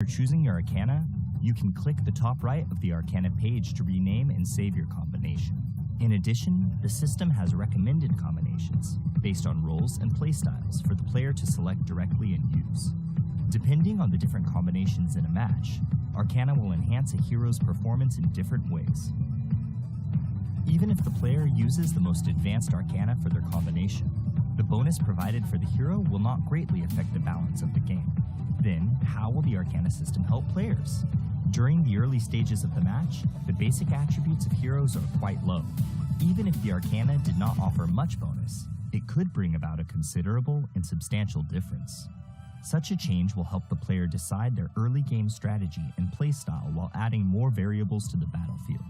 After choosing your Arcana, you can click the top right of the Arcana page to rename and save your combination. In addition, the system has recommended combinations based on roles and playstyles for the player to select directly and use. Depending on the different combinations in a match, Arcana will enhance a hero's performance in different ways. Even if the player uses the most advanced Arcana for their combination, the bonus provided for the hero will not greatly affect the balance of the game. Then, how will the Arcana system help players? During the early stages of the match, the basic attributes of heroes are quite low. Even if the Arcana did not offer much bonus, it could bring about a considerable and substantial difference. Such a change will help the player decide their early game strategy and playstyle while adding more variables to the battlefield.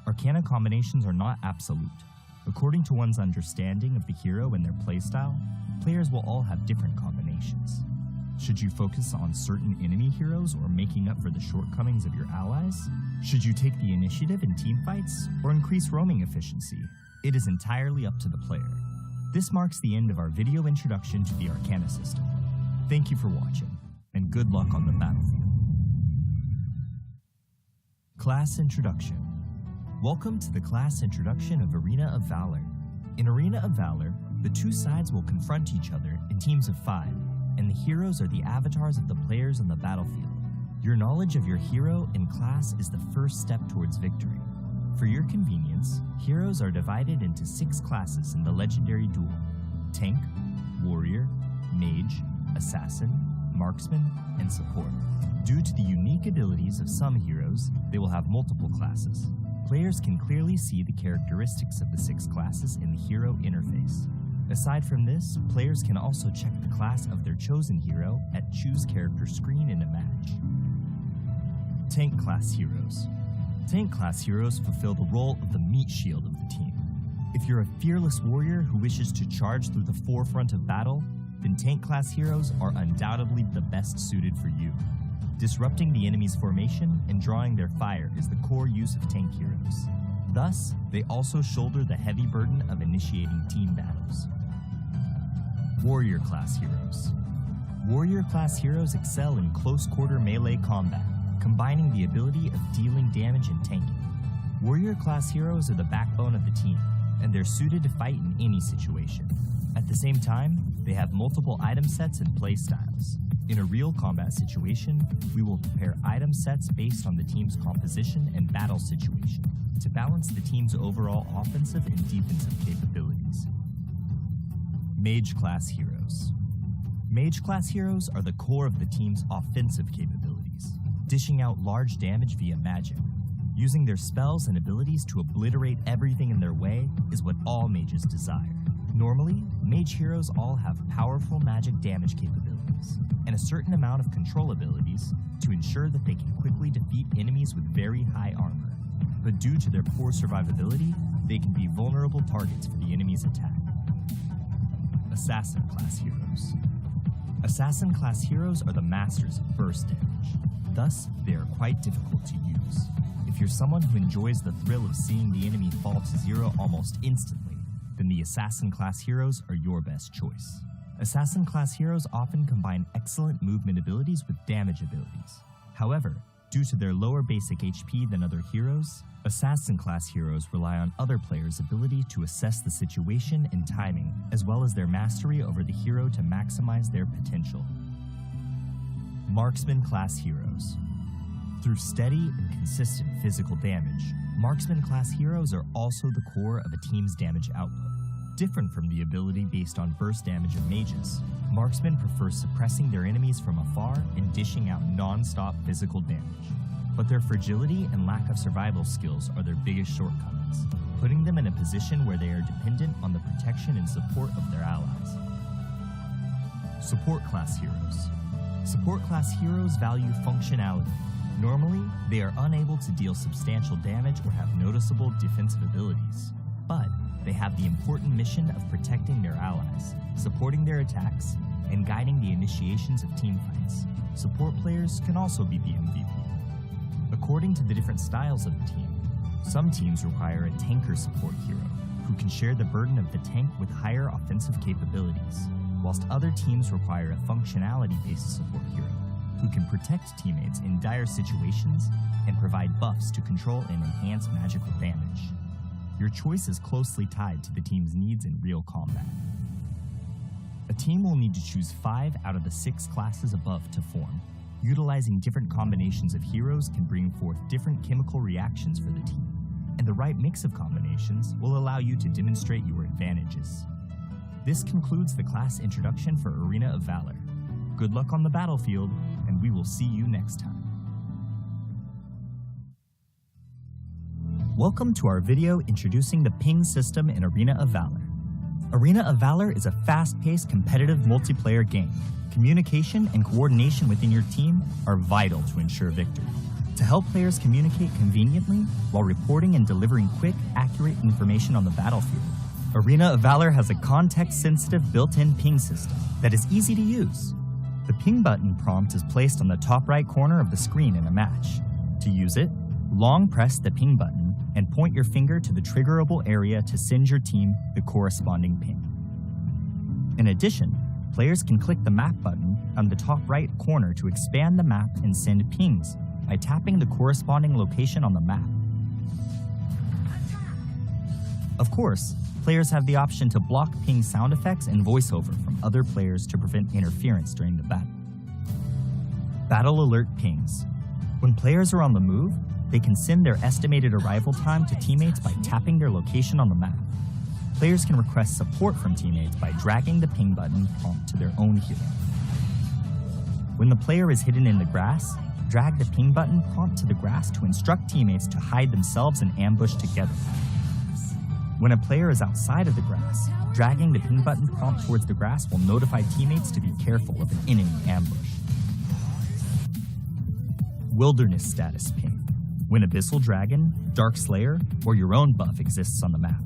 Arcana combinations are not absolute. According to one's understanding of the hero and their playstyle, players will all have different combinations. Should you focus on certain enemy heroes or making up for the shortcomings of your allies? Should you take the initiative in teamfights or increase roaming efficiency? It is entirely up to the player. This marks the end of our video introduction to the Arcana system. Thank you for watching, and good luck on the battlefield. Class Introduction. Welcome to the class introduction of Arena of Valor. In Arena of Valor, the two sides will confront each other in teams of 5, and the heroes are the avatars of the players on the battlefield. Your knowledge of your hero and class is the first step towards victory. For your convenience, heroes are divided into 6 classes in the legendary duel: Tank, Warrior, Mage, Assassin, Marksman, and Support. Due to the unique abilities of some heroes, they will have multiple classes. Players can clearly see the characteristics of the 6 classes in the hero interface. Aside from this, players can also check the class of their chosen hero at Choose Character screen in a match. Tank class heroes. Tank class heroes fulfill the role of the meat shield of the team. If you're a fearless warrior who wishes to charge through the forefront of battle, then tank class heroes are undoubtedly the best suited for you. Disrupting the enemy's formation and drawing their fire is the core use of tank heroes. Thus, they also shoulder the heavy burden of initiating team battles. Warrior class heroes. Warrior class heroes excel in close quarter melee combat, combining the ability of dealing damage and tanking. Warrior class heroes are the backbone of the team, and they're suited to fight in any situation. At the same time, they have multiple item sets and play styles. In a real combat situation, we will prepare item sets based on the team's composition and battle situation to balance the team's overall offensive and defensive capabilities. Mage class heroes. Mage class heroes are the core of the team's offensive capabilities, dishing out large damage via magic. Using their spells and abilities to obliterate everything in their way is what all mages desire. Normally, mage heroes all have powerful magic damage capabilities and a certain amount of control abilities to ensure that they can quickly defeat enemies with very high armor. But due to their poor survivability, they can be vulnerable targets for the enemy's attack. Assassin class heroes. Assassin class heroes are the masters of burst damage. Thus, they are quite difficult to use. If you're someone who enjoys the thrill of seeing the enemy fall to 0 almost instantly, then the Assassin class heroes are your best choice. Assassin class heroes often combine excellent movement abilities with damage abilities. However, due to their lower basic HP than other heroes, Assassin class heroes rely on other players' ability to assess the situation and timing, as well as their mastery over the hero to maximize their potential. Marksman class heroes. Through steady and consistent physical damage, Marksman class heroes are also the core of a team's damage output. Different from the ability based on burst damage of mages, Marksmen prefer suppressing their enemies from afar and dishing out non-stop physical damage. But their fragility and lack of survival skills are their biggest shortcomings, putting them in a position where they are dependent on the protection and support of their allies. Support class heroes. Support class heroes value functionality. Normally, they are unable to deal substantial damage or have noticeable defensive abilities, but they have the important mission of protecting their allies, supporting their attacks, and guiding the initiations of teamfights. Support players can also be the MVP. According to the different styles of the team, some teams require a tanker support hero, who can share the burden of the tank with higher offensive capabilities, whilst other teams require a functionality-based support hero, who can protect teammates in dire situations and provide buffs to control and enhance magical damage. Your choice is closely tied to the team's needs in real combat. A team will need to choose 5 out of the 6 classes above to form. Utilizing different combinations of heroes can bring forth different chemical reactions for the team, and the right mix of combinations will allow you to demonstrate your advantages. This concludes the class introduction for Arena of Valor. Good luck on the battlefield, and we will see you next time. Welcome to our video introducing the ping system in Arena of Valor. Arena of Valor is a fast-paced competitive multiplayer game. Communication and coordination within your team are vital to ensure victory. To help players communicate conveniently while reporting and delivering quick, accurate information on the battlefield, Arena of Valor has a context-sensitive built-in ping system that is easy to use. The ping button prompt is placed on the top right corner of the screen in a match. To use it, long press the ping button and point your finger to the triggerable area to send your team the corresponding ping. In addition, players can click the map button on the top right corner to expand the map and send pings by tapping the corresponding location on the map. Of course, players have the option to block ping sound effects and voiceover from other players to prevent interference during the battle. Battle alert pings. When players are on the move, they can send their estimated arrival time to teammates by tapping their location on the map. Players can request support from teammates by dragging the ping button prompt to their own hero. When the player is hidden in the grass, drag the ping button prompt to the grass to instruct teammates to hide themselves and ambush together. When a player is outside of the grass, dragging the ping button prompt towards the grass will notify teammates to be careful of an enemy ambush. Wilderness status ping. When Abyssal Dragon, Dark Slayer, or your own buff exists on the map,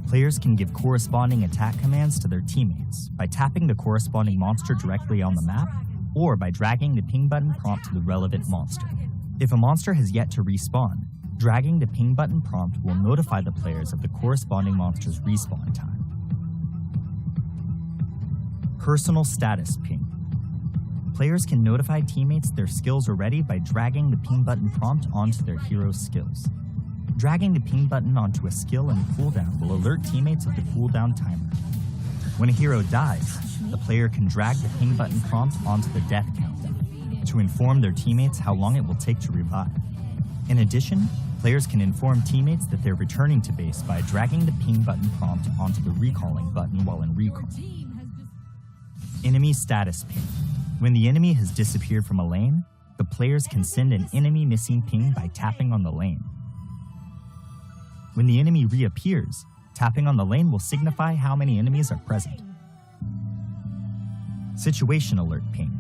players can give corresponding attack commands to their teammates by tapping the corresponding monster directly on the map or by dragging the ping button prompt to the relevant monster. If a monster has yet to respawn, dragging the ping button prompt will notify the players of the corresponding monster's respawn time. Personal status ping. Players can notify teammates their skills are ready by dragging the ping button prompt onto their hero's skills. Dragging the ping button onto a skill in cooldown will alert teammates of the cooldown timer. When a hero dies, the player can drag the ping button prompt onto the death countdown to inform their teammates how long it will take to revive. In addition, players can inform teammates that they're returning to base by dragging the ping button prompt onto the recalling button while in recall. Enemy status ping. When the enemy has disappeared from a lane, the players can send an enemy missing ping by tapping on the lane. When the enemy reappears, tapping on the lane will signify how many enemies are present. Situation alert ping.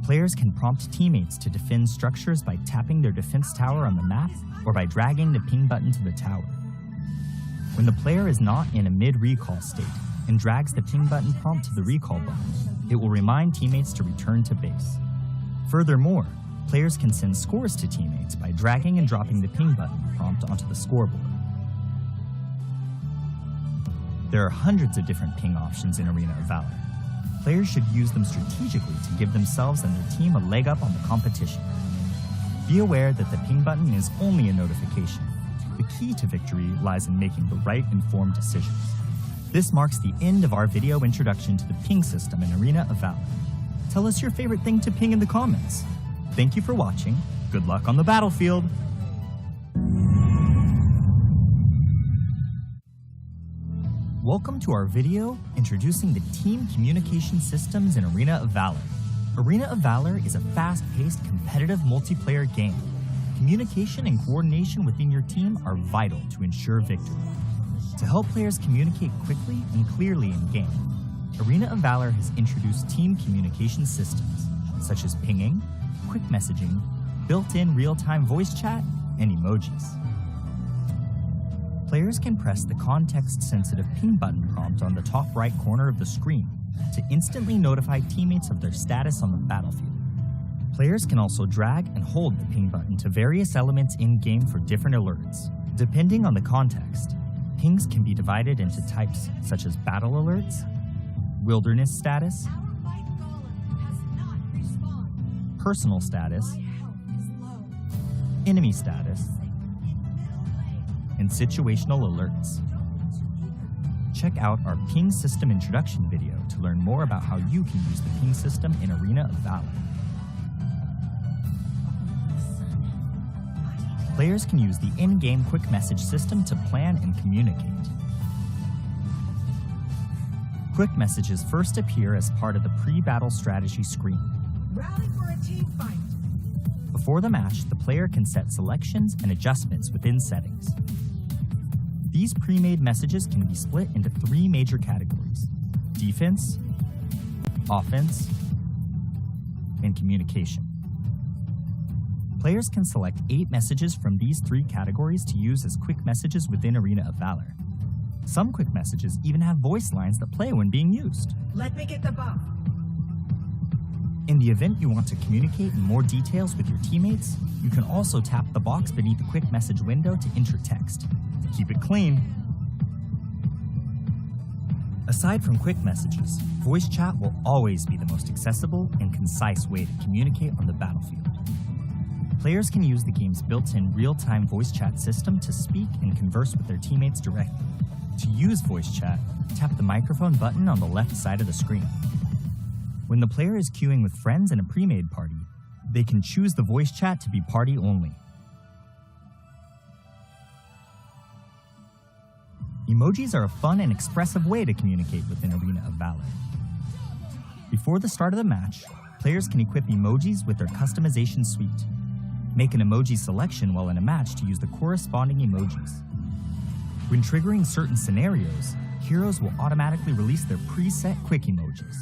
Players can prompt teammates to defend structures by tapping their defense tower on the map or by dragging the ping button to the tower. When the player is not in a mid-recall state and drags the ping button prompt to the recall button, it will remind teammates to return to base. Furthermore, players can send scores to teammates by dragging and dropping the ping button prompt onto the scoreboard. There are hundreds of different ping options in Arena of Valor. Players should use them strategically to give themselves and their team a leg up on the competition. Be aware that the ping button is only a notification. The key to victory lies in making the right informed decisions. This marks the end of our video introduction to the ping system in Arena of Valor. Tell us your favorite thing to ping in the comments. Thank you for watching. Good luck on the battlefield. Welcome to our video introducing the team communication systems in Arena of Valor. Arena of Valor is a fast-paced, competitive multiplayer game. Communication and coordination within your team are vital to ensure victory. To help players communicate quickly and clearly in-game, Arena of Valor has introduced team communication systems, such as pinging, quick messaging, built-in real-time voice chat, and emojis. Players can press the context-sensitive ping button prompt on the top right corner of the screen to instantly notify teammates of their status on the battlefield. Players can also drag and hold the ping button to various elements in-game for different alerts. Depending on the context, pings can be divided into types such as battle alerts, wilderness status, personal status, enemy status, and situational alerts. Check out our ping system introduction video to learn more about how you can use the ping system in Arena of Valor. Players can use the in-game quick message system to plan and communicate. Quick messages first appear as part of the pre-battle strategy screen. Rally for a team fight. Before the match, the player can set selections and adjustments within settings. These pre-made messages can be split into 3 major categories: defense, offense, and communication. Players can select 8 messages from these 3 categories to use as quick messages within Arena of Valor. Some quick messages even have voice lines that play when being used. Let me get the buff. In the event you want to communicate in more details with your teammates, you can also tap the box beneath the quick message window to enter text. Keep it clean. Aside from quick messages, voice chat will always be the most accessible and concise way to communicate on the battlefield. Players can use the game's built-in real-time voice chat system to speak and converse with their teammates directly. To use voice chat, tap the microphone button on the left side of the screen. When the player is queuing with friends in a pre-made party, they can choose the voice chat to be party only. Emojis are a fun and expressive way to communicate within Arena of Valor. Before the start of the match, players can equip emojis with their customization suite. Make an emoji selection while in a match to use the corresponding emojis. When triggering certain scenarios, heroes will automatically release their preset quick emojis.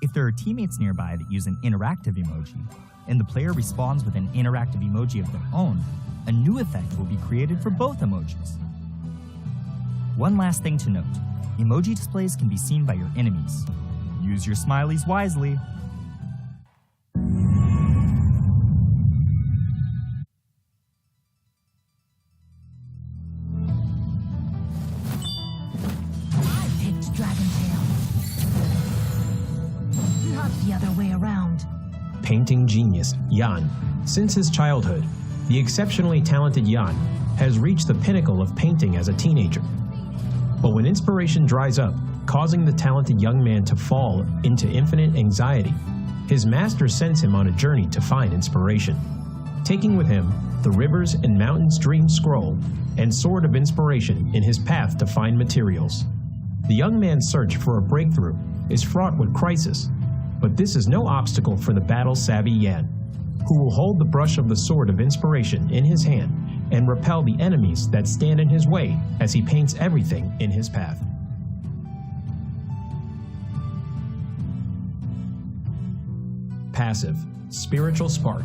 If there are teammates nearby that use an interactive emoji, and the player responds with an interactive emoji of their own, a new effect will be created for both emojis. One last thing to note, emoji displays can be seen by your enemies. Use your smileys wisely. The other way around. Painting genius, Jan. Since his childhood, the exceptionally talented Jan has reached the pinnacle of painting as a teenager. But when inspiration dries up, causing the talented young man to fall into infinite anxiety, his master sends him on a journey to find inspiration, taking with him the Rivers and Mountains Dream Scroll and Sword of Inspiration in his path to find materials. The young man's search for a breakthrough is fraught with crisis, but this is no obstacle for the battle-savvy Jan, who will hold the brush of the Sword of Inspiration in his hand and repel the enemies that stand in his way as he paints everything in his path. Passive, Spiritual Spark.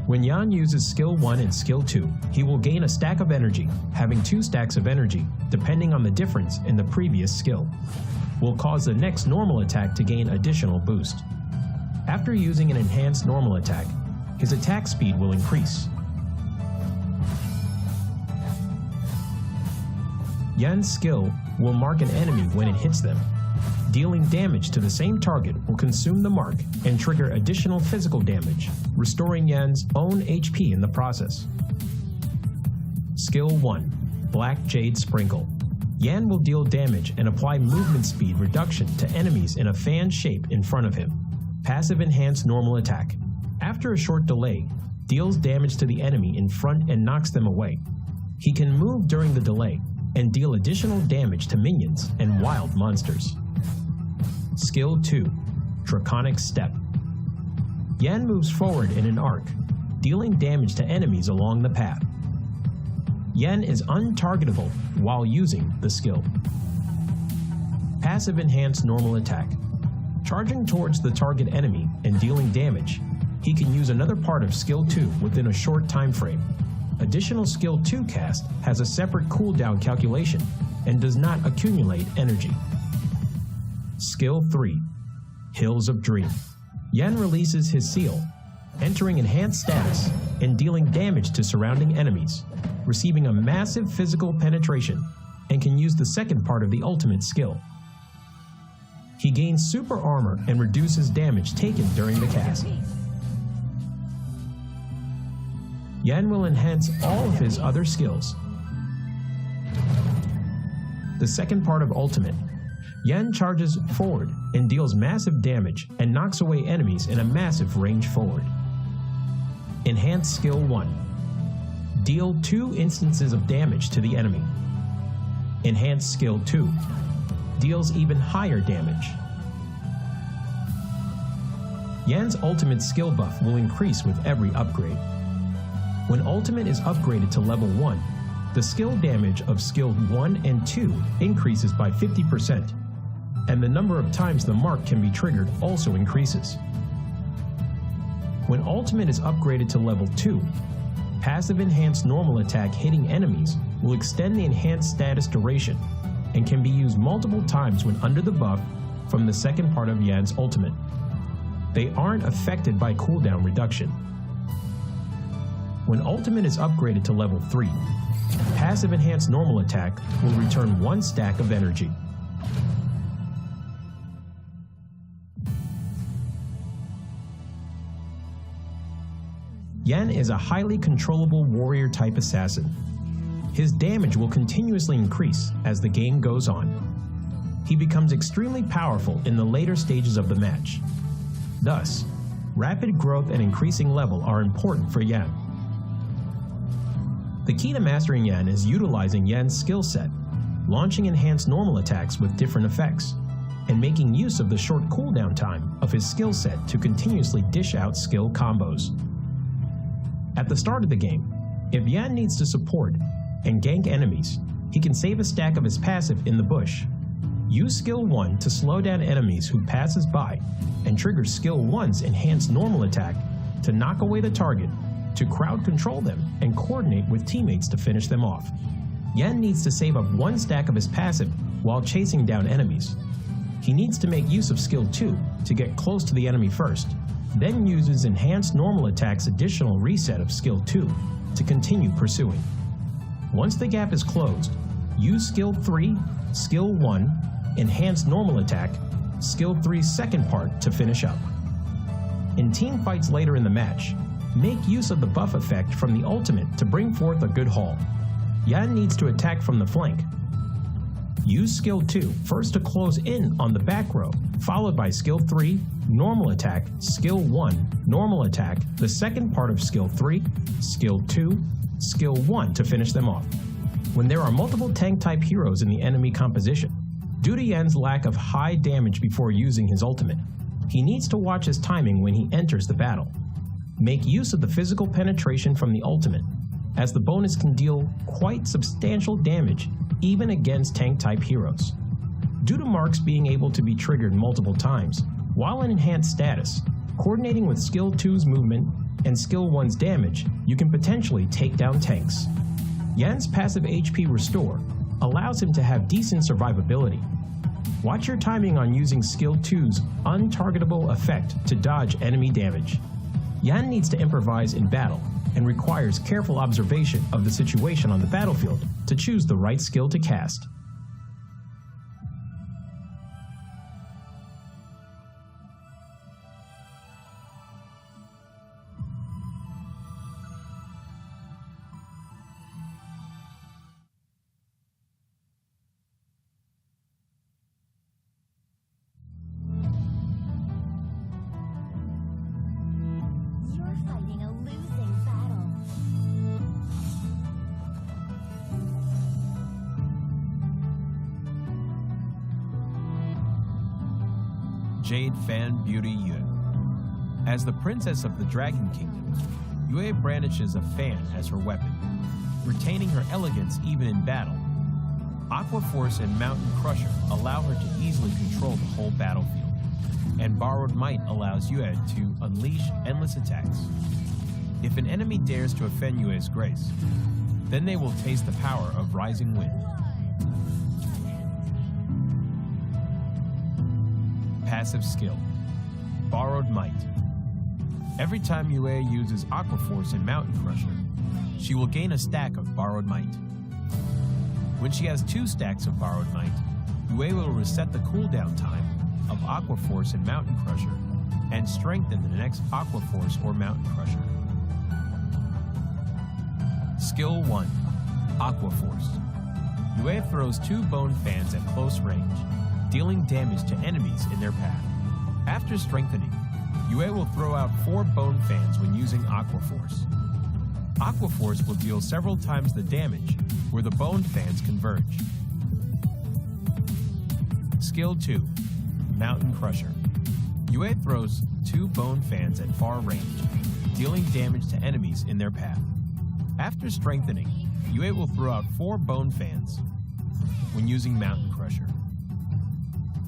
When Jan uses Skill 1 and Skill 2, he will gain a stack of energy, having 2 stacks of energy, depending on the difference in the previous skill. Will cause the next normal attack to gain additional boost. After using an enhanced normal attack, his attack speed will increase. Jan's skill will mark an enemy when it hits them. Dealing damage to the same target will consume the mark and trigger additional physical damage, restoring Jan's own HP in the process. Skill 1, Black Jade Sprinkle. Jan will deal damage and apply movement speed reduction to enemies in a fan shape in front of him. Passive enhanced normal attack. After a short delay, deals damage to the enemy in front and knocks them away. He can move during the delay and deal additional damage to minions and wild monsters. Skill 2, Draconic Step. Jan moves forward in an arc, dealing damage to enemies along the path. Jan is untargetable while using the skill. Passive enhanced normal attack. Charging towards the target enemy and dealing damage, he can use another part of Skill 2 within a short time frame. Additional Skill 2 cast has a separate cooldown calculation and does not accumulate energy. Skill 3, Hills of Dream. Jan releases his seal, entering enhanced status and dealing damage to surrounding enemies, receiving a massive physical penetration, and can use the second part of the ultimate skill. He gains super armor and reduces damage taken during the cast. Yan will enhance all of his other skills. The second part of Ultimate. Yan charges forward and deals massive damage and knocks away enemies in a massive range forward. Enhanced Skill 1. Deal 2 instances of damage to the enemy. Enhanced Skill 2. Deals even higher damage. Yan's ultimate skill buff will increase with every upgrade. When ultimate is upgraded to level 1, the skill damage of skill 1 and 2 increases by 50%, and the number of times the mark can be triggered also increases. When ultimate is upgraded to level 2, passive enhanced normal attack hitting enemies will extend the enhanced status duration and can be used multiple times when under the buff from the second part of Yan's ultimate. They aren't affected by cooldown reduction. When ultimate is upgraded to level 3, passive enhanced normal attack will return 1 stack of energy. Yan is a highly controllable warrior type assassin. His damage will continuously increase as the game goes on. He becomes extremely powerful in the later stages of the match. Thus, rapid growth and increasing level are important for Yan. The key to mastering Yan is utilizing Yan's skill set, launching enhanced normal attacks with different effects, and making use of the short cooldown time of his skill set to continuously dish out skill combos. At the start of the game, if Yan needs to support and gank enemies, he can save a stack of his passive in the bush. Use Skill 1 to slow down enemies who passes by, and trigger Skill 1's enhanced normal attack to knock away the target, to crowd control them and coordinate with teammates to finish them off. Yan needs to save up 1 stack of his passive while chasing down enemies. He needs to make use of Skill 2 to get close to the enemy first, then uses enhanced normal attack's additional reset of Skill 2 to continue pursuing. Once the gap is closed, use Skill 3, Skill 1, enhanced normal attack, Skill 3's second part to finish up. In team fights later in the match, make use of the buff effect from the ultimate to bring forth a good haul. Yan needs to attack from the flank. Use Skill 2 first to close in on the back row, followed by Skill 3, normal attack, Skill 1, normal attack, the second part of Skill 3, Skill 2, Skill 1 to finish them off. When there are multiple tank type heroes in the enemy composition, due to Yan's lack of high damage before using his ultimate, he needs to watch his timing when he enters the battle. Make use of the physical penetration from the ultimate, as the bonus can deal quite substantial damage even against tank type heroes. Due to marks being able to be triggered multiple times, while in enhanced status, coordinating with Skill 2's movement and Skill 1's damage, you can potentially take down tanks. Yan's passive HP Restore allows him to have decent survivability. Watch your timing on using Skill 2's untargetable effect to dodge enemy damage. Yan needs to improvise in battle and requires careful observation of the situation on the battlefield to choose the right skill to cast. Jade Fan Beauty Yue. As the princess of the Dragon Kingdom, Yue brandishes a fan as her weapon, retaining her elegance even in battle. Aqua Force and Mountain Crusher allow her to easily control the whole battlefield, and Borrowed Might allows Yue to unleash endless attacks. If an enemy dares to offend Yue's grace, then they will taste the power of Rising Wind. Passive skill, Borrowed Might. Every time Yue uses Aqua Force and Mountain Crusher, she will gain a stack of Borrowed Might. When she has 2 stacks of Borrowed Might, Yue will reset the cooldown time of Aqua Force and Mountain Crusher and strengthen the next Aqua Force or Mountain Crusher. Skill 1, Aqua Force. Yue throws 2 bone fans at close range, dealing damage to enemies in their path. After strengthening, Yue will throw out 4 bone fans when using Aqua Force. Aqua Force will deal several times the damage where the bone fans converge. Skill 2, Mountain Crusher. Yue throws 2 bone fans at far range, dealing damage to enemies in their path. After strengthening, Yue will throw out 4 bone fans when using Mountain Crusher.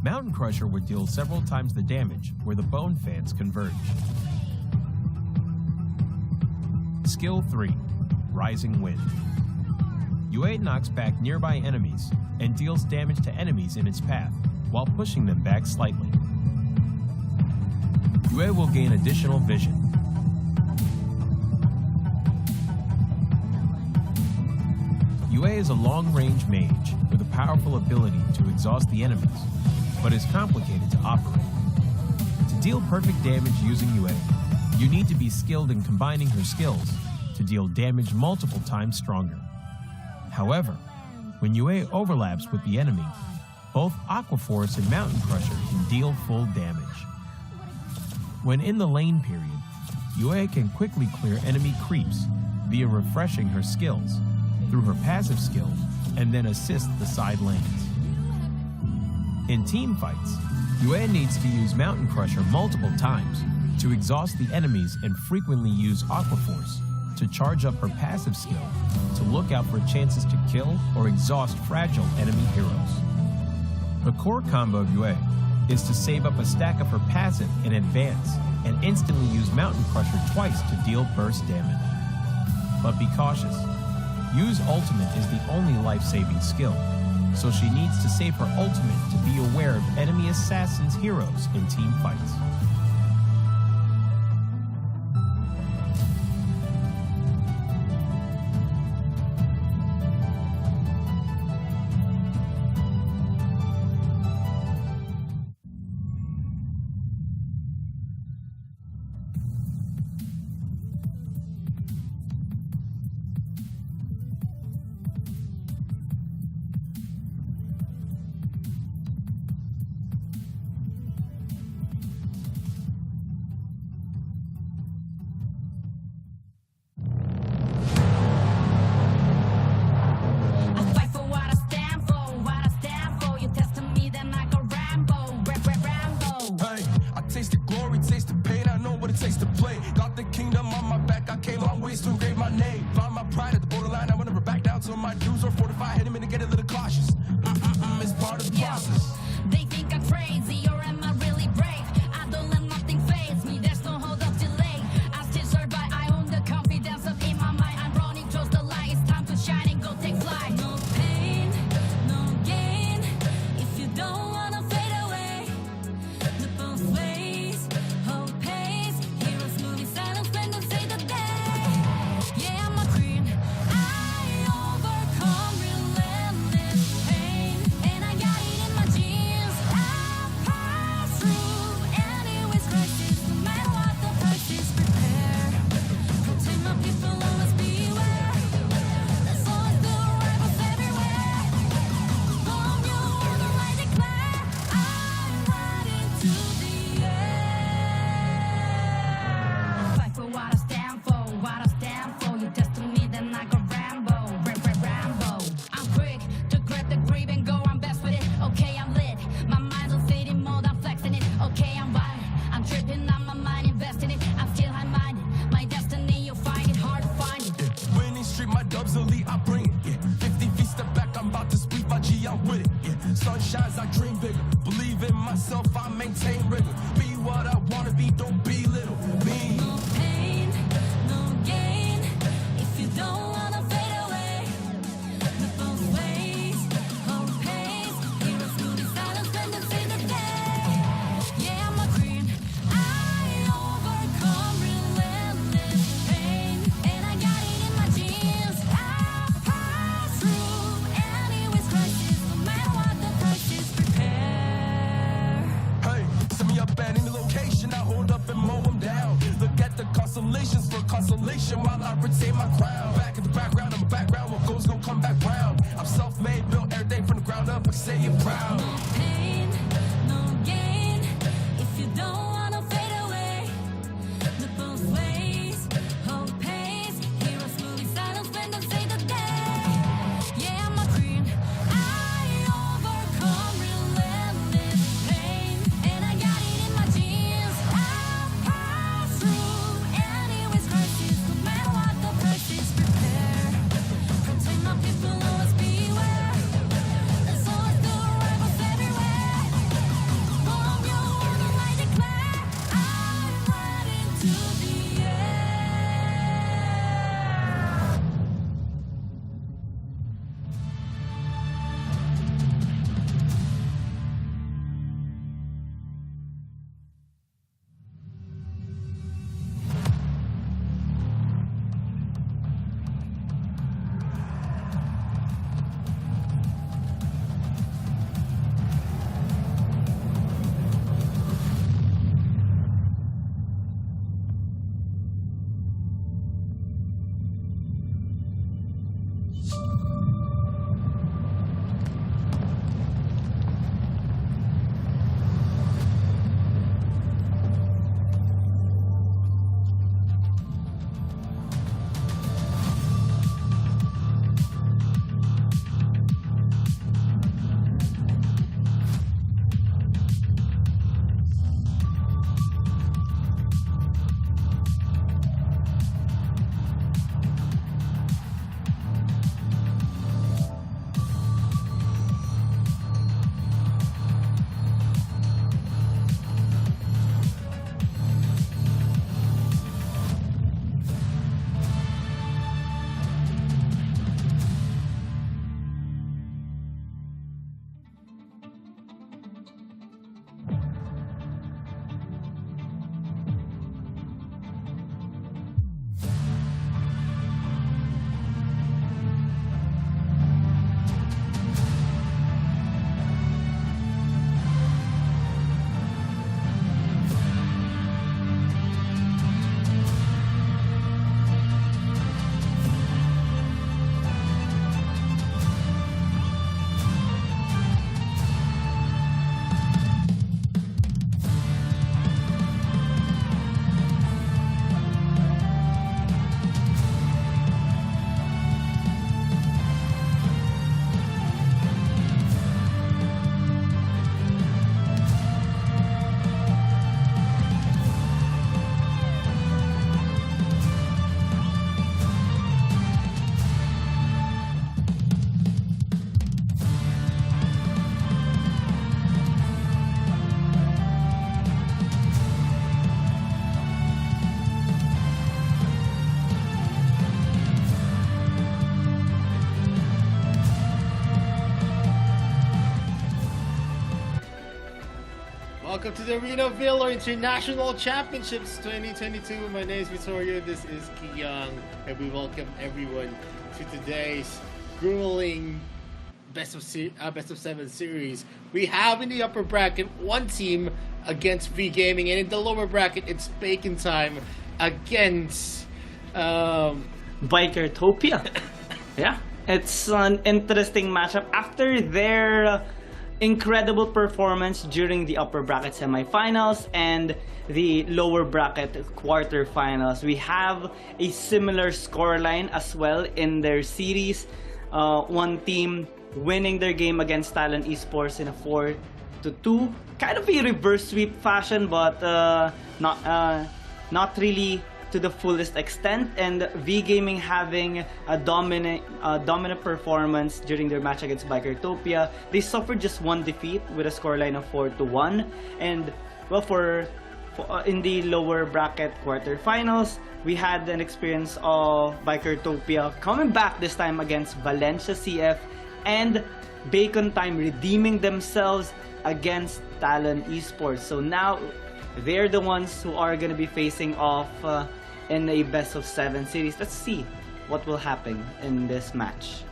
Mountain Crusher would deal several times the damage where the bone fans converge. Skill 3, Rising Wind. Yue knocks back nearby enemies and deals damage to enemies in its path while pushing them back slightly. Yue will gain additional vision. Yue is a long-range mage with a powerful ability to exhaust the enemies, but is complicated to operate. To deal perfect damage using Yue, you need to be skilled in combining her skills to deal damage multiple times stronger. However, when Yue overlaps with the enemy, both Aqua Force and Mountain Crusher can deal full damage. When in the lane period, Yue can quickly clear enemy creeps via refreshing her skills through her passive skill and then assist the side lanes. In team fights, Yue needs to use Mountain Crusher multiple times to exhaust the enemies and frequently use Aqua Force to charge up her passive skill to look out for chances to kill or exhaust fragile enemy heroes. The core combo of Yue is to save up a stack of her passive in advance and instantly use Mountain Crusher twice to deal burst damage. But be cautious. Yu's ultimate is the only life-saving skill, so she needs to save her ultimate to be aware of enemy assassins' heroes in team fights. while I retain my crown. Back in the background, I'm background, what goes gon' come back round. I'm self-made, built everything from the ground up, I say it proud. No pain, no gain, if you don't wanna fade away. Look both ways, hope pays, heroes moving silence when they say the day. Yeah, I'm a queen, I overcome relentless pain, and I got it in my genes. I'll pass through anyways crisis, no matter what the price is. Prepare, protect my people, always beware. There's always new rivals everywhere. From your word, I declare, I'm riding to the air. Welcome to the Arena of Valor International Championships 2022. My name is Vittorio, this is Kiyang, and we welcome everyone to today's grueling best of 7 series. We have in the upper bracket one team against V Gaming, and in the lower bracket it's Bacon Time against Bikertopia. Yeah, it's an interesting matchup after their incredible performance during the upper bracket semifinals and the lower bracket quarterfinals. We have a similar scoreline as well in their series. One team winning their game against Talon Esports in a 4-2, kind of a reverse sweep fashion, but not really to the fullest extent, and V Gaming having a dominant performance during their match against Bikertopia. They suffered just one defeat with a scoreline of 4-1, and well, for in the lower bracket quarterfinals, we had an experience of Bikertopia coming back this time against Valencia CF and Bacon Time redeeming themselves against Talon Esports. So now they're the ones who are going to be facing off in a best of 7 series. Let's see what will happen in this match.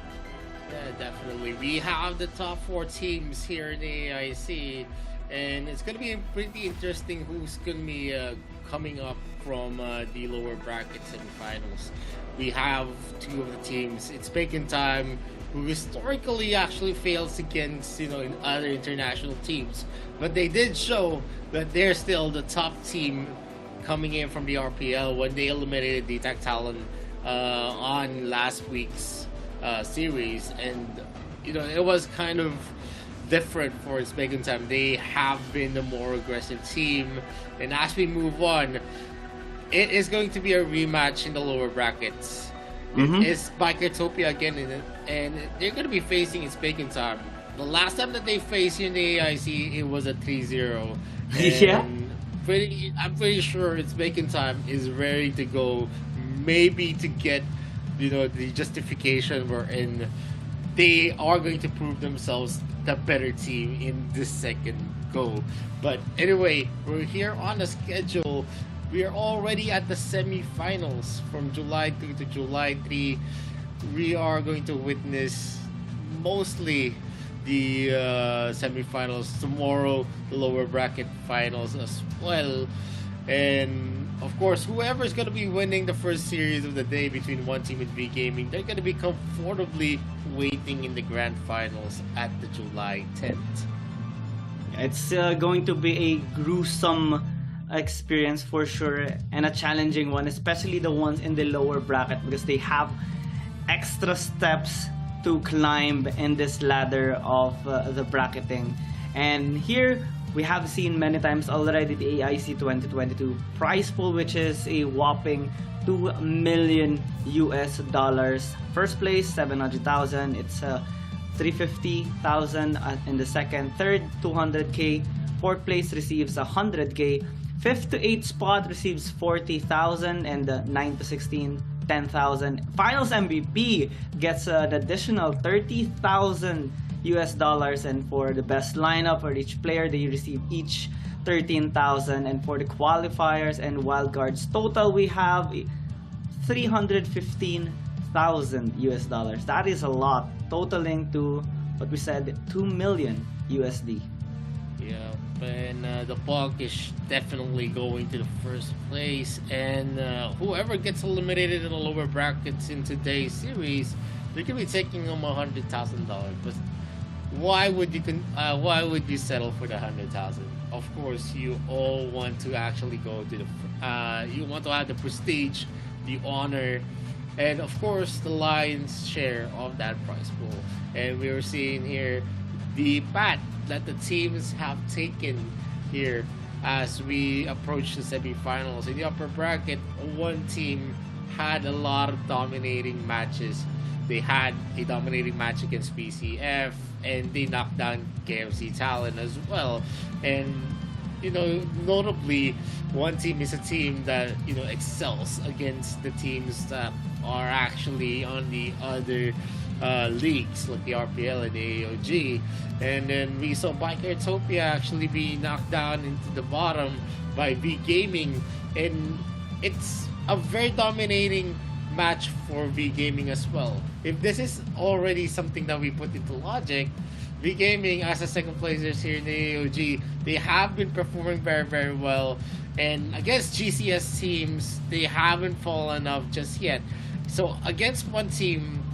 Yeah, definitely. We have the top 4 teams here in the AIC, and it's going to be pretty interesting who's going to be coming up from the lower bracket semifinals. We have two of the teams. It's Bacon Time, who historically actually fails against, in other international teams. But they did show that they're still the top team coming in from the RPL when they eliminated the Tech Talon on last week's series. And, it was kind of different for its Bacon Time. They have been the more aggressive team. And as we move on, it is going to be a rematch in the lower brackets. It's Bikertopia again, and they're going to be facing its Bacon Time. The last time that they faced in the AIC, it was a 3-0. Yeah. I'm pretty sure its Bacon Time is ready to go, maybe to get, the justification wherein they are going to prove themselves the better team in this second go. But anyway, we're here on the schedule. We are already at the semi-finals from July 2 to July 3. We are going to witness mostly the semi-finals tomorrow, the lower bracket finals as well. And of course, whoever is going to be winning the first series of the day between one team and V Gaming, they're going to be comfortably waiting in the grand finals at the July 10th. It's going to be a gruesome experience for sure, and a challenging one, especially the ones in the lower bracket, because they have extra steps to climb in this ladder of the bracketing. And here we have seen many times already the AIC 2022 prize pool, which is a whopping $2 million. First place 700,000. It's 350,000 in the second. Third 200k. Fourth place receives 100k. 5th to 8th spot receives 40,000, and 9 to 16 10,000. Finals MVP gets an additional $30,000, and for the best lineup for each player, they receive each 13,000. And for the qualifiers and wildcards total, we have $315,000. That is a lot, totaling to what we said, $2 million. Yeah, and the puck is definitely going to the first place, and whoever gets eliminated in the lower brackets in today's series, they're gonna be taking home $100,000. But why would you settle for the 100,000? Of course, you all want to actually go to the you want to have the prestige, the honor, and of course the lion's share of that prize pool. And we are seeing here the path that the teams have taken here as we approach the semifinals. In the upper bracket, one team had a lot of dominating matches. They had a dominating match against PCF, and they knocked down KFC Talon as well. And notably, one team is a team that excels against the teams that are actually on the other leagues, like the RPL and the AOG. And then we saw Bikertopia actually be knocked down into the bottom by V Gaming, and it's a very dominating match for V Gaming as well. If this is already something that we put into logic, V Gaming as a second placers here in the AOG, they have been performing very, very well, and against GCS teams, they haven't fallen off just yet. So against one team,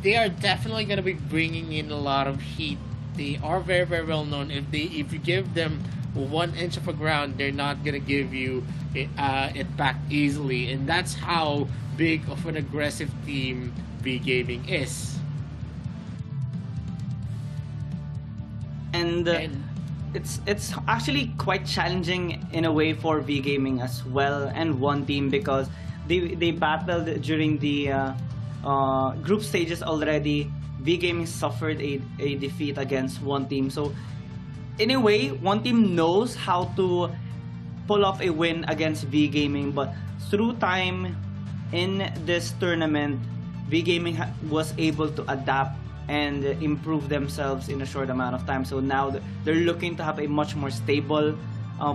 they are definitely going to be bringing in a lot of heat. They are very, very well known. If you give them 1 inch of a ground, they're not going to give you it back easily. And that's how big of an aggressive team V Gaming is. And it's actually quite challenging in a way for V Gaming as well, and one team, because they battled during the group stages already. V Gaming suffered a defeat against one team. So in a way, one team knows how to pull off a win against V Gaming, but through time in this tournament, V Gaming was able to adapt and improve themselves in a short amount of time. So now they're looking to have a much more stable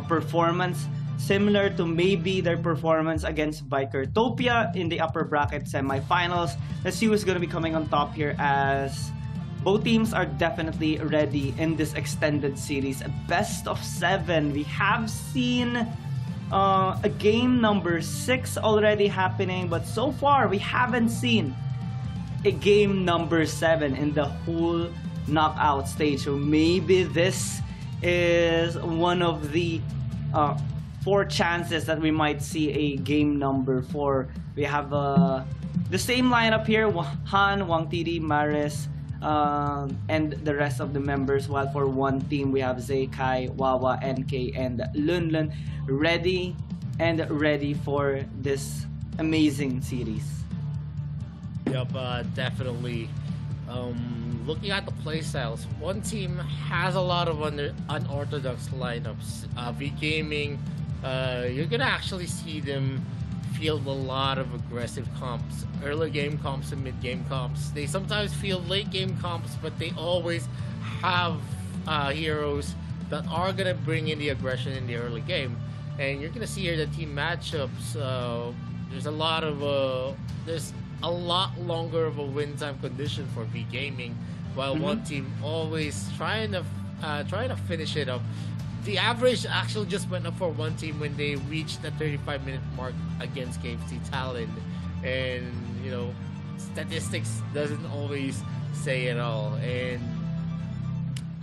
performance, similar to maybe their performance against Bikertopia in the upper bracket semifinals. Let's see who's going to be coming on top here, as both teams are definitely ready in this extended series. A best of 7. We have seen a game number 6 already happening, but so far we haven't seen a game number 7 in the whole knockout stage. So maybe this is one of the 4 chances that we might see a game number 4. We have the same lineup here: Han, Wang Tiri, Maris, and the rest of the members. While for one team we have Zay, Kai, Wawa, NK, and Lunlun ready for this amazing series. Yep, definitely. Looking at the playstyles, one team has a lot of unorthodox lineups. V Gaming, you're gonna actually see them field a lot of aggressive comps, early game comps and mid game comps. They sometimes field late game comps, but they always have heroes that are gonna bring in the aggression in the early game. And you're gonna see here the team matchups. There's a lot longer of a win time condition for V Gaming, while one team always trying to finish it up. The average actually just went up for one team when they reached the 35-minute mark against KFC Talon, and you know, statistics doesn't always say it all. And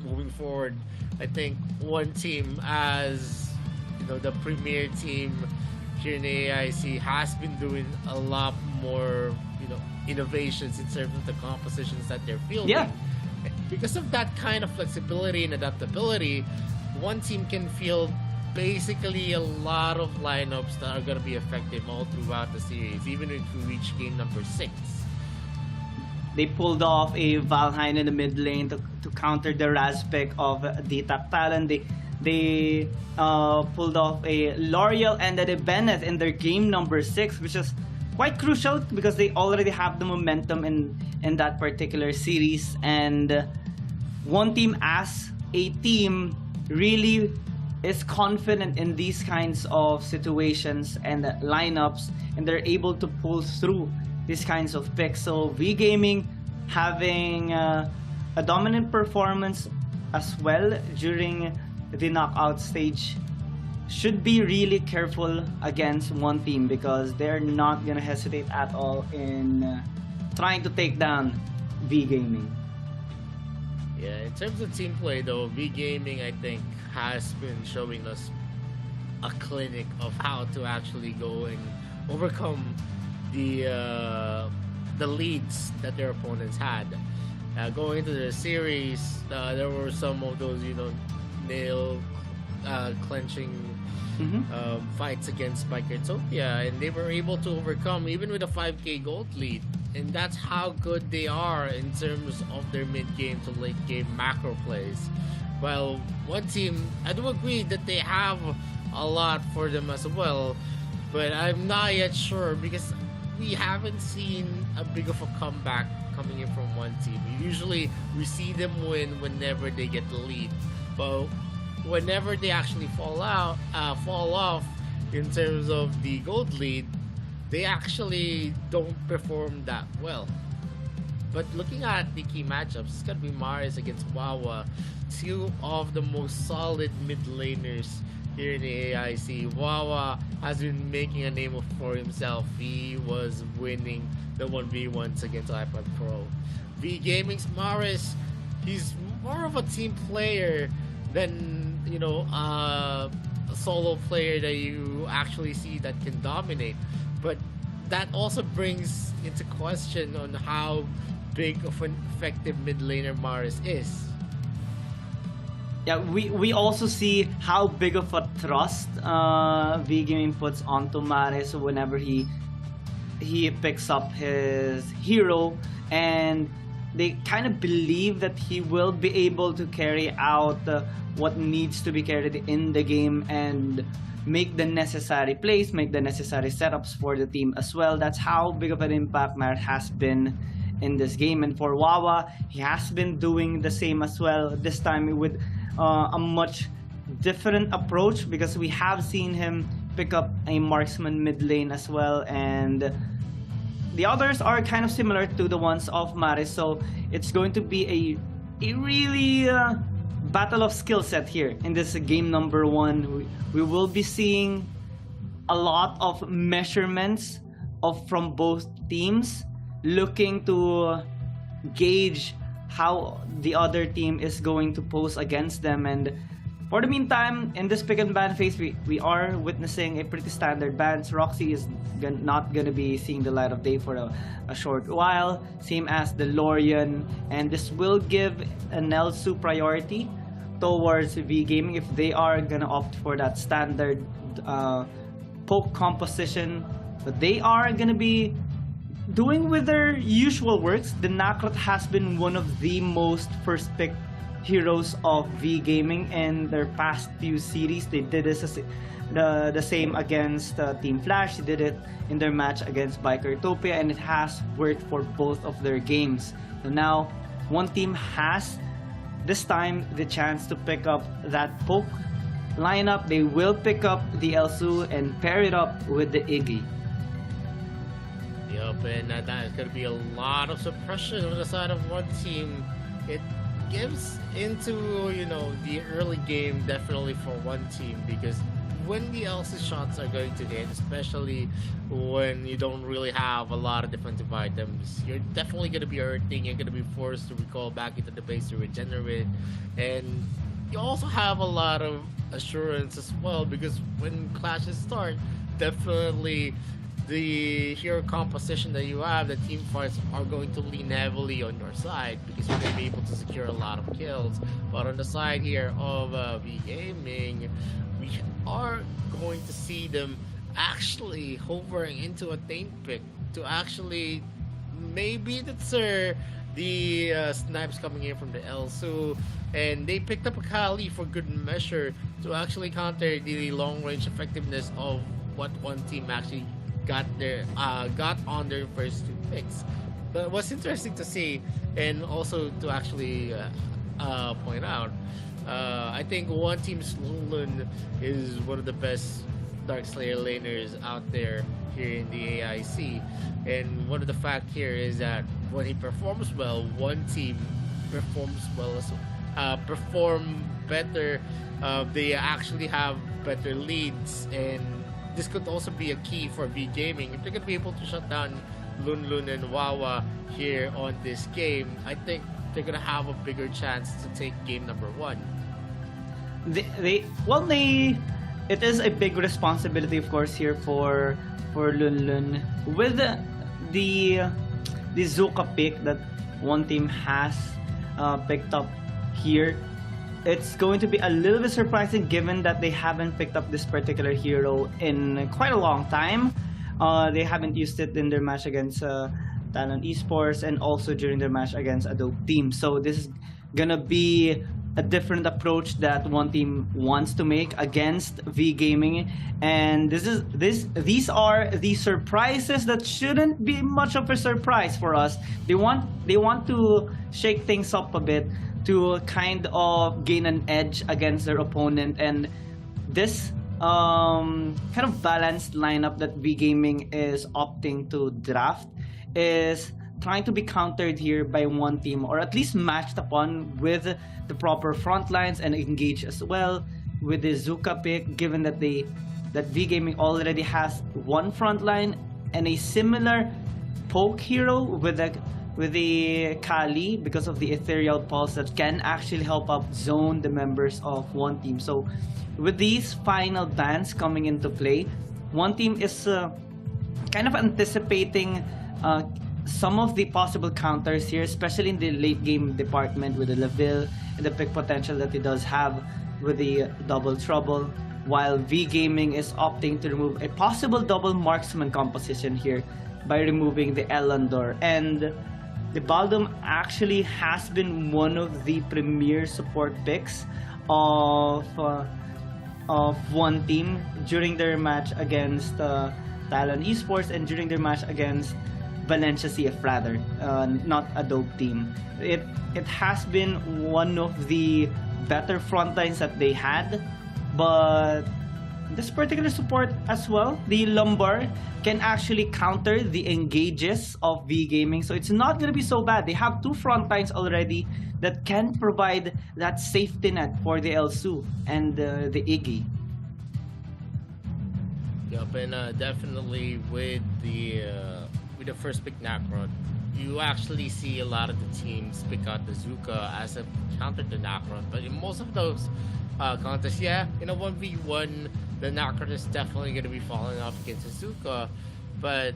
moving forward, I think one team, as you know, the premier team here in the AIC, has been doing a lot more, you know, innovations in terms of the compositions that they're fielding. Yeah. Because of that kind of flexibility and adaptability, one team can field basically a lot of lineups that are going to be effective all throughout the series, even if we reach game number 6. They pulled off a Valheim in the mid lane to counter the Razpek of DTAC Talon. They pulled off a L'Oreal and a Bennett in their game number 6, which is quite crucial because they already have the momentum in that particular series. And one team as a team really is confident in these kinds of situations and lineups, and they're able to pull through these kinds of picks. So V Gaming having a dominant performance as well during the knockout stage should be really careful against one team, because they're not gonna hesitate at all in trying to take down V Gaming. Yeah, in terms of team play though, V Gaming, I think, has been showing us a clinic of how to actually go and overcome the leads that their opponents had. Going into the series, there were some of those, you know, nail clenching fights against Bikertopia, and they were able to overcome even with a 5k gold lead. And that's how good they are in terms of their mid-game to late-game macro plays. While one team, I do agree that they have a lot for them as well, but I'm not yet sure because we haven't seen a big of a comeback coming in from one team. Usually we see them win whenever they get the lead, but whenever they actually fall off in terms of the gold lead, they actually don't perform that well. But looking at the key matchups, it's gonna be Maris against Wawa, two of the most solid mid laners here in the AIC. Wawa has been making a name for himself. He was winning the 1v1s against iPad Pro. V Gaming's Maris, he's more of a team player than, you know, a solo player that you actually see that can dominate. But that also brings into question on how big of an effective mid laner Maris is. Yeah, we also see how big of a trust V Gaming puts onto Maris whenever he picks up his hero, and they kind of believe that he will be able to carry out what needs to be carried in the game and make the necessary plays, make the necessary setups for the team as well. That's how big of an impact Maris has been in this game. And for Wawa, he has been doing the same as well, this time with a much different approach, because we have seen him pick up a marksman mid lane as well, and the others are kind of similar to the ones of Maris. So it's going to be a really battle of skill set here in this game number 1. We will be seeing a lot of measurements from both teams, looking to gauge how the other team is going to pose against them. And for the meantime, in this pick and ban phase, we are witnessing a pretty standard bans. Roxy is not going to be seeing the light of day for a short while, same as the Lorian, and this will give a Nelsu priority towards V Gaming if they are going to opt for that standard poke composition. But they are going to be doing with their usual works. The Nakrot has been one of the most first pick heroes of V Gaming in their past few series. They did this the same against Team Flash. They did it in their match against Bikertopia, and it has worked for both of their games. So now one team has this time the chance to pick up that poke lineup. They will pick up the Elsu and pair it up with the Iggy. Yep, and that is going to be a lot of suppression on the side of one team. It gives into, you know, the early game definitely for one team, because when the Elsa shots are going to hit, especially when you don't really have a lot of defensive items, you're definitely going to be hurting. You're going to be forced to recall back into the base to regenerate, and you also have a lot of assurance as well, because when clashes start, definitely the hero composition that you have, the team fights are going to lean heavily on your side, because you're going to be able to secure a lot of kills. But on the side here of V Gaming, we are going to see them actually hovering into a taint pick to actually maybe deter the snipes coming in from the Elsu, and they picked up a Kali for good measure to actually counter the long range effectiveness of what one team actually got on their first two picks. But what's interesting to see, and also to actually point out, I think one team's Lun is one of the best Dark Slayer laners out there here in the AIC, and one of the fact here is that when he performs well, one team performs well as perform better. They actually have better leads, and this could also be a key for V Gaming. If they're going to be able to shut down Lun and Wawa here on this game, I think they're going to have a bigger chance to take game number one. It is a big responsibility, of course, here for Lun with the Zuka pick that one team has picked up here. It's going to be a little bit surprising given that they haven't picked up this particular hero in quite a long time. They haven't used it in their match against Talon Esports and also during their match against Adobe Team. So this is gonna be a different approach that one team wants to make against V Gaming, and these are the surprises that shouldn't be much of a surprise for us. They want to shake things up a bit to kind of gain an edge against their opponent, and this kind of balanced lineup that V Gaming is opting to draft is trying to be countered here by one team, or at least matched upon with the proper front lines and engage as well with the Zuka pick, given that V Gaming already has one front line and a similar poke hero with the Kali because of the ethereal pulse that can actually help up zone the members of one team. So with these final bans coming into play, one team is kind of anticipating some of the possible counters here, especially in the late game department with the Leville and the pick potential that he does have with the double trouble, while V Gaming is opting to remove a possible double marksman composition here by removing the Elandor. And the Baldum actually has been one of the premier support picks of one team during their match against Talon Esports and during their match against Valencia CF rather, not Adobe Team. It has been one of the better front lines that they had, but this particular support as well, the Lumbar, can actually counter the engages of V Gaming, so it's not going to be so bad. They have two front lines already that can provide that safety net for the Elsu and the Iggy. Yup, and definitely with the first pick Nacron, you actually see a lot of the teams pick out the Zuka as a counter to Nacron. But in most of those contests, yeah, in a 1v1, the Nacron is definitely going to be falling off against the Zuka. But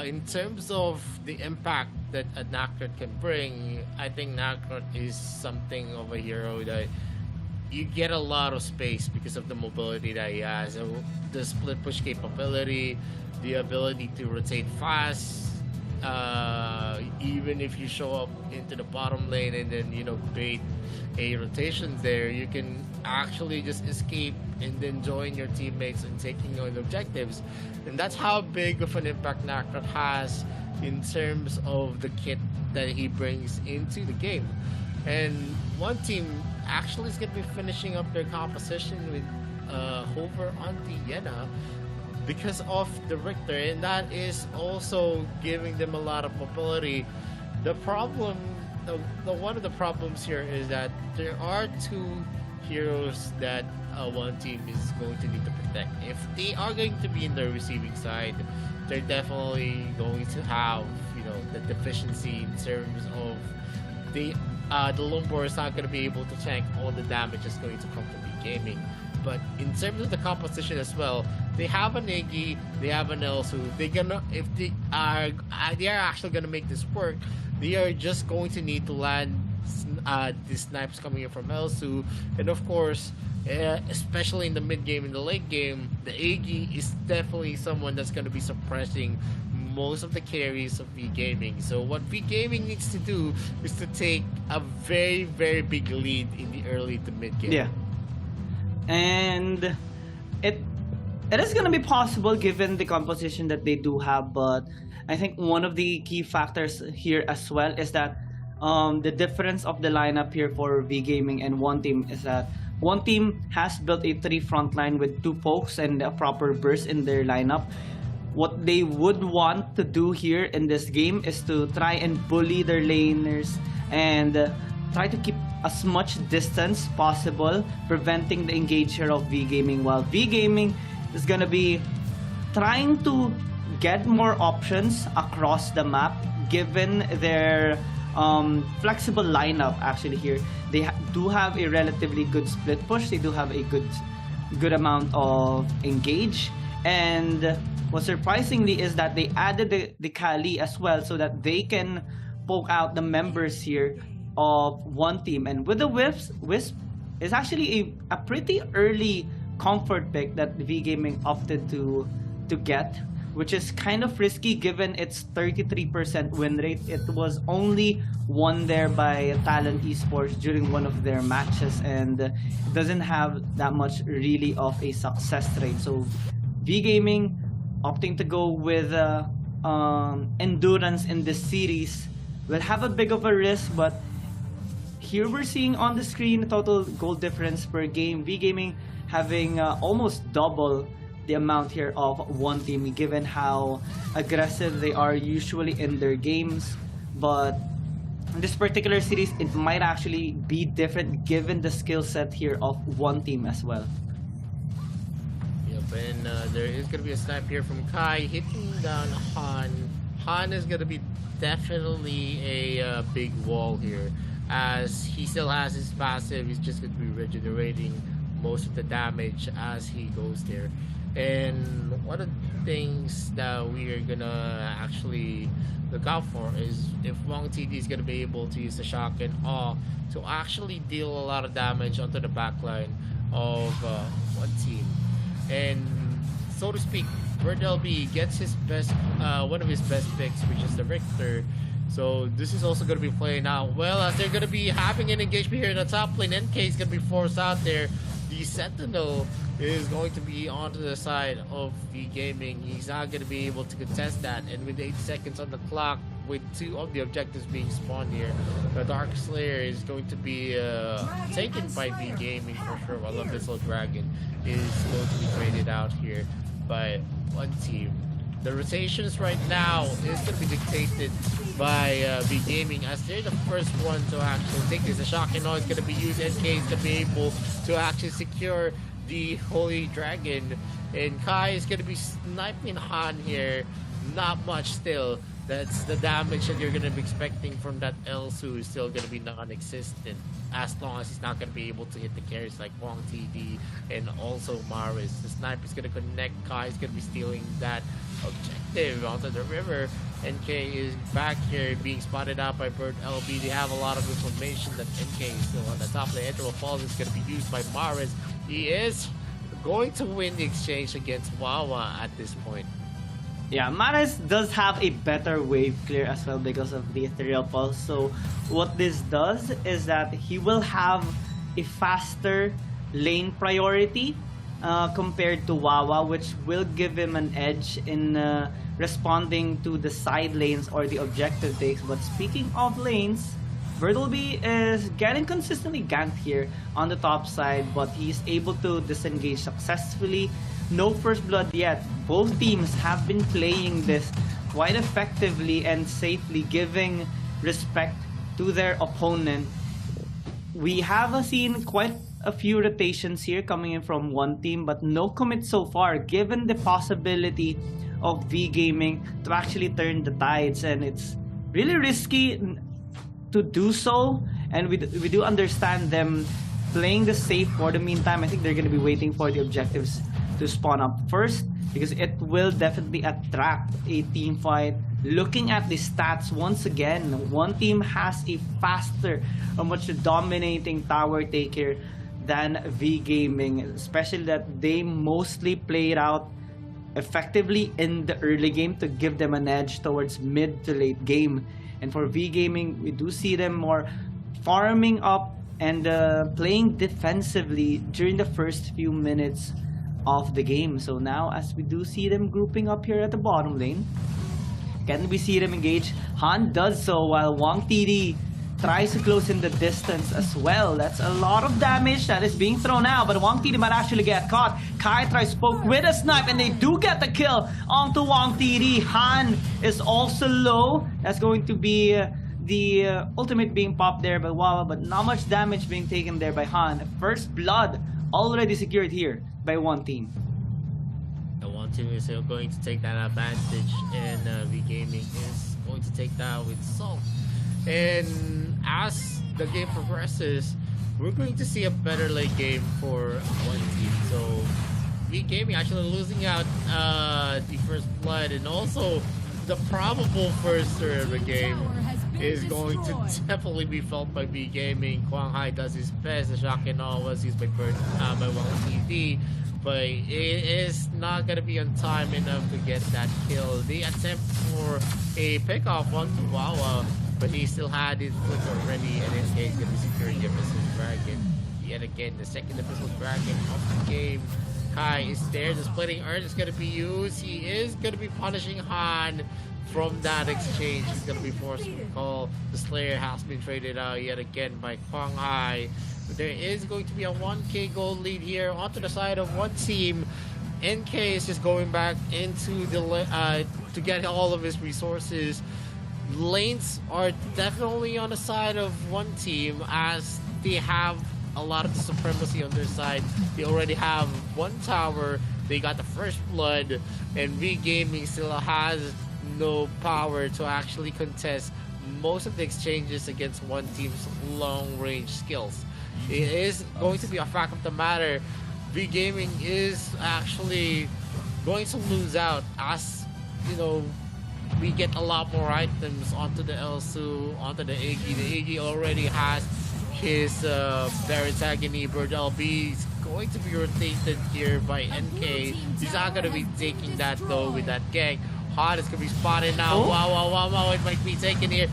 in terms of the impact that a Nacron can bring, I think Nacron is something of a hero that you get a lot of space because of the mobility that he has. So the split push capability, the ability to rotate fast, even if you show up into the bottom lane and then bait a rotation there, you can actually just escape and then join your teammates and taking on objectives. And that's how big of an impact Nacron has in terms of the kit that he brings into the game. And one team actually is going to be finishing up their composition with Hover on the Yena because of the Richter, and that is also giving them a lot of mobility. The problem, one of the problems here is that there are two heroes that one team is going to need to protect. If they are going to be in the receiving side, they're definitely going to have the deficiency in terms of the Lumbor is not going to be able to tank all the damage that's going to come from the gaming. But in terms of the composition as well, they have an Iggy, they have an Elsu. If they are actually gonna make this work, they are just going to need to land the snipes coming in from Elsu, and of course, especially in the mid game and the late game, the Iggy is definitely someone that's gonna be suppressing most of the carries of V Gaming. So what V Gaming needs to do is to take a very, very big lead in the early to mid game. Yeah. And it is going to be possible given the composition that they do have, but I think one of the key factors here as well is that the difference of the lineup here for V Gaming and one team is that one team has built a 3 front line with 2 pokes and a proper burst in their lineup. What they would want to do here in this game is to try and bully their laners and try to keep as much distance possible, preventing the engage here of V Gaming, while V Gaming is gonna be trying to get more options across the map given their flexible lineup. Actually here they do have a relatively good split push, they do have a good amount of engage, and what surprisingly is that they added the Kali as well so that they can poke out the members here of one team. And with the Wisp is actually a pretty early comfort pick that V Gaming opted to get, which is kind of risky given its 33% win rate. It was only won there by Talon Esports during one of their matches, and it doesn't have that much really of a success rate. So V Gaming opting to go with endurance in this series will have a big of a risk, but here we're seeing on the screen the total goal difference per game. V Gaming having almost double the amount here of one team given how aggressive they are usually in their games. But in this particular series, it might actually be different given the skill set here of one team as well. Yep, and there is going to be a snipe here from Kai hitting down Han. Han is going to be definitely a big wall here, as he still has his passive. He's just going to be regenerating most of the damage as he goes there. And one of the things that we are gonna actually look out for is if Wong TD is gonna be able to use the shock and awe to actually deal a lot of damage onto the backline of one team. And so to speak, Bird LB gets his best, one of his best picks, which is the Richter. So this is also going to be playing out well, as they're going to be having an engagement here in the top lane. NK is going to be forced out there. The Sentinel is going to be onto the side of the gaming. He's not going to be able to contest that. And with 8 seconds on the clock, with 2 of the objectives being spawned here, the Dark Slayer is going to be taken by V Gaming for sure, while Abyssal Dragon is going to be traded out here by one team. The rotations right now is going to be dictated by V Gaming, as they're the first one to actually take this. The shock and all is going to be used. NK is going to be able to actually secure the Holy Dragon, and Kai is gonna be sniping Han here. Not much still. That's the damage that you're gonna be expecting from that Elsu is still gonna be non-existent as long as he's not gonna be able to hit the carries like Wong TD and also Maris. The sniper is gonna connect. Kai is gonna be stealing that objective onto the river. NK is back here being spotted out by Bird LB. They have a lot of information that NK is still on the top. The Eternal Falls is gonna be used by Maris. He is going to win the exchange against Wawa at this point. Yeah, Maris does have a better wave clear as well because of the Ethereal Pulse. So what this does is that he will have a faster lane priority compared to Wawa, which will give him an edge in responding to the side lanes or the objective takes. But speaking of lanes, Bertleby is getting consistently ganked here on the top side, but he's able to disengage successfully. No first blood yet. Both teams have been playing this quite effectively and safely, giving respect to their opponent. We have seen quite a few rotations here coming in from one team, but no commit so far, given the possibility of V Gaming to actually turn the tides, and it's really risky to do so, and we do understand them playing the safe for the meantime. I think they're going to be waiting for the objectives to spawn up first because it will definitely attract a team fight. Looking at the stats once again, one team has a faster, a much dominating tower take here than V Gaming, especially that they mostly played out effectively in the early game to give them an edge towards mid to late game. And for V Gaming, we do see them more farming up and playing defensively during the first few minutes of the game. So now as we do see them grouping up here at the bottom lane, can we see them engage? Han does so while Wong TD tries to close in the distance as well. That's a lot of damage that is being thrown out, but Wong TD might actually get caught. Kai tries poke with a snipe and they do get the kill onto Wong TD. Han is also low. That's going to be the ultimate being popped there by Wawa, but not much damage being taken there by Han. First blood already secured here by one team. The one team is still going to take that advantage, and V Gaming is going to take that with Salt. And as the game progresses, we're going to see a better late game for one team. So V Gaming actually losing out the first blood, and also the probable first third of the game is going to definitely be felt by V Gaming. Quang Hai does his best. The shock and all was used by Wang TV, but it is not gonna be on time enough to get that kill. The attempt for a pickoff onto Wawa, but he still had his foot already, and in case gonna be securing the Abyssal Dragon. Yet again, the second Abyssal Dragon of the game. Kai is there. The splitting earth is gonna be used. He is gonna be punishing Han. From that exchange, he's going to be forced to call. The Slayer has been traded out yet again by Quang Hai. But there is going to be a 1k gold lead here onto the side of one team. NK is just going back into the to get all of his resources. Lanes are definitely on the side of one team as they have a lot of the supremacy on their side. They already have one tower. They got the first blood, and V Gaming still has no power to actually contest most of the exchanges against one team's long-range skills. It is going to be a fact of the matter. V Gaming is actually going to lose out as, you know, we get a lot more items onto the Elsu, onto the Iggy. The Iggy already has his Barrett's Agony. Bird LB is going to be rotated here by NK. He's not going to be taking that though with that gang. Han is going to be spotted now. Oh. Wow, it might be taken here.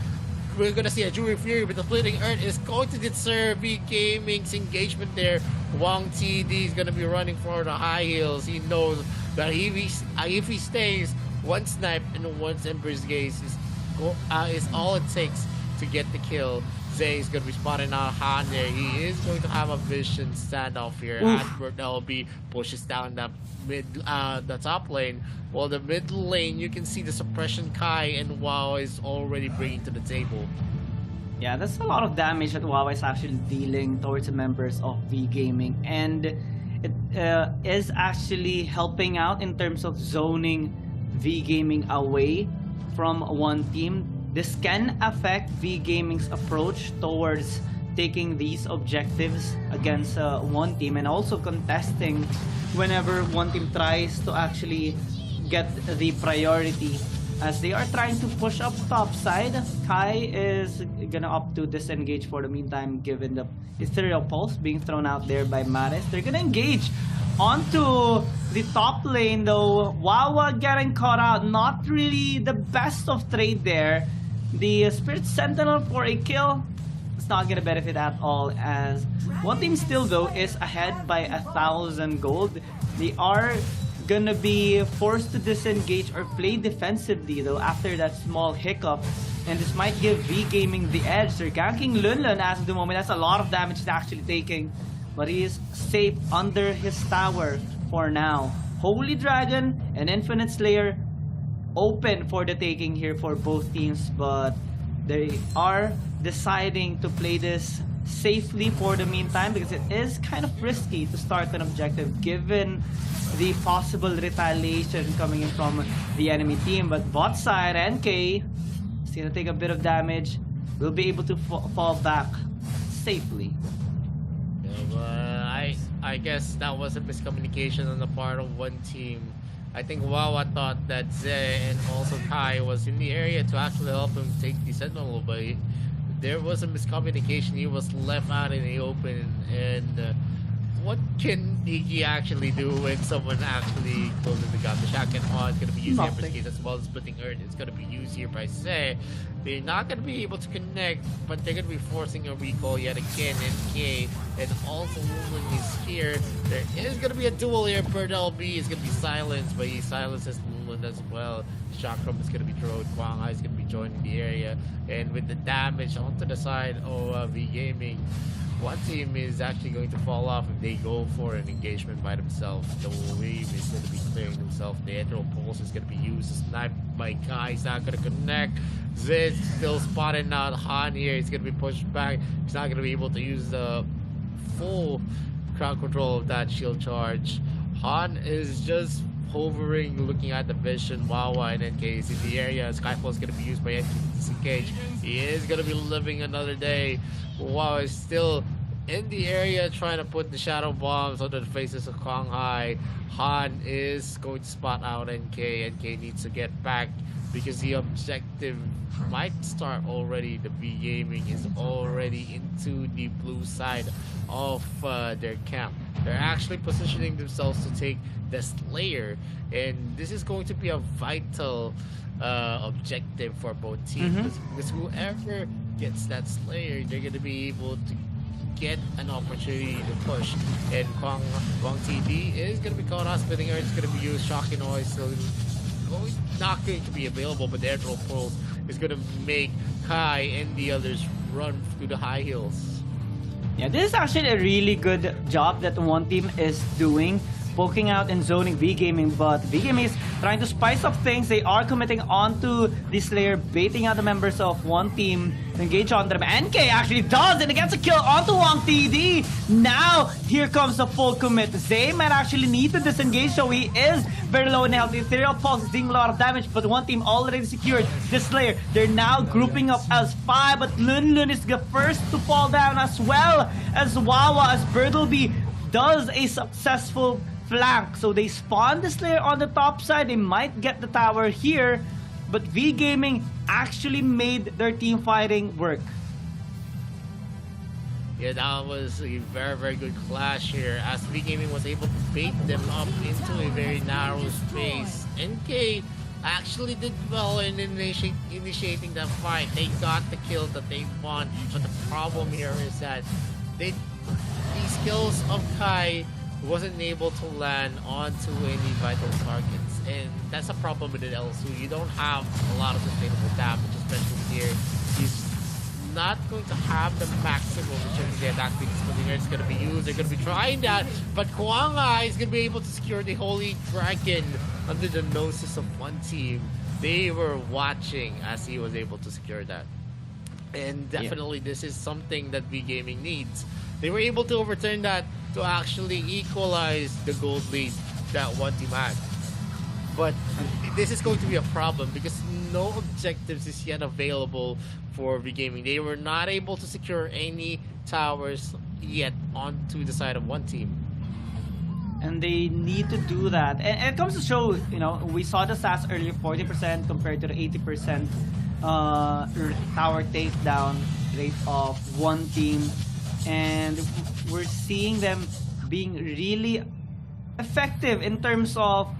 We're going to see a Jury Fury, but the Splitting Earth is going to deter V Gaming's engagement there. Wong TD is going to be running for the high heels. He knows that if he stays, one snipe and one Emperor's Gaze is all it takes to get the kill. Zay is going to be spotting out Han there. He is going to have a vision standoff here as Bird LB pushes down that the top lane. While the mid lane, you can see the suppression Kai and WoW is already bringing to the table. Yeah, that's a lot of damage that WoW is actually dealing towards the members of V Gaming. And it is actually helping out in terms of zoning V Gaming away from one team. This can affect V Gaming's approach towards taking these objectives against one team, and also contesting whenever one team tries to actually get the priority, as they are trying to push up top side. Kai is gonna opt to disengage for the meantime, given the ethereal pulse being thrown out there by Maris. They're gonna engage onto the top lane though. Wawa getting caught out, not really the best of trade there. The Spirit Sentinel for a kill, it's not gonna benefit at all, as one team still though is ahead by 1,000 gold. They are gonna be forced to disengage or play defensively though after that small hiccup, and this might give V Gaming the edge. They're ganking Lunlun as of the moment. That's a lot of damage he's actually taking, but he is safe under his tower for now. Holy Dragon and Infinite Slayer open for the taking here for both teams, but they are deciding to play this safely for the meantime, because it is kind of risky to start an objective given the possible retaliation coming in from the enemy team. But bot side, NK is gonna take a bit of damage, will be able to fall back safely. I guess that was a miscommunication on the part of one team. I think Wawa thought that Ze and also Kai was in the area to actually help him take the Sentinel, but there was a miscommunication. He was left out in the open, and what can Iggy actually do when someone actually closes the gap? The shotgun on is going to be used here for Skate, as well as splitting Earth. It's going to be used here by Ze. They're not going to be able to connect, but they're going to be forcing a recall yet again. NK and also Lumen is here. There is going to be a duel here. Bird LB is going to be silenced, but he silences Lumen as well. Chakram is going to be thrown. Kwang Hai is going to be joining the area, and with the damage onto the side of V Gaming, one team is actually going to fall off if they go for an engagement by themselves. The wave is going to be clearing themselves. The Ethereal Pulse is going to be used. Sniped by Kai. He's not going to connect. Zid still spotted out. Han here. He's going to be pushed back. He's not going to be able to use the full crowd control of that shield charge. Han is just hovering, looking at the vision. Wawa and NK is in the area. Skyfall is going to be used by NK to disengage. He is going to be living another day. Wawa is still in the area trying to put the shadow bombs onto the faces of Kwang Hai. Han is going to spot out NK. NK needs to get back because the objective might start already. The B Gaming is already into the blue side of their camp. They're actually positioning themselves to take the Slayer, and this is going to be a vital objective for both teams, because whoever gets that Slayer, they're going to be able to get an opportunity to push. And Kwang TD is going to be caught out. Spinning Earth is going to be used. Shocking Noise still not going to be available, but the Ethereal Pulse is going to make Kai and the others run through the high hills. Yeah, this is actually a really good job that one team is doing, poking out and zoning V Gaming, but V Gaming is trying to spice up things. They are committing onto the Slayer, baiting out the members of one team to engage on them. NK actually does, and it gets a kill onto Wang TD. Now, here comes the full commit. Zay might actually need to disengage, so he is very low in health. The Ethereal Pulse is dealing a lot of damage, but one team already secured the Slayer. They're now grouping up as 5, but Lunlun is the first to fall down, as well as Wawa, as Birdleby does a successful flank. So they spawn the Slayer on the top side. They might get the tower here, but V Gaming actually made their team fighting work. Yeah, that was a very, very good clash here, as V Gaming was able to bait them up into a very narrow space. NK actually did well in initiating that fight. They got the kill that they want, but the problem here is that the skills of Kai wasn't able to land onto any vital targets, and that's a problem with the L2. You don't have a lot of sustainable damage, especially here. He's not going to have the maximum in terms of the attack because Spinning Earth is going to be used. They're going to be trying that, but Kwang Hai is going to be able to secure the Holy Dragon under the noses of one team. They were watching as he was able to secure that. And definitely this is something that V Gaming needs. They were able to overturn that to actually equalize the gold lead that one team had. But this is going to be a problem because no objectives is yet available for V-Gaming. They were not able to secure any towers yet onto the side of one team. And they need to do that. And it comes to show, you know, we saw the stats earlier, 40% compared to the 80% tower takedown rate of one team. And we're seeing them being really effective in terms of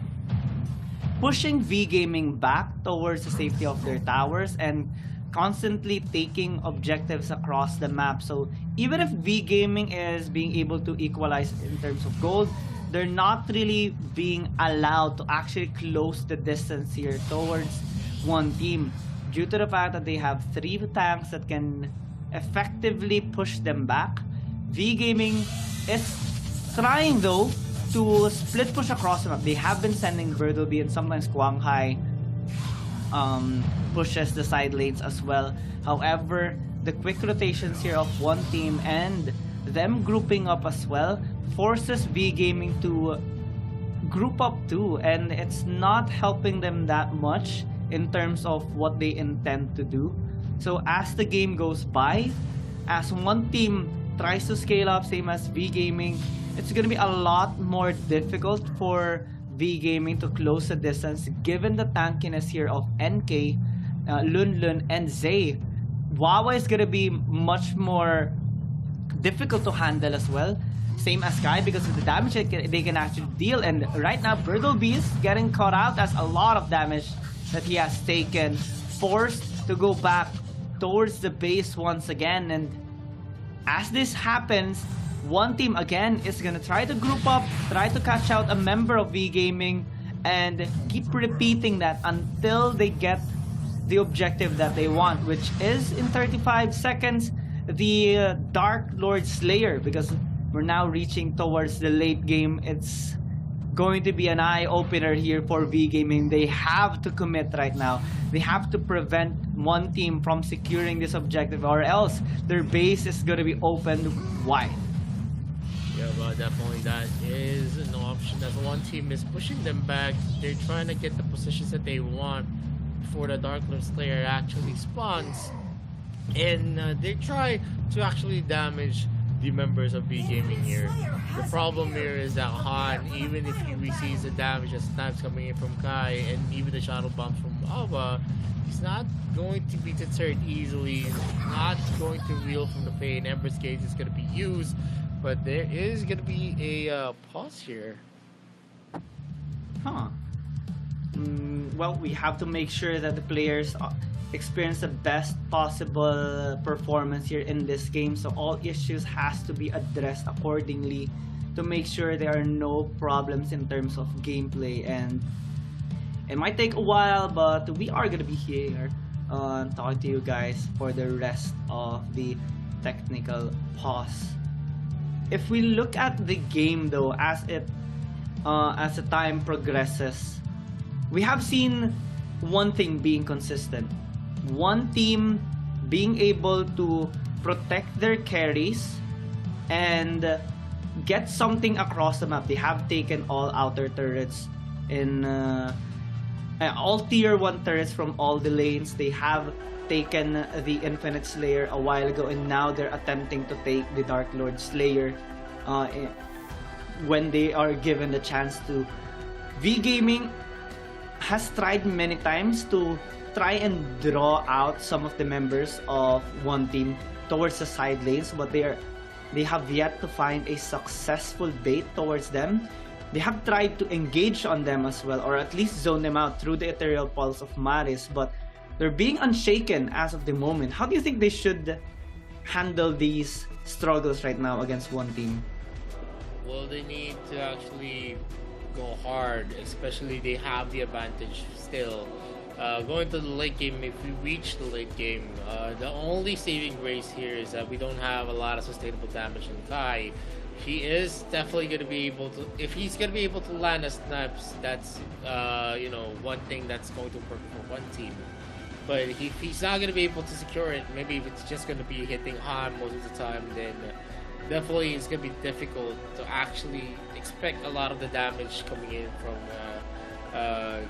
pushing V-Gaming back towards the safety of their towers and constantly taking objectives across the map. So even if V-Gaming is being able to equalize in terms of gold, they're not really being allowed to actually close the distance here towards one team due to the fact that they have 3 tanks that can effectively push them back. V-Gaming is trying though to split push across the map. They have been sending Bertleby and sometimes Quang Hai pushes the side lanes as well. However, the quick rotations here of one team and them grouping up as well forces V-Gaming to group up too, and it's not helping them that much in terms of what they intend to do. So as the game goes by, as one team tries to scale up, same as V-Gaming, it's going to be a lot more difficult for V-Gaming to close the distance given the tankiness here of NK, Lun Lun, and Zay. Wawa is going to be much more difficult to handle as well. Same as Sky because of the damage they can actually deal. And right now, Bertleby is getting caught out as a lot of damage that he has taken. Forced to go back towards the base once again. And as this happens, one team again is gonna try to group up, try to catch out a member of V-Gaming, and keep repeating that until they get the objective that they want, which is in 35 seconds, the Dark Lord Slayer, because we're now reaching towards the late game. It's going to be an eye-opener here for V-Gaming. They have to commit right now. They have to prevent one team from securing this objective, or else their base is going to be opened wide. Yeah, well, definitely that is an option. As one team is pushing them back, they're trying to get the positions that they want before the Dark Lord Slayer actually spawns. And they try to actually damage the members of V-Gaming here. The problem here is that Han, even if he receives the damage as snipes coming in from Kai and even the shadow bombs from Ava, he's not going to be deterred easily. He's not going to reel from the pain. Ember's Gauge is going to be used, but there is going to be a pause here. Huh. Well, we have to make sure that the players experience the best possible performance here in this game, so all issues has to be addressed accordingly to make sure there are no problems in terms of gameplay. And it might take a while, but we are gonna be here talking to you guys for the rest of the technical pause. If we look at the game though, as the time progresses, we have seen one thing being consistent. One team being able to protect their carries and get something across the map. They have taken all outer turrets in all tier 1 turrets from all the lanes. They have taken the Infinite Slayer a while ago, and now they're attempting to take the Dark Lord Slayer when they are given the chance to. V-Gaming has tried many times to try and draw out some of the members of one team towards the side lanes, but they have yet to find a successful bait towards them. They have tried to engage on them as well, or at least zone them out through the Ethereal Pulse of Maris, but they're being unshaken as of the moment. How do you think they should handle these struggles right now against one team? Well, they need to actually go hard, especially they have the advantage still. Going to the late game, if we reach the late game, the only saving grace here is that we don't have a lot of sustainable damage in Kai. He is definitely going to be able to, if he's going to be able to land a snipes, that's one thing that's going to work for one team. But if he's not going to be able to secure it, maybe if it's just going to be hitting Han most of the time, then definitely it's gonna be difficult to actually expect a lot of the damage coming in from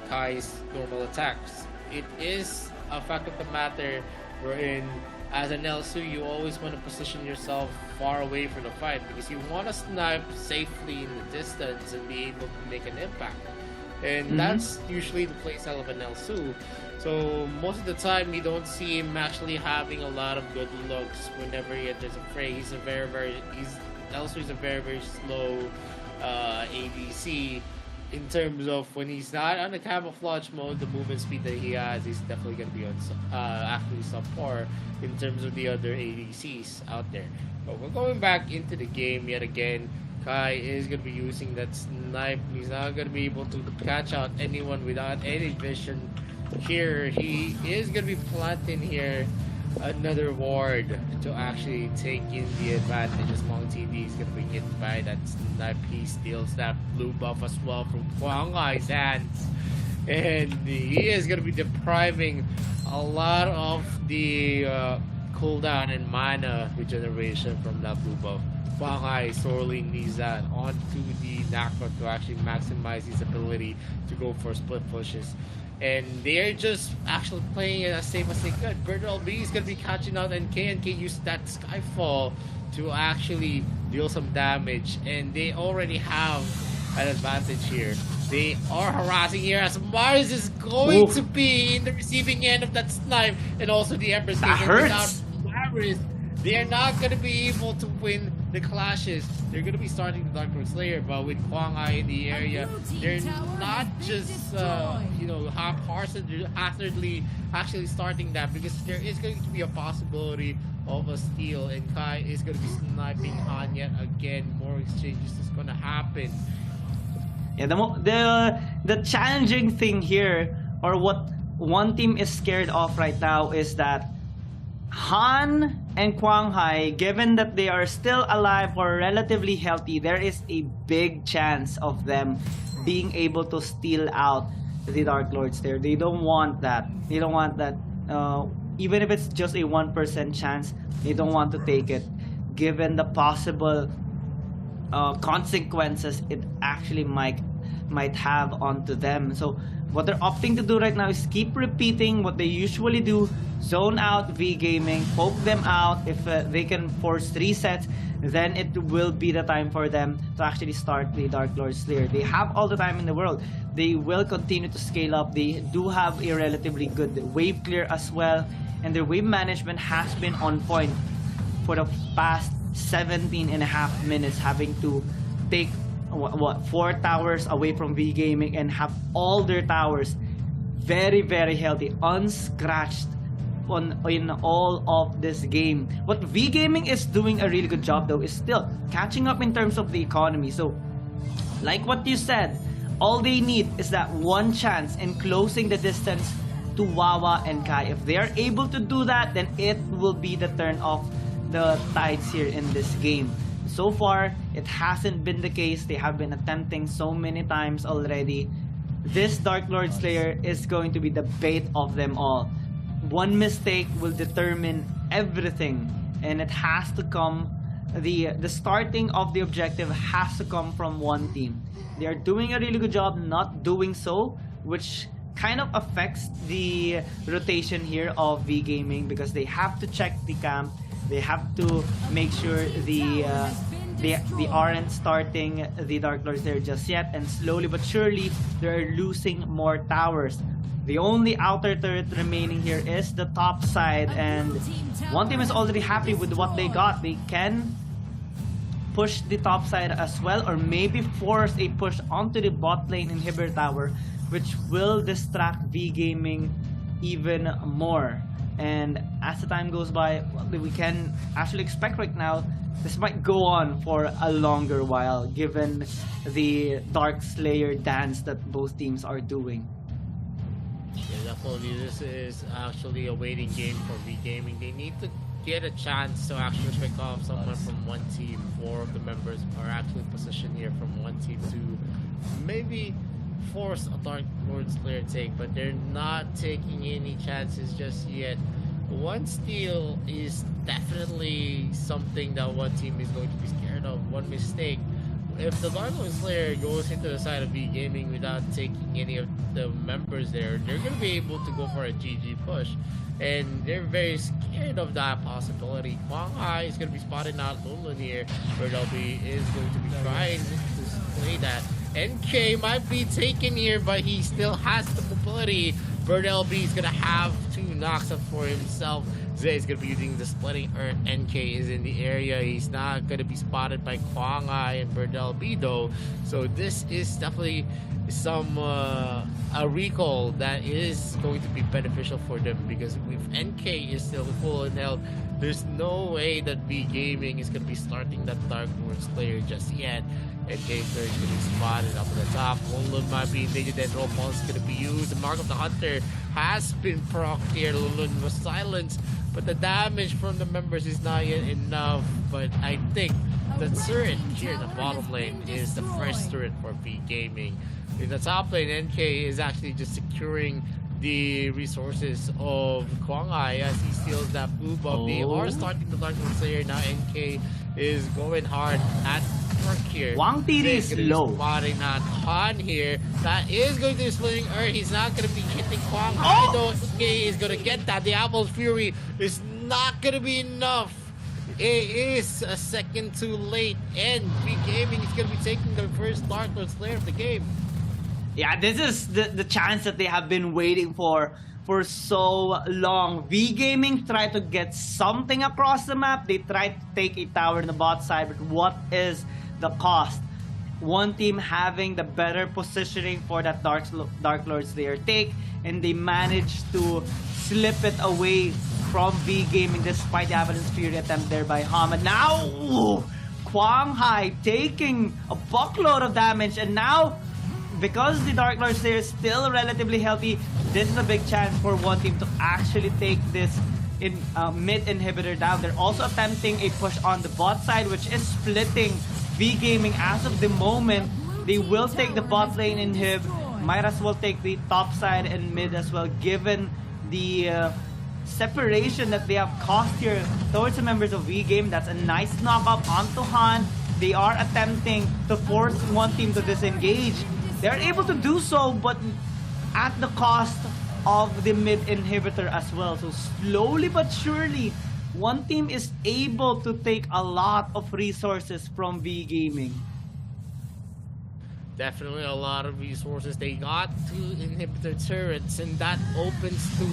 Kai's normal attacks. It is a fact of the matter wherein as an Elsu you always want to position yourself far away from the fight because you want to snipe safely in the distance and be able to make an impact. And that's usually the playstyle of an Elsu. So most of the time you don't see him actually having a lot of good looks whenever he enters a fray. Elsu is a very slow ADC in terms of when he's not on the camouflage mode, the movement speed that he has is definitely going to be on actually subpar in terms of the other ADCs out there. But we're going back into the game yet again. Kai is going to be using that snipe. He's not going to be able to catch out anyone without any vision. Here, he is going to be planting here another ward to actually take in the advantage as Mong TV is going to be hit by that snipe. He steals that blue buff as well from Kwang Hai's hands. And he is going to be depriving a lot of the cooldown and mana regeneration from that blue buff. Kwang Hai sorely needs that onto the Nakra to actually maximize his ability to go for split pushes. And they're just actually playing it as safe as they could. Bernal B is going to be catching out, and K used that Skyfall to actually deal some damage. And they already have an advantage here. They are harassing here as Mars is going to be in the receiving end of that snipe. And also the Empress That hurts. Without Varys, they are not going to be able to win the clashes. They're going to be starting the Dark Lord Slayer, but with Kwang Hai in the area, they're not just haphazardly actually starting that, because there is going to be a possibility of a steal, and Kai is going to be sniping on yet again. More exchanges is going to happen. Yeah, the challenging thing here, or what one team is scared of right now, is that Han and Kwang Hai, given that they are still alive or relatively healthy, there is a big chance of them being able to steal out the Dark Lords there. They don't want that. They don't want that. Even if it's just a 1% chance, they don't want to take it, given the possible consequences it actually might have onto them. So what they're opting to do right now is keep repeating what they usually do: zone out V Gaming, poke them out. If they can force 3 sets, then it will be the time for them to actually start the Dark Lord Slayer. They have all the time in the world. They will continue to scale up. They do have a relatively good wave clear as well, and their wave management has been on point for the past 17 and a half minutes, having to take 4 towers away from V Gaming and have all their towers very healthy, unscratched in all of this game. What V Gaming is doing a really good job though is still catching up in terms of the economy. So like what you said, all they need is that one chance in closing the distance to Wawa and Kai. If they are able to do that, then it will be the turn of the tides here in this game. So far, it hasn't been the case. They have been attempting so many times already. This Dark Lord Slayer is going to be the bait of them all. One mistake will determine everything, and it has to come, the starting of the objective has to come from one team. They are doing a really good job not doing so, which kind of affects the rotation here of V Gaming, because they have to check the camp. They have to make sure they aren't starting the Dark Lords there just yet, and slowly but surely they're losing more towers. The only outer turret remaining here is the top side, and one team is already happy with what they got. They can push the top side as well, or maybe force a push onto the bot lane inhibitor tower, which will distract V Gaming even more. And as the time goes by, we can actually expect right now this might go on for a longer while, given the Dark Slayer dance that both teams are doing. Yeah, definitely. This is actually a waiting game for V Gaming. They need to get a chance to actually pick off someone from one team. 4 of the members are actually positioned here from one team to maybe force a Dark Lord Slayer take, but they're not taking any chances just yet. one steal is definitely something that one team is going to be scared of. One mistake, if the Dark Lord Slayer goes into the side of V Gaming without taking any of the members there, they're going to be able to go for a GG push. And they're very scared of that possibility. Kwang Hai is going to be spotting out Lunlun here, where LB is going to be trying to play that. NK might be taken here, but he still has the mobility. Bird LB is going to have 2 knocks up for himself. Zay is going to be using the splitting earth. NK is in the area. He's not going to be spotted by Kwang Hai and Bird LB though. So this is definitely some a recall that is going to be beneficial for them, because if NK is still full in health, there's no way that V Gaming is going to be starting that Dark Lord Slayer just yet. NK is going to be spotted up at the top. Lunlun might be in danger. That roll pulse is going to be used. The Mark of the Hunter has been procced here. Lunlun was silenced, but the damage from the members is not yet enough. But I think the turret here in the bottom lane is the first turret for V Gaming. In the top lane, NK is actually just securing the resources of Kwang Hai as he steals that blue buff. They are starting the Dark Lord Slayer now. NK is going hard at work here. Wang Tiri is low. Spotting that Han here. That is going to be splitting Earth. He's not going to be hitting Kwang Hai though. NK is going to get that. The Apple's Fury is not going to be enough. It is a second too late, and V Gaming is going to be taking the first Dark Lord Slayer of the game. Yeah, this is the chance that they have been waiting for so long. V Gaming tried to get something across the map. They tried to take a tower in the bot side, but what is the cost? One team having the better positioning for that Dark Lord Slayer take, and they managed to slip it away from V Gaming despite the Avalanche Fury attempt there by Hamad. Now, ooh, Kwang Hai taking a buckload of damage, and now, because the Dark Lord Slayer is still relatively healthy, this is a big chance for one team to actually take this mid inhibitor down. They're also attempting a push on the bot side, which is splitting V Gaming as of the moment. They will take the bot lane inhib, might as well take the top side and mid as well, given the separation that they have caused here towards the members of V Game. That's a nice knock up onto Han. They are attempting to force one team to disengage. They're able to do so, but at the cost of the mid inhibitor as well. So slowly but surely, one team is able to take a lot of resources from V Gaming. Definitely a lot of resources. They got 2 inhibitor turrets, and that opens 2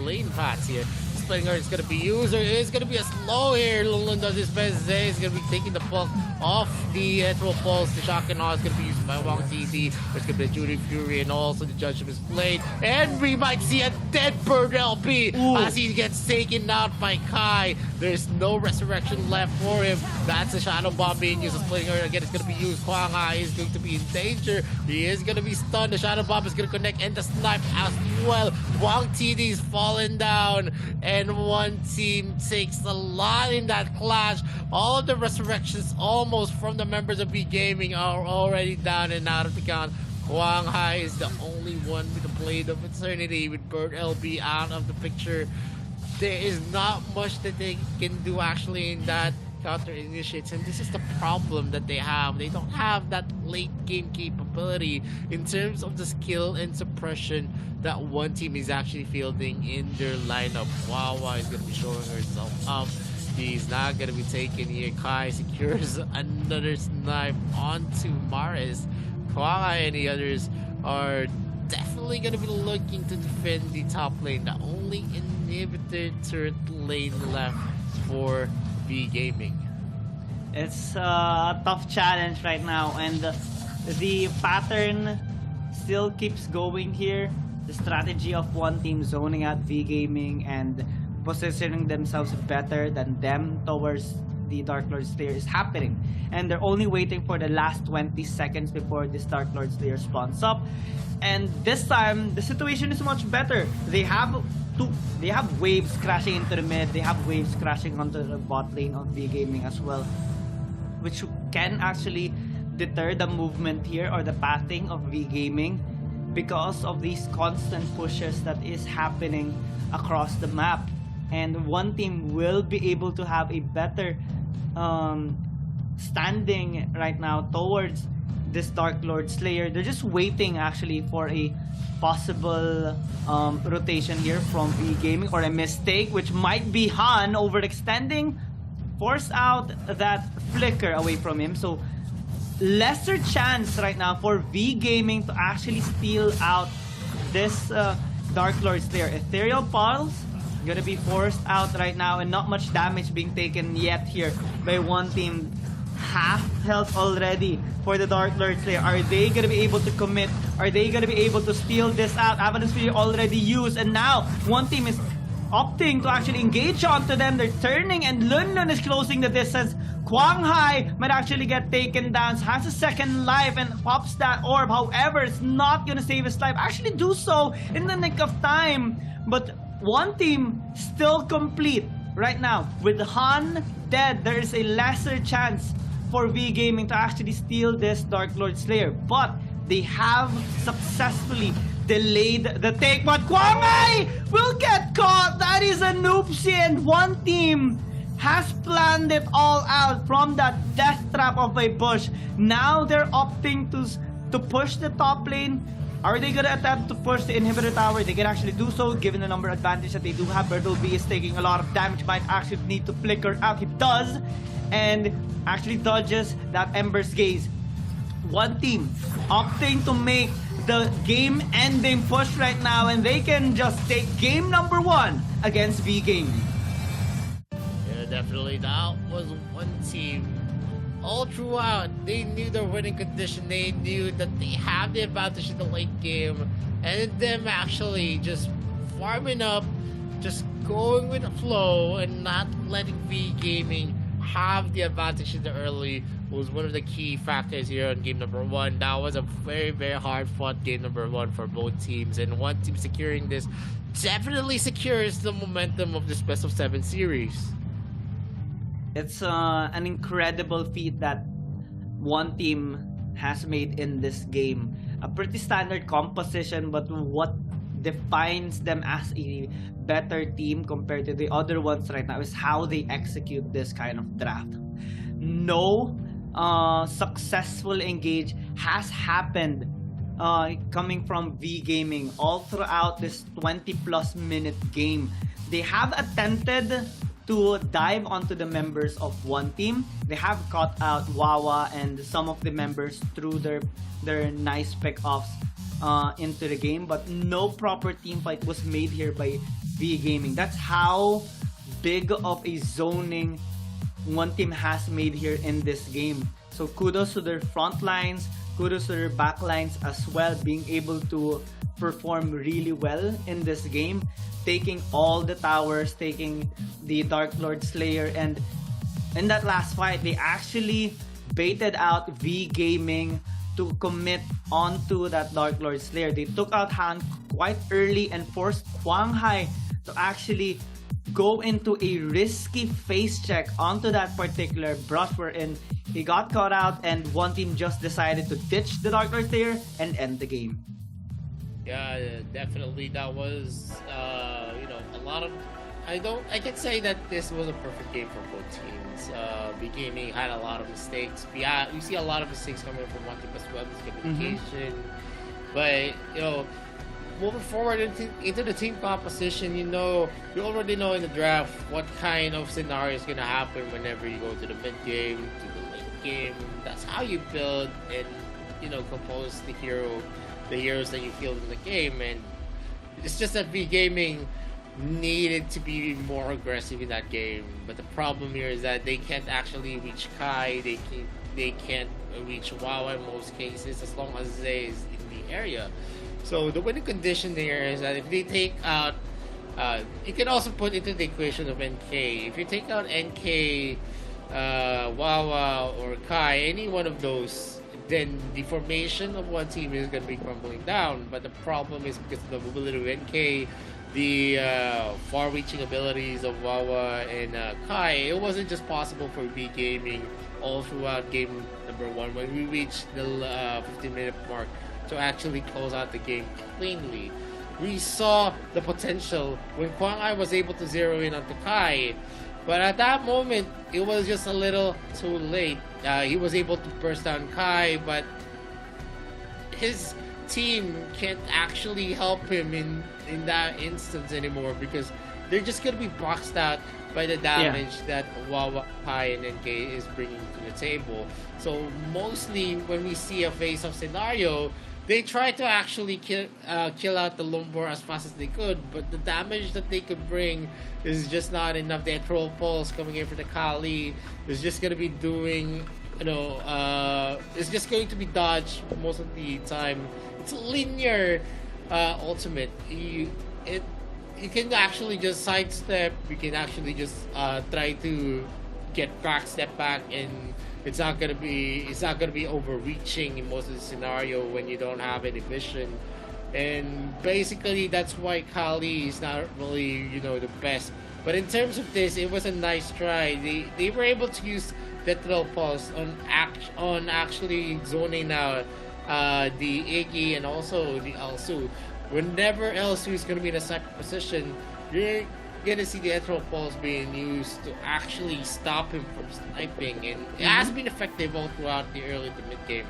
lane paths here. Splitting Earth is going to be used, or it's going to be a slow here. Lunlun does his best. Zay is going to be taking the bulk off the Ethereal Pulse. The Shotgun is going to be used by Wang TD. There's going to be a Judy Fury, and also the Judgment's Blade. And we might see a dead Bird LB as he gets taken out by Kai. There's no resurrection left for him. That's a Shadow Bomb being used. Splitting Earth again is going to be used. Kwang Hai is going to be in danger. He is going to be stunned. The Shadow Bomb is going to connect, and the snipe as well. Wang TD is falling down, and one team takes a lot in that clash. All of the resurrections almost from the members of V Gaming are already down and out of the count. Kwang Hai is the only one with the Blade of Eternity, with Bird LB out of the picture. There is not much that they can do actually in that counter initiates, and this is the problem that they have. They don't have that late game capability in terms of the skill and suppression that one team is actually fielding in their lineup. Wawa is going to be showing herself up. He's not going to be taken here. Kai secures another snipe onto Maris. Kwang Hai and the others are definitely going to be looking to defend the top lane. The only inhibitor turret lane left for V Gaming. It's a tough challenge right now, and the pattern still keeps going here. The strategy of one team zoning out V Gaming and positioning themselves better than them towards the Dark Lord Slayer is happening, and they're only waiting for the last 20 seconds before this Dark Lord Slayer spawns up. And this time the situation is much better. They have waves crashing into the mid, they have waves crashing onto the bot lane of V Gaming as well, which can actually deter the movement here or the pathing of V Gaming because of these constant pushes that is happening across the map. and one team will be able to have a better standing right now towards this Dark Lord Slayer. They're just waiting actually for a possible rotation here from V Gaming, or a mistake, which might be Han overextending, force out that flicker away from him. So lesser chance right now for V Gaming to actually steal out this Dark Lord Slayer. Ethereal Pulse gonna be forced out right now, and not much damage being taken yet here by one team. Half health already for the Dark Lord Slayer. Are they gonna be able to commit? Are they gonna be able to steal this out? Avalanche Sphere already used, and now one team is opting to actually engage onto them. They're turning, and Lun Lun is closing the distance. Quang Hai might actually get taken down, has a second life, and pops that orb. However, it's not gonna save his life. Actually do so in the nick of time, but one team still complete right now. With Han dead, there is a lesser chance for V Gaming to actually steal this Dark Lord Slayer, but they have successfully delayed the take. But Quang Hai will get caught. That is a noopsie, and one team has planned it all out from that death trap of a bush. Now they're opting to push the top lane. Are they gonna attempt to push the inhibitor tower? They can actually do so given the number advantage that they do have. Bertleby is taking a lot of damage, might actually need to flicker out. He does, and actually dodges that Ember's Gaze. One team opting to make the game-ending push right now, and they can just take game number 1 against V Gaming. Yeah, definitely. That was one team. All throughout, they knew their winning condition. They knew that they have the advantage in the late game, and them actually just farming up, just going with the flow, and not letting V Gaming have the advantage in the early was one of the key factors here on game number 1. That was a very, very hard fought game number 1 for both teams, and one team securing this definitely secures the momentum of this best of 7 series. It's an incredible feat that one team has made in this game. A pretty standard composition, but what defines them as a better team compared to the other ones right now is how they execute this kind of draft. No successful engage has happened coming from V Gaming all throughout this 20+ minute game. They have attempted to dive onto the members of one team. They have caught out Wawa and some of the members through their nice pick-offs into the game, but no proper team fight was made here by V Gaming. That's how big of a zoning one team has made here in this game. So kudos to their front lines, kudos to their back lines as well, being able to perform really well in this game, taking all the towers, taking the Dark Lord Slayer, and in that last fight they actually baited out V Gaming to commit onto that Dark Lord Slayer. They took out Han quite early and forced Quang Hai to actually go into a risky face check onto that particular brush, wherein he got caught out, and one team just decided to ditch the Dark Lord Slayer and end the game. Yeah, definitely. That was, a lot of. I can say that this was a perfect game for both teams. V Gaming had a lot of mistakes. Yeah, you see a lot of mistakes coming from one team as well. Miscommunication, but moving forward into the team composition, you already know in the draft what kind of scenario is gonna happen whenever you go to the mid game, to the late game. That's how you build and compose the heroes that you field in the game. And it's just that V Gaming needed to be more aggressive in that game, but the problem here is that they can't actually reach Kai. They can't reach Wawa in most cases as long as Zay is in the area. So the winning condition there is that if they take out, you can also put into the equation of NK. If you take out NK, Wawa, or Kai, any one of those, then the formation of one team is going to be crumbling down. But the problem is because of the mobility of NK, the far-reaching abilities of Wawa and Kai, it wasn't just possible for V Gaming all throughout game number 1 when we reached the 15-minute mark to actually close out the game cleanly. we saw the potential when Kwang Ai was able to zero in onto Kai. But at that moment, it was just a little too late. He was able to burst down Kai, but his team can't actually help him in that instance anymore because they're just going to be boxed out by the damage that Wawa, Kai, and NK is bringing to the table. So mostly when we see a face-off scenario, they try to actually kill out the Lombor as fast as they could, but the damage that they could bring is just not enough. The Troll Pulse coming in for the Kali is just going to be doing, it's just going to be dodged most of the time. It's a linear ultimate. You can actually just sidestep. You can actually just try to get crack step back, and it's not gonna be overreaching in most of the scenario when you don't have any vision. And basically that's why Kali is not really the best. But in terms of this, it was a nice try. They were able to use Deathroll Pulse on actually zoning out the Iggy and also the Elsu. Whenever Elsu is going to be in a second position, you're going to see the Deathroll Pulse being used to actually stop him from sniping, and it has been effective all throughout the early to mid game.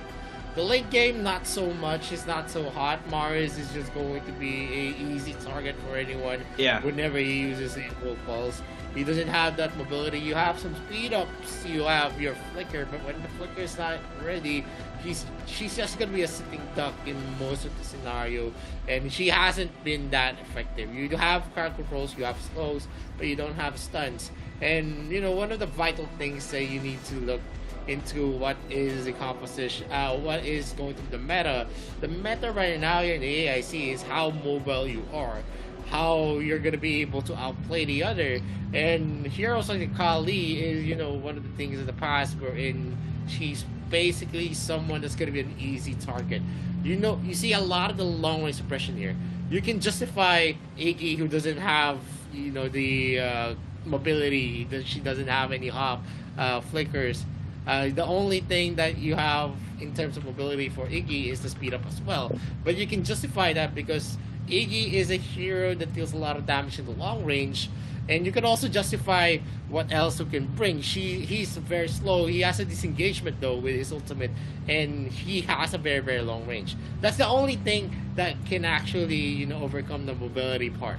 The late game, not so much. It's not so hot. Marius is just going to be an easy target for anyone whenever he uses the Deathroll Pulse. He doesn't have that mobility. You have some speed ups, you have your flicker, but when the flicker is not ready, she's just gonna be a sitting duck in most of the scenario, and she hasn't been that effective. You have crowd controls, you have slows, but you don't have stuns. And one of the vital things that you need to look into what is the composition, what is going to be the meta. The meta right now in the AIC is how mobile you are, how you're gonna be able to outplay the other. And heroes like Kali is one of the things in the past wherein she's basically someone that's gonna be an easy target. You see a lot of the long range suppression here. You can justify Iggy, who doesn't have the mobility, that she doesn't have any hop flickers. The only thing that you have in terms of mobility for Iggy is the speed up as well. But you can justify that because Iggy is a hero that deals a lot of damage in the long range, and you can also justify what else you can bring. He's very slow. He has a disengagement though with his ultimate, and he has a very, very long range. That's the only thing that can actually overcome the mobility part.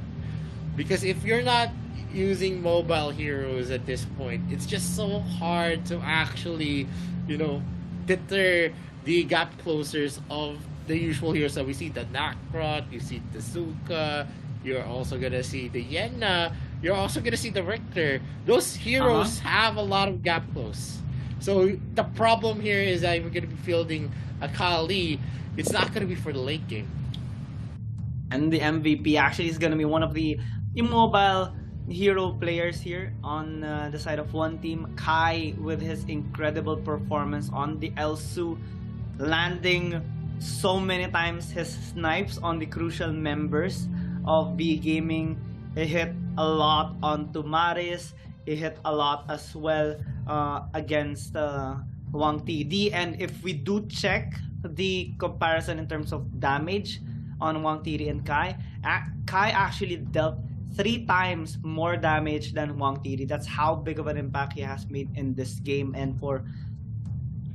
Because if you're not using mobile heroes at this point, it's just so hard to actually deter the gap closers of the usual heroes that we see. The Nakrot, you see the Zuka, you're also gonna see the Yenna, you're also gonna see the Richter. Those heroes have a lot of gap close. So the problem here is that we're gonna be fielding a Kali. It's not gonna be for the late game. And the MVP actually is gonna be one of the immobile hero players here on the side of one team. Kai with his incredible performance on the Elsu, landing so many times his snipes on the crucial members of B Gaming. He hit a lot onto Maris. He hit a lot as well against Wang TD. And if we do check the comparison in terms of damage on Wang TD and Kai, Kai actually dealt 3 times more damage than Wang TD. That's how big of an impact he has made in this game. And for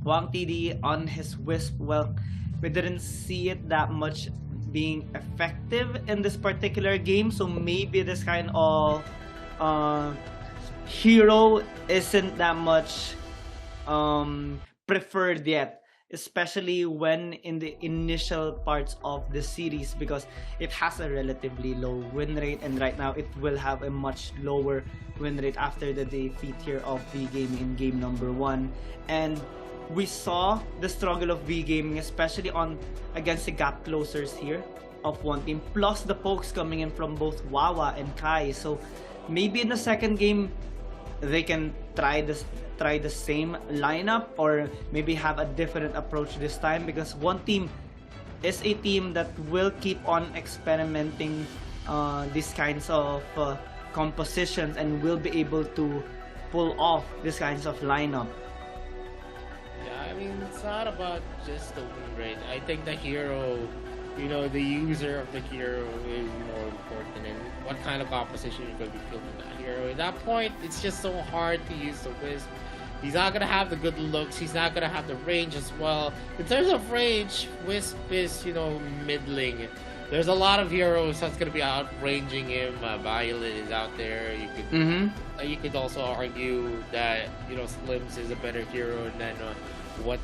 Wang TD on his Wisp, well, we didn't see it that much being effective in this particular game, so maybe this kind of hero isn't that much preferred yet, especially when in the initial parts of the series, because it has a relatively low win rate, and right now it will have a much lower win rate after the defeat here of V Gaming in game number 1. And we saw the struggle of V Gaming, especially against the gap closers here of one team, plus the pokes coming in from both Wawa and Kai. So maybe in the second game they can try the same lineup, or maybe have a different approach this time, because one team is a team that will keep on experimenting these kinds of compositions and will be able to pull off these kinds of lineup. Yeah, I mean, it's not about just the win rate. I think the hero the user of the hero is more important, and what kind of composition you're going to be fielding that hero. At that point, it's just so hard to use the Wisp. He's not going to have the good looks. He's not going to have the range as well. In terms of range, Wisp is, middling. There's a lot of heroes that's going to be outranging him. Violet is out there. You could also argue that, Slims is a better hero than what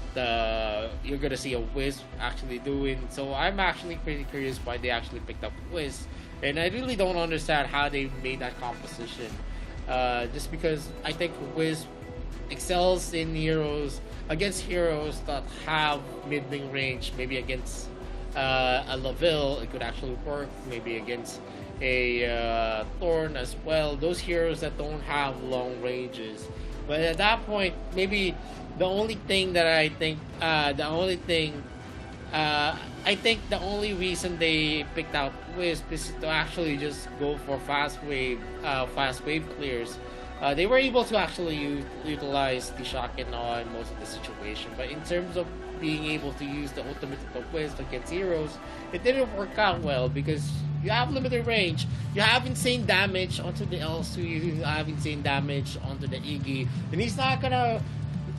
you're going to see a Wisp actually doing. So I'm actually pretty curious why they actually picked up Wisp. And I really don't understand how they made that composition. Just because I think Wisp excels in against heroes that have middling range. Maybe against a Laville, it could actually work. Maybe against a Thorn as well. Those heroes that don't have long ranges. But at that point, maybe the only thing that I think the only reason they picked out Wisp is to actually just go for fast wave clears. They were able to actually utilize the shotgun in most of the situation, but in terms of being able to use the ultimate of the Wisp against heroes, it didn't work out well because you have limited range. You have insane damage onto the L2, you have insane damage onto the Iggy, and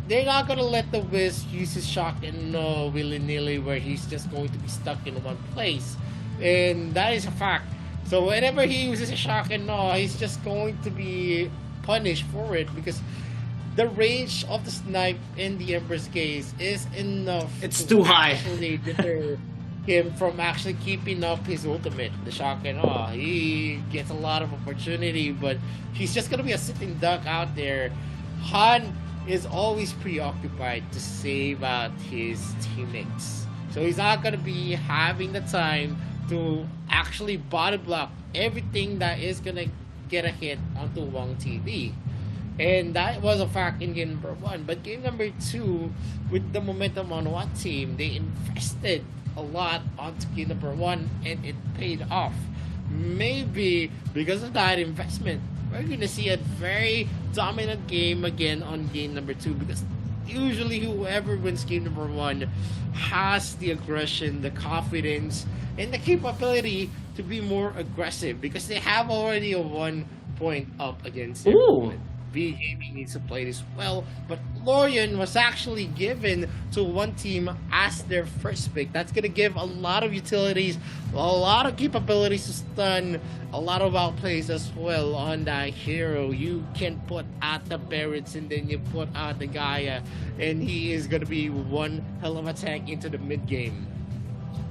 they're not gonna let the Wisp use his shotgun willy-nilly where he's just going to be stuck in one place, and that is a fact. So whenever he uses a shotgun, he's just going to be punished for it because the range of the snipe in the Emperor's Gaze is enough. It's too high. Actually deter him from actually keeping up his ultimate, the shotgun. He gets a lot of opportunity, but he's just gonna be a sitting duck out there. Han is always preoccupied to save out his teammates, so he's not gonna be having the time to actually body block everything that is gonna get a hit onto Wang TV. And that was a fact in game number 1. But game number 2, with the momentum on one team, they invested a lot onto game number 1 and it paid off. Maybe because of that investment, we're going to see a very dominant game again on game number 2, because usually whoever wins game number 1 has the aggression, the confidence, and the capability to be more aggressive because they have already a 1 point up against everyone. V-Gaming needs to play this well, but Lorian was actually given to one team as their first pick. That's going to give a lot of utilities, a lot of capabilities to stun, a lot of outplays as well on that hero. You can put out the Barretts and then you put out the Gaia, and he is going to be one hell of a tank into the mid game.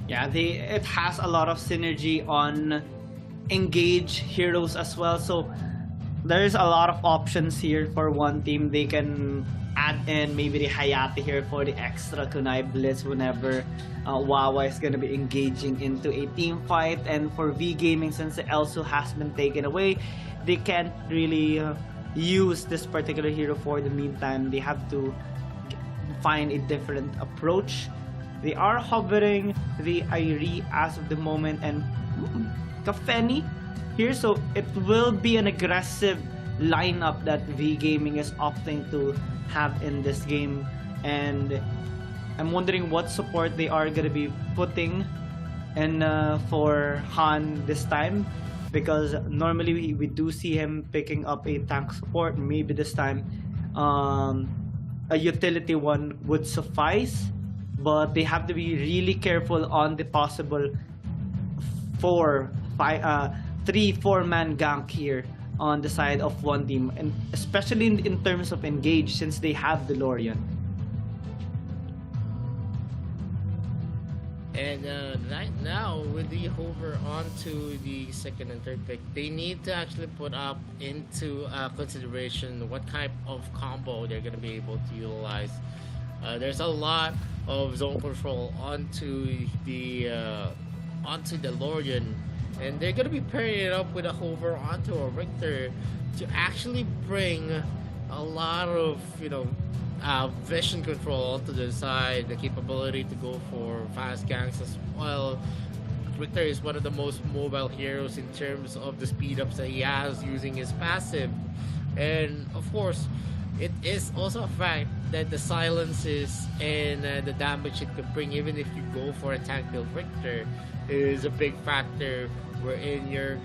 Yeah, it has a lot of synergy on engage heroes as well, so there's a lot of options here for one team. They can add in maybe the Hayate here for the extra kunai blitz whenever Wawa is going to be engaging into a team fight. And for V-Gaming, since the Elsu has been taken away, they can't really use this particular hero for the meantime. They have to find a different approach. They are hovering the Airi as of the moment, and Kafeni here, so it will be an aggressive lineup that V-Gaming is opting to have in this game, and I'm wondering what support they are going to be putting in for Han this time, because normally we do see him picking up a tank support. Maybe this time a utility one would suffice, but they have to be really careful on the possible 3-4-man gank here on the side of one team, and especially in terms of engage, since they have the Lorian. And right now, with the hover onto the second and third pick, they need to actually put up into consideration what type of combo they're going to be able to utilize. There's a lot of zone control onto the Lorian, and they're going to be pairing it up with a hover onto a Richter to actually bring a lot of, vision control onto the side, the capability to go for fast ganks as well. Richter is one of the most mobile heroes in terms of the speed ups that he has using his passive, and of course it is also a fact that the silences and the damage it could bring, even if you go for a tank build Richter, is a big factor wherein you're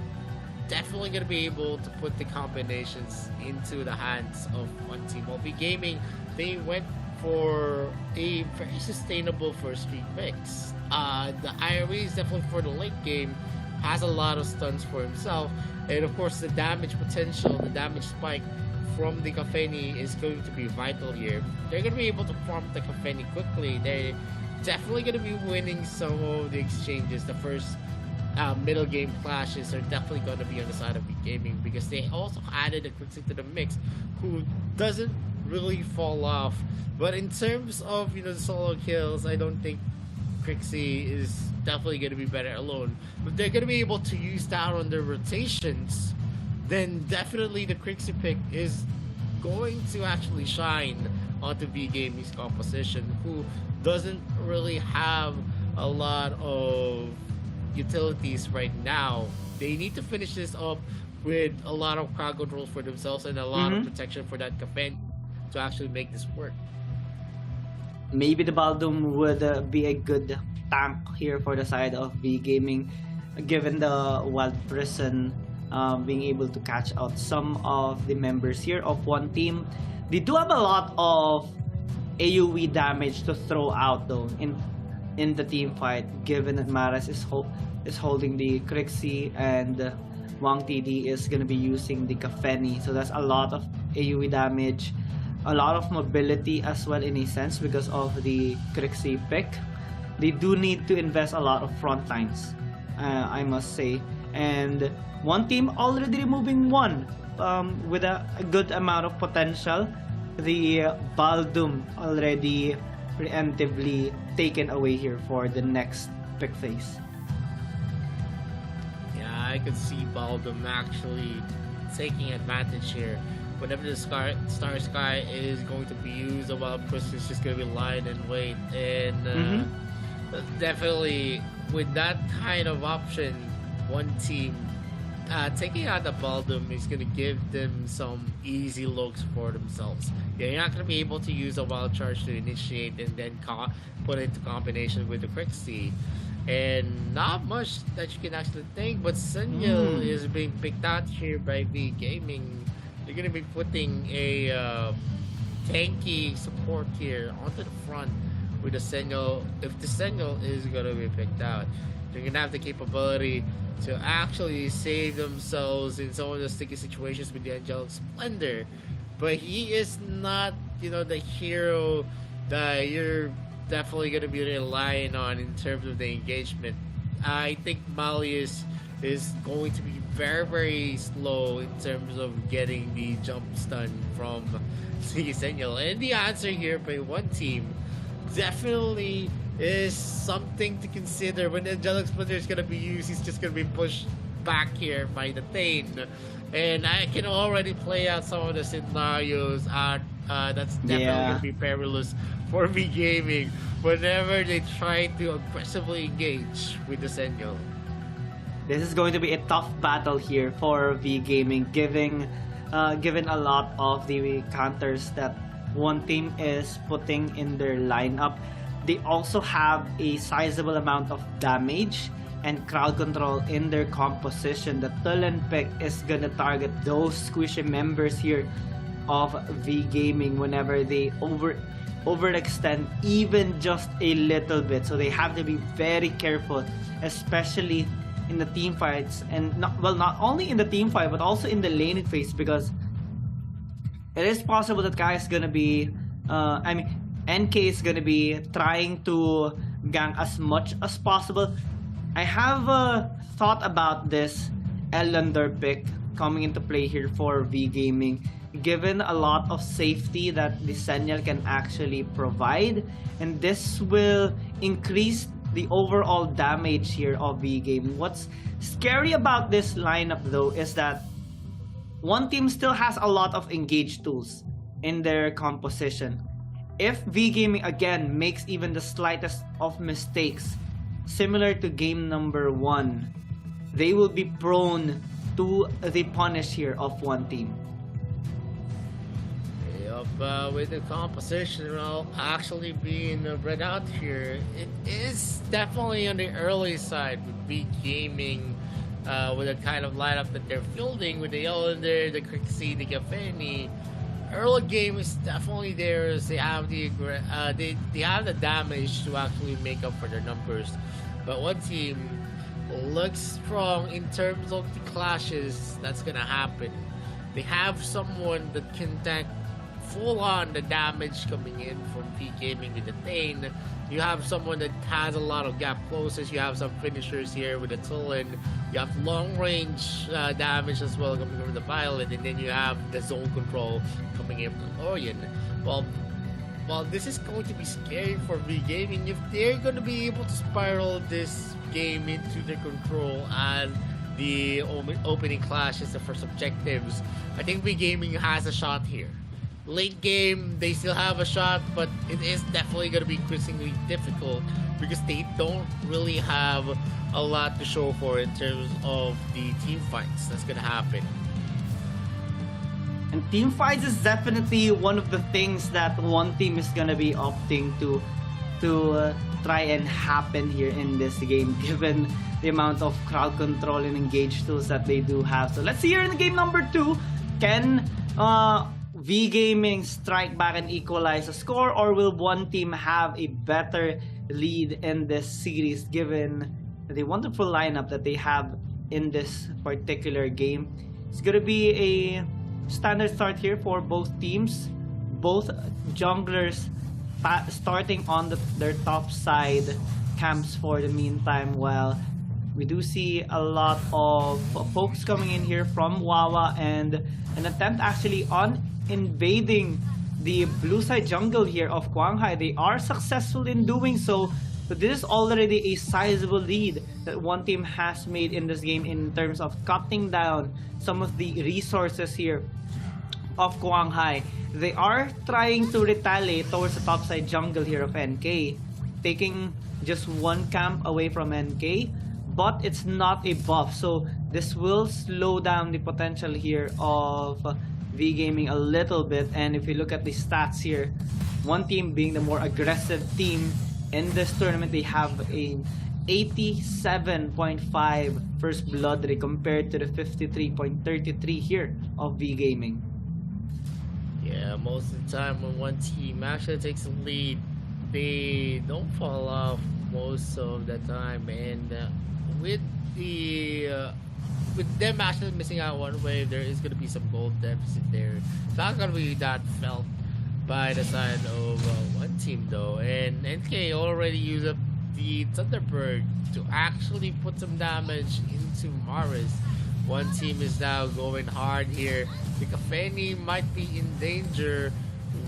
definitely going to be able to put the combinations into the hands of one team. While Gaming, they went for a very sustainable first three picks. The IRE is definitely for the late game, has a lot of stuns for himself, and of course the damage potential, the damage spike from the Kafeni is going to be vital here. They're going to be able to farm the Kafeni quickly. They're definitely going to be winning some of the exchanges. The first middle game clashes are definitely going to be on the side of Gaming, because they also added a Quixie to the mix who doesn't really fall off. But in terms of the solo kills, I don't think Quixie is definitely going to be better alone. But they're going to be able to use that on their rotations, then definitely the Quixie pick is going to actually shine onto Gaming's composition, who doesn't really have a lot of utilities right now. They need to finish this up with a lot of crowd control for themselves and a lot of protection for that Kafen to actually make this work. Maybe the Baldum would be a good tank here for the side of Gaming, given the Wild Prison being able to catch out some of the members here of one team. They do have a lot of AoE damage to throw out though in the team fight, given that Maras is holding the Crixie and Wang TD is going to be using the Kafeni. So that's a lot of AoE damage, a lot of mobility as well in a sense because of the Crixie pick. They do need to invest a lot of front lines, I must say. And one team already removing one with a good amount of potential. The Baldum already preemptively taken away here for the next pick phase. Yeah, I could see Baldum actually taking advantage here. Whenever the Star Sky is going to be used, the Wild Prison is just going to be lying in wait. And definitely with that kind of option, one team taking out the Baldum is going to give them some easy looks for themselves. Yeah, you're not going to be able to use a Wild Charge to initiate and then put it into combination with the Quixie. And not much that you can actually think, but Senyel is being picked out here by Gaming. They're going to be putting a tanky support here onto the front with the Senyel. If the Senyel is going to be picked out, they're going to have the capability to actually save themselves in some of the sticky situations with the Angelic Splendor. But he is not, the hero that you're definitely going to be relying on in terms of the engagement. I think Malleus is going to be very, very slow in terms of getting the jump stun from Senyel. And the answer here by one team definitely is something to consider. When the Angelic Splendor is going to be used, he's just going to be pushed back here by the Thane. And I can already play out some of the scenarios that's definitely going to be perilous for Gaming whenever they try to aggressively engage with the Senyel. This is going to be a tough battle here for Gaming, given a lot of the counters that one team is putting in their lineup. They also have a sizable amount of damage and crowd control in their composition. The Tullen pick is gonna target those squishy members here of Gaming whenever they overextend even just a little bit. So they have to be very careful, especially in the team fights, and not only in the team fight but also in the laning phase, because it is possible that guy is gonna be NK is gonna be trying to gank as much as possible. I have thought about this Ellender pick coming into play here for Gaming, given a lot of safety that the Senyel can actually provide, and this will increase the overall damage here of Gaming. What's scary about this lineup though is that one team still has a lot of engaged tools in their composition. If Gaming again makes even the slightest of mistakes, similar to game number 1, they will be prone to the punish here of one team. With the composition actually being read out here, it is definitely on the early side with V Gaming, with the kind of lineup that they're fielding with the Yolander, the Crixie, the Gafeni. Early game is definitely theirs. They have they have the damage to actually make up for their numbers, but one team looks strong in terms of the clashes that's gonna happen. They have someone that can tank full on the damage coming in from V Gaming with the Thane. You have someone that has a lot of gap closes. You have some finishers here with the Tulin. You have long range damage as well coming from the Violet, and then you have the zone control coming in from Orion. Well, this is going to be scary for V Gaming if they're going to be able to spiral this game into their control and the opening clash is the first objectives. I think V Gaming has a shot here. Late game, they still have a shot, but it is definitely going to be increasingly difficult because they don't really have a lot to show for in terms of the team fights that's going to happen. And team fights is definitely one of the things that one team is going to be opting to try and happen here in this game, given the amount of crowd control and engage tools that they do have. So let's see here in game number 2, can V Gaming strike back and equalize the score, or will one team have a better lead in this series given the wonderful lineup that they have in this particular game? It's gonna be a standard start here for both teams. Both junglers starting on their top side camps for the meantime. Well, we do see a lot of pokes coming in here from Wawa and an attempt actually on invading the blue side jungle here of Guanghai. They are successful in doing so, but this is already a sizable lead that one team has made in this game in terms of cutting down some of the resources here of Guanghai. They are trying to retaliate towards the top side jungle here of NK, taking just one camp away from NK, but it's not a buff, so this will slow down the potential here of V Gaming a little bit. And if you look at the stats here, one team being the more aggressive team in this tournament, they have a 87.5 first blood rate compared to the 53.33 here of V Gaming. Yeah, most of the time when one team actually takes the lead, they don't fall off most of the time, and with them actually missing out one wave, there is going to be some gold deficit there. It's not going to be that felt by the side of one team though, and NK already used up the Thunderbird to actually put some damage into Maris. One team is now going hard here. The Kafeni might be in danger.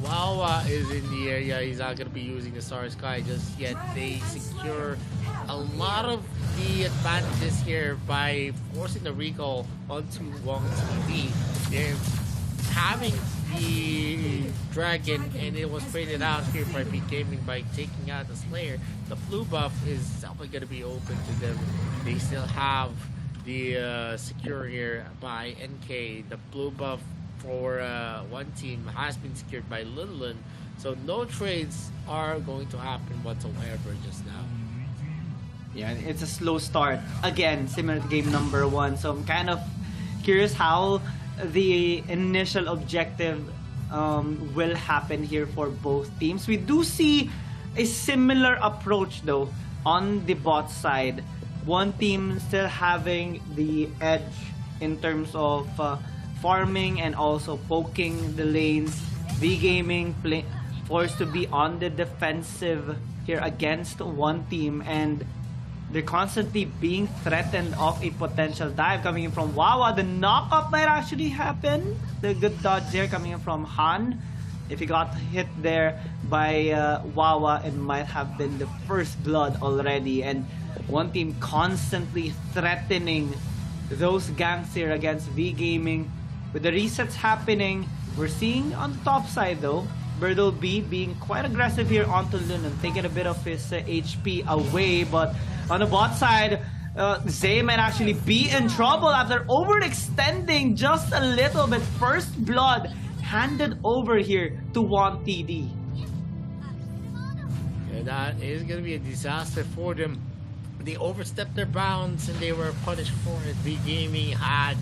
Wawa is in the area. He's not going to be using the Star Sky just yet. They secure a lot of the advantages here by forcing the recall onto Wong TV. They're having the dragon, and it was traded out here by V Gaming by taking out the Slayer. The blue buff is definitely going to be open to them. They still have the secure here by NK. The blue buff for one team has been secured by Lilin, so no trades are going to happen whatsoever just now. Yeah, it's a slow start again, similar to game number 1. So I'm kind of curious how the initial objective will happen here for both teams. We do see a similar approach though on the bot side. One team still having the edge in terms of farming and also poking the lanes. V Gaming forced to be on the defensive here against one team, and they're constantly being threatened of a potential dive coming in from Wawa. The knockup might actually happen. The good dodge there coming in from Han. If he got hit there by Wawa, it might have been the first blood already. And one team constantly threatening those ganks here against V Gaming. With the resets happening, we're seeing on the top side though, Birdle B being quite aggressive here onto Lunan, taking a bit of his HP away. But on the bot side, Zay might actually be in trouble after overextending just a little bit. First blood handed over here to One TD. Yeah, that is going to be a disaster for them. They overstepped their bounds and they were punished for it. V Gaming had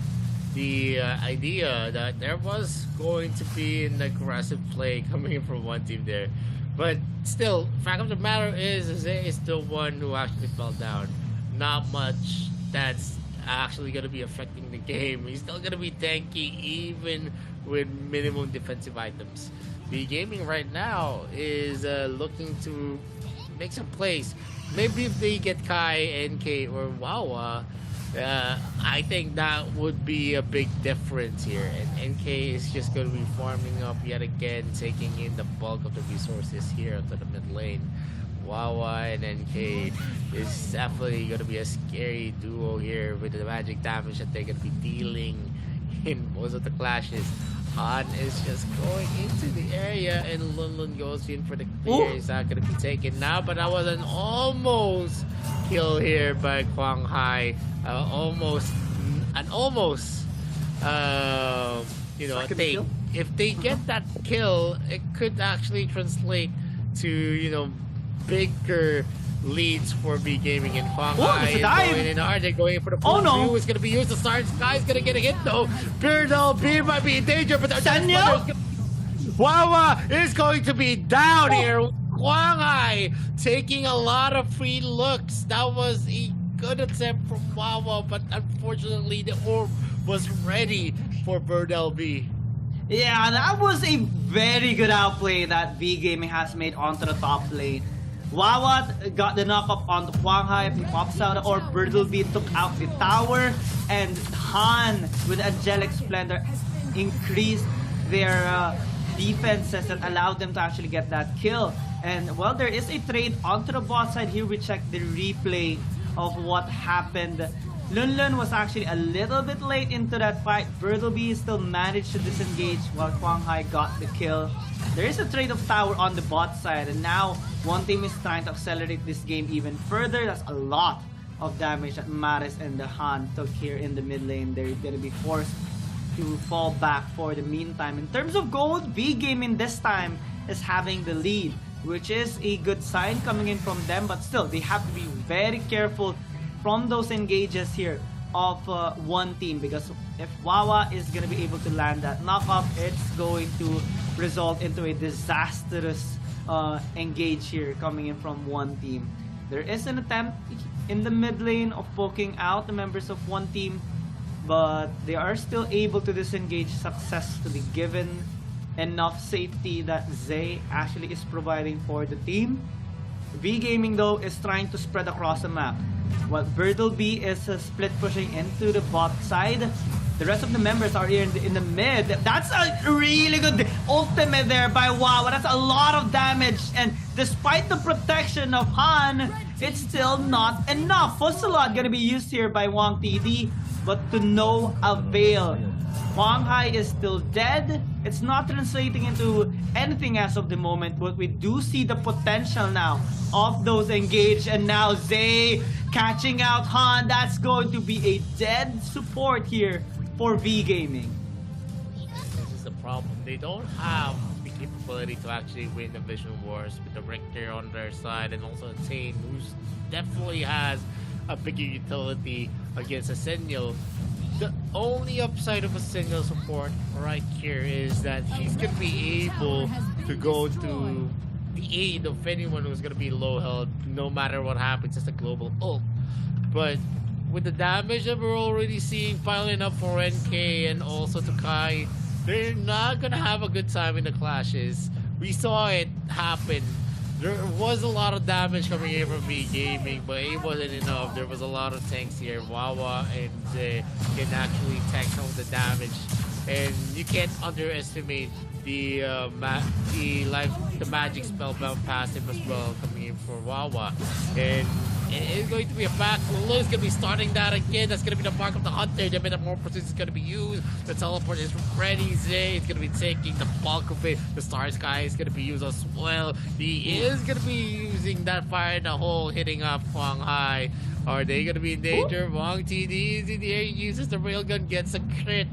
the idea that there was going to be an aggressive play coming in from one team there. But still, fact of the matter is, Zay is the one who actually fell down. Not much that's actually going to be affecting the game. He's still going to be tanky even with minimum defensive items. V Gaming right now is looking to make some plays. Maybe if they get Kai, NK, or Wawa, I think that would be a big difference here. And NK is just going to be farming up yet again, taking in the bulk of the resources here to the mid lane. Wawa and NK is definitely going to be a scary duo here with the magic damage that they're going to be dealing in most of the clashes. Han is just going into the area and Lunlun goes in for the clear. He's not going to be taken now, but that was an almost kill here by Kwang Hai. Almost, you know, if they get that kill, it could actually translate to, you know, bigger leads for V Gaming, and Kwang Hai is going in hard. They're going for the pull. Who is going to be used? The Stars Sky is going to get a hit though. Beardal B might be in danger, but Wawa is going to be down here. Kwang Hai taking a lot of free looks. That was a good attempt from Wawa, but unfortunately the orb was ready for Birdel B. Yeah, that was a very good outplay that V Gaming has made onto the top lane. Wawa got the knock-up onto Kwang Hai, he pops out, or Birdleby took out the tower, and Han with Angelic Splendor increased their defenses that allowed them to actually get that kill. And well, there is a trade onto the bot side here. We check the replay of what happened. Lunlun was actually a little bit late into that fight. Birdleby still managed to disengage while Kwang Hai got the kill. There is a trade of tower on the bot side, and now one team is trying to accelerate this game even further. That's a lot of damage that Maris and the Han took here in the mid lane. They're going to be forced to fall back for the meantime. In terms of gold, V Gaming this time is having the lead, which is a good sign coming in from them, but still, they have to be very careful from those engages here of one team, because if Wawa is going to be able to land that knockup, it's going to result into a disastrous engage here coming in from one team. There is an attempt in the mid lane of poking out the members of one team, but they are still able to disengage successfully given enough safety that Zay actually is providing for the team. V Gaming though is trying to spread across the map. While Birdleby is split pushing into the bot side, the rest of the members are here in the mid. That's a really good ultimate there by Wawa. That's a lot of damage, and despite the protection of Han, it's still not enough. Fusselot gonna be used here by Wang TD, but to no avail. Kwang Hai is still dead. It's not translating into anything as of the moment, but we do see the potential now of those engaged, and now Zay catching out Han. That's going to be a dead support here for V Gaming. This is the problem. They don't have the capability to actually win the Vision Wars with the Richter on their side, and also Tane, who definitely has a bigger utility against a Senyo. The only upside of a single support right here is that he's going to be able to go to the aid of anyone who's going to be low health, no matter what happens. It's a global ult. But with the damage that we're already seeing piling up for NK and also to Kai, they're not going to have a good time in the clashes. We saw it happen. There was a lot of damage coming in from V Gaming, but it wasn't enough. There was a lot of tanks here. Wawa and can actually tank some of the damage, and you can't underestimate the magic spellbound passive as well coming in for Wawa. And it's going to be a back. Lulu is going to be starting that again. That's going to be the mark of the hunter. The metamorphosis is going to be used. The teleport is ready. Zay is going to be taking the bulk of it. The Star Sky is going to be used as well. He is going to be using that fire in the hole, hitting up Kwang Hai. Are they going to be in danger? Wang TD is in the air, uses the railgun, gets a crit.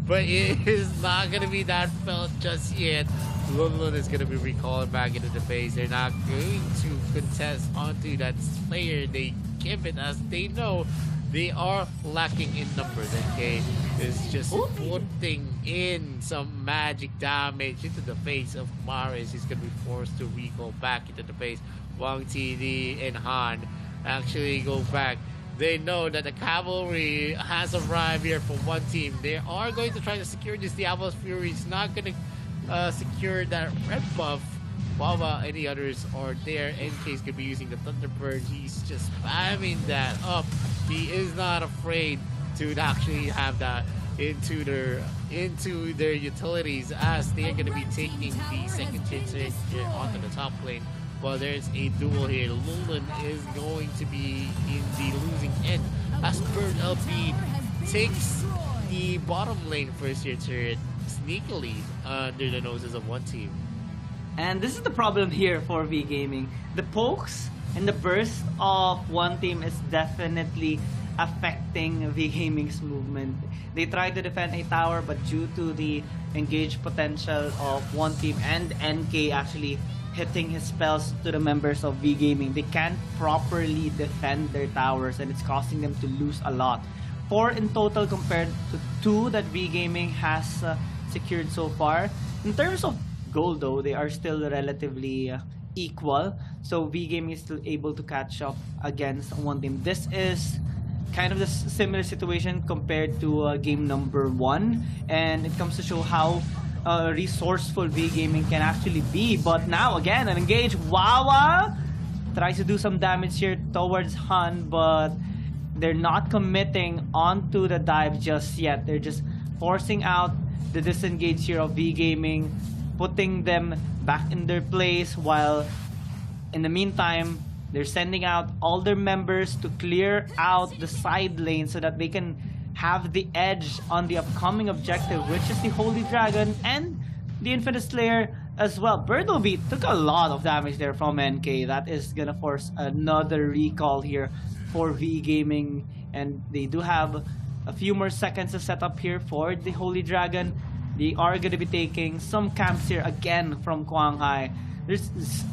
but it is not gonna be that felt just yet. Lunlun is gonna be recalled back into the base. They're not going to contest onto that player they give it, as they know they are lacking in numbers. NK is just putting in some magic damage into the face of Maris. He's gonna be forced to recall back into the base. Wang TD and Han actually go back. They know that the cavalry has arrived here for one team. They are going to try to secure this. Diablo's Fury is not going to secure that red buff. Wawa, any others are there. NK is going to be using the Thunderbird. He's just spamming that up. He is not afraid to actually have that into their utilities, as they are going to be taking the second chance onto the top lane. Well, there's a duel here. Lunlun is going to be in the losing end as Bird LP takes the bottom lane first year turret sneakily under the noses of one team. And this is the problem here for V Gaming. The pokes and the burst of one team is definitely affecting V Gaming's movement. They try to defend a tower, but due to the engaged potential of one team and NK actually hitting his spells to the members of V Gaming, they can't properly defend their towers, and it's costing them to lose a lot. 4 in total compared to 2 that V Gaming has secured so far. In terms of gold though, they are still relatively equal, so V Gaming is still able to catch up against one team. This is kind of the similar situation compared to game number 1, and it comes to show how resourceful V Gaming can actually be. But now again, an engage. Wawa tries to do some damage here towards Han, but they're not committing onto the dive just yet. They're just forcing out the disengage here of V Gaming, putting them back in their place, while in the meantime they're sending out all their members to clear out the side lane so that they can have the edge on the upcoming objective, which is the Holy Dragon and the Infinite Slayer as well. Birdleby took a lot of damage there from NK. That is gonna force another recall here for V Gaming, and they do have a few more seconds to set up here for the Holy Dragon. They are gonna be taking some camps here again from Quanghai. There's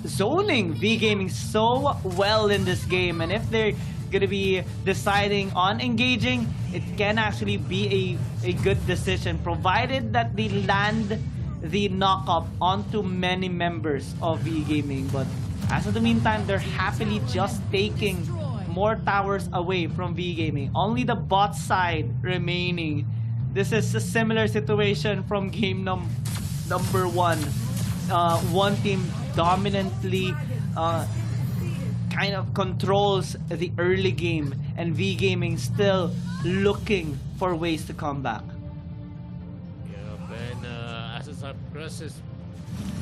zoning V Gaming so well in this game, and if they're gonna be deciding on engaging, it can actually be a good decision, provided that they land the knock-up onto many members of V Gaming. But as of the meantime, they're happily just taking more towers away from V Gaming. Only the bot side remaining. This is a similar situation from game number 1. One team dominantly kind of controls the early game, and V Gaming still looking for ways to come back. Yeah, and as the time progresses,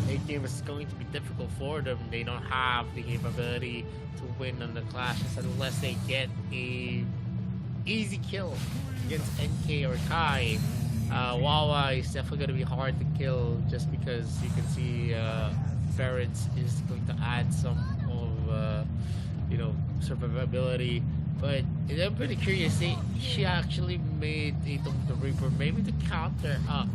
late game is going to be difficult for them. They don't have the capability to win on the clashes unless they get a easy kill against NK or Kai. Wawa is definitely going to be hard to kill, just because you can see Ferrets is going to add some of survivability. But I'm pretty curious. She actually made a the Reaper maybe to counteract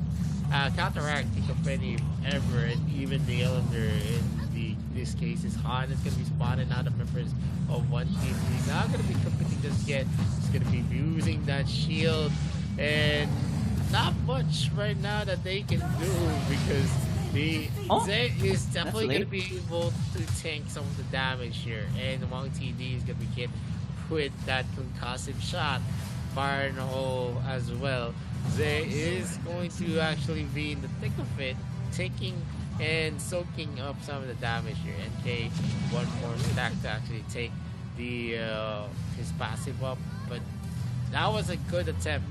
the Confetti ever, and even the Islander in this case is Han is going to be spotted out of members of one team. He's not going to be competing just yet. He's going to be using that shield, and not much right now that they can do, because Zay is definitely going to be able to tank some of the damage here, and Wang TD is going to be hit with that concussive shot, fire in the hole as well. Zay is going to actually be in the thick of it, taking and soaking up some of the damage here. NK one more stack to actually take the his passive up, but that was a good attempt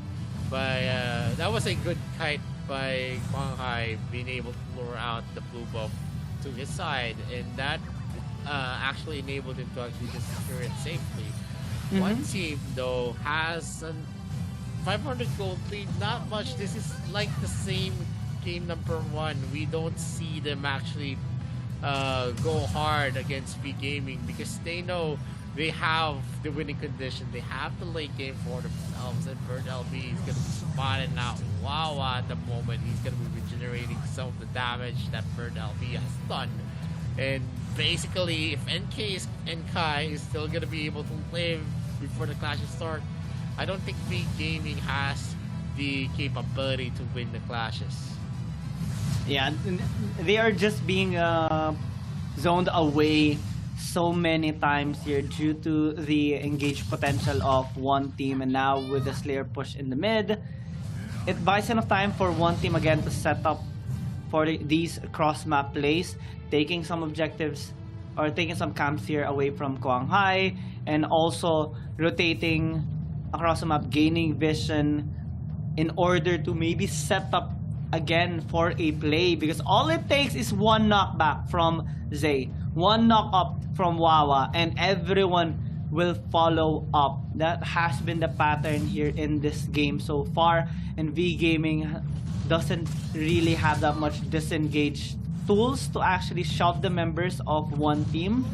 by that was a good kite by Quanghai, being able to lure out the blue buff to his side, and that actually enabled him to actually just secure it safely. One team though has a 500 gold lead, not much. This is like the same game number 1. We don't see them actually go hard against V Gaming, because they know they have the winning condition. They have the late game for themselves, and Bird LB is going to be spotting out Wawa at the moment. He's going to be regenerating some of the damage that Bird LB has done. And basically, if and Kai is still going to be able to live before the clashes start, I don't think V Gaming has the capability to win the clashes. Yeah, they are just being zoned away so many times here due to the engaged potential of one team, and now with the Slayer push in the mid, it buys enough time for one team again to set up for these cross-map plays, taking some objectives or taking some camps here away from Quang Hai, and also rotating across the map, gaining vision in order to maybe set up again for a play, because all it takes is one knockback from Zay, one knock up from Wawa, and everyone will follow up. That has been the pattern here in this game so far, and V Gaming doesn't really have that much disengaged tools to actually shove the members of one team.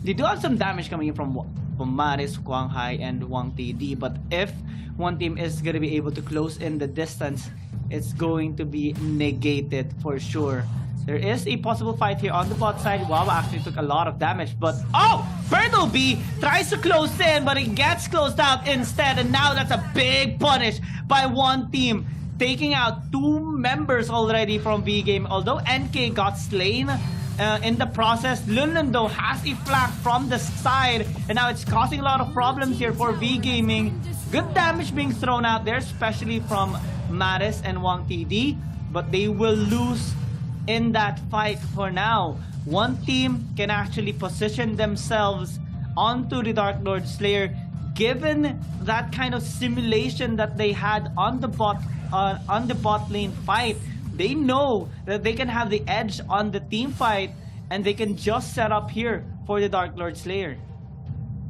They do have some damage coming in from Maris, Quang Hai, and Wang TD, but if one team is going to be able to close in the distance, it's going to be negated for sure. There is a possible fight here on the bot side. Wawa actually took a lot of damage, but oh! Bertleby tries to close in, but it gets closed out instead, and now that's a big punish by one team, taking out two members already from V Game. Although NK got slain in the process, Lunlun though has a flank from the side, and now it's causing a lot of problems here for V Gaming. Good damage being thrown out there, especially from Maris and Wang TD, but they will lose in that fight for now. One team can actually position themselves onto the Dark Lord Slayer, given that kind of simulation that they had on the bot lane fight. They know that they can have the edge on the team fight, and they can just set up here for the Dark Lord Slayer.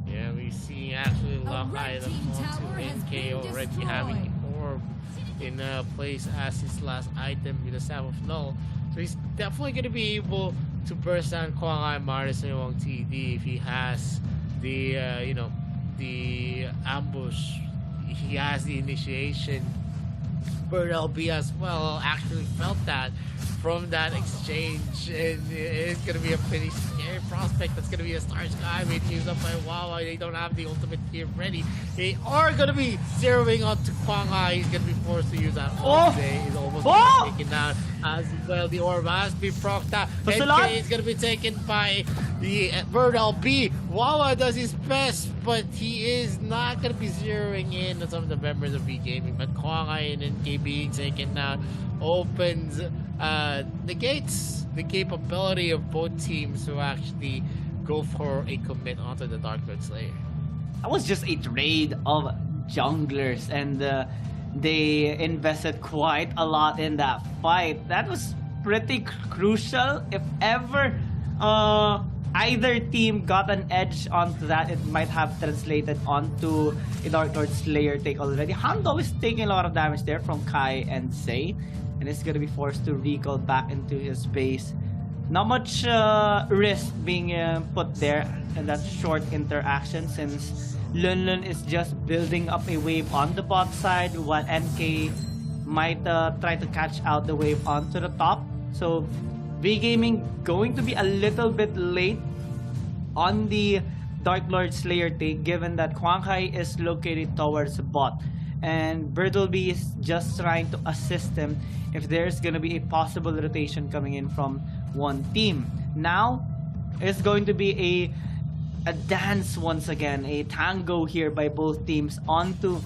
Yeah, we see actually Lockeye onto NK already having an orb in place as his last item with the Staff of Null. So he's definitely going to be able to burst down Quang Hai, Maris, and Wang TD if he has the, the ambush. He has the initiation. Bird LB as well actually felt that from that exchange, and it's going to be a pretty scary prospect. That's going to be a Star Sky being used up by Wawa. They don't have the ultimate here ready. They are going to be zeroing onto Quang Hai. He's going to be forced to use that all day. He's almost going to be taken down as well. The orb has been procced out. NK is going to be taken by the Bird LB. Wawa does his best, but he is not going to be zeroing in on some of the members of V Gaming. But Quang Hai and NK being taken down opens, negates the capability of both teams to actually go for a commit onto the Dark Lord Slayer. That was just a trade of junglers, and they invested quite a lot in that fight. That was pretty crucial. If ever either team got an edge onto that, it might have translated onto a Dark Lord Slayer take already. Hando is taking a lot of damage there from Kai and Sei, and is going to be forced to recall back into his base. Not much risk being put there in that short interaction, since Lunlun is just building up a wave on the bot side, while NK might try to catch out the wave onto the top. So V Gaming going to be a little bit late on the Dark Lord Slayer take, given that Quang Hai is located towards the bot, and Bertleby is just trying to assist him if there's gonna be a possible rotation coming in from one team. Now it's going to be a dance once again, a tango here by both teams onto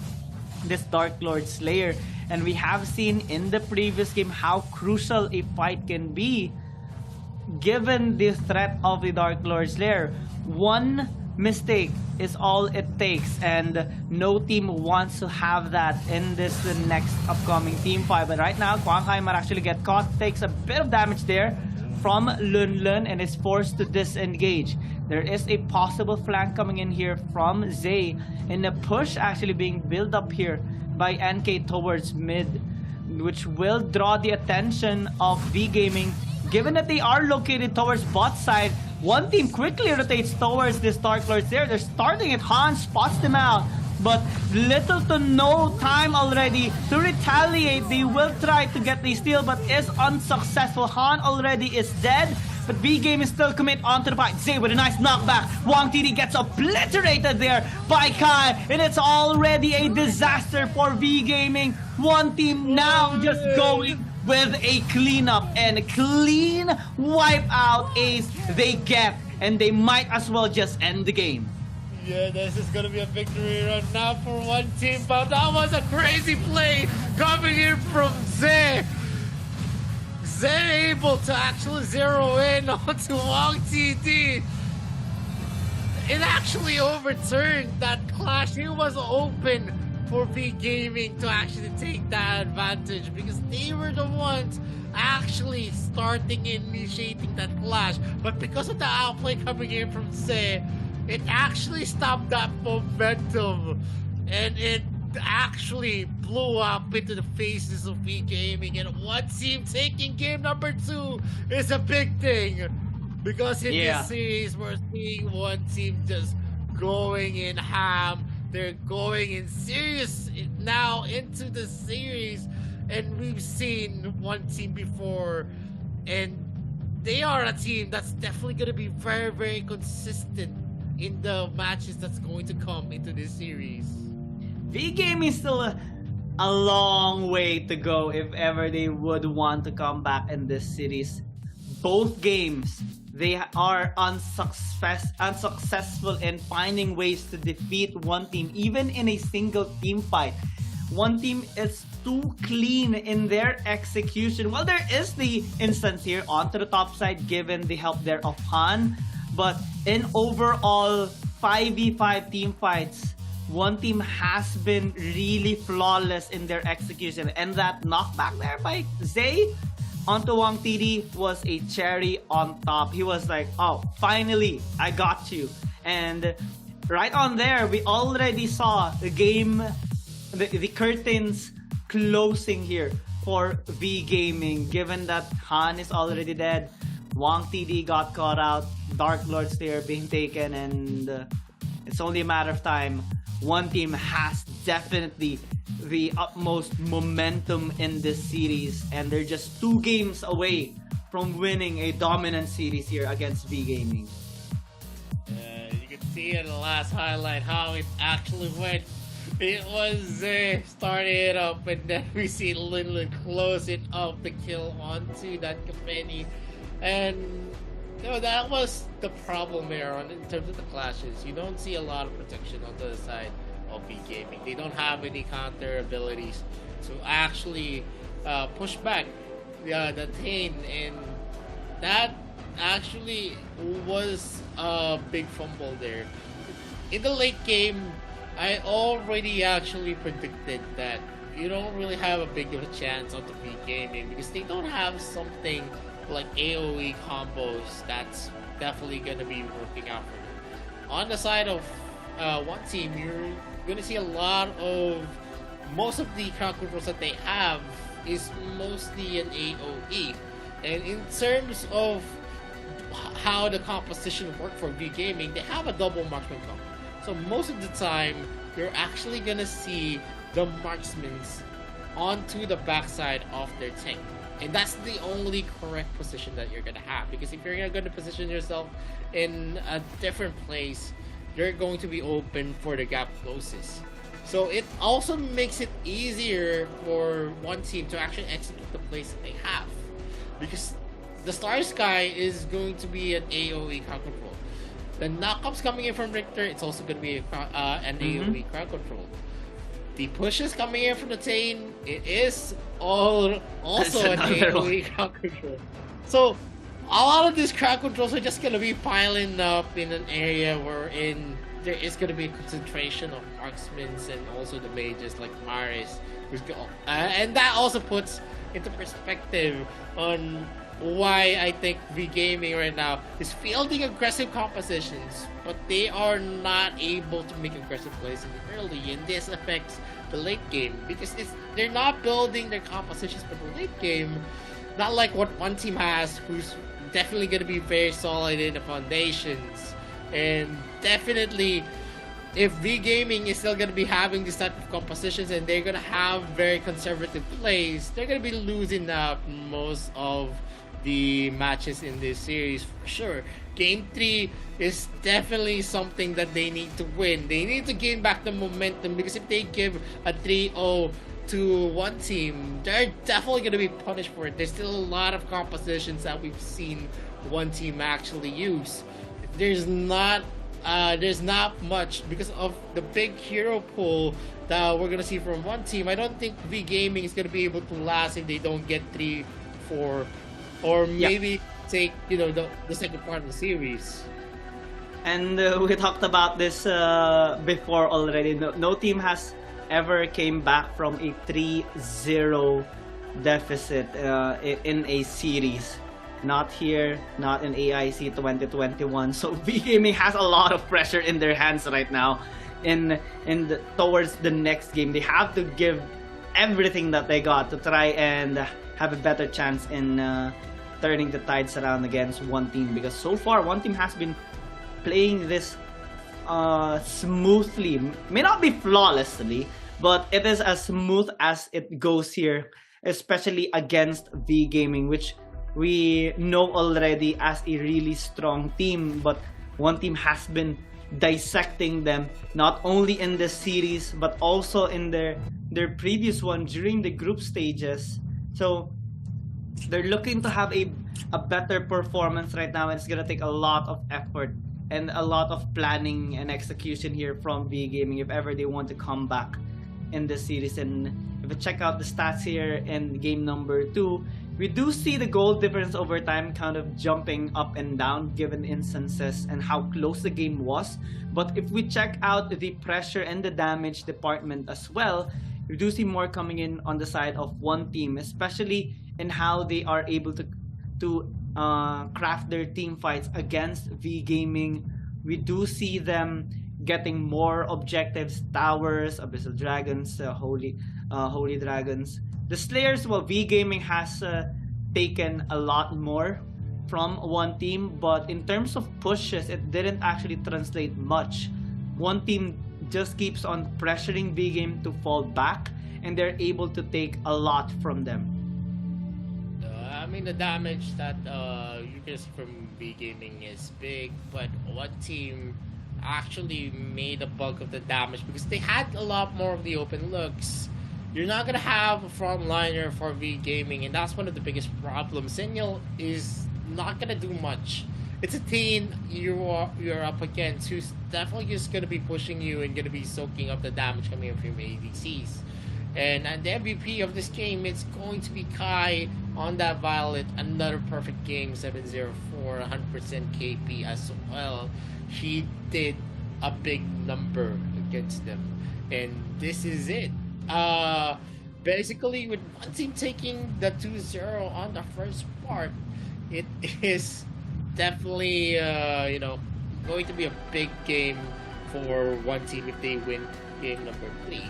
this Dark Lord Slayer, and we have seen in the previous game how crucial a fight can be given the threat of the Dark Lord Slayer. One mistake is all it takes, and no team wants to have that in this next upcoming team fight. But right now, Quang Hai might actually get caught, takes a bit of damage there from Lunlun, and is forced to disengage. There is a possible flank coming in here from Zay, and a push actually being built up here by NK towards mid, which will draw the attention of V Gaming, given that they are located towards bot side. One team quickly rotates towards this Dark Lords there. They're starting it. Han spots them out. But little to no time already to retaliate. They will try to get the steal, but is unsuccessful. Han already is dead. But B-Game is still commit onto the fight. Zay with a nice knockback. Wang TD gets obliterated there by Kai. And it's already a disaster for V-Gaming. One team now just going with a cleanup. And a clean wipe out ace they get. And they might as well just end the game. Yeah, this is gonna be a victory run now for one team, but that was a crazy play coming in from Zay. Zay able to actually zero in onto Wang TD. It actually overturned that clash. It was open for V Gaming to actually take that advantage because they were the ones actually starting and initiating that clash. But because of the outplay coming in from Zay, it actually stopped that momentum, and it actually blew up into the faces of V Gaming. And one team taking game number 2 is a big thing, because in this series we're seeing one team just going in ham. They're going in serious now into the series, and we've seen one team before, and they are a team that's definitely going to be very, very consistent in the matches that's going to come into this series. V-Gaming is still a long way to go if ever they would want to come back in this series. Both games, they are unsuccessful in finding ways to defeat one team, even in a single team fight. One team is too clean in their execution. Well, there is the instance here onto the top side given the help there of Han. But in overall 5v5 team fights, one team has been really flawless in their execution. And that knockback there by Zay onto Wang TD was a cherry on top. He was like, oh, finally, I got you. And right on there, we already saw the game, the curtains closing here for V Gaming, given that Han is already dead. Wang TD got caught out, Dark Lords there being taken, and it's only a matter of time. One team has definitely the utmost momentum in this series, and they're just 2 games away from winning a dominant series here against V Gaming. You can see in the last highlight how it actually went. It was starting it up, and then we see Linlin close it up the kill onto that Kafeni. And that was the problem there in terms of the clashes. You don't see a lot of protection on the side of V Gaming. They don't have any counter abilities to actually push back the Thane, and that actually was a big fumble there. In the late game, I already actually predicted that you don't really have a big of a chance on the V Gaming because they don't have something like AoE combos that's definitely going to be working out for them. On the side of one team, you're going to see a lot of, most of the crowd controls that they have is mostly an AoE. And in terms of how the composition work for V Gaming, they have a double marksman combo. So most of the time, you're actually going to see the marksmen onto the backside of their tank. And that's the only correct position that you're going to have. Because if you're going to position yourself in a different place, you're going to be open for the gap closest. So it also makes it easier for one team to actually execute the plays that they have. Because the Star Sky is going to be an AoE crowd control. The knockups coming in from Richter, it's also going to be an AoE crowd control. The pushes coming in from the Thane, it is also an AoE crowd control. So a lot of these crowd controls are just going to be piling up in an area wherein there is going to be a concentration of marksmen and also the mages like Maris. And that also puts into perspective on why I think V Gaming right now is fielding aggressive compositions, but they are not able to make aggressive plays in the early, and this affects the late game because they're not building their compositions for the late game, not like what one team has, who's definitely going to be very solid in the foundations. And definitely, if V Gaming is still going to be having this type of compositions and they're going to have very conservative plays, they're going to be losing out most of the matches in this series for sure. Game 3 is definitely something that they need to win. They need to gain back the momentum, because if they give a 3-0 to one team, they're definitely going to be punished for it. There's still a lot of compositions that we've seen one team actually use. There's not much because of the big hero pool that we're going to see from one team. I don't think V Gaming is going to be able to last if they don't get 3-4, or maybe take the second part of the series. And we talked about this before already. No team has ever came back from a 3-0 deficit in a series. Not here, not in AIC 2021. So V Gaming has a lot of pressure in their hands right now. Towards the next game, they have to give everything that they got to try and have a better chance in turning the tides around against one team. Because so far, one team has been playing this smoothly. May not be flawlessly, but it is as smooth as it goes here, especially against V Gaming, which we know already as a really strong team. But one team has been dissecting them, not only in this series but also in their previous one during the group stages. So they're looking to have a better performance right now, and it's gonna take a lot of effort and a lot of planning and execution here from V Gaming if ever they want to come back in this series. And if you check out the stats here in game number 2, we do see the goal difference over time kind of jumping up and down given instances and how close the game was. But if we check out the pressure and the damage department as well, we do see more coming in on the side of one team, especially in how they are able to craft their team fights against V Gaming. We do see them getting more objectives: towers, abyssal dragons, holy dragons. The slayers, well, V Gaming has taken a lot more from one team, but in terms of pushes, it didn't actually translate much. One team just keeps on pressuring V Game to fall back, and they're able to take a lot from them. I mean, the damage that you can see from V Gaming is big, but one team actually made a bulk of the damage because they had a lot more of the open looks. You're not gonna have a frontliner for V Gaming, and that's one of the biggest problems. Signal is not gonna do much. It's a team you're up against who's definitely just gonna be pushing you and gonna be soaking up the damage coming up from ADCs. And the MVP of this game is going to be Kai on that Violet. Another perfect game, 704, 100% KP as well. He did a big number against them, and this is it. Basically, with one team taking the 2-0 on the first part, it is definitely going to be a big game for one team if they win game number 3.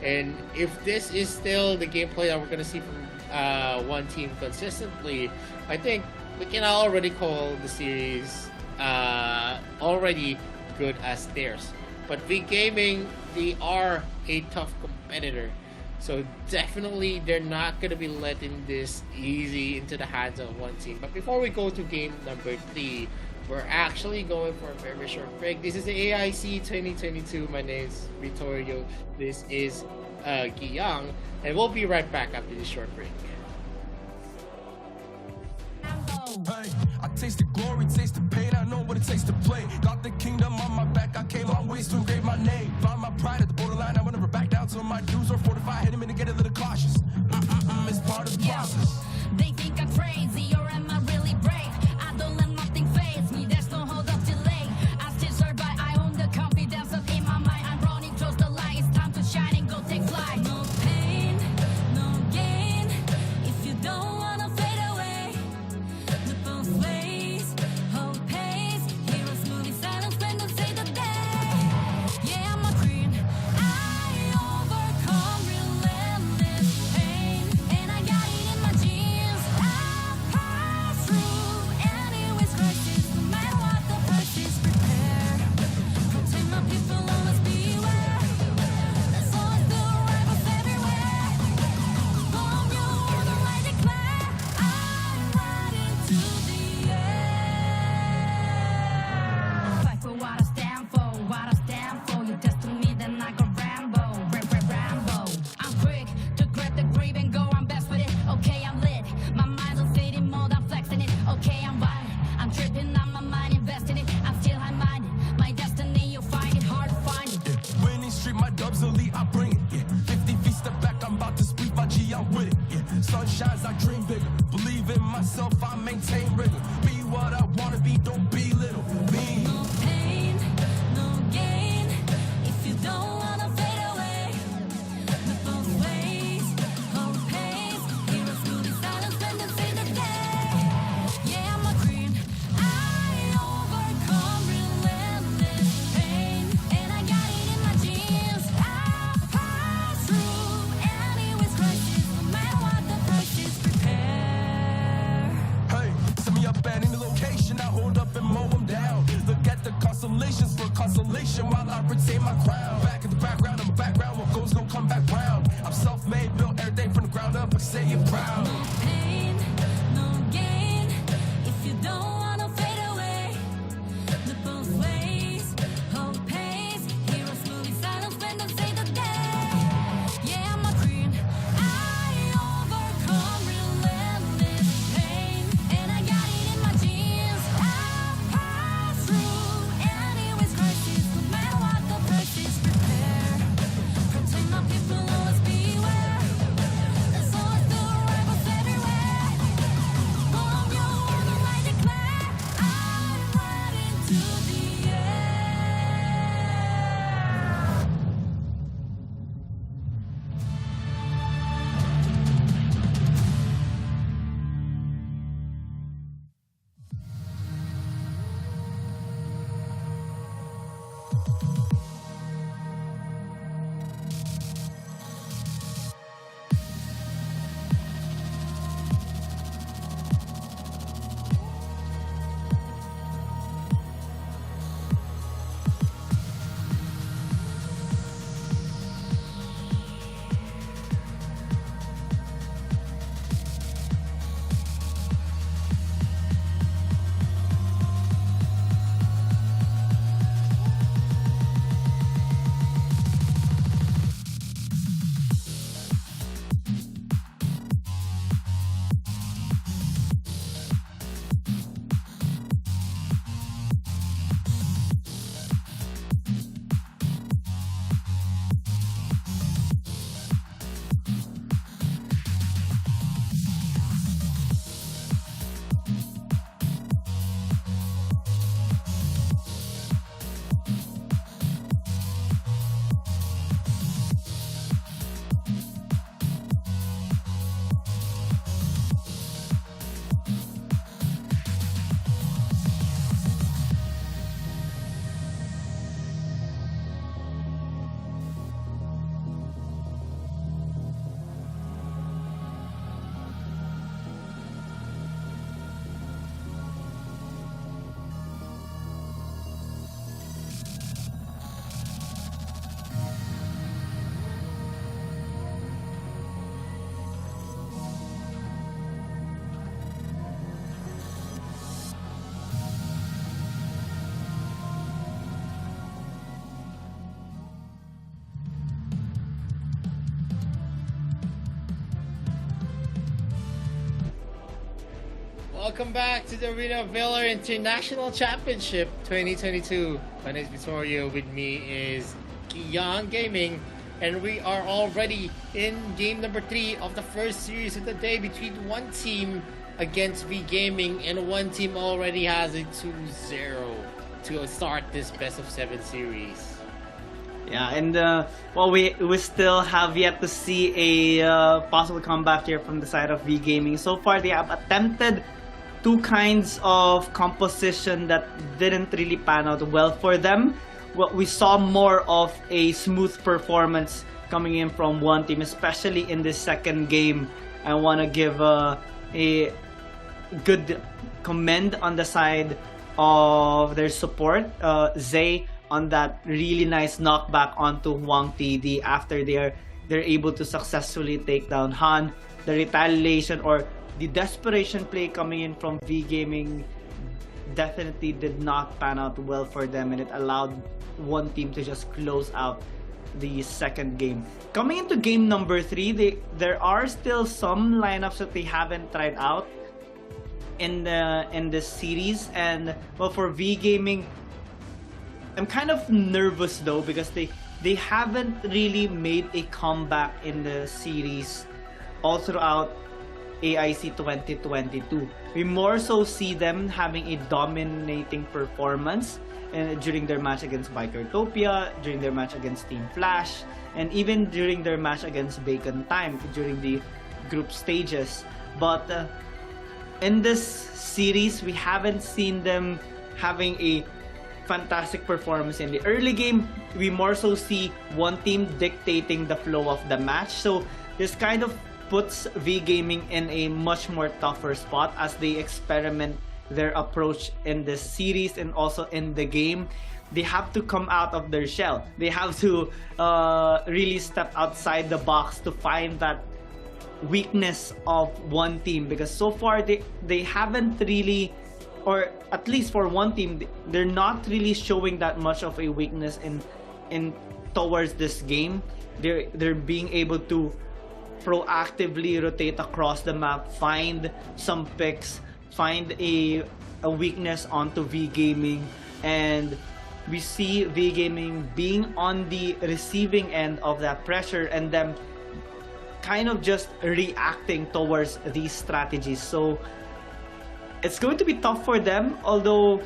And if this is still the gameplay that we're going to see from one team consistently, I think we can already call the series already good as theirs. But V Gaming, they are a tough competitor, so definitely they're not going to be letting this easy into the hands of one team. But before we go to game number 3, we're actually going for a very short break. This is the AIC 2022. My name is Vittorio. This is Giyang, and we'll be right back after this short break. Hey, I taste the glory, taste the pain, I know what it takes to play. Got the kingdom on my back, I came long ways to engrave my name. Found my pride at the borderline, I will never back down till my dues are fortified. Hit him in to get a little cautious. It's part of the process. They think I'm crazy, or am I really brave? I don't let nothing faze me, there's no hold up delay. I still survive, I own the confidence up in my mind. I'm running close the light, it's time to shine and go take flight. No pain, no gain, if you don't wanna fade away. The both ways, hope pays, heroes moving silence when they say the day. Yeah, I'm a queen, I overcome relentless pain, and I got it in my genes. I pass through any don't belittle me. No pain, no gain. If you don't wanna fade away, look both ways, hope pays. Heroes moving silence when they say the day. Yeah, I'm a queen. I overcome relentless pain, and I got it in my genes. I pass through anyways crisis, no matter what the price is. Prepare. Hey, send me up at any location, I hold up and mow them down. Look at the constellations for consolation while I retain my crown. Back in the background, I'm a background, what goes gon' come back round. I'm self-made, built everything from the ground up, I say it proud. No pain, no gain. If you don't wanna fade away, look both ways, hope pays. Heroes moving silence when they say the day. Yeah, I'm a queen. I overcome relentless pain, and I got it in my genes. I pass through anyways crisis, no matter what the price is. Prepare, protect my people, always beware. There's always the rivals everywhere. All you wanna I declare, I'm riding to the air. Welcome back to the Arena of Valor International Championship 2022. My name is Vittorio. With me is Kiyan Gaming, and we are already in game number 3 of the first series of the day between one team against V Gaming, and one team already has a 2-0 to start this best of 7 series. Yeah, and well, we still have yet to see a possible comeback here from the side of V Gaming. So far, they have attempted two kinds of composition that didn't really pan out well for them. Well, we saw more of a smooth performance coming in from one team, especially in this second game. I want to give a good commend on the side of their support, Zay, on that really nice knockback onto Wang TD after they're able to successfully take down Han. The retaliation or the desperation play coming in from V Gaming definitely did not pan out well for them, and it allowed one team to just close out the second game. Coming into game number 3, there are still some lineups that they haven't tried out in this series, and well, for V Gaming, I'm kind of nervous though, because they haven't really made a comeback in the series all throughout AIC 2022. We more so see them having a dominating performance during their match against Bikertopia, during their match against Team Flash, and even during their match against Bacon Time during the group stages. But in this series, we haven't seen them having a fantastic performance in the early game. We more so see one team dictating the flow of the match. So this kind of puts V Gaming in a much more tougher spot as they experiment their approach in this series and also in the game. They have to come out of their shell. They have to really step outside the box to find that weakness of one team, because so far they haven't really, or at least for one team, they're not really showing that much of a weakness in towards this game. They're being able to proactively rotate across the map, find some picks, find a weakness onto V Gaming, and we see V Gaming being on the receiving end of that pressure and them kind of just reacting towards these strategies. So it's going to be tough for them, although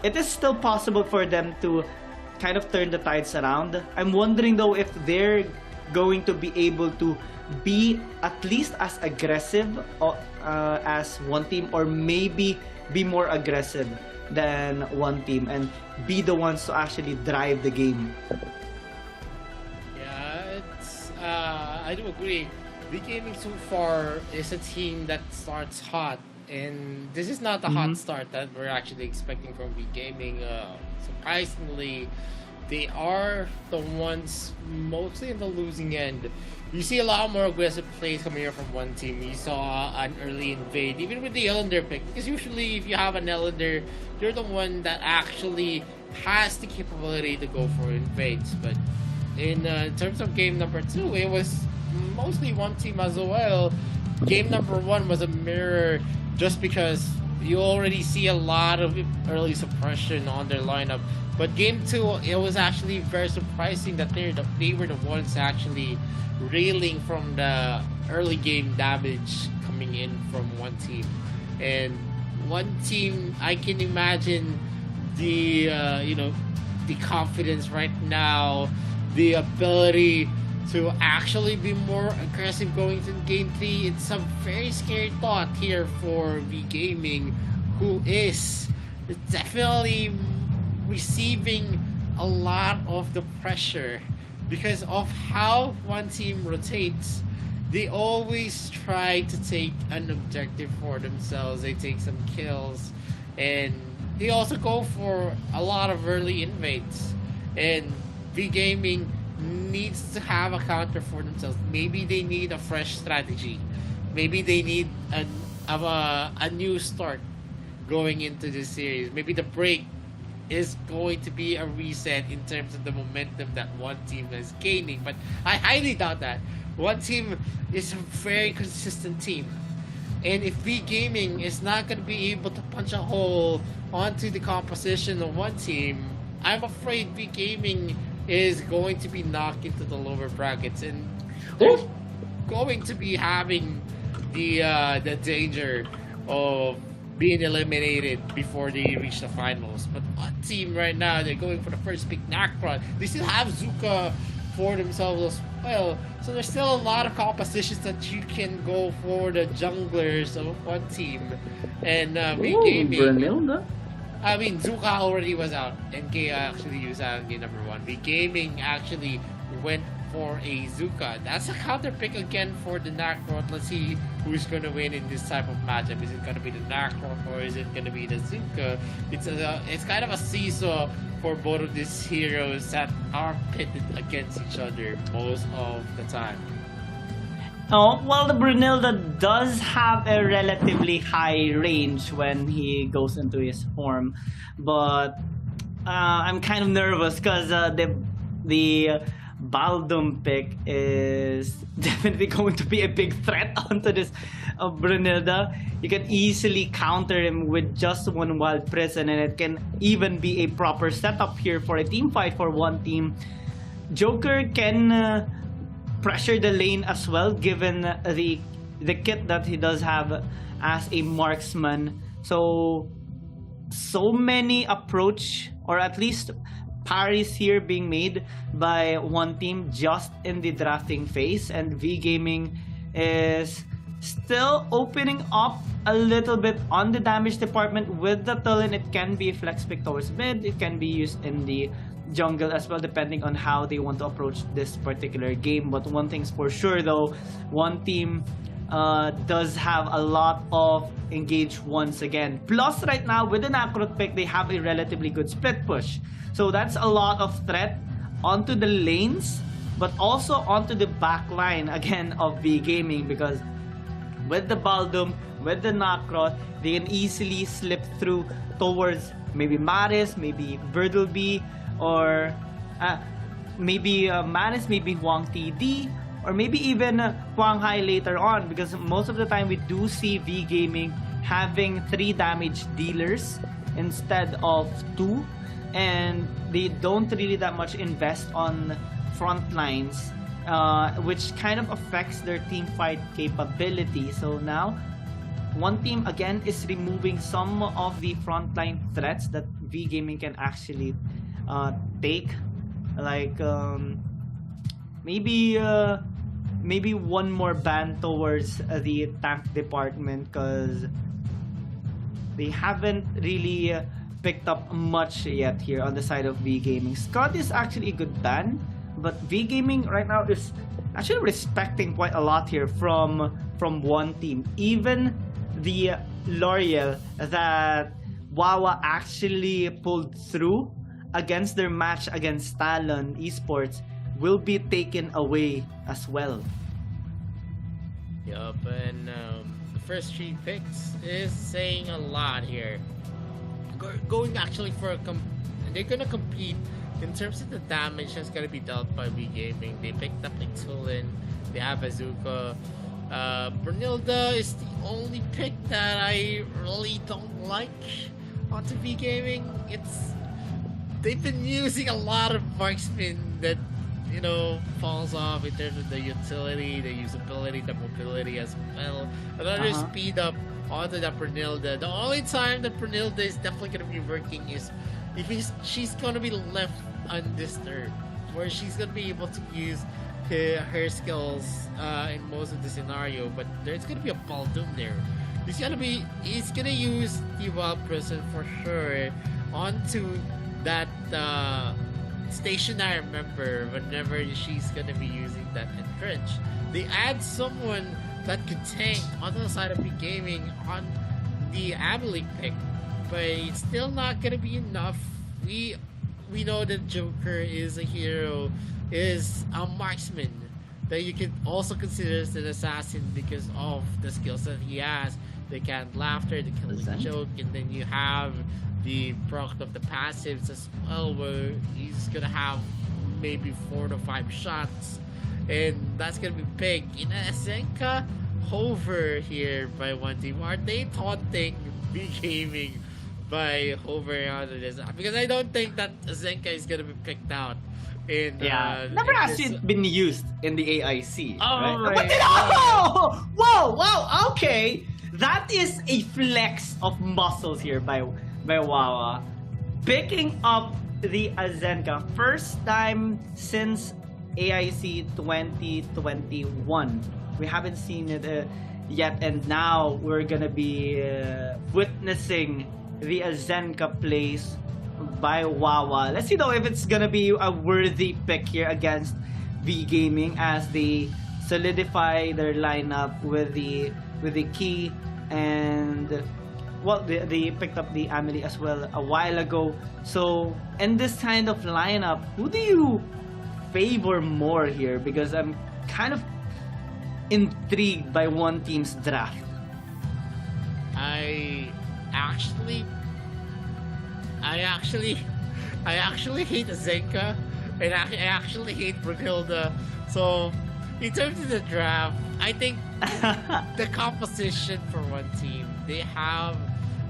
it is still possible for them to kind of turn the tides around. I'm wondering though if they're going to be able to be at least as aggressive as one team, or maybe be more aggressive than one team and be the ones to actually drive the game. Yeah, I do agree. V Gaming so far is a team that starts hot, and this is not the hot start that we're actually expecting from V Gaming. Surprisingly, they are the ones mostly in the losing end. You see a lot more aggressive plays coming here from one team. You saw an early invade, even with the Ellender pick, because usually if you have an Ellender, you're the one that actually has the capability to go for invades. But in terms of game number 2, it was mostly one team as well. Game number 1 was a mirror, just because you already see a lot of early suppression on their lineup. But game 2, it was actually very surprising that they were the ones actually reeling from the early game damage coming in from one team. And one team, I can imagine the the confidence right now, the ability to actually be more aggressive going to game 3. It's a very scary thought here for V Gaming, who is definitely receiving a lot of the pressure because of how one team rotates. They always try to take an objective for themselves. They take some kills, and they also go for a lot of early invades. And V Gaming needs to have a counter for themselves. Maybe they need a fresh strategy. Maybe they need a new start going into this series. Maybe the break is going to be a reset in terms of the momentum that one team is gaining. But I highly doubt that. One team is a very consistent team. And if V Gaming is not going to be able to punch a hole onto the composition of one team, I'm afraid V Gaming is going to be knocked into the lower brackets, and they're going to be having the danger of being eliminated before they reach the finals. But one team right now, they're going for the first pick, Nacron. They still have Zuka for themselves as well. So there's still a lot of compositions that you can go for the junglers of one team. And V Gaming, I mean, Zuka already was out, and K actually used out in game number 1. V Gaming actually went for a Zuka. That's a counter pick again for the Nacron. Let's see who's going to win in this type of matchup. Is it going to be the Nacron or is it going to be the Zuka? It's kind of a seesaw for both of these heroes that are pitted against each other most of the time. Oh, well, the Brunilda does have a relatively high range when he goes into his form, but I'm kind of nervous because the Baldum pick is definitely going to be a big threat onto this Brunilda. You can easily counter him with just one Wild Prison, and it can even be a proper setup here for a team fight for one team. Joker can pressure the lane as well, given the kit that he does have as a marksman. So many approach, or at least parries here being made by one team just in the drafting phase, and V Gaming is still opening up a little bit on the damage department with the Tullin. It can be flex pick towards mid, it can be used in the jungle as well, depending on how they want to approach this particular game. But one thing's for sure though, one team does have a lot of engage once again. Plus right now with the Nakrut pick, they have a relatively good split push. So that's a lot of threat onto the lanes, but also onto the back line again of V Gaming, because with the Baldum, with the Nakrot, they can easily slip through towards maybe Maris, maybe Birdleby, or maybe Maris, maybe Huang TD, or maybe even Huang Hai later on, because most of the time we do see V Gaming having 3 damage dealers instead of 2, and they don't really that much invest on front lines, which kind of affects their team fight capability. So now one team again is removing some of the frontline threats that V Gaming can actually take, like maybe one more ban towards the tank department, because they haven't really picked up much yet here on the side of V Gaming. Scott is actually a good ban, but V Gaming right now is actually respecting quite a lot here from one team. Even the L'Oreal that Wawa actually pulled through against their match against Talon Esports will be taken away as well. Yup, and the first 3 picks is saying a lot here. Going actually for they're gonna compete in terms of the damage that's gonna be dealt by V Gaming. They picked up Tulin, they have Bazooka. Brunilda is the only pick that I really don't like onto V Gaming. They've been using a lot of marksmen that, you know, falls off in terms of the utility, the usability, the mobility as well. Another speed up onto the Brunilda. The only time that Brunilda is definitely going to be working is if she's going to be left undisturbed, where she's going to be able to use her skills in most of the scenario. But there's going to be a Baldum there. He's going to use the Wild Prison for sure onto that stationary member whenever she's going to be using that entrench. They add someone that could tank on the side of V Gaming on the Amelie pick, but it's still not gonna be enough. We know that Joker is a hero, is a marksman that you can also consider as an assassin because of the skills that he has. The canned laughter, the killing joke, and then you have the proc of the passives as well, where he's gonna have maybe 4 to 5 shots. And that's gonna be big. In a Zenka hover here by one team. Are they taunting V Gaming by hovering onto this? Because I don't think that Zenka is gonna be picked out. Never actually been used in the AIC. Oh, right? right. But whoa, okay. That is a flex of muscles here by Wawa. Picking up the Zenka. First time since AIC 2021. We haven't seen it yet, and now we're gonna be witnessing the Zenka plays by Wawa. Let's see though if it's gonna be a worthy pick here against V Gaming as they solidify their lineup with the key, and well, they picked up the Amelie as well a while ago. So in this kind of lineup, who do you favor more here? Because I'm kind of intrigued by one team's draft. I actually hate Zenka, and I actually hate Brunhilde. So in terms of the draft, I think the composition for one team, they have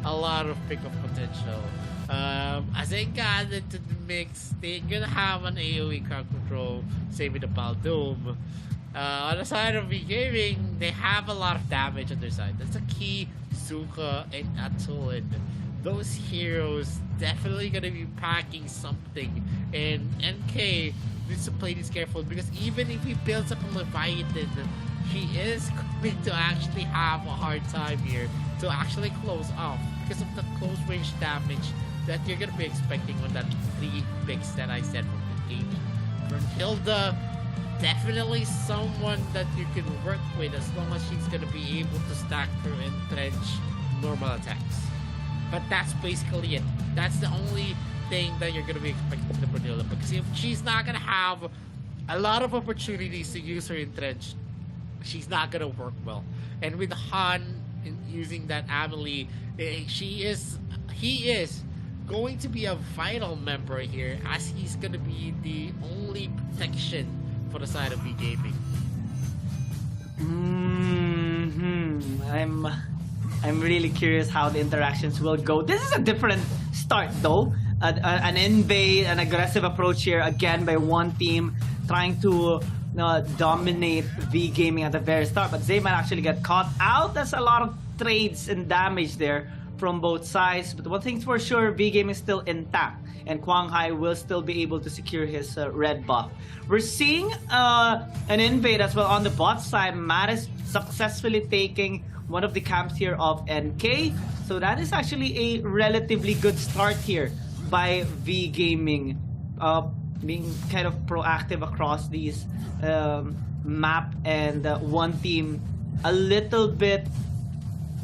a lot of pick-up potential. Zenka added to the mix, they're gonna have an AoE crowd control, same with the Baldum. On the side of V Gaming, they have a lot of damage on their side. That's a key, Zuka and Atulin. Those heroes definitely gonna be packing something, and NK needs to play this careful because even if he builds up a Leviathan, he is going to actually have a hard time here to actually close off because of the close range damage that you're gonna be expecting on that 3 picks that I said from the gaming. Brunhilde, definitely someone that you can work with as long as she's gonna be able to stack through and trench normal attacks. But that's basically it. That's the only thing that you're gonna be expecting from the Brunhilde, because if she's not gonna have a lot of opportunities to use her entrench, she's not gonna work well. And with Han using that Amelie, he is going to be a vital member here, as he's gonna be the only protection for the side of V Gaming. I'm really curious how the interactions will go. This is a different start though. An invade, an aggressive approach here again by one team, trying to dominate V Gaming at the very start. But Zay might actually get caught out. There's a lot of trades and damage there from both sides. But one thing's for sure, V Gaming is still intact, and Quang Hai will still be able to secure his red buff. We're seeing an invade as well on the bot side. Matt is successfully taking one of the camps here of NK. So that is actually a relatively good start here by V Gaming, being kind of proactive across these map, and one team a little bit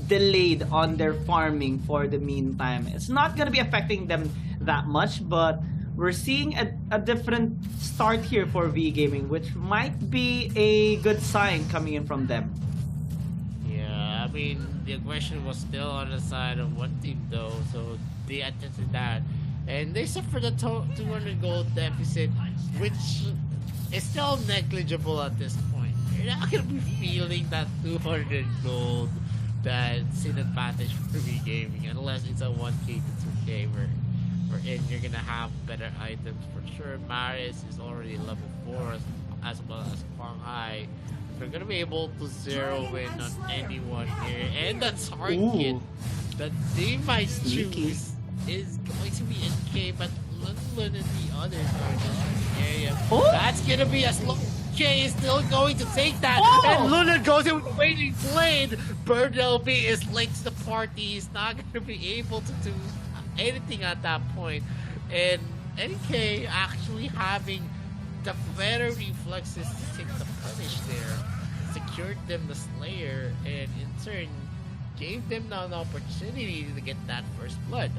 delayed on their farming for the meantime. It's not going to be affecting them that much, but we're seeing a different start here for V Gaming, which might be a good sign coming in from them. Yeah, I mean, the aggression was still on the side of one team though, so they attempted that. And they suffered a 200 gold deficit, which is still negligible at this point. You're not going to be feeling that 200 gold that's an advantage for V Gaming, unless it's a 1k to 2k wherein you're going to have better items for sure. Maris is already level 4 as well as Quang Hai. They're going to be able to zero in on anyone here. And that target that they might choose is going to be NK, but Lundlund and the others are just in the area. That's gonna be a slow. K is still going to take that, and Lundlund goes in with the waiting blade. Bird LB is late to the party. He's not gonna be able to do anything at that point. And NK actually having the better reflexes to take the punish there, secured them the Slayer, and in turn gave them now an opportunity to get that first blood.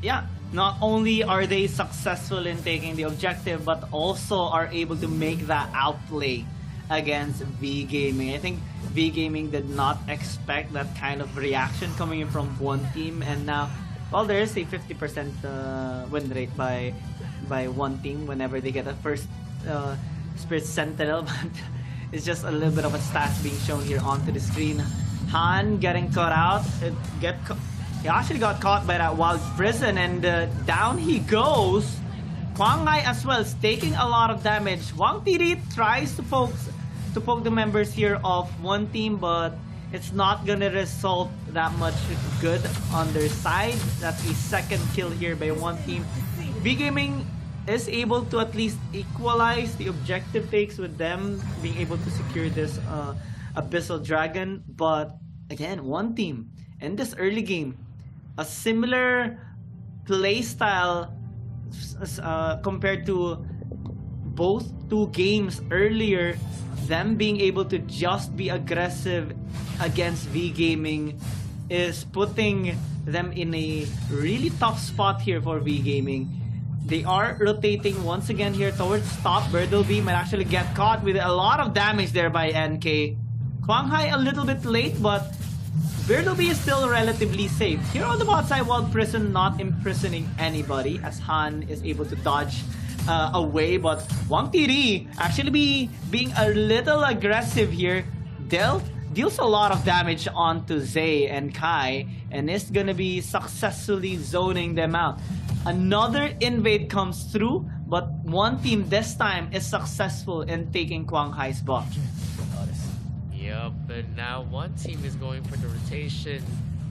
Yeah, not only are they successful in taking the objective, but also are able to make that outplay against V Gaming. I think V Gaming did not expect that kind of reaction coming in from one team, and now, well, there is a 50% win rate by one team whenever they get a first Spirit Sentinel, but it's just a little bit of a stats being shown here onto the screen. Han getting caught out. He actually got caught by that wild prison, and down he goes. Quang Hai as well is taking a lot of damage. Wang Tiri tries to poke the members here of one team, but it's not gonna result that much good on their side. That's the second kill here by one team. V Gaming is able to at least equalize the objective takes with them being able to secure this Abyssal Dragon, but again, one team in this early game, a similar playstyle compared to both two games earlier, them being able to just be aggressive against V Gaming is putting them in a really tough spot here for V Gaming. They are rotating once again here towards top. Birdleby might actually get caught with a lot of damage there by NK. Quang Hai a little bit late, but Birdleby is still relatively safe. Here on the bot side, Wild Prison not imprisoning anybody as Han is able to dodge away, but Wang Tiri actually being a little aggressive here. Deals a lot of damage onto Zay and Kai, and is gonna be successfully zoning them out. Another invade comes through, but one team this time is successful in taking Quang Hai's buff. Yep, and now one team is going for the rotation.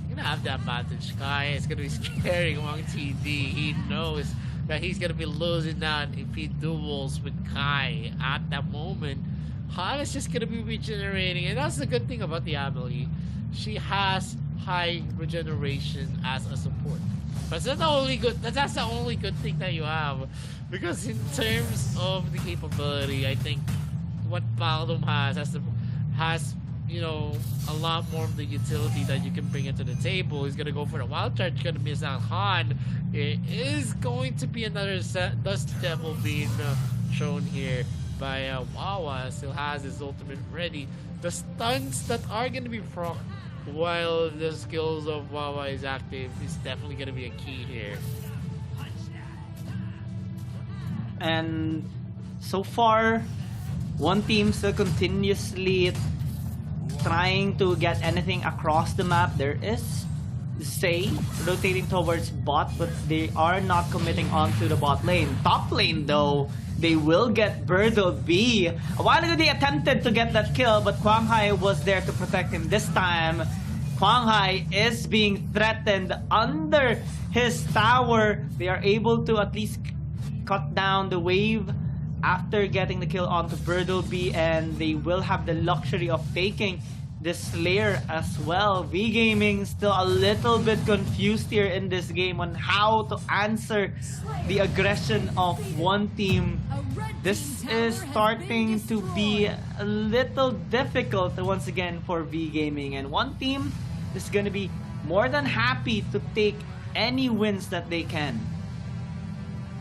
Gonna have that advantage. Kai is gonna be scaring Wang TD. He knows that he's gonna be losing out if he duels with Kai at that moment. Han is just gonna be regenerating, and that's the good thing about the Amelie. She has high regeneration as a support. But that's the only good. That's the only good thing that you have, because in terms of the capability, I think what Baldum has you know, a lot more of the utility that you can bring into the table. He's gonna go for the wild charge. Gonna miss out Han. It is going to be another Dust Devil being shown here by Wawa. Still has his ultimate ready. The stunts that are gonna be proc while the skills of Wawa is active is definitely gonna be a key here. And so far, one team still continuously trying to get anything across the map. There is Zay rotating towards bot, but they are not committing onto the bot lane. Top lane though, they will get Birdle B. A while ago they attempted to get that kill, but Quang Hai was there to protect him. This time, Quang Hai is being threatened under his tower. They are able to at least cut down the wave after getting the kill onto Birdle B, and they will have the luxury of taking this Slayer as well. V Gaming still a little bit confused here in this game on how to answer the aggression of one team. This is starting to be a little difficult once again for V Gaming, and one team is going to be more than happy to take any wins that they can.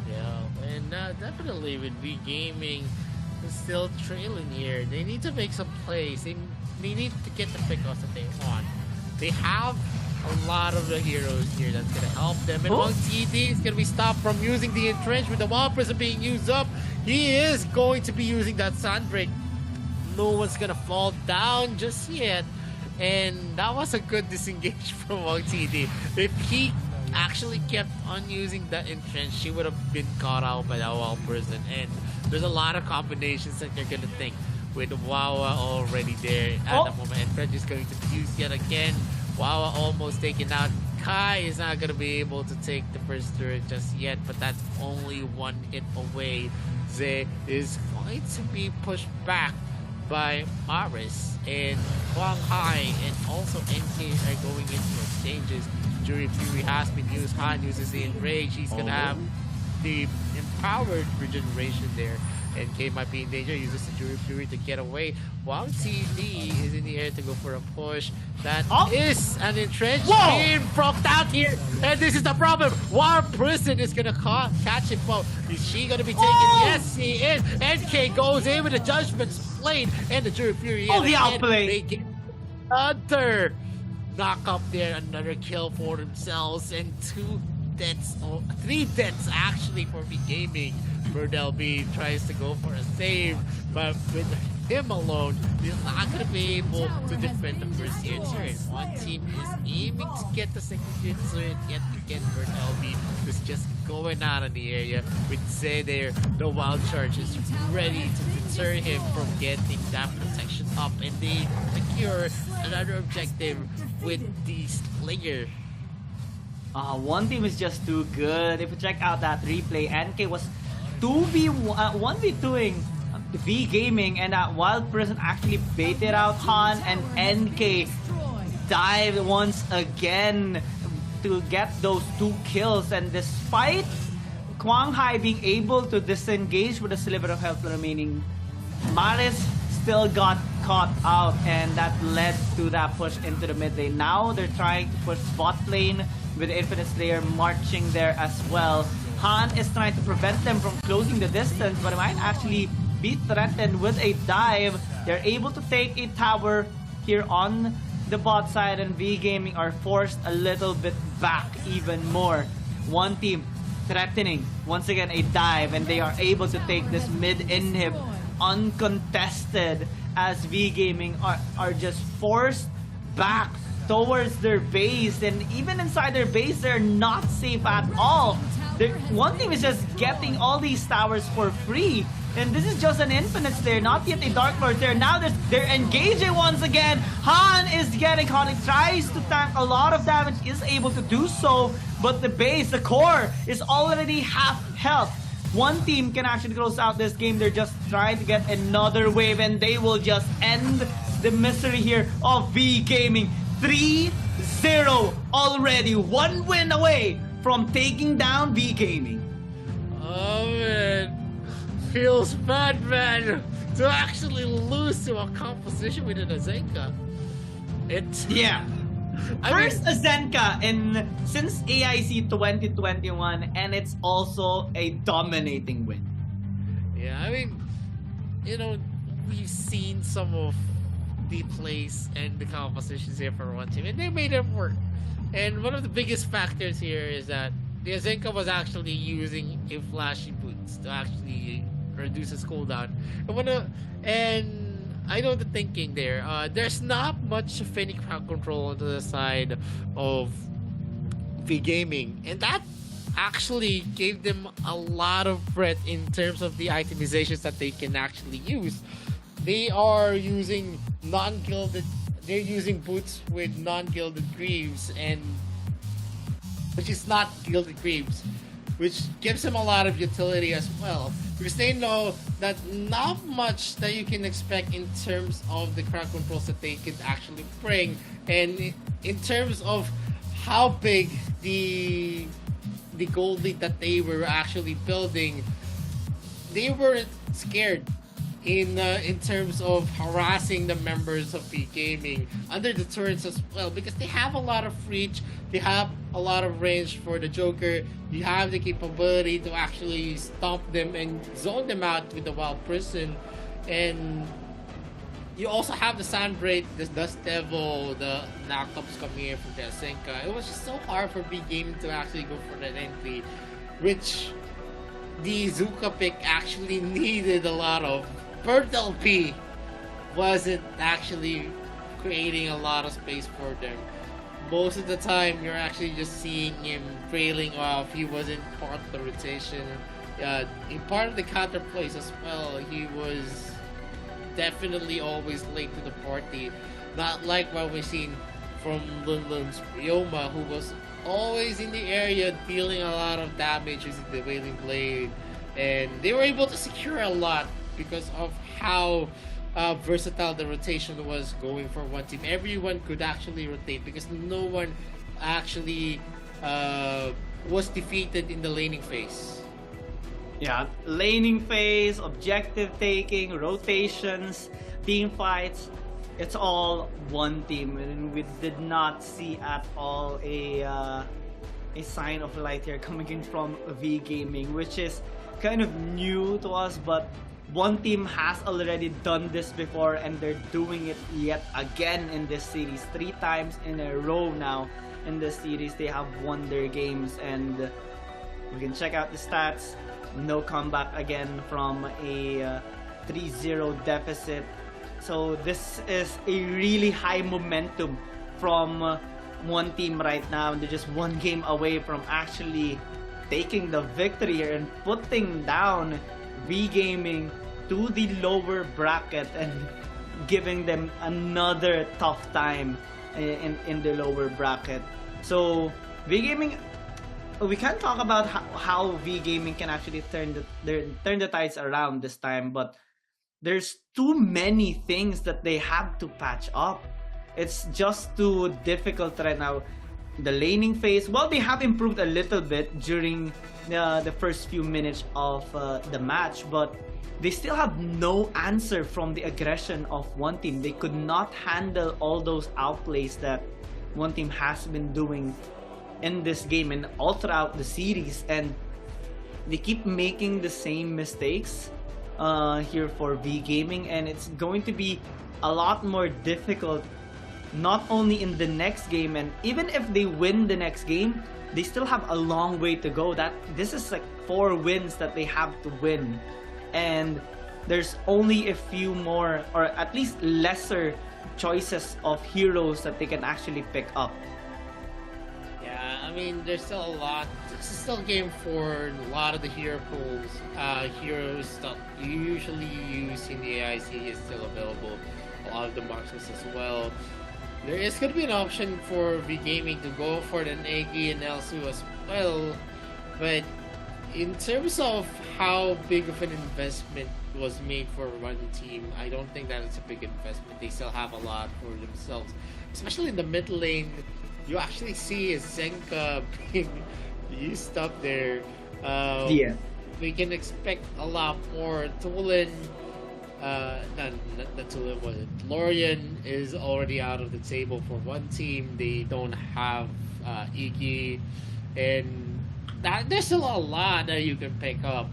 Yeah, and definitely with V Gaming still trailing here, they need to make some plays. They need to get the pickoffs that they want. They have a lot of the heroes here that's gonna help them. And Wang TD is gonna be stopped from using the entrenchment. The Wild Prison being used up. He is going to be using that Sunbreak. No one's gonna fall down just yet. And that was a good disengage from Wang TD. If he actually kept on using that entrench, she would have been caught out by that Wild Prison. And there's a lot of combinations that you're gonna think with Wawa already there at the moment. And Fred is going to be used yet again. Wawa almost taken out. Kai is not going to be able to take the first turret just yet, but that's only one hit away. Zay is going to be pushed back by Maris, and Quang Hai and also NK are going into exchanges. Jury Fury has been used. Han uses the Enrage. He's going to have the empowered regeneration there. NK might be in danger, uses the Jury Fury to get away. Wang TD is in the air to go for a push. That is an entrench being broke out here. And this is the problem. Wild Prison is going to catch him. Well, is she going to be taken? Yes, she is. NK goes in with the Judgment's Blade and the Jury Fury. The outplay. They get another knock up there, another kill for themselves, and 2 deaths, 3 deaths actually for V Gaming. Birdle B tries to go for a save, but with him alone, he's not going to be able to defend the first tier turret. One team is aiming to get the second tier turret, yet again Birdle B is just going out in the area with Zay there. The wild charge is ready to deter him from getting that protection up, and they secure another objective with the Slayer. One team is just too good. If you check out that replay, NK was 1v2ing V Gaming, and that Wild Prison actually baited out Han, and NK dived once again to get those 2 kills. And despite Quang Hai being able to disengage with a sliver of health remaining, Maris still got caught out, and that led to that push into the mid lane. Now they're trying to push bot lane with Infinite Slayer marching there as well. Han is trying to prevent them from closing the distance, but it might actually be threatened with a dive. They're able to take a tower here on the bot side, and V Gaming are forced a little bit back even more. One team threatening once again a dive, and they are able to take this mid inhib uncontested, as V Gaming are just forced back towards their base, and even inside their base they're not safe at all. One team is just getting all these towers for free. And this is just an Infinite Slayer, not yet a Dark Lord Slayer. Now they're engaging once again. Han is getting caught. He tries to tank a lot of damage, is able to do so. But the base, the core, is already half health. One team can actually close out this game. They're just trying to get another wave, and they will just end the misery here of V Gaming. 3-0 already. One win away from taking down V Gaming. Oh man, feels bad, man, to actually lose to a composition with an Azenka. It's yeah. First Azenka since AIC 2021, and it's also a dominating win. Yeah, I mean, you know, we've seen some of the plays and the compositions here for one team, and they made it work. And one of the biggest factors here is that the Azenka was actually using a flashy boots to actually reduce his cooldown. And I know the thinking there. There's not much Fennec crowd control on the side of V Gaming, and that actually gave them a lot of breadth in terms of the itemizations that they can actually use. They are using non-gilded. They're using boots with non-gilded greaves, and which is not gilded greaves, which gives them a lot of utility as well, because they know that not much that you can expect in terms of the crowd controls that they could actually bring, and in terms of how big the gold lead that they were actually building, they weren't scared in terms of harassing the members of V Gaming under the turrets as well, because they have a lot of reach, they have a lot of range for the Joker. You have the capability to actually stomp them and zone them out with the Wild Prison, and you also have the Sandbraid, the Dust Devil, the knockups coming in from the Azenka. It was just so hard for V Gaming to actually go for that entry, which the Zuka pick actually needed a lot of. Bertel P wasn't actually creating a lot of space for them. Most of the time, you're actually just seeing him trailing off. He wasn't part of the rotation. In part of the counter plays as well, he was definitely always late to the party. Not like what we've seen from Lunlun's Ryoma, who was always in the area dealing a lot of damage using the Wailing Blade. And they were able to secure a lot because of how versatile the rotation was going for one team. Everyone could actually rotate because no one actually was defeated in the laning phase. Yeah, laning phase, objective taking, rotations, team fights, it's all one team, and we did not see at all a sign of light here coming in from V Gaming, which is kind of new to us, but one team has already done this before, and they're doing it yet again in this series. 3 times in a row now in this series they have won their games, and we can check out the stats. No comeback again from a 3-0 deficit. So this is a really high momentum from one team right now, and they're just one game away from actually taking the victory here and putting down V Gaming to the lower bracket and giving them another tough time in the lower bracket. So V Gaming, we can talk about how V Gaming can actually turn the tides around this time, but there's too many things that they have to patch up. It's just too difficult right now. The laning phase, well, they have improved a little bit during the first few minutes of the match, but they still have no answer from the aggression of one team. They could not handle all those outplays that one team has been doing in this game and all throughout the series, and they keep making the same mistakes here for V Gaming, and it's going to be a lot more difficult not only in the next game, and even if they win the next game, they still have a long way to go. This is like 4 wins that they have to win, and there's only a few more, or at least lesser choices of heroes that they can actually pick up. Yeah, I mean, there's still a lot. This is still a game for a lot of the hero pools. Heroes that you usually use in the AIC is still available. A lot of the marksmans as well. There is going to be an option for V Gaming to go for an Egi and Elsu as well, but in terms of how big of an investment was made for one team, I don't think that it's a big investment. They still have a lot for themselves, especially in the mid lane. You actually see a Zenka being used up there. Yeah. We can expect a lot more. Tulin, not Tulin, was it? Lorian is already out of the table for one team. They don't have Iggy, and there's still a lot that you can pick up.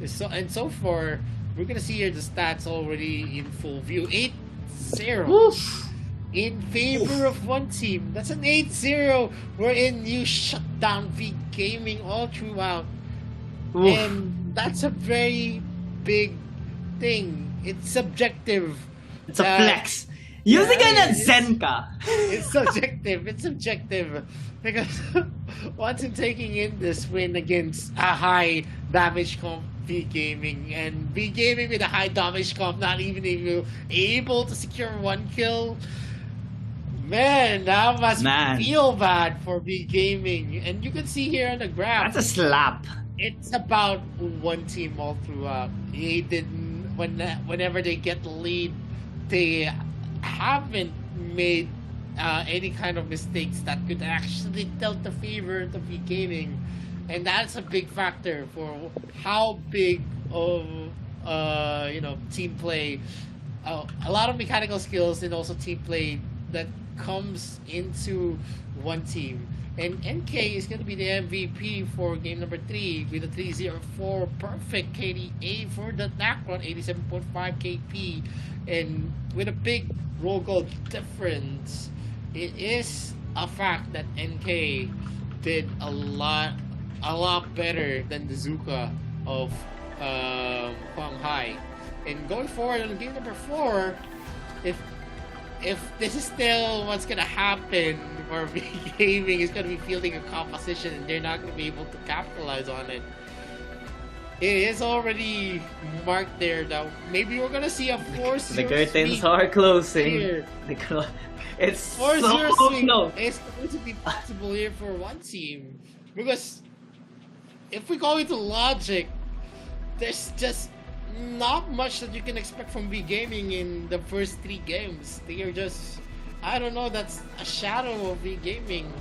So far, we're gonna see here the stats already in full view. 8-0 in favor of one team. That's an 8-0 wherein you shut down V Gaming all throughout. And that's a very big thing. It's subjective. It's a flex. Using yeah, an Zenka. It's subjective. It's subjective. Because once in taking in this win against a high damage comp V Gaming, and V Gaming with a high damage comp not even able to secure one kill, man, that must feel bad for V Gaming. And you can see here on the graph, That's a slap. it's about one team all throughout. They didn't, whenever they get the lead, they haven't made any kind of mistakes that could actually tilt the favor to V Gaming, and that's a big factor for how big of team play, a lot of mechanical skills and also team play that comes into one team. And NK is going to be the MVP for game number 3 with a 304 perfect KDA for the Nacron, 87.5 KP, and with a big roll goal difference. It is a fact that NK did a lot better than the Zuka of Shanghai. And going forward on game number 4, if this is still what's gonna happen, or V Gaming is gonna be fielding a composition and they're not gonna be able to capitalize on it, it is already marked there that maybe we're gonna see a 4-0 The curtains sweep are closing. here. It's 4-0 so sweep close. is going to be possible here for one team, because if we go into logic, there's just not much that you can expect from V Gaming in the first 3 games. They are just, I don't know, that's a shadow of V Gaming,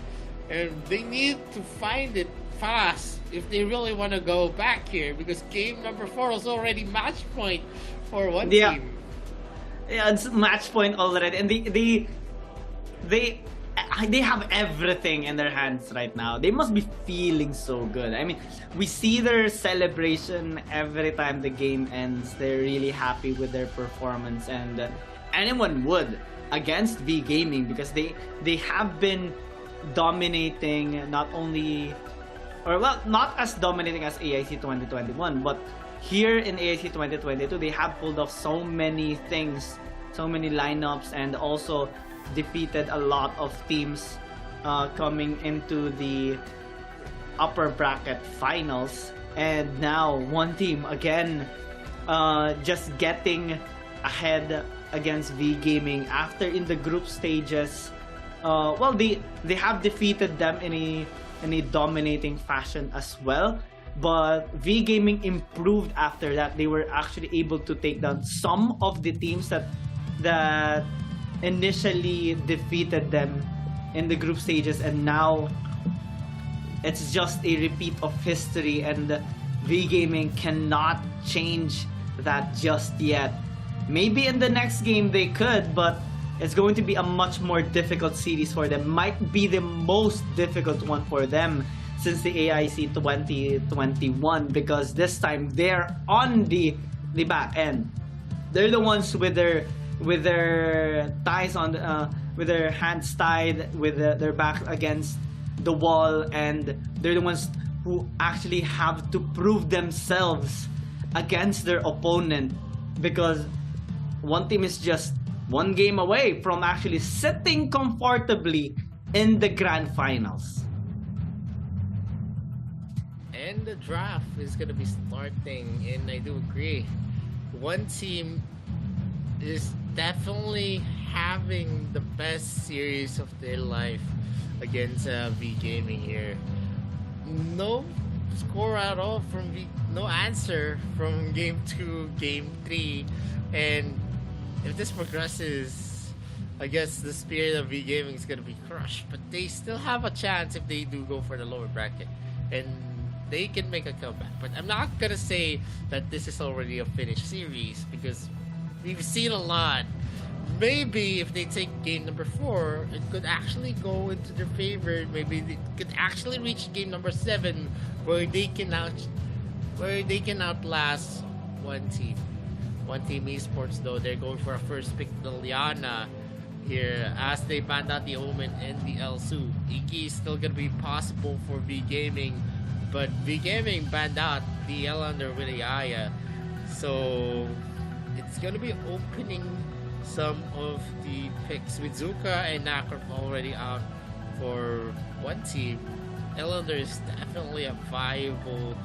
and they need to find it fast if they really want to go back here, because game number 4 is already match point for one team. Yeah, it's match point already, and they have everything in their hands right now. They must be feeling so good. I mean, we see their celebration every time the game ends. They're really happy with their performance, and anyone would against V Gaming, because they have been dominating, not only, or well, not as dominating as AIC 2021, but here in AIC 2022, they have pulled off so many things, so many lineups, and also defeated a lot of teams coming into the upper bracket finals. And now one team again just getting ahead against V Gaming after in the group stages. Well, they have defeated them in a dominating fashion as well, but V Gaming improved after that. They were actually able to take down some of the teams that initially defeated them in the group stages, and now it's just a repeat of history, and V Gaming cannot change that just yet. Maybe in the next game they could, but it's going to be a much more difficult series for them. Might be the most difficult one for them since the AIC 2021, because this time they're on the back end. They're the ones with their ties on, with their hands tied, with their back against the wall, and they're the ones who actually have to prove themselves against their opponent, because one team is just one game away from actually sitting comfortably in the grand finals. And the draft is going to be starting, and I do agree. One team is definitely having the best series of their life against V Gaming here. No score at all from no answer from game 2, game 3, and if this progresses, I guess the spirit of V Gaming is gonna be crushed. But they still have a chance if they do go for the lower bracket, and they can make a comeback. But I'm not gonna say that this is already a finished series because we've seen a lot. Maybe if they take game number 4, it could actually go into their favor. Maybe they could actually reach game number 7, where they can outlast one team. One Team Esports, though, they're going for a first pick, Liliana, here, as they banned out the Omen and the Elsu. Iki is still gonna be possible for V Gaming, but V Gaming banned out the Elander with Aya, so it's gonna be opening some of the picks with Zuka and Nakrop already out for one team. Elander is definitely a viable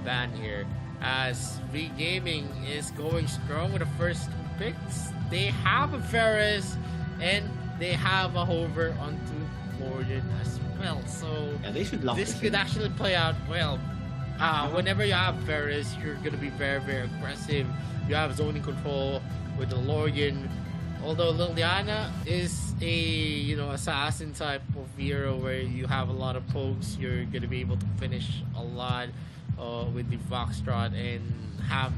ban here, as V Gaming is going strong with the first 2 picks. They have a Ferris and they have a hover onto Gordon as well, so Yeah, they should lock this this could in. actually play out well. Whenever you have Ferris, you're gonna be very, very aggressive. You have zoning control with the Lorian. Although Liliana is a assassin type of hero where you have a lot of pokes, you're gonna be able to finish a lot with the Foxtrot and have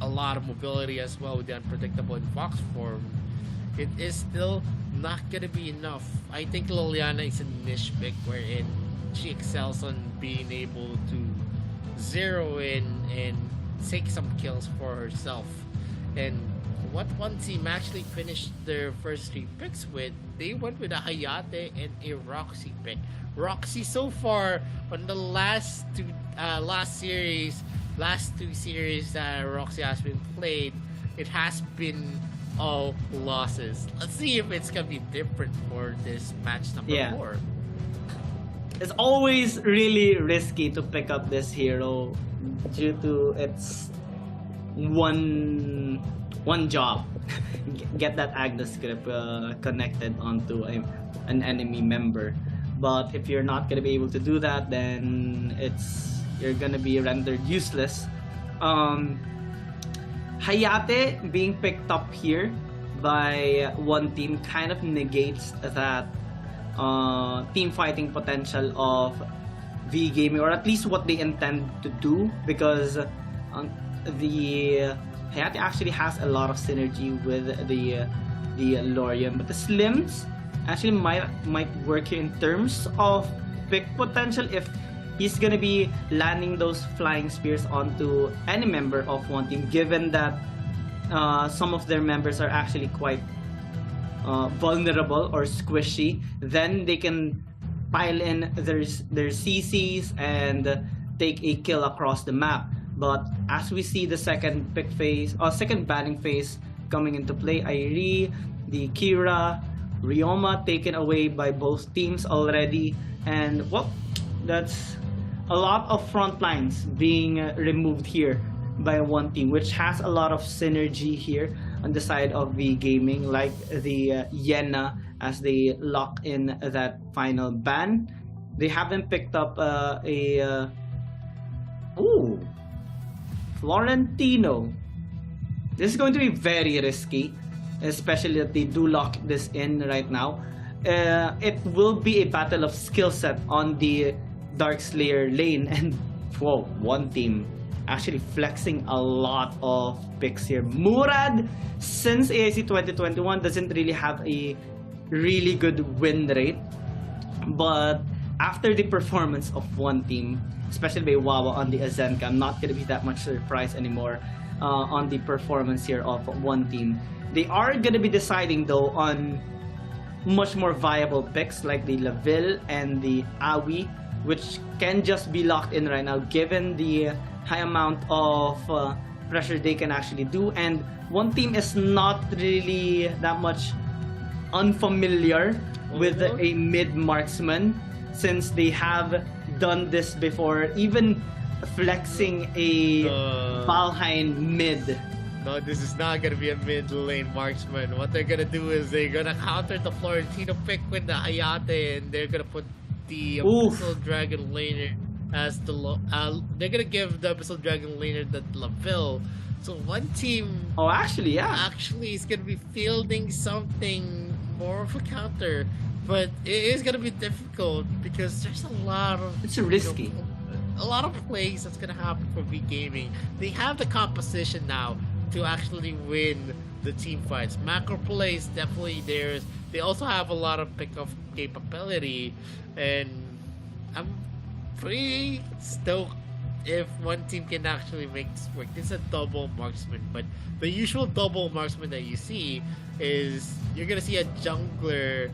a lot of mobility as well with the unpredictable in Fox form. It is still not gonna be enough. I think Liliana is a niche pick wherein she excels on being able to zero in and take some kills for herself. And what one team actually finished their first 3 picks with, they went with a Hayate and a Roxy pick. Roxy so far on the last two series that Roxy has been played, it has been all losses. Let's see if it's gonna be different for this match number Yeah. 4. It's always really risky to pick up this hero due to its one job. Get that Agnes script connected onto an enemy member. But if you're not gonna be able to do that, then you're gonna be rendered useless. Hayate being picked up here by one team kind of negates that team fighting potential of V Gaming, or at least what they intend to do, because the Hayate actually has a lot of synergy with the Lorian, but the Slims actually might work here in terms of pick potential if he's gonna be landing those flying spears onto any member of one team, given that some of their members are actually quite vulnerable or squishy. Then they can pile in their CCs and take a kill across the map. But as we see the second banning phase coming into play, Airi, the Kira, Ryoma taken away by both teams already, and well, that's a lot of front lines being removed here by one team, which has a lot of synergy here on the side of V Gaming, like the Yena, as they lock in that final ban. They haven't picked up Florentino. This is going to be very risky, especially that they do lock this in right now. It will be a battle of skill set on the Darkslayer lane, and whoa, one team actually flexing a lot of picks here. Murad, since AIC 2021, doesn't really have a really good win rate, but after the performance of one team, especially by Wawa on the Azenka, I'm not going to be that much surprised anymore on the performance here of one team. They are going to be deciding though on much more viable picks like the Laville and the Awi, which can just be locked in right now given the high amount of pressure they can actually do. And one team is not really that much unfamiliar with a mid marksman since they have done this before, even flexing a Valheim mid. No, this is not gonna be a mid lane marksman. What they're gonna do is they're gonna counter the Florentino pick with the Hayate, and they're gonna put the Abyssal Dragon laner as the they're gonna give the Abyssal Dragon laner the Laville. So one team actually is gonna be fielding something more of a counter, but it is gonna be difficult because there's a lot of risky. A lot of plays that's gonna happen for V Gaming. They have the composition now to actually win the team fights. Macro plays definitely theirs. They also have a lot of pickup capability, and I'm pretty stoked if one team can actually make this work. This is a double marksman, but the usual double marksman that you see is you're gonna see a jungler,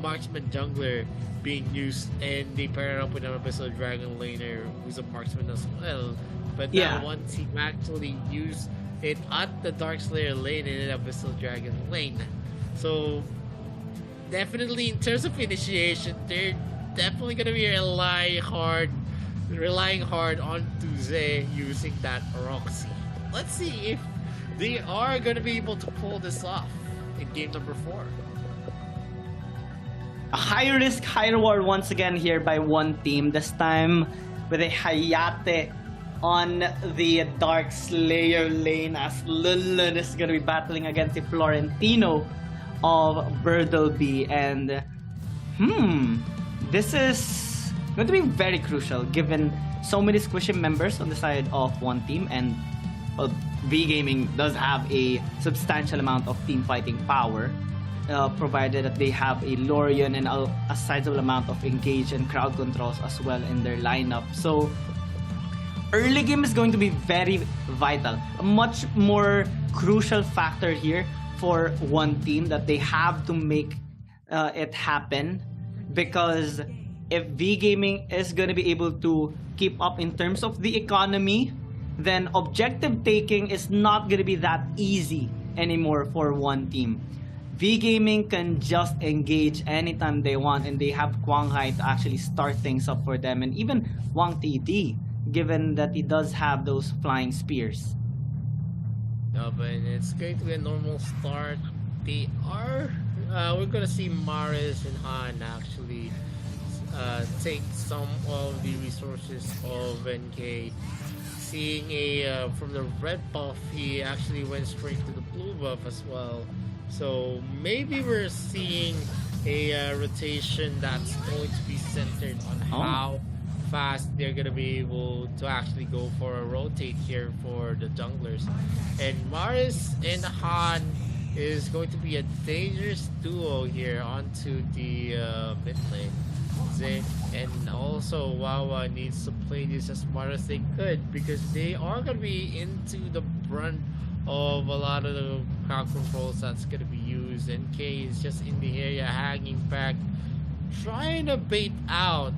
marksman jungler being used, and they pair it up with an Abyssal Dragon laner who's a marksman as well. But now one team actually used it at the Darkslayer lane and an Abyssal Dragon lane. So definitely in terms of initiation, they're definitely gonna be relying hard on Tuze using that Roxy. Let's see if they are gonna be able to pull this off in game number 4. A high risk, high reward once again here by one team, this time with a Hayate on the Dark Slayer lane as Lulun is going to be battling against the Florentino of Birdleby. And this is going to be very crucial given so many squishy members on the side of one team, and V Gaming does have a substantial amount of team fighting power, provided that they have a Lorian and a sizable amount of engage and crowd controls as well in their lineup. So early game is going to be very vital. A much more crucial factor here for one team that they have to make it happen, because if V Gaming is going to be able to keep up in terms of the economy, then objective taking is not going to be that easy anymore for one team. V Gaming can just engage anytime they want, and they have Quang Hai to actually start things up for them, and even Wang TD, given that he does have those flying spears. No, but it's going to be a normal start. They are we're gonna see Maris and Han actually take some of the resources of NK. Seeing from the red buff, he actually went straight to the blue buff as well. So maybe we're seeing a rotation that's going to be centered on how fast they're gonna be able to actually go for a rotate here for the junglers. And Maris and Han is going to be a dangerous duo here onto the mid lane. And also Wawa needs to play this as smart as they could, because they are going to be into the brunt of a lot of the crowd controls that's going to be used. NK is just in the area hanging back, trying to bait out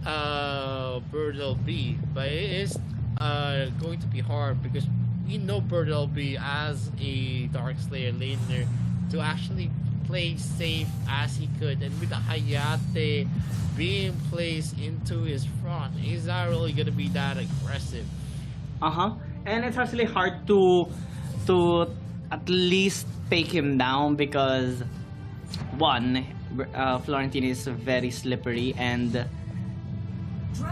Birdleby, but it is going to be hard because we know Birdleby as a Darkslayer laner to actually play safe as he could, and with the Hayate being placed into his front, he's not really gonna be that aggressive. And it's actually hard to at least take him down, because one, Florentino is very slippery, and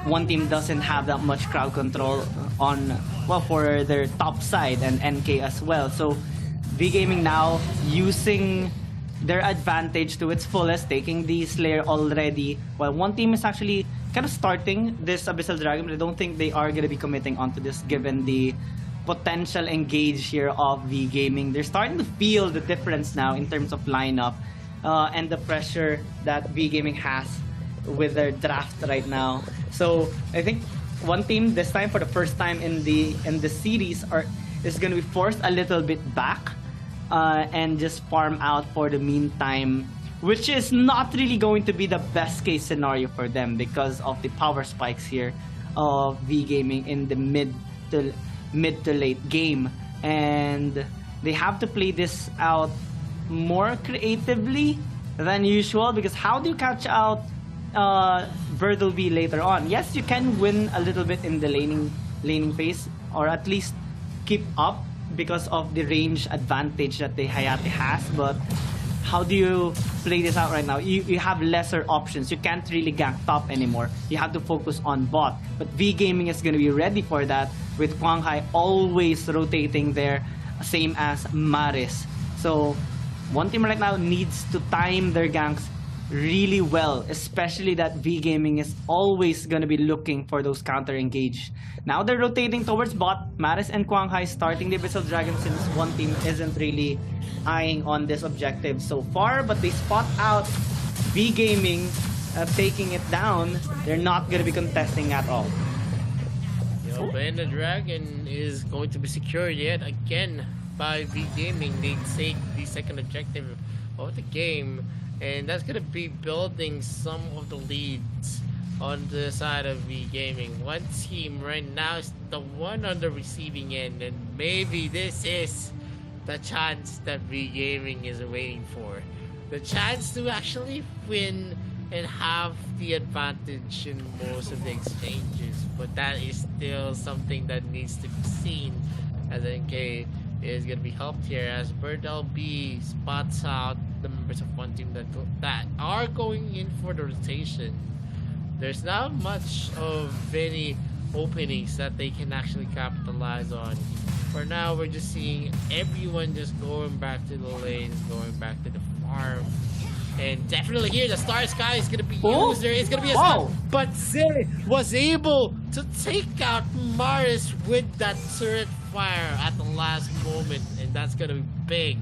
one team doesn't have that much crowd control on, well, for their top side, and NK as well. So V Gaming now using their advantage to its fullest, taking the Slayer already, while one team is actually kind of starting this Abyssal Dragon, but I don't think they are going to be committing onto this given the potential engage here of V Gaming. They're starting to feel the difference now in terms of lineup and the pressure that V Gaming has with their draft right now. So I think one team this time, for the first time in the series, is going to be forced a little bit back and just farm out for the meantime, which is not really going to be the best case scenario for them because of the power spikes here of V Gaming in the mid to late game, and they have to play this out more creatively than usual, because how do you catch out Bertleby later on? Yes, you can win a little bit in the laning phase, or at least keep up because of the range advantage that the Hayate has, but how do you play this out right now? You have lesser options. You can't really gank top anymore. You have to focus on bot. But V Gaming is going to be ready for that, with Quang Hai always rotating there, same as Maris. So one team right now needs to time their ganks really well, especially that V Gaming is always going to be looking for those counter engage. Now they're rotating towards bot. Maris and Quang Hai starting the Abyssal Dragon, since one team isn't really eyeing on this objective so far, but they spot out V Gaming taking it down. They're not going to be contesting at all. And the Dragon is going to be secured yet again by V Gaming. They take the second objective of the game, and that's going to be building some of the leads on the side of V Gaming. One team right now is the one on the receiving end, and maybe this is the chance that V Gaming is waiting for. The chance to actually win and have the advantage in most of the exchanges, but that is still something that needs to be seen, as NK is going to be helped here as Bertleby spots out the members of one team that are going in for the rotation. There's not much of any openings that they can actually capitalize on. For now, we're just seeing everyone just going back to the lanes, going back to the farm. And definitely here, the Star Sky is going to be used. There is going to be a stun, but Zay was able to take out Maris with that turret fire at the last moment, and that's going to be big,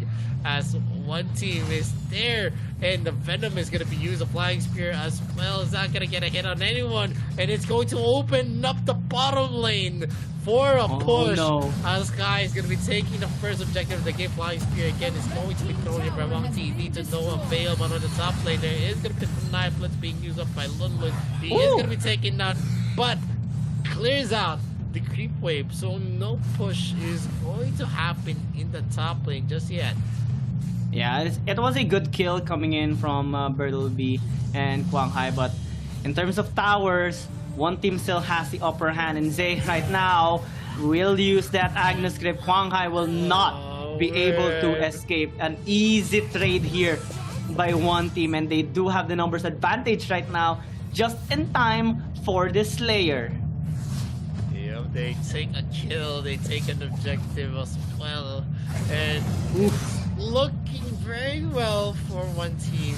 as one team is there, and the Venom is going to be used. A Flying Spear as well is not going to get a hit on anyone, and it's going to open up the bottom lane for a push. No. As Sky is going to be taking the first objective of the game. Flying Spear again is going to be thrown here by Wang TV to no avail, but on the top lane there is going to be the knife blitz being used up by Lunlun. He is going to be taken out, but clears out the creep wave, so no push is going to happen in the top lane just yet. Yeah, it was a good kill coming in from Bertleby and Quang Hai, but in terms of towers, one team still has the upper hand, and Zay right now will use that Agnes Grip. Quang Hai will not be able to escape. An easy trade here by one team, and they do have the numbers advantage right now, just in time for the Slayer. Yep, they take a kill, they take an objective as well, and looking very well for one team.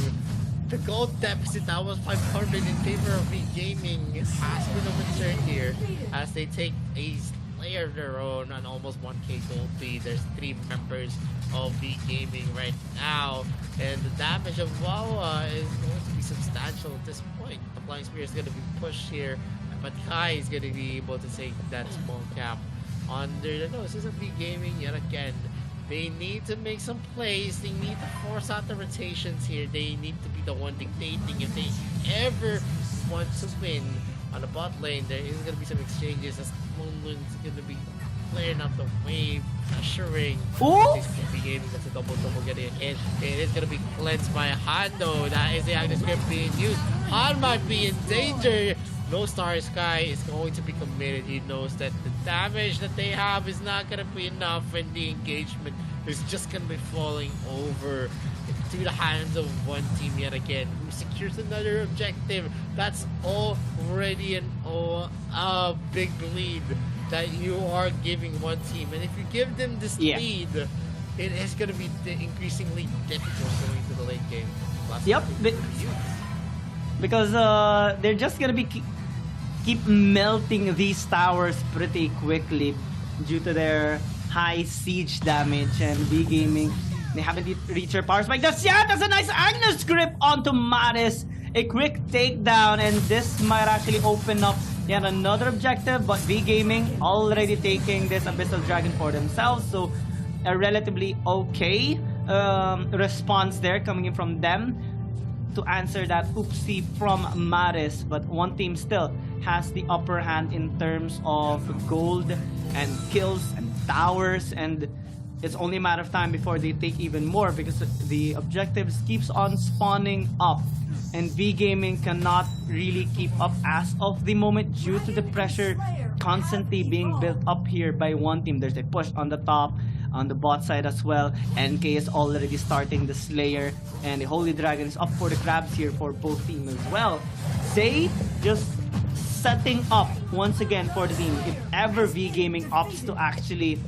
The gold deficit that was 500 in favor of V Gaming has been overturned here, as they take a Slayer of their own on almost 1k gold lead. There's 3 members of V Gaming right now, and the damage of Wawa is going to be substantial at this point. The Flying Spear is going to be pushed here, but Kai is going to be able to take that small cap under the nose. This is V Gaming yet again. They need to make some plays. They need to force out the rotations here. They need to be the one dictating. If they ever want to win on the bot lane, there is going to be some exchanges as Lunlun's going to be clearing up the wave, pressuring. V Gaming, that's a double getting a hit. It is going to be cleansed by Hando. That is the Agnes Grip being used. Han might be in danger. No Star Sky is going to be committed. He knows that the damage that they have is not going to be enough, and the engagement is just going to be falling over to the hands of one team yet again, who secures another objective. That's already a big lead that you are giving one team, and if you give them this lead, it is going to be increasingly difficult going to the late game. Because they're just gonna be keep melting these towers pretty quickly due to their high siege damage, and V Gaming, they haven't reached their power spike. That's a nice Agnes Grip onto Maris. A quick takedown, and this might actually open up yet another objective, but V Gaming already taking this Abyssal Dragon for themselves, so a relatively okay response there coming in from them to answer that oopsie from Maris. But one team still has the upper hand in terms of gold and kills and towers, and it's only a matter of time before they take even more because the objectives keeps on spawning up. And V Gaming cannot really keep up as of the moment due to the pressure constantly being built up here by one team. There's a push on the top, on the bot side as well. NK is already starting the Slayer, and the Holy Dragon is up for the grabs here for both teams as well. Zay just setting up once again for the team. If ever V Gaming opts to actually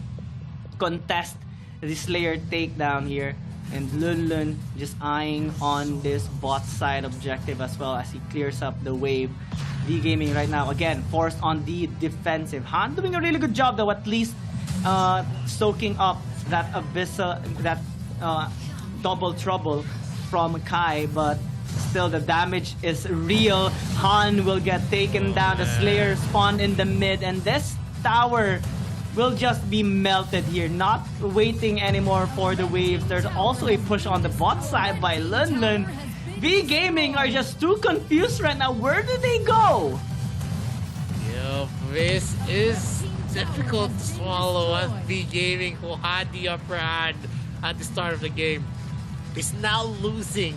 contest the Slayer takedown here, and Lunlun just eyeing on this bot side objective as well as he clears up the wave. V Gaming right now again forced on the defensive. Han doing a really good job though, at least soaking up that double trouble from Kai, but still the damage is real. Han will get taken down. The Slayer spawned in the mid, and this tower will just be melted here, not waiting anymore for the waves. There's also a push on the bot side by Lunlun. V Gaming are just too confused right now. Where do they go? Yeah, this is difficult to swallow as V Gaming, who had the upper hand at the start of the game, is now losing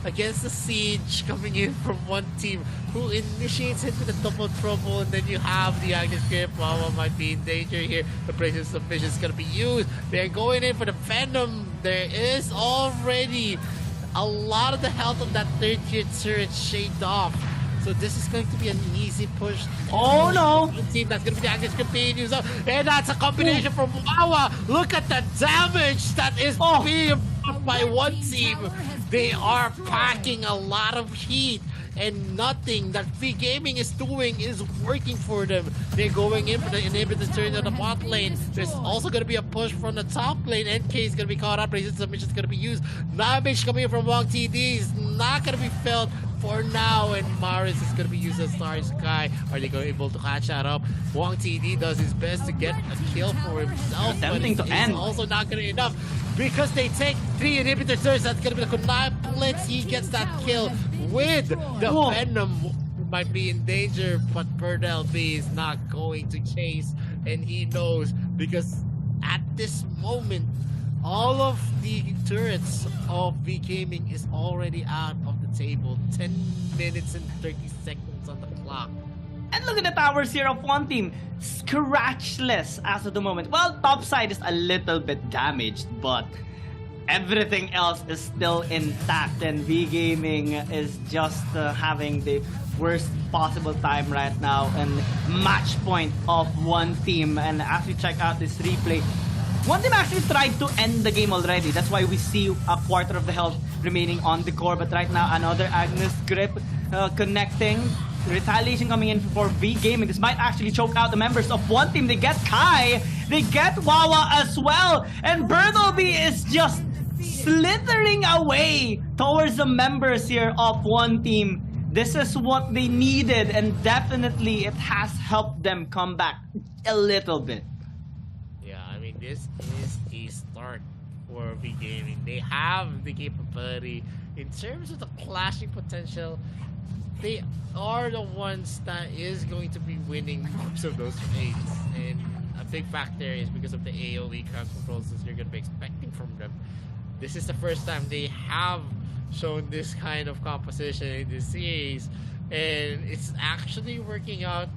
against the siege coming in from one team who initiates it with a double trouble, and then you have the Agnes Grip. Wawa might be in danger here. The Brazen Submission is going to be used. They're going in for the Venom. There is already a lot of the health of that third tier turret shaved off. So this is going to be an easy push. Oh no! Team that's going to be the Agnes Grip being used up. And that's a combination from Wawa. Look at the damage that is being brought by one team. They are packing a lot of heat, and nothing that V Gaming is doing is working for them. They're going in for the inhibitor turn on the bot lane. There's also going to be a push from the top lane. NK is going to be caught up. Brazen Submission is going to be used. Damage coming in from Wong TD is not going to be felt for now, and Maris is going to be used as Star Sky. Are they going to be able to catch that up? Wong TD does his best to get a kill for himself, Attempting but to it's end. also not going to be enough because they take 3 inhibitor turns. That's going to be the Kunai Blitz. He gets that kill with the Venom. Might be in danger, but Burdell B is not going to chase, and he knows because at this moment, all of the turrets of V Gaming is already out of the table. 10 minutes and 30 seconds on the clock. And look at the towers here of one team. Scratchless as of the moment. Well, top side is a little bit damaged, but everything else is still intact, and V Gaming is just having the worst possible time right now and match point of one team. And as we check out this replay, one team actually tried to end the game already. That's why we see a quarter of the health remaining on the core. But right now, another Agnes Grip connecting. Retaliation coming in for V Gaming. This might actually choke out the members of one team. They get Kai. They get Wawa as well. And Bertleby is just slithering away towards the members here of one team. This is what they needed, and definitely it has helped them come back a little bit. Yeah, I mean, this is a start for V Gaming. They have the capability in terms of the clashing potential. They are the ones that is going to be winning most of those fights, and a big factor is because of the AoE crowd controls that you're going to be expecting from them. This is the first time they have shown this kind of composition in this series, and it's actually working out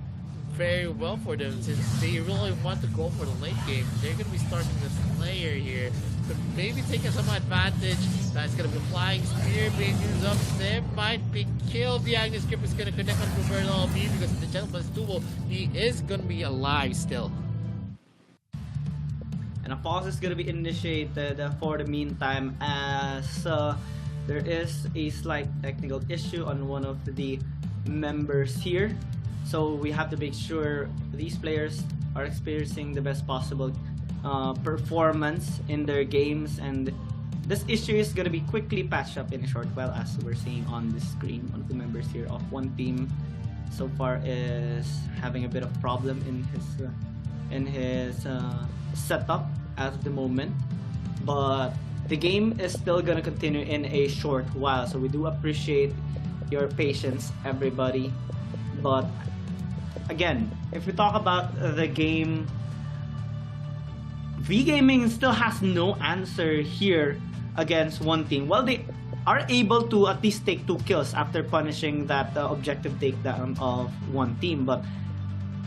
very well for them since they really want to go for the late game. They're going to be starting the Slayer here, but maybe taking some advantage. That's going to be flying spear being used up. There might be killed. The Agnes Grip is going to connect on Roberto LB because of the Gentleman's Duel. He is going to be alive still. And a pause is going to be initiated for the meantime as there is a slight technical issue on one of the members here. So we have to make sure these players are experiencing the best possible performance in their games, and this issue is going to be quickly patched up in a short while, as we're seeing on the screen. One of the members here of one team so far is having a bit of problem in his setup at the moment, but the game is still gonna continue in a short while, so we do appreciate your patience, everybody. But again, if we talk about the game, V Gaming still has no answer here against one team. Well, they are able to at least take 2 kills after punishing that objective takedown of one team, but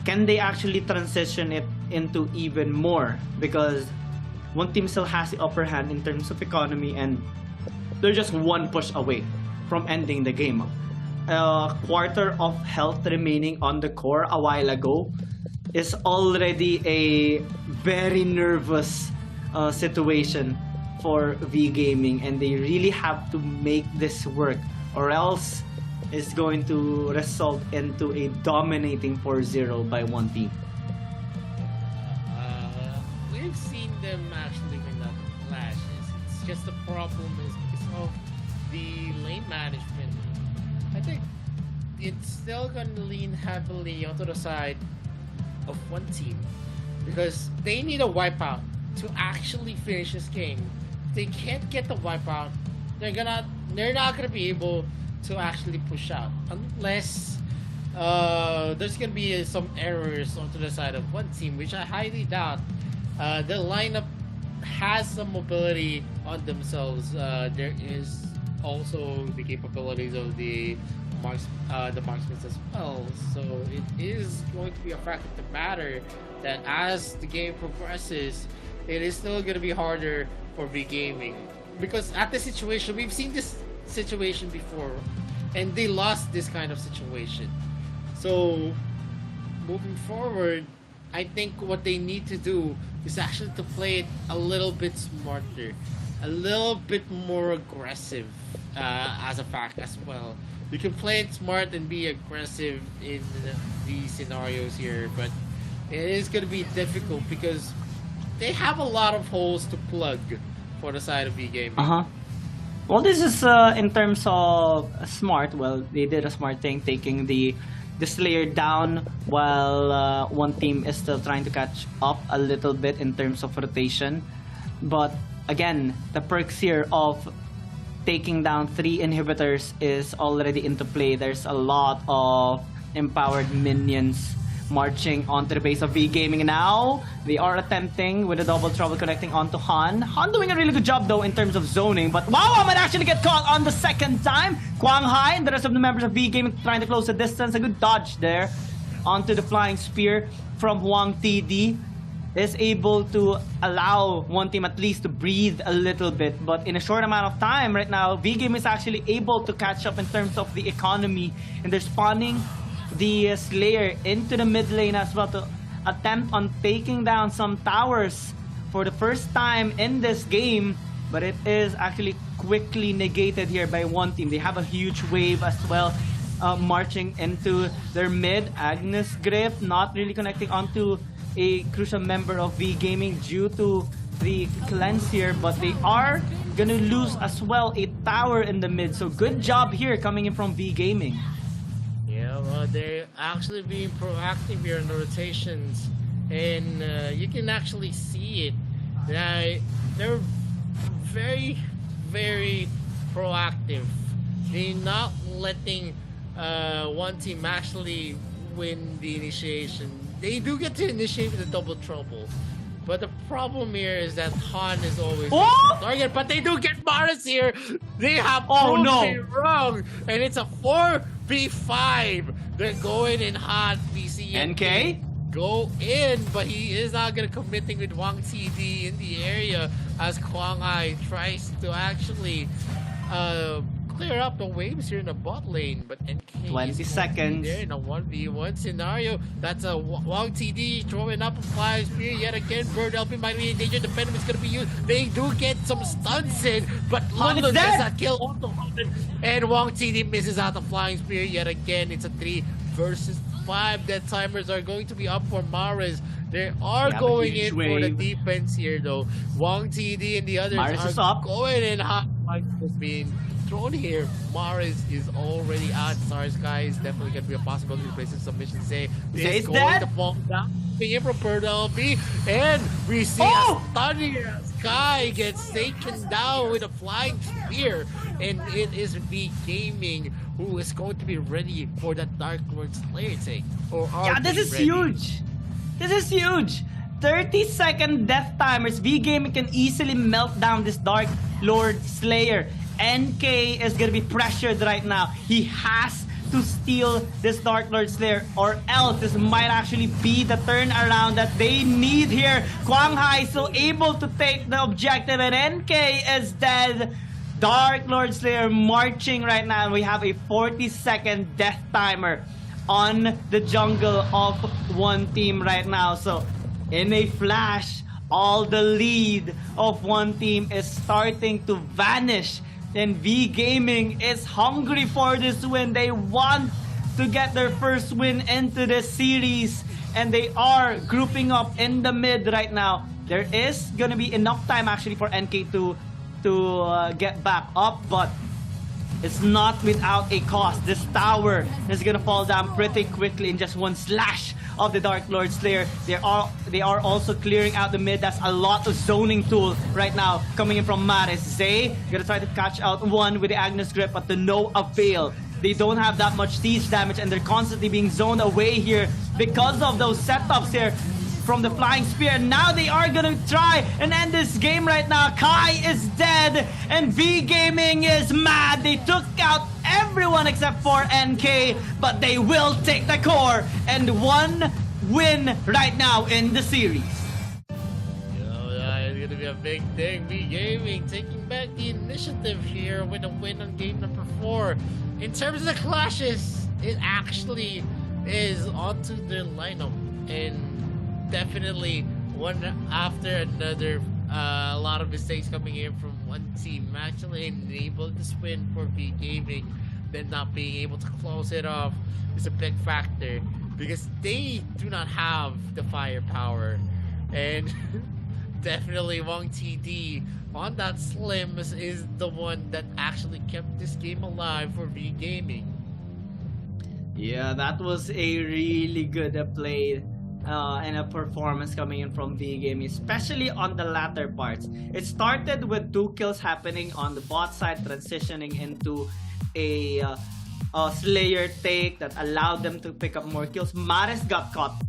can they actually transition it into even more? Because one team still has the upper hand in terms of economy, and they're just one push away from ending the game. A quarter of health remaining on the core a while ago is already a very nervous situation for V Gaming, and they really have to make this work, or else it's going to result into a dominating 4-0 by one team. We've seen them actually win up clashes. It's just the problem is because of the lane management. I think it's still going to lean heavily onto the side of one team because they need a wipeout to actually finish this game. If they can't get the wipeout, they're not gonna be able to actually push out unless there's gonna be some errors onto the side of one team, which I highly doubt. The lineup has some mobility on themselves. There is also the capabilities of the marksmen as well, so it is going to be a fact of the matter that as the game progresses, it is still going to be harder for V Gaming, because at the situation, we've seen this situation before and they lost this kind of situation. So moving forward, I think what they need to do is actually to play it a little bit smarter, a little bit more aggressive, as a fact as well. You can play it smart and be aggressive in these scenarios here, but it is going to be difficult because they have a lot of holes to plug for the side of V Gaming. Well, this is in terms of smart. Well, they did a smart thing, taking the Slayer down while one team is still trying to catch up a little bit in terms of rotation. But again, the perks here of taking down 3 inhibitors is already into play. There's a lot of empowered minions marching onto the base of V Gaming now. They are attempting with a double trouble connecting onto Han. Han doing a really good job though in terms of zoning, but wow, I might actually get caught on the second time. Kwang Hai and the rest of the members of V Gaming trying to close the distance. A good dodge there onto the flying spear from Huang TD is able to allow one team at least to breathe a little bit, but in a short amount of time right now, V Gaming is actually able to catch up in terms of the economy, and they're spawning the Slayer into the mid lane as well to attempt on taking down some towers for the first time in this game, but it is actually quickly negated here by one team. They have a huge wave as well, marching into their mid. Agnes Grip not really connecting onto a crucial member of V Gaming due to the cleanse here, but they are gonna lose as well a tower in the mid, so good job here coming in from V Gaming. Yeah, well, they're actually being proactive here in the rotations, and you can actually see it. They're very, very proactive. They're not letting one team actually win the initiation. They do get to initiate with a double trouble, but the problem here is that Han is always the target. But they do get Maris here. They have proved it wrong, and it's a 4v5. They're going in hot. We see NK go in, but he is not gonna committing with Wang TD in the area as Kwang Hai tries to actually clear up the waves here in the bot lane, but NK 20 seconds there in a 1v1 scenario. That's a Wang TD throwing up a flying spear yet again. Bird LP might be in danger. The Venom is gonna be used. They do get some stuns in, but London gets that kill on the London, and Wang TD misses out the flying spear yet again. It's a 3 versus 5. Death timers are going to be up for Maris. They are going in for the defense here though. Wang TD and the others are going in hot. Is being thrown here. Maris is already out. Sorry, Sky is definitely going to be a possibility to place in submission. Say is going to fall down. Being from Bird LP, and we see a stun here. Sky gets taken down with a flying spear, and it is V Gaming who is going to be ready for that Dark Lord Slayer take. Yeah, this is huge. This is huge. 30-second death timers. V-Gaming can easily melt down this Dark Lord Slayer. NK is gonna be pressured right now. He has to steal this Dark Lord Slayer, or else this might actually be the turnaround that they need here. Kwang Hai still able to take the objective, and NK is dead. Dark Lord Slayer marching right now. We have a 40-second death timer on the jungle of one team right now. So in a flash, all the lead of one team is starting to vanish. And V-Gaming is hungry for this win. They want to get their first win into this series. And they are grouping up in the mid right now. There is gonna be enough time actually for NK to get back up, but it's not without a cost. This tower is gonna fall down pretty quickly in just one slash of the Dark Lord Slayer. They are also clearing out the mid. That's a lot of zoning tool right now coming in from Maris. Zay gonna try to catch out one with the Agnes Grip, but to no avail. They don't have that much siege damage, and they're constantly being zoned away here because of those setups here from the Flying Spear. Now they are gonna try and end this game right now. Kai is dead, and V-Gaming is mad. They took out everyone except for NK, but they will take the core and one win right now in the series. It's gonna be a big thing. V-Gaming taking back the initiative here with a win on game number 4. In terms of the clashes, it actually is onto their lineup, and definitely one after another. A lot of mistakes coming in from one team actually enabled this win for V-Gaming. Then not being able to close it off is a big factor because they do not have the firepower, and definitely Wong TD on that slim is the one that actually kept this game alive for V-Gaming. Yeah, that was a really good play and a performance coming in from V-Gaming, especially on the latter parts. It started with 2 kills happening on the bot side, transitioning into a Slayer take that allowed them to pick up more kills. Maris got caught,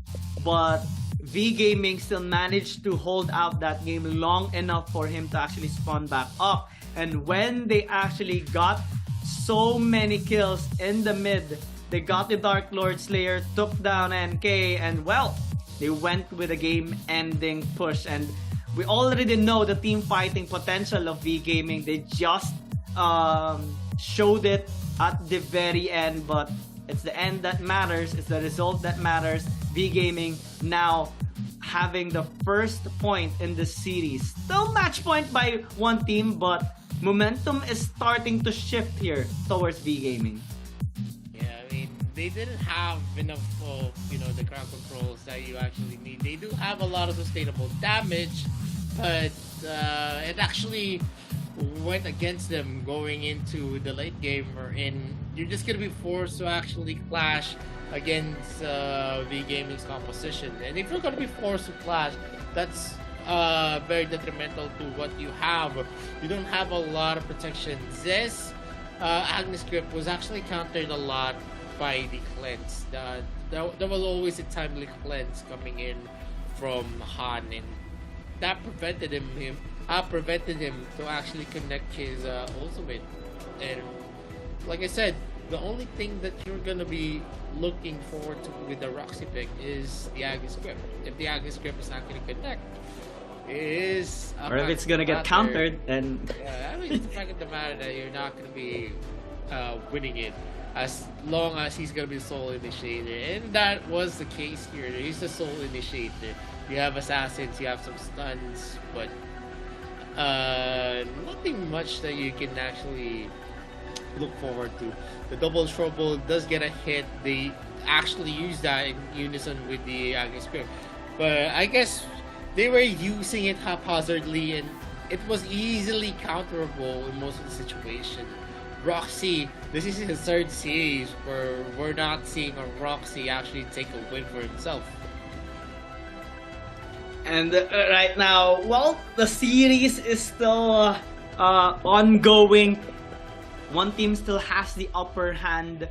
but V-Gaming still managed to hold out that game long enough for him to actually spawn back up. And when they actually got so many kills in the mid, they got the Dark Lord Slayer, took down NK, and well, they went with a game-ending push. And we already know the team fighting potential of V-Gaming. They just showed it at the very end, but it's the end that matters. It's the result that matters. V-Gaming now having the first point in the series. Still match point by one team, but momentum is starting to shift here towards V-Gaming. Yeah, I mean, they didn't have enough of, the crowd controls that you actually need. They do have a lot of sustainable damage, but it actually went against them going into the late game, and you're just gonna be forced to actually clash against V-Gaming's composition. And if you're gonna be forced to clash, that's very detrimental to what you have. You don't have a lot of protection. This Agnes Grip was actually countered a lot by the cleanse. There was always a timely cleanse coming in from Han, and that prevented him to actually connect his ultimate. And like I said, the only thing that you're gonna be looking forward to with the Roxy pick is the Agnes Grip. If the Agnes Grip is not gonna connect, it is or if it's gonna get countered, then yeah, I mean, it's the fact of the matter that you're not gonna be winning it as long as he's gonna be the sole initiator, and that was the case here. He's the sole initiator. You have assassins, you have some stuns, but nothing much that you can actually look forward to. The double trouble does get a hit. They actually use that in unison with the Agnes Grip, but I guess they were using it haphazardly, and it was easily counterable in most of the situation. Roxy, this is his third series where we're not seeing a Roxy actually take a win for himself. And right now, well, the series is still ongoing. One team still has the upper hand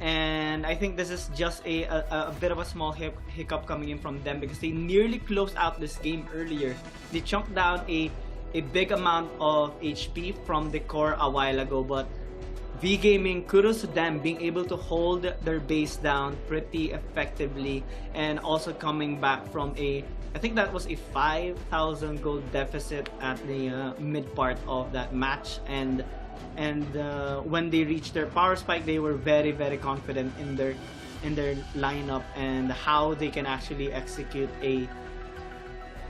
And I think this is just a bit of a small hiccup coming in from them, because they nearly closed out this game earlier. They chunked down a big amount of HP from the core a while ago, but V Gaming, kudos to them being able to hold their base down pretty effectively, and also coming back from I think that was a 5,000 gold deficit at the mid part of that match, and when they reached their power spike, they were very, very confident in their lineup and how they can actually execute a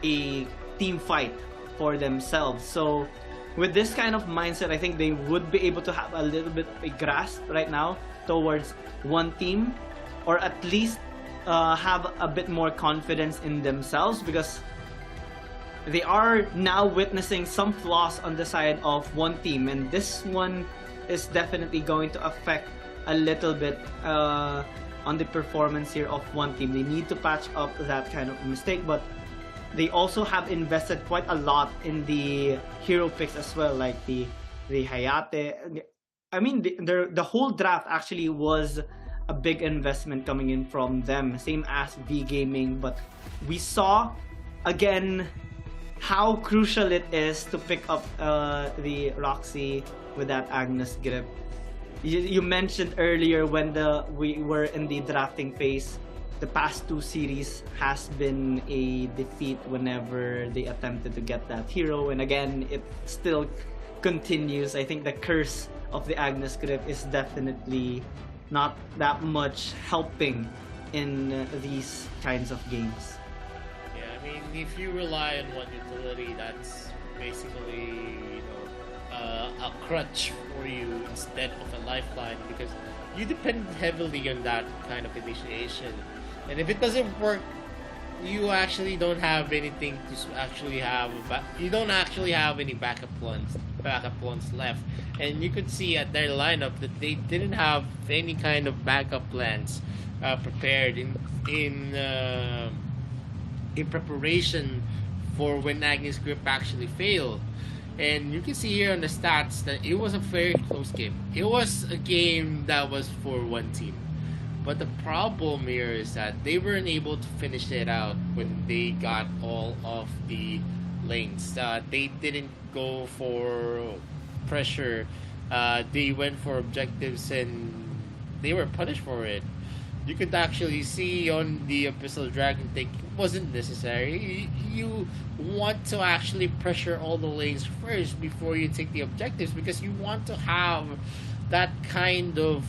team fight for themselves. So with this kind of mindset, I think they would be able to have a little bit of a grasp right now towards one team, or at least have a bit more confidence in themselves, because they are now witnessing some flaws on the side of one team, and this one is definitely going to affect a little bit on the performance here of one team. They need to patch up that kind of mistake, but they also have invested quite a lot in the hero picks as well, like the Hayate. I mean, the whole draft actually was a big investment coming in from them, same as V Gaming, but we saw again how crucial it is to pick up the Roxy with that Agnes grip. You mentioned earlier when we were in the drafting phase, the past two series has been a defeat whenever they attempted to get that hero, and again it still continues. I think the curse of the Agnes grip is definitely not that much helping in these kinds of games. I mean, if you rely on one utility, that's basically, a crutch for you instead of a lifeline, because you depend heavily on that kind of initiation. And if it doesn't work, you actually don't have anything to actually have. You don't actually have any backup ones left. And you could see at their lineup that they didn't have any kind of backup plans prepared in preparation for when Agnes grip actually failed. And you can see here on the stats that it was a very close game. It was a game that was for one team. But the problem here is that they weren't able to finish it out when they got all of the lanes. They didn't go for pressure. They went for objectives and they were punished for it. You could actually see on the Abyssal Dragon thing, it wasn't necessary. You want to actually pressure all the lanes first before you take the objectives, because you want to have that kind of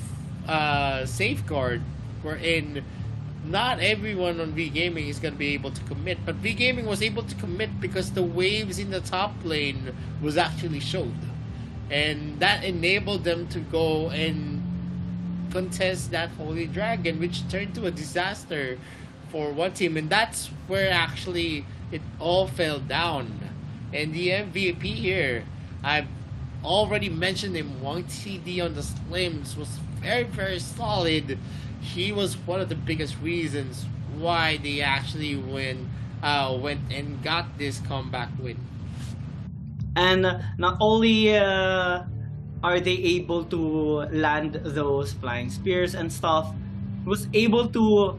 safeguard wherein not everyone on V Gaming is going to be able to commit, but V Gaming was able to commit because the waves in the top lane was actually showed, and that enabled them to go and contest that Holy Dragon, which turned to a disaster for one team, and that's where actually it all fell down. And the MVP here, I've already mentioned him, Wang TD on the Slims was very, very solid. He was one of the biggest reasons why they actually went and got this comeback win. And not only are they able to land those flying spears and stuff, was able to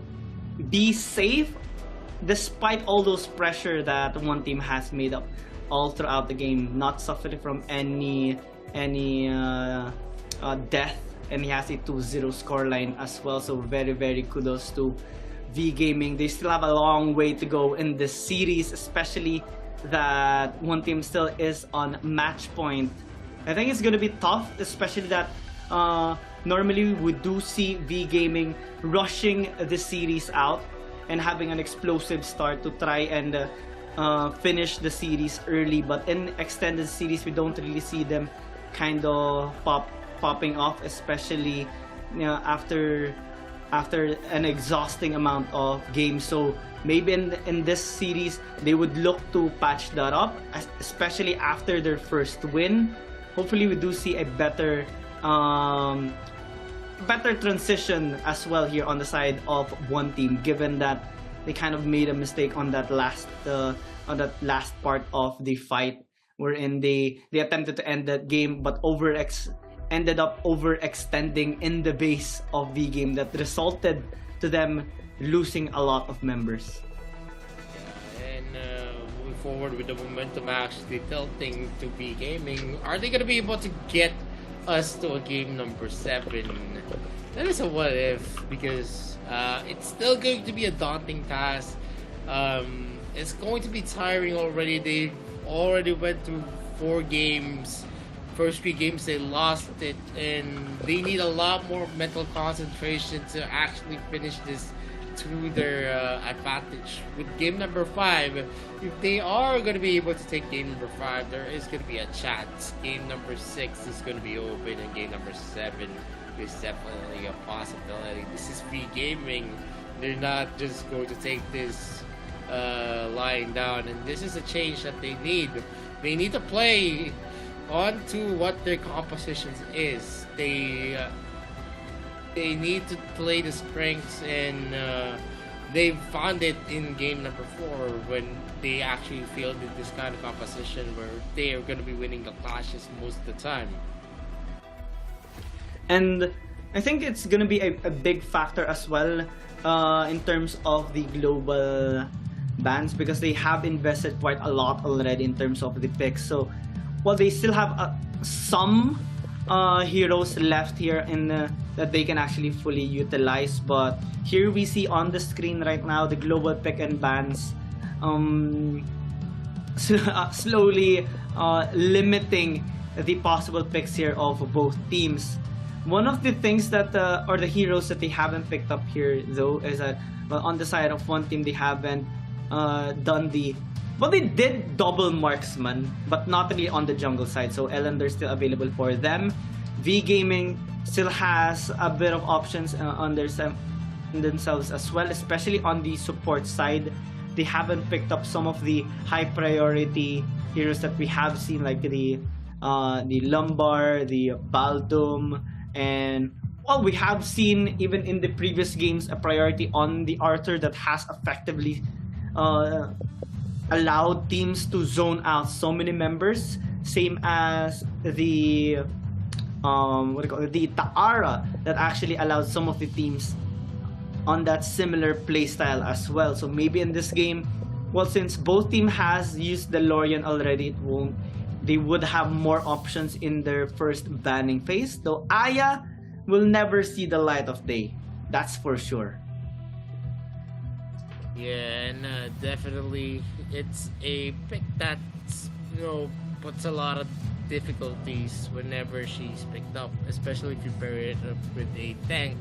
be safe despite all those pressure that one team has made up all throughout the game, not suffering from any death, and he has a 2-0 scoreline as well. So very, very kudos to V Gaming. They still have a long way to go in this series, especially that one team still is on match point. I think it's gonna be tough, especially that normally we do see V Gaming rushing the series out and having an explosive start to try and finish the series early, but in extended series we don't really see them kind of popping off, especially after an exhausting amount of games. So maybe in this series they would look to patch that up, especially after their first win. Hopefully we do see a better transition as well here on the side of one team, given that they kind of made a mistake on that last part of the fight, wherein they attempted to end that game but ended up overextending in the base of V Game that resulted to them losing a lot of members. And moving forward with the momentum actually tilting to be gaming, are they going to be able to get us to a game number 7? That is a what if, because it's still going to be a daunting task. It's going to be tiring already. They already went through 4 games. First 3 games they lost it, and they need a lot more mental concentration to actually finish this to their advantage. With game number 5, if they are going to be able to take game number 5, there is going to be a chance. Game number 6 is going to be open, and game number 7 is definitely a possibility. This is free gaming. They're not just going to take this lying down, and this is a change that they need. They need to play onto what their compositions is. They need to play the strengths, and they found it in game number 4 when they actually fielded this kind of composition where they are going to be winning the clashes most of the time. And I think it's gonna be a big factor as well in terms of the global bans, because they have invested quite a lot already in terms of the picks. So while they still have some heroes left here in that they can actually fully utilize, but here we see on the screen right now the global pick and bans slowly limiting the possible picks here of both teams. One of the things that or the heroes that they haven't picked up here though is that, well, on the side of one team they haven't done the, well, they did double marksman, but not really on the jungle side. So Ellender's still available for them. V Gaming still has a bit of options on themselves as well, especially on the support side. They haven't picked up some of the high priority heroes that we have seen, like the Lumbar, the Baldum, and well, we have seen even in the previous games a priority on the Arthur that has effectively allowed teams to zone out so many members, same as the the Ta'ara that actually allowed some of the teams on that similar playstyle as well. So maybe in this game, well, since both team has used the Lorien already, they would have more options in their first banning phase. Though Aya will never see the light of day, that's for sure. Yeah, and definitely it's a pick that, you know, puts a lot of difficulties whenever she's picked up, especially if you pair it up with a tank.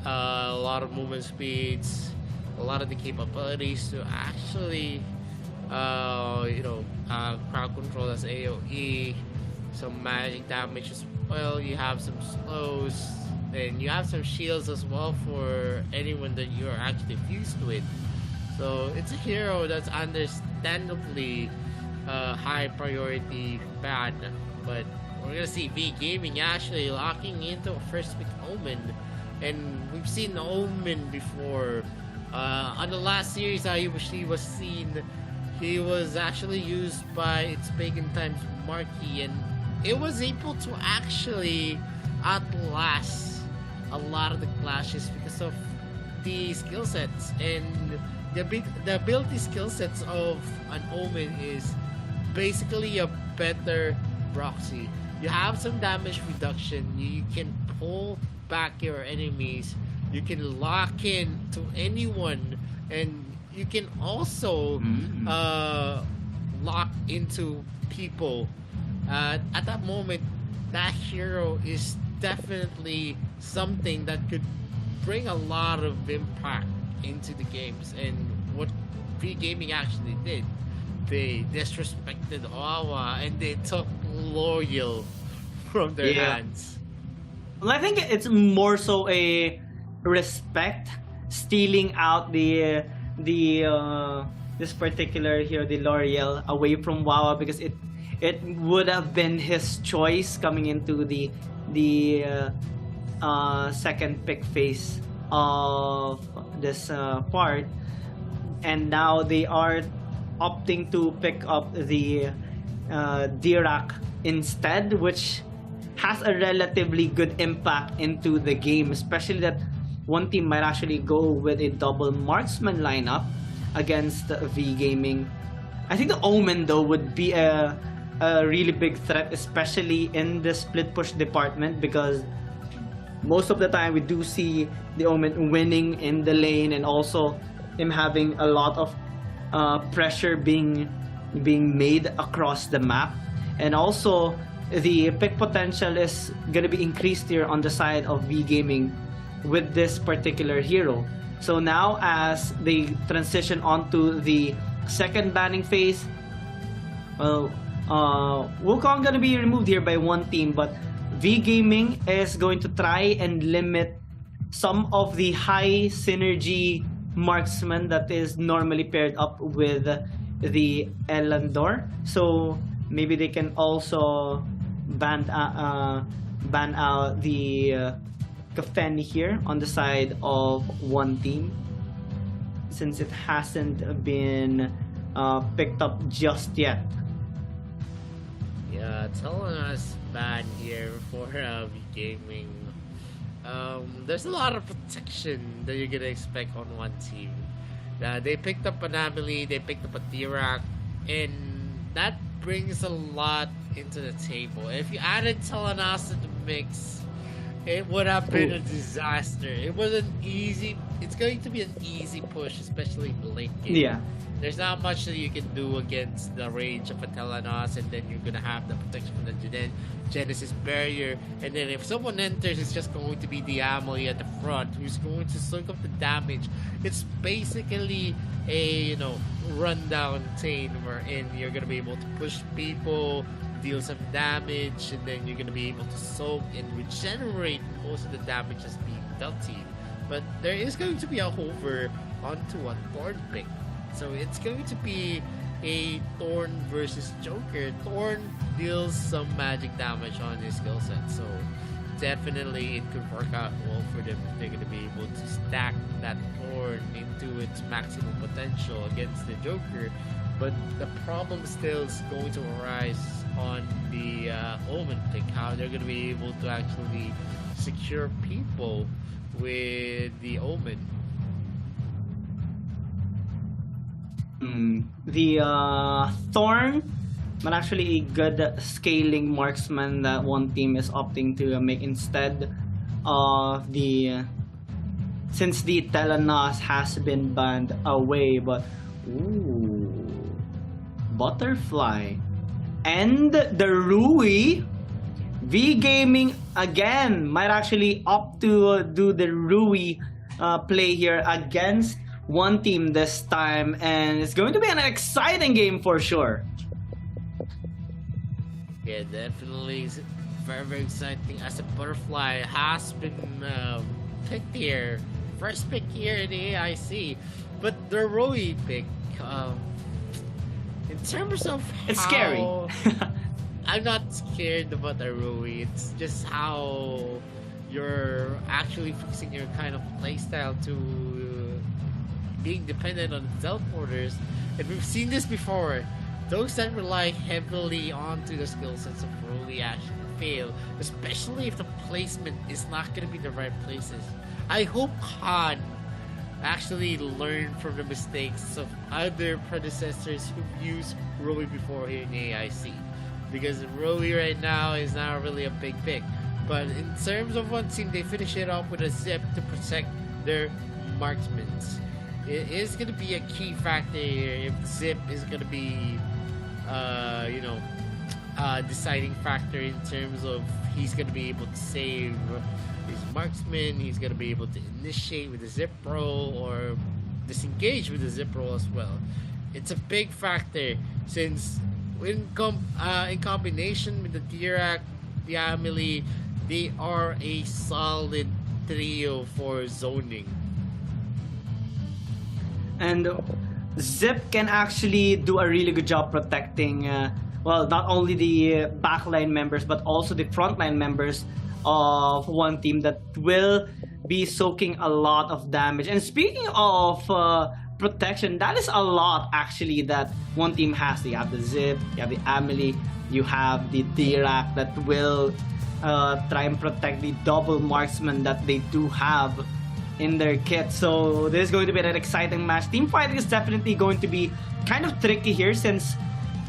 A lot of movement speeds, a lot of the capabilities to actually crowd control as AoE, some magic damage as well. You have some slows, and you have some shields as well for anyone that you're actually fused with. So it's a hero that's understandably high priority bad, but we're gonna see V Gaming actually locking into a first pick Omen, and we've seen Omen before. On the last series, he was seen. He was actually used by its Pagan Times Marquee, and it was able to actually outlast a lot of the clashes because of the skill sets, and the ability skill sets of an Omen is basically a better proxy. You have some damage reduction, you can pull back your enemies, you can lock in to anyone, and you can also lock into people. At that moment, that hero is definitely something that could bring a lot of impact into the games. And what Pre-Gaming actually did, they disrespected Awa and they took Loyal from their hands. Well, I think it's more so a respect, stealing out the this particular hero, the L'Oreal, away from Wawa, because it would have been his choice coming into the second pick phase of this part, and now they are opting to pick up the Dirac instead, which has a relatively good impact into the game, especially that one team might actually go with a double marksman lineup against V Gaming. I think the Omen though would be a really big threat, especially in the split push department, because most of the time we do see the Omen winning in the lane, and also him having a lot of pressure being made across the map. And also the pick potential is gonna be increased here on the side of V Gaming with this particular hero. So now as they transition onto the second banning phase, well, Wukong gonna be removed here by one team, but V Gaming is going to try and limit some of the high synergy marksman that is normally paired up with the Elandor. So maybe they can also ban out the Kafeni here on the side of one team, since it hasn't been picked up just yet. Yeah, telling us bad here for gaming. There's a lot of protection that you're gonna expect on one team. They picked up an Amelie, they picked up a Dirac, and that brings a lot into the table. If you added Telenas to the mix, it would have been a disaster. It wasn't easy. It's going to be an easy push, especially in the late game. Yeah. There's not much that you can do against the range of a Telenas, and then you're gonna have the protection from the Genesis barrier, and then if someone enters, it's just going to be the Amelie at the front who's going to soak up the damage. It's basically a rundown Tane wherein you're gonna be able to push people, deal some damage, and then you're gonna be able to soak and regenerate most of the damage that's being dealt to you. But there is going to be a hover onto a Thorn pick. So it's going to be a Thorn versus Joker. Thorn deals some magic damage on his skill set, so definitely it could work out well for them if they're going to be able to stack that Thorn into its maximum potential against the Joker. But the problem still is going to arise on the Omen pick, how they're going to be able to actually secure people with the Omen. The Thorn, but actually a good scaling marksman that one team is opting to make instead of the, since the Telenas has been banned away. But Butterfly and the Rui. V Gaming again might actually opt to do the Rui play here against one team this time, and it's going to be an exciting game for sure. Yeah, definitely it's very, very exciting, as a Butterfly has been picked here, first pick here in the AIC. But the Rui pick, in terms of It's how, scary. I'm not scared about the Rui. It's just how you're actually fixing your kind of playstyle to being dependent on teleporters. And we've seen this before. Those that rely heavily onto the skill sets of Rui actually fail, especially if the placement is not going to be the right places. I hope Khan actually learned from the mistakes of other predecessors who've used Rui before here in AIC. Because Rui right now is not really a big pick. But in terms of one team, they finish it off with a Zip to protect their marksmen. It is going to be a key factor here if Zip is going to be, deciding factor in terms of he's going to be able to save his marksman, he's going to be able to initiate with the Zip roll or disengage with the Zip roll as well. It's a big factor since in combination with the Dirac, the Amelie, they are a solid trio for zoning. And Zip can actually do a really good job protecting, not only the backline members, but also the frontline members of one team that will be soaking a lot of damage. And speaking of protection, that is a lot actually that one team has. You have the Zip, you have the Amelie, you have the Dirac that will try and protect the double marksman that they do have in their kit. So this is going to be an exciting match. Team fighting is definitely going to be kind of tricky here since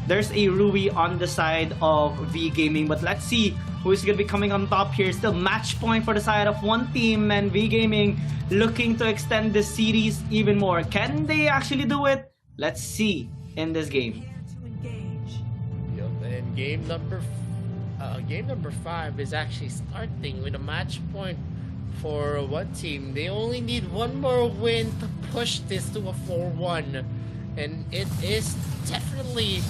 there's a Rui on the side of V Gaming, but let's see who is going to be coming on top here. Still match point for the side of one team, and V Gaming looking to extend this series even more. Can they actually do it? Let's see in this game. Yep, and game number 5 is actually starting with a match point for one team. They only need one more win to push this to a 4-1, and it is definitely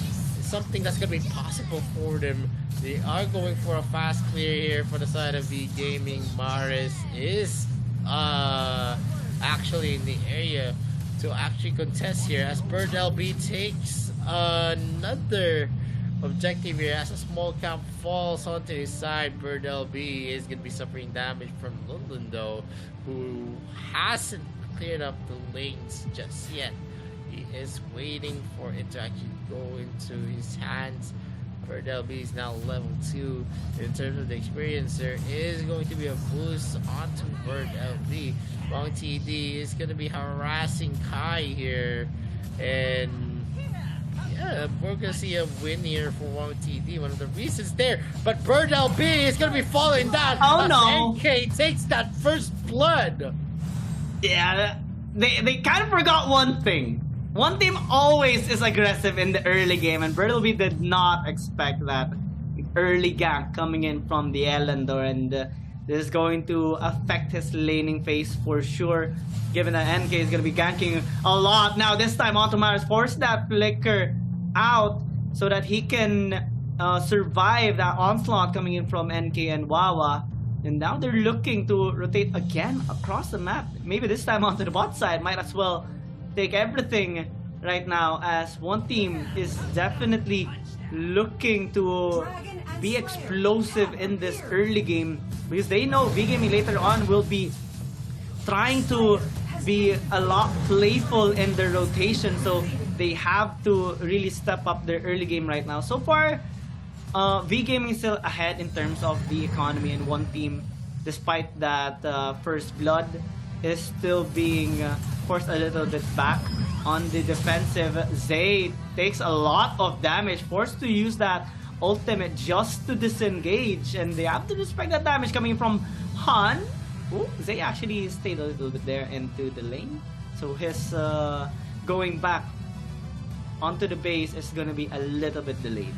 something that's going to be possible for them. They are going for a fast clear here for the side of V Gaming. Maris is actually in the area to actually contest here as Bird LB takes another objective here as a small camp falls onto his side. Bird LB is going to be suffering damage from Lundlund though, who hasn't cleared up the lanes just yet. He is waiting for it to actually go into his hands. Bird LB is now level 2. In terms of the experience, there is going to be a boost onto Bird LB. Wong TD is going to be harassing Kai here, and yeah, we're going to see a win here for Wong TD. One of the reasons there, but Bird LB is going to be falling down. Oh no! NK takes that first blood. Yeah, they kind of forgot one thing. One team always is aggressive in the early game, and Bertleby did not expect that early gank coming in from the Elendor, and this is going to affect his laning phase for sure, given that NK is going to be ganking a lot. Now this time Automaris forced that flicker out so that he can survive that onslaught coming in from NK and Wawa. And now they're looking to rotate again across the map. Maybe this time onto the bot side. Might as well take everything right now, as one team is definitely looking to be explosive in this early game, because they know V-Gaming later on will be trying to be a lot playful in their rotation, so they have to really step up their early game right now. So far, V-Gaming is still ahead in terms of the economy, and one team, despite that first blood, is still being forced a little bit back on the defensive. Zay takes a lot of damage, forced to use that ultimate just to disengage, and they have to respect that damage coming from Han. Ooh, Zay actually stayed a little bit there into the lane, so his going back onto the base is gonna be a little bit delayed.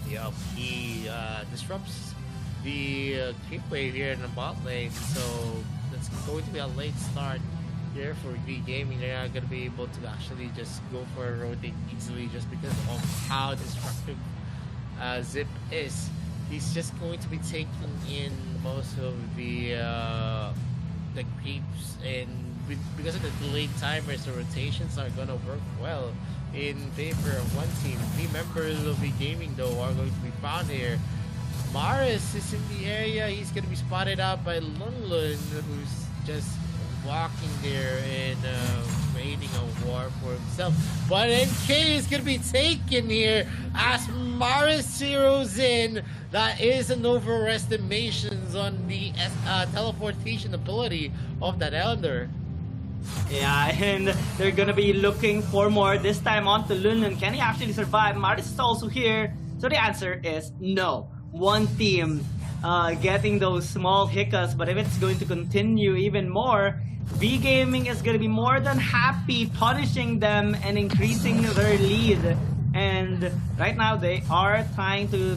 Yup, he disrupts the creep wave here in the bot lane, so that's going to be a late start here for V Gaming. They're not going to be able to actually just go for a rotate easily just because of how destructive Zip is. He's just going to be taking in most of the creeps, and because of the delayed timers, the rotations are going to work well in favor of one team. 3 members of V Gaming though are going to be found here. Maris is in the area. He's going to be spotted out by Lunlun, who's just walking there and creating a war for himself. But NK is going to be taken here as Maris zeroes in. That is an overestimation on the teleportation ability of that Elder. Yeah, and they're gonna be looking for more. This time on to Lunlun. Can he actually survive? Maris is also here. So the answer is no. One team getting those small hiccups, but if it's going to continue even more, V Gaming is going to be more than happy punishing them and increasing their lead. And right now they are trying to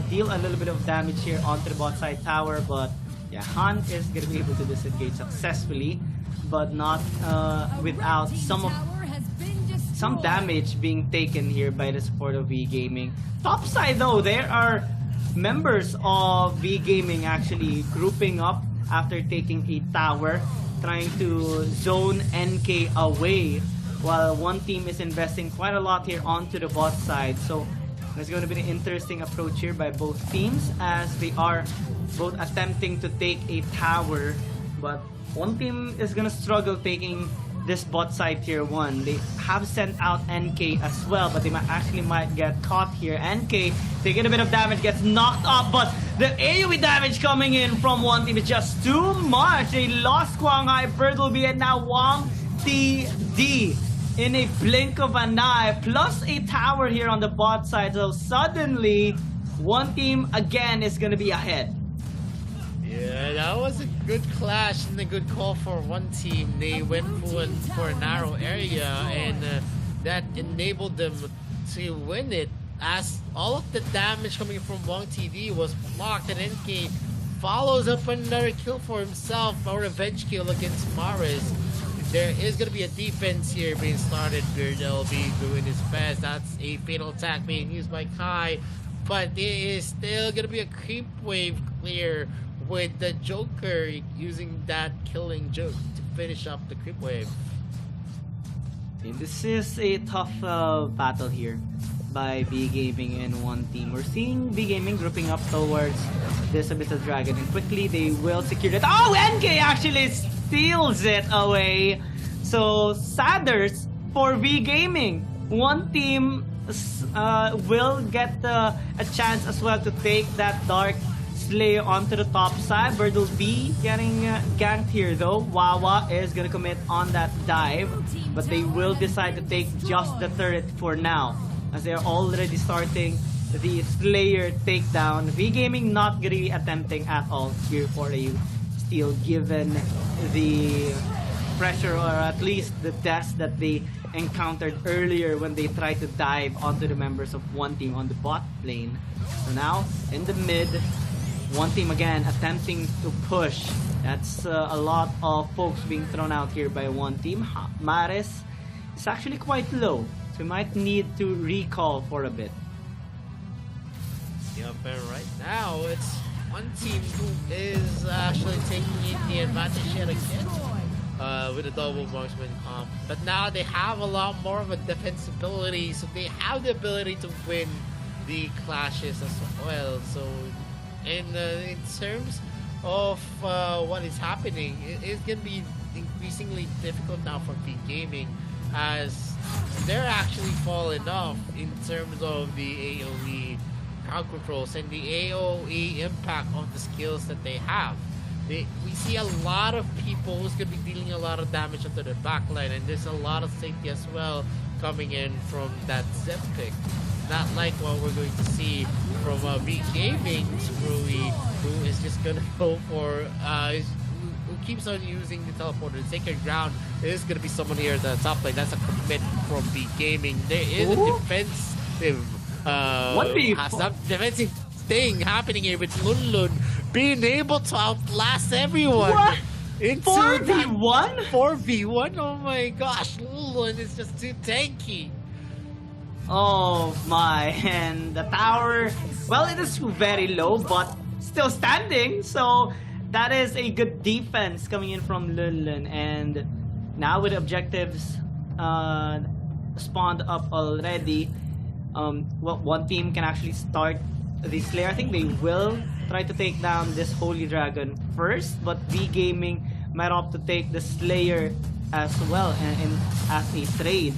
deal a little bit of damage here onto the bot side tower, but yeah, Han is going to be able to disengage successfully, but not without some damage being taken here by the support of V Gaming. Top side though, there are members of V Gaming actually grouping up after taking a tower, trying to zone NK away, while one team is investing quite a lot here onto the bot side. So there's going to be an interesting approach here by both teams, as they are both attempting to take a tower, but one team is going to struggle taking this bot side tier 1. They have sent out NK as well, but they might get caught here. NK taking a bit of damage, gets knocked off, but the AoE damage coming in from one team is just too much. They lost Quang Hai, Birdleby, and now Wang TD in a blink of an eye, plus a tower here on the bot side. So suddenly, one team again is gonna be ahead. Yeah, that was a good clash and a good call for one team. They went for a narrow area, and that enabled them to win it, as all of the damage coming from Wang TD was blocked, and NK follows up another kill for himself, a revenge kill against Maris. There is going to be a defense here being started. Birdleby doing his best. That's a fatal attack being used by Kai, but there is still going to be a creep wave clear with the Joker using that killing joke to finish up the creep wave. And this is a tough battle here by B Gaming and one team. We're seeing B Gaming grouping up towards this Abyssal Dragon, and quickly they will secure it. Oh, NK actually steals it away. So Sadders for V Gaming. One team will get a chance as well to take that Dark Slayer onto the top side. Birdleby getting ganked here though. Wawa is gonna commit on that dive, but they will decide to take just the turret for now, as they're already starting the Slayer takedown. V Gaming not gonna be attempting at all here for a steal, given the pressure, or at least the deaths that they encountered earlier when they tried to dive onto the members of one team on the bot lane. So now in the mid, one team again attempting to push. That's a lot of folks being thrown out here by one team. Maris is actually quite low, so we might need to recall for a bit. Yeah, but right now it's one team who is actually taking the advantage yet again with a double marksman comp. But now they have a lot more of a defensibility, so they have the ability to win the clashes as well. So in terms of what is happening, it's going to be increasingly difficult now for P Gaming, as they're actually falling off in terms of the AoE crowd controls and the AoE impact of the skills that they have. We see a lot of people who's going to be dealing a lot of damage onto the backline, and there's a lot of safety as well coming in from that Zep pick. Not like what we're going to see from V Gaming's Rui, who is just gonna go for who keeps on using the teleporter. The Sacred Ground is gonna be someone here at the top lane. That's a commit from V Gaming. There is a defensive defensive thing happening here with Lunlun being able to outlast everyone. What? Into 4v1? 4v1? Oh my gosh, Lunlun is just too tanky. Oh my, and the tower, well, it is very low, but still standing, so that is a good defense coming in from Lunlun. And now with objectives spawned up already, well, one team can actually start the Slayer. I think they will try to take down this Holy Dragon first, but V Gaming might opt to take the Slayer as well, and as a trade.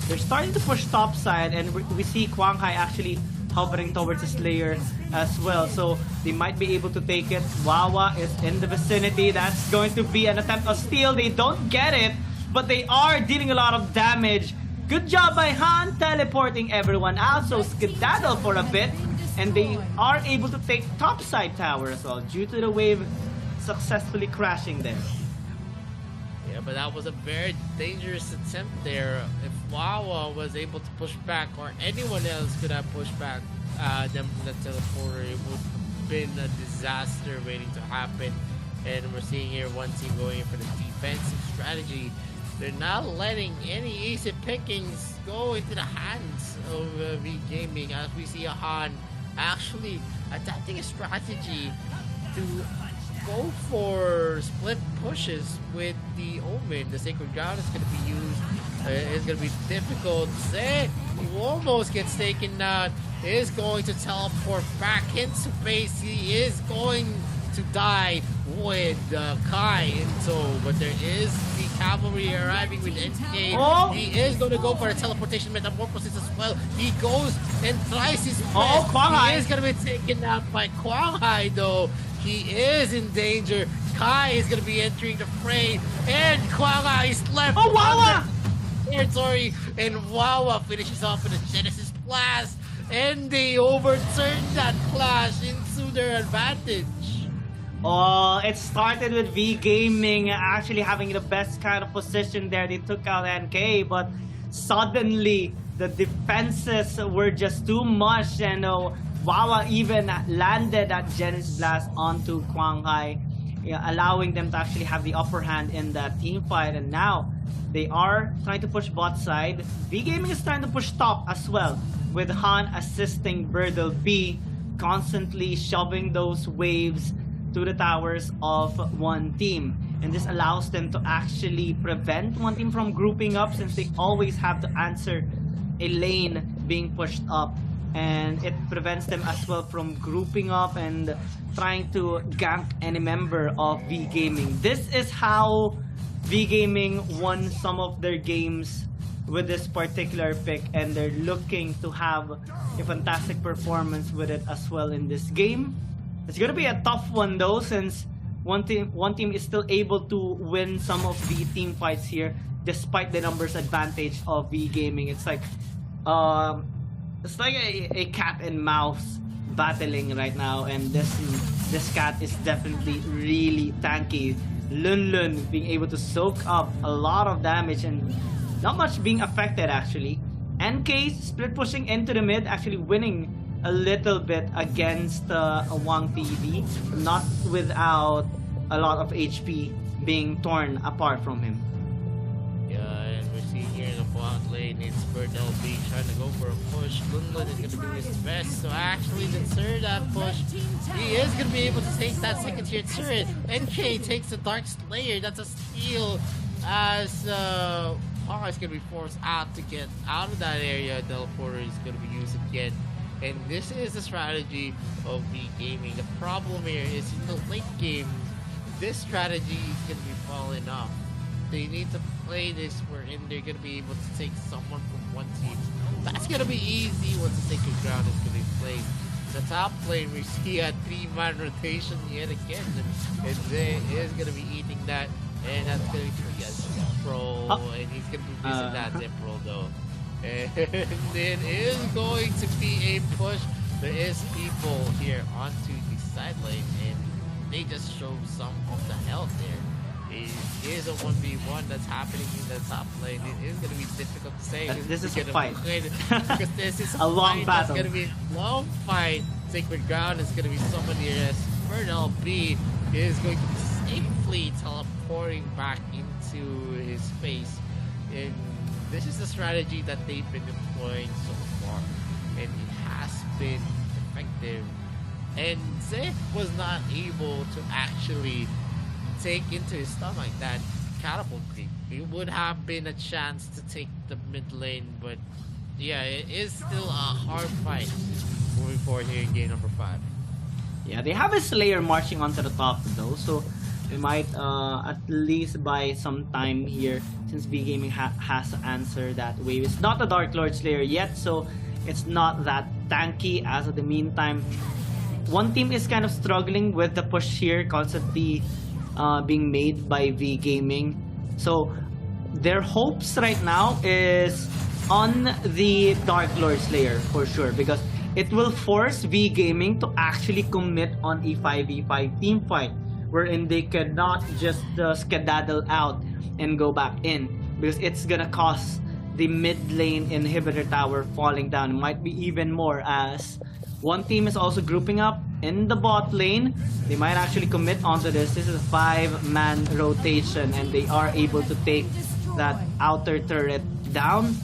They're starting to push top side, and we see Quang Hai actually hovering towards the Slayer as well, so they might be able to take it. Wawa is in the vicinity. That's going to be an attempt of steal. They don't get it, but they are dealing a lot of damage. Good job by Han teleporting everyone out, so skedaddle for a bit, and they are able to take top side tower as well due to the wave successfully crashing there. Yeah, but that was a very dangerous attempt there. If Wawa was able to push back, or anyone else could have pushed back them from the teleporter, it would have been a disaster waiting to happen. And we're seeing here one team going for the defensive strategy. They're not letting any easy pickings go into the hands of V Gaming, as we see Han actually adapting a strategy to go for split pushes with the Omen. The Sacred Ground is going to be used. It's going to be difficult. Zed, who almost gets taken out, is going to teleport back into base. He is going to die with Kai in tow, but there is the cavalry arriving with NK. Oh! He is going to go for a teleportation metamorphosis as well. He goes and tries his best. Oh, Kwang Hai. He is going to be taken out by Kwang Hai though. He is in danger. Kai is going to be entering the fray, and Kwang Hai is left. Oh, Wawa! Territory, and Wawa finishes off with a Genesis Blast, and they overturn that clash into their advantage. Oh, it started with V Gaming actually having the best kind of position there. They took out NK, but suddenly the defenses were just too much, and Wawa even landed that Genesis Blast onto Kwang Hai, allowing them to actually have the upper hand in that team fight. And now they are trying to push bot side. V Gaming is trying to push top as well, with Han assisting Birdle B, constantly shoving those waves to the towers of one team. And this allows them to actually prevent one team from grouping up, since they always have to answer a lane being pushed up. And it prevents them as well from grouping up and trying to gank any member of V Gaming. This is how V Gaming won some of their games with this particular pick, and they're looking to have a fantastic performance with it as well in this game. It's gonna be a tough one though, since one team is still able to win some of the team fights here despite the numbers advantage of V Gaming. It's like a cat and mouse battling right now, and this cat is definitely really tanky. Lun Lun being able to soak up a lot of damage and not much being affected actually. NK split pushing into the mid, actually winning a little bit against Wang TV, not without a lot of HP being torn apart from him. Yeah, and we're seeing here in the bot lane, it's Birdle B trying to go for a push. Lunlun is going to do his best to actually deter that push. He is going to be able to take that second tier turret. NK takes the Dark Slayer. That's a steal, as Hara is going to be forced out to get out of that area. Teleporter is going to be used again. And this is the strategy of V Gaming. The problem here is in the late game, this strategy is going to be falling off. They need to play this wherein they're going to be able to take someone from one team. That's going to be easy once the sacred ground is going to be played. The top lane, we see a 3-man rotation yet again. And they is going to be eating that. And that's going to be Zepro. And he's going to be missing that Zepro though. And it is going to be a push. There is people here onto the side lane, and they just show some of the health there. It is a 1v1 that's happening in the top lane. It is going to be difficult to say. This is a fight. Because this is a long battle. It's going to be a long fight. Sacred Ground is going to be someone here as Birdle B is going to be safely teleporting back into his space. And this is the strategy that they've been employing so far, and it has been effective. And Zeph was not able to actually take into his stomach that catapult creep. It would have been a chance to take the mid lane, but yeah, it is still a hard fight moving forward here in game number 5. Yeah, they have a Slayer marching onto the top though, so we might at least buy some time here, since V Gaming has to answer that wave. It's not the Dark Lord Slayer yet, so it's not that tanky as of the meantime. One team is kind of struggling with the push here, constantly being made by V Gaming. So their hopes right now is on the Dark Lord Slayer for sure, because it will force V Gaming to actually commit on a 5v5 team fight, wherein they cannot just skedaddle out and go back in, because it's gonna cost the mid lane inhibitor tower falling down. It might be even more, as one team is also grouping up in the bot lane. They might actually commit onto this. This is a 5-man rotation, and they are able to take that outer turret down.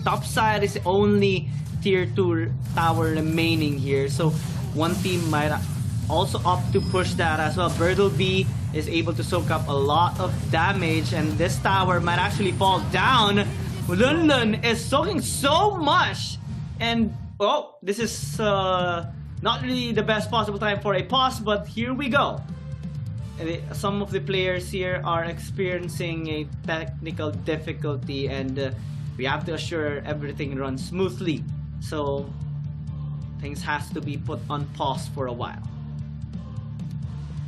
Top side is the only tier 2 tower remaining here, so one team might also opt to push that as well. Birdle B is able to soak up a lot of damage, and this tower might actually fall down. Lun Lun is soaking so much, and oh, this is not really the best possible time for a pause, but here we go. some of the players here are experiencing a technical difficulty, and we have to assure everything runs smoothly. So things has to be put on pause for a while.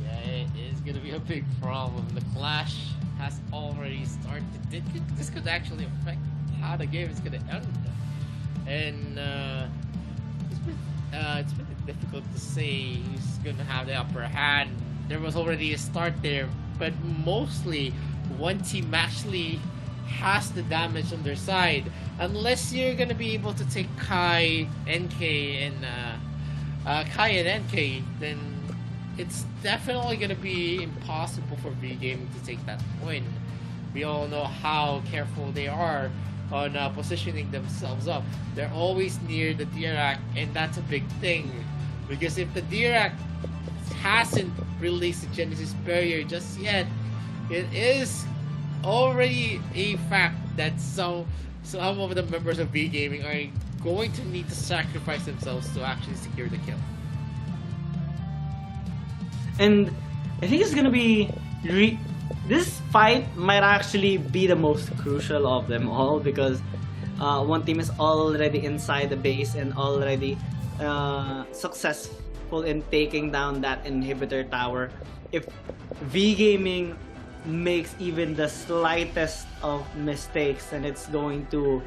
Yeah, it is gonna be a big problem. The clash has already started. This could actually affect how the game is gonna end. And it's been difficult to say who's gonna have the upper hand. There was already a start there, but mostly one team actually has the damage on their side. Unless you're gonna be able to take Kai, NK, and NK, then it's definitely gonna be impossible for V Gaming to take that win. We all know how careful they are on positioning themselves up. They're always near the Dirac, and that's a big thing. Because if the Dirac hasn't released the Genesis barrier just yet, it is already a fact that some of the members of V Gaming are going to need to sacrifice themselves to actually secure the kill. And I think it's gonna be this fight might actually be the most crucial of them all, because one team is already inside the base and already successful in taking down that inhibitor tower. If V Gaming makes even the slightest of mistakes, then it's going to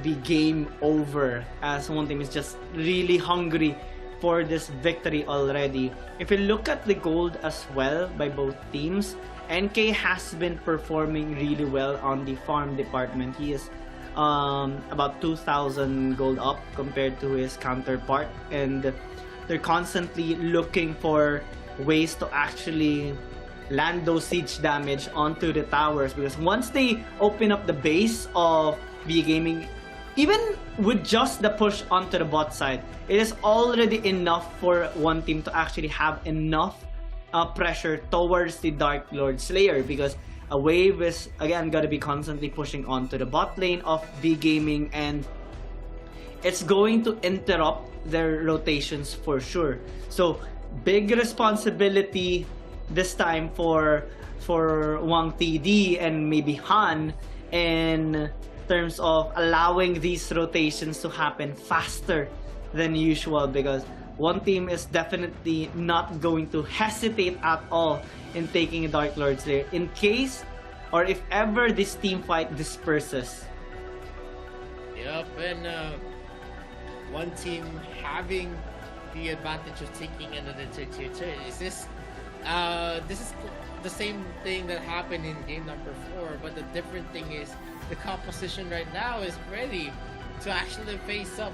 be game over, as one team is just really hungry for this victory already. If you look at the gold as well by both teams, NK has been performing really well on the farm department. He is about 2,000 gold up compared to his counterpart, and they're constantly looking for ways to actually land those siege damage onto the towers, because once they open up the base of V Gaming, even with just the push onto the bot side, it is already enough for one team to actually have enough pressure towards the Dark Lord Slayer, because a wave is again gonna be constantly pushing onto the bot lane of V Gaming, and it's going to interrupt their rotations for sure. So big responsibility this time for Wang TD and maybe Han in terms of allowing these rotations to happen faster than usual, because one team is definitely not going to hesitate at all in taking a Dark Lord Slayer in case or if ever this team fight disperses. Yep, and one team having the advantage of taking another tier 2 is this is the same thing that happened in game number 4, but the different thing is the composition right now is ready to actually face up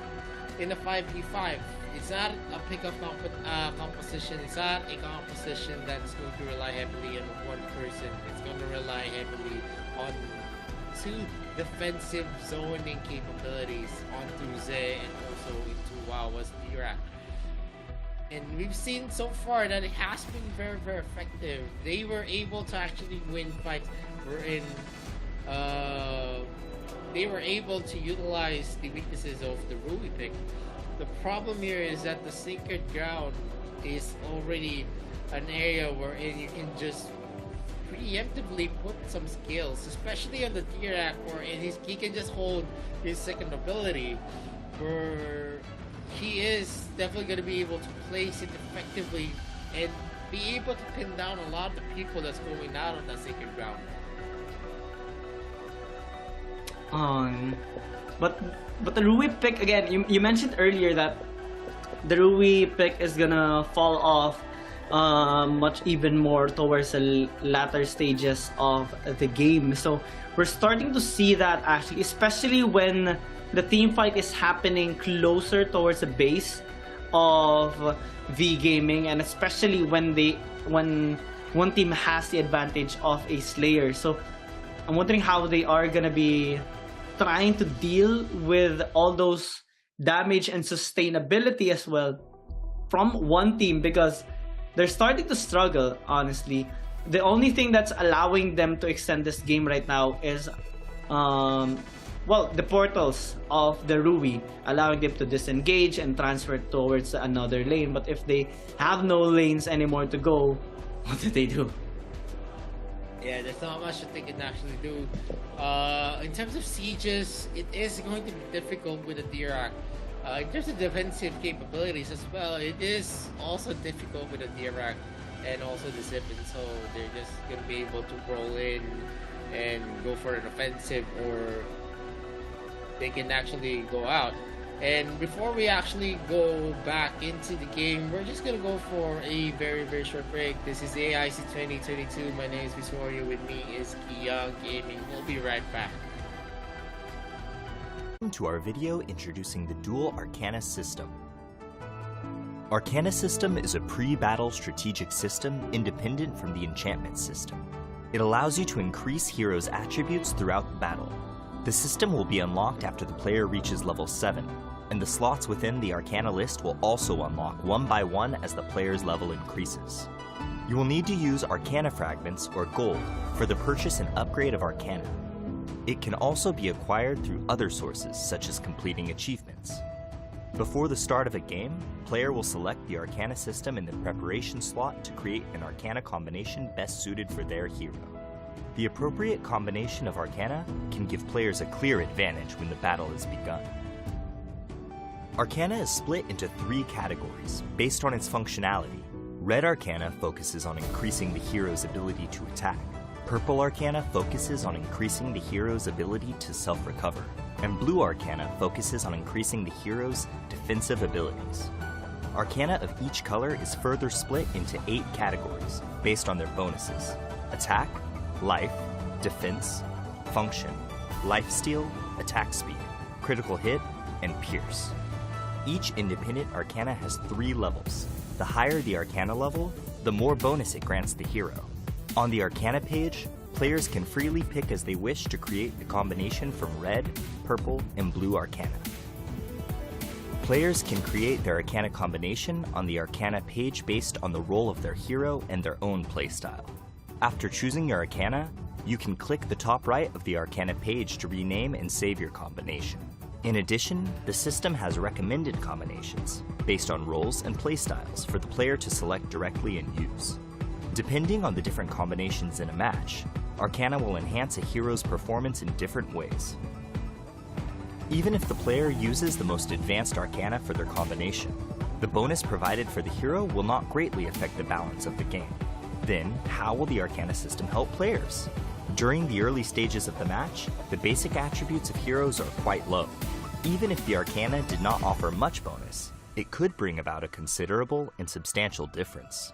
in a 5v5. It's not a pick-up composition. It's not a composition that is going to rely heavily on one person. It's going to rely heavily on two defensive zoning capabilities onto Ze and also into Wawa's Dirac. And we've seen so far that it has been very, very effective. They were able to actually win fights. They were able to utilize the weaknesses of the Ruby pick. The problem here is that the Sacred Ground is already an area wherein you can just preemptively put some skills, especially on the Dirac, wherein he can just hold his second ability, where he is definitely going to be able to place it effectively and be able to pin down a lot of the people that's going out on that Sacred Ground. But the Rui pick again, you mentioned earlier that the Rui pick is gonna fall off much even more towards the latter stages of the game. So we're starting to see that actually, especially when the team fight is happening closer towards the base of V Gaming, and especially when one team has the advantage of a Slayer. So I'm wondering how they are gonna be trying to deal with all those damage and sustainability as well from one team, because they're starting to struggle, honestly. The only thing that's allowing them to extend this game right now is the portals of the Rui, allowing them to disengage and transfer towards another lane. But if they have no lanes anymore to go, what do they do? yeah, there's not much that they can actually do. In terms of sieges, it is going to be difficult with the Dirac. In terms of defensive capabilities as well, it is also difficult with the Dirac and also the Zippin, so they're just going to be able to roll in and go for an offensive, or they can actually go out. And before we actually go back into the game, we're just gonna go for a very, very short break. This is AIC 2022. My name is Visorio. With me is Young Gaming. We'll be right back. Welcome to our video introducing the Dual Arcana System. Arcana System is a pre-battle strategic system independent from the enchantment system. It allows you to increase heroes' attributes throughout the battle. The system will be unlocked after the player reaches level 7, and the slots within the Arcana list will also unlock one by one as the player's level increases. You will need to use Arcana Fragments, or gold, for the purchase and upgrade of Arcana. It can also be acquired through other sources, such as completing achievements. Before the start of a game, player will select the Arcana system in the preparation slot to create an Arcana combination best suited for their hero. The appropriate combination of Arcana can give players a clear advantage when the battle has begun. Arcana is split into 3 categories based on its functionality. Red Arcana focuses on increasing the hero's ability to attack. Purple Arcana focuses on increasing the hero's ability to self-recover. And Blue Arcana focuses on increasing the hero's defensive abilities. Arcana of each color is further split into 8 categories based on their bonuses: attack, life, defense, function, lifesteal, attack speed, critical hit, and pierce. Each independent Arcana has 3 levels. The higher the Arcana level, the more bonus it grants the hero. On the Arcana page, players can freely pick as they wish to create the combination from red, purple, and blue Arcana. Players can create their Arcana combination on the Arcana page based on the role of their hero and their own playstyle. After choosing your Arcana, you can click the top right of the Arcana page to rename and save your combination. In addition, the system has recommended combinations based on roles and playstyles for the player to select directly and use. Depending on the different combinations in a match, Arcana will enhance a hero's performance in different ways. Even if the player uses the most advanced Arcana for their combination, the bonus provided for the hero will not greatly affect the balance of the game. Then, how will the Arcana system help players? During the early stages of the match, the basic attributes of heroes are quite low. Even if the Arcana did not offer much bonus, it could bring about a considerable and substantial difference.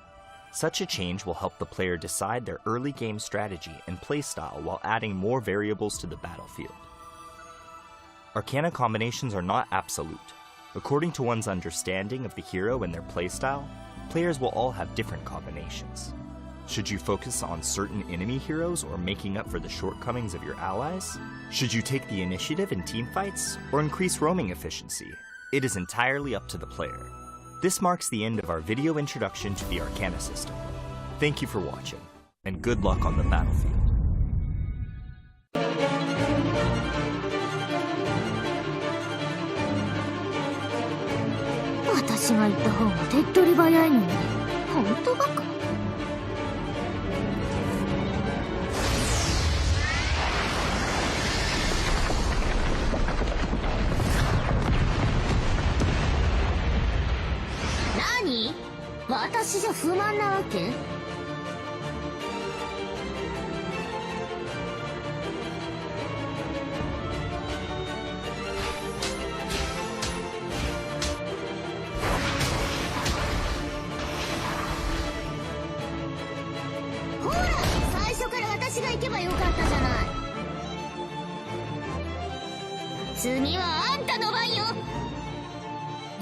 Such a change will help the player decide their early game strategy and playstyle while adding more variables to the battlefield. Arcana combinations are not absolute. According to one's understanding of the hero and their playstyle, players will all have different combinations. Should you focus on certain enemy heroes or making up for the shortcomings of your allies? Should you take the initiative in teamfights or increase roaming efficiency? It is entirely up to the player. This marks the end of our video introduction to the Arcana system. Thank you for watching, and good luck on the battlefield. 私が行った方が手っ取り早いのに本当バカ。何？私じゃ不満なわけ？ほら、最初から私が行けばよかったじゃない。次はあんたの番よ。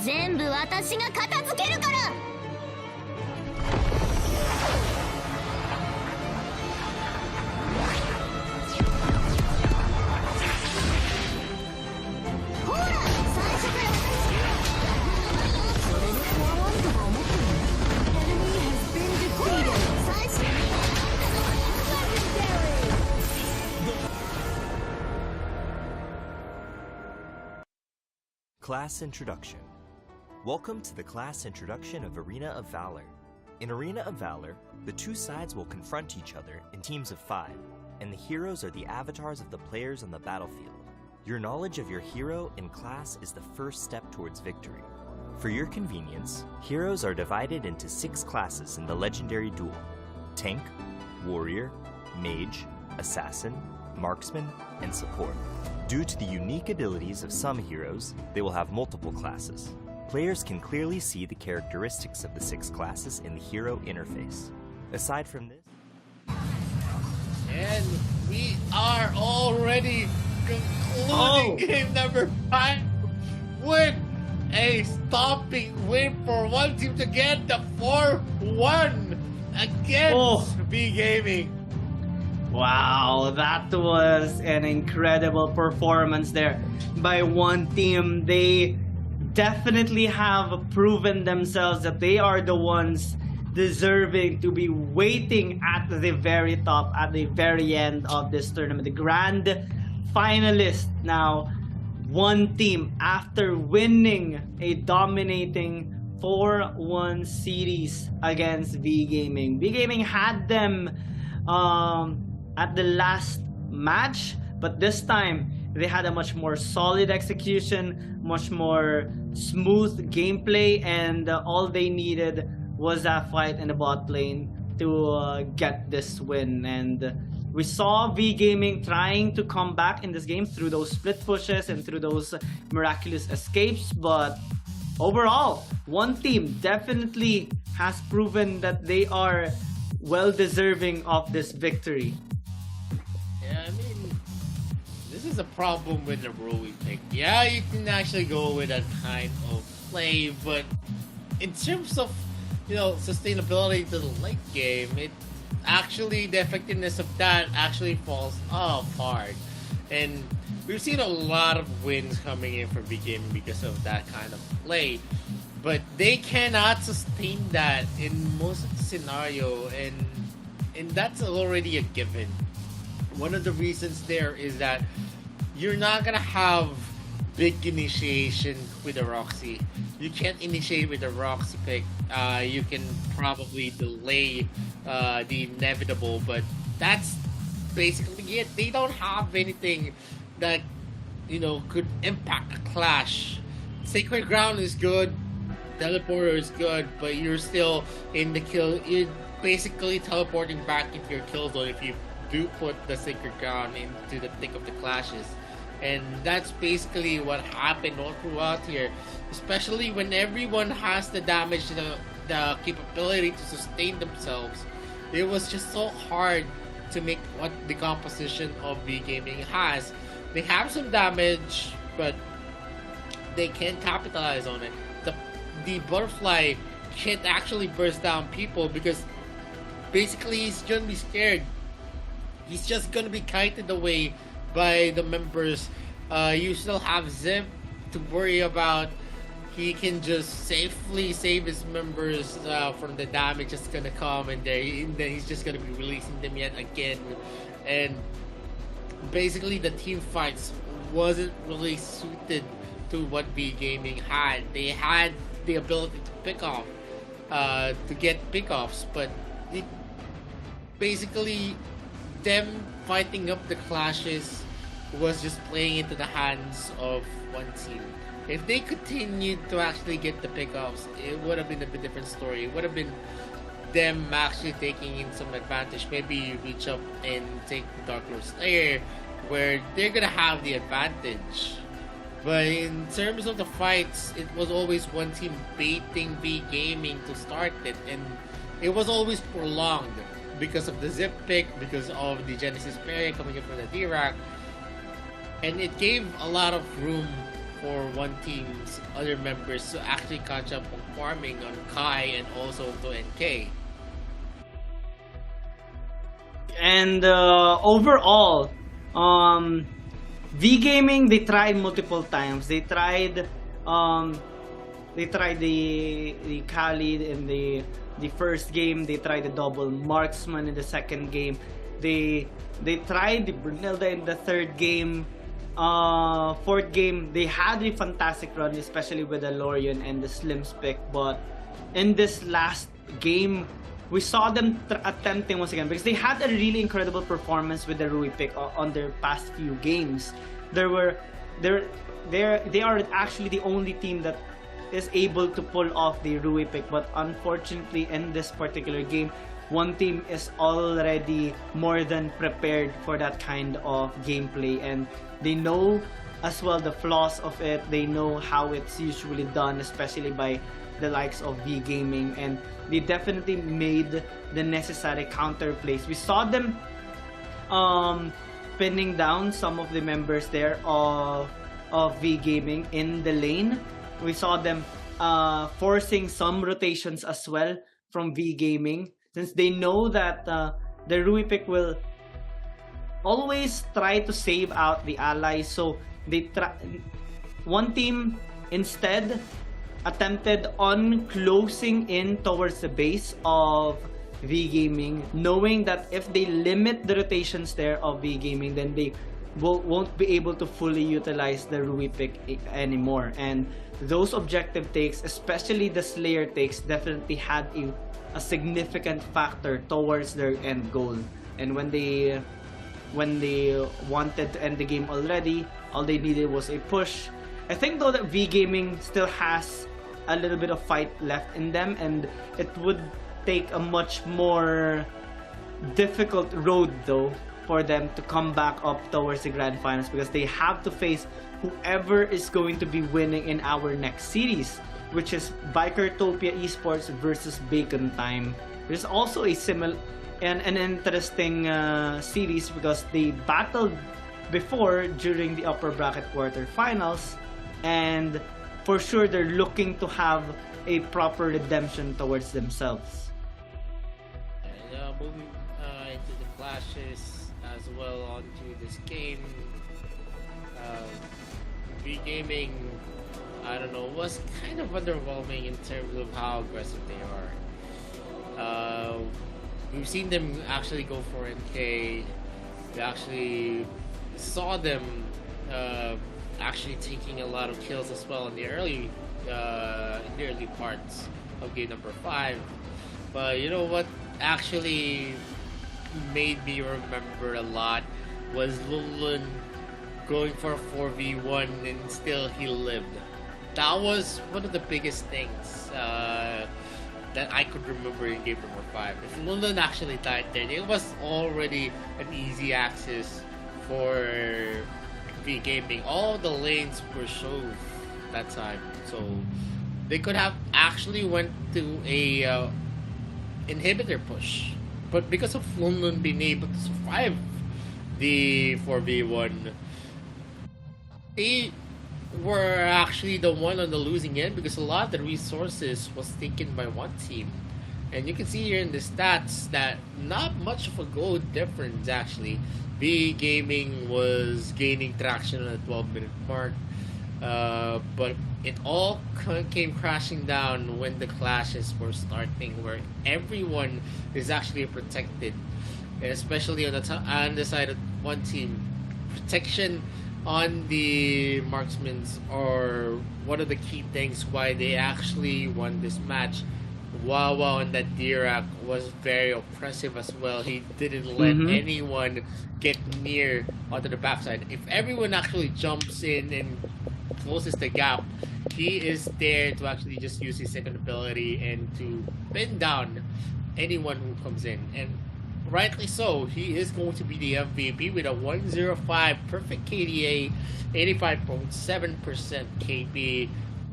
全部私が片付けるから。ほら、最初から私がそれで怖がるとか思ってるの？ほら、最初にClass Introduction. Welcome to the class introduction of Arena of Valor. In Arena of Valor, the two sides will confront each other in teams of 5, and the heroes are the avatars of the players on the battlefield. Your knowledge of your hero and class is the first step towards victory. For your convenience, heroes are divided into 6 classes in the legendary duel: Tank, Warrior, Mage, Assassin, Marksman, and Support. Due to the unique abilities of some heroes, they will have multiple classes. Players can clearly see the characteristics of the 6 classes in the hero interface. Aside from this, And we are already concluding game number 5 with a stopping win for one team to get the 4-1 against B Gaming. Wow, that was an incredible performance there by one team. They definitely have proven themselves that they are the ones deserving to be waiting at the very top, at the very end of this tournament. The grand finalist now, one team after winning a dominating 4-1 series against V Gaming. V Gaming had them at the last match, but this time they had a much more solid execution, much more smooth gameplay, and all they needed was that fight in the bot lane to get this win. And we saw V Gaming trying to come back in this game through those split pushes and through those miraculous escapes, but overall, one team definitely has proven that they are well deserving of this victory. Yeah, I mean, this is a problem with the rule we picked. Yeah, you can actually go with that kind of play, but in terms of, you know, sustainability to the late game, it actually, the effectiveness of that actually falls apart. And we've seen a lot of wins coming in for big gaming because of that kind of play, but they cannot sustain that in most of the scenario, and that's already a given. One of the reasons there is that you're not gonna have big initiation with the Roxy. You can't initiate with the Roxy pick. You can probably delay the inevitable, but that's basically it. They don't have anything that, you know, could impact a clash. Sacred Ground is good, Teleporter is good, but you're still in the kill. You're basically teleporting back into your kill zone if you do put the Sacred Ground into the thick of the clashes. And that's basically what happened all throughout here, especially when everyone has the damage, the capability to sustain themselves. It was just so hard to make what the composition of B Gaming has. They have some damage, but they can't capitalize on it. The butterfly can't actually burst down people because basically he's gonna be scared. He's just gonna be kited away by the members. You still have Zip to worry about. He can just safely save his members from the damage that's gonna come, and then he's just gonna be releasing them yet again. And basically the team fights wasn't really suited to what B Gaming had. They had the ability to pick off, to get pickoffs, but it basically them fighting up the clashes was just playing into the hands of one team. If they continued to actually get the pickoffs, it would have been a bit different story. It would have been them actually taking in some advantage. Maybe you reach up and take the Dark Lord Slayer, where they're gonna have the advantage. But in terms of the fights, it was always one team baiting B Gaming to start it, and it was always prolonged because of the Zip pick, because of the Genesis Parry coming in from the D-Rack, and it gave a lot of room for one team's other members to actually catch up on farming on Kai and also to NK. And overall, V Gaming, they tried multiple times. They tried the Khalid in the first game. They tried the double marksman in the second game. They tried the Brunilda in the third game. Fourth game, they had a fantastic run, especially with the Lorian and the Slims pick. But in this last game, we saw them attempting once again, because they had a really incredible performance with the Rui pick on their past few games. They are actually the only team that is able to pull off the Rui pick, but unfortunately in this particular game, one team is already more than prepared for that kind of gameplay, and they know as well the flaws of it. They know how it's usually done, especially by the likes of V Gaming, and they definitely made the necessary counter plays. We saw them pinning down some of the members there of V Gaming in the lane. We saw them forcing some rotations as well from V Gaming, since they know that the Rui pick will always try to save out the allies. So one team instead attempted on closing in towards the base of V Gaming, knowing that if they limit the rotations there of V Gaming, then they won't be able to fully utilize the Rui pick anymore. And those objective takes, especially the Slayer takes, definitely had a significant factor towards their end goal. And when they wanted to end the game already, all they needed was a push. I think though that V Gaming still has a little bit of fight left in them, and it would take a much more difficult road though for them to come back up towards the grand finals, because they have to face whoever is going to be winning in our next series, which is Bikertopia Esports versus Bacon Time. There's also a similar and an interesting series, because they battled before during the upper bracket quarterfinals, and for sure they're looking to have a proper redemption towards themselves. And moving into the clashes as well onto this game, V Gaming, I don't know, was kind of underwhelming in terms of how aggressive they are. We've seen them actually go for NK. We actually saw them actually taking a lot of kills as well in the early parts of game number 5. But you know what actually made me remember a lot was Lulun going for a 4v1 and still he lived. That was one of the biggest things that I could remember in game number 5. If Lulun actually died there, it was already an easy access for V Gaming. All the lanes were shoved that time, so they could have actually went to a inhibitor push, but because of Lulun being able to survive the 4v1, they were actually the one on the losing end, because a lot of the resources was taken by one team. And you can see here in the stats that not much of a goal difference actually. V Gaming was gaining traction on the 12-minute mark, but it all came crashing down when the clashes were starting, where everyone is actually protected, and especially on the side of one team. Protection on the marksmen are one of the key things why they actually won this match. Wawa on that Dirac was very oppressive as well. He didn't let anyone get near onto the backside. If everyone actually jumps in and closes the gap, he is there to actually just use his second ability and to pin down anyone who comes in. And rightly so, he is going to be the MVP with a 105 perfect KDA, 85.7% KP,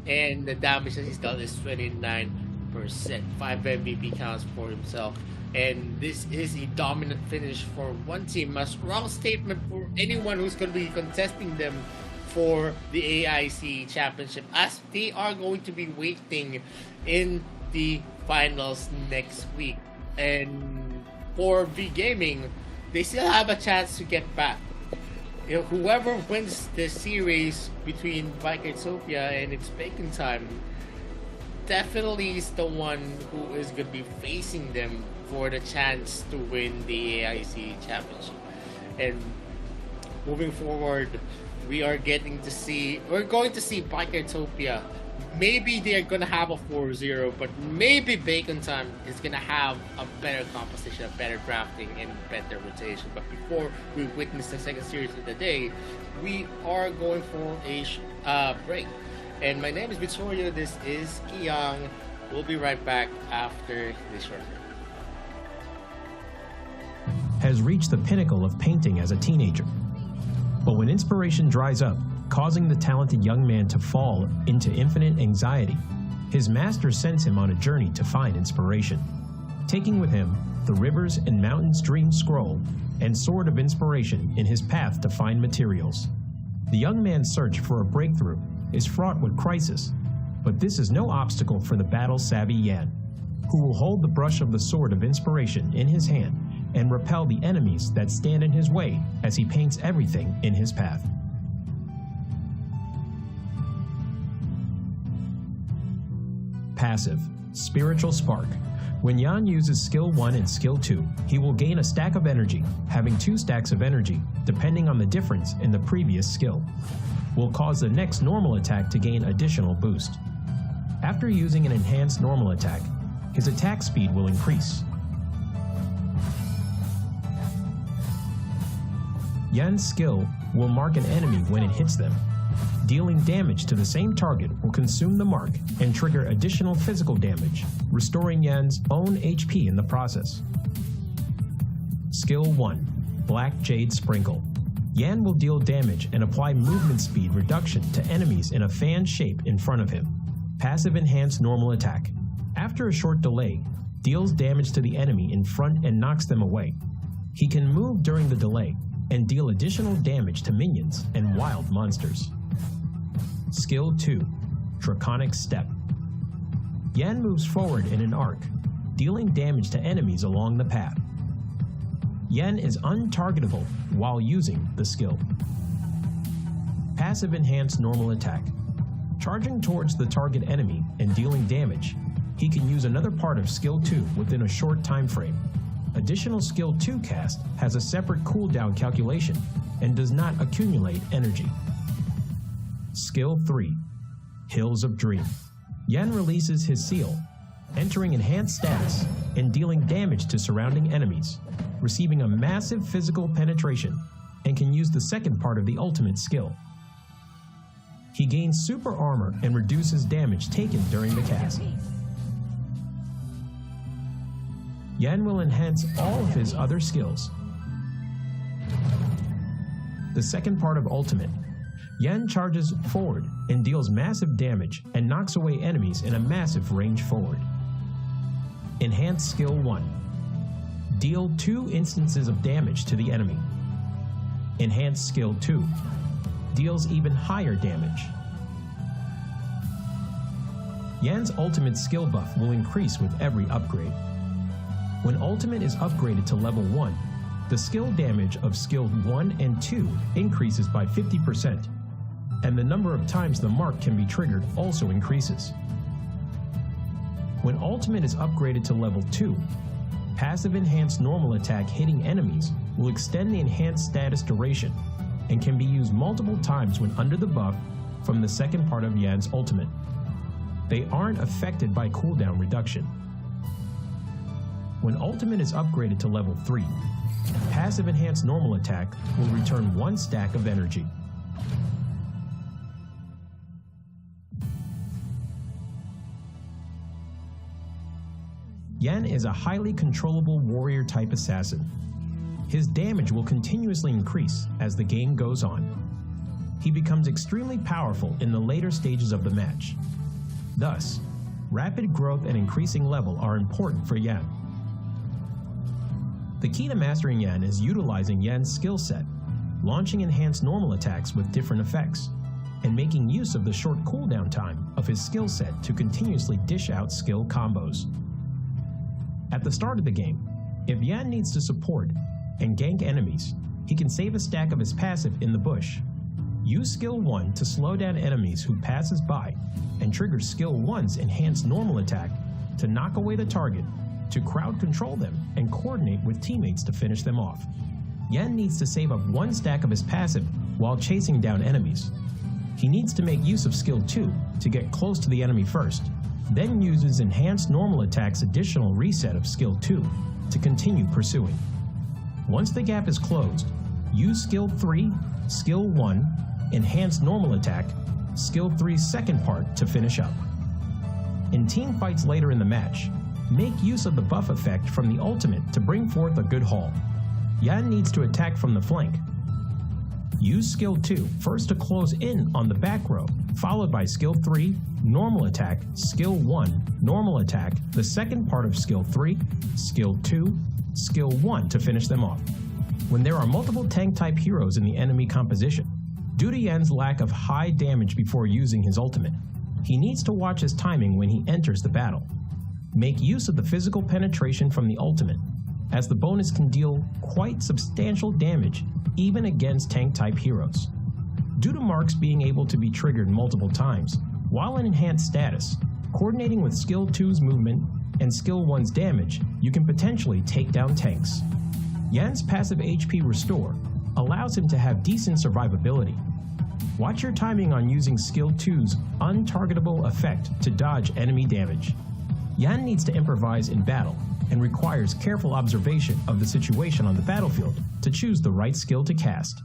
and the damage that he's done is 29%. 5 MVP counts for himself, and this is a dominant finish for one team. A strong statement for anyone who's going to be contesting them for the AIC championship, as they are going to be waiting in the finals next week. And for V Gaming, they still have a chance to get back. You know, whoever wins the series between Bikertopia and its Bacon Time definitely is the one who is going to be facing them for the chance to win the AIC championship. And moving forward, we're going to see Bikertopia maybe they're gonna have a 4-0, but maybe Bacon Time is gonna have a better composition, a better drafting, and better rotation. But before we witness the second series of the day, we are going for a break. And my name is Vittorio, this is Kiyang. We'll be right back after this short break. Has reached the pinnacle of painting as a teenager. But when inspiration dries up, causing the talented young man to fall into infinite anxiety, his master sends him on a journey to find inspiration, taking with him the Rivers and Mountains Dream Scroll and Sword of Inspiration in his path to find materials. The young man's search for a breakthrough is fraught with crisis, but this is no obstacle for the battle-savvy Yan, who will hold the brush of the Sword of Inspiration in his hand and repel the enemies that stand in his way as he paints everything in his path. Passive, Spiritual Spark. When Yan uses Skill 1 and Skill 2, he will gain a stack of energy, having 2 stacks of energy, depending on the difference in the previous skill. Will cause the next normal attack to gain additional boost. After using an enhanced normal attack, his attack speed will increase. Yan's skill will mark an enemy when it hits them. Dealing damage to the same target will consume the mark and trigger additional physical damage, restoring Yan's own HP in the process. Skill 1, Black Jade Sprinkle. Yan will deal damage and apply movement speed reduction to enemies in a fan shape in front of him. Passive Enhanced Normal Attack. After a short delay, deals damage to the enemy in front and knocks them away. He can move during the delay and deal additional damage to minions and wild monsters. Skill 2, Draconic Step. Yan moves forward in an arc, dealing damage to enemies along the path. Yan is untargetable while using the skill. Passive Enhanced Normal Attack. Charging towards the target enemy and dealing damage, he can use another part of Skill 2 within a short time frame. Additional Skill 2 cast has a separate cooldown calculation and does not accumulate energy. Skill 3, Hills of Dream. Yan releases his seal, entering enhanced status and dealing damage to surrounding enemies, receiving a massive physical penetration, and can use the second part of the ultimate skill. He gains super armor and reduces damage taken during the cast. Yan will enhance all of his other skills. The second part of Ultimate. Yan charges forward and deals massive damage and knocks away enemies in a massive range forward. Enhanced Skill 1. Deal 2 instances of damage to the enemy. Enhanced Skill 2. Deals even higher damage. Yan's ultimate skill buff will increase with every upgrade. When Ultimate is upgraded to level 1, the skill damage of Skill 1 and 2 increases by 50%, and the number of times the mark can be triggered also increases. When Ultimate is upgraded to level 2, Passive Enhanced Normal Attack hitting enemies will extend the enhanced status duration and can be used multiple times when under the buff from the second part of Yan's Ultimate. They aren't affected by cooldown reduction. When Ultimate is upgraded to level 3, Passive Enhanced Normal Attack will return 1 stack of energy. Yan is a highly controllable warrior-type assassin. His damage will continuously increase as the game goes on. He becomes extremely powerful in the later stages of the match. Thus, rapid growth and increasing level are important for Yan. The key to mastering Yan is utilizing Yan's skill set, launching enhanced normal attacks with different effects, and making use of the short cooldown time of his skill set to continuously dish out skill combos. At the start of the game, if Yan needs to support and gank enemies, he can save a stack of his passive in the bush. Use Skill 1 to slow down enemies who passes by, and trigger Skill 1's enhanced normal attack to knock away the target, to crowd control them and coordinate with teammates to finish them off. Yan needs to save up 1 stack of his passive while chasing down enemies. He he needs to make use of skill 2 to get close to the enemy first, then uses enhanced normal attack's additional reset of skill 2 to continue pursuing. Once the gap is closed, use skill 3, skill 1, enhanced normal attack, skill 3's second part to finish up. In team fights later in the match, make use of the buff effect from the ultimate to bring forth a good haul. Yan needs to attack from the flank. Use skill 2 first to close in on the back row, followed by skill 3, normal attack, skill 1, normal attack, the second part of skill 3, skill 2, skill 1 to finish them off. When there are multiple tank-type heroes in the enemy composition, due to Yan's lack of high damage before using his ultimate, he needs to watch his timing when he enters the battle. Make use of the physical penetration from the ultimate, as the bonus can deal quite substantial damage even against tank-type heroes. Due to marks being able to be triggered multiple times, while in enhanced status, coordinating with skill 2's movement and skill 1's damage, you can potentially take down tanks. Yan's passive HP Restore allows him to have decent survivability. Watch your timing on using skill 2's untargetable effect to dodge enemy damage. Yan needs to improvise in battle and requires careful observation of the situation on the battlefield to choose the right skill to cast.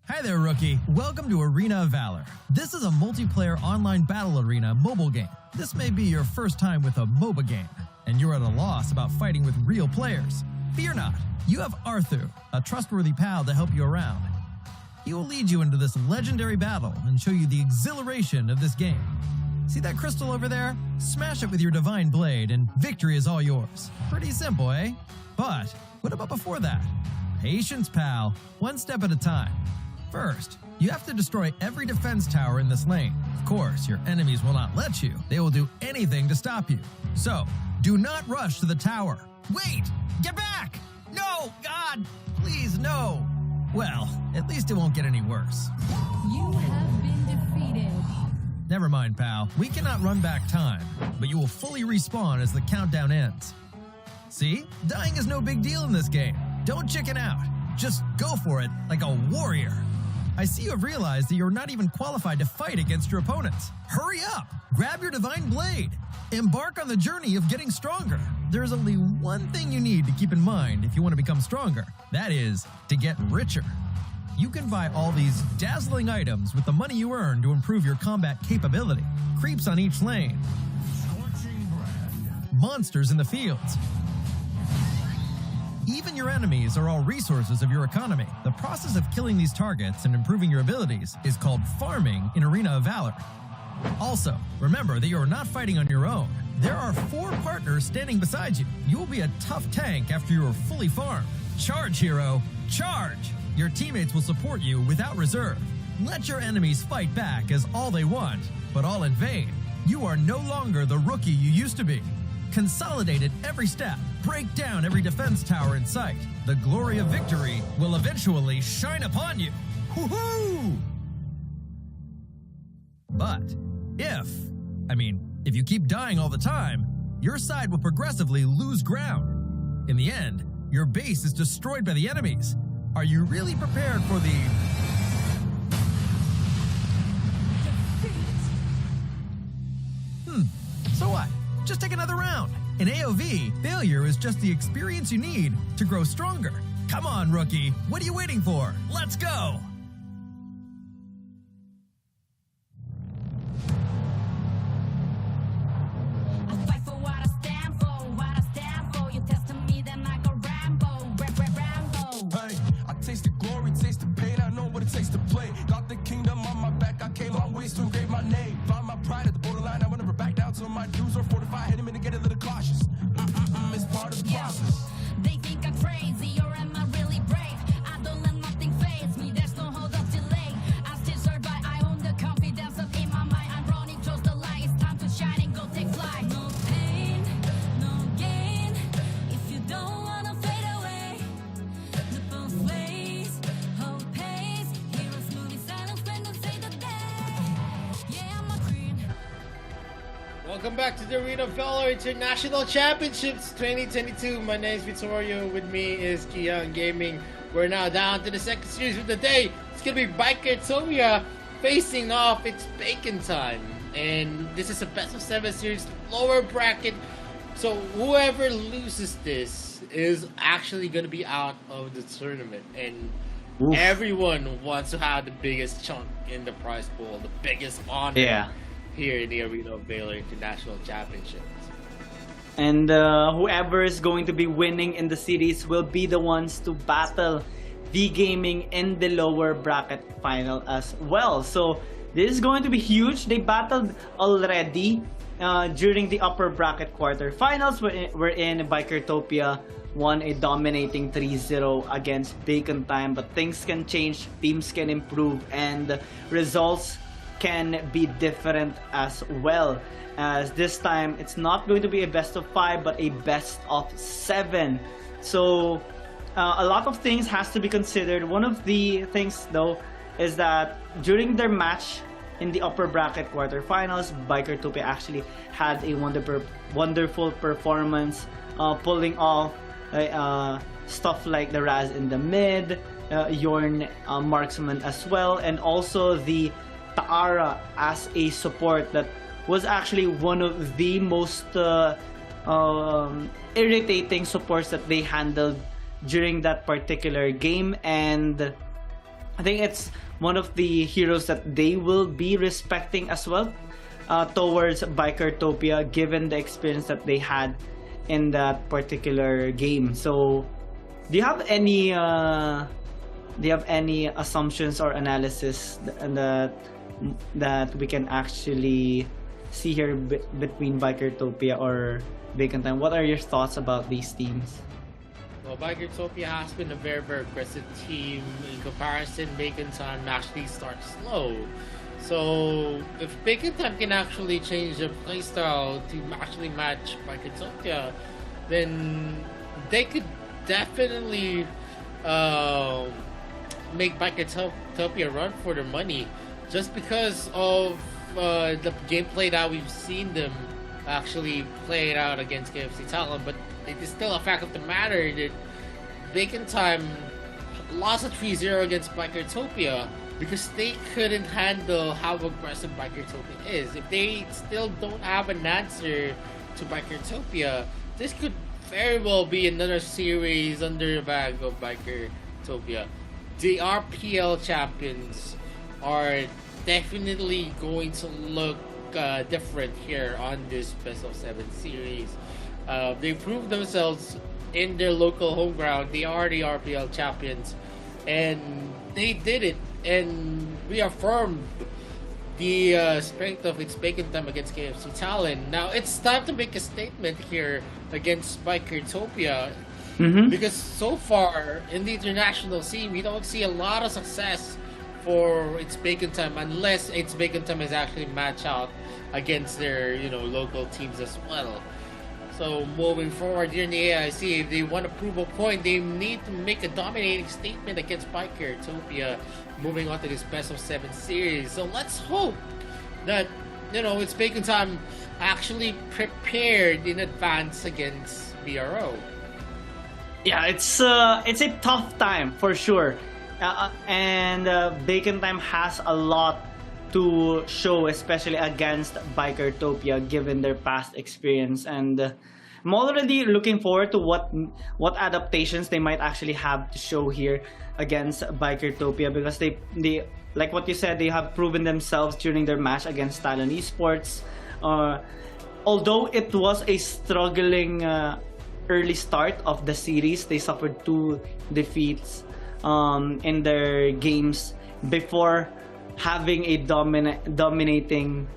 Hi there, rookie. Welcome to Arena of Valor. This is a multiplayer online battle arena mobile game. This may be your first time with a MOBA game, and you're at a loss about fighting with real players. Fear not. You have Arthur, a trustworthy pal to help you around. He will lead you into this legendary battle and show you the exhilaration of this game. See that crystal over there? Smash it with your divine blade and victory is all yours. Pretty simple, eh? But what about before that? Patience, pal. One step at a time. First, you have to destroy every defense tower in this lane. Of course, your enemies will not let you. They will do anything to stop you. So, do not rush to the tower. Wait! Get back! No! God! Please, no! Well, at least it won't get any worse. You have been defeated. Never mind, pal. We cannot run back time, but you will fully respawn as the countdown ends. See? Dying is no big deal in this game. Don't chicken out. Just go for it like a warrior. I see you have realized that you're not even qualified to fight against your opponents. Hurry up! Grab your divine blade. Embark on the journey of getting stronger. There is only one thing you need to keep in mind if you want to become stronger. That is, to get richer. You can buy all these dazzling items with the money you earn to improve your combat capability. Creeps on each lane. Monsters in the fields. Even your enemies are all resources of your economy. The process of killing these targets and improving your abilities is called farming in Arena of Valor. Also, remember that you are not fighting on your own. There are 4 partners standing beside you. You will be a tough tank after you are fully farmed. Charge, hero! Charge! Your teammates will support you without reserve. Let your enemies fight back as all they want, but all in vain. You are no longer the rookie you used to be. Consolidate at every step. Break down every defense tower in sight. The glory of victory will eventually shine upon you. Woohoo! But if you keep dying all the time, your side will progressively lose ground. In the end, your base is destroyed by the enemies. Are you really prepared for the... So what? Just take another round. In AOV, failure is just the experience you need to grow stronger. Come on, rookie. What are you waiting for? Let's go! I fight for what I stand for, what I stand for. You testing me, then I go Rambo, Rambo. Hey, I taste the glory, taste the pain. I know what it takes to play. Got the kingdom on my back. I came long ways to engrave my name. Found my pride at the borderline. I will never back down till my dues are fortified. Hit him and get a little cautious. It's part of the process. They think I'm crazy, or am I really brave? I don't let nothing faze me. There's no Welcome back to the Arena of Valor International Championships 2022. My name is Vittorio. With me is Kian Gaming. We're now down to the second series of the day. It's gonna be Bikertopia facing off. It's Bacon time, and this is a best of 7 series, lower bracket. So whoever loses this is actually gonna be out of the tournament, and everyone wants to have the biggest chunk in the prize pool, the biggest honor here in the Arena of Valor International Championships. And whoever is going to be winning in the series will be the ones to battle V Gaming in the lower bracket final as well. So this is going to be huge. They battled already during the upper bracket quarterfinals, wherein Bikertopia won a dominating 3-0 against Bacon Time. But things can change, teams can improve, and results can be different as well. As this time, it's not going to be a best of 5, but a best of 7. So a lot of things has to be considered. One of the things though is that during their match in the upper bracket quarterfinals, Bikertopia actually had a wonderful performance, pulling off stuff like the Raz in the mid, Yorn marksman as well, and also the Taara as a support that was actually one of the most irritating supports that they handled during that particular game. And I think it's one of the heroes that they will be respecting as well towards Bikertopia, given the experience that they had in that particular game. So do you have any assumptions or analysis that we can actually see here between Bikertopia or Bacon Time? What are your thoughts about these teams? Well, Bikertopia has been a very, very aggressive team. In comparison, Bacon Time actually starts slow. So if Bacon Time can actually change their playstyle to actually match Bikertopia, then they could definitely make Bikertopia run for their money, just because of the gameplay that we've seen them actually play it out against KFC Talon. But it is still a fact of the matter that Bacon Time lost a 3-0 against Bikertopia because they couldn't handle how aggressive Bikertopia is. If they still don't have an answer to Bikertopia, this could very well be another series under the bag of Bikertopia. The RPL champions are definitely going to look different here on this best of 7 series. They proved themselves in their local home ground. They are the RPL champions, and they did it and reaffirmed the strength of its Bacon Time against KFC Talon. Now it's time to make a statement here against Bikertopia, because so far in the international scene we don't see a lot of success for its Bacon Time unless its Bacon Time is actually match out against their local teams as well. So moving forward here in the AIC, if they want to prove a point, they need to make a dominating statement against Bikertopia moving on to this best of 7 series. So let's hope that it's Bacon Time actually prepared in advance against BRO. Yeah, it's a tough time for sure, and Bacon Time has a lot to show, especially against Bikertopia, given their past experience. And I'm already looking forward to what adaptations they might actually have to show here against Bikertopia, because they like what you said, they have proven themselves during their match against Talon Esports. Although it was a struggling early start of the series, they suffered 2 defeats in their games before having a dominating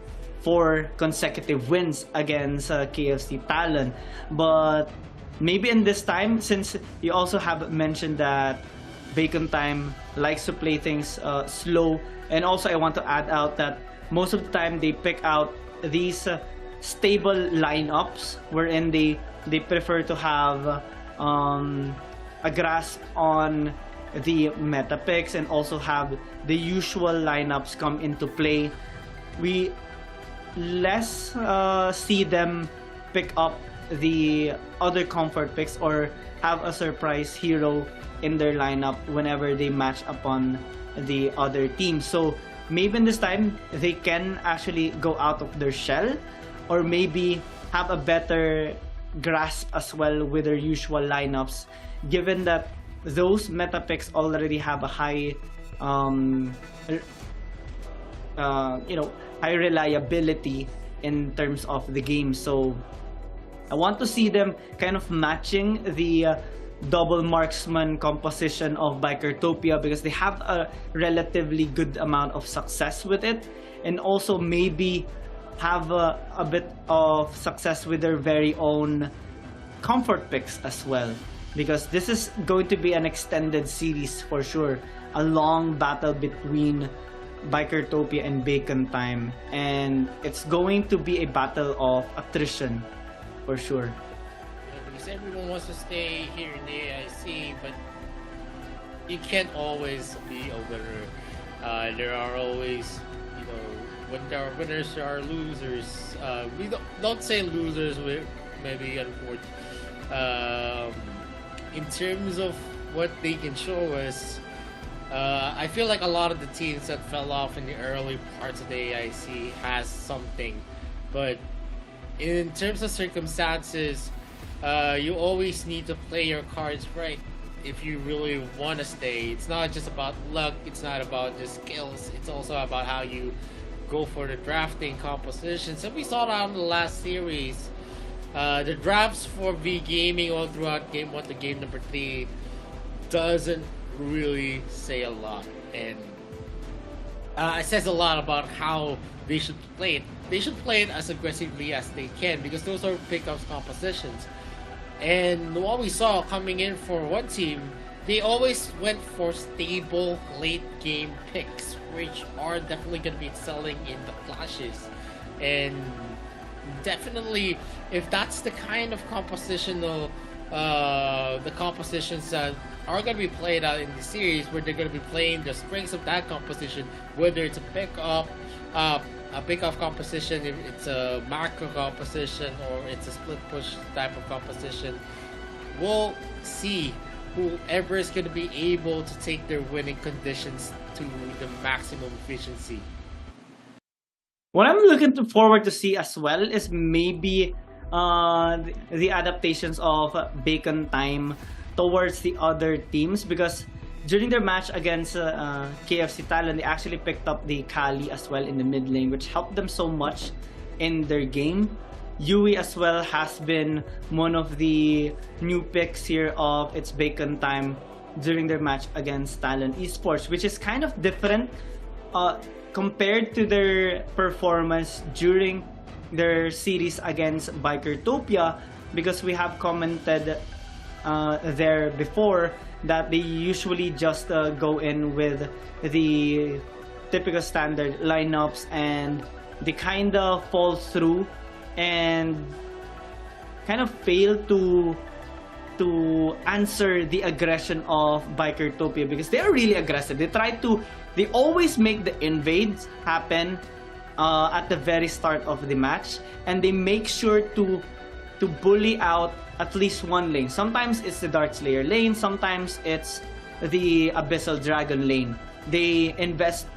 4 consecutive wins against KFC Talon. But maybe in this time, since you also have mentioned that Bacon Time likes to play things slow, and also I want to add out that most of the time they pick out these stable lineups wherein they prefer to have a grasp on the meta picks and also have the usual lineups come into play. less see them pick up the other comfort picks or have a surprise hero in their lineup whenever they match upon the other team. So maybe in this time they can actually go out of their shell, or maybe have a better grasp as well with their usual lineups, given that those meta picks already have a high high reliability in terms of the game. So I want to see them kind of matching the double marksman composition of Bikertopia, because they have a relatively good amount of success with it, and also maybe have a bit of success with their very own comfort picks as well, because this is going to be an extended series for sure, a long battle between Bikertopia and Bacon Time, and it's going to be a battle of attrition for sure. Yeah, because everyone wants to stay here in the AIC, but you can't always be a winner. There are always, when there are winners, there are losers. We don't say losers with maybe unfortunate. In terms of what they can show us, I feel like a lot of the teams that fell off in the early parts of the AIC has something, but in terms of circumstances, you always need to play your cards right if you really want to stay. It's not just about luck, it's not about just skills, it's also about how you go for the drafting compositions. And we saw that in the last series. The drafts for V Gaming all throughout game 1 to game number 3 doesn't really say a lot, and it says a lot about how they should play it. They should play it as aggressively as they can, because those are pickups compositions. And what we saw coming in for one team, they always went for stable late game picks, which are definitely going to be excelling in the clashes. And definitely, if that's the kind of composition, the compositions that are going to be played out in the series, where they're going to be playing the strengths of that composition, whether it's a pickup composition, if it's a macro composition, or it's a split push type of composition, we'll see whoever is going to be able to take their winning conditions to the maximum efficiency. What I'm looking forward to see as well is maybe the adaptations of Bacon Time towards the other teams, because during their match against KFC Talon, they actually picked up the Kali as well in the mid lane, which helped them so much in their game. Yui as well has been one of the new picks here of its Bacon Time during their match against Talon Esports, which is kind of different compared to their performance during their series against Bikertopia, because we have commented there before that they usually just go in with the typical standard lineups, and they kind of fall through and kind of fail to answer the aggression of Bikertopia, because they're really aggressive. They always make the invades happen at the very start of the match, and they make sure to bully out at least one lane. Sometimes it's the Dark Slayer lane, sometimes it's the Abyssal Dragon lane. They invest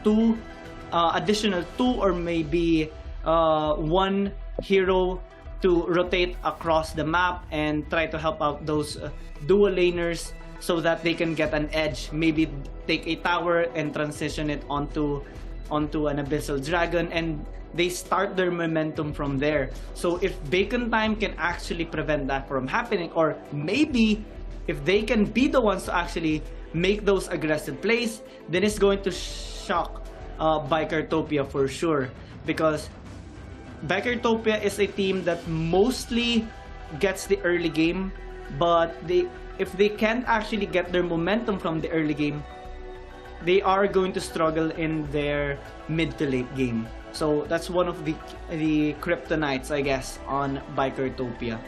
additional two or maybe one hero to rotate across the map and try to help out those dual laners so that they can get an edge. Maybe take a tower and transition it onto an Abyssal Dragon, and they start their momentum from there. So if Bacon Time can actually prevent that from happening, or maybe if they can be the ones to actually make those aggressive plays, then it's going to shock Bikertopia for sure, because Bikertopia is a team that mostly gets the early game, but if they can't actually get their momentum from the early game, they are going to struggle in their mid to late game. So that's one of the kryptonites, I guess, on Bikertopia.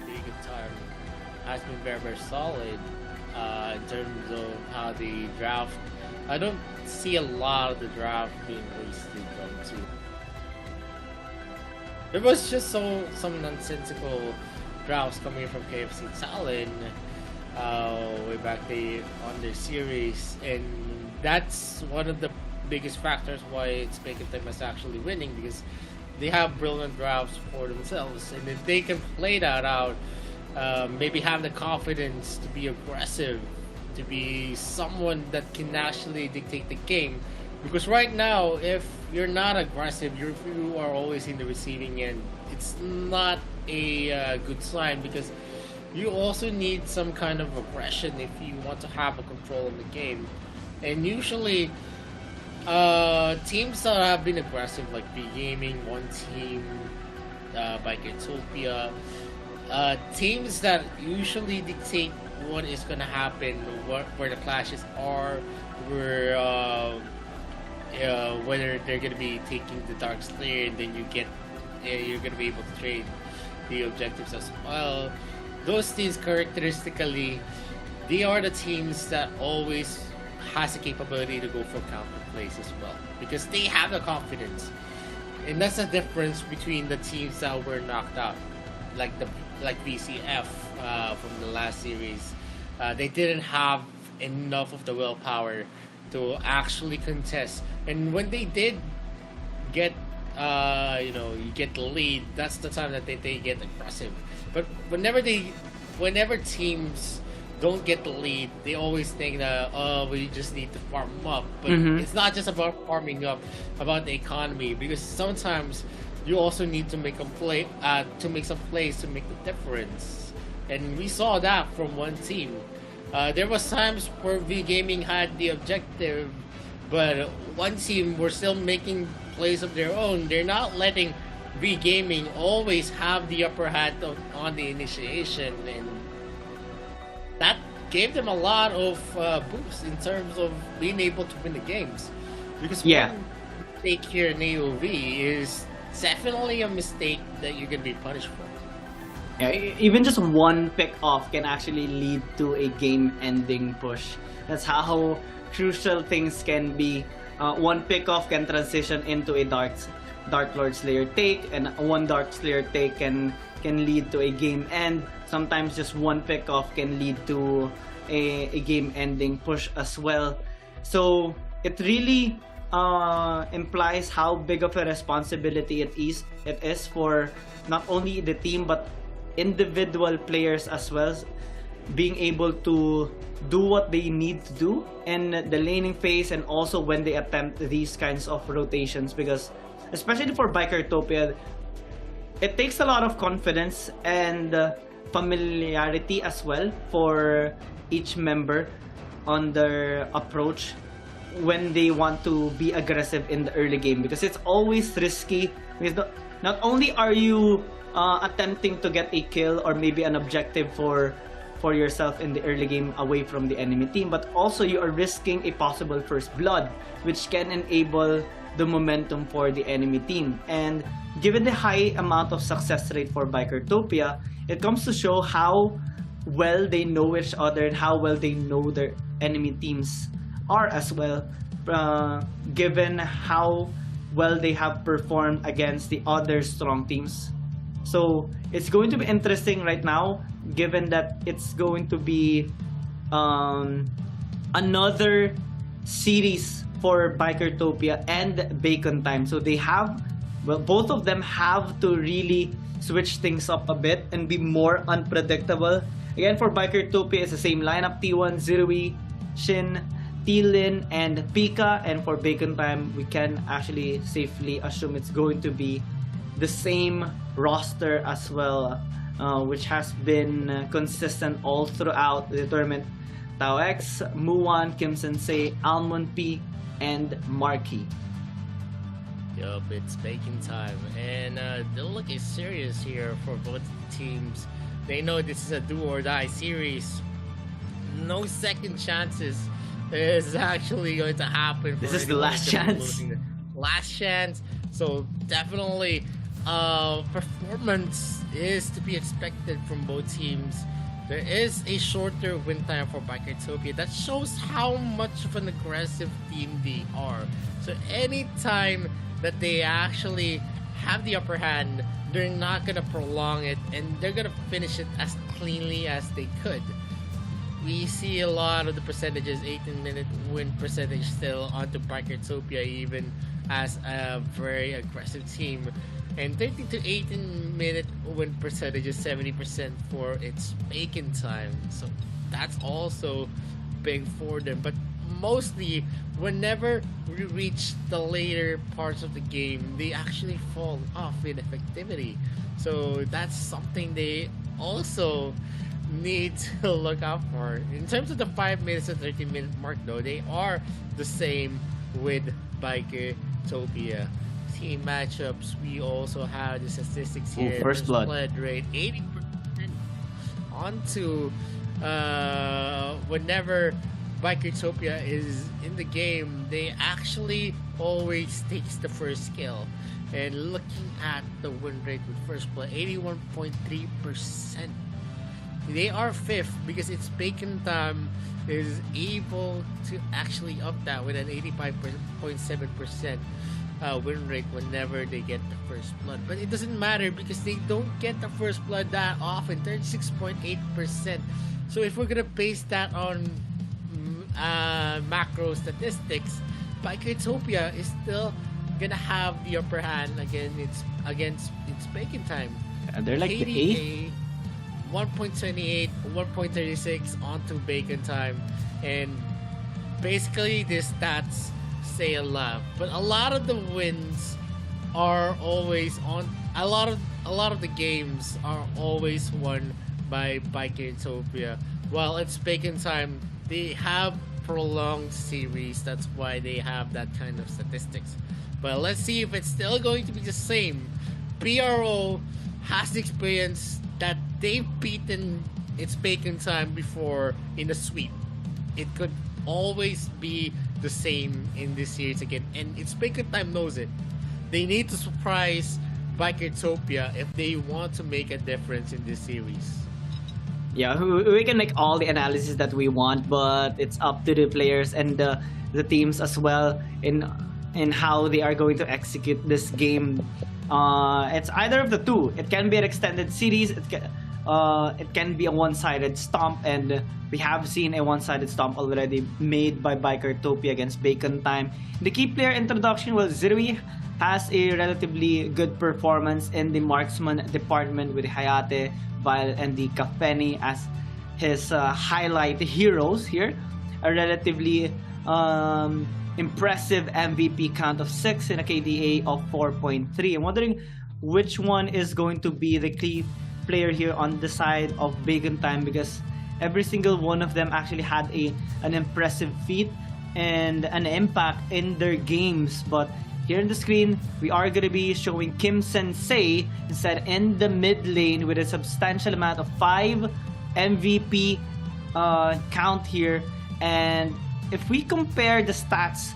Bacon Time has been very, very solid in terms of how they draft I don't see a lot of the draft being wasted on two. There was just some nonsensical drafts coming from KFC Talon way back on their series, and that's one of the biggest factors why it's making them as actually winning, because they have brilliant drafts for themselves, and if they can play that out, maybe have the confidence to be aggressive, to be someone that can actually dictate the game. Because right now, if you're not aggressive, you are always in the receiving end. It's not a good sign, because you also need some kind of aggression if you want to have a control of the game. And usually, teams that have been aggressive, like B Gaming, One Team, Bikertopia, teams that usually dictate what is going to happen, where the clashes are, whether they're going to be taking the Dark Slayer, and then you're going to be able to trade the objectives as well. Those teams, characteristically, they are the teams that always has the capability to go for counter plays as well, because they have the confidence. And that's the difference between the teams that were knocked out, like VCF from the last series. They didn't have enough of the willpower to actually contest, and when they did get you get the lead, that's the time that they get aggressive. But whenever teams don't get the lead, they always think that we just need to farm up. But it's not just about farming up, about the economy, because sometimes you also need to make to make some plays to make the difference. And we saw that from One Team. There was times where V Gaming had the objective, but One Team were still making plays of their own. They're not letting V Gaming always have the upper hand on the initiation, and that gave them a lot of boost in terms of being able to win the games. Because one mistake here in AOV is definitely a mistake that you're going to be punished for. Yeah, even just one pick off can actually lead to a game-ending push. That's how crucial things can be. One pick off can transition into a Dark Lord Slayer take, and one Dark Slayer take can lead to a game end. Sometimes just one pick off can lead to a game-ending push as well. So it really implies how big of a responsibility it is for not only the team but individual players as well, being able to do what they need to do in the laning phase, and also when they attempt these kinds of rotations, because especially for Bikertopia, it takes a lot of confidence and familiarity as well for each member on their approach when they want to be aggressive in the early game, because it's always risky, because not only are you attempting to get a kill or maybe an objective for yourself in the early game away from the enemy team, but also you are risking a possible first blood, which can enable the momentum for the enemy team. And given the high amount of success rate for Bikertopia, it comes to show how well they know each other and how well they know their enemy teams are as well, given how well they have performed against the other strong teams. So it's going to be interesting right now, given that it's going to be another series for Bikertopia and Bacon Time. So they have, both of them have to really switch things up a bit and be more unpredictable. Again, for Bikertopia, it's the same lineup: T1, Zirui, Shin, T-Lin, and Pika. And for Bacon Time, we can actually safely assume it's going to be the same roster as well, which has been consistent all throughout the tournament. Tao X, Muwan, Kim Sensei, Almond P, and Marky. Yup, it's Bacon Time, and the look is serious here for both teams. They know this is a do or die series. No second chances is actually going to happen. This is the last chance. Last chance. So definitely, performance is to be expected from both teams. there is a shorter win time for Bikertopia. That shows how much of an aggressive team they are. So anytime that they actually have the upper hand, they're not gonna prolong it, and they're gonna finish it as cleanly as they could. We see a lot of the percentages, 18-minute win percentage still onto Bikertopia, even as a very aggressive team. And 13 to 18-minute win percentage is 70% for its bacon time. So that's also big for them. But mostly, whenever we reach the later parts of the game, they actually fall off in effectivity. So that's something they also need to look out for. In terms of the 5 minutes and 13-minute mark, though, they are the same with Bikertopia. Team matchups, we also have the statistics here. First blood rate 80% onto whenever Bikertopia is in the game, they actually always takes the first kill. And looking at the win rate with first blood, 81.3%. They are fifth because its bacon time is able to actually up that with an 85.7% win rate whenever they get the first blood. But it doesn't matter because they don't get the first blood that often, 36.8%. So if we're gonna base that on macro statistics, Bikertopia is still gonna have the upper hand against its bacon time. they're like the KDA 1.28, 1.36 onto bacon time, and basically these stats say a lot. But a lot of the wins are always on. A lot of the games are always won by Bikertopia. While it's bacon time, they have prolonged series. That's why they have that kind of statistics. But let's see if it's still going to be the same. PRO has the experience that they've beaten its bacon time before in a sweep. It could always be the same in this series again, and its bacon time knows it. They need to surprise Bikertopia if they want to make a difference in this series. Yeah, we can make all the analysis that we want, but it's up to the players and the teams as well in how they are going to execute this game. It's either of the two. It can be an extended series. It can be a one-sided stomp, and we have seen a one-sided stomp already made by Bikertopia against Bacon Time. The key player introduction, well, Zirui has a relatively good performance in the marksman department with Hayate, Vile, and the Kafeni as his highlight heroes here. A relatively impressive MVP count of 6 and a KDA of 4.3. I'm wondering which one is going to be the key player here on the side of Bacon Time, because every single one of them actually had an impressive feat and an impact in their games. But here in the screen, we are going to be showing Kim Sensei instead in the mid lane with a substantial amount of 5 MVP count here. And if we compare the stats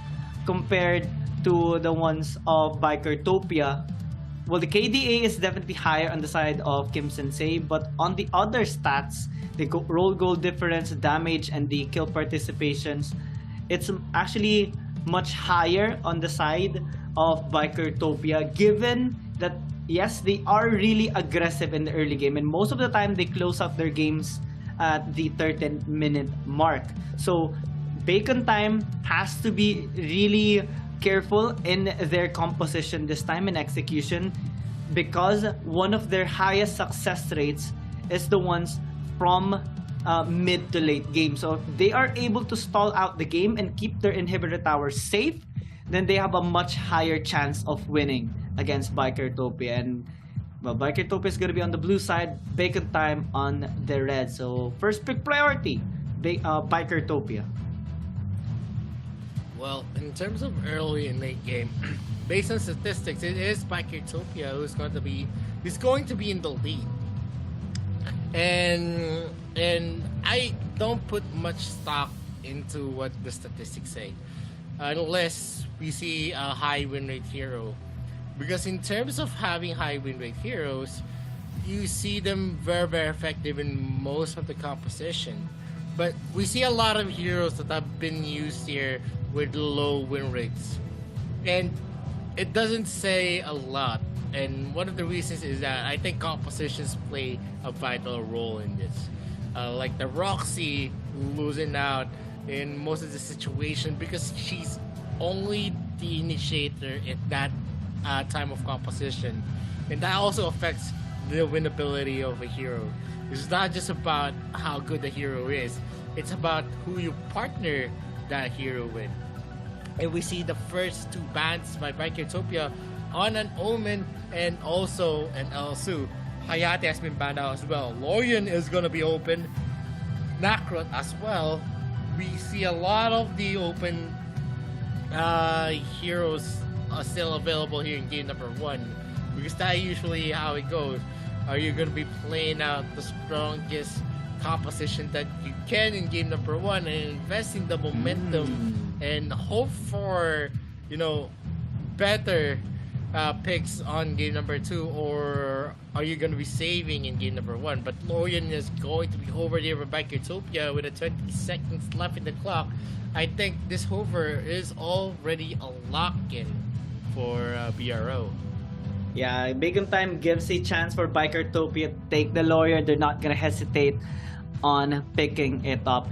compared to the ones of Bikertopia, well, the KDA is definitely higher on the side of Kim Sensei, but on the other stats, the roll goal difference, damage, and the kill participations, it's actually much higher on the side of Bikertopia, given that, yes, they are really aggressive in the early game, and most of the time they close out their games at the 13-minute mark. So Bacon Time has to be really careful in their composition this time in execution, because one of their highest success rates is the ones from mid to late game. So if they are able to stall out the game and keep their inhibitor towers safe, then they have a much higher chance of winning against Bikertopia. And well, Bikertopia is going to be on the blue side, Bacon Time on the red. So first pick priority, Bikertopia. Well, in terms of early and late game, based on statistics, it is Bikertopia who's going to be in the lead. And I don't put much stock into what the statistics say, unless we see a high win rate hero. Because in terms of having high win rate heroes, you see them very, very effective in most of the composition. But we see a lot of heroes that have been used here with low win rates. And it doesn't say a lot. And one of the reasons is that I think compositions play a vital role in this. Like the Roxy losing out in most of the situation because she's only the initiator at that time of composition. And that also affects the winnability of a hero. It's not just about how good the hero is, it's about who you partner that hero with. And we see the first two bans by Bikertopia on an Omen and also an Elsu. Hayate has been banned out as well. Lorian is going to be open. Nakrot as well. We see a lot of the open heroes are still available here in game number 1. Because that's usually how it goes. Are you going to be playing out the strongest composition that you can in game number 1 and investing the momentum and hope for, better picks on game number 2, or are you going to be saving in game number 1? But Lorian is going to be hovered here with Bikertopia with 20 seconds left in the clock. I think this hover is already a lock-in for BRO. Yeah, Bacon Time gives a chance for Bikertopia to take the lawyer. They're not gonna hesitate on picking it up.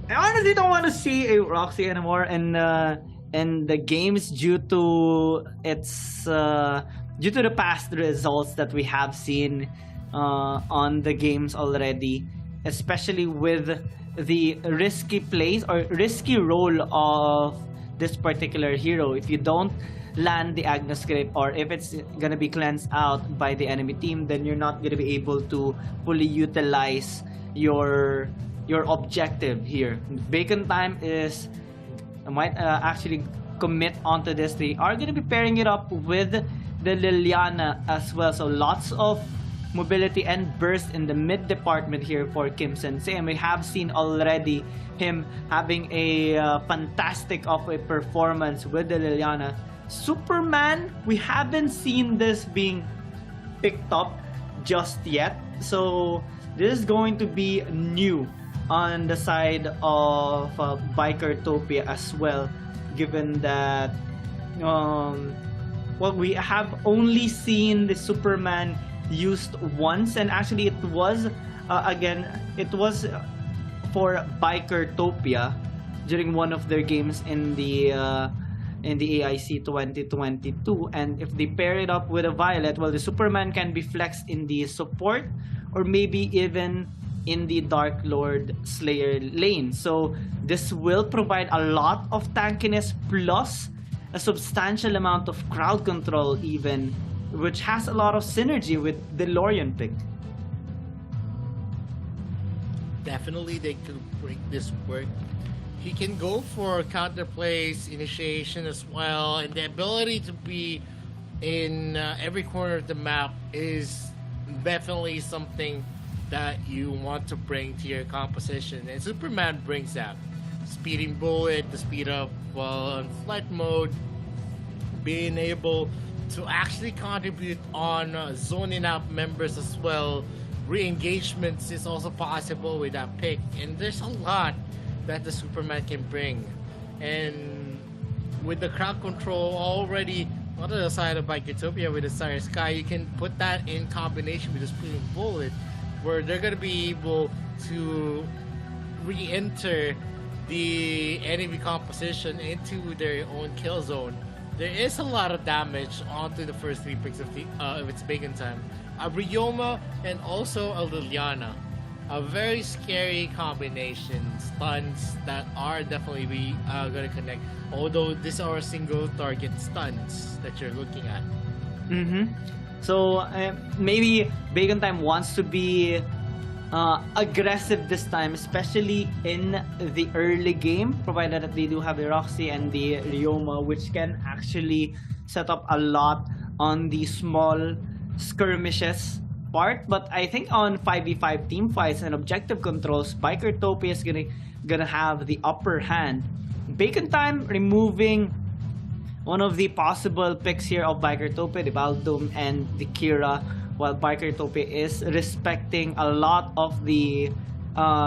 I honestly don't want to see a Roxy anymore in the games due to the past results that we have seen on the games already, especially with the risky plays or risky role of this particular hero. If you don't land the Agnes Grape, or if it's gonna be cleansed out by the enemy team, then you're not gonna be able to fully utilize your objective here. Bacon Time might actually commit onto this. They are gonna be pairing it up with the Liliana as well, so lots of mobility and burst in the mid department here for Kim Sensei, and we have seen already him having a fantastic of a performance with the Liliana. Superman, we haven't seen this being picked up just yet, so this is going to be new on the side of Bikertopia as well, given that we have only seen the Superman used once, and actually it was for Bikertopia during one of their games in the AIC 2022, and if they pair it up with a Violet, well, the Superman can be flexed in the support or maybe even in the Dark Lord Slayer lane. So this will provide a lot of tankiness plus a substantial amount of crowd control even, which has a lot of synergy with the Lorian pick. Definitely they could break this work. He can go for counterplays, initiation as well, and the ability to be in every corner of the map is definitely something that you want to bring to your composition. And Superman brings that. Speeding Bullet, the speed up while on flight mode, being able to actually contribute on zoning out members as well. Re-engagements is also possible with that pick, and there's a lot that the Superman can bring. And with the crowd control already on the side of Bikertopia with the Siren Sky, you can put that in combination with the Speeding Bullet, where they're going to be able to re-enter the enemy composition into their own kill zone. There is a lot of damage onto the first 3 picks of its Bacon Time. A Ryoma and also a Liliana. A very scary combination. Stuns that are definitely going to connect. Although these are single target stuns that you're looking at. So maybe Bacon Time wants to be aggressive this time, especially in the early game, provided that they do have the Roxy and the Ryoma, which can actually set up a lot on the small skirmishes part. But I think on 5v5 team fights and objective controls, Bikertopia is gonna have the upper hand. Bacon Time removing one of the possible picks here of Bikertopia, the Baldum and the Kira, while Bikertopia is respecting a lot of the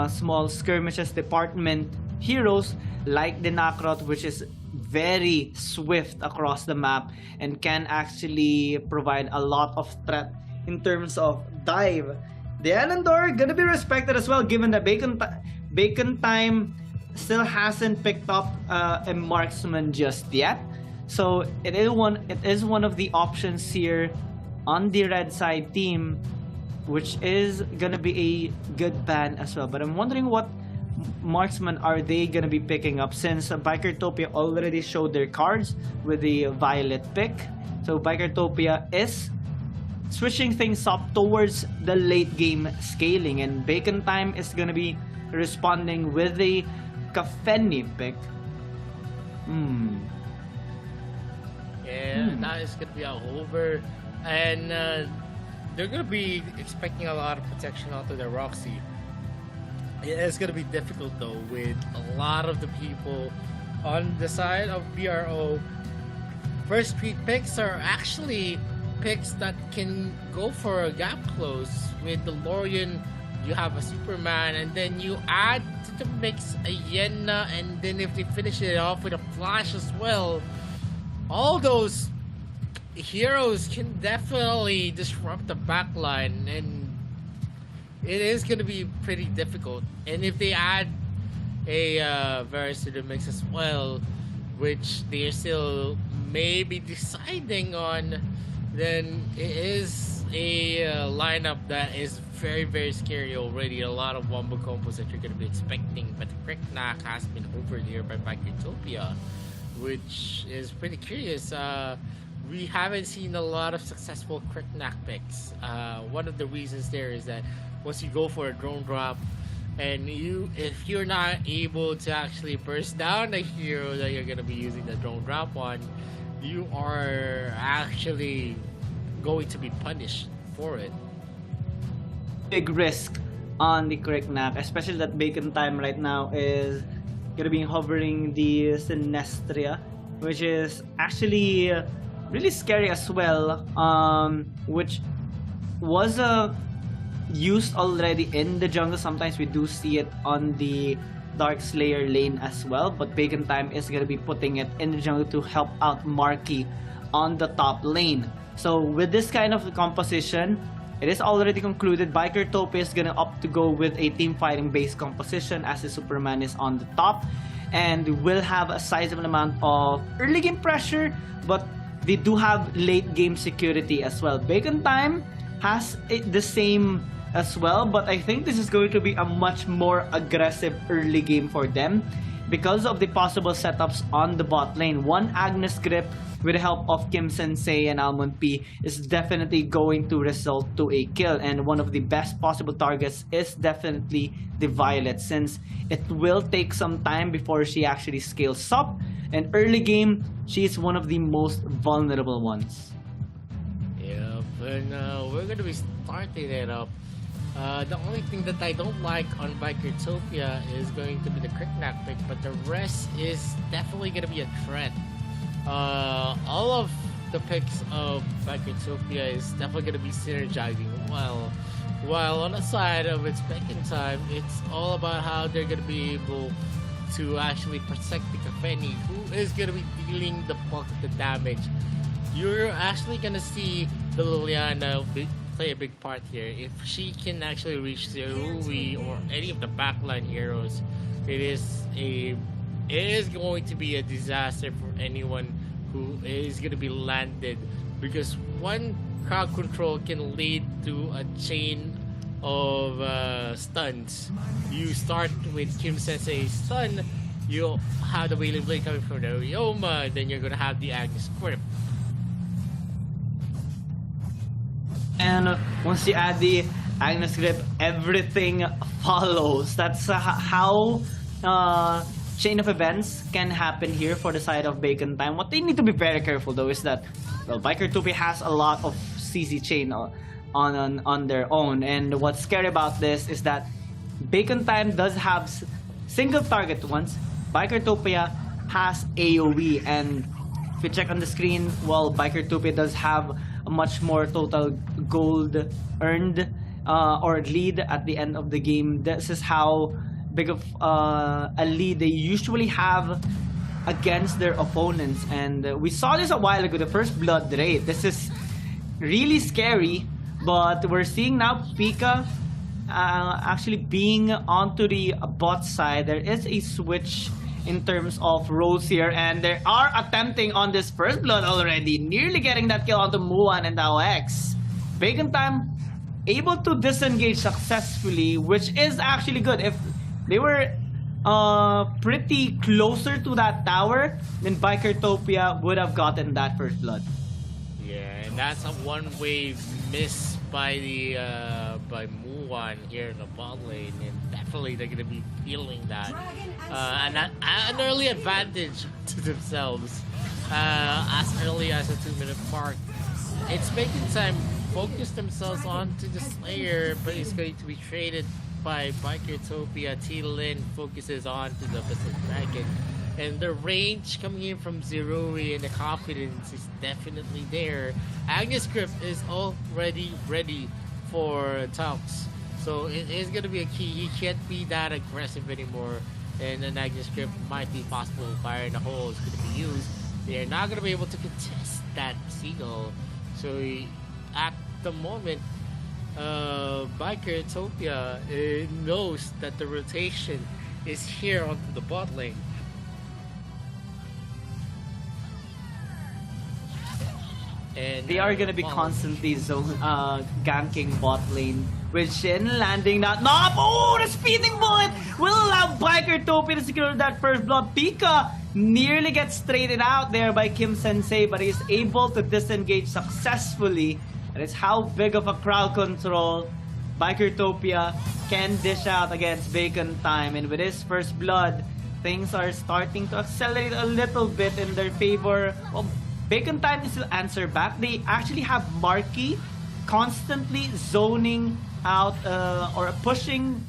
small skirmishes department heroes like the Nakrot, which is very swift across the map and can actually provide a lot of threat in terms of dive. The Elendor gonna be respected as well, given that Bacon Time still hasn't picked up a marksman just yet. So it is one of the options here on the red side team, which is gonna be a good ban as well. But I'm wondering what marksman are they gonna be picking up, since Bikertopia already showed their cards with the violet pick. So Bikertopia is switching things up towards the late game scaling, and Bacon Time is gonna be responding with the Kafeni pick. Yeah, that is gonna be a over, and they're gonna be expecting a lot of protection out of their Roxy. It is gonna be difficult though, with a lot of the people on the side of BRO. First 3 picks are actually picks that can go for a gap close. With the Lorian, you have a Superman, and then you add to the mix a Yenna, and then if they finish it off with a Flash as well, all those heroes can definitely disrupt the backline, and it is going to be pretty difficult. And if they add a Varus to the mix as well, which they're still maybe deciding on, then it is a lineup that is very, very scary already. A lot of wombo combos that you're going to be expecting, but Cricknack has been overed here by Bikertopia, which is pretty curious. We haven't seen a lot of successful Cricknack picks. One of the reasons there is that once you go for a drone drop, and if you're not able to actually burst down the hero that you're going to be using the drone drop on, you are actually going to be punished for it. Big risk on the Cricknack, especially that Bacon Time right now is gonna be hovering the Sinestria, which is actually really scary as well, which was used already in the jungle. Sometimes we do see it on the Dark Slayer lane as well, but Bacon Time is gonna be putting it in the jungle to help out Marky on the top lane. So with this kind of composition, it is already concluded. Bikertopia is gonna opt to go with a team fighting based composition, as the Superman is on the top, and will have a sizable amount of early game pressure, but they do have late game security as well. Bacon Time has the same as well, but I think this is going to be a much more aggressive early game for them because of the possible setups on the bot lane. One Agnes Grip with the help of Kim Sensei and Almond P is definitely going to result to a kill, and one of the best possible targets is definitely the Violet, since it will take some time before she actually scales up, and early game she is one of the most vulnerable ones. Yep, and we're gonna be starting it up. The only thing that I don't like on Bikertopia is going to be the Cricknack pick, but the rest is definitely gonna be a threat. All of the picks of Bikertopia is definitely gonna be synergizing well, while on the side of its Bacon Time, it's all about how they're gonna be able to actually protect the Kafeni, who is gonna be dealing the bulk of the damage. You're actually gonna see the Liliana play a big part here. If she can actually reach Zerui or any of the backline heroes, it is going to be a disaster for anyone who is going to be landed, because one crowd control can lead to a chain of stuns. You start with Kim Sensei's stun, you'll have the Wailing Blade coming from the Ryoma, then you're going to have the Agnes Grip. And once you add the Agnes Grip, everything follows. That's how chain of events can happen here for the side of Bacon Time. What they need to be very careful though is that, well, Bikertopia has a lot of CC chain on their own, and what's scary about this is that Bacon Time does have single target ones. Bikertopia has AoE, and if you check on the screen, well, Bikertopia does have a much more total gold earned or lead at the end of the game. This is how big of a lead they usually have against their opponents, and we saw this a while ago, the first blood rate. This is really scary, but we're seeing now Pika actually being onto the bot side. There is a switch in terms of roles here, and they are attempting on this first blood already, nearly getting that kill onto Muan and AIC. Bacon Time able to disengage successfully, which is actually good. If they were pretty closer to that tower, then Bikertopia would have gotten that first blood. Yeah, and that's a one-way miss by the by Muan here in the bot lane, and definitely they're gonna be feeling that an early advantage to themselves as early as the 2-minute mark. It's Bacon Time focus themselves onto the Slayer, but it's going to be traded by Bikertopia. T-Lin focuses on to the Abyssal Dragon, and the range coming in from Zerui and the confidence is definitely there. Agnes Grip is already ready for Talks, so it is going to be a key. He can't be that aggressive anymore, and then Agnes Grip might be possible. Fire in the hole is going to be used. They're not going to be able to contest that Seagull, so at the moment Bikertopia knows that the rotation is here onto the bot lane. And they are gonna be constantly ganking bot lane with Shin landing that knob. Oh, the speeding bullet will allow Bikertopia to secure that first blood. Pika nearly gets traded out there by Kim Sensei, but he's able to disengage successfully. That is how big of a crowd control Bikertopia can dish out against Bacon Time. And with his first blood, things are starting to accelerate a little bit in their favor. Well, Bacon Time is still answer back. They actually have Marky constantly zoning out or pushing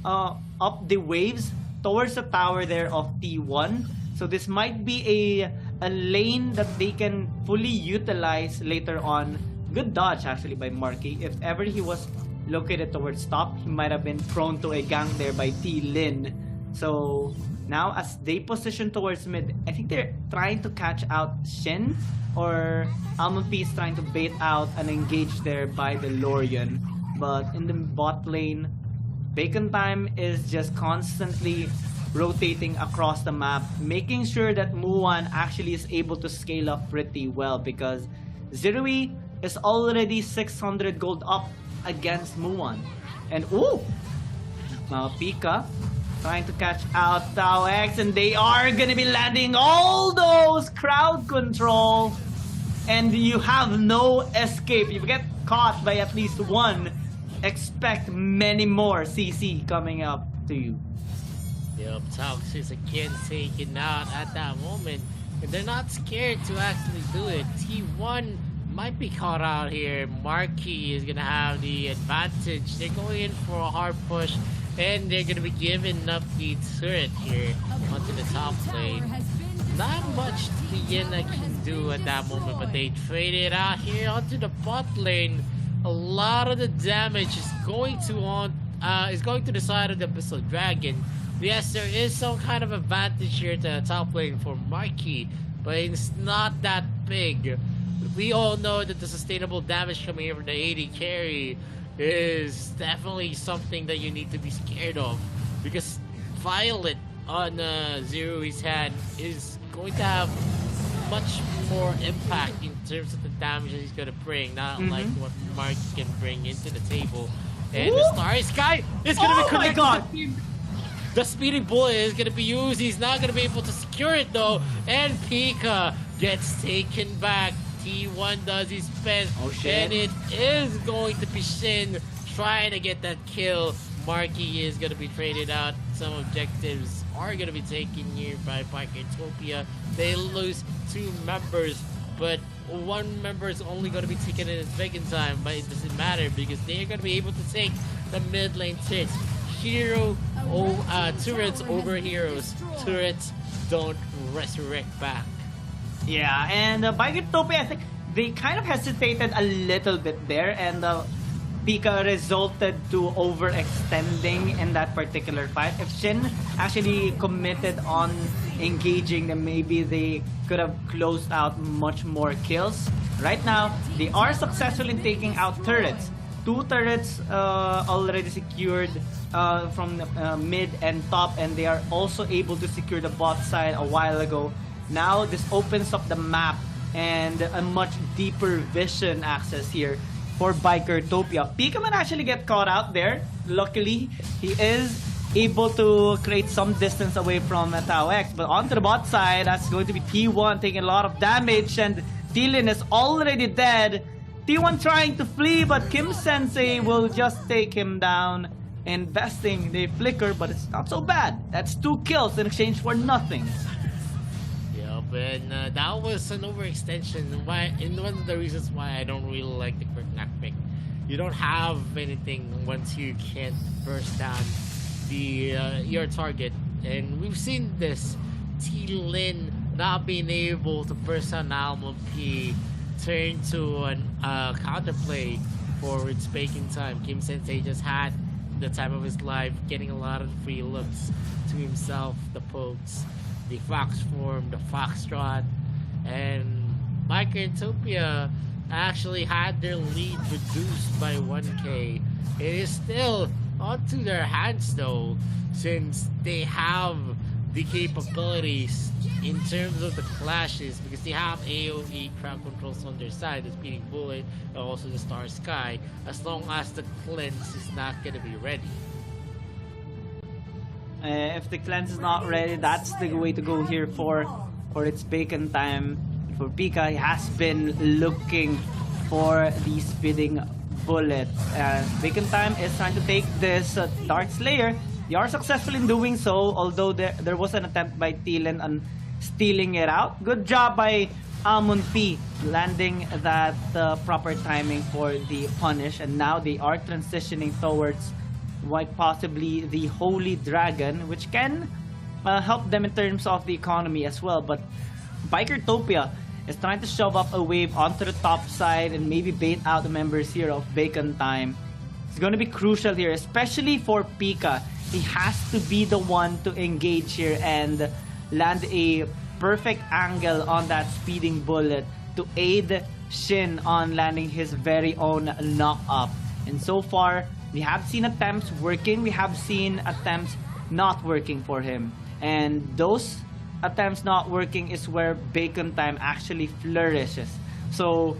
up the waves towards the tower there of T1. So this might be a lane that they can fully utilize later on. Good dodge actually by Marky. If ever he was located towards top, he might have been prone to a gang there by T-Lin. So now as they position towards mid, I think they're trying to catch out Shin, or Almond P is trying to bait out an engage there by the Lorian. But in the bot lane, Bacon Time is just constantly rotating across the map, making sure that Muan actually is able to scale up pretty well, because Zerui is already 600 gold up against Muan. And ooh! Now Pika trying to catch out Tao X, and they are gonna be landing all those crowd control, and you have no escape. If you get caught by at least one, expect many more CC coming up to you. Yep, Talks is again taken out at that moment, and they're not scared to actually do it. T1 might be caught out here. Marky is gonna have the advantage. They're going in for a hard push, and they're gonna be giving up the turret here onto the top lane. Not much Vienna can do at that moment, but they trade it out here onto the bot lane. A lot of the damage is going to the side of the Abyssal Dragon. Yes, there is some kind of advantage here to the top lane for Marky, but it's not that big. We all know that the sustainable damage coming in from the AD carry is definitely something that you need to be scared of, because Violet on Zero's hand is going to have much more impact in terms of the damage that he's going to bring, not like what Mark can bring into the table. And the Starry Sky is going to be connected. Oh my god! The speeding bullet is going to be used. He's not going to be able to secure it though, and Pika gets taken back. T1 does his best, and it is going to be Shin trying to get that kill. Marky is going to be traded out. Some objectives are going to be taken here by Bikertopia. They lose 2 members, but 1 member is only going to be taken in its Bacon Time, but it doesn't matter because they're going to be able to take the mid lane turrets. Turrets over heroes. Turrets don't resurrect back. Yeah, and Bikertopia, I think they kind of hesitated a little bit there, and Pika resulted to overextending in that particular fight. If Shin actually committed on engaging, then maybe they could have closed out much more kills. Right now, they are successful in taking out turrets. 2 turrets already secured from mid and top, and they are also able to secure the bot side a while ago. Now, this opens up the map and a much deeper vision access here for Bikertopia. Pika might actually get caught out there. Luckily, he is able to create some distance away from Tao X, but onto the bot side, that's going to be T1 taking a lot of damage, and T-Lin is already dead. T1 trying to flee, but Kim Sensei will just take him down, investing the flicker, but it's not so bad. That's 2 kills in exchange for nothing. And that was an overextension. And one of the reasons why I don't really like the quick knock pick. You don't have anything once you can't burst down your target. And we've seen this T-Lin not being able to burst down Alma P turn to an counterplay for its baking time. Kim Sensei just had the time of his life, getting a lot of free looks to himself, the pokes, the Fox form, the Foxtrot, and Bikertopia actually had their lead reduced by 1k. It is still onto their hands though, since they have the capabilities in terms of the clashes, because they have AoE crowd controls on their side, the Speeding Bullet, and also the Star Sky, as long as the cleanse is not going to be ready. If the cleanse is not ready, that's the way to go here for its bacon time. For Pika, he has been looking for the Speeding Bullet. Bacon time is trying to take this Dark Slayer. They are successful in doing so, although there was an attempt by T-Lin on stealing it out. Good job by Almond P landing that proper timing for the punish, and now they are transitioning towards quite possibly the Holy Dragon, which can help them in terms of the economy as well. But Bikertopia is trying to shove up a wave onto the top side and maybe bait out the members here of Bacon Time. It's going to be crucial here, especially for Pika. He has to be the one to engage here and land a perfect angle on that Speeding Bullet to aid Shin on landing his very own knock-up. And so far, we have seen attempts working, we have seen attempts not working for him. And those attempts not working is where Bacon Time actually flourishes. So,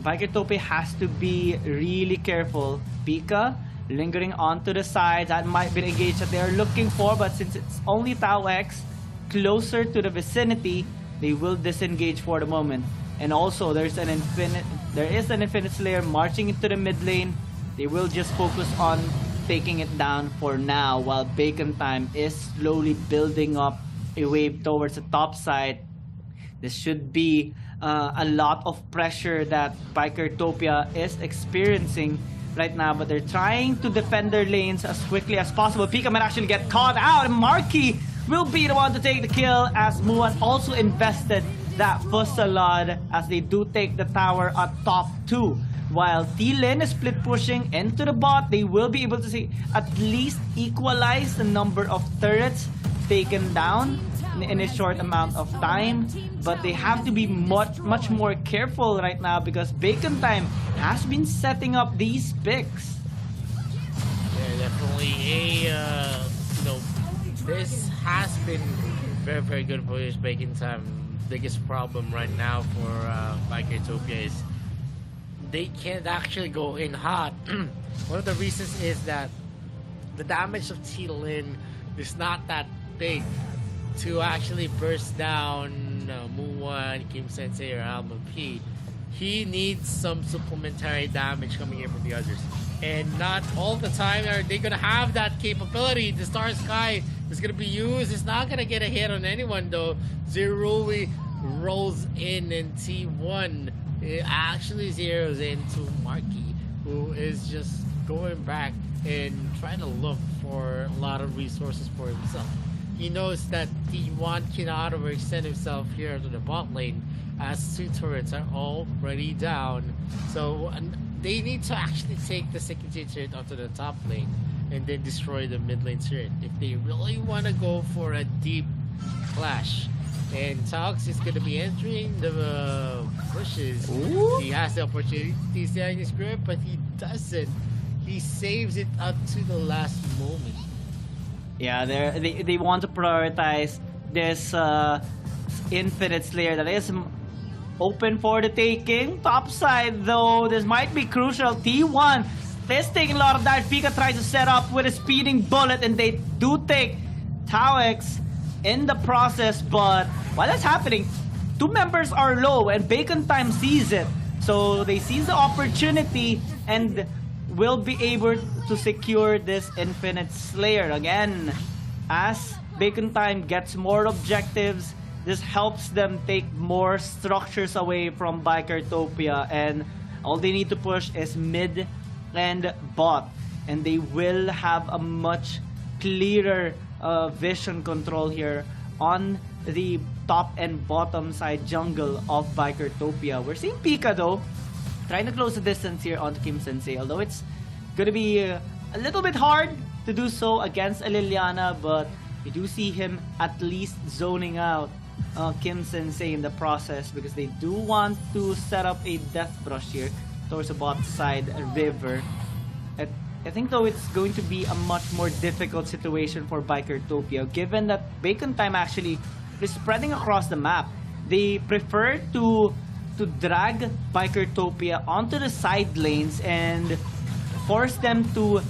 Bikertopia has to be really careful. Pika lingering onto the side, that might be the engage that they are looking for, but since it's only Tao X closer to the vicinity, they will disengage for the moment. And also, there is an Infinite Slayer marching into the mid lane. They will just focus on taking it down for now, while Bacon Time is slowly building up a wave towards the top side. This should be a lot of pressure that Bikertopia is experiencing right now, but they're trying to defend their lanes as quickly as possible. Pika might actually get caught out, and Marky will be the one to take the kill, as Muan also invested that Fussalad as they do take the tower at top 2. While T-Lin is split pushing into the bot, they will be able to see at least equalize the number of turrets taken down in a short amount of time. But they have to be much more careful right now, because Bacon Time has been setting up these picks. Yeah, definitely this has been very good for this Bacon Time. Biggest problem right now for Bikertopia is they can't actually go in hot. One of the reasons is that the damage of T-Lin is not that big to actually burst down Muwan, Kim Sensei, or Alma P. He needs some supplementary damage coming in from the others. And not all the time are they going to have that capability. The Star Sky is going to be used. It's not going to get a hit on anyone though. Zerui rolls in, and T1 it actually zeroes into Marky, who is just going back and trying to look for a lot of resources for himself. he knows that T1 cannot overextend himself here to the bot lane as 2 turrets are already down. So they need to actually take the second tier turret onto the top lane and then destroy the mid lane turret if they really want to go for a deep clash. And Tox is going to be entering the bushes. Ooh. He has the opportunity to stay in his grip, but he doesn't. He saves it up to the last moment. Yeah, they want to prioritize this Infinite Slayer that is open for the taking. Top side though, this might be crucial. T1 is taking a lot of that. Pika tries to set up with a speeding bullet, and they do take Tauex in the process, but while that's happening, 2 members are low and Bacon Time sees it. So they seize the opportunity and will be able to secure this Infinite Slayer. Again, as Bacon Time gets more objectives, this helps them take more structures away from Bikertopia, and all they need to push is mid and bot, and they will have a much clearer vision control here on the top and bottom side jungle of Bikertopia. We're seeing Pika though trying to close the distance here onto Kim Sensei, although it's gonna be a little bit hard to do so against a Liliana, but we do see him at least zoning out Kim Sensei in the process, because they do want to set up a death brush here towards the bot side river. I think though it's going to be a much more difficult situation for Bikertopia, given that Bacon Time actually is spreading across the map. They prefer to drag Bikertopia onto the side lanes and force them to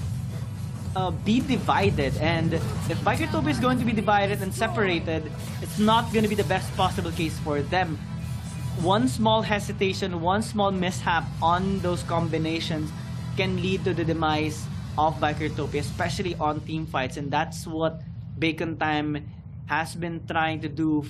be divided. And if Bikertopia is going to be divided and separated, it's not going to be the best possible case for them. One small hesitation, one small mishap on those combinations can lead to the demise of Bikertopia, especially on team fights, and that's what Bacon Time has been trying to do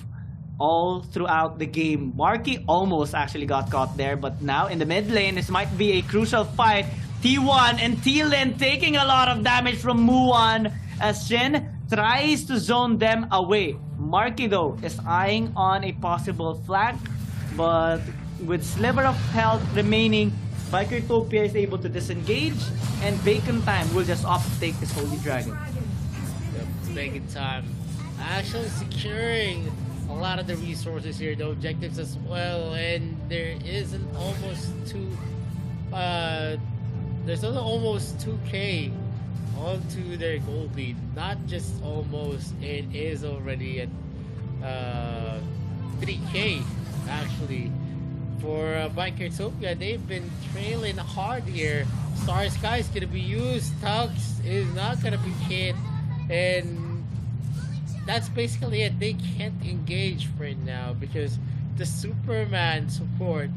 all throughout the game. Marky almost actually got caught there, but now in the mid lane, this might be a crucial fight. T1 and T-Lin taking a lot of damage from Muan as Shin tries to zone them away. Marky though is eyeing on a possible flank, but with sliver of health remaining, Bikertopia is able to disengage, and Bacon Time will just opt to take this Holy Dragon. Yep, Bacon Time actually securing a lot of the resources here, the objectives as well, and there is an almost there's almost 2k onto their gold lead. Not just almost, it is already at 3k actually. For Bikertopia, they've been trailing hard here. Star Sky is gonna be used, Tux is not gonna be hit, and that's basically it. They can't engage right now because the Superman support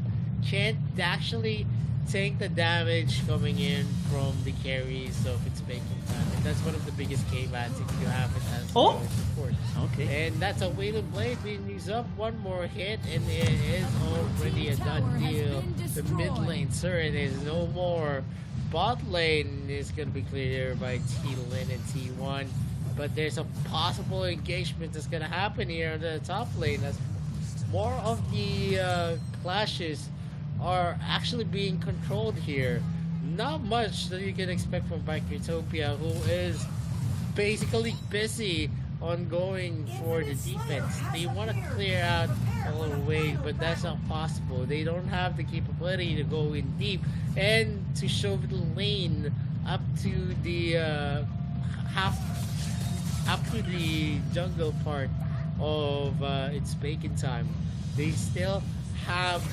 can't actually take the damage coming in from the carries of its Bacon Time, and that's one of the biggest K-bats if you have it as support. Okay. And that's a weighted blade being used up. One more hit, and it is already a done deal. The mid lane turret is no more. Bot lane is going to be cleared by T-Lin and T1, but there's a possible engagement that's going to happen here on the top lane as more of the clashes are actually being controlled here. Not much that you can expect from Bikertopia, who is basically busy on going for the defense. They want to clear out all the way, but that's not possible. They don't have the capability to go in deep and to shove the lane up to the up to the jungle part of its Bacon Time. They still have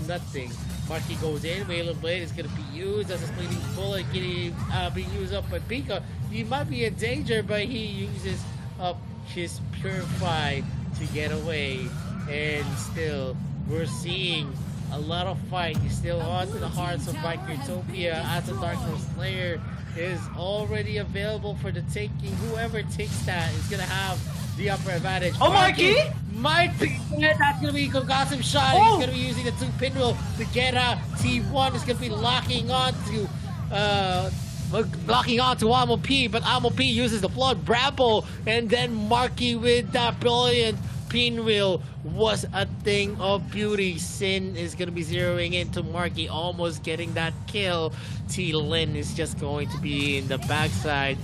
nothing. Marky goes in, Wailing Blade is going to be used as a splitting bullet, getting being used up by Pika. He might be in danger, but he uses up his Purify to get away. And still, we're seeing a lot of fight still on to the hearts of Bikertopia as the Darkness Slayer is already available for the taking. Whoever takes that is going to have the upper advantage. Oh, Marky! Might be dead. That's going to be a got some shot. He's going to be using the 2 pinwheel to get out. T1 is going to be locking on to blocking onto Amo P, but Amo P uses the flood Bramble, and then Marky with that brilliant pinwheel was a thing of beauty. Sin is going to be zeroing into Marky, almost getting that kill. T Lin is just going to be in the backside,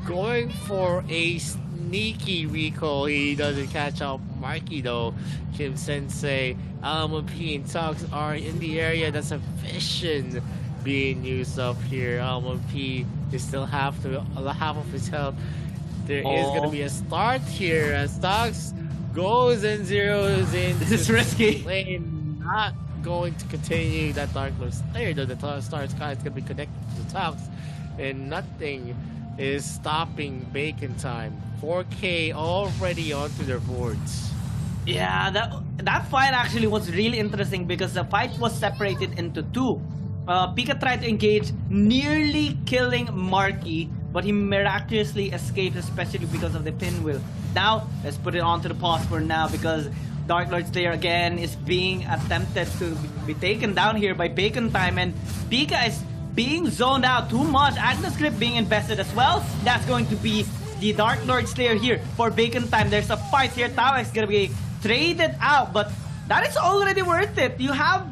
going for a sneaky recall. He doesn't catch up Marky though. Kim Sensei, Alma P, and Tux are in the area. That's a vision being used up here. Alma P is still half of his health. There is going to be a start here as Tux goes and zeroes in. This is risky. Lane not going to continue that Dark Lord Slayer, though the Star Sky is going to be connected to the Tux, and nothing is stopping Bacon Time. 4K already onto their boards. Yeah, that fight actually was really interesting because the fight was separated into two. Pika tried to engage, nearly killing Marky, but he miraculously escaped, especially because of the pinwheel. Now, let's put it onto the pause for now because Dark Lord Slayer again is being attempted to be taken down here by Bacon Time, and Pika is being zoned out too much. Agnes Script being invested as well. That's going to be the Dark Lord Slayer here for Bacon Time. There's a fight here. Tao is gonna be traded out, but that is already worth it. You have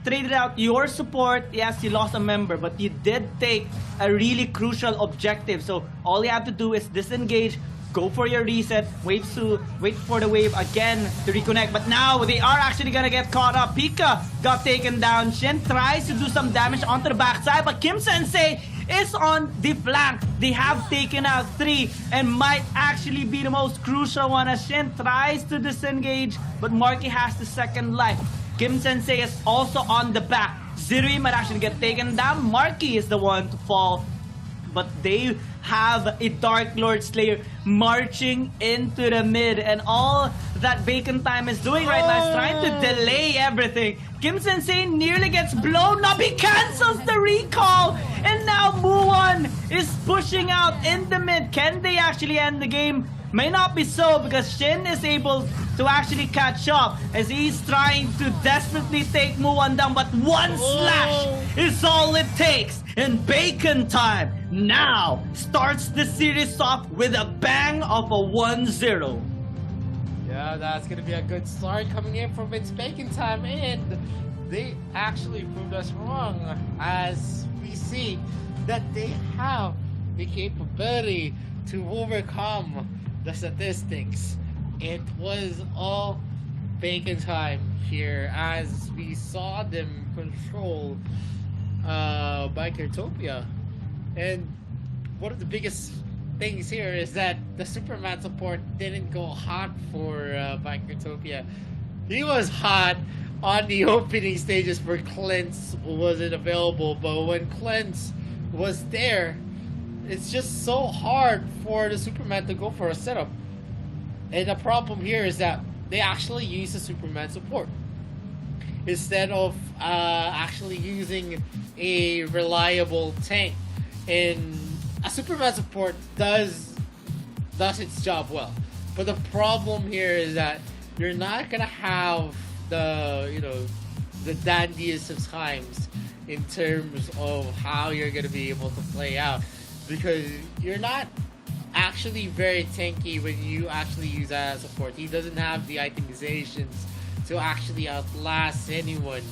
traded out your support. Yes, you lost a member, but you did take a really crucial objective. So all you have to do is disengage, go for your reset, wait for the wave again to reconnect. But now they are actually gonna get caught up. Pika got taken down. Shin tries to do some damage onto the backside, but Kim Sensei is on the flank. They have taken out 3 and might actually be the most crucial one as Shin tries to disengage, but Marky has the second life. Kim Sensei is also on the back. Zirui might actually get taken down. Marky is the one to fall, but they have a Dark Lord Slayer marching into the mid, and all that Bacon Time is doing right now is trying to delay everything. Kim Sensei nearly gets blown up. He cancels the recall, and now Muon is pushing out in the mid. Can they actually end the game? May not be so because Shin is able to actually catch up as he's trying to desperately take Muon down, but one slash is all it takes. And Bacon Time now starts the series off with a bang of a 1-0. Yeah, that's going to be a good start coming in from its Bacon Time, and they actually proved us wrong as we see that they have the capability to overcome the statistics. It was all Bacon Time here as we saw them control Bikertopia. And one of the biggest things here is that the Superman support didn't go hot for Bikertopia. He was hot on the opening stages where Clintz wasn't available, but when Clintz was there, it's just so hard for the Superman to go for a setup. And the problem here is that they actually use the Superman support instead of actually using a reliable tank. And a Superman support does its job well, but the problem here is that you're not gonna have the dandiest of times in terms of how you're gonna be able to play out, because you're not actually very tanky when you actually use that as support. He doesn't have the itemizations to actually outlast anyone,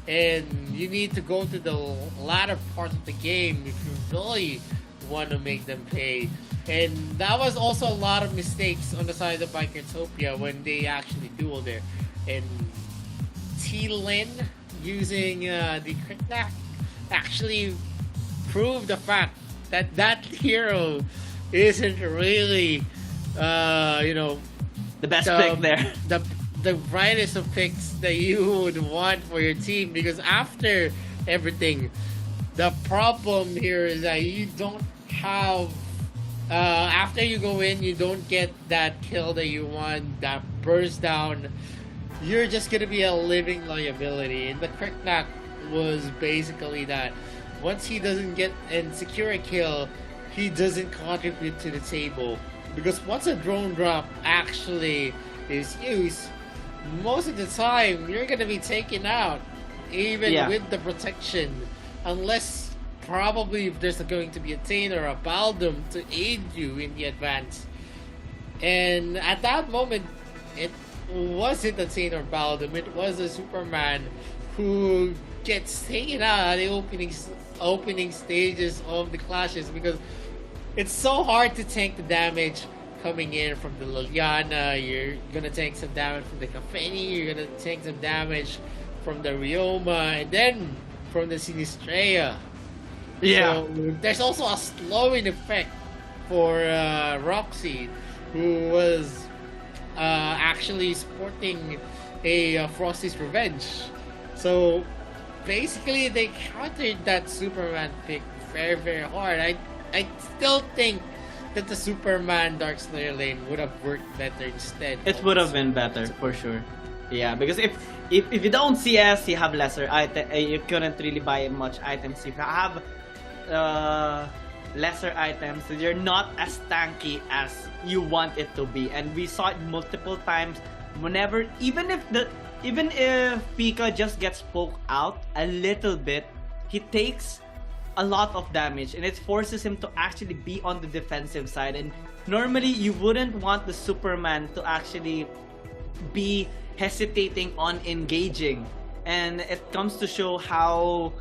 and you need to go to the latter part of the game if you really want to make them pay. And that was also a lot of mistakes on the side of Bikertopia when they actually duel there. And T-Lin using the Quick-Knack actually proved the fact that that hero isn't really the best pick there. The brightest of picks that you would want for your team, because after everything, the problem here is that you don't have after you go in, you don't get that kill that you want, that burst down. You're just gonna be a living liability, and the Quick-Knack was basically that. Once he doesn't get and secure a kill, he doesn't contribute to the table, because once a drone drop actually is used, most of the time you're gonna be taken out even with the protection, unless probably if there's going to be a Tain or a Baldum to aid you in the advance. And at that moment, it wasn't a Tain or Baldum, it was a Superman who gets taken out at the opening stages of the clashes, because it's so hard to tank the damage coming in from the Liliana. You're gonna tank some damage from the Kafeni, you're gonna tank some damage from the Ryoma, and then from the Sinistrea. Yeah. So there's also a slowing effect for Roxy, who was actually sporting a Frosty's Revenge. So basically, they countered that Superman pick very, very hard. I still think that the Superman Dark Slayer lane would have worked better instead. It would have been better for sure. Yeah, because if you don't CS, you have lesser item. You couldn't really buy much items. If you have lesser items, you're not as tanky as you want it to be. And we saw it multiple times. Whenever, even if Pika just gets poked out a little bit, he takes a lot of damage, and it forces him to actually be on the defensive side. And normally you wouldn't want the Superman to actually be hesitating on engaging, and it comes to show how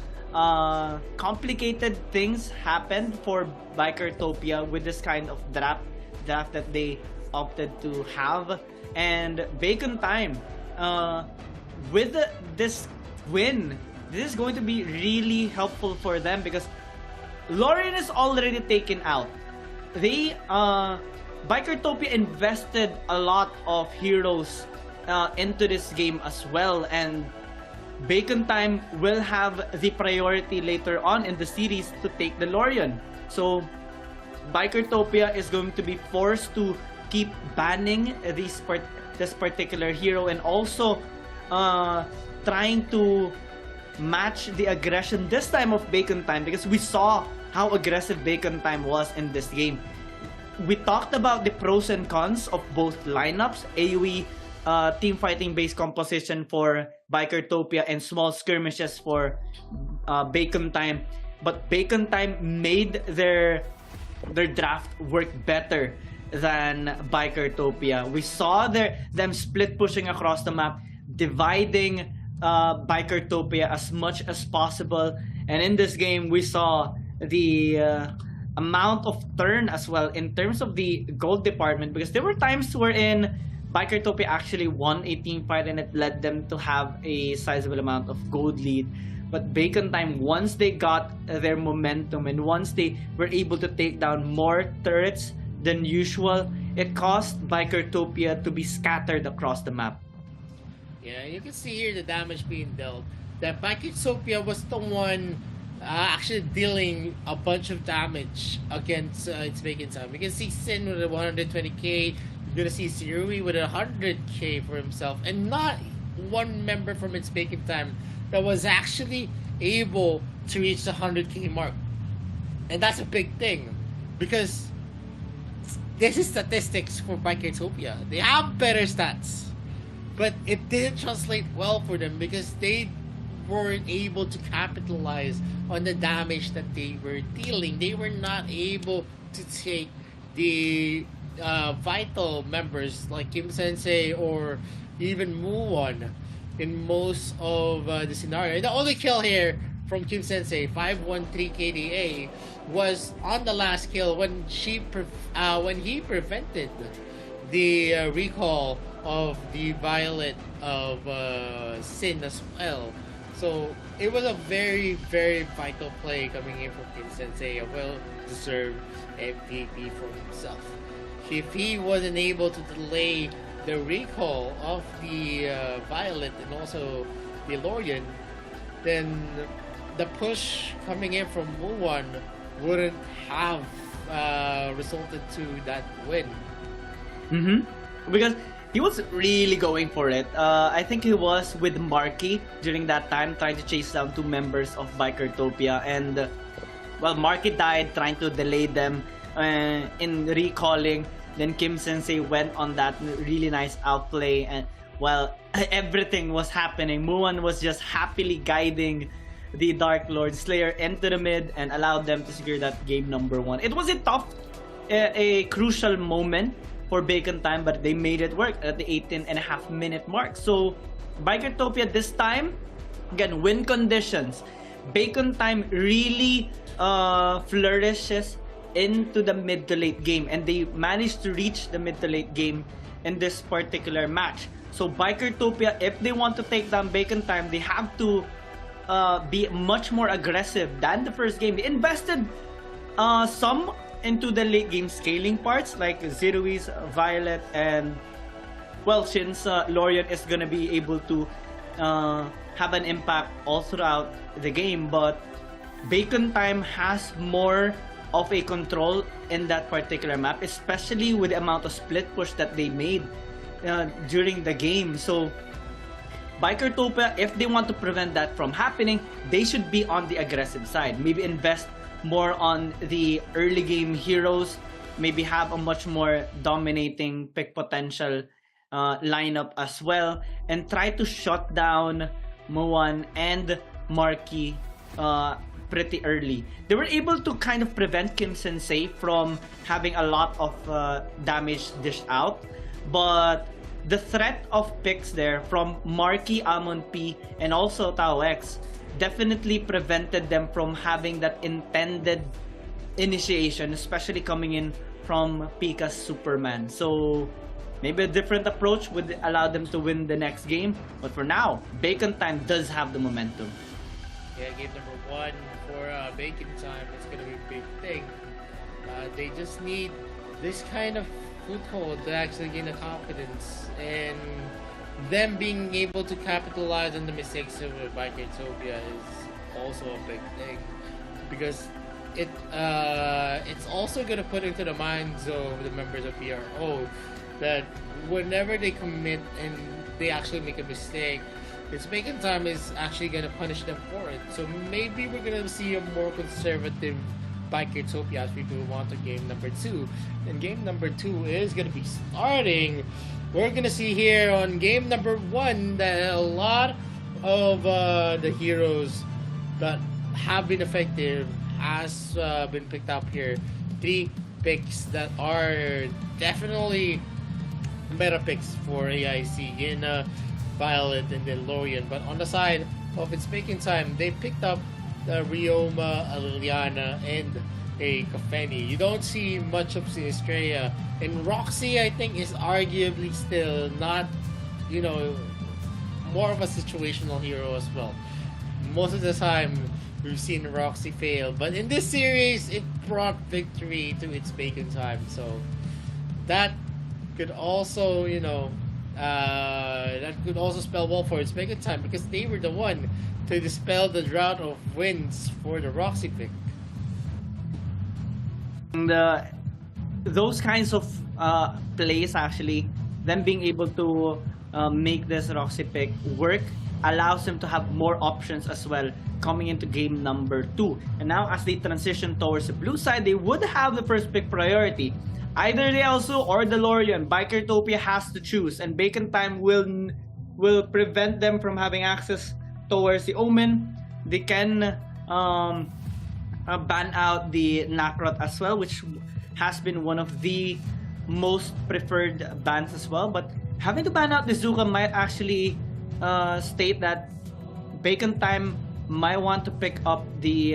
complicated things happen for Bikertopia with this kind of draft that they opted to have. And Bacon Time, with this win, this is going to be really helpful for them, because Lorien is already taken out. They Bikertopia invested a lot of heroes into this game as well, and Bacon Time will have the priority later on in the series to take the Lorien. So Bikertopia is going to be forced to keep banning this particular hero, and also trying to match the aggression this time of Bacon Time, because we saw how aggressive Bacon Time was in this game. We talked about the pros and cons of both lineups, AoE team fighting based composition for Bikertopia and small skirmishes for Bacon Time, but Bacon Time made their draft work better than Bikertopia. We saw them split pushing across the map, dividing Bikertopia as much as possible. And in this game, we saw the amount of turn as well in terms of the gold department, because there were times wherein Bikertopia actually won a team fight and it led them to have a sizable amount of gold lead. But Bacon Time, once they got their momentum and once they were able to take down more turrets than usual, it caused Bikertopia to be scattered across the map. Yeah, you can see here the damage being dealt. That Bikertopia was the one actually dealing a bunch of damage against its Bacon Time. You can see Sin with a 120k. You're gonna see Zerui with 100k for himself, and not one member from its Bacon Time that was actually able to reach the 100k mark. And that's a big thing, because this is statistics for Bikertopia. They have better stats, but it didn't translate well for them because they weren't able to capitalize on the damage that they were dealing. They were not able to take the vital members like Kim Sensei or even Muwon in most of the scenario. The only kill here from Kim Sensei, 513 KDA, was on the last kill when he prevented the recall of the Violet of Sin as well. So it was a very, very vital play coming in from Kim Sensei, a well-deserved MVP for himself. If he wasn't able to delay the recall of the Violet and also the Lorien, then the push coming in from Muwon wouldn't have resulted to that win. Because he was really going for it. I think he was with Marky during that time, trying to chase down two members of Bikertopia, and well, Marky died trying to delay them in recalling. Then Kim Sensei went on that really nice outplay, and while everything was happening, Muwon was just happily guiding the Dark Lord Slayer into the mid and allowed them to secure that game number 1. It was a tough, a crucial moment for Bacon Time, but they made it work at the 18.5-minute mark. So Bikertopia this time, again, win conditions. Bacon Time really flourishes into the mid to late game, and they managed to reach the mid to late game in this particular match. So Bikertopia, if they want to take down Bacon Time, they have to be much more aggressive than the first game. They invested some into the late game scaling parts like Zeroes, Violet, and well, since Lorian is gonna be able to have an impact all throughout the game, but Bacon Time has more of a control in that particular map, especially with the amount of split push that they made during the game. So Bikertopia, if they want to prevent that from happening, they should be on the aggressive side. Maybe invest more on the early game heroes, maybe have a much more dominating pick potential lineup as well, and try to shut down Moan and Marky pretty early. They were able to kind of prevent Kim Sensei from having a lot of damage dished out, but the threat of picks there from Marky, Amon P, and also Tao X definitely prevented them from having that intended initiation, especially coming in from Pika's Superman. So maybe a different approach would allow them to win the next game, but for now, Bacon Time does have the momentum. Yeah, game number 1 for Bacon Time. It's gonna be a big thing. They just need this kind of foothold to actually gain the confidence, and them being able to capitalize on the mistakes of Bikertopia is also a big thing, because it's also gonna put into the minds of the members of PRO that whenever they commit and they actually make a mistake, it's Bacon Time is actually gonna punish them for it. So maybe we're gonna see a more conservative Bikertopia as we move on to game number 2. And game number 2 is gonna be starting. We're gonna see here on game number 1 that a lot of the heroes that have been effective has been picked up here. 3 picks that are definitely meta picks for AIC in Violet and then Lorian. But on the side of its Bacon Time, they picked up the Rioma, a Liliana, and a Kafeni. You don't see much of Sinistrea. And Roxy, I think, is arguably still not, more of a situational hero as well. Most of the time, we've seen Roxy fail. But in this series, it brought victory to its Bacon Time. So that could also, that could also spell well for its Bacon Time, because they were the one to dispel the drought of wins for the Roxy pick. And those kinds of plays, actually, them being able to make this Roxy pick work, allows them to have more options as well coming into game number 2. And now as they transition towards the blue side, they would have the first pick priority. Either the Elsu or the Lorian. Bikertopia has to choose, and Bacon Time will prevent them from having access towards the Omen. They can ban out the Nakrot as well, which has been one of the most preferred bans as well. But having to ban out the Zuka might actually state that Bacon Time might want to pick up the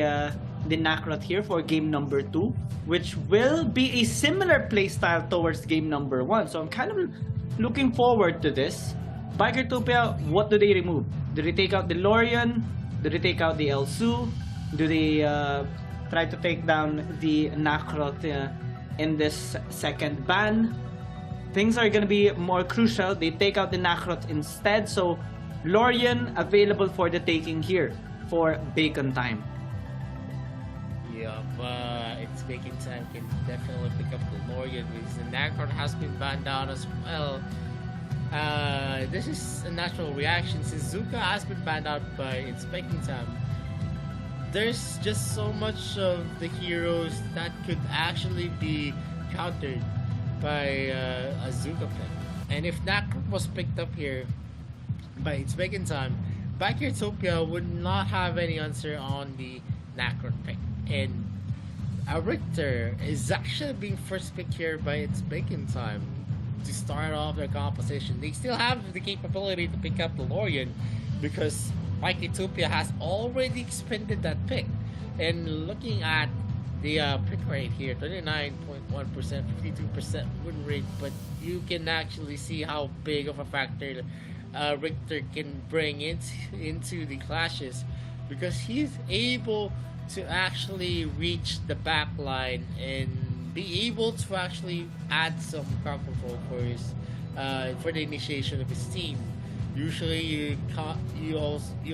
Nakrot here for game number 2, which will be a similar playstyle towards game number 1. So I'm kind of looking forward to this. Bikertopia, what do they remove? Do they take out the Lorian? Do they take out the Elsu? Do they try to take down the Nakrot in this second ban? Things are going to be more crucial. They take out the Nakrot instead. So Lorian available for the taking here for Bacon Time. Yeah, it's Bacon Time can definitely pick up the Lorian, because the Nakrot has been banned out as well. This is a natural reaction since Zuka has been banned out by its Bacon Time. There's just so much of the heroes that could actually be countered by a Zuka pick. And if Nakrot was picked up here by its Bacon Time, Backyardtopia would not have any answer on the Nacron pick. And Richter is actually being first picked here by its bacon time to start off their composition. They still have the capability to pick up the Lorian because Backyardtopia has already expended that pick. And looking at the pick rate here, 39.1%, 52% win rate, but you can actually see how big of a factor Richter can bring into the clashes because he's able to actually reach the back line and be able to actually add some crowd control for the initiation of his team. Usually you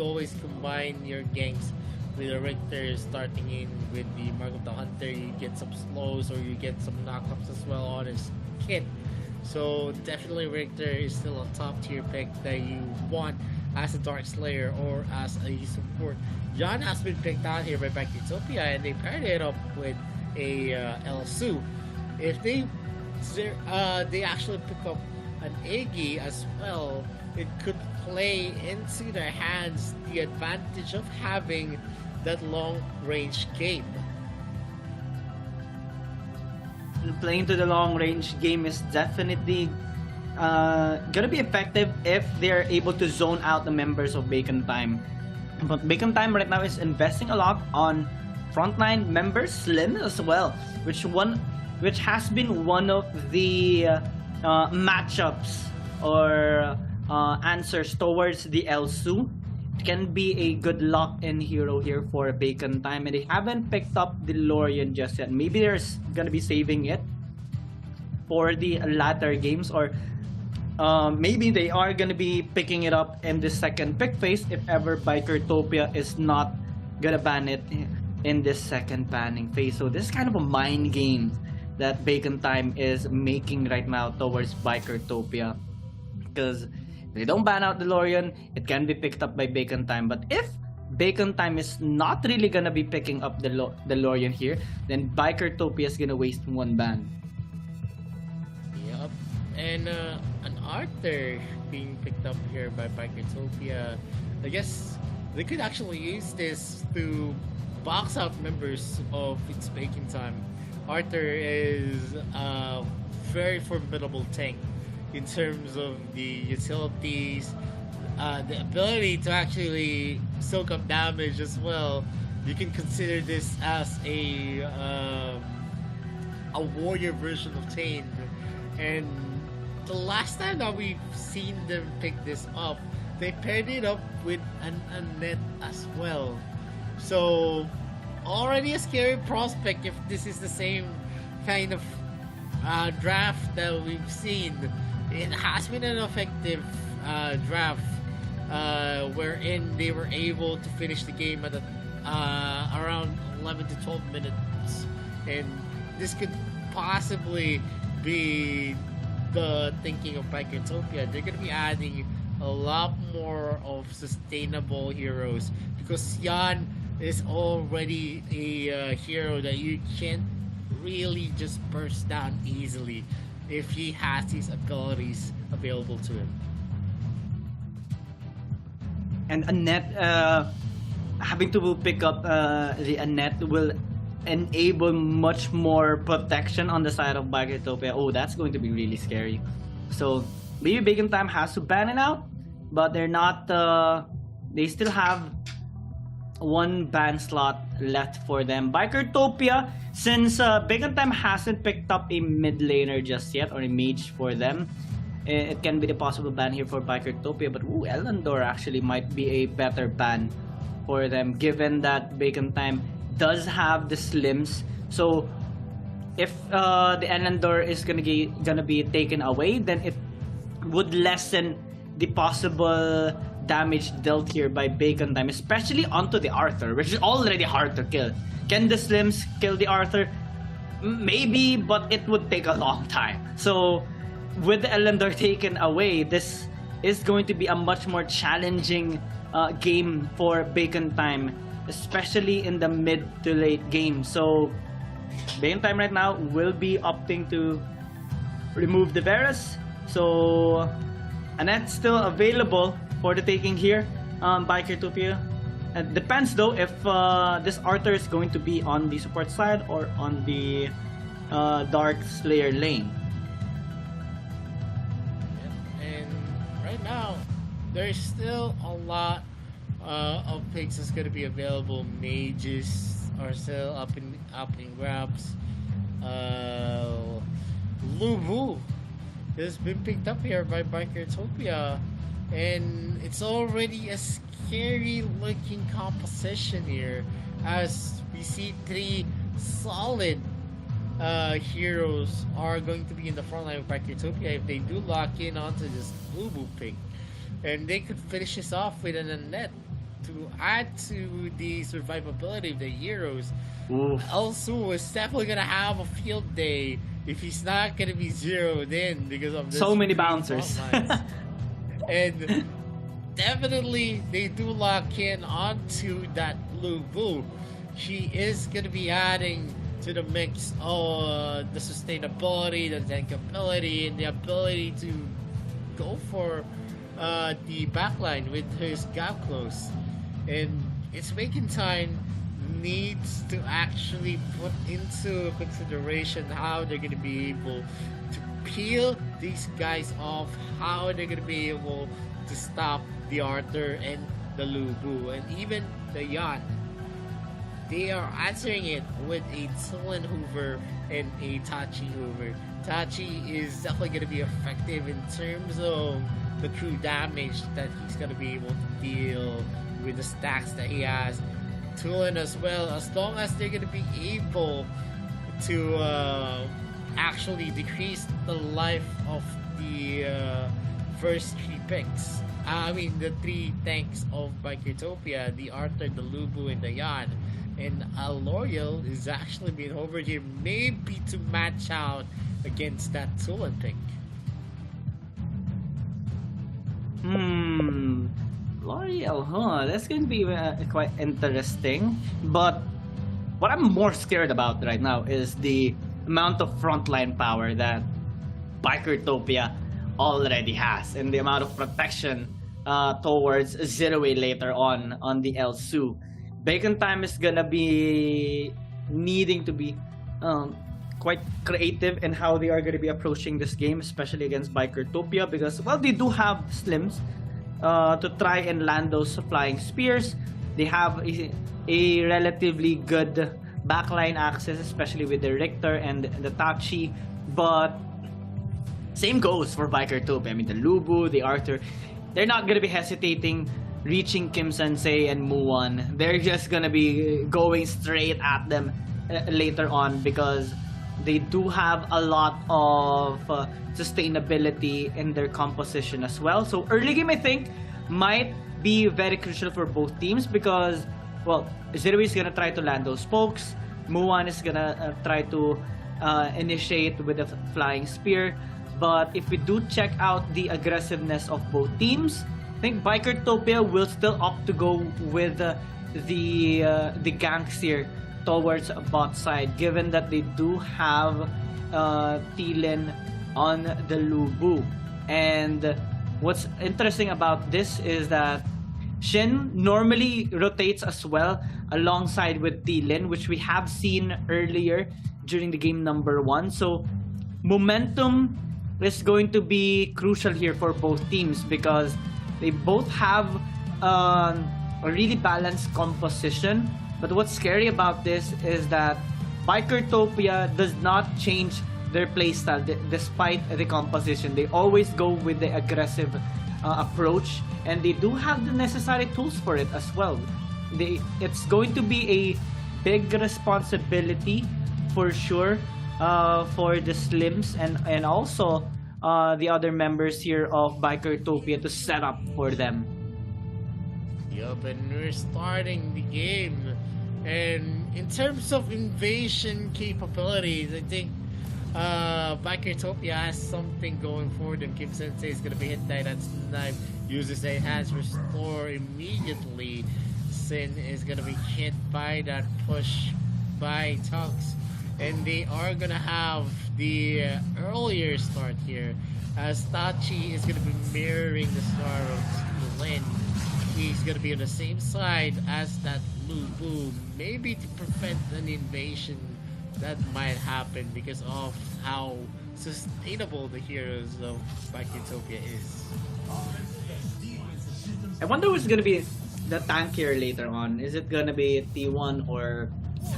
always combine your ganks with a Richter starting in with the Mark of the Hunter. You get some slows or you get some knockups as well on his kit. So definitely Richter is still a top tier pick that you want as a Dark Slayer or as a support. Jan has been picked out here by Backyardtopia and they paired it up with a Elsu. If they actually pick up an Iggy as well, it could play into their hands the advantage of having that long range game. Playing to the long range game is definitely gonna be effective if they're able to zone out the members of Bacon Time. But Bacon Time right now is investing a lot on frontline members, Slim as well, which has been one of the matchups or answers towards the Elsu. It can be a good lock-in hero here for Bacon Time, and they haven't picked up the Lorian just yet. Maybe they're gonna be saving it for the latter games, or maybe they are gonna be picking it up in the second pick phase if ever Backyardtopia is not gonna ban it in this second banning phase. So this is kind of a mind game that Bacon Time is making right now towards Backyardtopia, because they don't ban out the Lorian, it can be picked up by Bacon Time. But if Bacon Time is not really gonna be picking up the Lorian here, then Backyardtopia is gonna waste one ban. Yep, and an Arthur being picked up here by Backyardtopia. I guess they could actually use this to box out members of its Bacon Time. Arthur is a very formidable tank in terms of the utilities, the ability to actually soak up damage as well. You can consider this as a warrior version of Tane. And the last time that we've seen them pick this up, they paired it up with an Annette as well. So already a scary prospect if this is the same kind of draft that we've seen. It has been an effective draft wherein they were able to finish the game at around 11 to 12 minutes, and this could possibly be the thinking of Backyardtopia. They're going to be adding a lot more of sustainable heroes because Jan is already a hero that you can't really just burst down easily if he has these abilities available to him. And Annette, having to pick up the Annette will enable much more protection on the side of Backyardtopia. Oh, that's going to be really scary. So maybe Bacon Time has to ban it out, but they're not. They still have one ban slot left for them. Backyardtopia, since Bacon Time hasn't picked up a mid laner just yet, or a mage for them, it can be the possible ban here for Backyardtopia. But ooh, Elendor actually might be a better ban for them, given that Bacon Time does have the slims. So if the Elendor is gonna be taken away, then it would lessen the possible damage dealt here by Bacon Time, especially onto the Arthur, which is already hard to kill. Can the slims kill the Arthur? Maybe, but it would take a long time. So with the Elendor taken away, this is going to be a much more challenging game for Bacon Time, especially in the mid to late game. So Bacon Time right now will be opting to remove the Varus. So Annette's still available for the taking here. Bikertopia. It depends though if this Arthur is going to be on the support side or on the Dark Slayer lane. And right now, there's still a lot of picks that's going to be available. Mages are still up in grabs. Lubu has been picked up here by Bikertopia, and it's already a scary looking composition here as we see three solid heroes are going to be in the front line of Bikertopia if they do lock in onto this Lubu pick, and they could finish this off with an Annette to add to the survivability of the heroes. Also, is definitely gonna have a field day if he's not gonna be zeroed in because of this So many bouncers. And definitely they do lock in onto that Lubu. She is gonna be adding to the mix of the sustainability, the tankability, and the ability to go for the backline with his gap close. And it's making time needs to actually put into consideration how they're going to be able to peel these guys off, how they're going to be able to stop the Arthur and the Lubu and even the Yan. They are answering it with a Tillen Hoover and a Tachi Hoover. Tachi is definitely going to be effective in terms of the true damage that he's going to be able to deal with the stacks that he has. Tulin as well, as long as they're going to be able to actually decrease the life of the first three picks. The three tanks of Bikertopia, the Arthur, the Lubu, and the Yan. And L'Oreal is actually being over here maybe to match out against that Tulin pick. L'Oreal, that's going to be quite interesting. But what I'm more scared about right now is the amount of frontline power that Bikertopia already has and the amount of protection towards Zero-Way later on the Elsu. Bacon Time is gonna be needing to be quite creative in how they are going to be approaching this game, especially against Bikertopia, because, well, they do have Slims to try and land those flying spears. They have a relatively good backline access, especially with the Richter and the Tachi, but same goes for Bikertopia. The Lubu, the Arthur, they're not going to be hesitating reaching Kim Sensei and Muon. They're just going to be going straight at them later on because they do have a lot of sustainability in their composition as well. So early game, I think, might be very crucial for both teams because, well, Zero is gonna try to land those spokes. Muon is gonna try to initiate with a flying spear. But if we do check out the aggressiveness of both teams, I think Bikertopia will still opt to go with the ganks here towards bot side, given that they do have Tillen on the Lubu. And what's interesting about this is that Shin normally rotates as well alongside with Tillen, which we have seen earlier during the game number 1. So momentum is going to be crucial here for both teams because they both have a really balanced composition. But what's scary about this is that Bikertopia does not change their playstyle despite the composition. They always go with the aggressive approach, and they do have the necessary tools for it as well. It's going to be a big responsibility for sure for the Slims and also the other members here of Bikertopia to set up for them. Yup, and we're starting the game. And in terms of invasion capabilities, I think Bikertopia has something going for them. Kim Sensei is going to be hit by that snipe, uses the enhanced restore immediately. Sin is going to be hit by that push by Tunks. And they are going to have the earlier start here, as Tachi is going to be mirroring the start of Lin. he's gonna be on the same side as that blue boom, maybe to prevent an invasion that might happen because of how sustainable the heroes of Utopia is. I wonder who's gonna be the tankier later on. Is it gonna be T1 or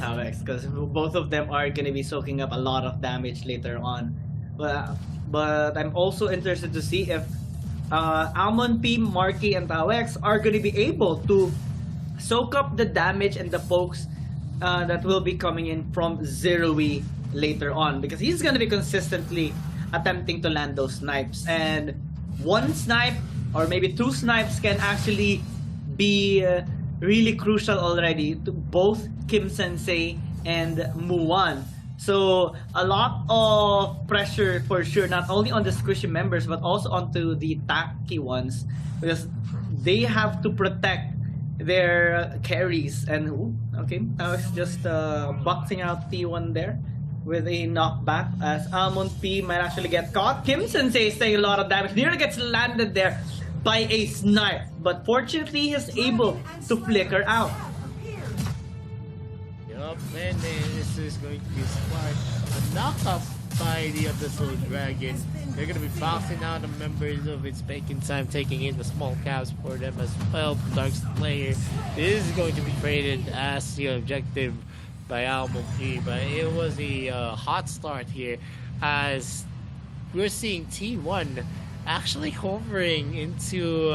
Alex? Because both of them are gonna be soaking up a lot of damage later on. But I'm also interested to see if Almond P, Marky, and Alex are gonna be able to soak up the damage and the pokes that will be coming in from Zerui later on, because he's gonna be consistently attempting to land those snipes, and one snipe or maybe two snipes can actually be really crucial already to both Kim Sensei and Muwan. So a lot of pressure for sure, not only on the squishy members but also onto the tanky ones, because they have to protect their carries. And okay, I was just boxing out T1 there with a knockback, as Almond P might actually get caught. Kim Sensei is taking a lot of damage, nearly gets landed there by a snipe, but fortunately he's able to flicker out. Yup, and this is going to be smart. A knock-up by the other Soul Dragon. They're going to be boxing out the members of its Bacon Time, taking in the small caps for them as well. Dark Slayer is going to be traded as the objective by Almond P, but it was a hot start here, as we're seeing T1 actually hovering into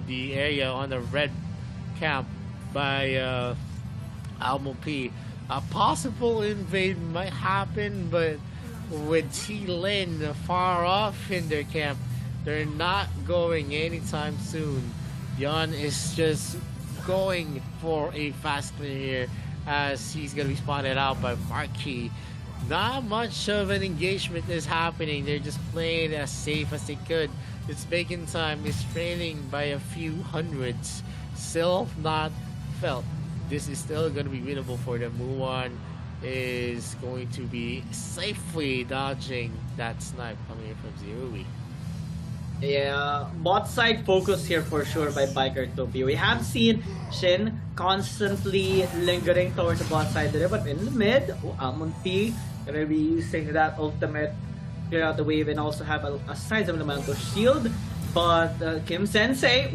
the area on the red camp by Almond P. A possible invade might happen, but with T-Lin far off in their camp, they're not going anytime soon. Yan is just going for a fast clear here, as he's gonna be spotted out by Marquis. Not much of an engagement is happening. They're just playing as safe as they could. Its Bacon Time is trailing by a few hundreds. Still not felt. This is still going to be winnable for them. Muwan is going to be safely dodging that snipe coming in from Zerui. Yeah, bot side focus here for sure by Utopia. We have seen Shin constantly lingering towards the bot side there, but in the mid, Almond P gonna be using that ultimate, clear out the wave, and also have a sizable amount of shield. But Kim Sensei,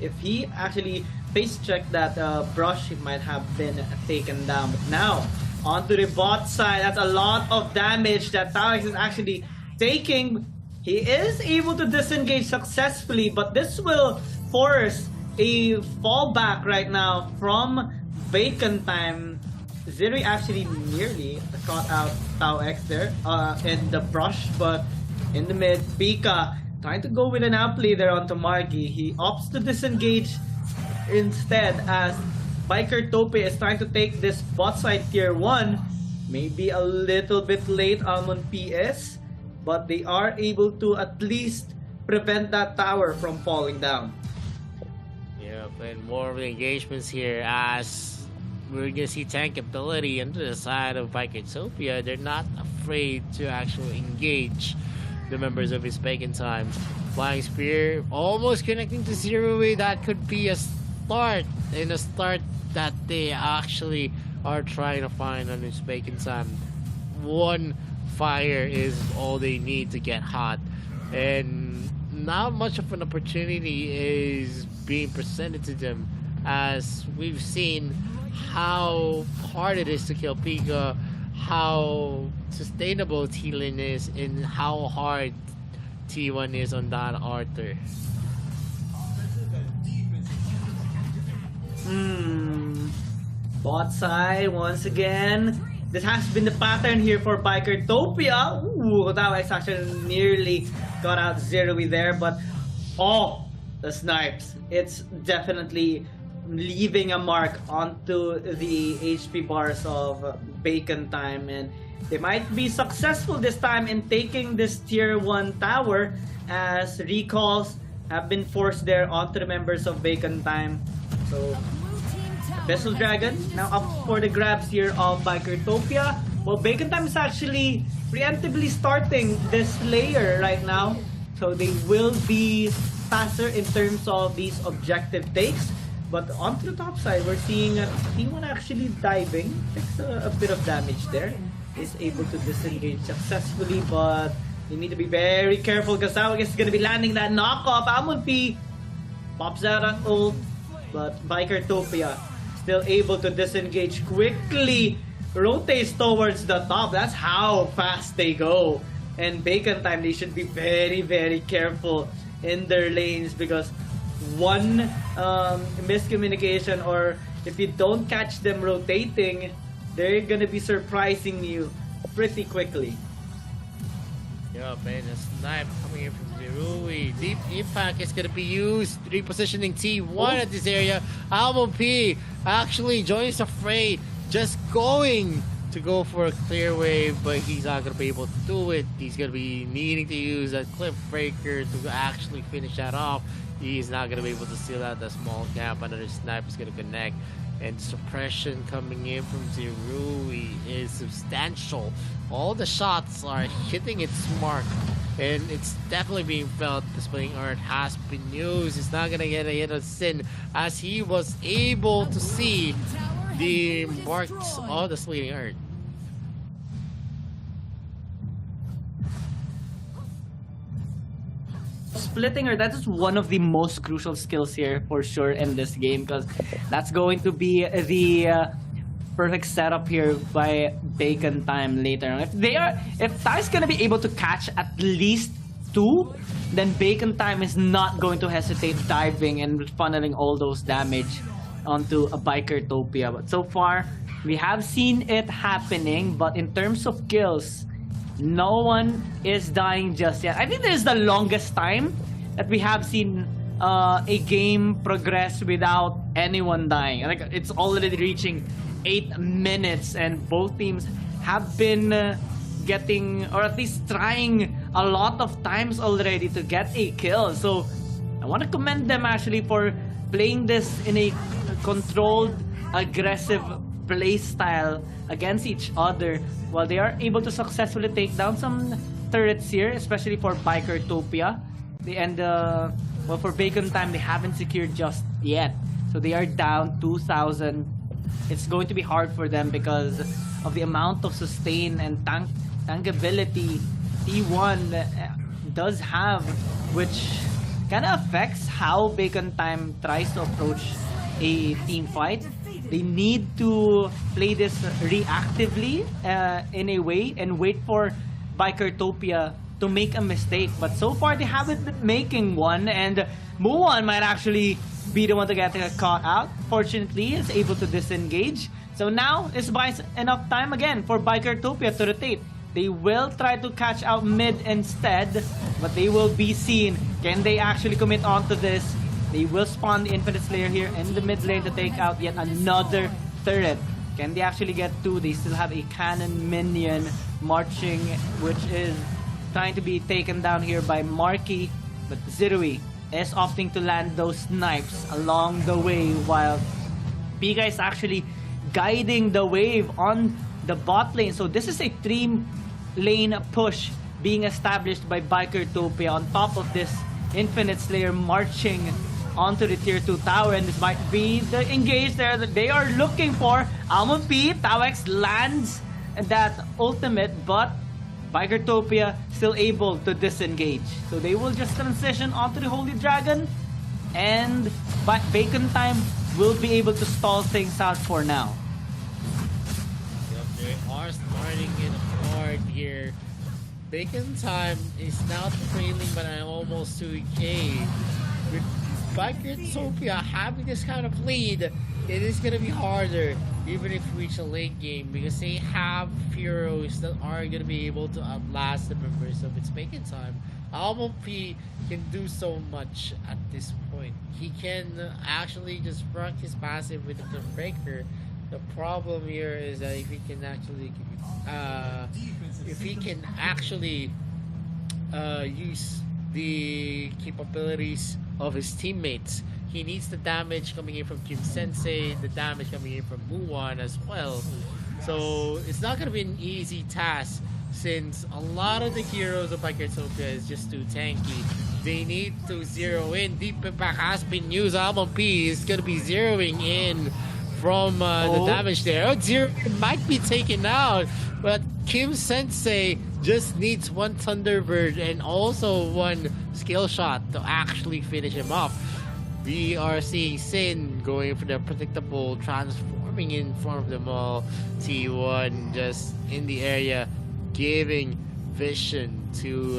if he actually face checked that brush, he might have been taken down. But now, onto the bot side, that's a lot of damage that Taox is actually taking. He is able to disengage successfully, but this will force a fallback right now from Bacon Time. Zeri actually nearly caught out Taox there in the brush, but in the mid, Pika trying to go with an outplay there onto Margi. He opts to disengage instead, as Utopia is trying to take this bot side tier 1. Maybe a little bit late on PS, but they are able to at least prevent that tower from falling down. Yeah, and more of the engagements here, as we're gonna see tank ability into the side of Utopia. They're not afraid to actually engage the members of his Bacon Time. Flying Spear almost connecting to Zerui. That could be a start, and a start that they actually are trying to find on his Bacon Time. One fire is all they need to get hot, and not much of an opportunity is being presented to them, as we've seen how hard it is to kill Pika, how sustainable T-Lin is, and how hard T1 is on that Arthur. Bot side once again. This has been the pattern here for Utopia. Ooh, that was actually nearly got out Zerui there, but the snipes. It's definitely leaving a mark onto the HP bars of Bacon Time, and they might be successful this time in taking this tier 1 tower, as recalls have been forced there onto the members of Bacon Time. So Vessel Dragon now up for the grabs here of Utopia. Well, Bacon Time is actually preemptively starting this layer right now, so they will be faster in terms of these objective takes. But onto the top side, we're seeing T1 actually diving, takes a bit of damage there. Is able to disengage successfully, but you need to be very careful because Tawag is going to be landing that knockoff. Almond P pops out an ult, but Bikertopia still able to disengage quickly, rotates towards the top. That's how fast they go. And Bacon Time, they should be very, very careful in their lanes because one miscommunication, or if you don't catch them rotating, they're gonna be surprising you pretty quickly. Yeah, man, a snipe coming in from Zerui. Deep impact is gonna be used, repositioning T1 at this area. Almo P actually joins the fray, just going to go for a clear wave, but he's not gonna be able to do it. He's gonna be needing to use that cliff breaker to actually finish that off. He's not gonna be able to seal out that small gap. Another snipe is gonna connect. And suppression coming in from Zerui is substantial. All the shots are hitting its mark, and it's definitely being felt. The Splitting Earth has been used. It's not gonna get a hit of Sin, as he was able to see the marks of the Splitting Earth. Splitting Earth, that is one of the most crucial skills here for sure in this game, because that's going to be the perfect setup here by Bacon Time later on. If Ty's gonna be able to catch at least 2, then Bacon Time is not going to hesitate diving and funneling all those damage onto a Bikertopia. But so far, we have seen it happening, but in terms of kills, no one is dying just yet. I think this is the longest time that we have seen a game progress without anyone dying. Like, it's already reaching 8 minutes, and both teams have been getting, or at least trying a lot of times already to get a kill. So I want to commend them actually for playing this in a controlled, aggressive play style against each other, while they are able to successfully take down some turrets here, especially for Bikertopia. Well, for Bacon Time, they haven't secured just yet, so they are down 2,000. It's going to be hard for them because of the amount of sustain and tankability T1 does have, which kind of affects how Bacon Time tries to approach a team fight. They need to play this reactively in a way and wait for Bikertopia to make a mistake. But so far, they haven't been making one, and Muwan might actually be the one to get caught out. Fortunately, is able to disengage. So now, this buys enough time again for Bikertopia to rotate. They will try to catch out mid instead, but they will be seen. Can they actually commit onto this? They will spawn the Infinite Slayer here in the mid lane to take out yet another turret. Can they actually get 2? They still have a cannon minion marching, which is trying to be taken down here by Marky. But Zerui is opting to land those snipes along the way, while Pika is actually guiding the wave on the bot lane. So this is a 3-lane push being established by Bikertopia on top of this Infinite Slayer marching onto the tier 2 tower, and this might be the engage there that they are looking for. Almond P, Tawex lands that ultimate, but Bikertopia still able to disengage. So they will just transition onto the Holy Dragon, and Bacon Time will be able to stall things out for now. Yep, they are starting it hard here. Bacon Time is now trailing by almost 2k. With Bikertopia having this kind of lead, it is going to be harder even if we reach a late game, because they have heroes that are going to be able to outlast the members of its Bacon Time. Almo P can do so much at this point. He can actually just rock his passive with the Cliff Breaker. The problem here is that if he can actually use the capabilities of his teammates, he needs the damage coming in from Kim Sensei, the damage coming in from Muwan as well. So it's not going to be an easy task, since a lot of the heroes of Bikertopia is just too tanky. They need to zero in. Deep Impact has been used. Almond P is going to be zeroing in from the damage there. Oh, zero might be taken out, but Kim Sensei just needs one Thunderbird and also one skill shot to actually finish him off. We are seeing Sin going for the predictable transforming in front of them all. T1 just in the area giving vision to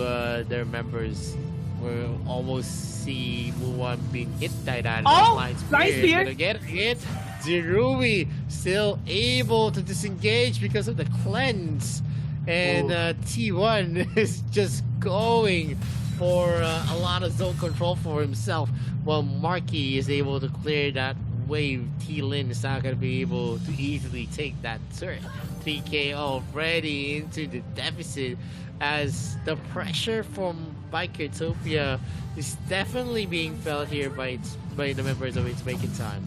their members. We'll almost see Muwan being hit by that. Nice spear! Gonna get hit. Zerui still able to disengage because of the cleanse. And T1 is just going for a lot of zone control for himself, while Marky is able to clear that wave. T-Lin is not going to be able to easily take that turret. 3K already into the deficit, as the pressure from Bikertopia is definitely being felt here by the members of its Making Time.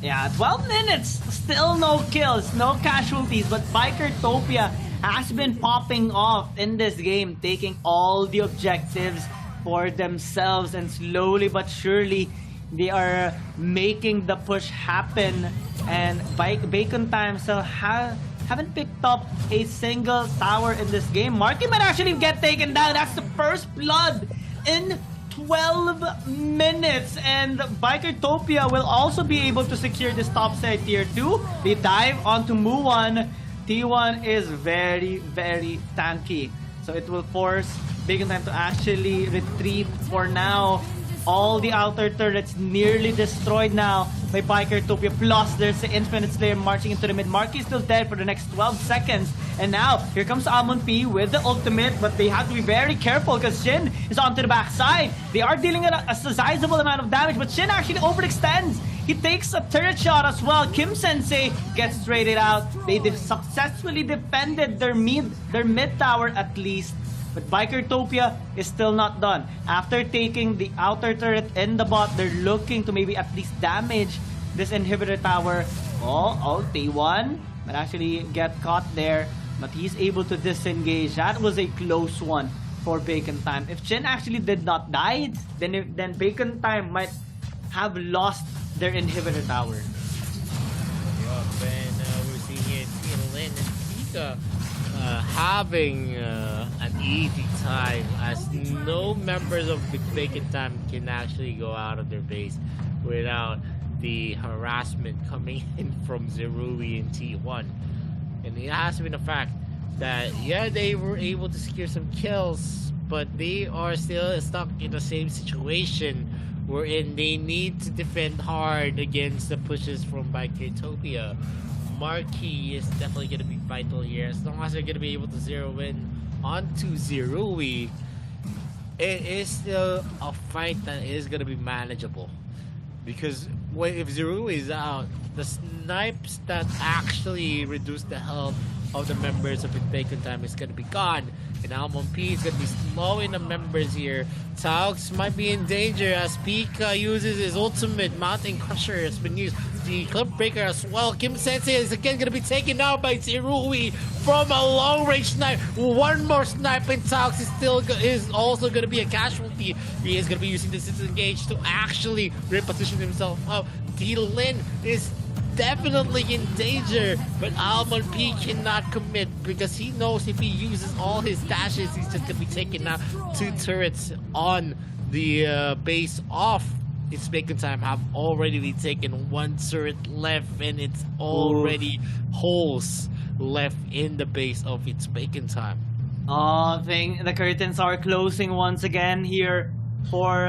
Yeah, 12 minutes, still no kills, no casualties, but Bikertopia has been popping off in this game, taking all the objectives for themselves, and slowly but surely they are making the push happen. And Bacon Time still haven't picked up a single tower in this game. Marky might actually get taken down. That's the first blood in 12 minutes, and Bikertopia will also be able to secure this top side tier 2. They dive onto Muwan. T1 is very, very tanky, so it will force Bacon Time to actually retreat for now. All the outer turrets nearly destroyed now by Bikertopia. Plus, there's the Infinite Slayer marching into the mid. Marky is still dead for the next 12 seconds. And now, here comes Almond P with the ultimate, but they have to be very careful because Shin is onto the backside. They are dealing a sizable amount of damage, but Shin actually overextends. He takes a turret shot as well. Kim Sensei gets traded out. They successfully defended their mid tower at least. But Bikertopia is still not done. After taking the outer turret in the bot, they're looking to maybe at least damage this inhibitor tower. T1 might actually get caught there, but he's able to disengage. That was a close one for Bacon Time. If Chen actually did not die, then Bacon Time might have lost their inhibitor tower. Yup, and we're seeing it, Lin and Pika having an easy time, as no members of the Bacon Time can actually go out of their base without the harassment coming in from Zerui and T1. And it has been a fact that, yeah, they were able to secure some kills, but they are still stuck in the same situation wherein they need to defend hard against the pushes from Bikertopia. Marquee is definitely going to be vital here. As long as they're going to be able to zero in onto Zerui, it is still a fight that is going to be manageable. Because if Zerui is out, the snipes that actually reduce the health of the members of the Bacon Time is going to be gone. And Almond P is going to be slowing the members here. Taux might be in danger as Pika uses his ultimate. Mountain Crusher has been used. The Clip Breaker as well. Kim Sensei is again going to be taken out by Zerui from a long range snipe. One more snipe, and Taux is also going to be a casualty. He is going to be using this disengage to actually reposition himself up. D-Lin is definitely in danger, but Almond P cannot commit because he knows if he uses all his dashes, he's just gonna be taking out two turrets on the base off. Its Bacon Time have already taken one turret left, and it's already holes left in the base of its Bacon Time. The curtains are closing once again here for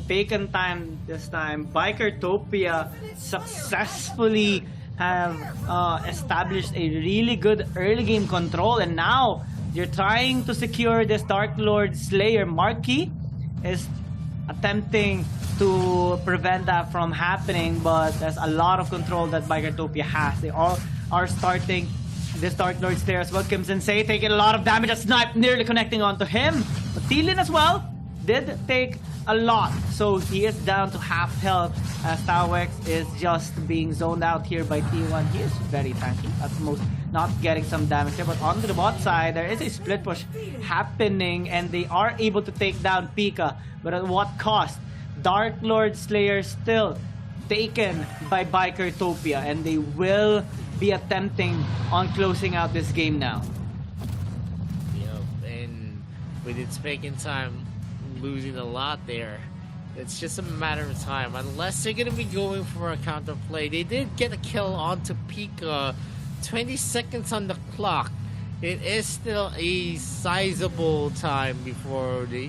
Bacon Time this time. Bikertopia successfully have established a really good early game control, and now you're trying to secure this Dark Lord Slayer. Marky is attempting to prevent that from happening, but there's a lot of control that Bikertopia has. They all are starting this Dark Lord Slayer as well. Kim Sensei taking a lot of damage. A snipe nearly connecting onto him, but T-Lin as well did take a lot. So he is down to half health as Tawex is just being zoned out here by T1. He is very tanky at most, not getting some damage there. But onto the bot side, there is a split push happening and they are able to take down Pika. But at what cost? Dark Lord Slayer still taken by Bikertopia and they will be attempting on closing out this game now. And with its making time losing a lot there, it's just a matter of time unless they're gonna be going for a counter play. They did get a kill onto Pika, 20 seconds on the clock. It is still a sizable time before the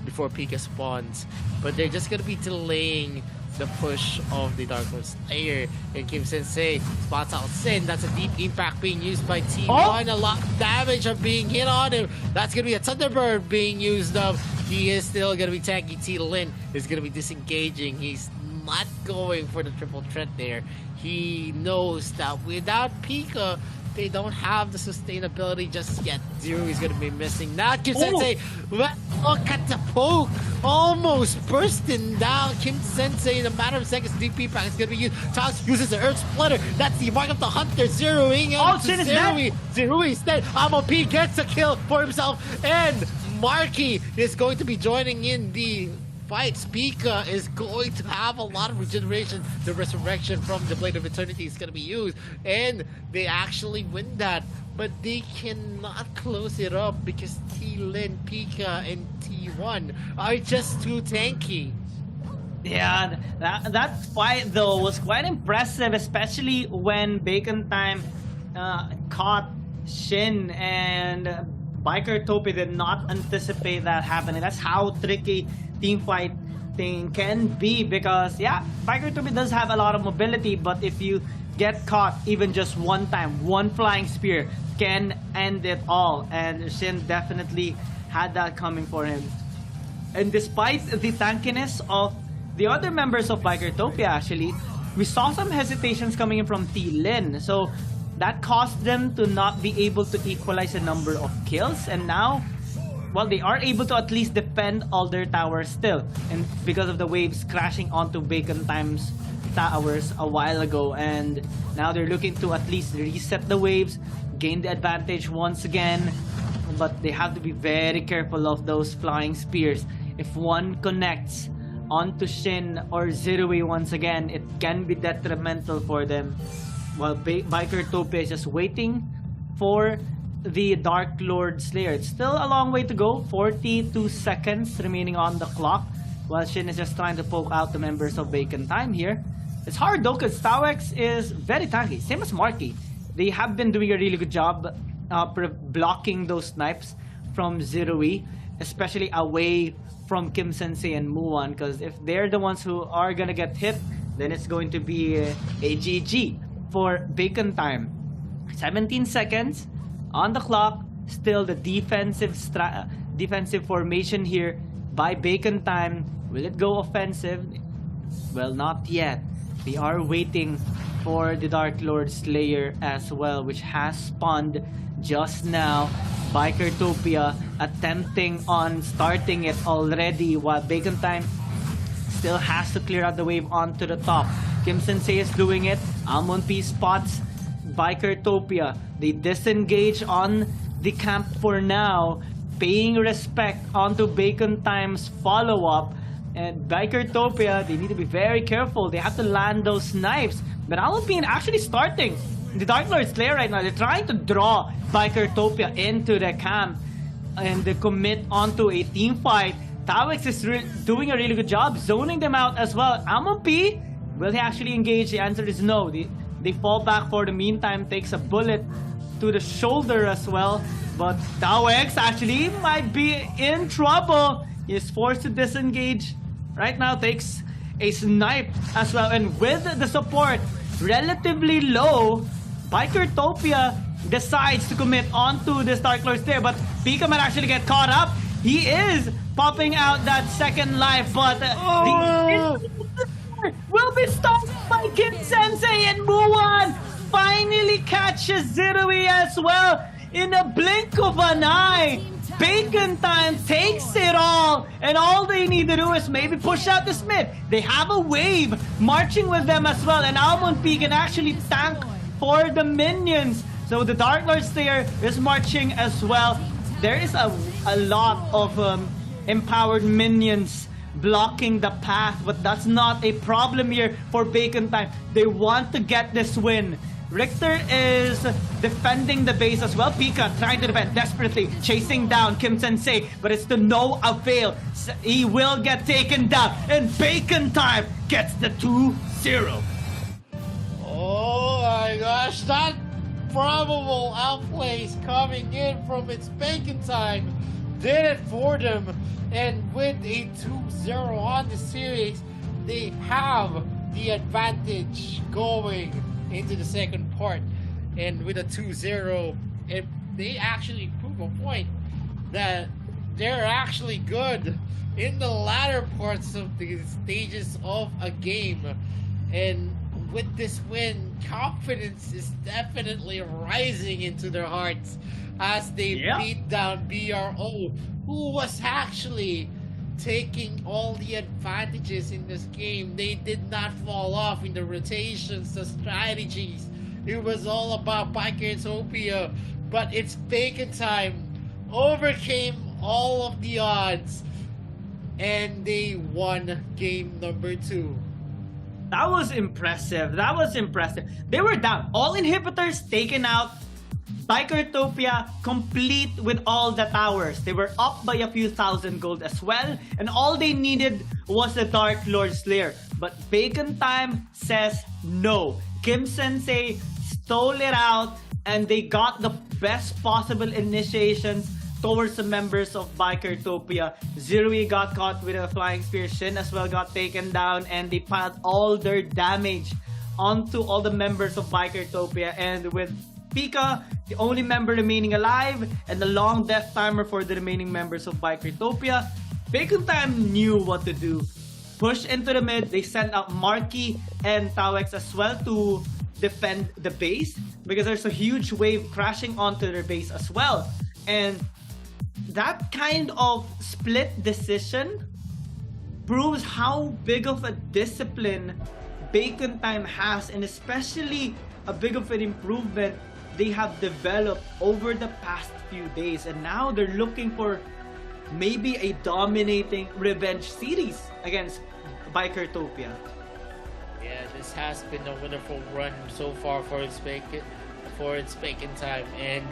before Pika spawns, but they're just gonna be delaying the push of the Dark Lord Slayer. And Kim Sensei spots out Sin. That's a deep impact being used by T1. A lot of damage are being hit on him. That's going to be a Thunderbird being used up. He is still going to be tanky. T-Lin is going to be disengaging. He's not going for the triple threat there. He knows that without Pika, they don't have the sustainability just yet. Zero is going to be missing. Now Kim Sensei, look at the poke. Almost bursting down Kim Sensei in a matter of seconds. DP pack is going to be used. Tox uses the Earth Splitter. That's the mark of the Hunter. Zeroing out to Zerui. Zerui is dead. P gets a kill for himself. And Marky is going to be joining in the fight. Pika is going to have a lot of regeneration. The resurrection from the Blade of Eternity is going to be used. And they actually win that. But they cannot close it up because T-Lin, Pika, and T1 are just too tanky. Yeah, that fight though was quite impressive, especially when Bacon Time caught Shin and Bikertopia did not anticipate that happening. That's how tricky team fight thing can be because yeah, Bikertopia does have a lot of mobility, but if you get caught even just one time, one flying spear can end it all, and Shin definitely had that coming for him. And despite the tankiness of the other members of Bikertopia, actually, we saw some hesitations coming in from T-Lin, so that caused them to not be able to equalize the number of kills, and now, well, they are able to at least defend all their towers still, and because of the waves crashing onto Bacon Time's towers a while ago, and now they're looking to at least reset the waves, gain the advantage once again, but they have to be very careful of those flying spears. If one connects onto Shin or Zerui once again, it can be detrimental for them. While Bikertopia is just waiting for the Dark Lord Slayer. It's still a long way to go, 42 seconds remaining on the clock, while Shin is just trying to poke out the members of Bacon Time here. It's hard though because Tawex is very tanky, same as Marky. They have been doing a really good job blocking those snipes from Zerui, especially away from Kim Sensei and Muan, because if they're the ones who are gonna get hit, then it's going to be a GG for Bacon Time. 17 seconds on the clock, still the defensive formation here by Bacon Time. Will it go offensive? Well, not yet. They are waiting for the Dark Lord Slayer as well, which has spawned just now. Bikertopia attempting on starting it already, while Bacon Time still has to clear out the wave onto the top. Kim Sensei is doing it. Amon P spots Bikertopia. They disengage on the camp for now, paying respect onto Bacon Time's follow-up. And Bikertopia, they need to be very careful. They have to land those knives. But Amon P actually starting the Dark Lord Slayer right now. They're trying to draw Bikertopia into the camp and they commit onto a team fight. Tawex is doing a really good job zoning them out as well. Amon P, will he actually engage? The answer is no. They fall back for the meantime, takes a bullet to the shoulder as well. But Tawex actually might be in trouble. He is forced to disengage. Right now takes a snipe as well. And with the support relatively low, Bikertopia decides to commit onto this Dark Lord Slayer. But Pika might actually get caught up. He is popping out that second life, but will be stopped by Kim Sensei, and Muan finally catches Zerui as well in a blink of an eye. Bacon Time takes it all, and all they need to do is maybe push out this mid. They have a wave marching with them as well, and Almond P can actually tank for the minions. So the Dark Lord Slayer is marching as well. There is a lot of empowered minions blocking the path, but that's not a problem here for Bacon Time. They want to get this win. Richter is defending the base as well. Pika trying to defend desperately, chasing down Kim Sensei, but it's to no avail. He will get taken down, and Bacon Time gets the 2-0. Oh my gosh, that probable outplays coming in from its Bacon Time did it for them. And with a 2-0 on the series, they have the advantage going into the second part. And with a 2-0, they actually prove a point that they're actually good in the latter parts of the stages of a game. And with this win, confidence is definitely rising into their hearts as they beat down BRO, who was actually taking all the advantages in this game. They did not fall off in the rotations, the strategies. It was all about Bikertopia, but it's Bacon Time overcame all of the odds, and they won game number 2. That was impressive. That was impressive. They were down. All inhibitors taken out. Bikertopia complete with all the towers. They were up by a few thousand gold as well. And all they needed was the Dark Lord Slayer. But Bacon Time says no. Kim Sensei stole it out, and they got the best possible initiations towards the members of Bikertopia. Zerui got caught with a flying spear. Shin as well got taken down, and they piled all their damage onto all the members of Bikertopia. And with Pika, the only member remaining alive, and the long death timer for the remaining members of Bikertopia, Bacon Time knew what to do. Push into the mid, they sent out Marky and Tawex as well to defend the base, because there's a huge wave crashing onto their base as well. And that kind of split decision proves how big of a discipline Bacon Time has, and especially a big of an improvement they have developed over the past few days. And now they're looking for maybe a dominating revenge series against Bikertopia. Yeah, this has been a wonderful run so far for its Bacon Time, and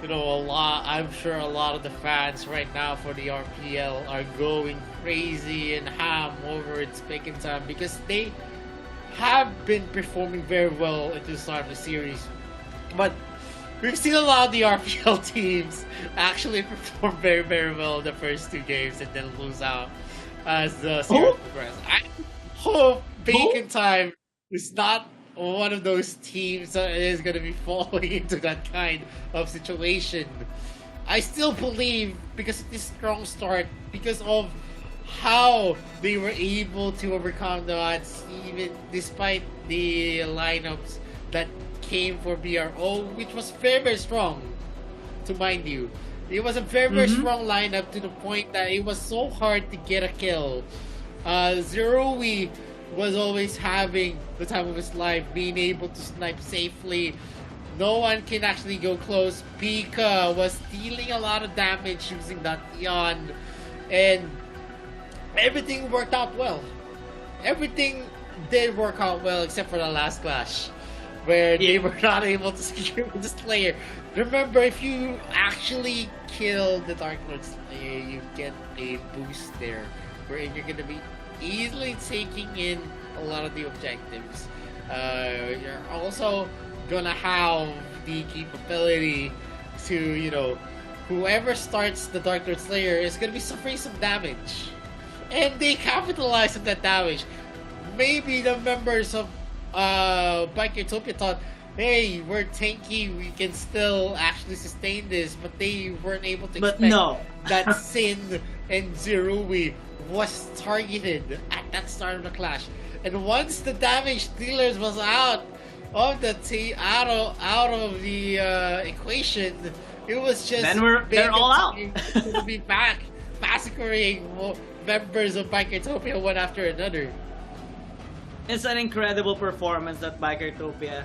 I'm sure a lot of the fans right now for the RPL are going crazy and ham over its Bacon Time, because they have been performing very well at the start of the series. But we've seen a lot of the RPL teams actually perform very, very well in the first 2 games and then lose out as the series progresses. I hope Bacon Time is not one of those teams that is going to be falling into that kind of situation. I still believe, because of this strong start, because of how they were able to overcome the odds, even despite the lineups that came for BRO, which was very, very strong, to mind you. It was a very, very strong lineup, to the point that it was so hard to get a kill. Zerui was always having the time of his life, being able to snipe safely. No one can actually go close. Pika was dealing a lot of damage using that Eon, and everything worked out well. Everything did work out well except for the last clash, where they were not able to secure the Slayer. Remember, if you actually kill the Dark Lord Slayer, you get a boost there, where you're going to be easily taking in a lot of the objectives. You're also gonna have the capability to, whoever starts the Dark Lord Slayer is gonna be suffering some damage. And they capitalize on that damage. Maybe the members of Bikertopia thought, hey, we're tanky, we can still actually sustain this, but they weren't able to expect that Sin and Zerui was targeted at that start of the clash. And once the damage dealers was out, of the team out of the equation. It was just Then they're all out. to be back massacring members of Bikertopia one after another. It's an incredible performance that Bikertopia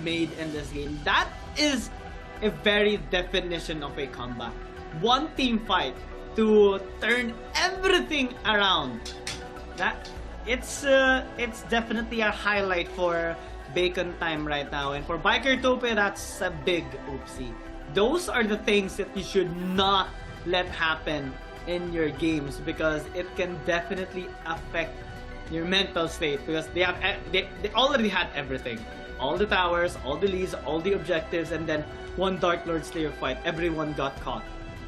made in this game. That is a very definition of a comeback. One team fight to turn everything around. It's definitely a highlight for Bacon Time right now, and for Bikertopia, that's a big oopsie. Those are the things that you should not let happen in your games, because it can definitely affect your mental state, because they already had everything. All the towers, all the leads, all the objectives, and then one Dark Lord Slayer fight. Everyone got caught.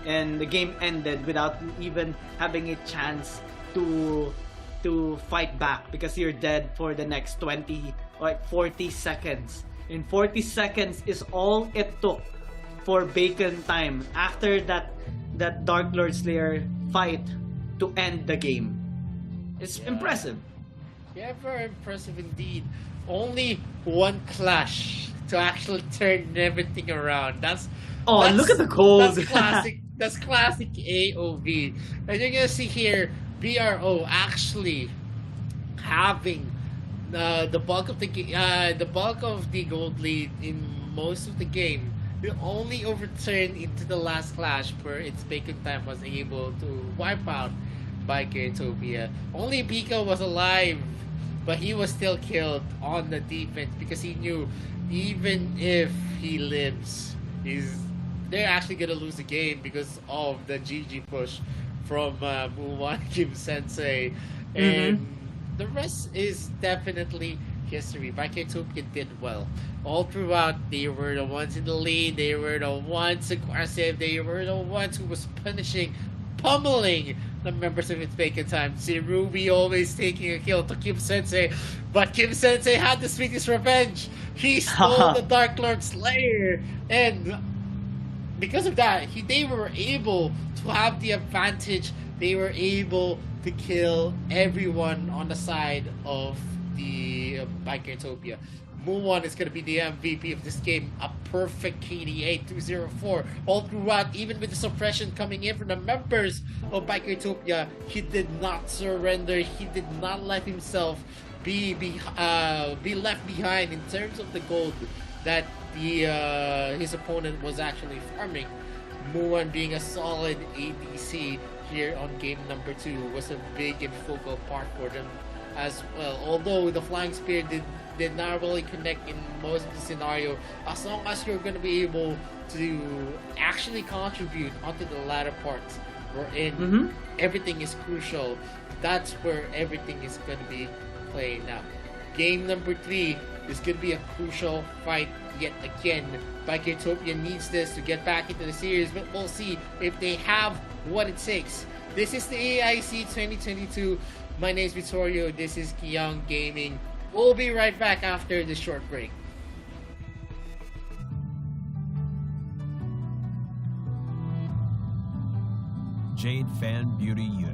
And the game ended without even having a chance to fight back, because you're dead for the next 20 or 40 seconds. And 40 seconds is all it took for Bacon Time after that Dark Lord Slayer fight to end the game. It's impressive. Yeah, very impressive indeed. Only one clash to actually turn everything around. Look at the gold. That's classic. That's classic AOV. And you're gonna see here BRO actually having the bulk of the gold lead in most of the game. It only overturned into the last clash where its Bacon Time was able to wipe out Bikertopia. Only Pika was alive, but he was still killed on the defense, because he knew even if he lives, they're actually gonna lose the game because of the GG push from Muwan Kim Sensei, and the rest is definitely history. Bikertopia did well all throughout. They were the ones in the lead. They were the ones aggressive. They were the ones who was pummeling the members of its Bacon Time. See Ruby always taking a kill to Kim Sensei, but Kim Sensei had the sweetest revenge. He stole the Dark Lord Slayer, and because of that, they were able to have the advantage. They were able to kill everyone on the side of the Bikertopia. Muwan is going to be the MVP of this game. A perfect KDA 204 all throughout, even with the suppression coming in from the members of Bikertopia. He did not surrender. He did not let himself be left behind in terms of the gold that his opponent was actually farming. Muwan being a solid ADC here on game number 2 was a big and focal part for them as well. Although the Flying Spear did not really connect in most of the scenario, as long as you're going to be able to actually contribute onto the latter parts wherein everything is crucial, that's where everything is going to be playing out. Game number 3 is going to be a crucial fight yet again. Bikertopia needs this to get back into the series, but we'll see if they have what it takes. This is the AIC 2022. My name is Vittorio. This is Kiyang Gaming. We'll be right back after this short break. Jade Fan Beauty Yue.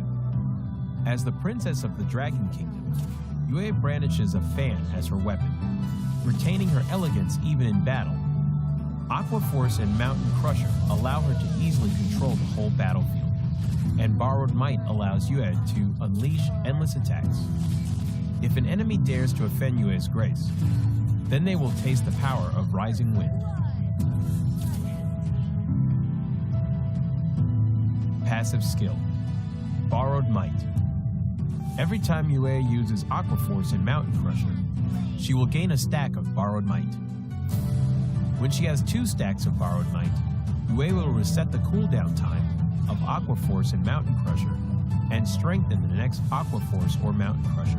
As the princess of the Dragon Kingdom, Yue brandishes a fan as her weapon, retaining her elegance even in battle. Aqua Force and Mountain Crusher allow her to easily control the whole battlefield, and Borrowed Might allows Yue to unleash endless attacks. If an enemy dares to offend Yue's grace, then they will taste the power of Rising Wind. Passive skill, Borrowed Might. Every time Yue uses Aqua Force and Mountain Crusher, she will gain a stack of Borrowed Might. When she has 2 stacks of Borrowed Might, Yue will reset the cooldown time of Aqua Force and Mountain Crusher and strengthen the next Aqua Force or Mountain Crusher.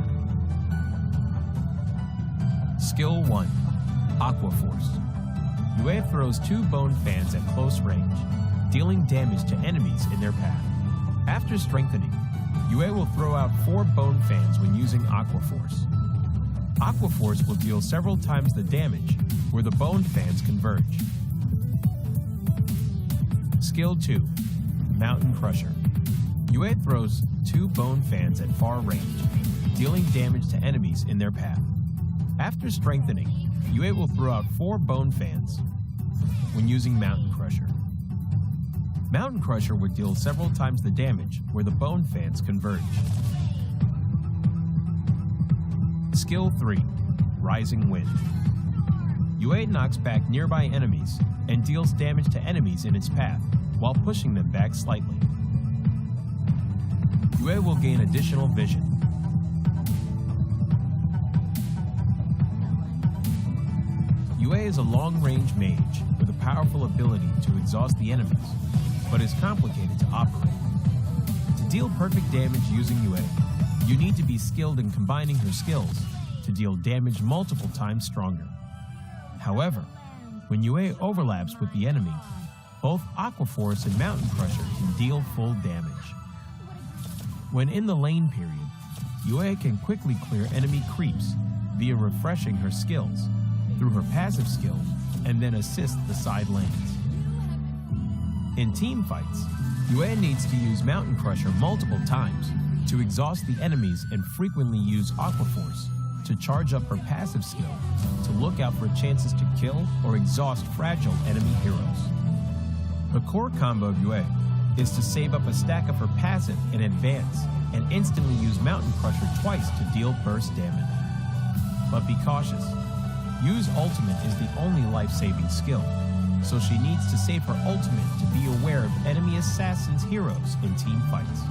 Skill 1, Aqua Force. Yue throws 2 bone fans at close range, dealing damage to enemies in their path. After strengthening, Yue will throw out 4 bone fans when using Aqua Force. Aqua Force will deal several times the damage where the bone fans converge. Skill 2, Mountain Crusher. Yue throws 2 bone fans at far range, dealing damage to enemies in their path. After strengthening, Yue will throw out 4 Bone Fans when using Mountain Crusher. Mountain Crusher would deal several times the damage where the Bone Fans converge. Skill 3, Rising Wind. Yue knocks back nearby enemies and deals damage to enemies in its path while pushing them back slightly. Yue will gain additional vision. Yue is a long-range mage with a powerful ability to exhaust the enemies, but is complicated to operate. To deal perfect damage using Yue, you need to be skilled in combining her skills to deal damage multiple times stronger. However, when Yue overlaps with the enemy, both Aqua Force and Mountain Crusher can deal full damage. When in the lane period, Yue can quickly clear enemy creeps via refreshing her skills through her passive skill and then assist the side lanes. In team fights, Yue needs to use Mountain Crusher multiple times to exhaust the enemies and frequently use Aqua Force to charge up her passive skill to look out for chances to kill or exhaust fragile enemy heroes. The core combo of Yue is to save up a stack of her passive in advance and instantly use Mountain Crusher twice to deal burst damage. But be cautious. Yu's ultimate is the only life-saving skill, so she needs to save her ultimate to be aware of enemy assassins' heroes in team fights.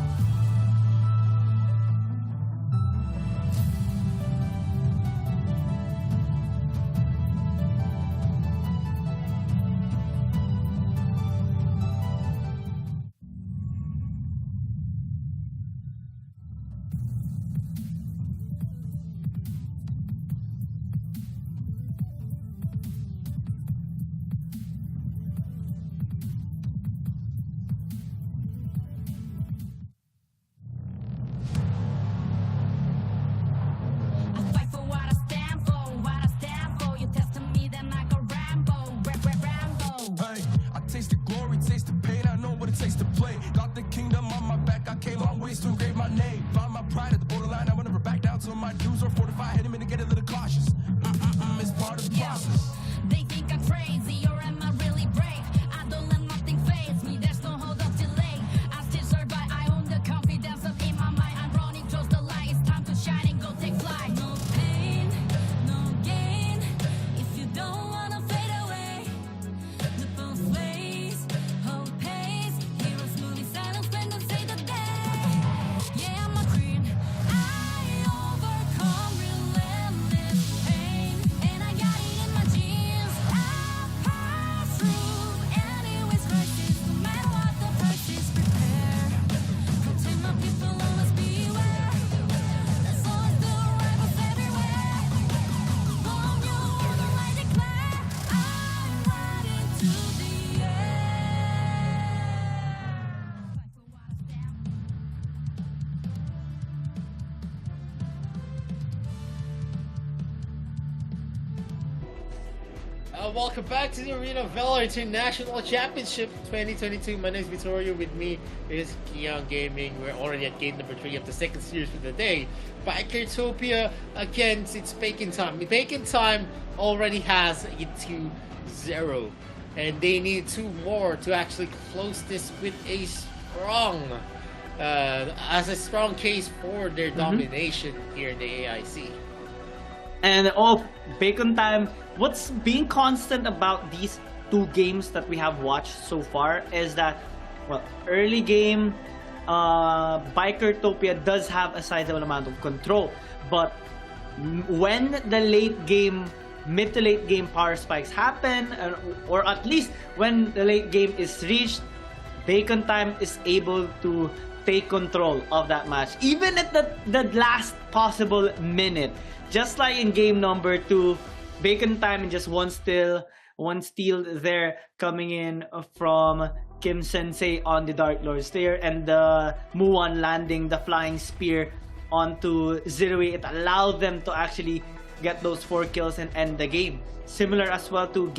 I fight for what I stand for, what I stand for. You testing me, then I go Rambo, Rambo. Hey, I taste the glory, taste the pain, I know what it takes to play. Got the kingdom on my back, I came long ways to engrave my name. Found my pride at the borderline, I will never back down till my dues are fortified. Hit him in to get a little cautious. It's part of the process. They think I'm crazy, or am I really brave? I don't let nothing faze me, there's no hold of delay. I still survive, I own the confidence up in my mind. I'm running close the light, it's time to shine and go take flight. No pain, no gain, if you don't wanna fade away. The both ways, hope pays, heroes moving silence when they say the day. Yeah, I'm a queen, I overcome relentless pain, and I got it in my genes. I pass through anyways crisis, no matter what the price is. Prepare, protect my people, always beware. There's always the rivals everywhere. From your order I declare, I'm riding to the end. Fight for what I stand for. Welcome back to the Arena of Valor International Championship 2022. My name is Vittorio. With me is Kian Gaming. We're already at game number 3 of the second series for the day. Bikertopia against its Bacon Time. Bacon Time already has a 2-0, and they need 2 more to actually close this with a strong case for their domination here in the AIC. And Bacon Time, what's being constant about these 2 games that we have watched so far is that, well, early game, Bikertopia does have a sizable amount of control, but when the late game, mid to late game power spikes happen, or at least when the late game is reached, Bacon Time is able to take control of that match, even at the last possible minute. Just like in game number 2, Bacon Time and just one steal there coming in from Kim Sensei on the Dark Lord Slayer, and the Muan landing the flying spear onto Zirui. It allowed them to actually get those 4 kills and end the game. Similar as well to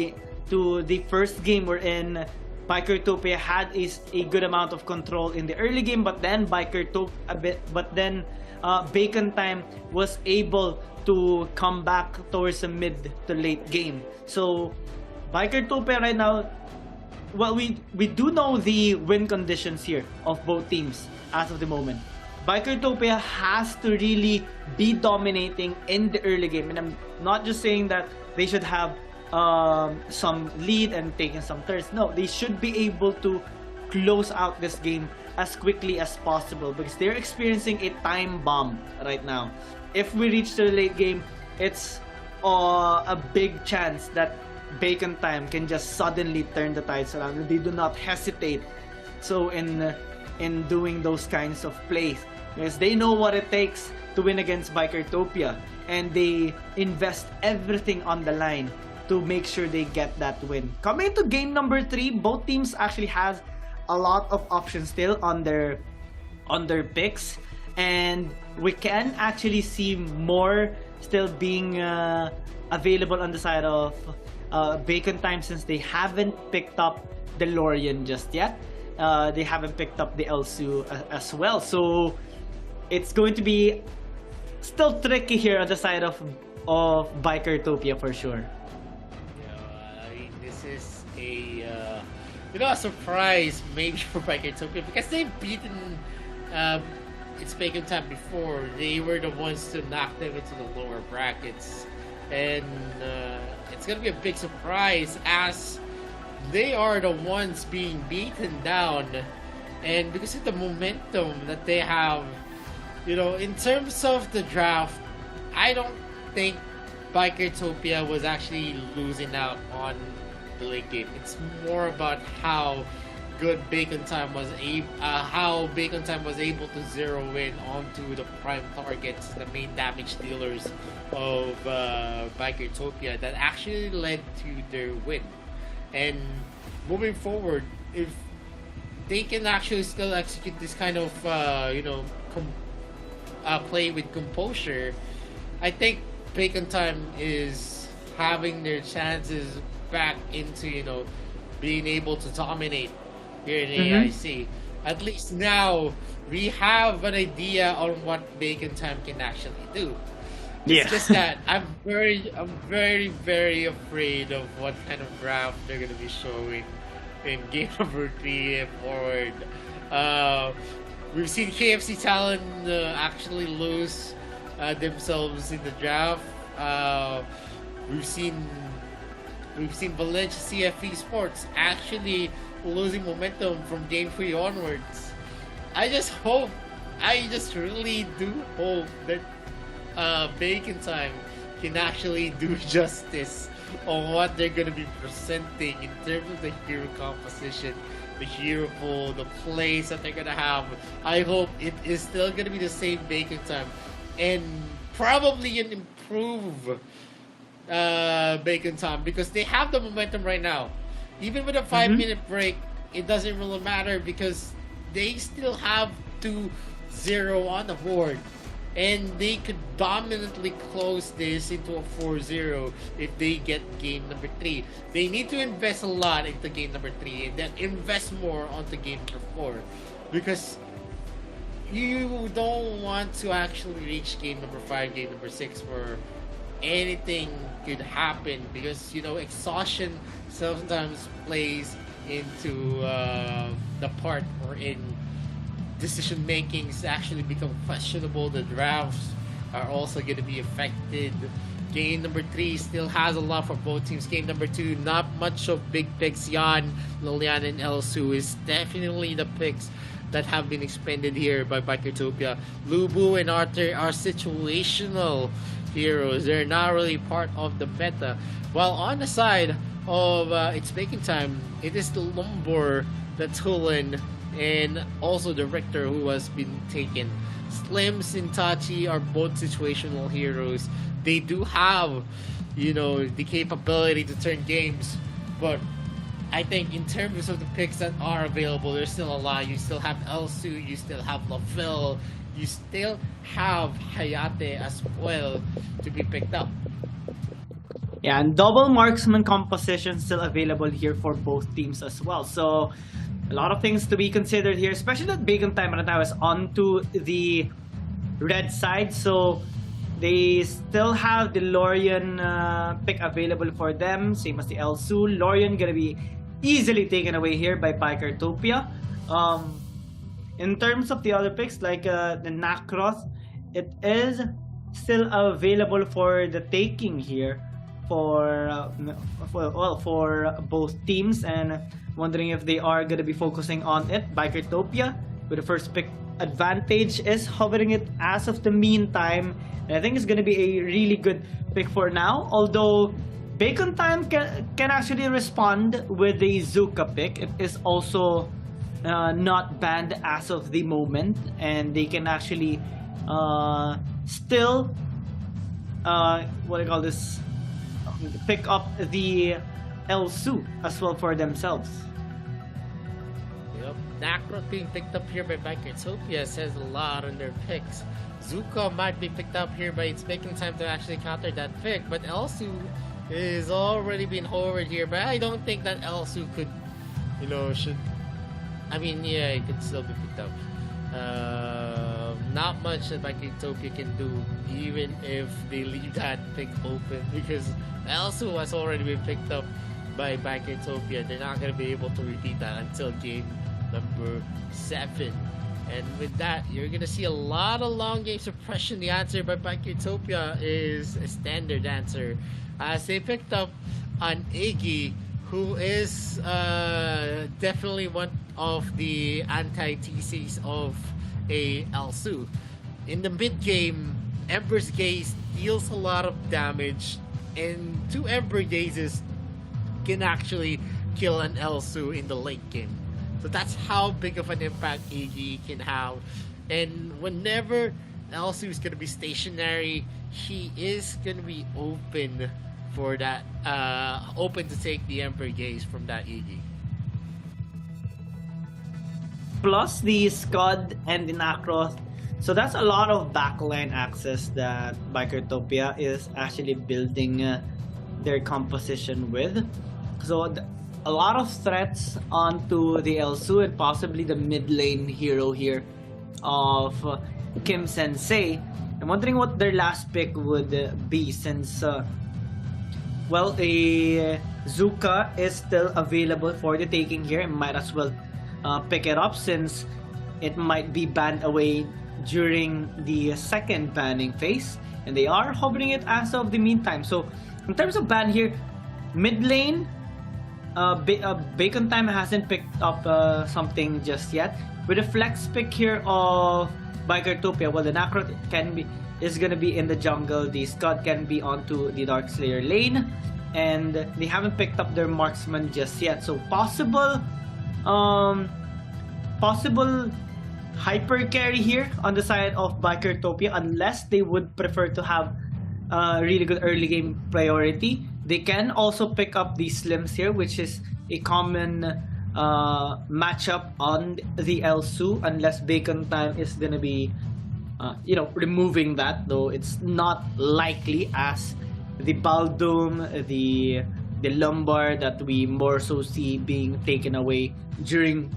the first game wherein Bikertopia had a good amount of control in the early game, but then Bacon Time was able to come back towards the mid to late game. So Bikertopia right now, well, we do know the win conditions here of both teams as of the moment. Bikertopia has to really be dominating in the early game, and I'm not just saying that they should have some lead and taking some turns. No, they should be able to close out this game as quickly as possible because they're experiencing a time bomb right now. If we reach the late game, it's a big chance that Bacon Time can just suddenly turn the tides around. They do not hesitate so in doing those kinds of plays because they know what it takes to win against Bikertopia, and they invest everything on the line to make sure they get that win. Coming to game number 3, both teams actually has a lot of options still on their picks, and we can actually see more still being available on the side of Bacon Time, since they haven't picked up the Lorian just yet. They haven't picked up the Elsu as well, so it's going to be still tricky here on the side of Bikertopia for sure. This is a surprise maybe for Bikertopia because they've beaten it's Bacon Time before. They were the ones to knock them into the lower brackets, and it's gonna be a big surprise as they are the ones being beaten down, and because of the momentum that they have, in terms of the draft, I don't think Bikertopia was actually losing out on the late game. It's more about how good Bacon Time was able to zero in onto the prime targets, the main damage dealers of Bikertopia, that actually led to their win. And moving forward, if they can actually still execute this kind of play with composure, I think Bacon Time is having their chances back into being able to dominate here in AIC. At least now we have an idea on what Bacon Time can actually do. It's just that I'm very, very afraid of what kind of draft they're gonna be showing in game number 3 and forward. We've seen KFC Talon actually lose themselves in the draft. We've seen Valencia CFE Sports actually losing momentum from game 3 onwards. I just really do hope that Bacon Time can actually do justice on what they're going to be presenting in terms of the hero composition, the hero pool, the plays that they're going to have. I hope it is still going to be the same Bacon Time and probably an improved Bacon Time, because they have the momentum right now. Even with a 5-minute break, it doesn't really matter because they still have 2-0 on the board, and they could dominantly close this into a 4-0 if they get game number 3. They need to invest a lot into game number 3 and then invest more onto game number 4, because you don't want to actually reach game number 5, game number 6 where anything could happen, because exhaustion sometimes plays into the part wherein decision makings actually become questionable. The drafts are also going to be affected. Game number 3 still has a lot for both teams. Game number 2, not much of big picks. Jan, Lilian, and Elsu is definitely the picks that have been expended here by Bikertopia. Lubu and Arthur are situational heroes. They're not really part of the meta. While on the side of It's Bacon Time, it is the Lombor, the Tulen, and also the Richter who has been taken. Slims and Tachi are both situational heroes. They do have, the capability to turn games, but I think in terms of the picks that are available, there's still a lot. You still have Elsu, you still have Lafil, you still have Hayate as well to be picked up. Yeah, and double marksman composition still available here for both teams as well. So a lot of things to be considered here, especially that Bacon Time right now is onto the red side. So they still have the Lorian pick available for them, same as the Elsu. Lorian gonna be easily taken away here by Bikertopia. In terms of the other picks, like the Nakroth, it is still available for the taking here for both teams, and wondering if they are going to be focusing on it. Bikertopia with the first pick advantage is hovering it as of the meantime, and I think it's going to be a really good pick for now, although Bacon Time can actually respond with the Zuka pick. It is also not banned as of the moment, and they can actually still pick up the Elsu as well for themselves. Yep, Nakroth being picked up here by Bikertopia says a lot on their picks. Zuka might be picked up here, but it's making time to actually counter that pick. But Elsu is already being hovered here, but I don't think that Elsu could, it could still be picked up. Not much that Bikertopia can do, even if they leave that pick open, because Elsu has already been picked up by Bikertopia. They're not going to be able to repeat that until game number 7. And with that, you're going to see a lot of long game suppression. The answer by Bikertopia is a standard answer, as they picked up on Iggy, who is definitely one of the anti-TCs of a Elsu. In the mid game, Ember's Gaze deals a lot of damage, and 2 Ember Gazes can actually kill an Elsu in the late game. So that's how big of an impact AG can have. And whenever Elsu is going to be stationary, he is going to be open for that, open to take the Ember Gaze from that AG. Plus the Scud and the Nakroth. So that's a lot of backline access that Bikertopia is actually building their composition with. So a lot of threats onto the Elsu and possibly the mid lane hero here of Kim Sensei. I'm wondering what their last pick would be, since a Zuka is still available for the taking here, and might as well pick it up since it might be banned away during the second banning phase, and they are hovering it as of the meantime. So in terms of ban here, mid lane, Bacon Time hasn't picked up something just yet. With a flex pick here of Bikertopia, the Nakroth is gonna be in the jungle, the Scud can be onto the Darkslayer lane, and they haven't picked up their marksman just yet. So possible hyper carry here on the side of Bikertopia, unless they would prefer to have really good early game priority. They can also pick up the Slims here, which is a common matchup on the Elsu, unless Bacon Time is gonna be removing that, though it's not likely, as the Baldum, the Lombard that we more so see being taken away during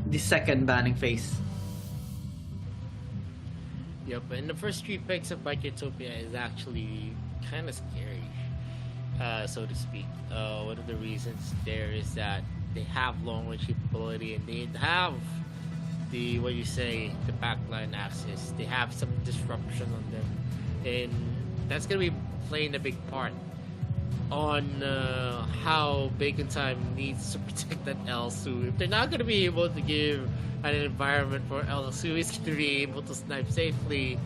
the second banning phase. Yep, and the first 3 picks of Bikertopia is actually kind of scary, so to speak. One of the reasons there is that they have long range capability, and they have the backline access. They have some disruption on them, and that's gonna be playing a big part on how Bacon Time needs to protect that Elsu. If they're not gonna be able to give an environment for Elsu is to be able to snipe safely,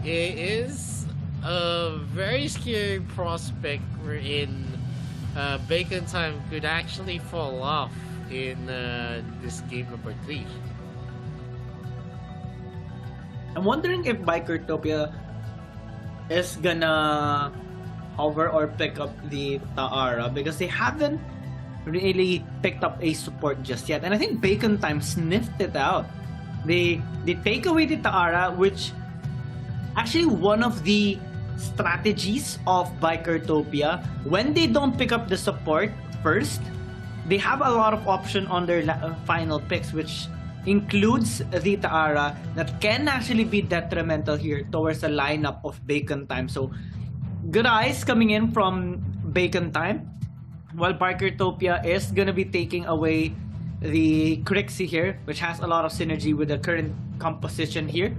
it is a very scary prospect wherein Bacon Time could actually fall off in this game number 3. I'm wondering if Bikertopia is gonna hover or pick up the Taara, because they haven't really picked up a support just yet, and I think Bacon Time sniffed it out. They take away the Taara, which actually one of the strategies of Bikertopia, when they don't pick up the support first, they have a lot of option on their final picks, which includes the Taara that can actually be detrimental here towards the lineup of Bacon Time. So good eyes coming in from Bacon Time, while Bikertopia is gonna be taking away the Crixie here, which has a lot of synergy with the current composition here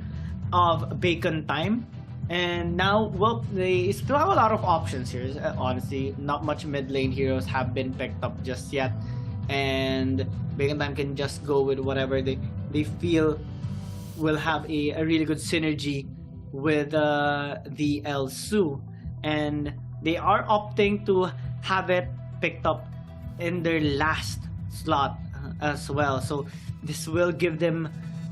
of Bacon Time. And now, well, they still have a lot of options here. Honestly, not much mid lane heroes have been picked up just yet, and Bacon Time can just go with whatever they feel will have a really good synergy with the Elsu, and they are opting to have it picked up in their last slot as well. So this will give them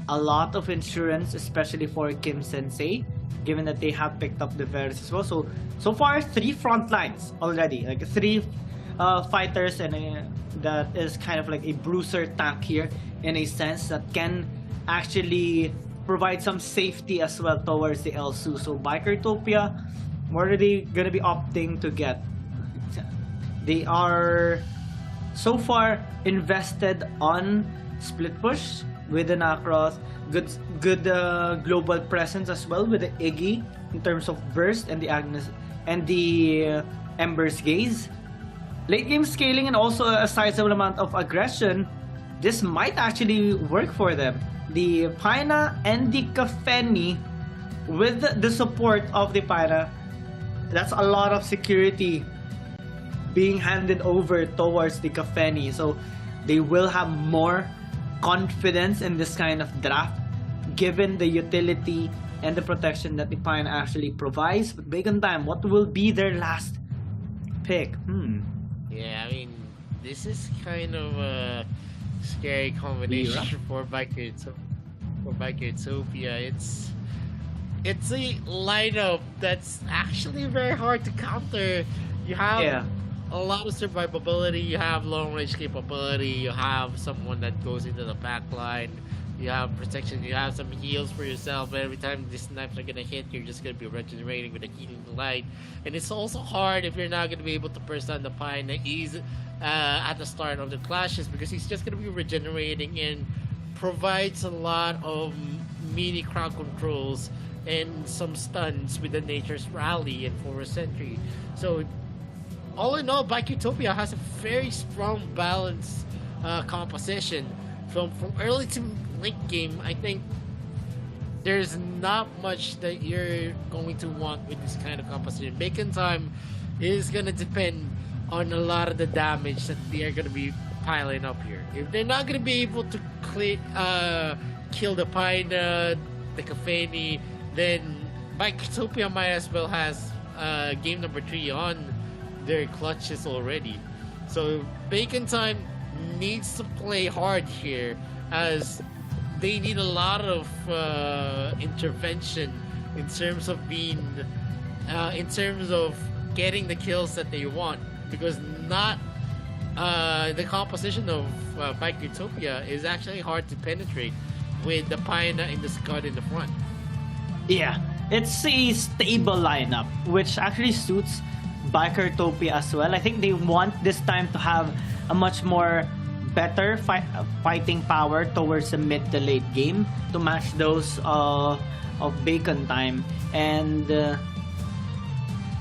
a lot of insurance, especially for Kim Sensei, given that they have picked up the Varus as well. So far, 3 front lines already, like 3 fighters, and that is kind of like a bruiser tank here in a sense that can actually provide some safety as well towards the Elsu. So Bikertopia, what are they gonna be opting to get? They are so far invested on split push with the Nacross, good global presence as well with the Iggy in terms of burst and the Agnes and the Ember's Gaze. Late game scaling and also a sizable amount of aggression. This might actually work for them. The Paina and the Kafeni, with the support of the Paina, that's a lot of security being handed over towards the Kafeni. So they will have more confidence in this kind of draft, given the utility and the protection that the Pine actually provides. But Bacon Time, what will be their last pick? Yeah, I mean, this is kind of a scary combination for Bikertopia. It's a lineup that's actually very hard to counter. You have a lot of survivability, you have long range capability, you have someone that goes into the back line, you have protection, you have some heals for yourself, but every time these snipes are gonna hit, you're just gonna be regenerating with a healing light. And it's also hard if you're not gonna be able to burst on the Pine at the start of the clashes, because he's just gonna be regenerating and provides a lot of mini crowd controls and some stuns with the Nature's Rally and Forest Sentry. So all in all, Bikertopia has a very strong balanced composition. From early to late game, I think there's not much that you're going to want with this kind of composition. Bacon Time is going to depend on a lot of the damage that they are going to be piling up here. If they're not going to be able to kill the Paina, the Kafeni, then Bikertopia might as well has game number 3 on their clutches already. So Bacon Time needs to play hard here, as they need a lot of intervention in terms of getting the kills that they want, because not the composition of Bikertopia is actually hard to penetrate with the Paina and the Scud in the front. Yeah, it's a stable lineup, which actually suits Bikertopia as well. I think they want this time to have a much more better fighting power towards the mid to late game to match those of Bacon Time. And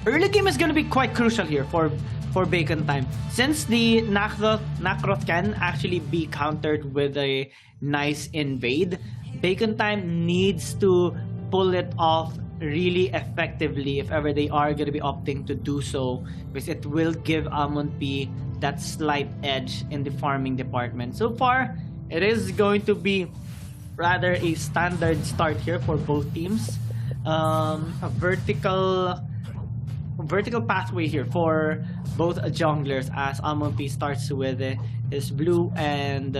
early game is going to be quite crucial here for Bacon Time, since the Nacroth can actually be countered with a nice invade. Bacon Time needs to pull it off really effectively if ever they are going to be opting to do so, because it will give Amon P that slight edge in the farming department. So far, it is going to be rather a standard start here for both teams. A vertical pathway here for both junglers, as Amon P starts with his blue and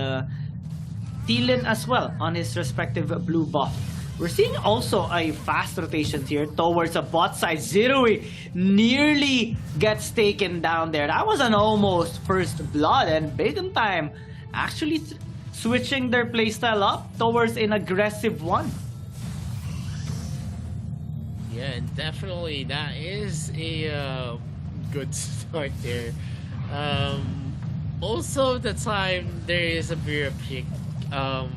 Thielen as well on his respective blue buff. We're seeing also a fast rotation here towards the bot side. Zerui nearly gets taken down there. That was an almost first blood, and Bacon Time actually switching their playstyle up towards an aggressive one. Yeah, and definitely that is a good start there. Also, the time there is a Vera pick. I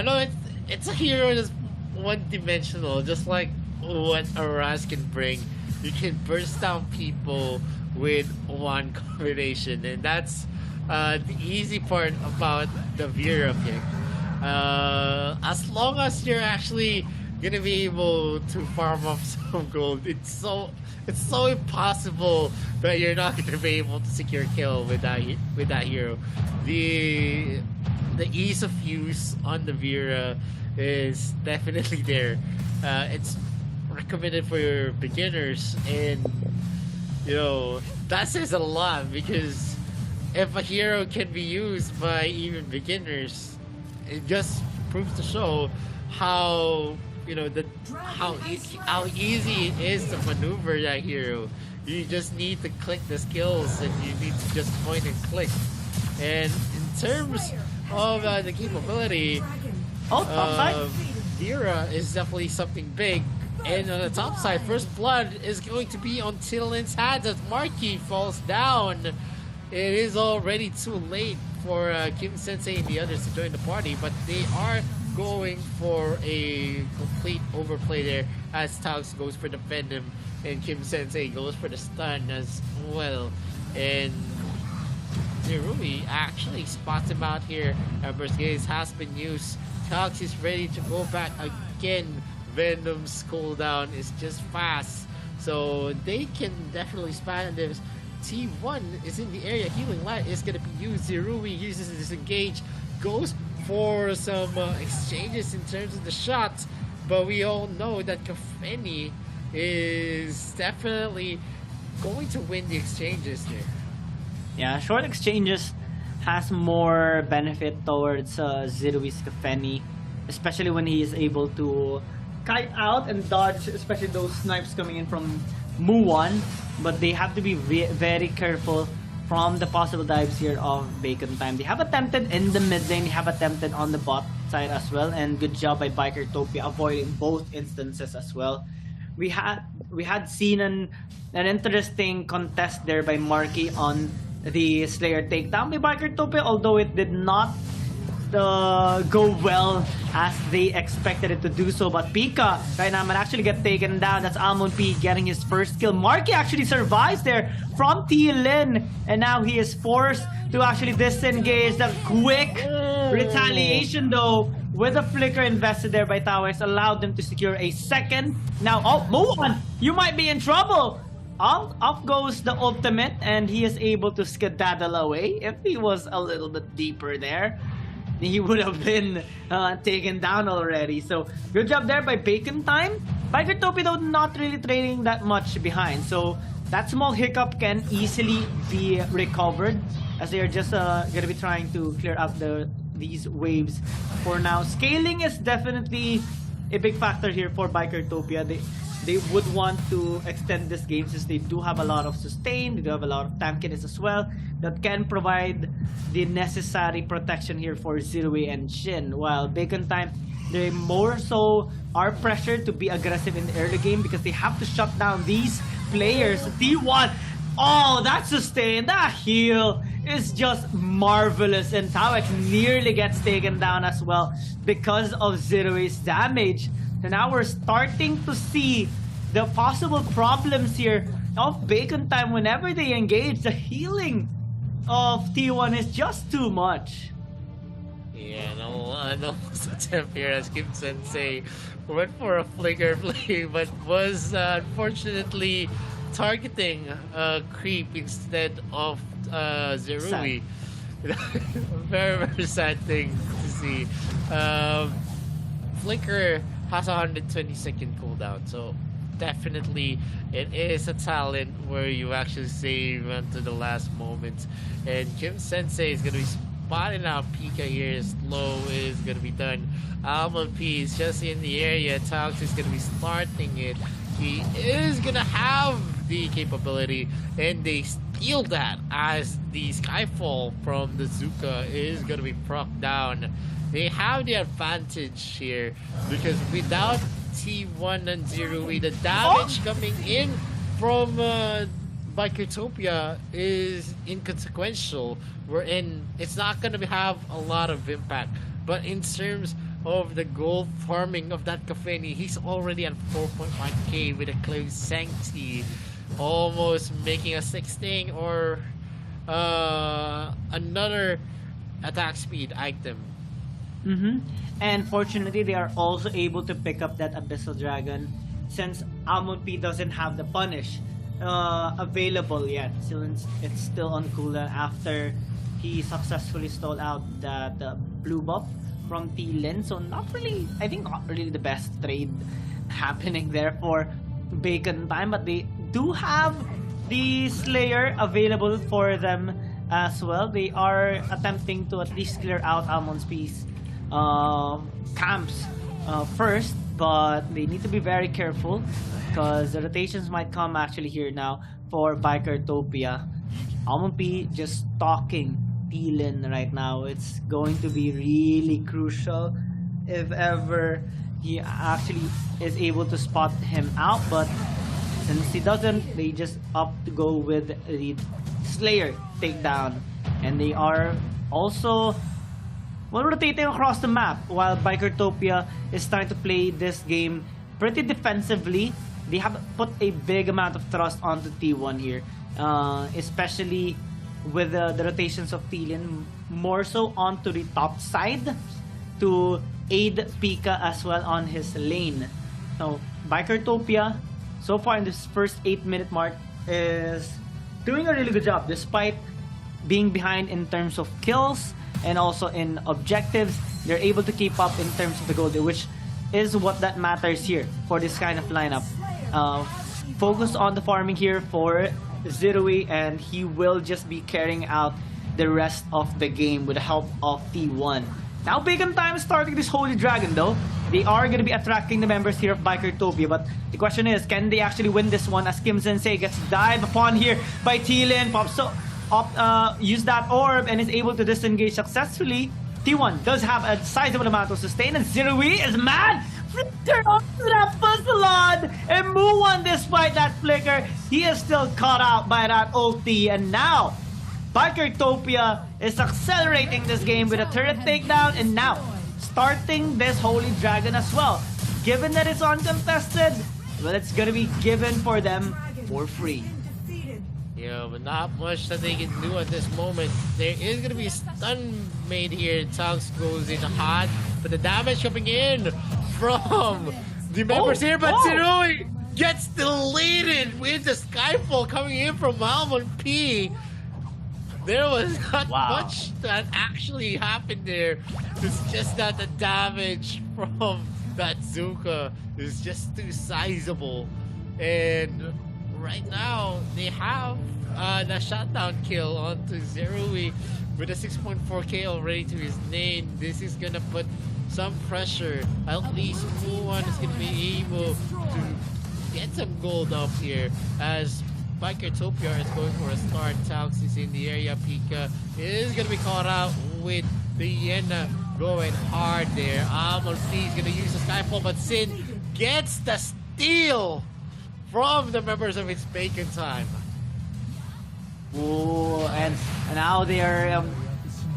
know it's a hero that's one-dimensional, just like what Aras can bring. You can burst down people with one combination, and that's the easy part about the Vera pick. As long as you're actually gonna be able to farm up some gold, it's so impossible that you're not gonna be able to secure kill with that hero. The ease of use on the Vera is definitely there. It's recommended for your beginners, and you know that says a lot, because if a hero can be used by even beginners, it just proves to show how how easy it is to maneuver that hero. You just need to click the skills, and you need to just point and click. And in terms of the capability, Vera is definitely something big. And on the top side, First Blood is going to be on Tillin's hands as Marky falls down. It is already too late for Kim Sensei and the others to join the party, but they are going for a complete overplay there as Taux goes for the Venom and Kim Sensei goes for the stun as well. And Zerui actually spots him out here. Burst Gaze has been used. Taux is ready to go back again. Venom's cooldown is just fast, so they can definitely spam this. T1 is in the area. Healing Light is going to be used. Zerui uses Disengage, goes for some exchanges in terms of the shots, but we all know that Kafeni is definitely going to win the exchanges there. Yeah, short exchanges has more benefit towards Zerui's Kafeni, especially when he is able to kite out and dodge, especially those snipes coming in from Muwan. But they have to be very careful from the possible dives here of Bacon Time. They have attempted in the mid lane, they have attempted on the bot side as well, and good job by Bikertopia avoiding both instances as well. We had seen an interesting contest there by Marky on the Slayer takedown by Bikertopia, although it did not go well as they expected it to do so. But Pika right now might actually get taken down. That's Almond P getting his first kill. Marky actually survives there from T-Lin, and now he is forced to actually disengage. The quick retaliation though with a flicker invested there by Towers allowed them to secure a second. Now, oh, Muwan, you might be in trouble. Off goes the ultimate, and he is able to skedaddle away. If he was a little bit deeper there, he would have been taken down already. So good job there by Bacon Time. Bikertopia though not really trading that much behind, so that small hiccup can easily be recovered as they are just gonna be trying to clear up these waves for now. Scaling is definitely a big factor here for Bikertopia. They would want to extend this game since they do have a lot of sustain, they do have a lot of tankiness as well that can provide the necessary protection here for Zerui and Shin. While Bacon Time, they more so are pressured to be aggressive in the early game because they have to shut down these players. T1, oh, that sustain, that heal is just marvelous, and Tawek nearly gets taken down as well because of Zerui's damage. So now we're starting to see the possible problems here of Bacon Time whenever they engage. The healing of T1 is just too much. Yeah, no attempt here as Kim Sensei went for a flicker play, but was unfortunately targeting Creep instead of Zerui. Very, very sad thing to see. Flicker has a 120-second cooldown, so definitely it is a talent where you actually save until the last moment. And Kim Sensei is going to be spotting out Pika here. Slow is going to be done. Alma P is just in the area. Taux is going to be starting it. He is going to have the capability, and they feel that as the Skyfall from the Zuka is going to be proc down. They have the advantage here because without T1 and Zerui, the damage coming in from Bikertopia is inconsequential. It's not going to have a lot of impact. But in terms of the gold farming of that Kafeni, he's already at 4.1k with a close Sancti, almost making a 16 or another attack speed item. And fortunately, they are also able to pick up that Abyssal Dragon since Almond P doesn't have the punish available yet. So it's still on cooldown after he successfully stole out that blue buff from T-Lin. So not really the best trade happening there for Bacon Time, but they do have the Slayer available for them as well. They are attempting to at least clear out Almond P's camps first, but they need to be very careful because the rotations might come actually here now for Bikertopia. Almond P just stalking T-Lin right now. It's going to be really crucial if ever he actually is able to spot him out, but since he doesn't, they just opt to go with the Slayer takedown, and they are also rotating across the map while Bikertopia is trying to play this game pretty defensively. They have put a big amount of thrust onto T1 here, especially with the rotations of T-Lin, more so onto the top side to aid Pika as well on his lane. Now, Bikertopia, so far in this first 8-minute mark, is doing a really good job despite being behind in terms of kills and also in objectives. They're able to keep up in terms of the gold, which is what that matters here for this kind of lineup. Focus on the farming here for Zerui, and he will just be carrying out the rest of the game with the help of T1. Now Bacon Time is starting this Holy Dragon though. They are going to be attracting the members here of Bikertopia, but the question is, can they actually win this one as Kim Sensei gets dive upon here by T-Lin, use that orb and is able to disengage successfully. T1 does have a sizable amount of sustain, and Zerui is mad! Flicker onto that Puzzlon! And Muwan, despite that flicker, he is still caught out by that ulti, and now Bikertopia is accelerating this game with a turret takedown, and now starting this Holy Dragon as well. Given that it's uncontested, well, it's gonna be given for them for free. Yeah, but not much that they can do at this moment. There is going to be a stun made here. Tonks goes in hot, but the damage coming in from the members here. But Zerui gets deleted with the Skyfall coming in from Almond P. There was not much that actually happened there. It's just that the damage from that Zuka is just too sizable. And right now, they have the shutdown kill onto Zerui with a 6.4k already to his name. This is gonna put some pressure. At least Muwan is gonna be able to get some gold up here as Bikertopia is going for a start. Talx is in the area. Pika is gonna be caught out with the Yena going hard there. Almond P is gonna use the Skyfall, but Sin gets the steal from the members of its Bacon Time. Oh, and now they are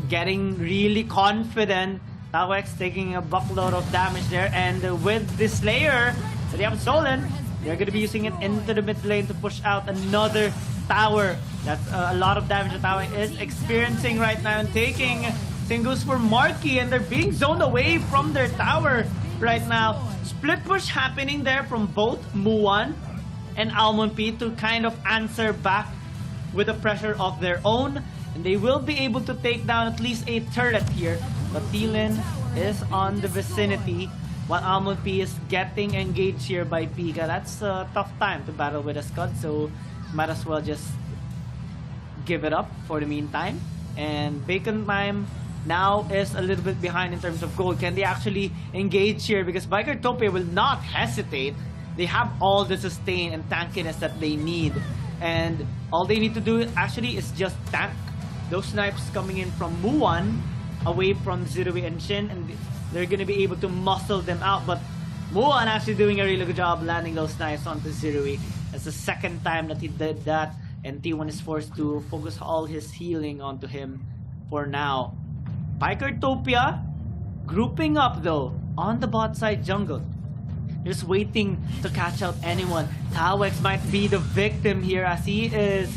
getting really confident. Tawex taking a buckload of damage there, and with the Slayer that they have stolen, they're going to be using it into the mid lane to push out another tower. That's a lot of damage the tower is experiencing right now, and taking singles for Marky, and they're being zoned away from their tower right now. Split push happening there from both Muwan and Almond P to kind of answer back with the pressure of their own, and they will be able to take down at least a turret here. But T-Lin is on the vicinity while Almond P is getting engaged here by Pika. That's a tough time to battle with a Scud, so might as well just give it up for the meantime. And Bacon Time now is a little bit behind in terms of gold. Can they actually engage here? Because Bikertopia will not hesitate. They have all the sustain and tankiness that they need. And all they need to do actually is just tank those snipes coming in from Muan away from Zirui and Shin, and they're gonna be able to muscle them out. But Muan actually doing a really good job landing those snipes onto Zirui. It's the second time that he did that, and T1 is forced to focus all his healing onto him for now. Bikertopia grouping up though on the bot side jungle, just waiting to catch out anyone. Tawex might be the victim here as he is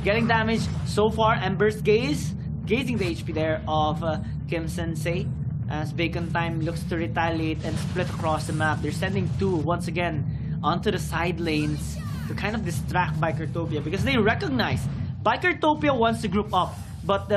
getting damaged so far. Ember's gazing the HP there of Kim Sensei as Bacon Time looks to retaliate and split across the map. They're sending two once again onto the side lanes to kind of distract Bikertopia because they recognize Bikertopia wants to group up, but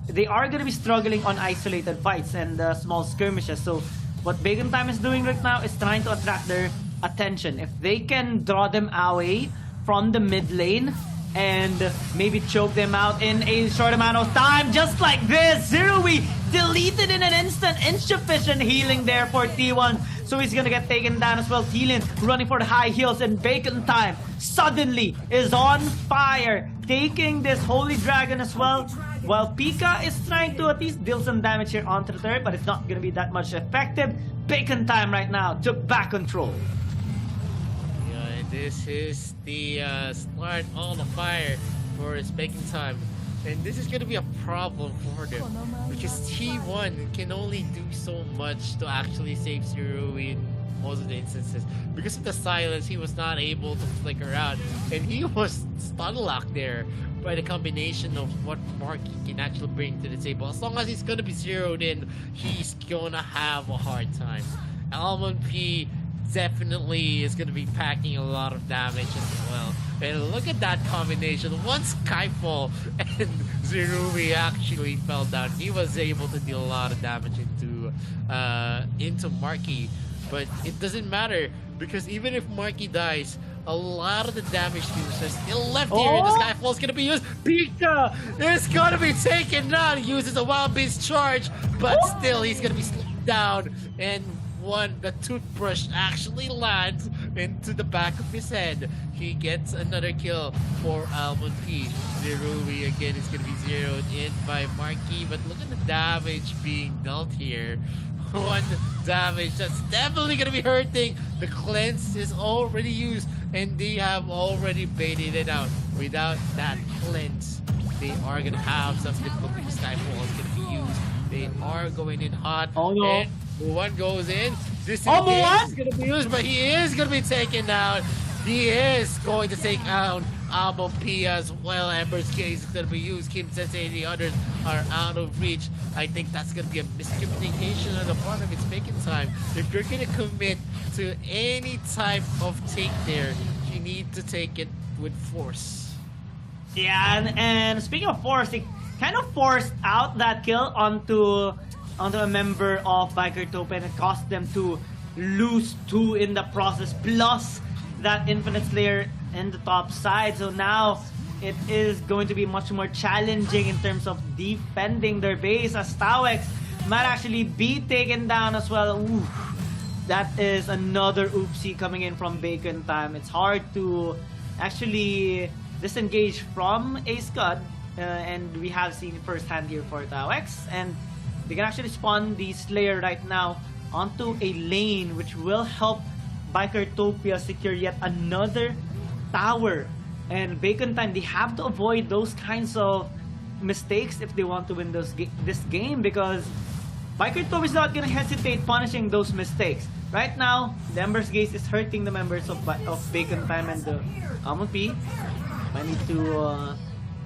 they are going to be struggling on isolated fights and small skirmishes. So what Bacon Time is doing right now is trying to attract their attention. If they can draw them away from the mid lane and maybe choke them out in a short amount of time, just like this, Zirui deleted in an instant. Insufficient healing there for T1, so he's gonna get taken down as well. T-Lin running for the high heals, and Bacon Time suddenly is on fire, taking this Holy Dragon as well, while Pika is trying to at least deal some damage here onto the turret, but it's not gonna be that much effective. Bacon Time right now took back control. This is the start on the fire for Bacon Time, and this is going to be a problem for them because T1 can only do so much to actually save Zero in most of the instances. Because of the silence, he was not able to flicker out, and he was stun locked there by the combination of what Marky can actually bring to the table. As long as he's going to be zeroed in, he's going to have a hard time. Almond P definitely is going to be packing a lot of damage as well. And look at that combination. Once Skyfall and Zerui actually fell down, he was able to deal a lot of damage into Marky. But it doesn't matter because even if Marky dies, a lot of the damage dealers are still left here, and the Skyfall is going to be used. Pika is going to be taken down. He uses a Wild Beast charge, but still he's going to be slowed down. And the toothbrush actually lands into the back of his head. He gets another kill for Almond P. Zerui again is going to be zeroed in by Marky, but look at the damage being dealt here. One damage that's definitely going to be hurting. The cleanse is already used, and they have already baited it out. Without that cleanse, they are going to have some difficulty. Skyfall is going to be used. They are going in hot. Oh no. And one goes in. This is going to be used, but he is going to be taken out. He is going to take out Almond P as well. Ember's case is going to be used. Kim Sensei and the others are out of reach. I think that's going to be a miscommunication on the part of its Bacon Time. If you're going to commit to any type of take there, you need to take it with force. Yeah, and speaking of force, he kind of forced out that kill onto a member of Bikertopia, and it cost them to lose 2 in the process, plus that Infinite Slayer in the top side. So now it is going to be much more challenging in terms of defending their base, as Tawex might actually be taken down as well. Ooh, that is another oopsie coming in from Bacon Time. It's hard to actually disengage from a Scud, and we have seen firsthand here for Tawex, and they can actually spawn the Slayer right now onto a lane, which will help Bikertopia secure yet another tower. And Bacon Time, they have to avoid those kinds of mistakes if they want to win this game, because Bikertopia is not going to hesitate punishing those mistakes. Right now, the Ember's Gaze is hurting the members of Bacon Time and the Almond P. I need to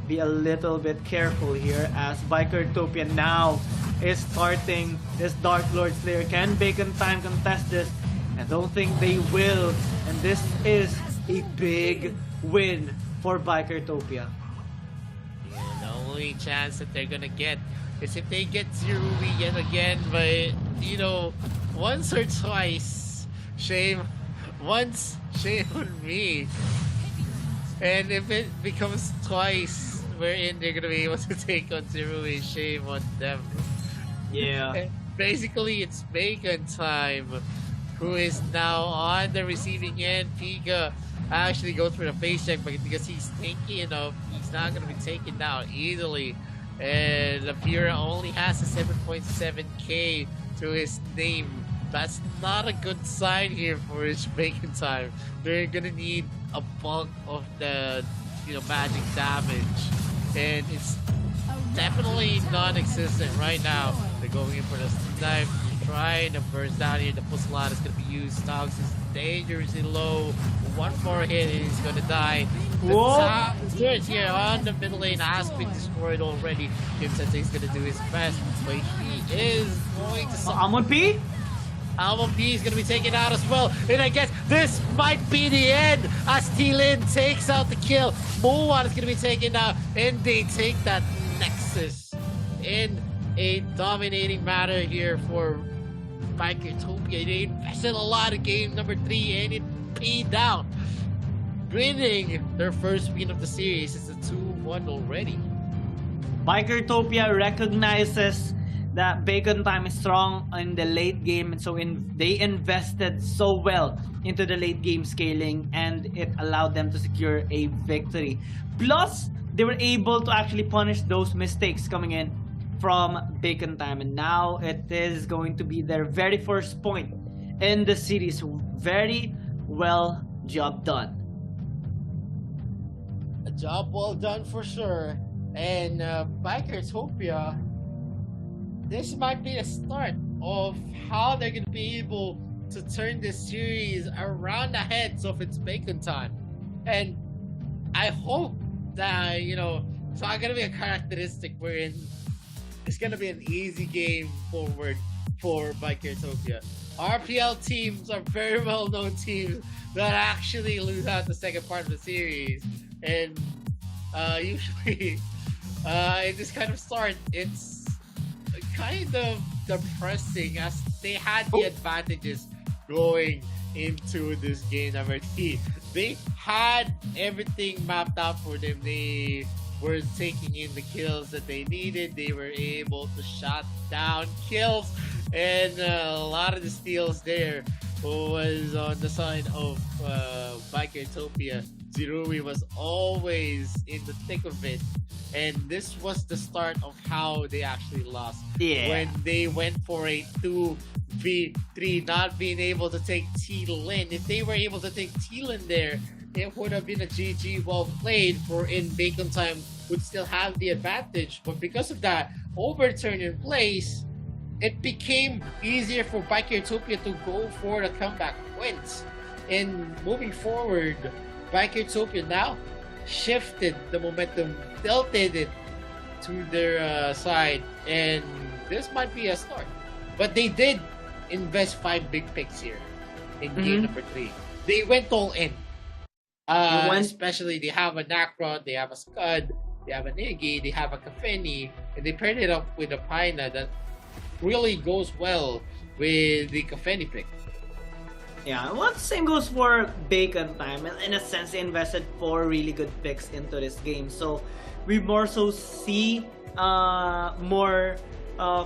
be a little bit careful here, as Bikertopia now is starting this Dark Lord Slayer. Can Bacon Time contest this? I don't think they will, and this is a big win for Bikertopia. Yeah, the only chance that they're gonna get is if they get Zerui yet again, but you know, once or twice, shame on me. And if it becomes twice, wherein they're gonna be able to take on Zerui, shame on them. Yeah. And basically, it's Bacon Time who is now on the receiving end. Pika actually go through the face check because he's tanky enough. He's not going to be taken down easily. And Lapira only has a 7.7k to his name. That's not a good sign here for his bacon time. They're going to need a bulk of the magic damage. And it's definitely non-existent right now. They're going in for the knife, trying to burst down here. The Pusillan is going to be used. Stogs is dangerously low. One more hit and he's going to die. The top third here on the middle lane has been destroyed already. Kim Sensei is going to do his best, but he is going to... Almond P? Almond P is going to be taken out as well. And I guess this might be the end as T-Lin takes out the kill. Muwan is going to be taken out, and they take that Nexus in a dominating matter here for Bikertopia. They invested a lot in game number 3 and it paid out, winning their first win of the series. It's a 2-1 already. Bikertopia recognizes that Bacon Time is strong in the late game, and so they invested so well into the late game scaling, and it allowed them to secure a victory. Plus, they were able to actually punish those mistakes coming in from Bacon Time, and now it is going to be their very first point in the series. Very well job done. A job well done for sure. And Bikertopia, this might be the start of how they're going to be able to turn this series around the heads of its Bacon Time. And I hope that, it's not going to be a characteristic wherein it's going to be an easy game forward for Bikertopia. RPL teams are very well-known teams that actually lose out the second part of the series. And usually, in this kind of start, it's kind of depressing as they had the advantages going into this game number 3. They had everything mapped out for them. They were taking in the kills that they needed. They were able to shut down kills, and a lot of the steals there was on the side of Bikertopia. Zirui was always in the thick of it, and this was the start of how they actually lost. When they went for a 2v3, not being able to take T-Lin. If they were able to take T-Lin there, it would have been a GG well played, for in Bacon Time would still have the advantage. But because of that overturn in place, it became easier for Bikertopia to go for the comeback wins. And moving forward, Bikertopia now shifted the momentum, tilted it to their side, and this might be a start. But they did invest 5 big picks here in game number 3. They went all in. Especially they have a Nacron, they have a Scud, they have an Iggy, they have a Kafeni, and they paired it up with a Paina that really goes well with the Kafeni pick. Yeah, well, the same goes for Bacon Time. In a sense, they invested 4 really good picks into this game. So we more so see more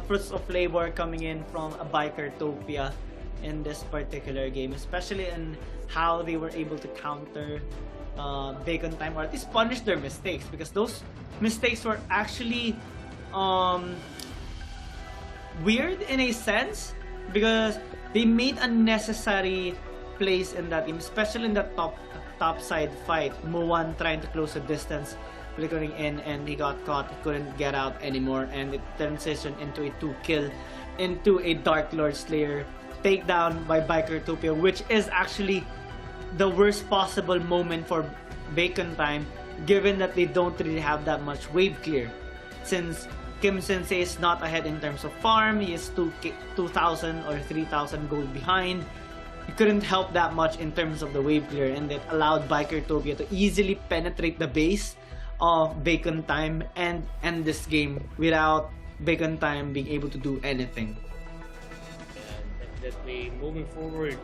fruits of labor coming in from a Bikertopia in this particular game, especially in how they were able to counter Bacon Time, or at least punish their mistakes, because those mistakes were actually weird in a sense, because they made unnecessary plays in that game, especially in the top side fight. Muwan trying to close the distance, flickering in, and he got caught. He couldn't get out anymore, and it transitioned into a 2-kill into a Dark Lord Slayer takedown by Bikertopia, which is actually the worst possible moment for Bacon Time, given that they don't really have that much wave clear. Since Kim Sensei is not ahead in terms of farm, he is 2,000 or 3,000 gold behind. He couldn't help that much in terms of the wave clear, and it allowed Bikertopia to easily penetrate the base of Bacon Time and end this game without Bacon Time being able to do anything. Definitely moving forward,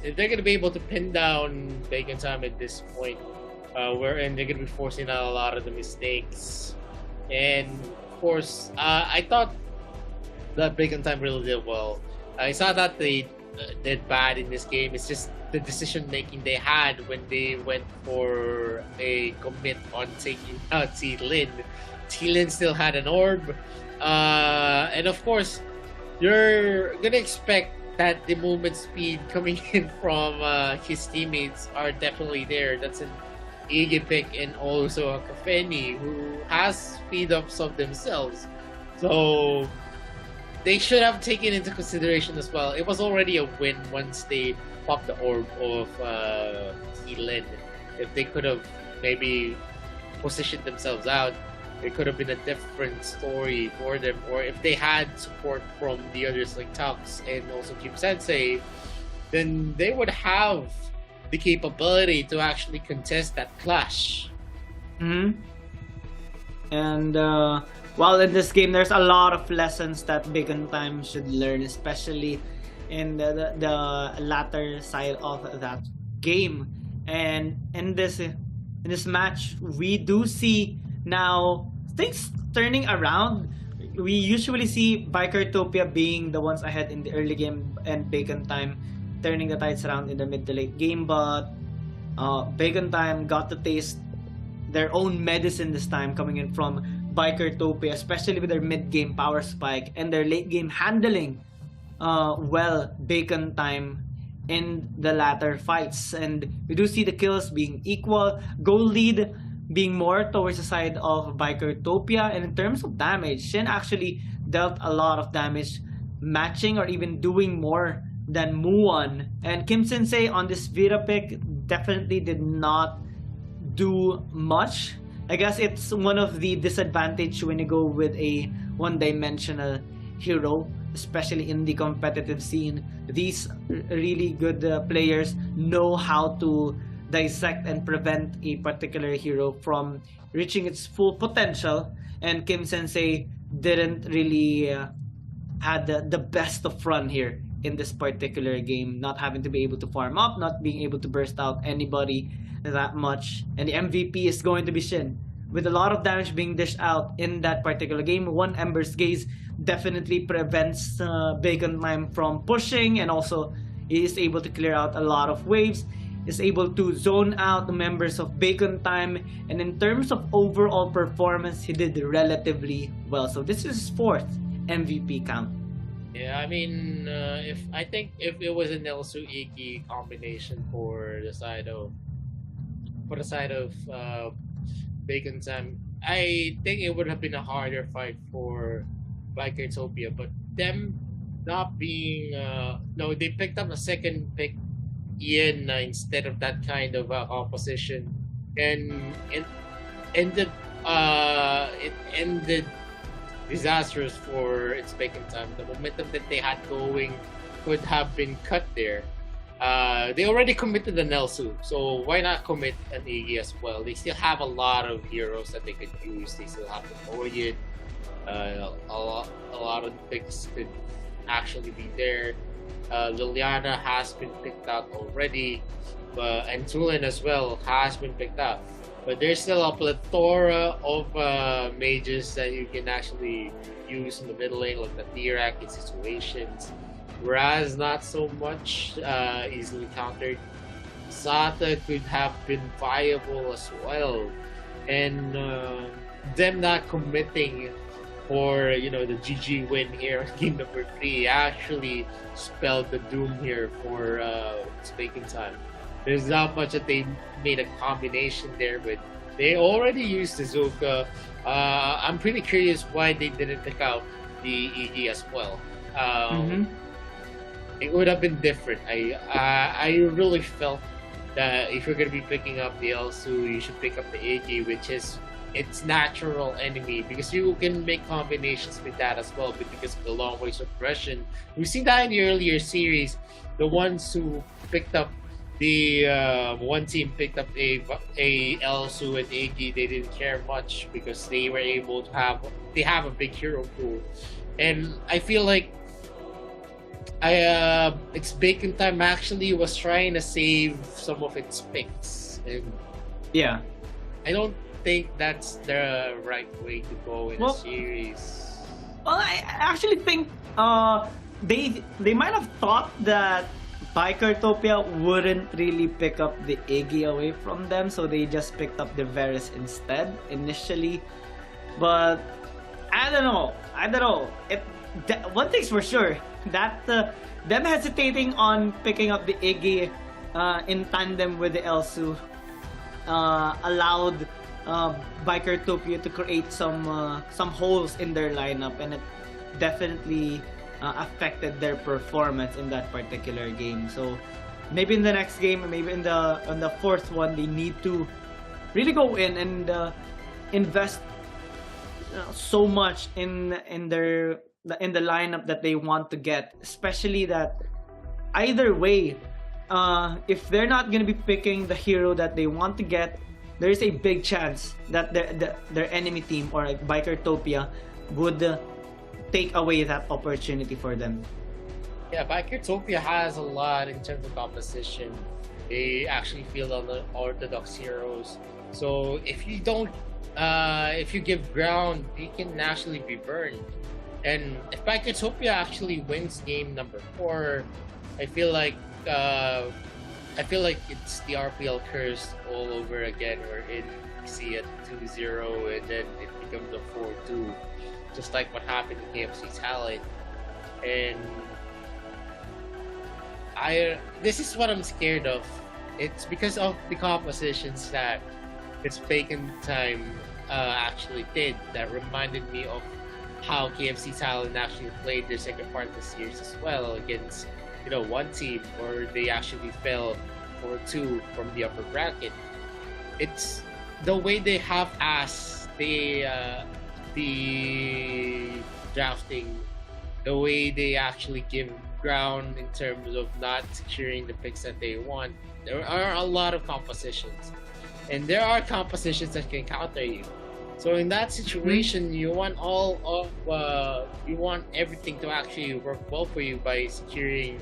if they're going to be able to pin down Bacon Time at this point, wherein they're going to be forcing out a lot of the mistakes. And of course, I thought that Bacon Time really did well. I saw that they did bad in this game. It's just the decision making they had when they went for a commit on taking out T Lin. T Lin still had an orb, and of course, you're gonna expect that the movement speed coming in from his teammates are definitely there. That's an Iggy pick and also a Kafeni who has speed ups of themselves. So they should have taken into consideration as well. It was already a win once they popped the orb of T-Lin. If they could have maybe positioned themselves out, it could have been a different story for them. Or if they had support from the others like Tux and also Kim Sensei, then they would have the capability to actually contest that clash. And while in this game, there's a lot of lessons that Bacon Time should learn, especially in the latter side of that game. And in this match, we do see now things turning around. We usually see Bikertopia being the ones ahead in the early game and Bacon Time turning the tides around in the mid to late game, but Bacon Time got to taste their own medicine this time, coming in from Bikertopia, especially with their mid-game power spike and their late-game handling Bacon Time in the latter fights. And we do see the kills being equal, goal lead being more towards the side of Bikertopia. And in terms of damage, Shin actually dealt a lot of damage, matching or even doing more than Muon. And Kim Sensei on this Vira pick definitely did not do much. I guess it's one of the disadvantage when you go with a one-dimensional hero, especially in the competitive scene. These really good players know how to dissect and prevent a particular hero from reaching its full potential, and Kim Sensei didn't really had the best of run here in this particular game, not having to be able to farm up, not being able to burst out anybody that much. And the MVP is going to be Shin, with a lot of damage being dished out in that particular game. One Ember's Gaze definitely prevents Bacon Time from pushing, and also he is able to clear out a lot of waves, is able to zone out the members of Bacon Time, and in terms of overall performance, he did relatively well. So this is his 4th MVP count. Yeah, I mean, if it was a Nelsu Iggy combination for the side of Bacon Time, I think it would have been a harder fight for Bikertopia. But them not being no, they picked up a second pick Ian instead of that kind of opposition, and it ended disastrous for its Bacon Time. The momentum that they had going could have been cut there. They already committed an Nelsu, so why not commit an Iggy as well? They still have a lot of heroes that they could use. They still have the Orion. A lot of picks could actually be there. Liliana has been picked out already, and Tulin as well has been picked out. But there's still a plethora of mages that you can actually use in the middle lane, like the Dirac in situations. Raz not so much easily countered. Sata could have been viable as well, and them not committing for the GG win here in game number 3 actually spelled the doom here for Bacon Time. There's not much that they made a combination there with. They already used Izuka. I'm pretty curious why they didn't pick out the Iggy as well. It would have been different. I really felt that if you're gonna be picking up the Elsu, you should pick up the Iggy, which is its natural enemy, because you can make combinations with that as well, but because of the long range suppression. We've seen that in the earlier series. The ones who picked up the one team picked up a Elsu and Iggy, they didn't care much because they were able to have a big hero pool. And I feel like its Bacon Time actually was trying to save some of its picks, and yeah, I don't think that's the right way to go in a series. Well, I actually think they might have thought that Bikertopia wouldn't really pick up the Iggy away from them, so they just picked up the Varus instead initially. But I don't know. One thing's for sure, that them hesitating on picking up the Iggy in tandem with the Elsu allowed Bikertopia to create some holes in their lineup, and it definitely affected their performance in that particular game. So maybe in the next game, maybe in the fourth one, they need to really go in and invest so much in the lineup that they want to get, especially that either way, if they're not going to be picking the hero that they want to get, there is a big chance that their enemy team or like Bikertopia would take away that opportunity for them. Yeah, Bikertopia has a lot in terms of composition. They actually field on the orthodox heroes. So if you don't, if you give ground, you can actually be burned. And if Bikertopia actually wins game number 4, I feel like it's the RPL curse all over again, wherein you see it 2-0 and then it becomes a 4-2, just like what happened to KFC Talent. And this is what I'm scared of. It's because of the compositions that it's Bacon Time actually did that reminded me of how KFC Talent actually played their second part of the series as well against one team, or they actually fell 4-2 from the upper bracket. It's the way they half-ass the drafting, the way they actually give ground in terms of not securing the picks that they want. There are a lot of compositions, and there are compositions that can counter you. So in that situation, you want you want everything to actually work well for you by securing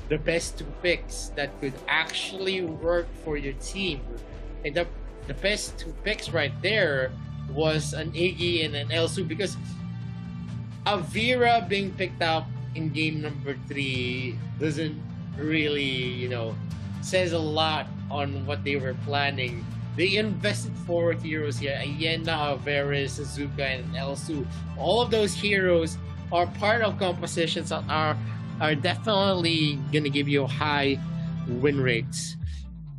the best 2 picks that could actually work for your team. And the best 2 picks right there was an Iggy and an Elsu, because Avira being picked up in game number 3 doesn't really, says a lot on what they were planning. They invested 4 heroes here: Ayena, Varus, Azuka, and Elsu. All of those heroes are part of compositions that are definitely gonna give you high win rates.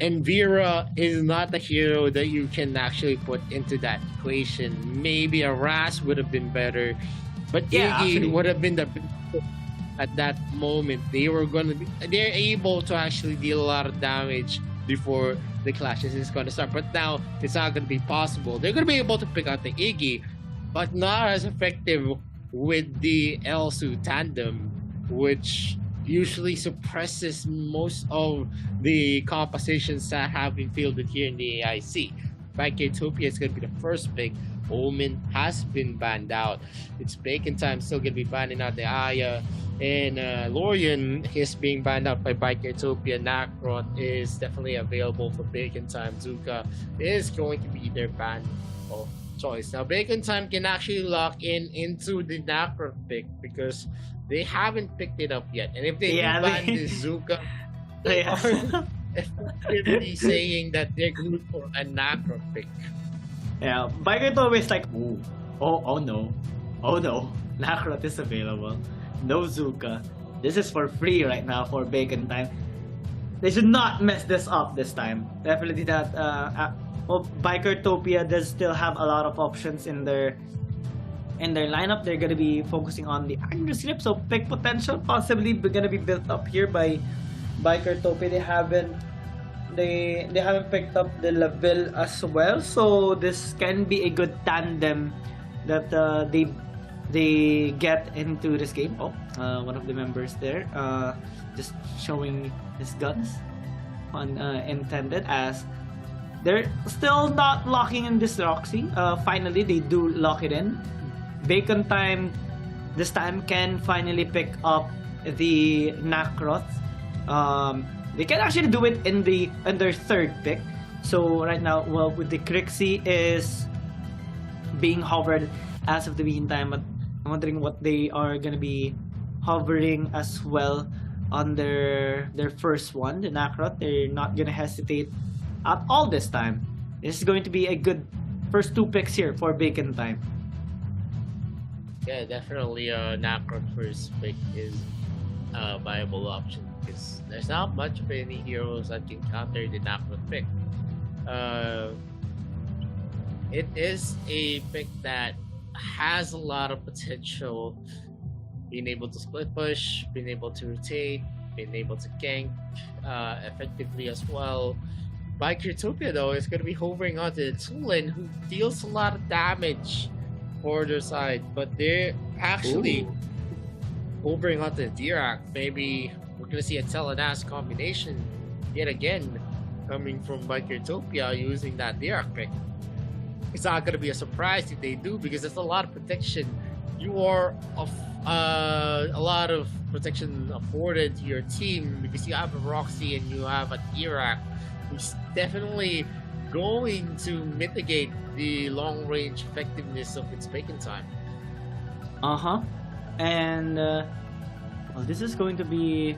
And Vera is not the hero that you can actually put into that equation. Maybe a Ras would have been better, but Iggy would have been the best at that moment. They're able to actually deal a lot of damage before the clashes is going to start, but now it's not going to be possible. They're going to be able to pick out the Iggy, but not as effective with the Elsu tandem, which usually suppresses most of the compositions that have been fielded here in the AIC. Bikertopia is going to be the first pick. Omen has been banned out. It's Bacon Time still going to be banning out the Aya, and Lorian is being banned out by Bikertopia. Nakrot is definitely available for Bacon Time. Zuka is going to be their ban of choice. Now Bacon Time can actually lock into the Nakrot pick because they haven't picked it up yet. And if they ban the Zuka, they are effectively saying that they're good for a Nakrot pick. Yeah, Bikertopia is like, oh no, Nakrot is available. No Zuka. This is for free right now for Bacon Time. They should not mess this up this time. Definitely that. Bikertopia does still have a lot of options in their lineup. They're gonna be focusing on the accuracy rip, so pick potential possibly gonna be built up here by Bikertopia. They haven't picked up the level as well, so this can be a good tandem that they get into this game. One of the members there just showing his guns, intended, as they're still not locking in this Roxy. Finally they do lock it in. Bacon Time this time can finally pick up the Nakrot. They can actually do it in their 3rd pick. So right now, well, with the Crixie is being hovered as of the meantime, but I'm wondering what they are gonna be hovering as well on their first one, the Nakrot. They're not gonna hesitate at all this time. This is going to be a good first 2 picks here for Bacon Time. Yeah, definitely Nakrot first pick is a viable option because there's not much of any heroes that can counter the Nakrot pick. It is a pick that has a lot of potential, being able to split push, being able to rotate, being able to gank effectively as well. Bikertopia though is going to be hovering onto the Tulin, who deals a lot of damage for their side, but they're actually hovering onto the Dirac. Maybe we're going to see a Telenas combination yet again coming from Bikertopia using that Dirac pick. It's not going to be a surprise if they do, because there's a lot of protection. You are a lot of protection afforded to your team because you have a Roxy and you have a Dirac, who's definitely going to mitigate the long-range effectiveness of its Bacon Time. And well, this is going to be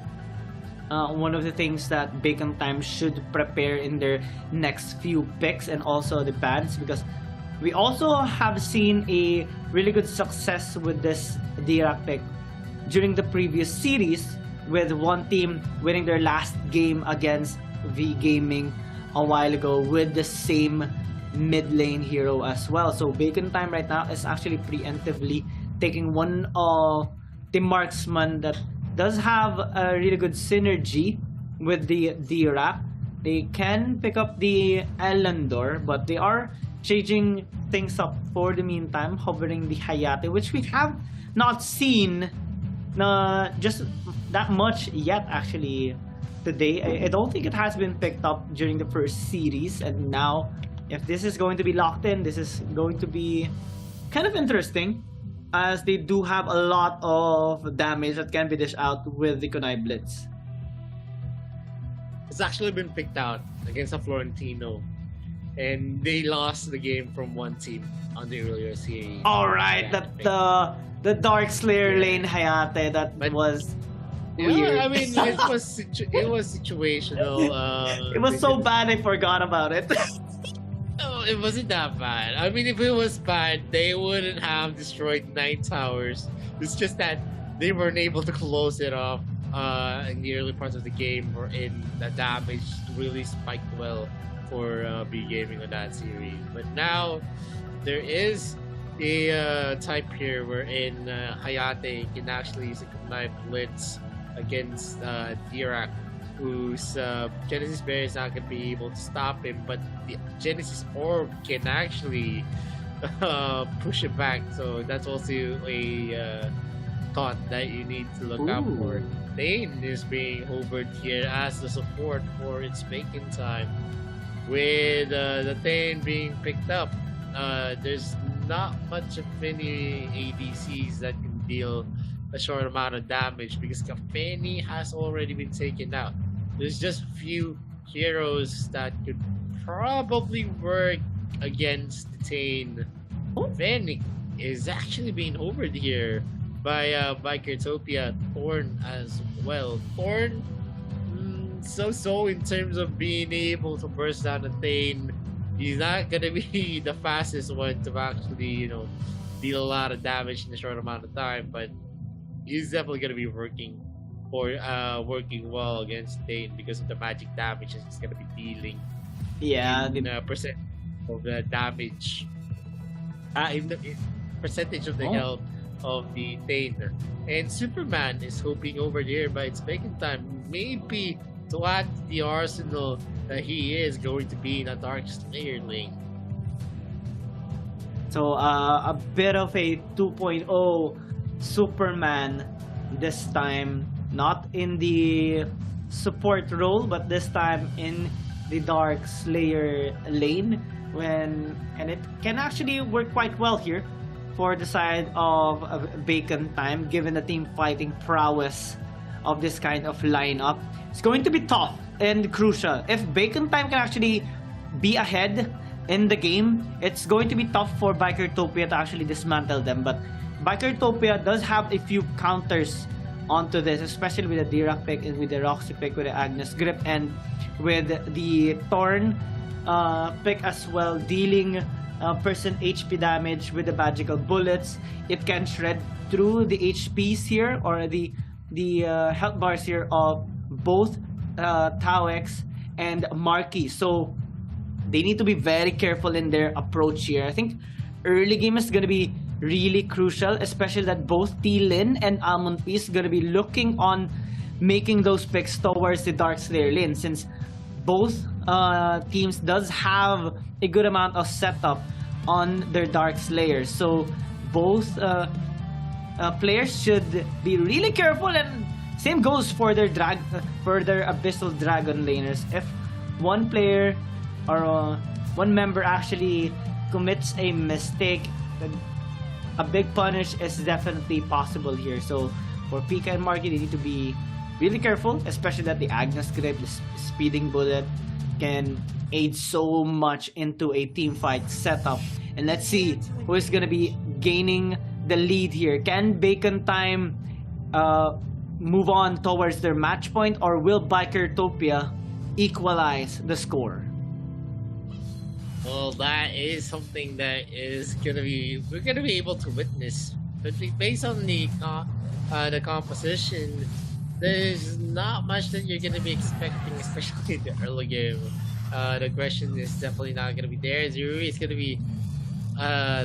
one of the things that Bacon Time should prepare in their next few picks, and also the bans, because we also have seen a really good success with this Dirac pick during the previous series, with one team winning their last game against V Gaming a while ago with the same mid lane hero as well. So Bacon Time right now is actually preemptively taking one of the marksman that does have a really good synergy with the Dirac. They can pick up the Elandor, but they are changing things up for the meantime, hovering the Hayate, which we have not seen just that much yet actually today. I don't think it has been picked up during the first series, and now if this is going to be locked in, this is going to be kind of interesting, as they do have a lot of damage that can be dished out with the Kunai Blitz. It's actually been picked out against a Florentino, and they lost the game from one team on the earlier series. Alright, the Dark Slayer lane Hayate, that was weird. Yeah, I mean, it was situational. It was so bad I forgot about it. No, it wasn't that bad. I mean, if it was bad, they wouldn't have destroyed 9 towers. It's just that they weren't able to close it off in the early parts of the game, wherein the damage really spiked well for B Gaming on that series. But now there is a type here wherein Hayate can actually use a Kunai Blitz against Dirac, whose Genesis Bear is not going to be able to stop him, but the Genesis Orb can actually push it back. So that's also a thought that you need to look out for. Thane is being hovered here as the support for its Bacon Time. With the Thane being picked up, there's not much of any ADCs that can deal a short amount of damage, because Kafeni has already been taken out. There's just few heroes that could probably work against the Thane. Fennec is actually being hovered here by Bikertopia. Thorn as well. Thorn so in terms of being able to burst down the Thane. He's not gonna be the fastest one to actually, deal a lot of damage in a short amount of time, but he's definitely gonna be working well against Thane because of the magic damage he's gonna be dealing. Yeah, in percent of the damage, in percentage of the health of the Thane. And Superman is hoping over there by its Bacon Time, maybe to add to the arsenal that he is going to be in a Dark Slayer lane. So a bit of a 2.0 Superman this time, not in the support role, but this time in the Dark Slayer lane, and it can actually work quite well here for the side of Bacon Time, given the team fighting prowess of this kind of lineup. It's going to be tough and crucial. If Bacon Time can actually be ahead in the game, it's going to be tough for Bikertopia to actually dismantle them. But Bikertopia does have a few counters onto this, especially with the Dirac pick and with the Roxy pick, with the Agnes grip, and with the Thorn pick as well, dealing person HP damage with the magical bullets. It can shred through the HPs here, or the health bars here of both Tauex and Marquis. So they need to be very careful in their approach here. I think early game is going to be really crucial, especially that both T-Lin and Almond P is going to be looking on making those picks towards the Dark Slayer lane, since both teams does have a good amount of setup on their Dark Slayers. So both players should be really careful, and same goes for their Abyssal Dragon laners. If one player or one member actually commits a mistake, a big punish is definitely possible here. So for Pika and Marky, they need to be really careful, especially that the Agnes grip, the speeding bullet, can aid so much into a team fight setup. And let's see who is gonna be gaining the lead here. Can Bacon Time move on towards their match point, or will Bikertopia equalize the score? Well, that is something that we're gonna be able to witness. But based on the composition, there's not much that you're gonna be expecting, especially in the early game. The aggression is definitely not gonna be there. Zerui is gonna be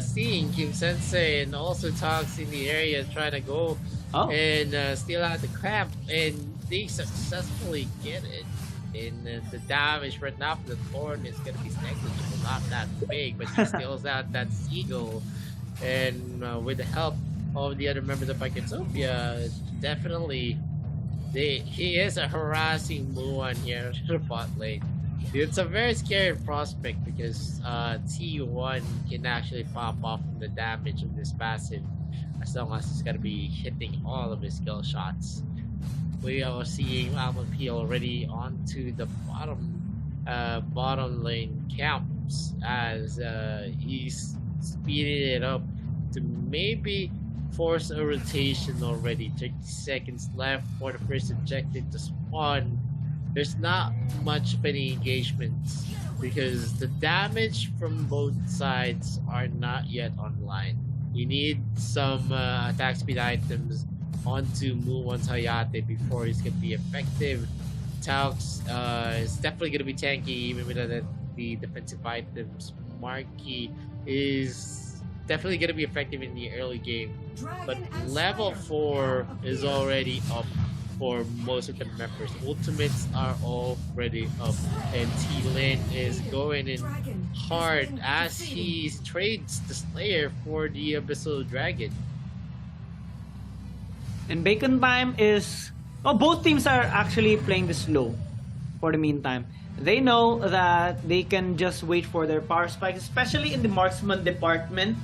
seeing Kim Sensei and also Tox in the area trying to go and steal out the crab, and they successfully get it. And the damage right now from the Thorn is gonna be negligible, not that big, but he steals out that Seagull, and with the help of the other members of Bikertopia, definitely he is a harassing Muan here to the bot lane. It's a very scary prospect because T1 can actually pop off from the damage of this passive as long as he's gonna be hitting all of his skill shots. We are seeing Almond P already onto the bottom lane camps as he's speeding it up to maybe force a rotation already. 30 seconds left for the first objective to spawn. There's not much of any engagements because the damage from both sides are not yet online. You need some attack speed items onto Mu1's Hayate before he's gonna be effective. Taux is definitely gonna be tanky even without the defensive items. Marky is definitely gonna be effective in the early game, but level 4 is already up for most of the members. Ultimates are already up, and T-Lin is going in hard as he trades the Slayer for the Abyssal Dragon. And Bacon Time is... Oh, both teams are actually playing this low for the meantime. They know that they can just wait for their power spikes, especially in the marksman department.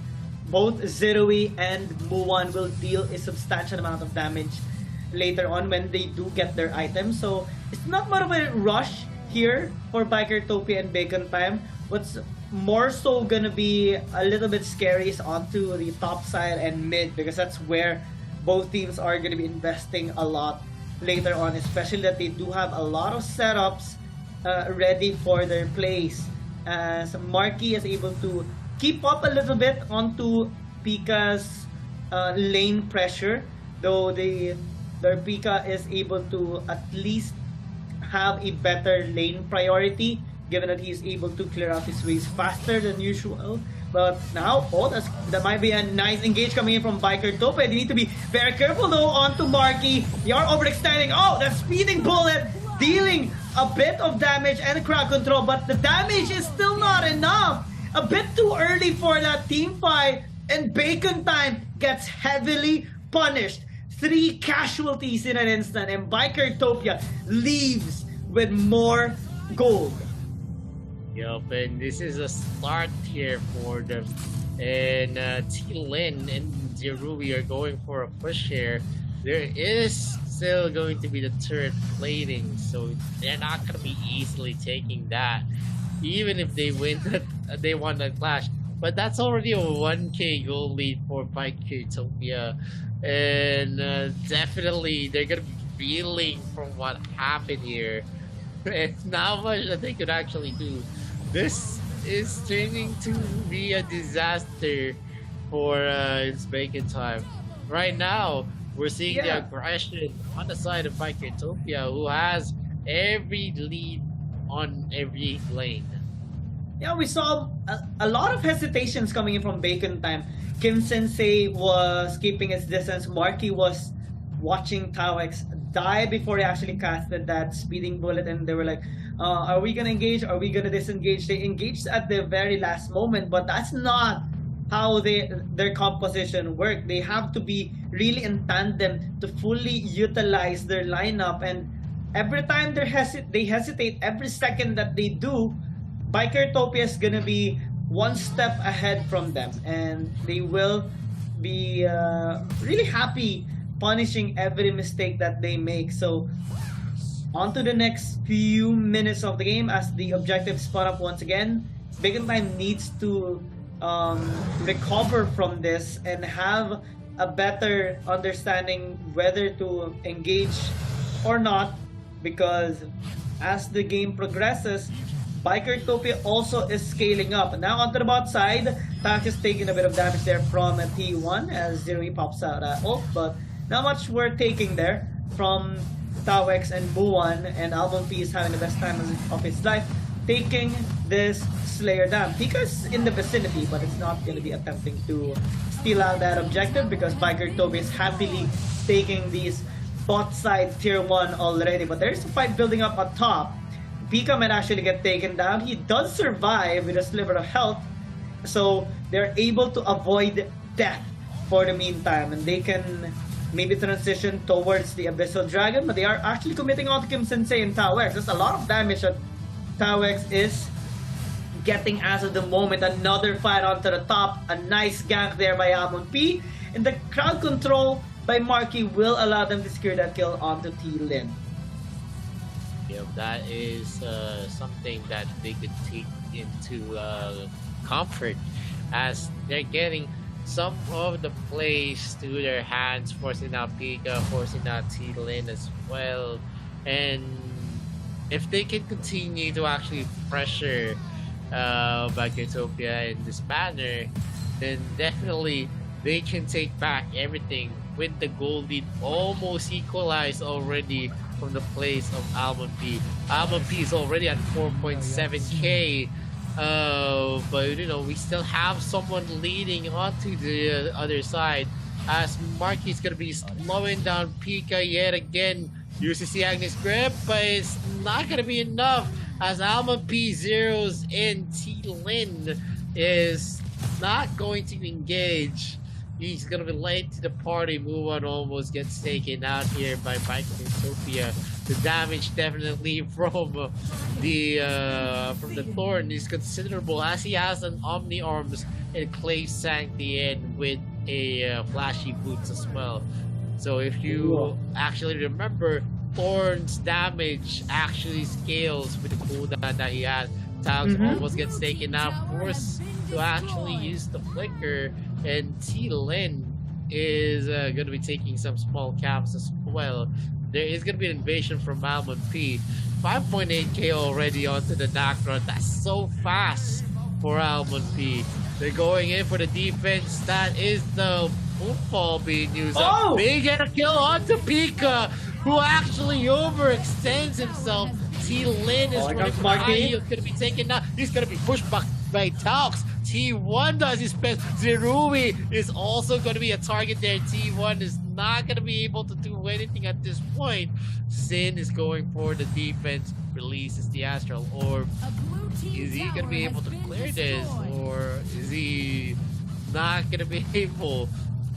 Both Zerui and Muan will deal a substantial amount of damage later on when they do get their items. So it's not much of a rush here for Bikertopia and Bacon Time. What's more so gonna be a little bit scary is onto the top side and mid, because that's where both teams are gonna be investing a lot later on, especially that they do have a lot of setups ready for their plays. As Marky is able to keep up a little bit onto Pika's lane pressure, though their Pika is able to at least have a better lane priority, given that he's able to clear out his ways faster than usual. But now, that might be a nice engage coming in from Bikertopia. They need to be very careful though onto Marky. They are overextending. Oh, that speeding bullet dealing a bit of damage and crowd control, but the damage is still not enough. A bit too early for that team fight, and Bacon Time gets heavily punished. 3 casualties in an instant, and Bikertopia leaves with more gold. Yup, and this is a start here for them. And T-Lin and Zerui are going for a push here. There is still going to be the turret plating, so they're not going to be easily taking that. Even if they win, they won the clash. But that's already a 1k goal lead for Bikertopia. and definitely they're gonna be feeling from what happened here. It's not much that they could actually do. This is turning to be a disaster for Uzbekistan time. Right now, we're seeing the aggression on the side of Bikertopia, who has every lead on every lane. Yeah, we saw a lot of hesitations coming in from Bacon Time. Kim Sensei was keeping his distance. Marky was watching Tawex die before he actually casted that speeding bullet, and they were like, are we gonna engage? Are we gonna disengage? They engaged at the very last moment, but that's not how their composition work. They have to be really in tandem to fully utilize their lineup, and every time they hesitate, every second that they do, Bikertopia is gonna be one step ahead from them, and they will be really happy punishing every mistake that they make. So on to the next few minutes of the game as the objective spun up once again. Bacon Time needs to recover from this and have a better understanding whether to engage or not, because as the game progresses, Bikertopia also is scaling up. Now onto the bot side, Tax is taking a bit of damage there from a T1 as Zero pops out ult, but not much we're taking there from Tawex and Buwan, and Albon P is having the best time of his life, taking this Slayer down. Pika's in the vicinity, but it's not going to be attempting to steal out that objective because Bikertopia is happily taking these bot side tier 1 already. But there's a fight building up at top. Pika might actually get taken down. He does survive with a sliver of health, so they're able to avoid death for the meantime, and they can maybe transition towards the Abyssal Dragon, but they are actually committing on to Kim Sensei and Tawex. There's a lot of damage that Tawex is getting as of the moment. Another fight onto the top, a nice gank there by Amon P, and the crowd control by Marky will allow them to secure that kill onto T-Lin. Yeah, that is something that they could take into comfort as they're getting some of the plays to their hands, forcing out Pika, forcing out T-Lin as well. And if they can continue to actually pressure Bikertopia in this manner, then definitely they can take back everything with the goal lead almost equalized already from the place of Almond P. Almond P is already at 4.7k. But you know, we still have someone leading onto the other side as Marky's gonna be slowing down Pika yet again. UCC Agnes grip, but it's not gonna be enough as Almond P zeroes in. T-Lin is not going to engage. He's gonna be late to the party. Muwan almost gets taken out here by Bikertopia. The damage definitely from the Thorn is considerable as he has an Omni Arms and Clay Sancti in with a Flashy Boots as well. So if you actually remember, Thorn's damage actually scales with the cooldown that he has. Tags almost gets taken out, forced to actually use the flicker, and T-Lin is going to be taking some small caps as well. There is going to be an invasion from Almond P. 5.8k already onto the Nacron. That's so fast for Almond P. They're going in for the defense. That is the football being used. Oh! They get a kill onto Pika, who actually overextends himself. T-Lin is running behind. He's going to be taken out. He's going to be pushed back by Talks. T1 does his best. Zerui is also going to be a target there. T1 is not going to be able to do anything at this point. Sin is going for the defense. Releases the Astral Orb. Is he going to be able to clear this, or is he not going to be able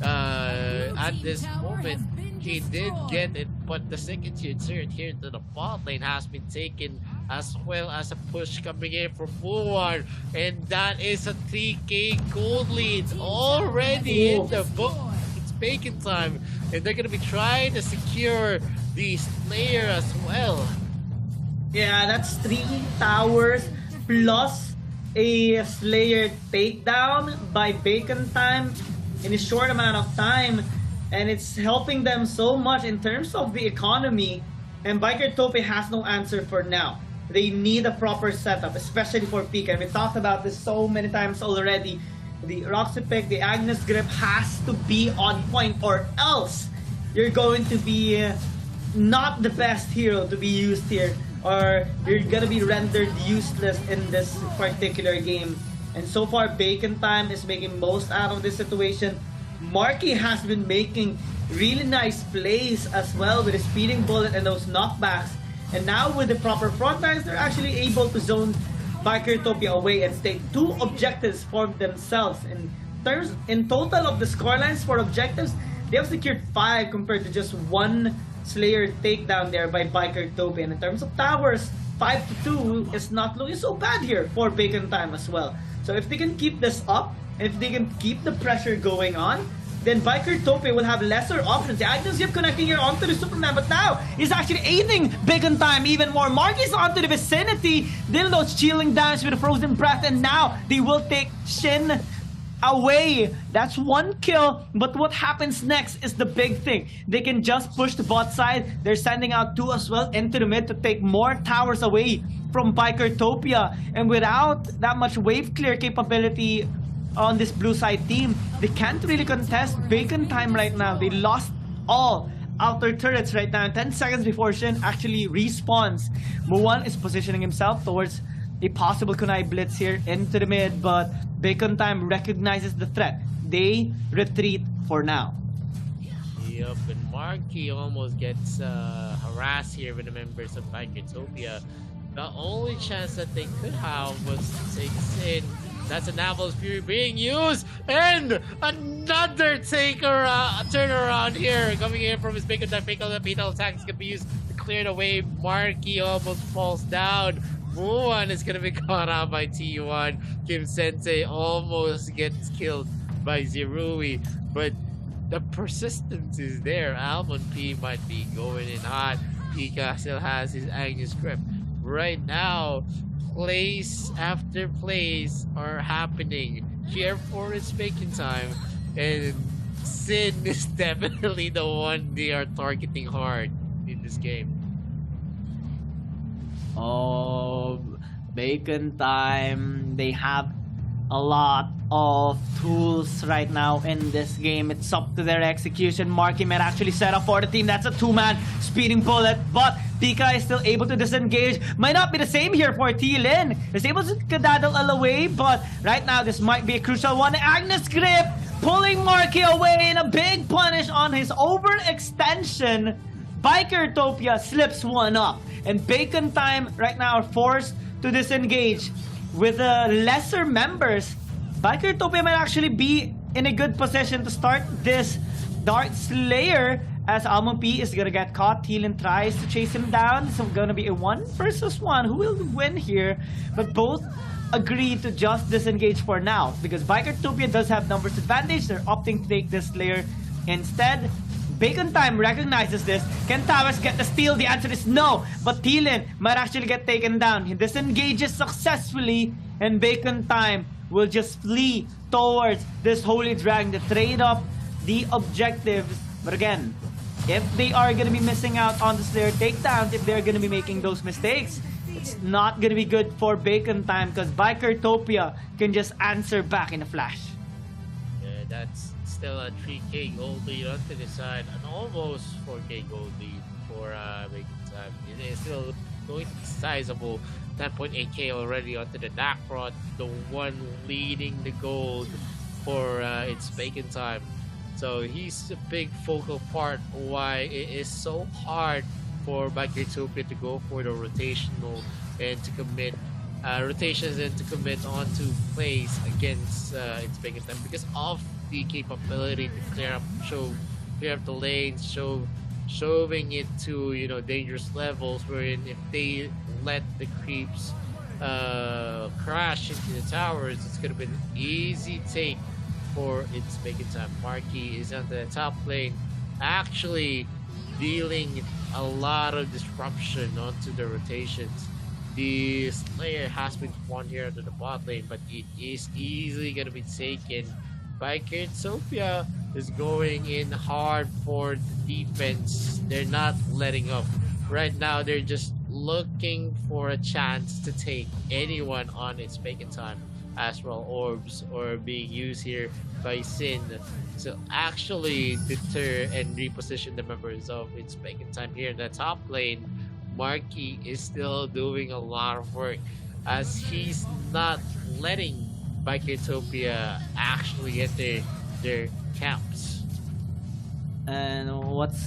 at this moment? He did get it, but the second tier turret here to the bot lane has been taken, as well as a push coming in from Buwan, and that is a 3k gold lead already in the book. It's Bacon time, and they're gonna be trying to secure the Slayer as well. Yeah, that's 3 towers plus a Slayer takedown by Bacon time in a short amount of time. and it's helping them so much in terms of the economy. And Biker Tope has no answer for now. They need a proper setup, especially for Pika. And we talked about this so many times already. The Roxy pick, the Agnes grip has to be on point, or else you're going to be not the best hero to be used here, or you're gonna be rendered useless in this particular game. And so far, Bacon Time is making most out of this situation. Marky has been making really nice plays as well with his speeding bullet and those knockbacks. And now with the proper front lines, they're actually able to zone Bikertopia away and take 2 objectives for themselves. In total of the scorelines for objectives, they have secured 5 compared to just 1 Slayer takedown there by Bikertopia. And in terms of towers, 5-2 is not looking so bad here for Bacon Time as well. So if they can keep this up, and if they can keep the pressure going on, then Bikertopia will have lesser options. The Agnes Zip connecting here onto the Superman, but now he's actually aiding Bacon Time even more. Marky's onto the vicinity, then those chilling damage with a frozen breath, and now they will take Shin away. That's 1 kill, but what happens next is the big thing. They can just push the bot side. They're sending out 2 as well into the mid to take more towers away from Bikertopia, and without that much wave clear capability on this blue side team, they can't really contest Bacon Time right now. They lost all outer turrets right now. 10 seconds before Shin actually respawns, Muwan is positioning himself towards a possible kunai blitz here into the mid, but Bacon Time recognizes the threat. They retreat for now. Yup, and Marky almost gets harassed here with the members of Bikertopia. The only chance that they could have was to take Sin. That's a Naval's Fury being used, and another turnaround here coming in from his Bacon Time. Fatal attack is gonna be used to clear the way. Marky almost falls down. Muwan is gonna be caught out by T1. Kim Sensei almost gets killed by Zerui, but the persistence is there. Almond P might be going in hot. Pika still has his Agnes grip. Right now, plays after plays are happening here for its Bacon Time, and Sin is definitely the one they are targeting hard in this game. Oh, Bacon Time, they have a lot of tools right now in this game. It's up to their execution. Marky might actually set up for the team. That's a 2-man speeding bullet, but Pika is still able to disengage. Might not be the same here for T-Lin. Is able to skedaddle all away, but right now this might be a crucial one. Agnes grip pulling Marky away, and a big punish on his overextension. Bikertopia slips one up, and Bacon Time right now are forced to disengage. With lesser members, Bikertopia might actually be in a good position to start this Dark Slayer, as Almond P is gonna get caught. Thielen tries to chase him down. It's gonna be a 1 versus 1. Who will win here? But both agree to just disengage for now, because Bikertopia does have numbers advantage. They're opting to take this Slayer instead. Bacon Time recognizes this. Can Towers get the steal? The answer is no. But Thielen might actually get taken down. He disengages successfully, and Bacon Time will just flee towards this Holy Dragon to trade off the objectives. But again, if they are going to be missing out on the Slayer takedowns, if they're going to be making those mistakes, it's not going to be good for Bacon Time, because Bikertopia can just answer back in a flash. Yeah, that's still a 3k gold lead onto the side, and almost 4k gold lead for Bacon Time. It is still going to be sizable. 10.8k already onto the Nacron, the one leading the gold for its Bacon Time. So he's a big focal part why it is so hard for Bikertopia to go for the rotational and to commit rotations and to commit onto plays against its Bacon Time, because of the capability to clear up the lanes, shoving it to, you know, dangerous levels, wherein if they let the creeps crash into the towers, it's gonna be an easy take for its Bacon Time. Marky is on the top lane, actually dealing a lot of disruption onto the rotations. The Slayer has been spawned here into the bot lane, but it is easily gonna be taken. Bikertopia is going in hard for the defense. They're not letting up. Right now, they're just looking for a chance to take anyone on its vacant time. Astral orbs are being used here by Sin to actually deter and reposition the members of its vacant time here in the top lane. Marky is still doing a lot of work as he's not letting Bikertopia actually enter their camps. And what's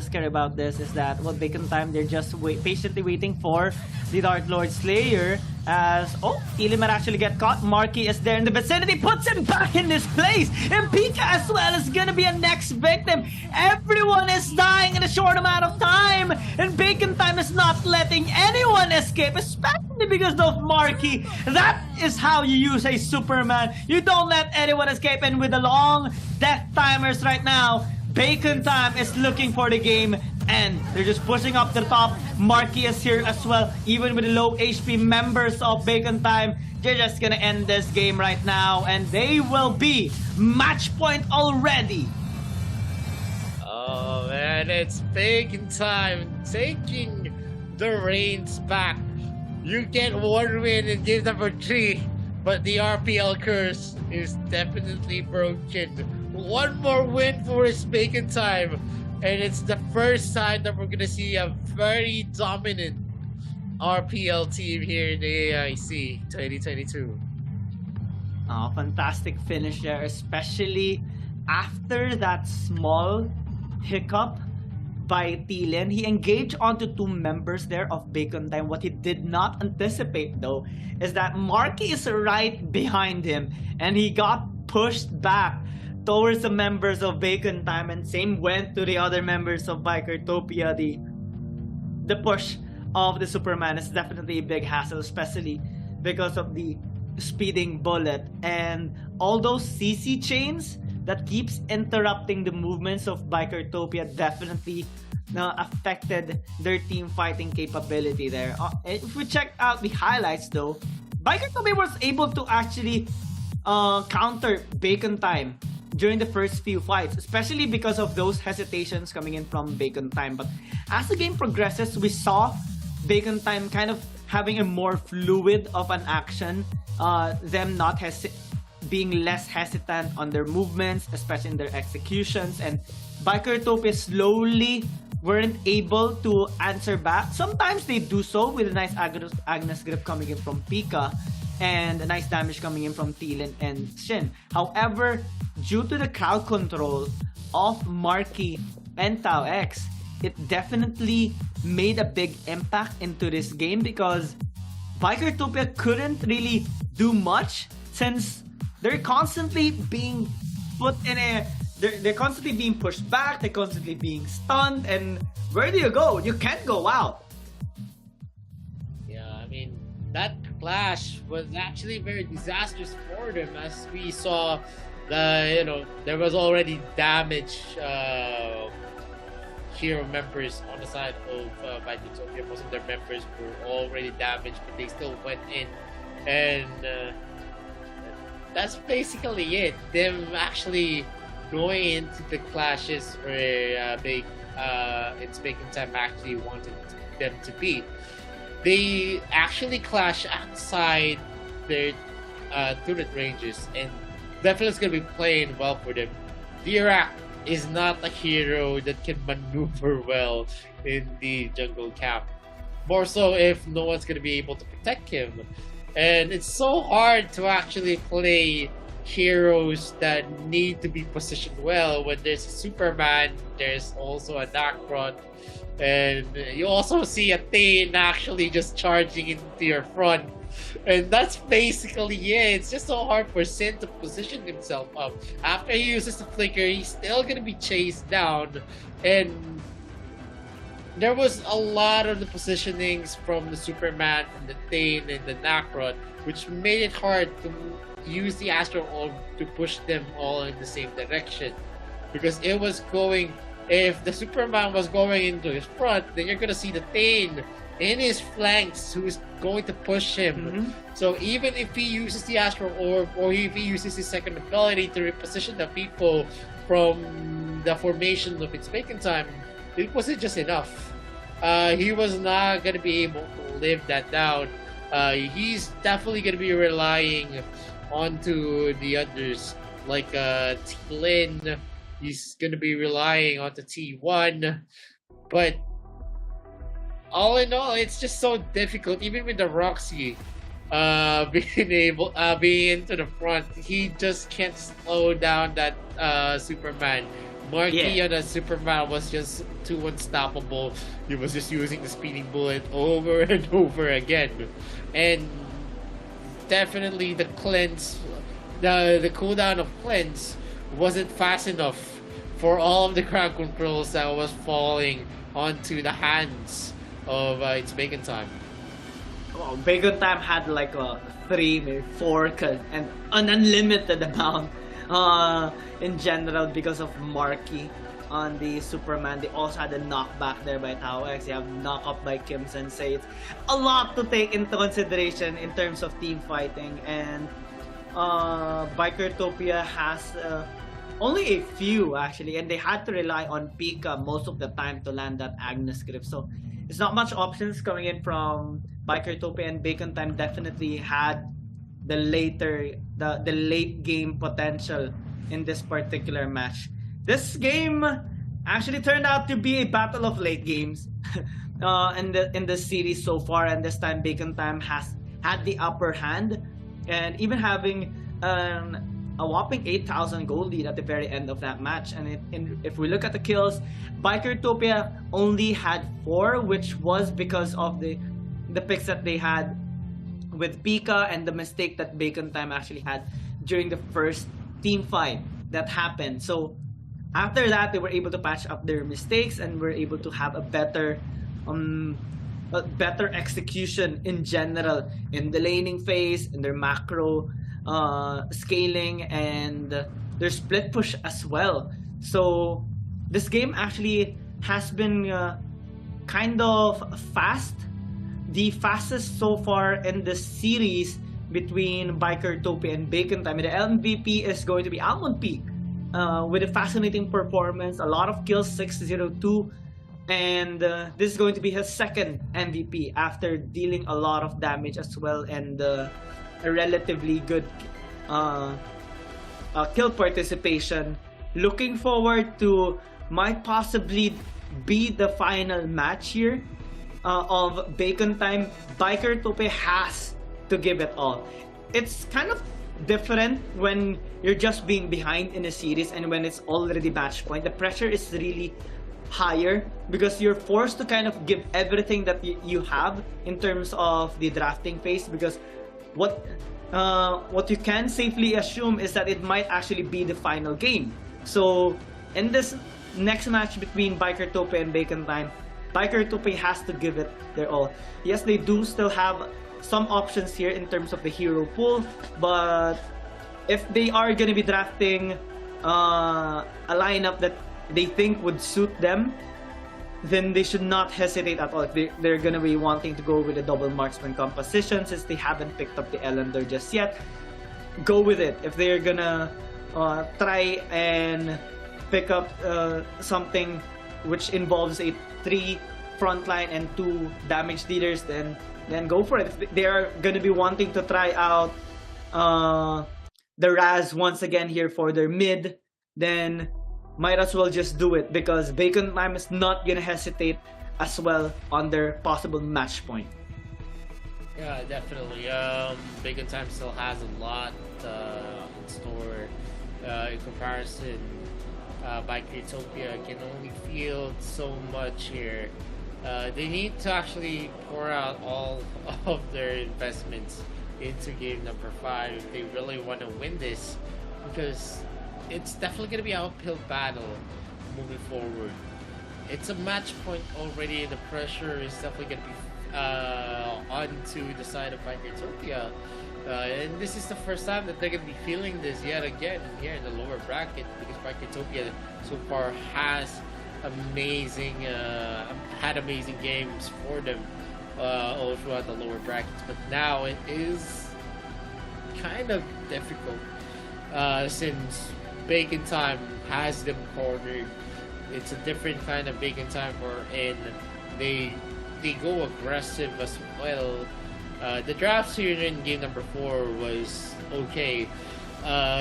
scary about this is that, well, Bacon Time, they're just patiently waiting for the Dark Lord Slayer as, oh, Elim might actually get caught. Marky is there in the vicinity, puts him back in this place. And Pika as well is gonna be a next victim. Everyone is dying in a short amount of time. And Bacon Time is not letting anyone escape, especially because of Marky. That is how you use a Superman. You don't let anyone escape. And with the long death timers right now, Bacon Time is looking for the game, and they're just pushing up the top. Marky is here as well. Even with the low HP members of Bacon Time, they're just gonna end this game right now, and they will be match point already. Oh man, it's Bacon Time taking the reins back. You get one win in game number 3, but the RPL curse is definitely broken. One more win for his Bacon Time, and it's the first time that we're gonna see a very dominant RPL team here in the AIC 2022. Oh, fantastic finish there, especially after that small hiccup by Thielen. He engaged onto 2 members there of Bacon Time. What he did not anticipate though is that Marky is right behind him, and he got pushed back towards the members of Bacon Time, and same went to the other members of Bikertopia. The push of the Superman is definitely a big hassle, especially because of the speeding bullet and all those CC chains that keeps interrupting the movements of Bikertopia definitely affected their team fighting capability there. If we check out the highlights though, Bikertopia was able to actually counter Bacon Time during the first few fights, especially because of those hesitations coming in from Bacon Time. But as the game progresses, we saw Bacon Time kind of having a more fluid of an action, them not being less hesitant on their movements, especially in their executions, and Bikertopia slowly weren't able to answer back. Sometimes they do so with a nice Agnes grip coming in from Pika, and a nice damage coming in from Thielen and Shin. However, due to the crowd control of Marky and Tau X, it definitely made a big impact into this game because Bikertopia couldn't really do much since they're constantly being put in a... They're constantly being pushed back, they're constantly being stunned, and where do you go? You can't go out. Yeah, I mean, that clash was actually very disastrous for them, as we saw there was already damage hero members on the side of Bikertopia. Most of their members were already damaged, but they still went in, and that's basically it. Them actually going into the clashes where it's Bacon Time actually wanted them to be. They actually clash outside their turret ranges, and definitely it's going to be playing well for them. Dirac is not a hero that can maneuver well in the jungle camp. More so if no one's going to be able to protect him. And it's so hard to actually play heroes that need to be positioned well when there's a Superman, there's also a Darkron, and you also see a Thane actually just charging into your front. And that's basically it. It's just so hard for Sin to position himself up. After he uses the flicker, he's still gonna be chased down, and there was a lot of the positionings from the Superman, from the Thane, and the Darkron, which made it hard to use the Astral Orb to push them all in the same direction. Because it was going, if the Superman was going into his front, then you're gonna see the Thane in his flanks who's going to push him. So even if he uses the Astral Orb, or if he uses his second ability to reposition the people from the formation of its bacon time, it wasn't just enough. He was not going to be able to live that down. He's definitely going to be relying onto the others, like T-Lin. He's going to be relying onto T1. But all in all, it's just so difficult, even with the Roxy being into the front. He just can't slow down that Superman. Marky on a Superman was just too unstoppable. He was just using the speeding bullet over and over again. And definitely the cleanse, the cooldown of cleanse wasn't fast enough for all of the ground controls that was falling onto the hands of its bacon time. Well, Bacon Time had like a 3, maybe 4, and an unlimited amount in general because of Marky on the Superman. They also had a knockback there by Tao X. They have knock-up by Kim Sensei. It's a lot to take into consideration in terms of team fighting, and Bikertopia has only a few actually, and they had to rely on Pika most of the time to land that Agnes grip. So it's not much options coming in from Bikertopia, and Bacon Time definitely had the late game potential in this particular match. This game actually turned out to be a battle of late games in the series so far, and this time Bacon Time has had the upper hand, and even having a whopping 8,000 gold lead at the very end of that match. And if we look at the kills, Bikertopia only had 4, which was because of the picks that they had with Pika and the mistake that Bacon Time actually had during the first team fight that happened. So after that, they were able to patch up their mistakes and were able to have a better execution in general in the laning phase, in their macro scaling, and their split push as well. So this game actually has been kind of fast, the fastest so far in the series between Bikertopia and Bacon Time. And the MVP is going to be Almond Peak with a fascinating performance, a lot of kills, 602, and this is going to be his second MVP after dealing a lot of damage as well, and a relatively good kill participation. Looking forward to might possibly be the final match here of Bacon Time. Bikertopia has to give it all. It's kind of different when you're just being behind in a series and when it's already match point. The pressure is really higher because you're forced to kind of give everything that you have in terms of the drafting phase, because what you can safely assume is that it might actually be the final game. So in this next match between Bikertopia and Bacon Time, Bikertopia has to give it their all. Yes, they do still have some options here in terms of the hero pool, but if they are going to be drafting a lineup that they think would suit them, then they should not hesitate at all. If they're going to be wanting to go with a double marksman composition, since they haven't picked up the Elender just yet, go with it. If they're going to try and pick up something which involves a 3 frontline and 2 damage dealers, then go for it. If they are going to be wanting to try out the Raz once again here for their mid, then might as well just do it, because Bacon Time is not going to hesitate as well on their possible match point. Yeah, definitely. Bacon Time still has a lot in store in comparison. Bikertopia can only field so much here. They need to actually pour out all of their investments into game number 5 if they really want to win this, because it's definitely going to be an uphill battle moving forward. It's a match point already, and the pressure is definitely going to be onto the side of Bikertopia. And this is the first time that they're going to be feeling this yet again here in the lower bracket, because Bikertopia so far has had amazing games for them all throughout the lower brackets, but now it is kind of difficult since Bacon Time has them cornered. It's a different kind of Bacon Time and they go aggressive as well. The drafts here in game number 4 was okay.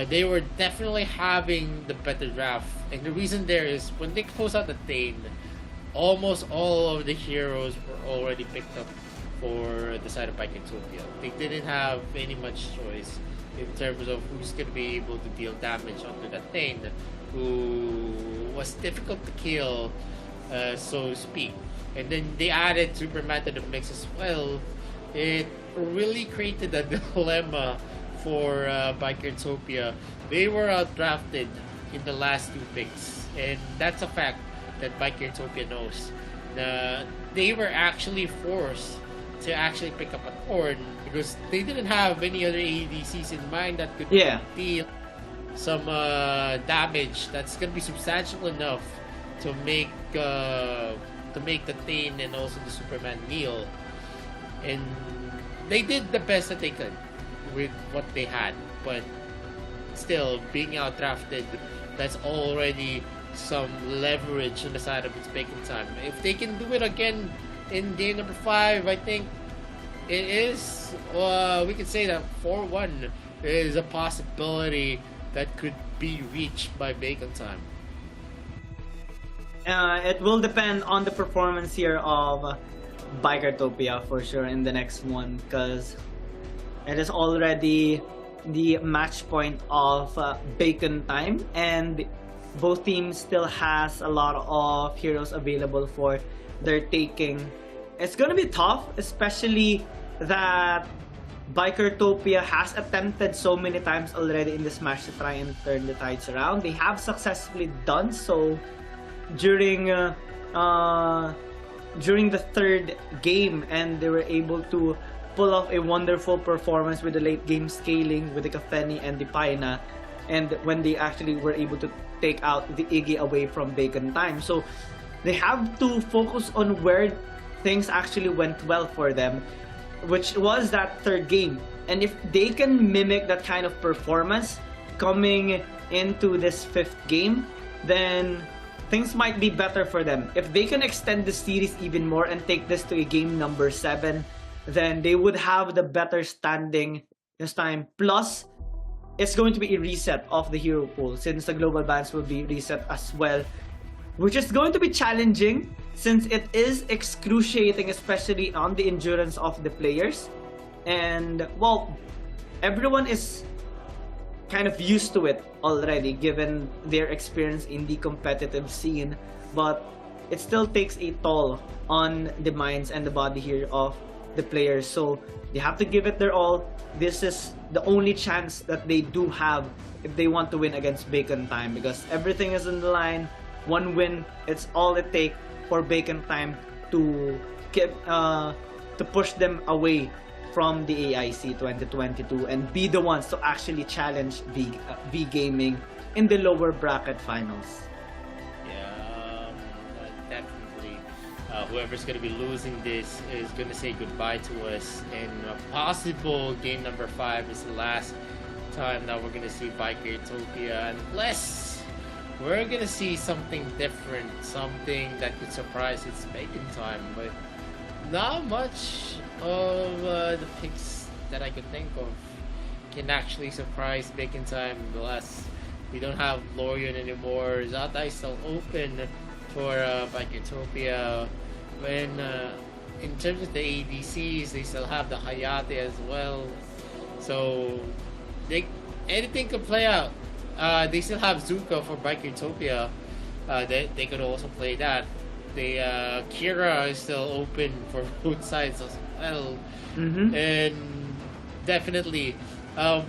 They were definitely having the better draft, and the reason there is when they close out the Thane, almost all of the heroes were already picked up for the side of Biketopia. They didn't have any much choice in terms of who's going to be able to deal damage onto the Thane, who was difficult to kill, so to speak. And then they added Superman to the mix as well. It really created a dilemma for Biketopia. They were outdrafted in the last 2 picks, and that's a fact that Biketopia knows. They were actually forced to actually pick up a Thorn because they didn't have any other ADCs in mind that could deal some damage that's gonna be substantial enough to make the Thane and also the Superman kneel. And they did the best that they could with what they had, but still being outdrafted, that's already some leverage on the side of its Bacon Time. If they can do it again in game number 5, I think it is we could say that 4-1 is a possibility that could be reached by Bacon Time. It will depend on the performance here of Biketopia for sure in the next one, because it is already the match point of Bacon Time, and both teams still has a lot of heroes available for their taking. It's gonna be tough, especially that Biketopia has attempted so many times already in this match to try and turn the tides around. They have successfully done so during the 3rd game, and they were able to pull off a wonderful performance with the late game scaling with the Kafeni and the Paina, and when they actually were able to take out the Iggy away from Bacon Time. So they have to focus on where things actually went well for them, which was that 3rd game. And if they can mimic that kind of performance coming into this 5th game, then things might be better for them. If they can extend the series even more and take this to a game number 7, then they would have the better standing this time. Plus, it's going to be a reset of the hero pool since the global bans will be reset as well, which is going to be challenging since it is excruciating, especially on the endurance of the players. And well, everyone is kind of used to it already given their experience in the competitive scene, but it still takes a toll on the minds and the body here of the players. So they have to give it their all. This is the only chance that they do have if they want to win against Bacon Time, because everything is on the line. One win, it's all it takes for Bacon Time to push them away from the AIC 2022 and be the ones to actually challenge V Gaming in the lower bracket finals. Yeah, definitely. Whoever's going to be losing this is going to say goodbye to us, and possible game number 5 is the last time that we're going to see Biketopia, unless we're going to see something different, something that could surprise its Bacon Time. But not much of the picks that I could think of can actually surprise Bacon Time, unless we don't have Lorian anymore. Zata is still open for Biketopia. When in terms of the ADCs, they still have the Hayate as well, so anything could play out. They still have Zuka for Biketopia. They could also play that. The Kira is still open for both sides as well. And definitely,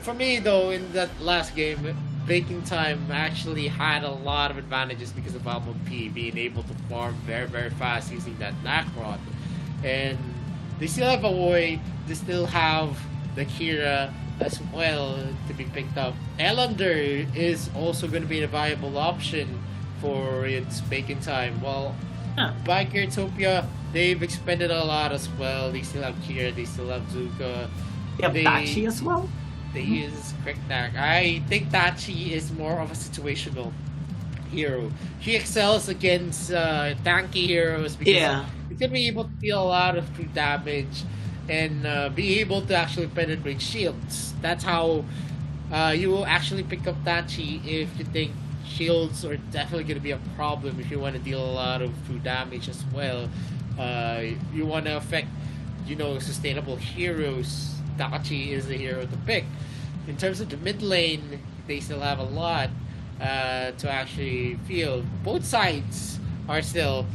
for me though, in that last game, Bacon Time actually had a lot of advantages because of Alpha P being able to farm very, very fast using that Nakrod. And they still have Aoi, they still have the Kira as well to be picked up. Elander is also going to be a viable option for its Bacon Time. Well, Biketopia, they've expended a lot as well. They still have Kira, they still have Zuka. They have Dachi as well? they use quick attack. I think Tachi is more of a situational hero. He excels against tanky heroes because he can be able to deal a lot of true damage and be able to actually penetrate shields. That's how you will actually pick up Tachi if you think shields are definitely going to be a problem if you want to deal a lot of true damage as well. You want to affect, sustainable heroes. Tachi is the hero to pick. In terms of the mid lane, they still have a lot to actually field. Both sides are still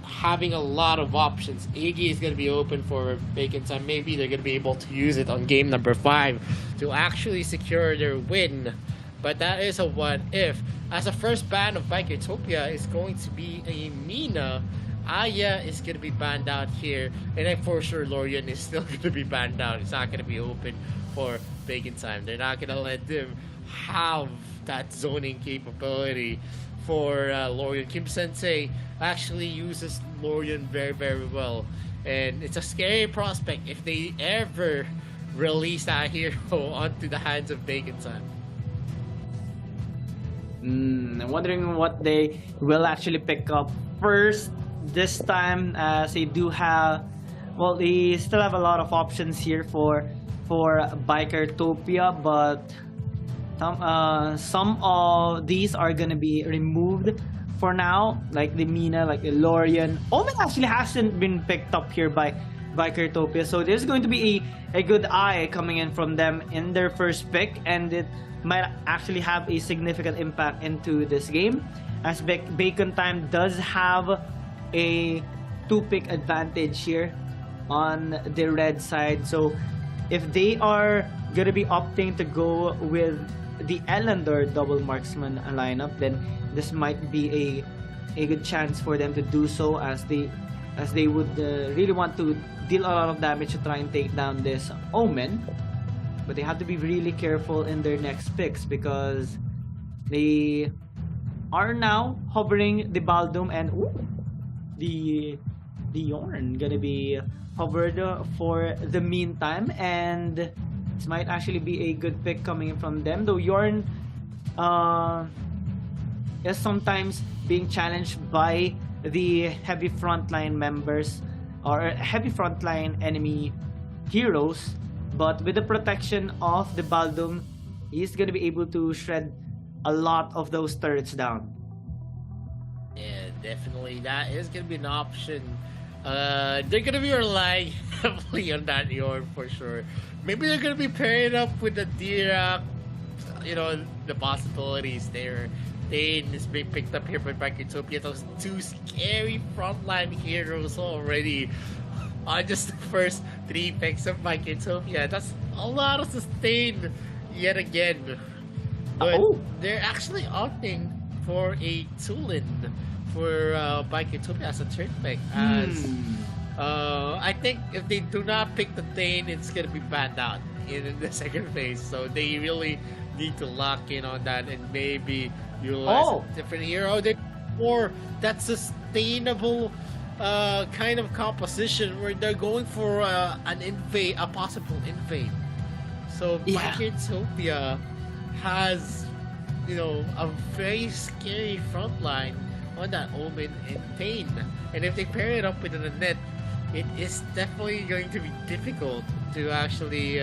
having a lot of options. AG is going to be open for vacant time. Maybe they're going to be able to use it on game number 5 to actually secure their win. But that is a what if. As a first ban of Biketopia is going to be a Mina. Aya is going to be banned out here. And then for sure Lorian is still going to be banned out. It's not going to be open for vacant time. They're not going to let them have that zoning capability for Lorian. Kim Sensei actually uses Lorian very, very well. And it's a scary prospect if they ever release that hero onto the hands of vacant time. I'm wondering what they will actually pick up first this time, as they do have, they still have a lot of options here for Bikertopia, but some of these are gonna be removed for now, like the Mina, like the Lorian. Omen actually hasn't been picked up here by Bikertopia, so there's going to be a good eye coming in from them in their first pick, and it might actually have a significant impact into this game, as Bacon Time does have a 2-pick advantage here on the red side. So if they are gonna be opting to go with the Elendor double marksman lineup, then this might be a good chance for them to do so, as they would really want to deal a lot of damage to try and take down this Omen. But they have to be really careful in their next picks, because they are now hovering the Baldum, and the Yorn gonna be hovered for the meantime, and this might actually be a good pick coming in from them, though Yorn is sometimes being challenged by the heavy frontline members or heavy frontline enemy heroes. But with the protection of the Baldum, he's gonna be able to shred a lot of those turrets down. Yeah, definitely. That is going to be an option. They're going to be relying heavily on that Yorn for sure. Maybe they're going to be pairing up with the Dirac. The possibilities there. Dane is being picked up here by Biketopia. Those two scary frontline heroes already on just the first 3 picks of Biketopia. That's a lot of sustain yet again. But they're actually opting for a Tulin for Biketopia as a third pick. As I think if they do not pick the Dane, it's gonna be banned out in the second phase. So they really need to lock in on that and maybe utilize a different hero. They for that sustainable kind of composition where they're going for an invade, a possible invade. So Biketopia has a very scary front line on that Omen and Pain. And if they pair it up with an Annette, it is definitely going to be difficult to actually,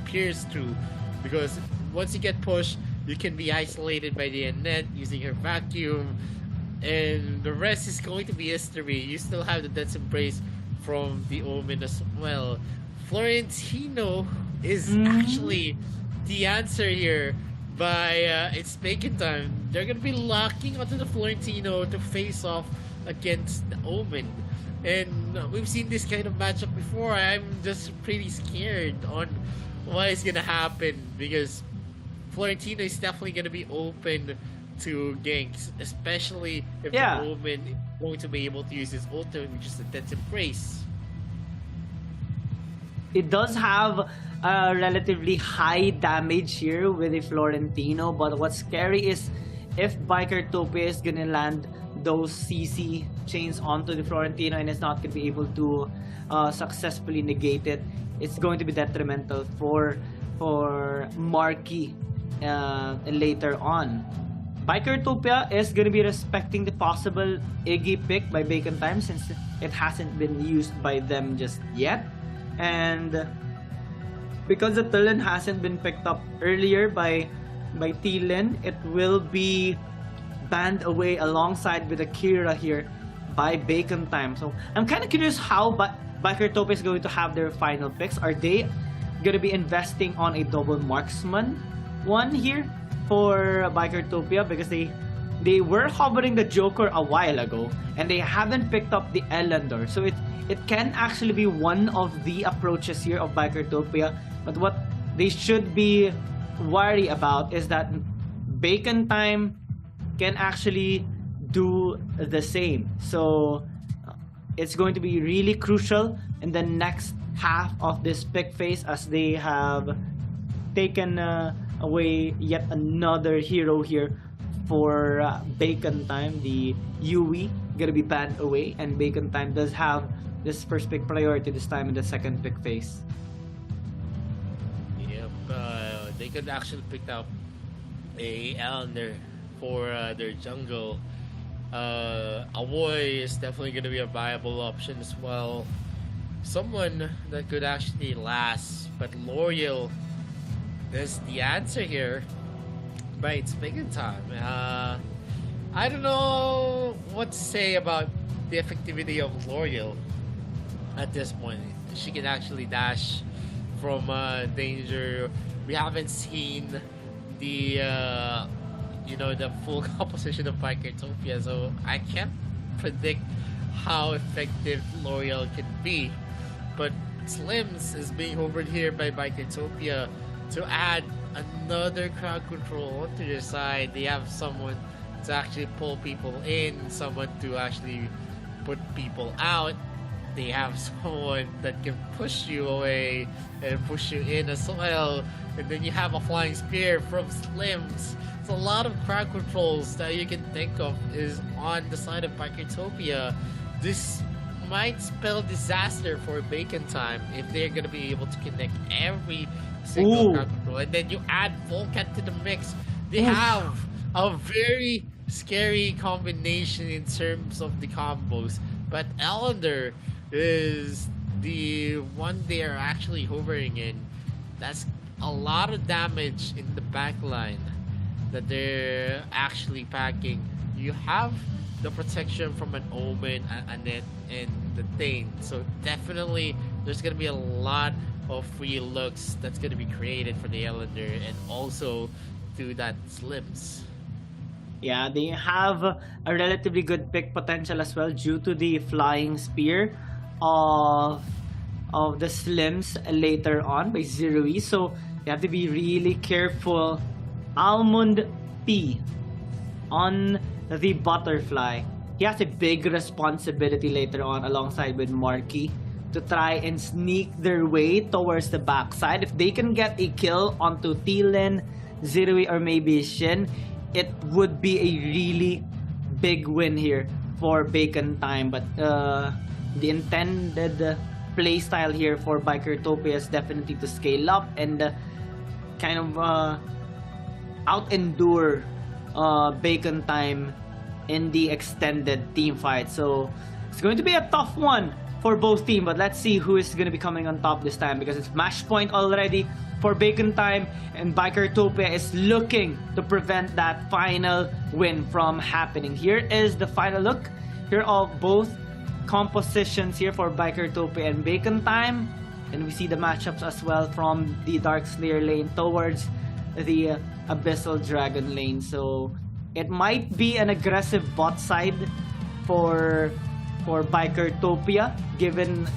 pierce through. Because once you get pushed, you can be isolated by the Annette using her vacuum. And the rest is going to be history. You still have the Death's Embrace from the Omen as well. Florentino is actually the answer here by it's Bacon Time. They're gonna be locking onto the Florentino to face off against the Omen, and we've seen this kind of matchup before. I'm just pretty scared on what is gonna happen, because Florentino is definitely gonna be open to ganks, especially if the Omen is going to be able to use his ultimate, which is the Death's Embrace. It does have a relatively high damage here with the Florentino, but what's scary is if Bikertopia is gonna land those CC chains onto the Florentino and is not going to be able to successfully negate it, it's going to be detrimental for Marky later on. Bikertopia is going to be respecting the possible Iggy pick by Bacon Time since it hasn't been used by them just yet. And because the Tulin hasn't been picked up earlier by Tilin, it will be banned away alongside with Akira here by Bacon Time. So I'm kind of curious how Bikertopia is going to have their final picks. Are they going to be investing on a double marksman one here for Bikertopia, because they were hovering the Joker a while ago and they haven't picked up the Elendor, so it can actually be one of the approaches here of Bikertopia. But what they should be worried about is that Bacon Time can actually do the same. So it's going to be really crucial in the next half of this pick phase, as they have taken away yet another hero here for Bacon Time. The Yui gonna be banned away, and Bacon Time does have this first pick priority this time in the second pick phase. Yep, they could actually pick up a Elender for their jungle. Avoy is definitely going to be a viable option as well. Someone that could actually last, but L'Oreal is the answer here. But it's Bacon Time. I don't know what to say about the effectivity of L'Oreal at this point. She can actually dash from danger. We haven't seen the the full composition of Bikertopia, so I can't predict how effective L'Oreal can be. But Slims is being hovered here by Bikertopia to add another crowd control onto their side. They have someone to actually pull people in, someone to actually put people out. They have someone that can push you away and push you in as well. And then you have a flying spear from Slims. So a lot of crowd controls that you can think of is on the side of Bikertopia. This might spell disaster for Bacon Time if they're going to be able to connect every single crowd control. And then you add Volcat to the mix. They have a very scary combination in terms of the combos. But Elender is the one they are actually hovering in. That's a lot of damage in the back line that they're actually packing. You have the protection from an Omen, a Net, and the Thane. So definitely there's going to be a lot of free looks that's going to be created for the Elender, and also to that Slims. Yeah, they have a relatively good pick potential as well due to the flying spear of the Slims later on by Zero-E. So you have to be really careful. Almond P on the Butterfly. He has a big responsibility later on alongside with Marky to try and sneak their way towards the backside. If they can get a kill onto Tilin, Zero-E, or maybe Shin, it would be a really big win here for Bacon Time. But the intended playstyle here for Bikertopia is definitely to scale up and kind of out-endure Bacon Time in the extended team fight. So it's going to be a tough one for both teams, but let's see who is going to be coming on top this time, because it's match point already for Bacon Time, and Bikertopia is looking to prevent that final win from happening. Here is the final look here of both compositions here for Bikertopia and Bacon Time, and we see the matchups as well from the Dark Slayer lane towards the Abyssal Dragon lane. So it might be an aggressive bot side for Bikertopia, given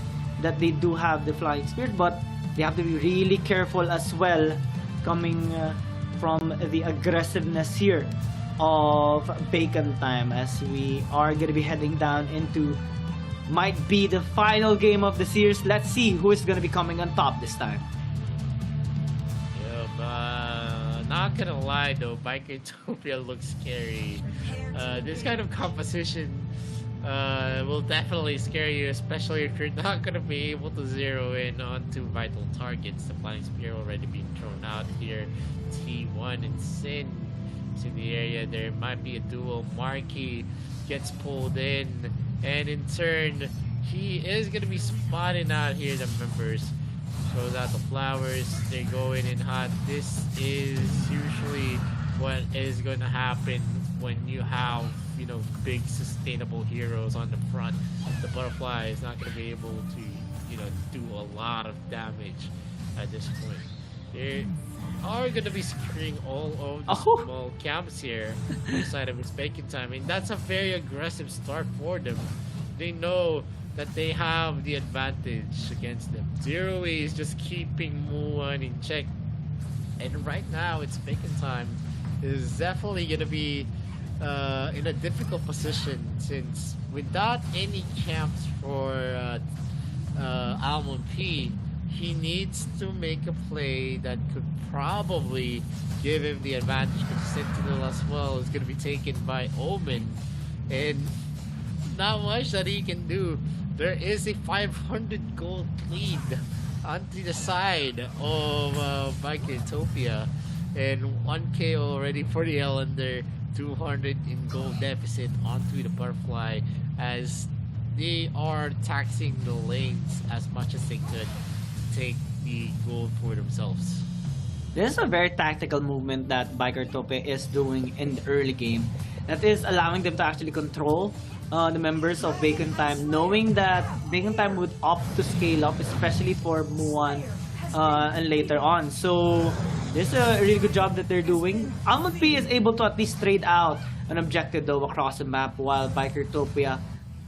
that they do have the Flying Spirit, but they have to be really careful as well coming from the aggressiveness here of Bacon Time, as we are going to be heading down into might be the final game of the series. Let's see who is going to be coming on top this time. Yep, not gonna lie though, Bikertopia looks scary. This kind of composition will definitely scare you, especially if you're not gonna be able to zero in onto vital targets. The Flying Spear already being thrown out here. T1 and Sin is in the area. There might be a duel. Marky gets pulled in, and in turn, he is gonna be spotting out here the members. Throws out the flowers. They're going in hot. This is usually what is going to happen when you have, you know, big sustainable heroes on the front. The butterfly is not going to be able to, you know, do a lot of damage at this point. They are going to be securing all of the small camps here inside of his bacon time, and that's a very aggressive start for them. They know that they have the advantage against them. Zero is just keeping Muan in check, and right now it's bacon time is definitely gonna be in a difficult position, since without any camps for Almond P, he needs to make a play that could probably give him the advantage, because Sentinel as well is gonna be taken by Omen, and not much that he can do. There is a 500 gold lead onto the side of Bikertopia, and 1k already for the Ellender, 200 in gold deficit onto the butterfly, as they are taxing the lanes as much as they could to take the gold for themselves. This is a very tactical movement that Bikertopia is doing in the early game, that is allowing them to actually control the members of Bacon Time, knowing that Bacon Time would opt to scale up, especially for Muan and later on. So this is a really good job that they're doing. Almond P is able to at least trade out an objective though across the map, while Bikertopia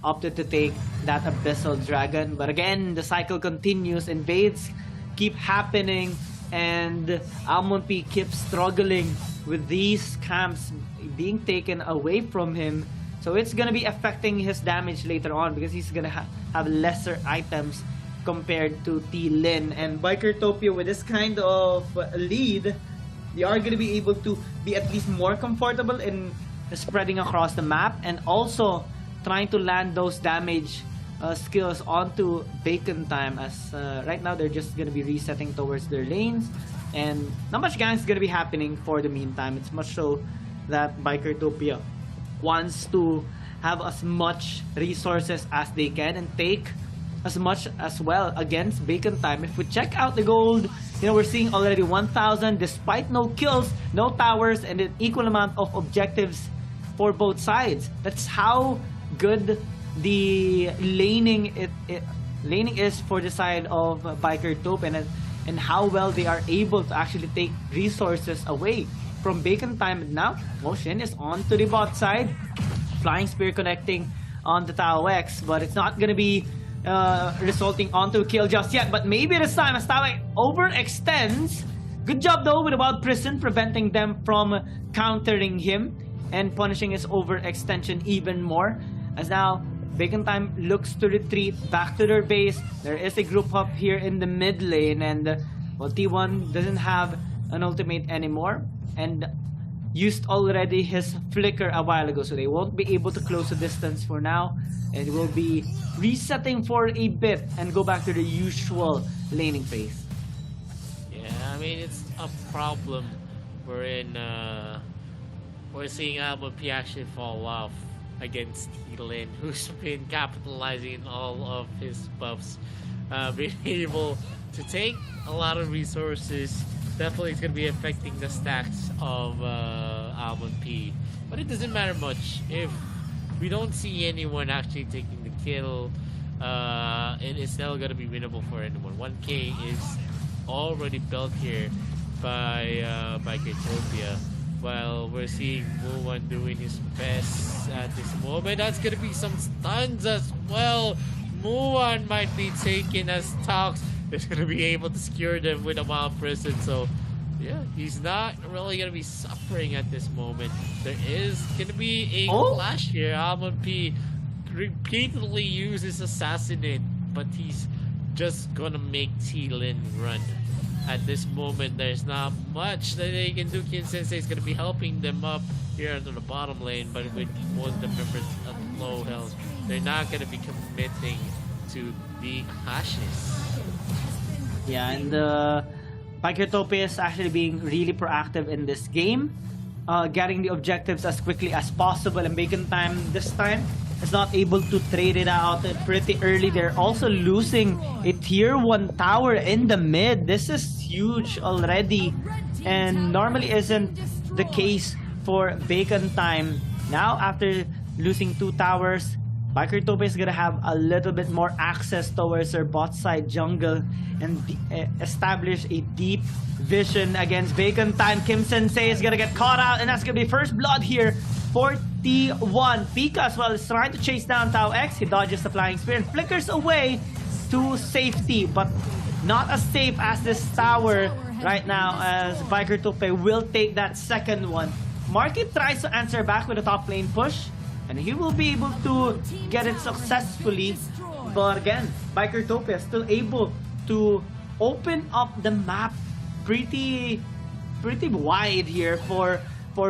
opted to take that Abyssal Dragon. But again, the cycle continues, invades keep happening, and Almond P keeps struggling with these camps being taken away from him. So it's gonna be affecting his damage later on, because he's gonna have lesser items compared to T-Lin. And Bikertopia, with this kind of lead, they are gonna be able to be at least more comfortable in spreading across the map, and also trying to land those damage skills onto Bacon Time, as right now they're just gonna be resetting towards their lanes, and not much ganks is gonna be happening for the meantime. It's much so that Bikertopia wants to have as much resources as they can and take as much as well against Bacon Time. If we check out the gold, you know, we're seeing already 1,000 despite no kills, no towers, and an equal amount of objectives for both sides. That's how good the laning is for the side of Bikertopia, and how well they are able to actually take resources away from Bacon Time. Now Motion is on to the bot side, Flying Spear connecting on the Tao X, but it's not gonna be resulting onto a kill just yet. But maybe this time, as Tao overextends. Good job though with Wild Prison, preventing them from countering him and punishing his overextension even more, as now Bacon Time looks to retreat back to their base. There is a group up here in the mid lane, and well, T1 doesn't have an ultimate anymore and used already his flicker a while ago, so they won't be able to close the distance for now, and will be resetting for a bit and go back to the usual laning phase. Yeah, I mean, it's a problem we're seeing Almond P actually fall off against T-Lin, who's been capitalizing all of his buffs, being able to take a lot of resources. Definitely it's going to be affecting the stacks of Almond P, but it doesn't matter much if we don't see anyone actually taking the kill. It is still going to be winnable for anyone. 1k is already built here by Bikertopia, while we're seeing Muan doing his best at this moment. That's going to be some stuns as well. Muan might be taken as Tox. Is going to be able to secure them with a Wild Prison. So yeah, he's not really going to be suffering at this moment. There is going to be a clash here. Almond P repeatedly uses Assassinate, but he's just gonna make T-Lin run. At this moment, there's not much that they can do. Kim Sensei is gonna be helping them up here into the bottom lane, but with one of the members of low health, they're not gonna be committing to the hashes. Yeah, and Bikertopia is actually being really proactive in this game, getting the objectives as quickly as possible, and Bacon Time this time is not able to trade it out pretty early. They're also losing a tier 1 tower in the mid. This is huge already, and normally isn't the case for Bacon Time. Now, after losing 2 towers, Bikertopia is gonna have a little bit more access towards their bot side jungle and establish a deep vision against Bacon Time. Kim Sensei is gonna get caught out, and that's gonna be first blood here for T1. Pika as well is trying to chase down Tau X. He dodges the flying spear and flickers away to safety, but not as safe as this tower right now, as Bikertopia will take that second one. Market tries to answer back with a top lane push, and he will be able to get it successfully. But again, Bikertopia is still able to open up the map pretty wide here for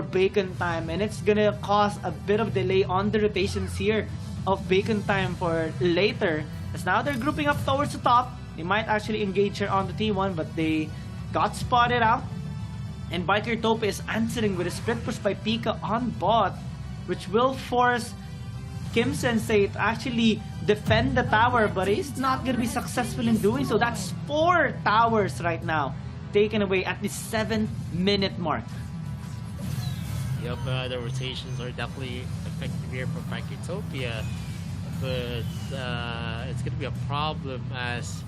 Bacon Time, and it's gonna cause a bit of delay on the rotations here of Bacon Time for later, as now they're grouping up towards the top. They might actually engage here on the T1, but they got spotted out, and Bikertopia is answering with a split push by Pika on bot, which will force Kim Sensei to actually defend the tower, but he's not gonna be successful in doing so. That's 4 towers right now taken away at the 7-minute mark. Yep, the rotations are definitely effective here for Bikertopia, but it's gonna be a problem as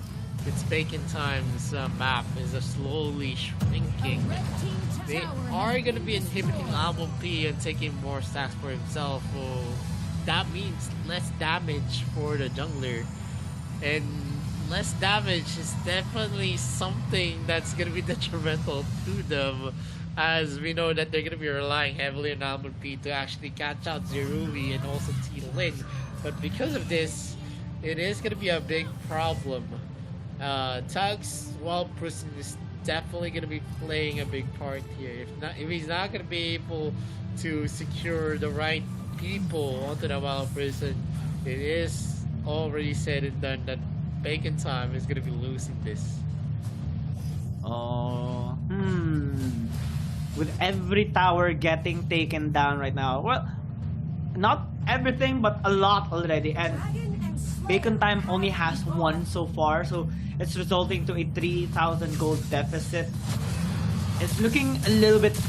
it's Bacon Time's map is slowly shrinking. They are gonna be inhibiting Album P and taking more stacks for himself, so that means less damage for the jungler, and less damage is definitely something that's gonna be detrimental to them, as we know that they're gonna be relying heavily on Album P to actually catch out Zeruli and also T-Lin. But because of this, it is gonna be a big problem. Tugs, while Prison is definitely gonna be playing a big part here. If he's not gonna be able to secure the right people onto the Wild Prison, it is already said and done that Bacon Time is gonna be losing this. Oh, with every tower getting taken down right now. Well, not everything, but a lot already. And Bacon Time only has 1 so far, so it's resulting to a 3,000 gold deficit. It's looking a little bit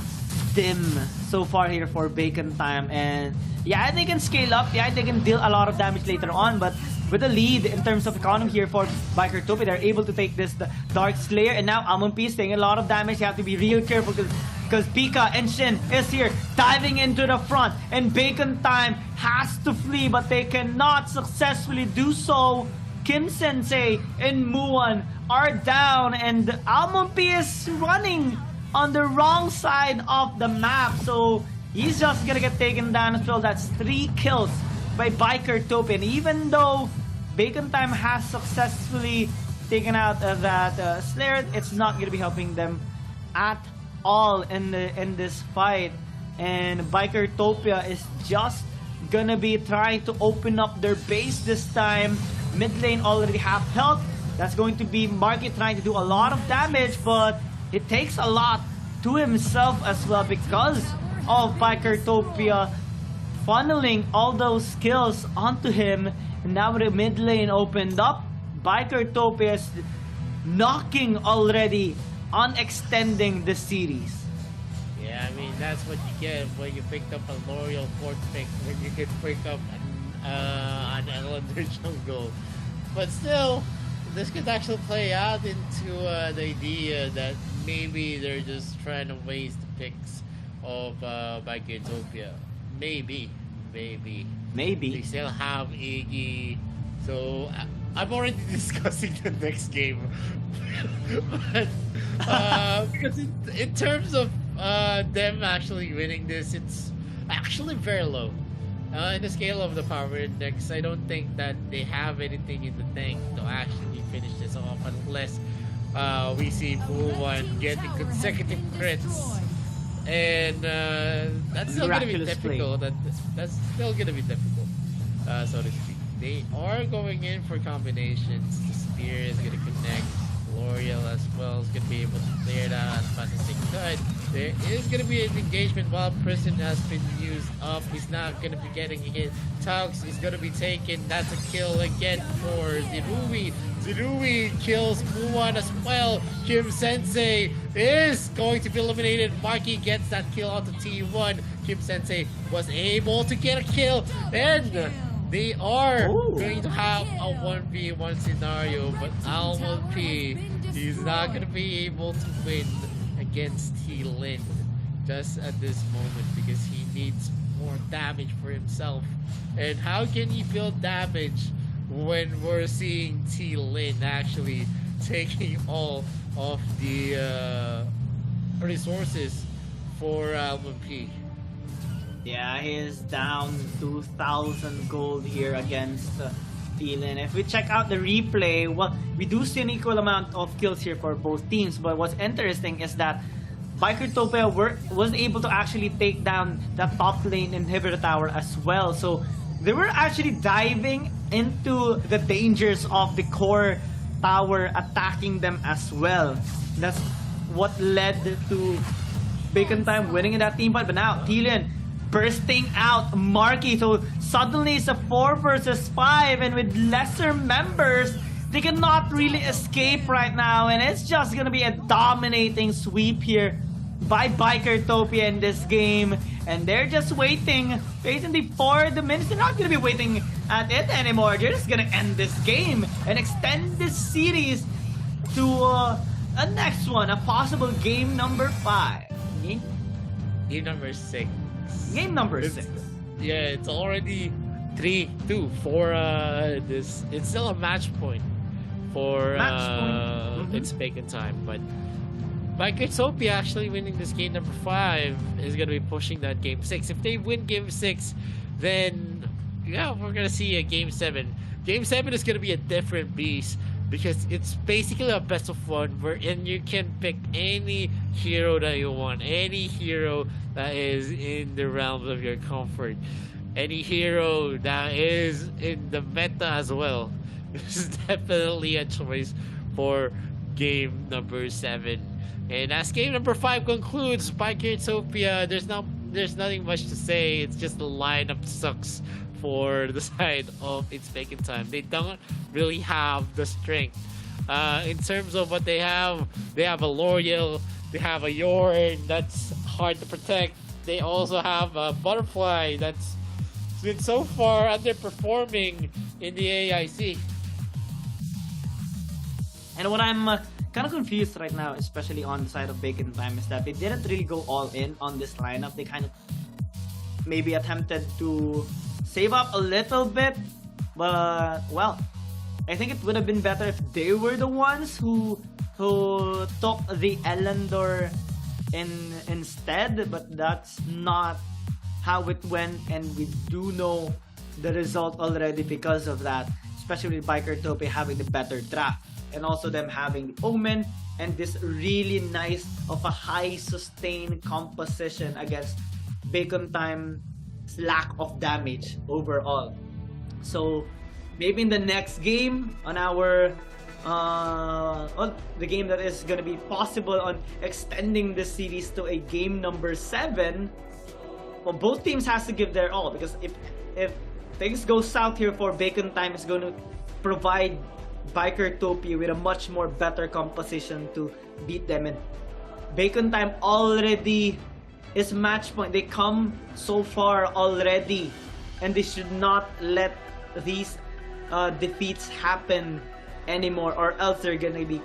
dim so far here for Bacon Time, and yeah, they can scale up, yeah, they can deal a lot of damage later on, but with a lead in terms of economy here for Bikertopia, they're able to take this Dark Slayer, and now Amon P is taking a lot of damage. You have to be real careful because Pika and Shin is here diving into the front, and Bacon Time has to flee, but they cannot successfully do so. Kim Sensei and Muan are down, and Amon P is running on the wrong side of the map, so he's just gonna get taken down as well. That's 3 kills by Bikertopia, and even though Bacon Time has successfully taken out that Slayer, it's not gonna be helping them at all in this fight, and Bikertopia is just gonna be trying to open up their base this time. Mid lane already half health. That's going to be Marky trying to do a lot of damage, but it takes a lot to himself as well because of Bikertopia funneling all those skills onto him. And now with the mid lane opened up, Bikertopia is knocking already on extending the series. Yeah, I mean, that's what you get when you picked up a L'Oreal fourth pick, when you could pick up an Ellender jungle. But still, this could actually play out into the idea that maybe they're just trying to waste the picks of Bikertopia. Maybe. They still have Iggy, so I'm already discussing the next game. But because in terms of them actually winning this, it's actually very low. In the scale of the power index, I don't think that they have anything in the tank to actually finish this off unless we see Buwan getting consecutive crits. And that's still going to be Miraculous play. difficult. That's still going to be difficult, so to speak. They are going in for combinations. The spear is going to connect. L'Oreal as well is going to be able to clear that as fast as they could. There is going to be an engagement while Prison has been used up. He's not going to be getting hit. Tux is going to be taken. That's a kill again for Zirui. Zirui kills Muwan as well. Kim Sensei is going to be eliminated. Marky gets that kill onto T1. Kim Sensei was able to get a kill. And they are going to have a 1v1 scenario, but Almond P, he's not going to be able to win against T-Lin just at this moment because he needs more damage for himself. And how can he build damage when we're seeing T-Lin actually taking all of the resources for Almond P? Yeah, he is down 2,000 gold here against Thielen. If we check out the replay, well, we do see an equal amount of kills here for both teams. But what's interesting is that Bikertopia was able to actually take down the top lane inhibitor tower as well. So they were actually diving into the dangers of the core tower attacking them as well. That's what led to Bacon Time winning in that team fight. But now Thielen bursting out Marky, so suddenly it's a 4 versus 5, and with lesser members they cannot really escape right now, and it's just gonna be a dominating sweep here by Bikertopia in this game, and they're just waiting patiently for the minutes. They're not gonna be waiting at it anymore. They're just gonna end this game and extend this series to a next one, a possible game number 5. Game number 6. Game number 6. Yeah, it's already 3-2 for this. It's still a match point for it's Bacon Time, but Bikertopia actually winning this game number 5 is gonna be pushing that game 6. If they win game 6, then yeah, we're gonna see a game 7. Game 7 is gonna be a different beast because it's basically a best of 1 wherein you can pick any hero that you want, any hero that is in the realms of your comfort, any hero that is in the meta as well. This is definitely a choice for game number 7. And as game number 5 concludes, Bikertopia, there's nothing much to say. It's just the lineup sucks for the side of It's Bacon Time. They don't really have the strength. In terms of what they have a L'Oreal, they have a Yorn that's hard to protect. They also have a Butterfly that's been so far underperforming in the AIC. And what I'm kind of confused right now, especially on the side of Bacon Time, is that they didn't really go all in on this lineup. They kind of maybe attempted to save up a little bit, but well, I think it would have been better if they were the ones who took the Elendor instead, but that's not how it went, and we do know the result already because of that, especially with Bikertopia having the better draft, and also them having the Omen and this really nice of a high sustain composition against Bacon Time's lack of damage overall. So maybe in the next game on our on the game that is going to be possible on extending the series to a game number 7, well, both teams has to give their all, because if things go south here for Bacon Time, it's going to provide Bikertopia with a much more better composition to beat them, and Bacon Time already is match point. They come so far already, and they should not let these defeats happen anymore, or else they're gonna be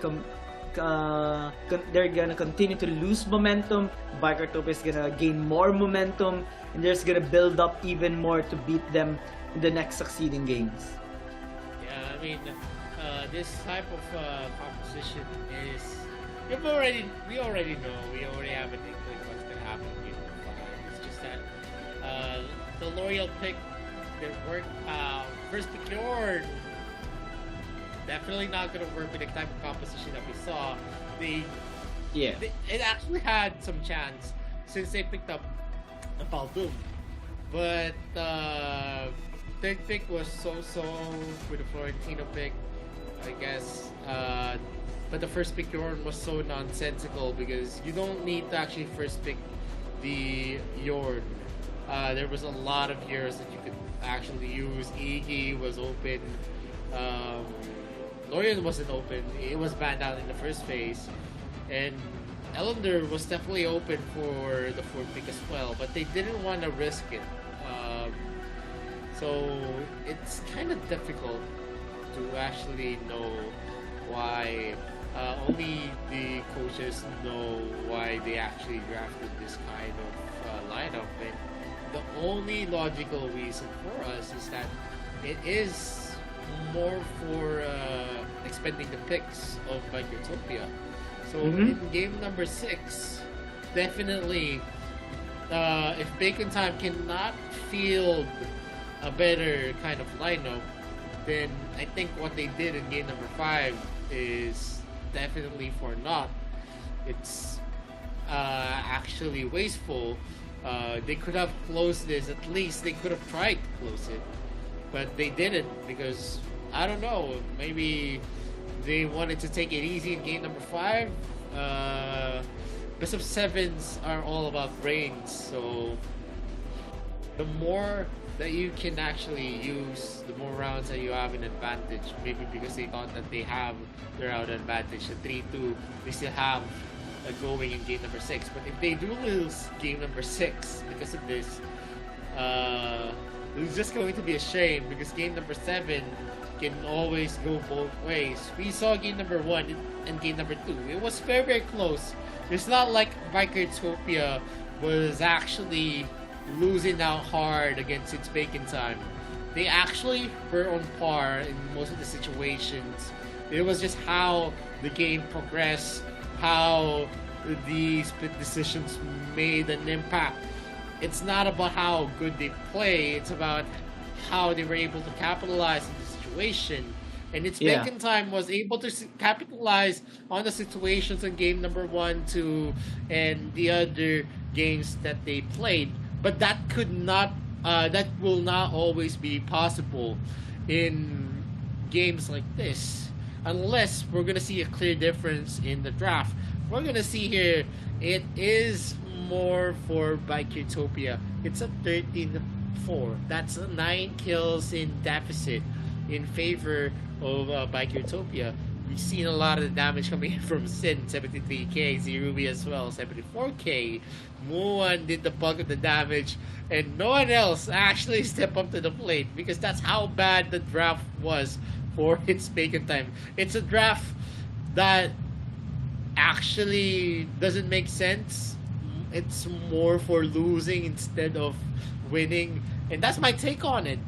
they're gonna continue to lose momentum. Bikertopia is gonna gain more momentum, and they're just gonna build up even more to beat them in the next succeeding games. Yeah, I mean, this type of composition is we already know. We already have an inkling what's gonna happen in game number 5. It's just that the L'Oreal pick didn't work. First pick Yorn, definitely not gonna work with the type of composition that we saw. It actually had some chance since they picked up the Baldoom, but third pick was so-so with the Florentino pick, I guess. But the first pick Yorn was so nonsensical because you don't need to actually first pick the Yorn. There was a lot of heroes that you could actually use. Iggy was open. Lorian wasn't open. It was banned out in the first phase. And Ellender was definitely open for the fourth pick as well, but they didn't want to risk it. So it's kind of difficult to actually know why. Only the coaches know why they actually drafted this kind of lineup, and the only logical reason for us is that it is more for expending the picks of Microtopia. So in game number 6, definitely, if Bacon Time cannot field a better kind of lineup, then I think what they did in game number 5 is definitely for naught. It's actually wasteful. They could have closed this, at least they could have tried to close it, but they didn't because, I don't know, maybe they wanted to take it easy in game number 5. Best of 7s are all about brains, so the more that you can actually use, the more rounds that you have an advantage. Maybe because they thought that they have their round advantage. The 3-2, they still have going in game number 6. But if they do lose game number 6 because of this, it's just going to be a shame because game number 7 can always go both ways. We saw game number 1 and game number 2. It was very, very close. It's not like Microtopia was actually losing out hard against its Bacon Time. They actually were on par in most of the situations. It was just how the game progressed, how the split decisions made an impact. It's not about how good they play, it's about how they were able to capitalize on the situation. And its Bacon Time was able to capitalize on the situations in game number 1, 2, and the other games that they played. But that will not always be possible in games like this, unless we're gonna see a clear difference in the draft. We're gonna see here, it is more for Microtopia. It's a 13-4. That's 9 kills in deficit in favor of Microtopia. We've seen a lot of the damage coming in from Sin, 73k, Zerubi as well, 74k. Muan did the bulk of the damage, and no one else actually stepped up to the plate because that's how bad the draft was for its Bacon Time. It's a draft that actually doesn't make sense. It's more for losing instead of winning, and that's my take on it.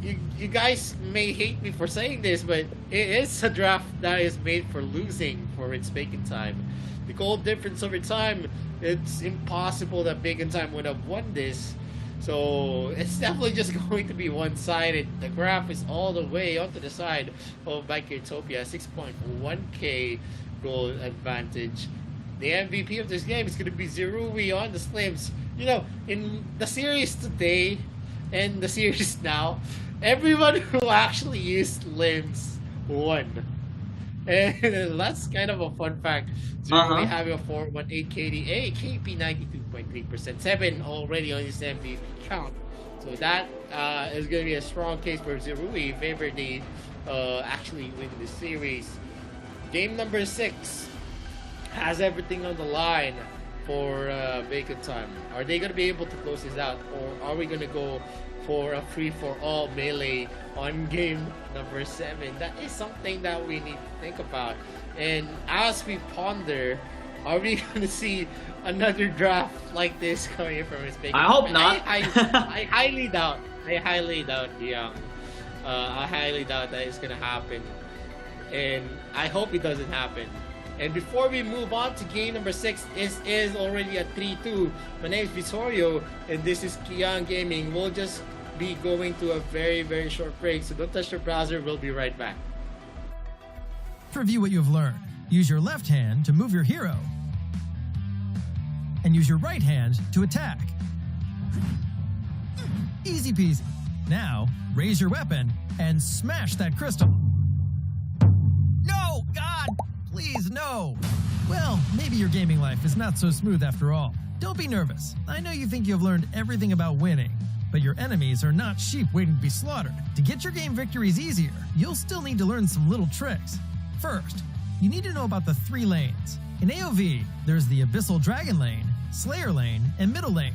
You guys may hate me for saying this, but it is a draft that is made for losing for its Bacon Time. The goal difference over time, it's impossible that Bacon Time would have won this. So it's definitely just going to be one-sided. The graph is all the way onto the side of Microtopia, 6.1k goal advantage. The MVP of this game is going to be Zerui on the Slims. You know, in the series today and the series now, everyone who actually used limbs won. And that's kind of a fun fact. Zerui having a 418 KDA, KP 92.3%, 7 already on his MVP count. So that is going to be a strong case for Zerui if ever they actually win the series. Game number 6 has everything on the line for Bacon Time. Are they going to be able to close this out, or are we going to go for a free-for-all melee on game number 7? That is something that we need to think about. And as we ponder, are we going to see another draft like this coming from his Bacon Time? I hope not. I highly doubt. I highly doubt, Young. I highly doubt that it's going to happen. And I hope it doesn't happen. And before we move on to game number 6, this is already a 3-2. My name is Vittorio, and this is Kian Gaming. We'll just be going to a very, very short break, so don't touch your browser. We'll be right back. To review what you have learned, use your left hand to move your hero, and use your right hand to attack. Easy peasy. Now, raise your weapon and smash that crystal. No! God! Please, no! Well, maybe your gaming life is not so smooth after all. Don't be nervous. I know you think you have learned everything about winning, but your enemies are not sheep waiting to be slaughtered. To get your game victories easier, you'll still need to learn some little tricks. First, you need to know about the 3 lanes. In AoV, there's the Abyssal Dragon Lane, Slayer Lane, and Middle Lane.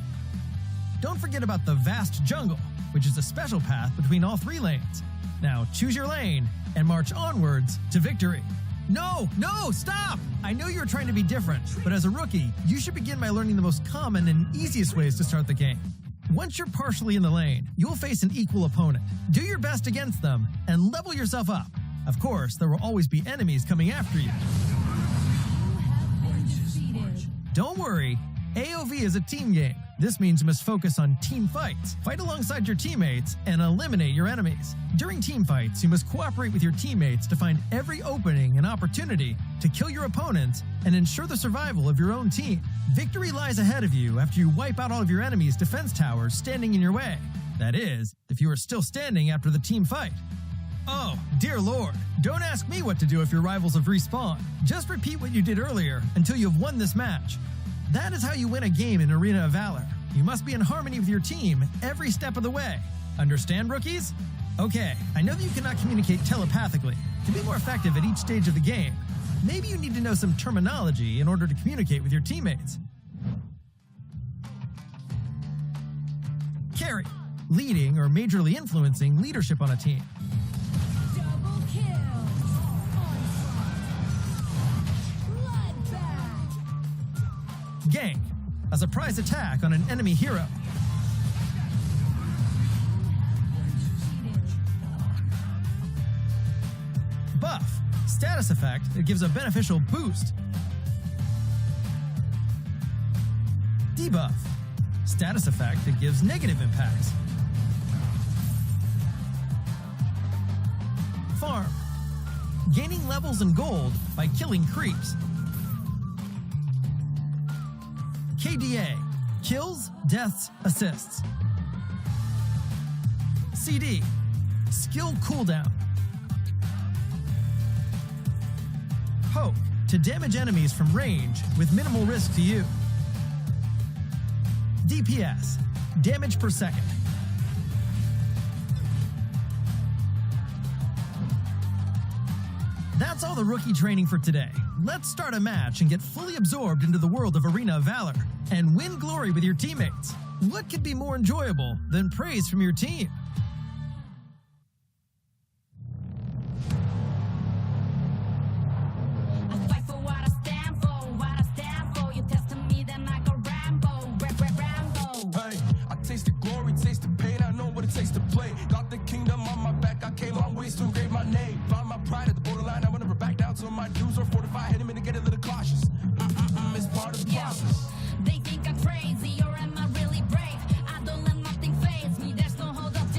Don't forget about the Vast Jungle, which is a special path between all 3 lanes. Now choose your lane and march onwards to victory. No, stop! I know you're trying to be different, but as a rookie, you should begin by learning the most common and easiest ways to start the game. Once you're partially in the lane, you'll face an equal opponent. Do your best against them and level yourself up. Of course, there will always be enemies coming after you. Don't worry, AoV is a team game. This means you must focus on team fights, fight alongside your teammates, and eliminate your enemies. During team fights, you must cooperate with your teammates to find every opening and opportunity to kill your opponents and ensure the survival of your own team. Victory lies ahead of you after you wipe out all of your enemies' defense towers standing in your way. That is, if you are still standing after the team fight. Oh, dear Lord, don't ask me what to do if your rivals have respawned. Just repeat what you did earlier until you have won this match. That is how you win a game in Arena of Valor. You must be in harmony with your team every step of the way. Understand, rookies? Okay, I know that you cannot communicate telepathically. To be more effective at each stage of the game, maybe you need to know some terminology in order to communicate with your teammates. Carry, leading or majorly influencing leadership on a team. Double kill. Bloodbath. Gank, a surprise attack on an enemy hero. Buff, status effect that gives a beneficial boost. Debuff, status effect that gives negative impacts. Farm, gaining levels and gold by killing creeps. KDA, kills, deaths, assists. CD, skill cooldown. Poke, to damage enemies from range with minimal risk to you. DPS, damage per second. That's all the rookie training for today. Let's start a match and get fully absorbed into the world of Arena of Valor and win glory with your teammates. What could be more enjoyable than praise from your team? I fight for what I stand for, what I stand for. You testing me, then I go Rambo, Rambo. Hey, I tasted glory, tasted pain. I know what it takes to play. Got the kingdom on my back. I came long ways to engrave my name. Found my pride at the borderline. I will never back down till my dues are fortified. Hit him and get a little cautious. It's part of the process. They think I'm crazy, or am I really brave? I don't let nothing faze me. There's no hold up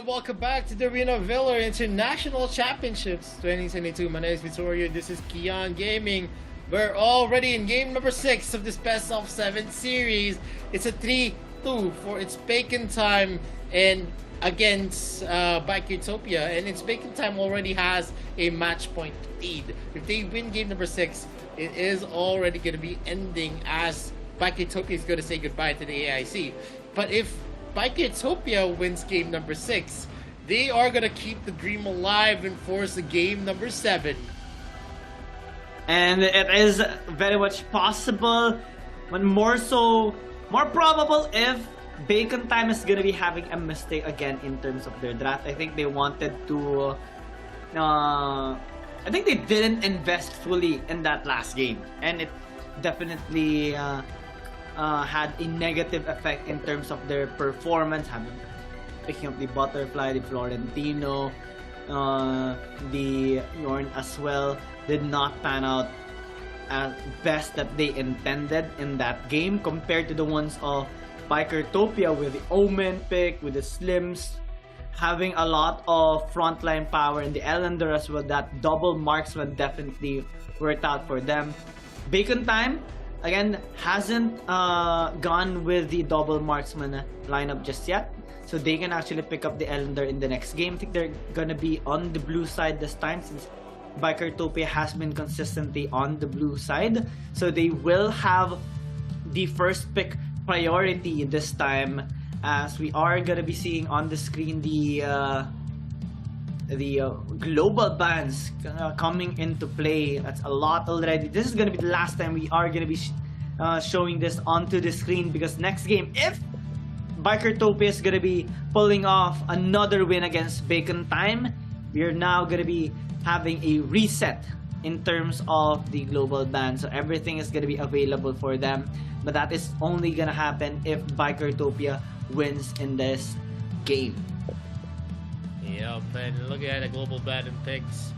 and welcome back to the Arena of Valor International Championships 2022. My name is Vittorio, this is Kian Gaming. We're already in game number 6 of this best of 7 series. It's a 3-2 for its Bacon Time and against Utopia, and its Bacon Time already has a match point lead. If they win game number 6, it is already going to be ending as Utopia is going to say goodbye to the AIC. But if Utopia wins game number 6, they are going to keep the dream alive and force a game number 7. And it is very much possible, but more probable if Bacon Time is gonna be having a mistake again in terms of their draft. I think they wanted to I think they didn't invest fully in that last game, and it definitely had a negative effect in terms of their performance, picking up the Butterfly, the Florentino, the Yorn as well. Did not pan out as best that they intended in that game compared to the ones of Utopia with the Omen pick, with the Slims, having a lot of frontline power, and the Ellender as well. That double marksman definitely worked out for them. Bacon Time, again, hasn't gone with the double marksman lineup just yet, so they can actually pick up the Ellender in the next game. I think they're gonna be on the blue side this time, since Utopia has been consistently on the blue side, so they will have the first pick priority this time, as we are gonna be seeing on the screen the global bans coming into play. That's a lot already. This is gonna be the last time we are gonna be showing this onto the screen, because next game, if Utopia is gonna be pulling off another win against Bacon Time, we are now gonna be having a reset in terms of the global ban, so everything is gonna be available for them. But that is only gonna happen if Utopia wins in this game. Yep, and looking at the global ban and picks,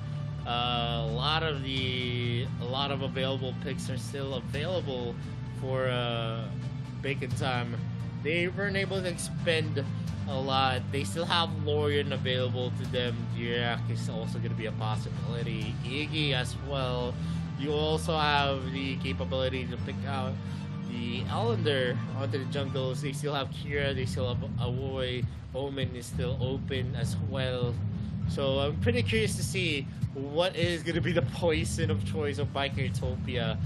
a lot of available picks are still available for Bacon Time. They weren't able to expend a lot. They still have Lorian available to them. Dirac is also going to be a possibility. Iggy as well. You also have the capability to pick out the Ellender onto the jungles. They still have Kira, they still have Awoy. Omen is still open as well. So I'm pretty curious to see what is going to be the poison of choice of Utopia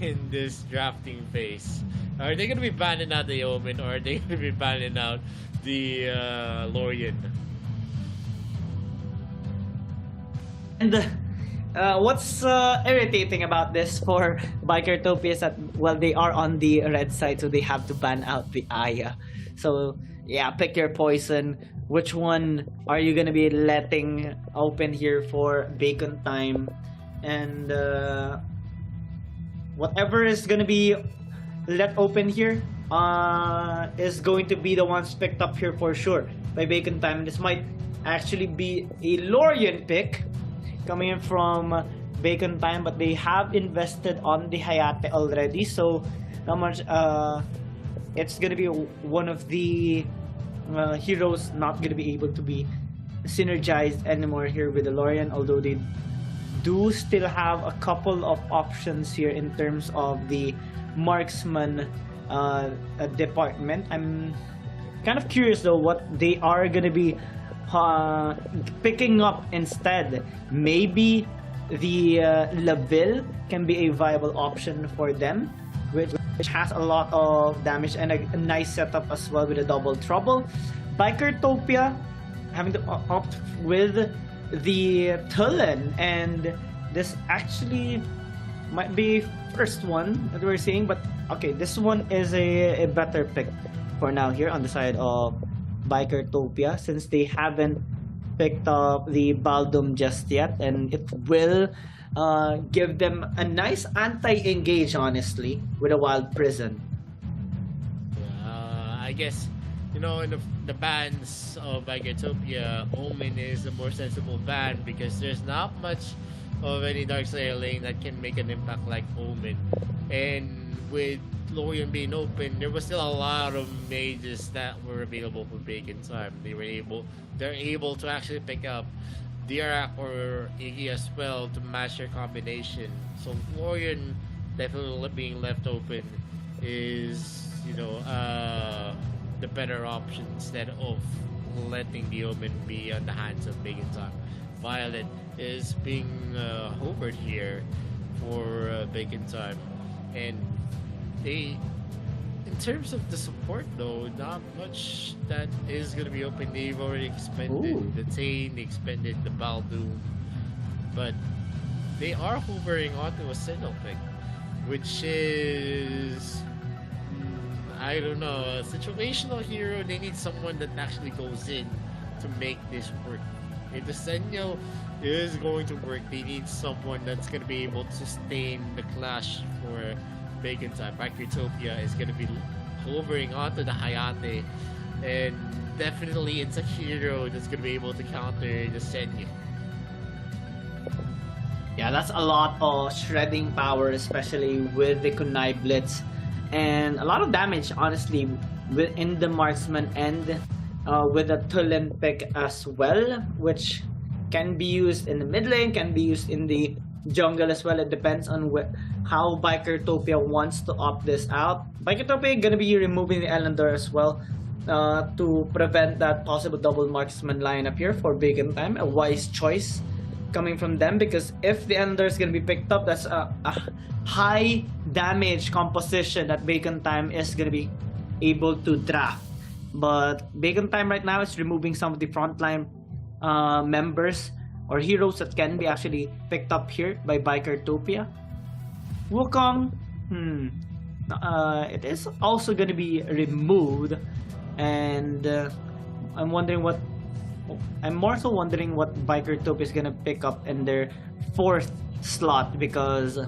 in this drafting phase. Are they going to be banning out the Omen, or are they going to be banning out the Lorian? And what's irritating about this for Utopia is that, well, they are on the red side, so they have to ban out the Aya. So yeah, pick your poison. Which one are you gonna be letting open here for Bacon Time? And whatever is gonna be let open here is going to be the ones picked up here for sure by Bacon Time. This might actually be a Lorian pick coming in from Bacon Time, but they have invested on the Hayate already, so not much. It's gonna be one of the heroes not gonna be able to be synergized anymore here with the Lorian, although they do still have a couple of options here in terms of the marksman department. I'm kind of curious though what they are gonna be picking up instead. Maybe the Laville can be a viable option for them, which has a lot of damage and a nice setup as well with a double trouble. Utopia having to opt with the Tullen, and this actually might be first one that we're seeing, but okay, this one is a better pick for now here on the side of Utopia, since they haven't picked up the Baldum just yet, and it will give them a nice anti-engage, honestly, with a Wild Prison. I guess, you know, in the bans of Utopia, Omen is the more sensible ban, because there's not much of any Darkslayer lane that can make an impact like Omen. And with Lorian being open, there was still a lot of mages that were available for Bacon time. They're able to actually pick up Dirac or Iggy as well to match their combination. So Lorian definitely being left open is, the better option instead of letting the Omen be on the hands of Bacon time. Violet is being hovered here for Bacon time, and in terms of the support though, not much that is gonna be open. They've already expended the Tain, they expended the Baldoon, but they are hovering onto a Sentinel pick, which is I don't know, a situational hero. They need someone that actually goes in to make this work. If the Sentinel is going to work, they need someone that's going to be able to sustain the clash for Bacon time. Utopia is going to be hovering onto the Hayate, and definitely it's a hero that's going to be able to counter the Sentinel. Yeah, that's a lot of shredding power, especially with the Kunai Blitz. And a lot of damage, honestly, within the marksman end with a Tulin pick as well, which can be used in the mid lane, can be used in the jungle as well. It depends on how Bikertopia wants to opt this out. Bikertopia gonna be removing the Elendor as well to prevent that possible double marksman lineup here for Bacon time. A wise choice coming from them, because if the Elendor is gonna be picked up, that's a high damage composition that Bacon time is gonna be able to draft. But Bacon time right now is removing some of the frontline members or heroes that can be actually picked up here by Bikertopia. Wukong, it is also gonna be removed, and I'm more so wondering what Bikertopia is gonna pick up in their 4th slot, because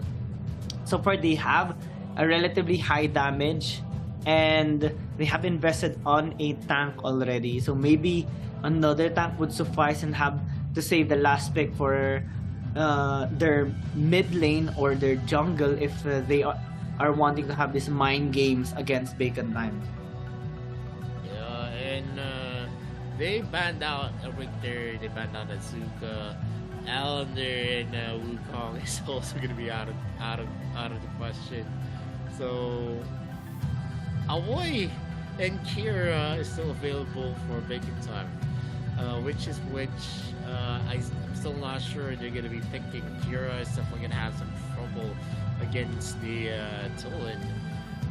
so far they have a relatively high damage and they have invested on a tank already. So maybe another tank would suffice and have to save the last pick for their mid lane or their jungle if they are wanting to have these mind games against Bacon time. Yeah, and they banned out Richter, they banned out Azuka, Allender, and Wukong is also gonna be out of the question. So Aoi and Kira is still available for Bacon time, which I'm still not sure they're gonna be picking. Kira is definitely gonna have some trouble against the Tulin,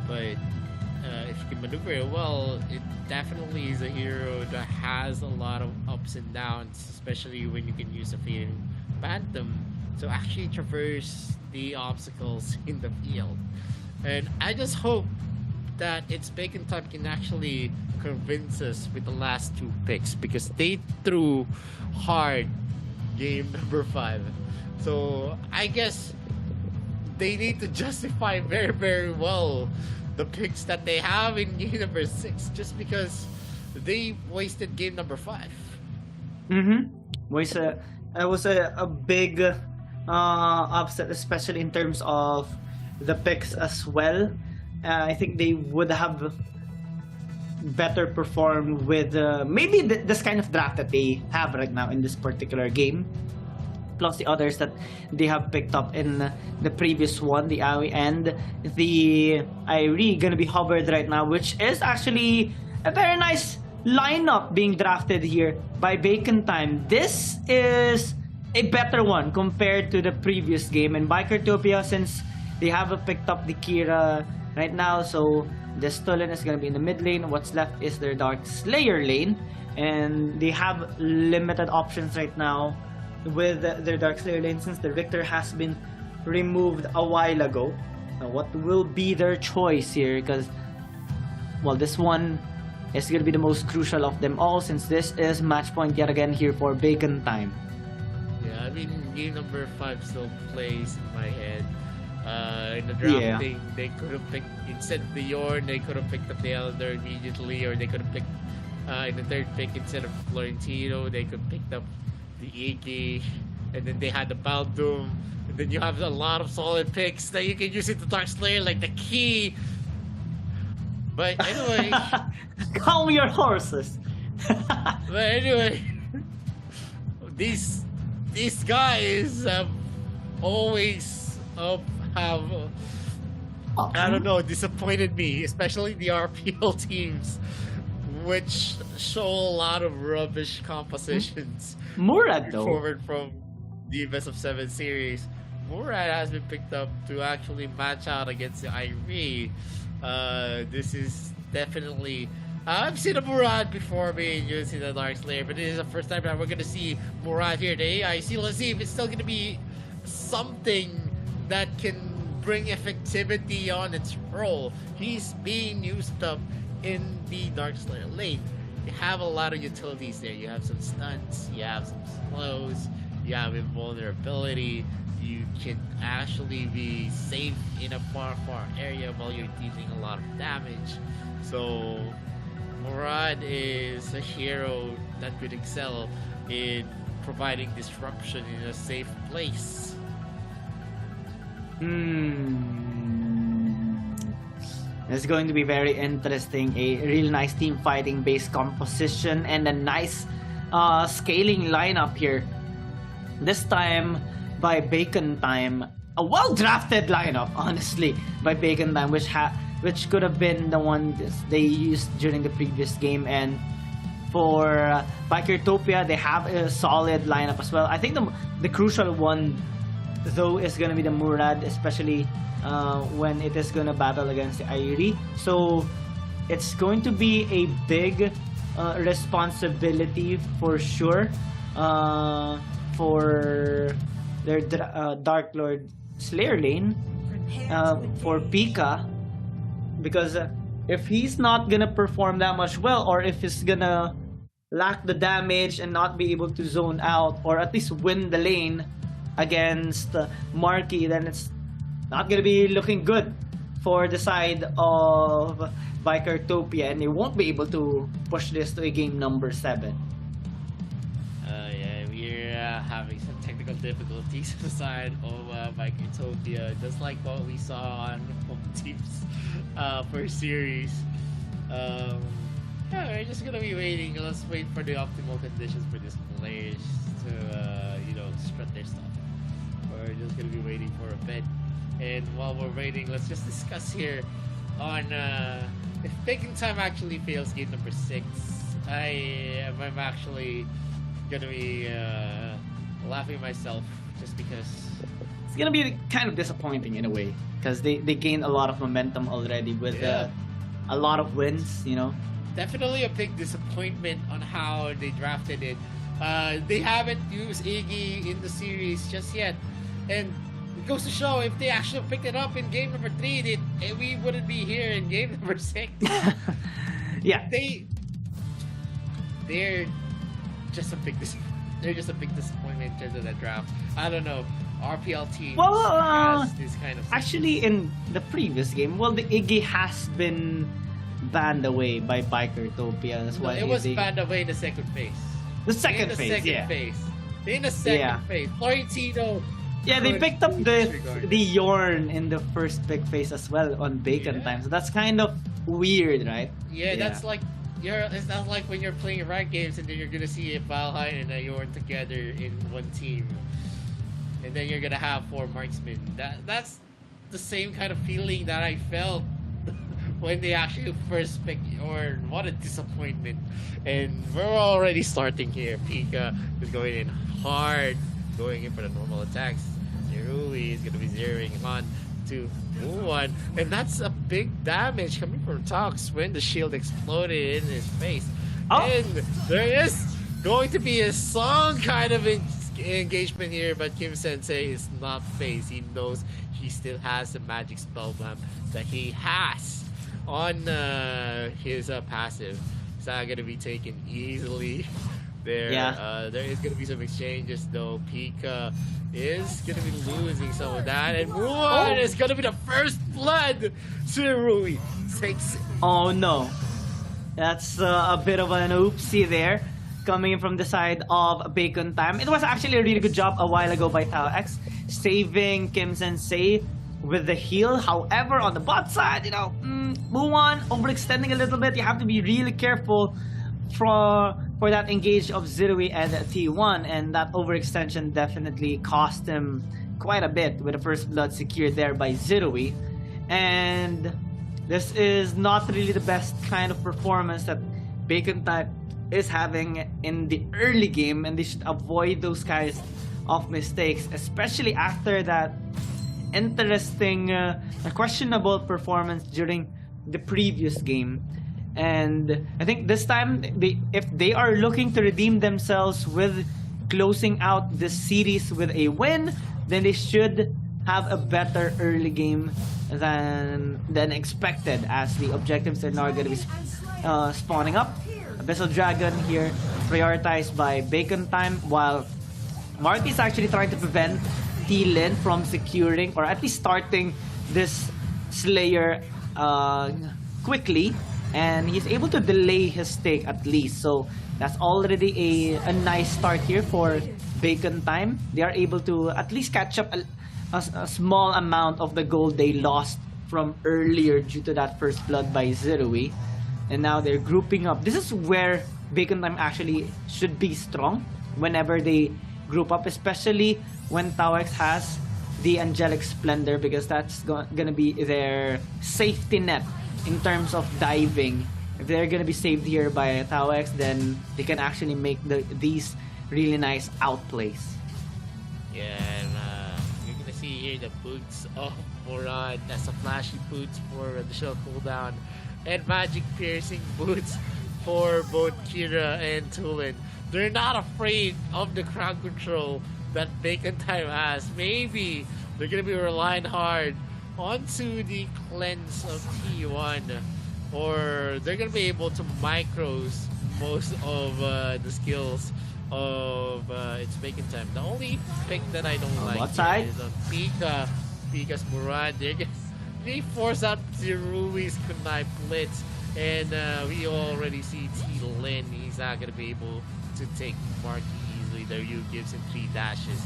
but if you can maneuver it well, it definitely is a hero that has a lot of ups and downs, especially when you can use a Fading Phantom to actually traverse the obstacles in the field. And I just hope that its Bacon time can actually convince us with the last 2 picks, because they threw hard game number 5. So I guess they need to justify very, very well the picks that they have in game number 6, just because they wasted game number 5. It was a big upset, especially in terms of the picks as well. I think they would have better performed with maybe this kind of draft that they have right now in this particular game, plus the others that they have picked up in the previous one, the AOE and the Irie gonna be hovered right now, which is actually a very nice lineup being drafted here by Bacon time. This is a better one compared to the previous game, and Bikertopia, since they have picked up the Kira right now, so the Stolen is gonna be in the mid lane. What's left is their Dark Slayer lane, and they have limited options right now with their Dark Slayer lane since the Richter has been removed a while ago. Now, what will be their choice here? Because, well, this one is gonna be the most crucial of them all, since this is match point yet again here for Bacon time. Yeah, I mean, game number 5 still plays in my head. In the drafting, they could have picked, instead of the Yorn, they could have picked up the Elder immediately, or they could have picked in the 3rd pick, instead of Florentino, they could have picked up the Iggy, and then they had the Baldoom, and Then you have a lot of solid picks that you can use into Dark Slayer, like the key. But anyway, Calm your horses. but anyway, these guys have always have I don't know, disappointed me, especially the RPL teams, which show a lot of rubbish compositions. Murad though. Forward from the Best of 7 series, Murad has been picked up to actually match out against the IRE. This is definitely I've seen a Murad before being used in the Dark Slayer, but it is the first time that we're gonna see Murad here. The AIC, let's see if it's still gonna be something that can bring effectivity on its role. He's being used up in the Dark Slayer lane. You have a lot of utilities there. You have some stunts, you have some slows, you have invulnerability. You can actually be safe in a far area while you're dealing a lot of damage. So Murad is a hero that could excel in providing disruption in a safe place. It's going to be very interesting. A real nice team fighting based composition and a nice scaling lineup here. This time by Bacon Time, a well drafted lineup, honestly, by Bacon Time, which could have been the one they used during the previous game. And for Bikertopia, they have a solid lineup as well. I think the crucial one though is gonna be the Murad, especially when it is gonna battle against the IRE. So it's going to be a big responsibility for sure for their Dark Lord Slayer lane for Pika, because if he's not gonna perform that much well, or if he's gonna lack the damage and not be able to zone out, or at least win the lane against Marky, then it's not gonna be looking good for the side of Bikertopia, and they won't be able to push this to a game number 7. Yeah, we're having some technical difficulties on the side of Bikertopia, just like what we saw on home teams first series. Yeah, we're just gonna be waiting. Let's wait for the optimal conditions for these players to, strut their stuff. We're just gonna be waiting for a bit. And while we're waiting, let's just discuss here on if Bacon Time actually fails game number 6. I'm actually gonna be laughing at myself just because It's gonna be kind of disappointing in a way, because they gained a lot of momentum already with a lot of wins, definitely a big disappointment on how they drafted it. They haven't used Iggy in the series just yet, and it goes to show if they actually picked it up in game number 3, we wouldn't be here in game number 6. Yeah, they're just a big disappointment in terms of that draft. I don't know. RPL team has this kind of actually in the previous game, the Iggy has been banned away by Bikertopia. That's why it was banned away in the second phase. The second phase. In the second phase, Florentino. Yeah, they picked up the Yorn in the first pick phase as well on Bacon Time. So that's kind of weird, right? Yeah, that's like it's not like when you're playing ranked games and then you're gonna see a Valheim and a Yorn together in one team, and then you're gonna have 4 marksmen. That's the same kind of feeling that I felt when they actually first picked Yorn. What a disappointment! And we're already starting here. Pika is going in hard, going in for the normal attacks. Nerui is gonna be zeroing on to Wuhan, and that's a big damage coming from Tox when the shield exploded in his face. And there is going to be a song kind of engagement here, but Kim Sensei is not phased. He knows he still has the magic spell bomb that he has on his passive. It's not gonna be taken easily. There is gonna be some exchanges though. Pika is gonna be losing some of that, and Wuhan is gonna be the first blood. Tsurui takes it. Oh no, that's a bit of an oopsie there, coming in from the side of Bacon Time. It was actually a really good job a while ago by Tao X, saving Kim Sensei with the heal. However, on the bot side, you know, Muwan overextending a little bit. You have to be really careful for that engage of Zirui and T1, and that overextension definitely cost him quite a bit with the first blood secured there by Zirui. And this is not really the best kind of performance that Bacon Type is having in the early game, and they should avoid those kinds of mistakes, especially after that interesting questionable performance during the previous game. And I think this time, if they are looking to redeem themselves with closing out this series with a win, then they should have a better early game than expected, as the objectives are now going to be spawning up. Abyssal Dragon here prioritized by Bacon Time, while Marty is actually trying to prevent T-Lin from securing or at least starting this Slayer quickly, and he's able to delay his stake at least. So that's already a nice start here for Bacon Time. They are able to at least catch up a small amount of the gold they lost from earlier due to that first blood by Zirui. And now they're grouping up. This is where Bacon Time actually should be strong whenever they group up, especially when Tawex has the Angelic Splendor, because that's gonna be their safety net in terms of diving. If they're gonna be saved here by Tawex, then they can actually make these really nice outplays. Yeah, and you're gonna see here the boots of Moran. That's a flashy boots for additional cooldown, and magic piercing boots for both Kira and Tulin. They're not afraid of the crowd control that Bacon Time has. Maybe they're gonna be relying hard onto the cleanse of T1, or they're gonna be able to micros most of the skills of it's Bacon Time. The only pick that I don't like is on Pika. Pika's Murad. They force out Zirui's Kunai Blitz, and we already see T-Lin. He's not gonna be able to take Mark easily. The Ryu gives him 3 dashes,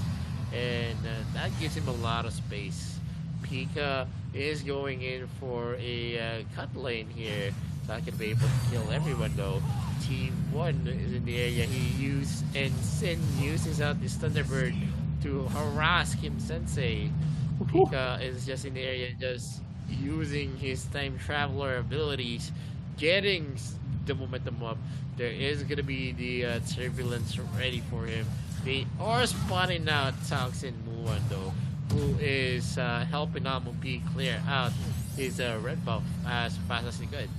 and that gives him a lot of space. Pika is going in for a cut lane here. Not gonna be able to kill everyone though. T1 is in the area. He used, and Sin uses out this Thunderbird to harass Kim Sensei. Pika is just in the area, just using his time traveler abilities, getting the momentum up. There is gonna be the turbulence ready for him. They are spotting out Toxin Muan though, who is helping Amupi clear out his red buff as fast as he could.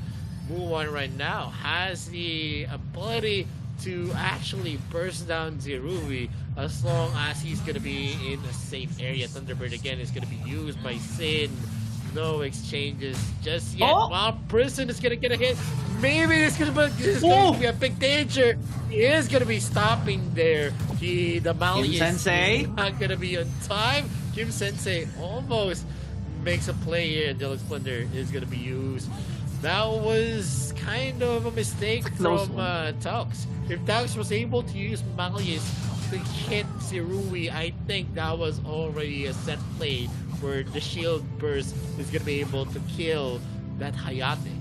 Muan right now has the ability to actually burst down Zirui as long as he's gonna be in a safe area. Thunderbird again is gonna be used by Sin. No exchanges just yet. While Prison is gonna get a hit. Maybe this is going to be a big danger. He is gonna be stopping there. The Malleus is not gonna be on time. Kim Sensei almost makes a play here. Angelic Splendor is gonna be used. That was kind of a mistake from Taux. If Taux was able to use Malleus to hit Zirui, I think that was already a set play where the shield burst is gonna be able to kill that Hayate.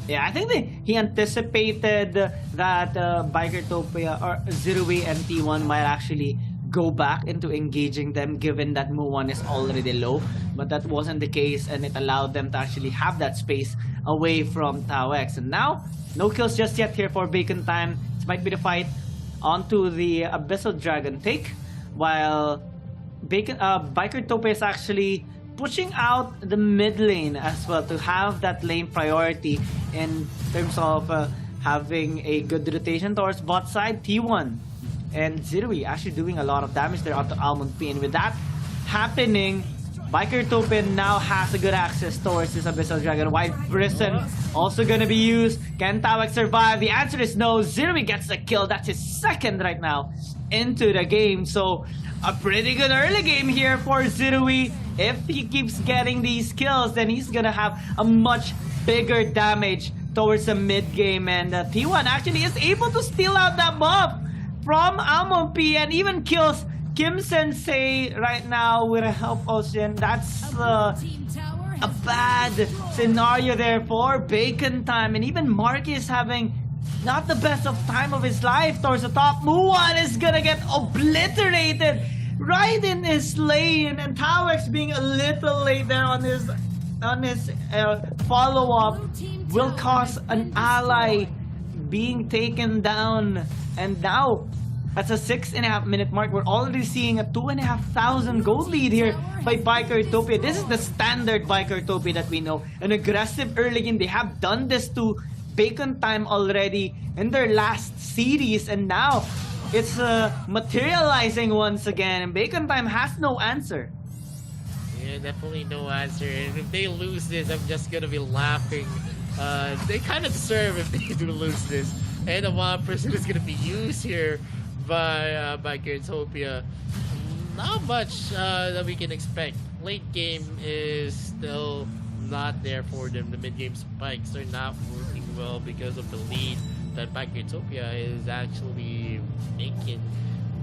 Yeah, I think he anticipated that Bikertopia or Zirui and T1 might actually go back into engaging them, given that Muan is already low, but that wasn't the case, and it allowed them to actually have that space away from Tao X. And now, no kills just yet here for Bacon Time. This might be the fight onto the Abyssal Dragon take, while Bikertopia is actually pushing out the mid lane as well to have that lane priority in terms of having a good rotation towards bot side. T1 and Zirui actually doing a lot of damage there onto Almond P, and with that happening, Bikertopia now has a good access towards this Abyssal Dragon. White Prison also gonna be used. Can Tawek survive? The answer is no. Zirui gets the kill. That's his second right now into the game. So a pretty good early game here for Zirui. If he keeps getting these kills, then he's gonna have a much bigger damage towards the mid game, and T1 actually is able to steal out that buff from Almond P and even kills Kim Sensei right now with a help Ocean. That's a bad scenario there for Bacon Time, and even Marky is having not the best of time of his life towards the top. Muwan is gonna get obliterated right in his lane, and Tawex being a little late there on his follow-up will cause an ally being taken down. And now that's a 6.5 minute mark. We're already seeing a 2,500 gold lead here by Biker Utopia. This is the standard Biker Utopia that we know. An aggressive early game. They have done this to Bacon Time already in their last series, and now it's materializing once again, and Bacon Time has no answer. Yeah, definitely no answer. And if they lose this, I'm just gonna be laughing. They kind of deserve if they do lose this. And a wild person is gonna be used here by Geartopia. Not much that we can expect. Late game is still not there for them. The mid game spikes are not working well because of the lead that Geartopia is actually making.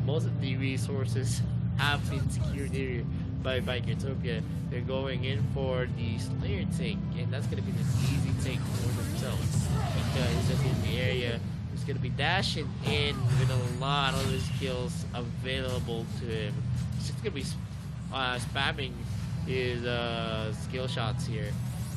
Most of the resources have been secured here by Geartopia. They're going in for the Slayer take, and that's gonna be the easy take for themselves because he's just in the area. He's gonna be dashing in with a lot of the skills available to him. He's just gonna be spamming his skill shots here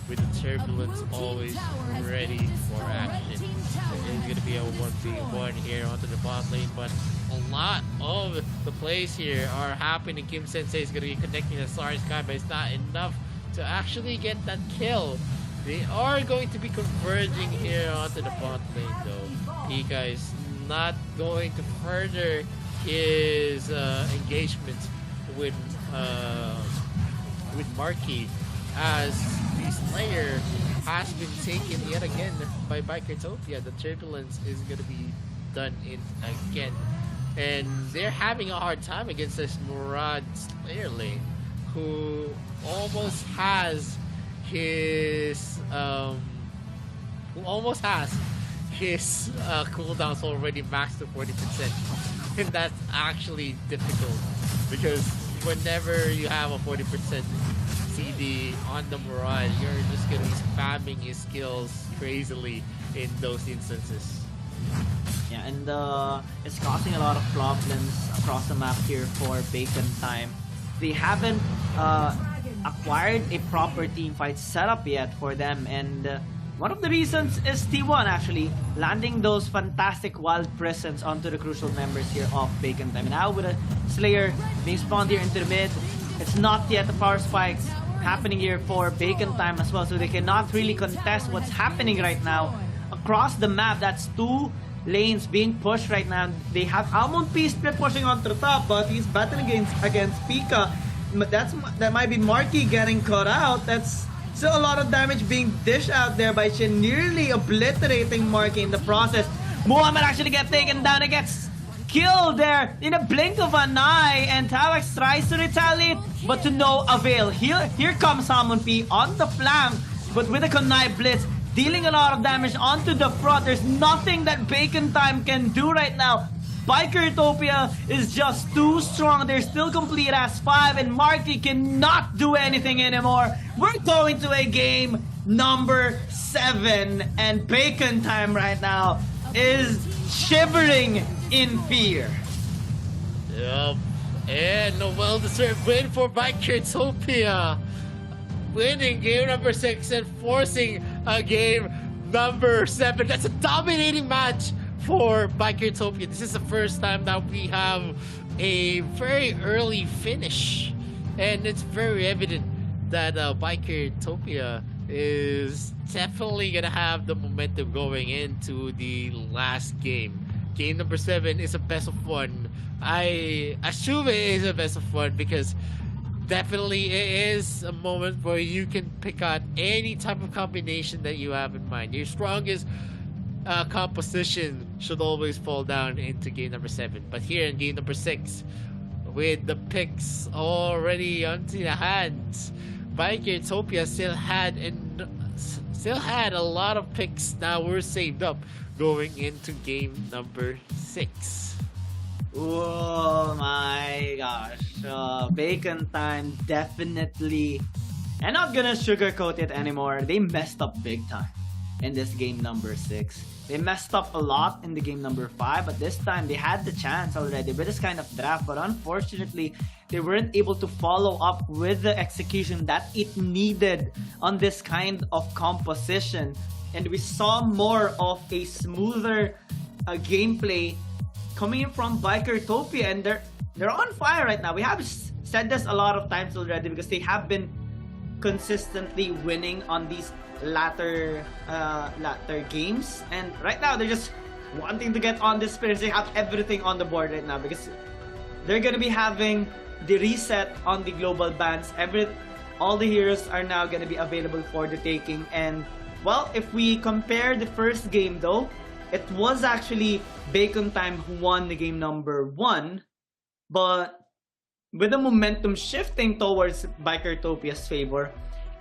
with the turbulence always ready for action. It's gonna be a 1v1 here onto the bot lane, but a lot of the plays here are happening. Kim Sensei is gonna be connecting the Star Sky, but it's not enough to actually get that kill. They are going to be converging here onto the bot lane though. Pika is not going to further his engagement with Marky, as the Slayer has been taken yet again by Geartopia. The turbulence is going to be done in again, and they're having a hard time against this Murad Slayer lane, who almost has his cooldowns already maxed to 40%, and that's actually difficult because whenever you have a 40% CD on the Murad, you're just gonna be spamming his skills crazily in those instances. Yeah, and it's causing a lot of problems across the map here for Bacon Time. They haven't acquired a proper team fight setup yet for them, and one of the reasons is T1 actually landing those fantastic wild presence onto the crucial members here of Bacon Time. And now with a Slayer being spawned here into the mid, it's not yet a power spike happening here for Bacon Time as well, so they cannot really contest what's happening right now across the map. That's two lanes being pushed right now. They have Almond P split pushing onto the top, but he's battling against Pika. That might be Marky getting caught out. That's still a lot of damage being dished out there by Shin, nearly obliterating Marky in the process. Muhammad actually gets taken down and gets killed there in a blink of an eye, and Tawex tries to retaliate, but to no avail. Here comes Almond P on the flank, but with a Kunai Blitz, dealing a lot of damage onto the front. There's nothing that Bacon Time can do right now. Biker Utopia is just too strong. They're still complete as 5, and Marky cannot do anything anymore. We're going to a game number 7, and Bacon Time right now is shivering in fear. Yep, and a well-deserved win for Biker Utopia. Winning game number 6 and forcing a game number 7. That's a dominating match for Biker Utopia. This is the first time that we have a very early finish, and it's very evident that Biker Utopia is definitely gonna have the momentum going into the last game. Game number 7 is a best of 1. I assume it is a best of 1 because definitely it is a moment where you can pick out any type of combination that you have in mind. Your strongest composition should always fall down into game number 7. But here in game number 6, with the picks already onto the hands, Biker Utopia still had a lot of picks that were saved up going into game number 6. Oh my gosh. Bacon time definitely. I'm not gonna sugarcoat it anymore. They messed up big time in this game number 6. They messed up a lot in the game number 5, but this time they had the chance already with this kind of draft, but unfortunately they weren't able to follow up with the execution that it needed on this kind of composition, and we saw more of a smoother gameplay coming in from Bikertopia, and they're on fire right now. We have said this a lot of times already because they have been consistently winning on these latter games, and right now they're just wanting to get on this spin. They have everything on the board right now because they're gonna be having the reset on the global bans. All the heroes are now gonna be available for the taking, and well, if we compare the first game though, it was actually Bacon Time who won the game number 1, but with the momentum shifting towards Bikertopia's favor,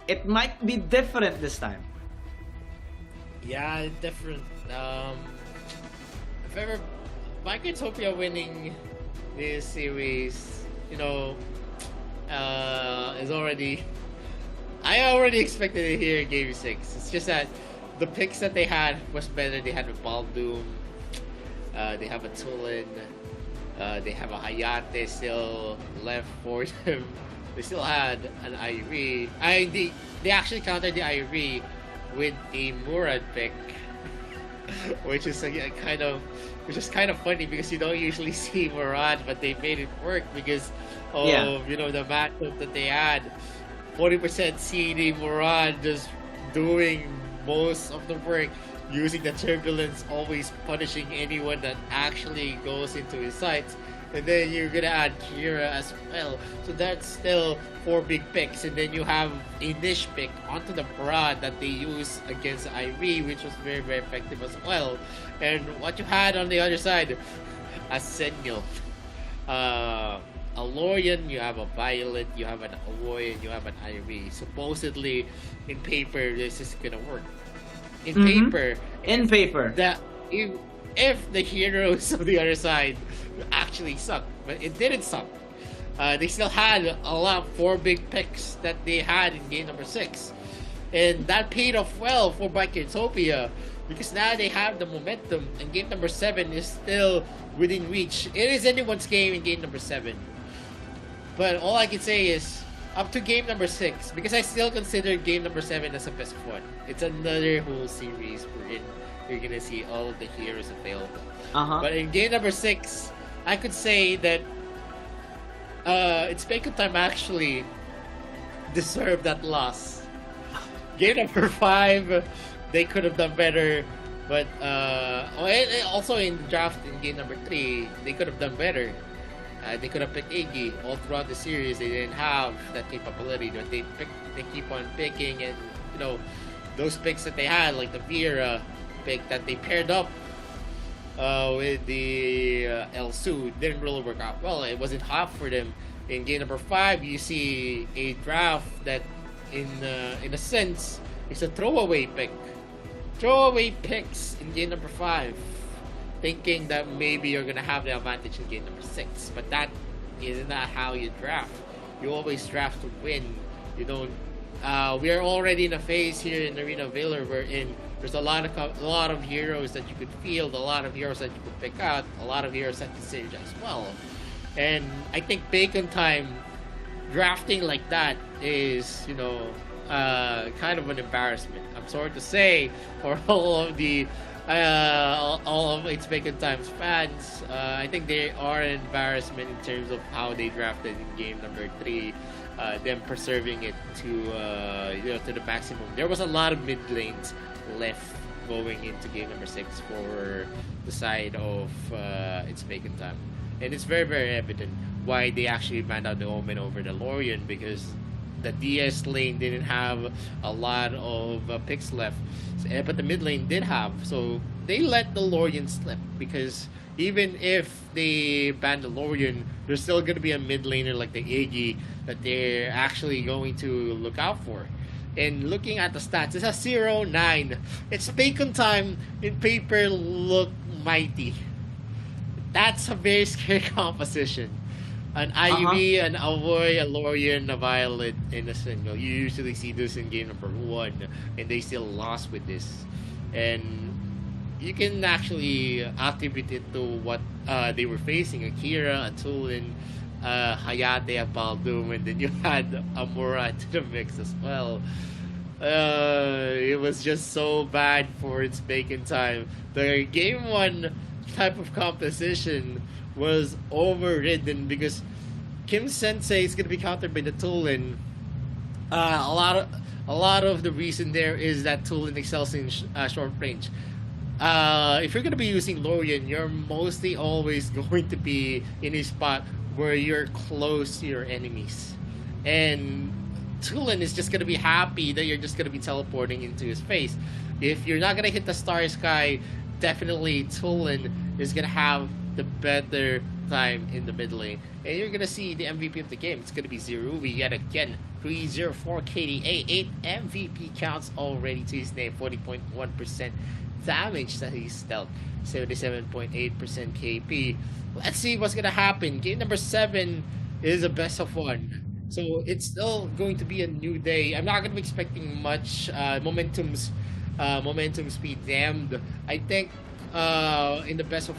it might be different this time. Yeah, different. If ever Bikertopia winning this series, is already. I already expected it here in Game 6. It's just that the picks that they had was better. They had a Baldoom, they have a Tulin, they have a Hayate still left for them. They still had an Irie. They actually countered the Irie with a Murad pick, which is kind of funny because you don't usually see Murad, but they made it work because of the matchup that they had. 40% CD Murad just doing most of the work, using the turbulence, always punishing anyone that actually goes into his sights. And then you're gonna add Kira as well. So that's still 4 big picks. And then you have a niche pick onto the Murad that they use against Irie, which was very, very effective as well. And what you had on the other side, a Senil. A Lorian, you have a Violet, you have an Awoy, and you have an Irie. Supposedly, in paper, this is gonna work. In paper, that if the heroes of the other side actually suck, but it didn't suck. They still had a lot 4 big picks that they had in game number 6, and that paid off well for Bikertopia because now they have the momentum, and game number 7 is still within reach. It is anyone's game in game number 7, but all I can say is up to game number 6, because I still consider game number 7 as a best of 1. It's another whole series wherein you're gonna see all of the heroes available. But in game number 6, I could say that it's Bacon Time actually deserved that loss. Game number 5, they could have done better, but also in the draft in game number 3, they could have done better. They could have picked Iggy all throughout the series. They didn't have that capability, but they keep on picking, and those picks that they had, like the Vera pick that they paired up with the El Su, didn't really work out well. It wasn't hot for them. In game number 5, you see a draft that, in a sense, is a throwaway pick. Throwaway picks in game number 5. Thinking that maybe you're gonna have the advantage in game number 6, but that is not how you draft. You always draft to win. You don't. We are already in a phase here in Arena Valor wherein there's a lot of heroes that you could field, a lot of heroes that you could pick out, a lot of heroes that can synergize well. And I think Bacon Time drafting like that is, kind of an embarrassment. I'm sorry to say for all of its Bacon Times fans. I think they are an embarrassment in terms of how they drafted in game number 3. Them preserving it to the maximum. There was a lot of mid lanes left going into game number 6 for the side of its Bacon Time, and it's very, very evident why they actually banned out the Omen over the Lorian, because the DS lane didn't have a lot of picks left, but the mid lane did have, so they let the Lorian slip, because even if they ban the Lorian, there's still going to be a mid laner like the Iggy that they're actually going to look out for. And looking at the stats, it's a 0-9. It's Bacon Time in paper look mighty. That's a very scary composition. An Ivy, an Avoy, a Lorien, a Violet, and a single. You usually see this in game number 1, and they still lost with this. And you can actually attribute it to what they were facing: Akira, a Tulin, Hayate, a Baldoom, and then you had Amura into the mix as well. It was just so bad for its Bacon Time. The game 1 type of composition was overridden because Kim Sensei is going to be countered by the Tulin. A lot of the reason there is that Tulin excels in short range. If you're going to be using Lorien, you're mostly always going to be in a spot where you're close to your enemies. And Tulin is just going to be happy that you're just going to be teleporting into his face. If you're not going to hit the Star Sky, definitely Tulin is going to have the better time in the mid lane. And you're going to see the MVP of the game. It's going to be Zeruvi yet again. 304 KDA, 8 MVP counts already to his name, 40.1% damage that he's dealt, 77.8% KP. Let's see what's going to happen. Game number 7 is a best of 1. So it's still going to be a new day. I'm not going to be expecting much momentum speed damned. I think in the best of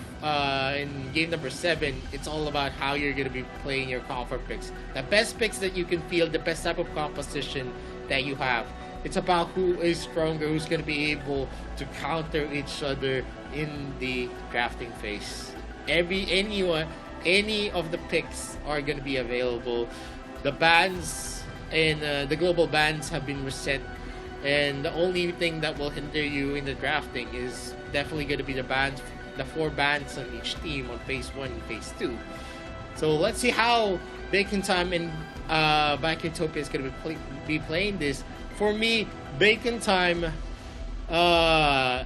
in game number 7, it's all about how you're going to be playing your comfort picks. The best picks that you can feel, the best type of composition that you have. It's about who is stronger, who's going to be able to counter each other in the drafting phase. Any of the picks are going to be available. The bans and the global bans have been reset, and the only thing that will hinder you in the drafting is definitely going to be the 4 bans on each team on phase 1 and phase 2. So let's see how Bacon Time and Backytopia is going to be playing this. For me, Bacon Time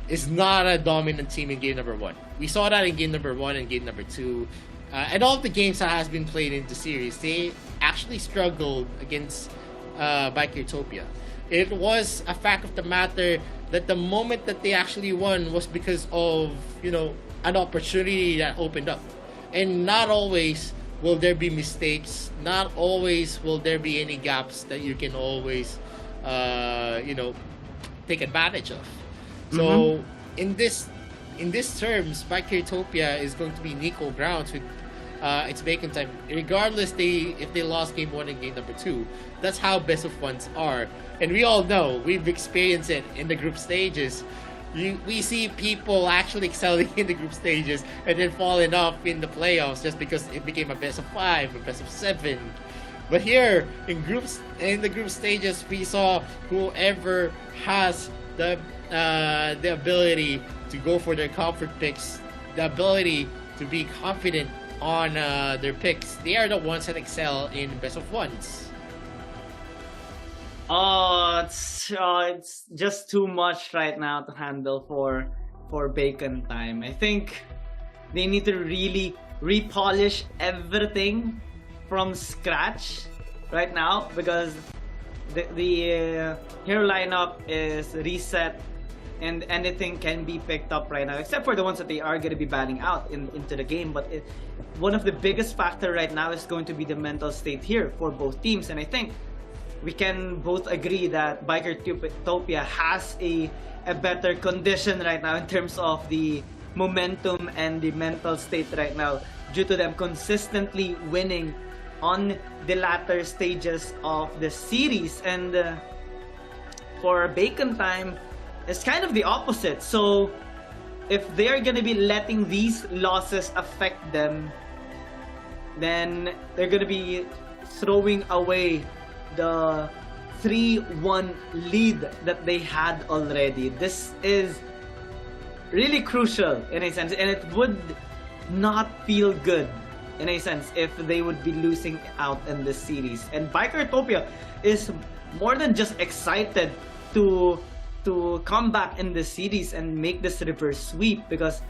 is not a dominant team in game number 1. We saw that in game number 1 and game number 2. And all of the games that has been played in the series, they actually struggled against Backytopia. It was a fact of the matter that the moment that they actually won was because of, an opportunity that opened up. And not always will there be mistakes. Not always will there be any gaps that you can always, take advantage of. So in this terms, Backytopia is going to be equal grounds with its Bacon Time, regardless if they lost game 1 and game number 2. That's how best of 1s are, and we all know, we've experienced it in the group stages. We see people actually excelling in the group stages and then falling off in the playoffs just because it became a best of 5, a best of 7. But here in the group stages, we saw whoever has the ability to go for their comfort picks, the ability to be confident on their picks. They are the ones that excel in best of 1s. It's just too much right now to handle for Bacon Time. I think they need to really repolish everything from scratch right now, because the hero lineup is reset and anything can be picked up right now, except for the ones that they are going to be banning out into the game. But one of the biggest factor right now is going to be the mental state here for both teams, and I think we can both agree that Backytopia has a better condition right now in terms of the momentum and the mental state right now, due to them consistently winning on the latter stages of the series. And for Bacon Time, it's kind of the opposite. So if they're gonna be letting these losses affect them, then they're gonna be throwing away the 3-1 lead that they had already. This is really crucial in a sense, and it would not feel good in a sense if they would be losing out in this series. And Backytopia is more than just excited to come back in this series and make this reverse sweep, because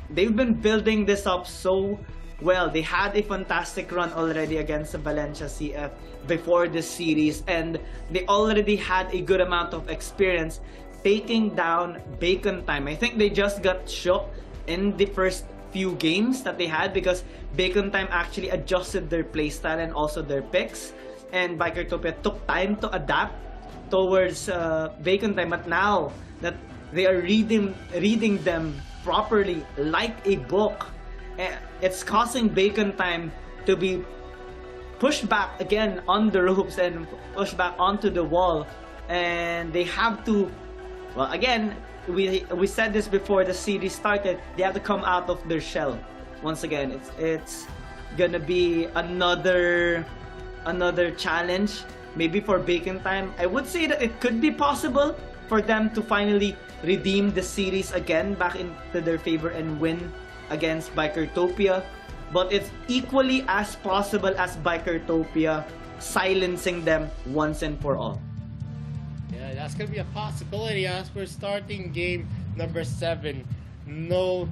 they've been building this up so well, they had a fantastic run already against the Valencia CF before this series, and they already had a good amount of experience taking down Bacon Time. I think they just got shook in the first few games that they had because Bacon Time actually adjusted their playstyle and also their picks, and Bikertopia took time to adapt towards Bacon Time. But now that they are reading them properly like a book, it's causing Bacon Time to be pushed back again on the ropes and pushed back onto the wall, and they have to, well, again, we said this before the series started, they have to come out of their shell once again. It's gonna be another challenge maybe for Bacon Time. I would say that it could be possible for them to finally redeem the series again back into their favor and win against Bikertopia, but it's equally as possible as Bikertopia silencing them once and for all. Yeah, that's gonna be a possibility as we're starting game number 7. No,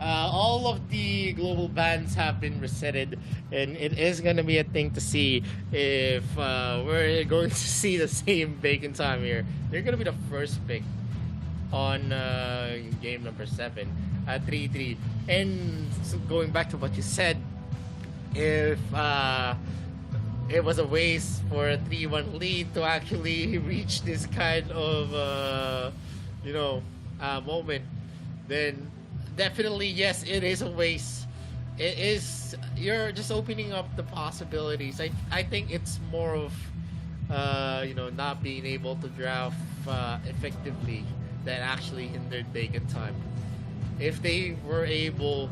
all of the global bans have been resetted, and it is gonna be a thing to see if we're going to see the same Bacon Time here. They're gonna be the first pick on game number 7 at 3-3. And so going back to what you said, if it was a waste for a 3-1 lead to actually reach this kind of moment, then definitely yes, it is a waste. It is, you're just opening up the possibilities. I think it's more of not being able to draft effectively that actually hindered Bacon Time. If they were able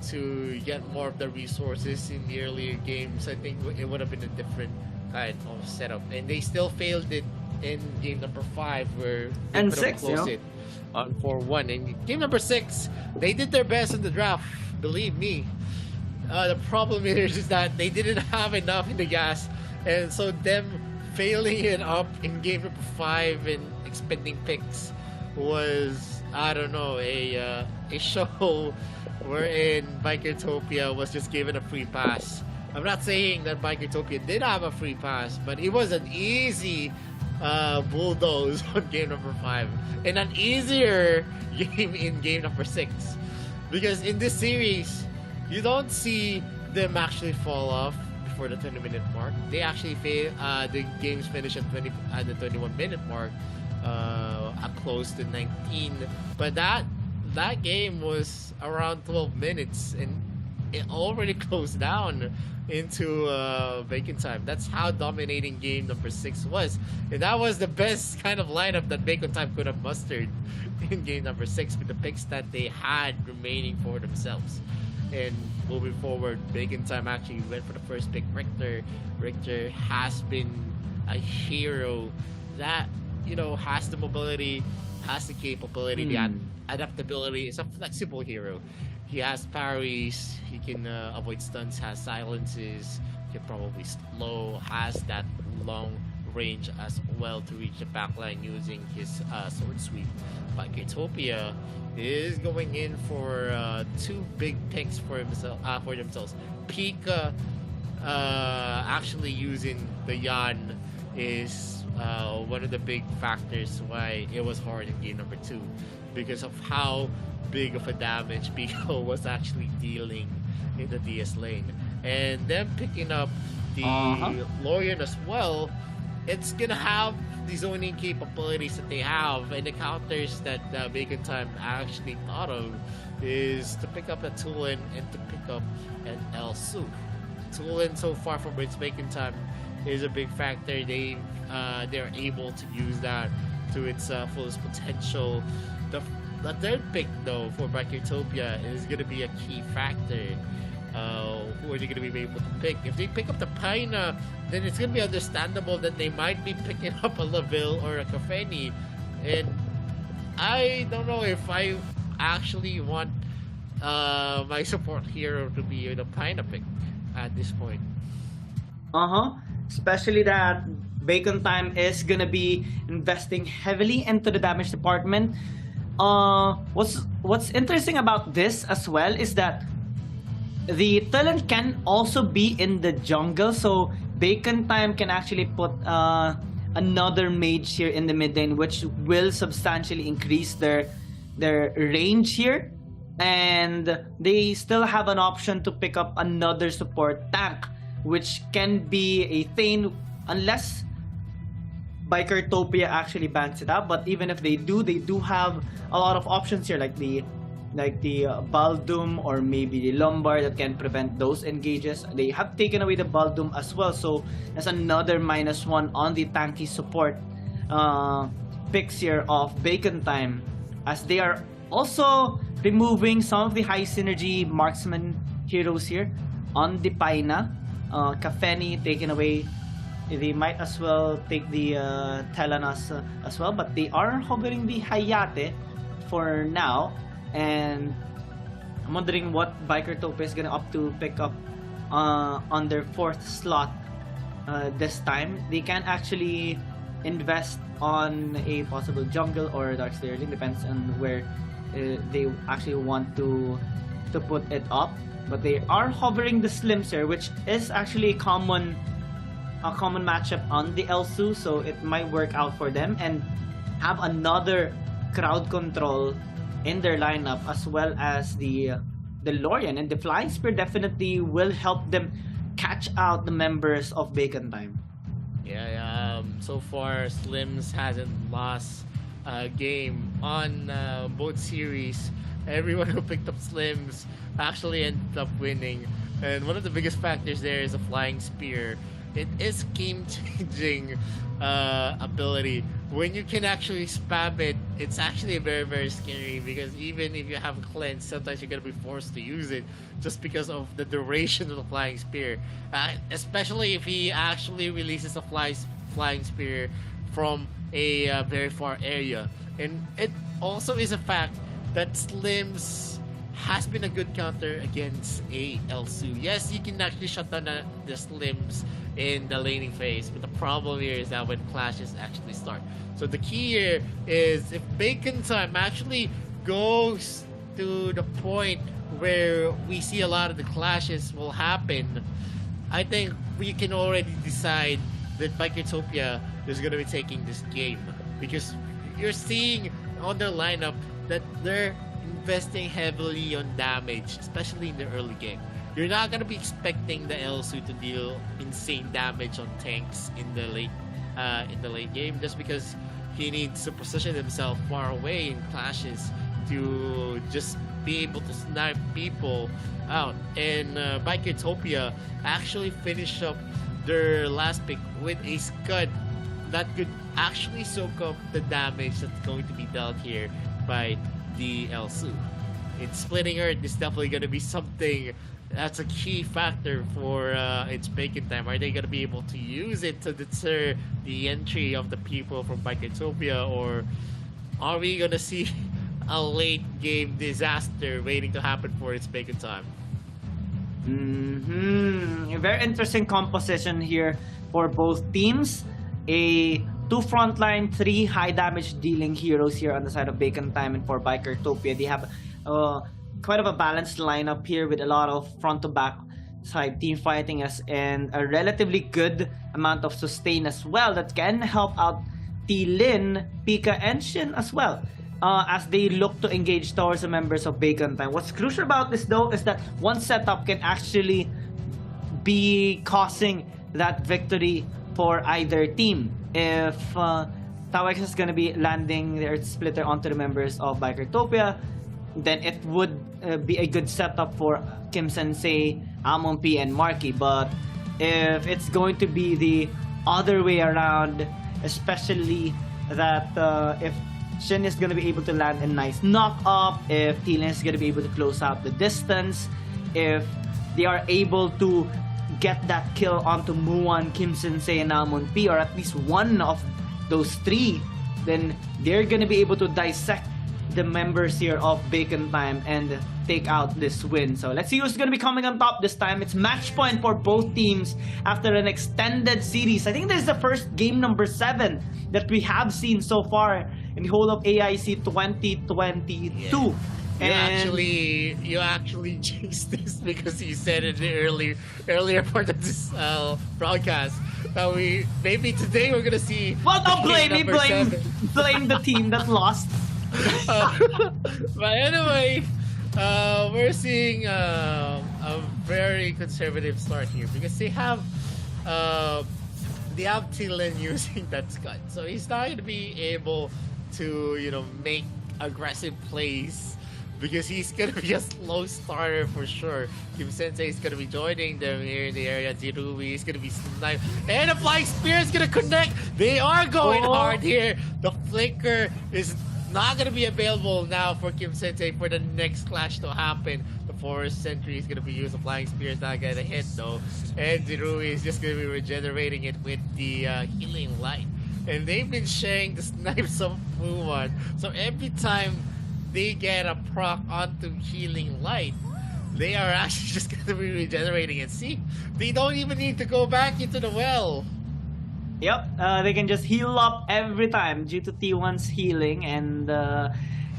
to get more of the resources in the earlier games, I think it would have been a different kind of setup. And they still failed it in game number 5, where they and could 6, have closed it on 4-1. And game number 6, they did their best in the draft, believe me. The problem is that they didn't have enough in the gas, and so them failing it up in game number 5 and expending picks was, I don't know, a show wherein Bikertopia was just given a free pass. I'm not saying that Bikertopia did have a free pass, but it was an easy bulldoze on game number 5 and an easier game in game number 6, because in this series you don't see them actually fall off before the 20-minute mark. They actually fail. The games finish at the 21-minute mark, close to 19. But that game was around 12 minutes, and it already closed down into Bacon Time. That's how dominating game number 6 was, and that was the best kind of lineup that Bacon Time could have mustered in game number 6 with the picks that they had remaining for themselves. And moving forward, Bacon Time actually went for the first pick, Richter. Richter has been a hero that, has the mobility, has the capability, the adaptability. It's a flexible hero. He has parries, he can avoid stunts, has silences, can probably slow, has that long range as well to reach the backline using his sword sweep. But Bikertopia is going in for 2 big picks for themselves. Pika actually using the Yan is one of the big factors why it was hard in game number 2, because of how big of a damage Pico was actually dealing in the DS lane. And then picking up the Lorian as well, it's gonna have the zoning capabilities that they have, and the counters that Bacon Time actually thought of is to pick up a Tulin and to pick up an El Su. Tulin, so far from its Bacon Time, is a big factor. They're able to use that to its fullest potential. The third pick, though, for Bikertopia is going to be a key factor. Who are they going to be able to pick? If they pick up the Paina, then it's going to be understandable that they might be picking up a Laville or a Kafeni. And I don't know if I actually want my support hero to be the Paina pick at this point. Especially that Bacon Time is gonna be investing heavily into the damage department. What's interesting about this as well is that the talent can also be in the jungle, so Bacon Time can actually put another mage here in the mid lane, which will substantially increase their range here. And they still have an option to pick up another support tank, which can be a Thane, unless Bikertopia actually bans it out. But even if they do have a lot of options here, like the Baldum or maybe the Lombard that can prevent those engages. They have taken away the Baldum as well, so that's another -1 on the tanky support picks here of Bacon Time, as they are also removing some of the high synergy marksman heroes here on the Paina. Kafeni taken away. They might as well take the Telenas as well, but they are hovering the Hayate for now. And I'm wondering what Bikertopia is gonna opt to pick up on their 4th slot this time. They can actually invest on a possible jungle or Darkslayer Link, depends on where they actually want to put it up. But they are hovering the Slimser, which is actually a common matchup on the Elsu, so it might work out for them, and have another crowd control in their lineup, as well as the Lorian. And the Flying Spear definitely will help them catch out the members of Bacon Time. Yeah, so far Slims hasn't lost a game on both series. Everyone who picked up Slims actually ended up winning, and one of the biggest factors there is a Flying Spear. It is game-changing ability. When you can actually spam it, it's actually very, very scary, because even if you have cleanse, sometimes you're gonna be forced to use it just because of the duration of the Flying Spear. Especially if he actually releases a Flying Spear from a very far area. And it also is a fact that Slims has been a good counter against a Elsu. Yes, you can actually shut down the Slims in the laning phase, but the problem here is that when clashes actually start. So the key here is, if Bacon Time actually goes to the point where we see a lot of the clashes will happen, I think we can already decide that Bikertopia is going to be taking this game, because you're seeing on their lineup that they're investing heavily on damage, especially in the early game. You're not gonna be expecting the Elsu to deal insane damage on tanks in the late game, just because he needs to position himself far away in clashes to just be able to snipe people out. And Bikertopia actually finished up their last pick with a Scud that could actually soak up the damage that's going to be dealt here by the Elsu. It's Splitting Earth is definitely going to be something that's a key factor for its Bacon Time. Are they going to be able to use it to deter the entry of the people from Bikertopia, or are we going to see a late game disaster waiting to happen for its Bacon Time? A very interesting composition here for both teams. A 2 frontline, 3 high damage dealing heroes here on the side of Bacon Time, and for Bikertopia they have quite of a balanced lineup here with a lot of front to back side team fighting us, and a relatively good amount of sustain as well that can help out T-Lin, Pika, and Shin as well, as they look to engage towards the members of Bacon Time. What's crucial about this though is that one setup can actually be causing that victory for either team. If Tawex is going to be landing their splitter onto the members of Bikertopia, then it would be a good setup for Kim Sensei, Amon P, and Marky. But if it's going to be the other way around, especially that if Shin is going to be able to land a nice knock up, if T-Lin is going to be able to close out the distance, if they are able to get that kill onto Muan, Kim Sensei, and Amon P, or at least one of those 3, then they're gonna be able to dissect the members here of Bacon Time and take out this win. So let's see who's gonna be coming on top this time. It's match point for both teams after an extended series. I think this is the first game number 7 that we have seen so far in the whole of AIC 2022. You actually jinxed this because you said it in the earlier part of this broadcast that we maybe today we're gonna see. Well, don't blame me. number 7. Blame the team that lost. But anyway, we're seeing a very conservative start here because they have Thielen using that Scud, so he's not going to be able to make aggressive plays because he's going to be a slow starter for sure. Kim Sensei is going to be joining them here in the area. Zirui is going to be sniped, and the Flying Spear is going to connect. They are going hard here. The Flicker is not going to be available now for Kim Sensei for the next clash to happen. The Forest Sentry is going to be used. The Flying Spear is not going to hit though. And Zirui is just going to be regenerating it with the Healing Light. And they've been sharing the snipes of Fuwan. So every time they get a proc onto Healing Light, they are actually just going to be regenerating it. See, they don't even need to go back into the well. Yep, they can just heal up every time due to T1's healing, and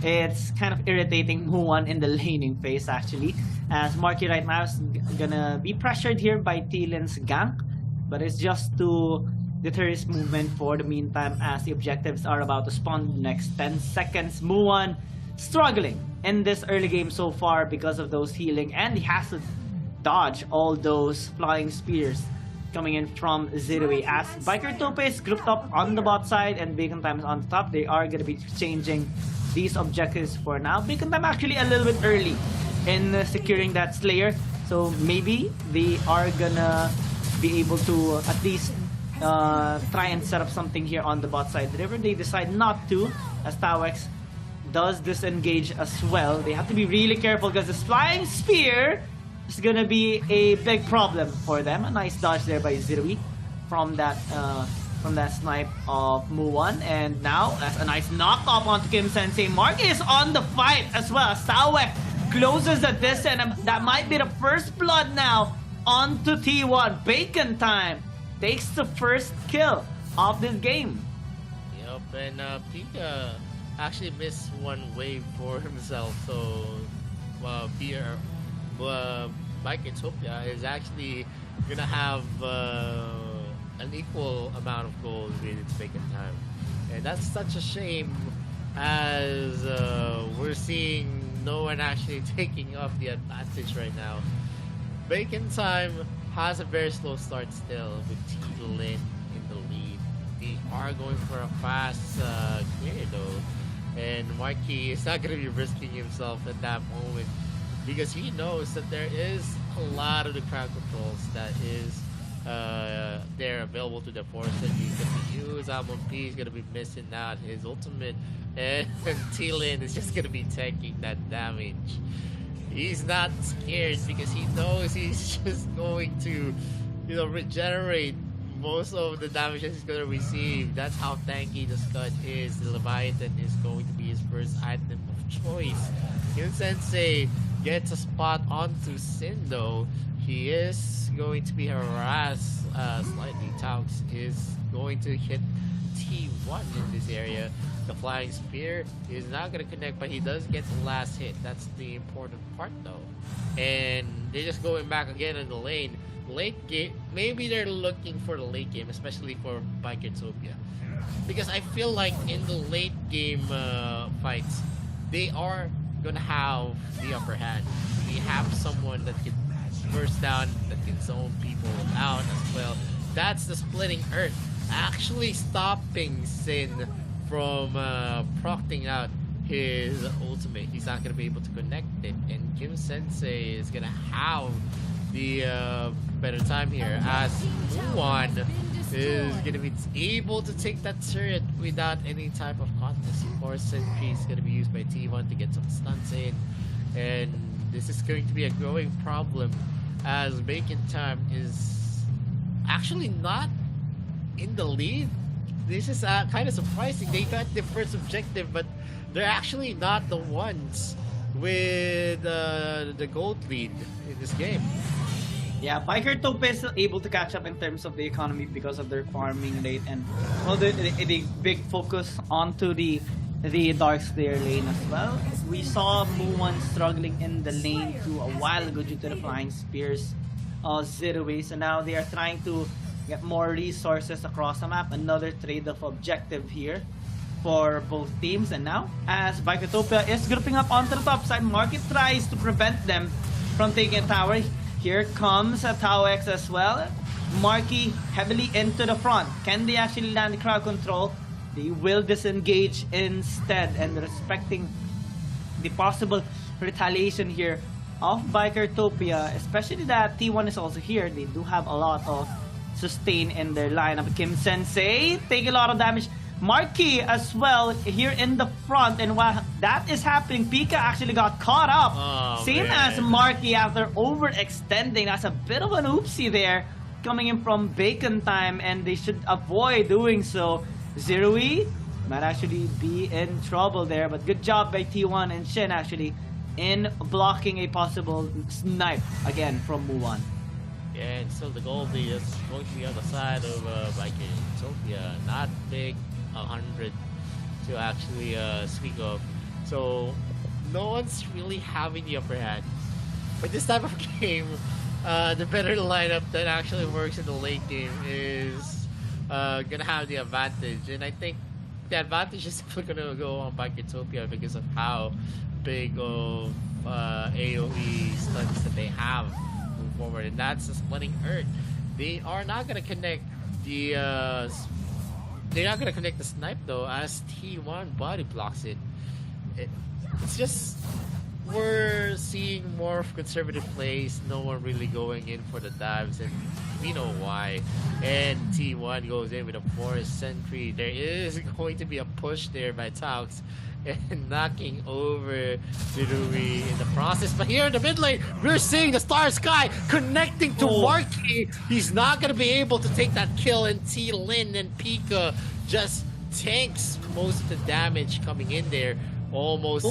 it's kind of irritating Muwan in the laning phase actually, as Marky right now is gonna be pressured here by Thielen's gank, but it's just to deter his movement for the meantime as the objectives are about to spawn in the next 10 seconds. Muwan struggling in this early game so far because of those healing, and he has to dodge all those flying spears coming in from Zirui as Biker Tope is grouped up on the bot side and Bacon Time is on the top. They are going to be changing these objectives for now. Bacon Time actually a little bit early in securing that Slayer, so maybe they are gonna be able to at least try and set up something here on the bot side. Whenever they decide not to, as Tawex does disengage as well, they have to be really careful because this Flying Spear is gonna be a big problem for them. A nice dodge there by Zirui from that snipe of Muwan, and now that's a nice knockoff onto Kim Sensei. Mark is on the fight as well. Sawek closes the distance, and that might be the first blood now onto T1. Bacon Time takes the first kill of this game. Yep, and Pika actually missed one wave for himself, so Biketopia is actually gonna have an equal amount of goals with its Bacon Time, and that's such a shame as we're seeing no one actually taking up the advantage right now. Bacon Time has a very slow start still with T-Lin in the lead. They are going for a fast clear though, and Marky is not going to be risking himself at that moment because he knows that there is a lot of the crowd controls that is there available to the Force that he's going to use. Almond P is going to be missing out his ultimate, and T-Lin is just going to be taking that damage. He's not scared because he knows he's just going to, regenerate most of the damage that he's going to receive. That's how tanky the Scud is. The Leviathan is going to be his first item of choice. Kim Sensei gets a spot onto Sin though. He is going to be harassed slightly. Taux is going to hit T1 in this area. The Flying Spear is not going to connect, but he does get the last hit. That's the important part though. And they're just going back again in the lane. Late game, maybe they're looking for the late game, especially for Biketopia. Because I feel like in the late game fights, they are going to have the upper hand. They have someone that can burst down, that can zone people out as well. That's the Splitting Earth actually stopping Sin from procting out his ultimate. He's not going to be able to connect it, and Kim Sensei is going to have the better time here as Muwan is going to be able to take that turret without any type of contest. Of course, Sentry is going to be used by T1 to get some stunts in, and this is going to be a growing problem as Bacon Time is actually not in the lead. This is kind of surprising. They got the first objective, but they're actually not the ones with the gold lead in this game. Yeah, Biker Tope is able to catch up in terms of the economy because of their farming rate and the big focus onto the the Dark Slayer lane as well. We saw Muwan struggling in the lane too a while ago due to the flying spears of Zirui. So now they are trying to get more resources across the map. Another trade-off objective here for both teams. And now, as Biketopia is grouping up onto the top side, Market tries to prevent them from taking a tower. Here comes a Tau X as well. Marky heavily into the front. Can they actually land the crowd control? They will disengage instead, and respecting the possible retaliation here of Bikertopia, especially that T1 is also here. They do have a lot of sustain in their lineup. Kim Sensei take a lot of damage. Marky as well here in the front, and while that is happening, Pika actually got caught up. Same as Marky after overextending. That's a bit of an oopsie there coming in from Bacon Time, and they should avoid doing so. Zirui might actually be in trouble there, but good job by T1 and Shin actually in blocking a possible snipe again from Muwan. Yeah, and still the Goldie is going to be on the side of Biketopia. Not big, 100 to actually speak of. So no one's really having the upper hand. For this type of game, the better lineup that actually works in the late game is gonna have the advantage, and I think the advantage is simply gonna go on Biketopia because of how big of AoE stunts that they have moving forward, and that's the splitting Earth. They are not gonna connect the they're not gonna connect the snipe though, as T1 body blocks it. It's just we're seeing more of conservative plays, no one really going in for the dives, and we know why. And T1 goes in with a forest sentry. There is going to be a push there by Taux and knocking over Zirui in the process. But here in the mid lane, we're seeing the Star Sky connecting to Marky. He's not going to be able to take that kill, and T-Lin and Pika just tanks most of the damage coming in there. Almost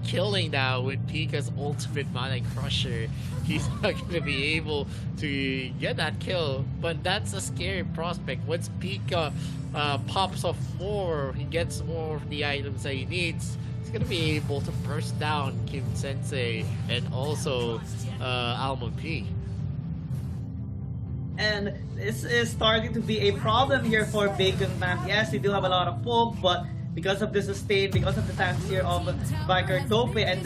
killing now with Pika's ultimate Mana Crusher. He's not going to be able to get that kill, but that's a scary prospect. Once Pika pops off more, he gets more of the items that he needs, he's going to be able to burst down Kim Sensei and also Almond P. And this is starting to be a problem here for Bacon Time. Yes, they do have a lot of folk, but because of the sustain, because of the tanks here of Bikertopia and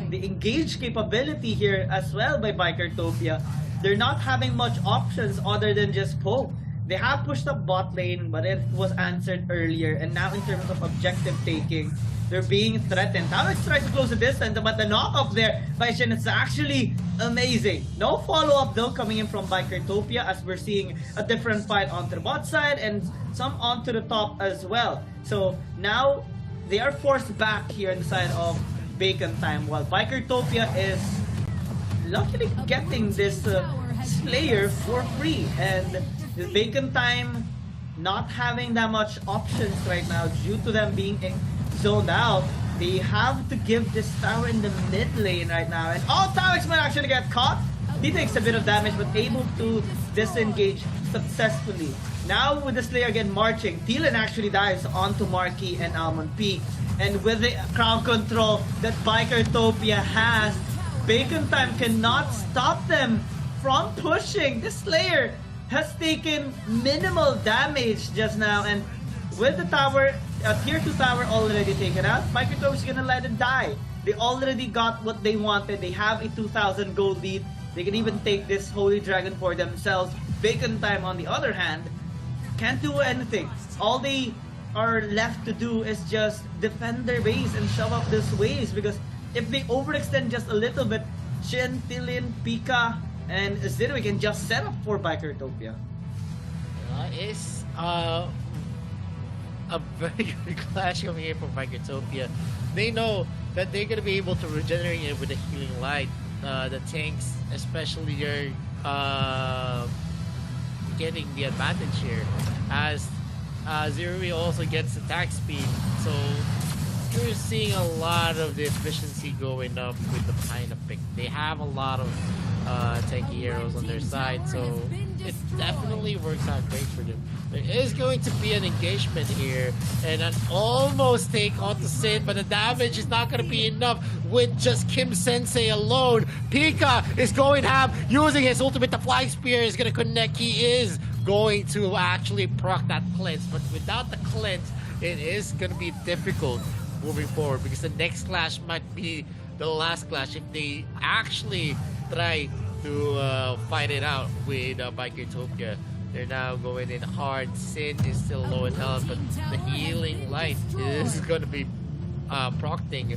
the engage capability here as well by Bikertopia, they're not having much options other than just poke. They have pushed up bot lane, but it was answered earlier, and now in terms of objective taking, they're being threatened. Alex tries to close the distance, but the knock-up there by Shin is actually amazing. No follow-up though coming in from Bikertopia, as we're seeing a different fight onto the bot side and some onto the top as well. So now they are forced back here on the side of Bacon Time, while Bikertopia is luckily getting this Slayer for free, and the Bacon Time not having that much options right now due to them being zoned out. They have to give this tower in the mid lane right now, and Towers might actually get caught. He takes a bit of damage, but able to disengage successfully. Now with the Slayer again marching, Thielen actually dives onto Marky and Almond P, and with the crowd control that Bikertopia has, Bacon Time cannot stop them from pushing. The Slayer has taken minimal damage just now, and with the tower, tier 2 tower already taken out, Bikertopia is gonna let it die. They already got what they wanted. They have a 2,000 gold lead. They can even take this Holy Dragon for themselves. Bacon Time, on the other hand, can't do anything. All they are left to do is just defend their base and shove up this waves, because if they overextend just a little bit, Shin, Thielen, Pika, and Zirui can just set up for Bikertopia. It's a very good clash coming in from Bikertopia. They know that they're going to be able to regenerate it with a healing light. The tanks, especially, are getting the advantage here, as Zirui also gets attack speed. So you're seeing a lot of the efficiency going up with the Pine pick. They have a lot of tanky heroes on their side, so it definitely works out great for them. There is going to be an engagement here and an almost take onto Sin, but the damage is not going to be enough with just Kim Sensei alone. Pika is going to have, using his ultimate, the Flying Spear is going to connect. He is going to actually proc that cleanse, but without the cleanse, it is going to be difficult moving forward because the next clash might be the last clash if they actually try to fight it out with Bikertopia. They're now going in hard. Sin is still low in health, but the healing light is going to be procting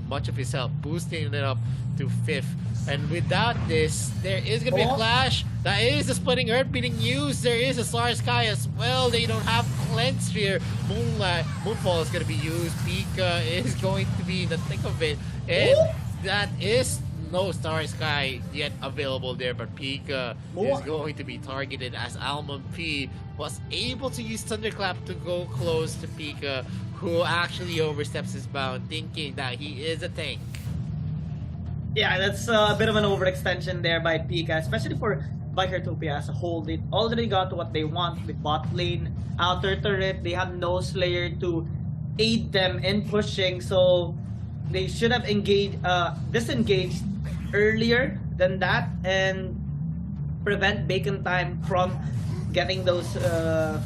much of his health, boosting it up to 5th. And without this, there is going to be a clash. That is the Splitting Earth being used. There is a Star Sky as well. They don't have Cleanse here. Moonfall is going to be used. Pika is going to be in the thick of it. And that is no Star Sky yet available there, but Pika is going to be targeted as Almond P was able to use Thunderclap to go close to Pika, who actually oversteps his bound, thinking that he is a tank. Yeah, that's a bit of an overextension there by Pika, especially for Bikertopia as a whole. They already got what they want with bot lane, outer turret. They have no Slayer to aid them in pushing, so they should have disengaged earlier than that and prevent Bacon Time from getting those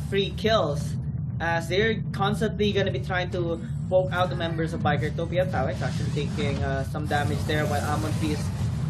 free kills, as they're constantly going to be trying to poke out the members of Bikertopia. Tawex actually taking some damage there, while Amon P is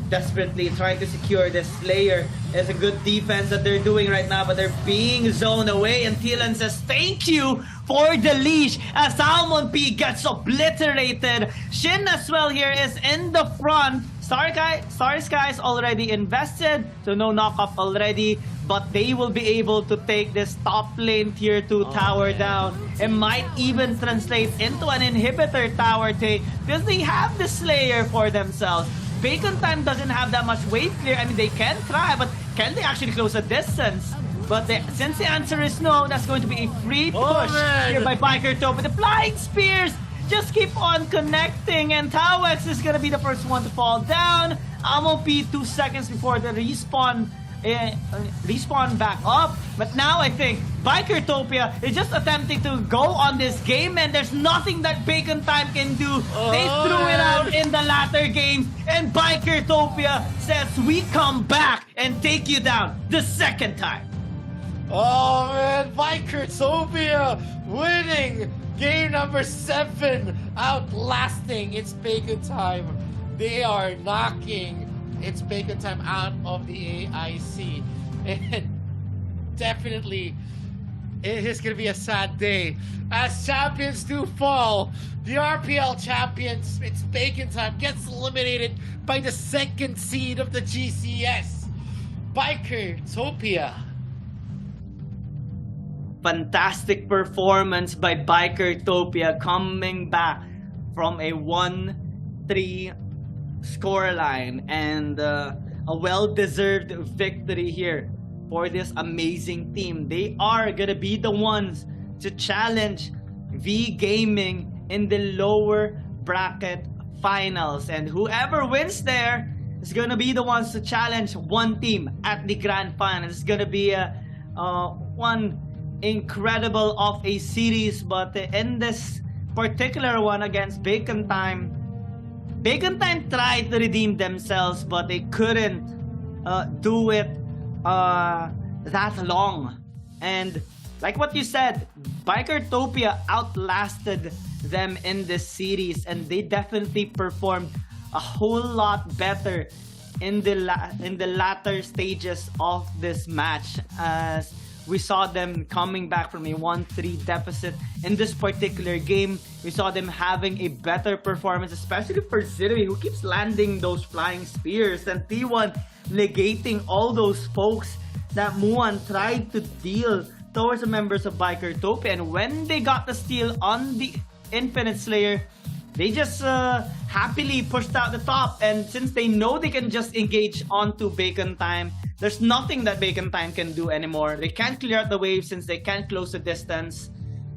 desperately trying to secure this Slayer. It's a good defense that they're doing right now, but they're being zoned away, and Tilan says thank you for the leash as Almond P gets obliterated. Shin as well here is in the front. Star Sky is already invested, so no knock-up already, but they will be able to take this top lane tier 2 tower down. It might even translate into an inhibitor tower take because they have the Slayer for themselves. Bacon Time doesn't have that much wave clear. I mean, they can try, but can they actually close a distance? But since the answer is no, that's going to be a free push here by Bikertopia. The Flying Spears just keep on connecting, and Tawex is gonna be the first one to fall down. Amon P 2 seconds before the respawn back up. But now I think Bikertopia is just attempting to go on this game, and there's nothing that Bacon Time can do. They threw it out in the latter games, and Bikertopia says we come back and take you down the second time. Oh man, Bikertopia winning game number 7, outlasting It's Bacon Time. They are knocking It's Bacon Time out of the AIC. And definitely, it is going to be a sad day as champions do fall. The RPL champions, It's Bacon Time, gets eliminated by the 2nd seed of the GCS, Bikertopia. Fantastic performance by Bikertopia, coming back from a 1-3 scoreline, and a well-deserved victory here for this amazing team. They are gonna be the ones to challenge V Gaming in the lower bracket finals, and whoever wins there is gonna be the ones to challenge one team at the grand final. It's gonna be one incredible of a series, but in this particular one against Bacon Time tried to redeem themselves, but they couldn't do it that long. And like what you said, Bikertopia outlasted them in this series, and they definitely performed a whole lot better in the latter stages of this match, as we saw them coming back from a 1-3 deficit in this particular game. We saw them having a better performance, especially for Zirui, who keeps landing those flying spears, and T1 negating all those pokes that Muan tried to deal towards the members of Bikertopia. And when they got the steal on the Infinite Slayer, they just happily pushed out the top, and since they know they can just engage onto Bacon Time, there's nothing that Bacon Time can do anymore. They can't clear out the wave since they can't close the distance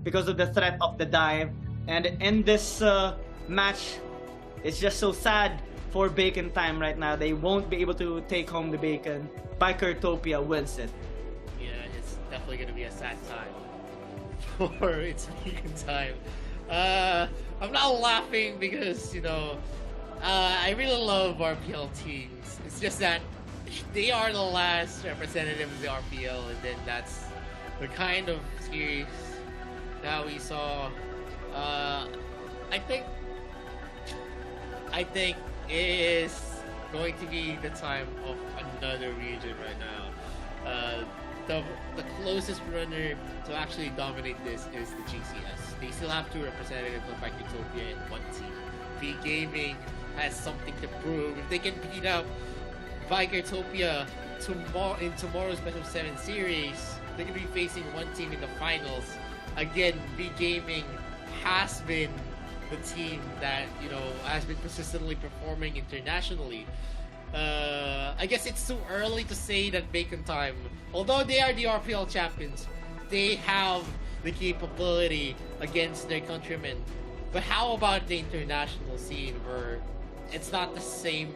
because of the threat of the dive. And in this match, it's just so sad for Bacon Time right now. They won't be able to take home the bacon. Bikertopia wins it. Yeah, it's definitely gonna be a sad time for its Bacon Time. I'm not laughing because, you know, I really love RPL teams. It's just that they are the last representative of the RPL, and then that's the kind of series that we saw. I think it is going to be the time of another region right now. The closest runner to actually dominate this is the GCS. They still have two representatives of Bikertopia in one team. V Gaming has something to prove. If they can beat up Bikertopia in tomorrow's Best of 7 series, they're going to be facing one team in the finals. Again, V Gaming has been the team that, you know, has been consistently performing internationally. I guess it's too early to say that Bacon Time, although they are the RPL champions, they have the capability against their countrymen. But how about the international scene where it's not the same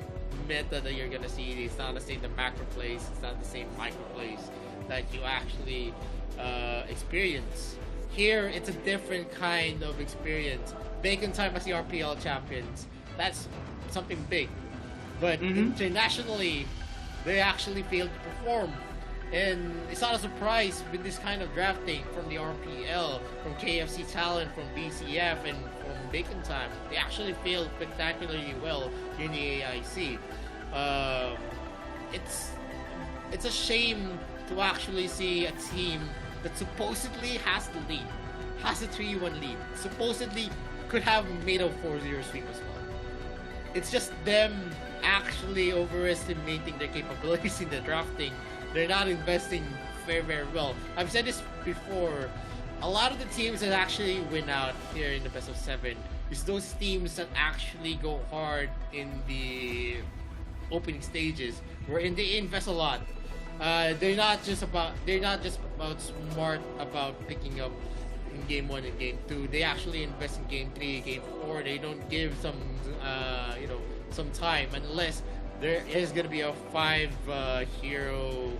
meta that you're gonna see? It's not the same the macro plays, it's not the same micro plays that you actually experience. Here, it's a different kind of experience. Bacon Time as the RPL champions, that's something big. But internationally, they actually failed to perform. And it's not a surprise with this kind of drafting from the RPL, from KFC Talent, from BCF, and from Bacon Time. They actually failed spectacularly well in the AIC. It's a shame to actually see a team that supposedly has the lead, has a 3-1 lead, supposedly could have made a 4-0 sweep as well. It's just them actually overestimating their capabilities in the drafting. They're not investing very, very well. I've said this before. A lot of the teams that actually win out here in the Best of 7 is those teams that actually go hard in the opening stages, wherein they invest a lot. They're not just about smart about picking up in game 1 and game 2. They actually invest in game 3, game 4. They don't give some some time unless there is going to be a 5 hero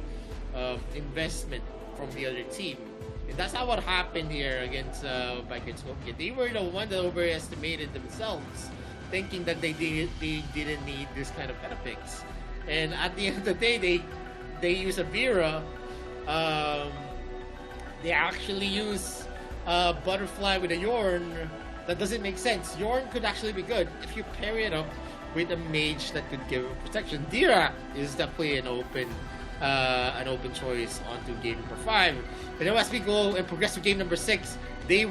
investment from the other team. And that's not what happened here against Bikertopia. They were the one that overestimated themselves, thinking that they didn't need this kind of meta picks. And at the end of the day, they use a Vera. They actually use Butterfly with a Yorn. That doesn't make sense. Yorn could actually be good if you pair it up with a mage that could give protection. Dira is definitely an open choice onto game number 5. And then as we go and progress to game number 6, they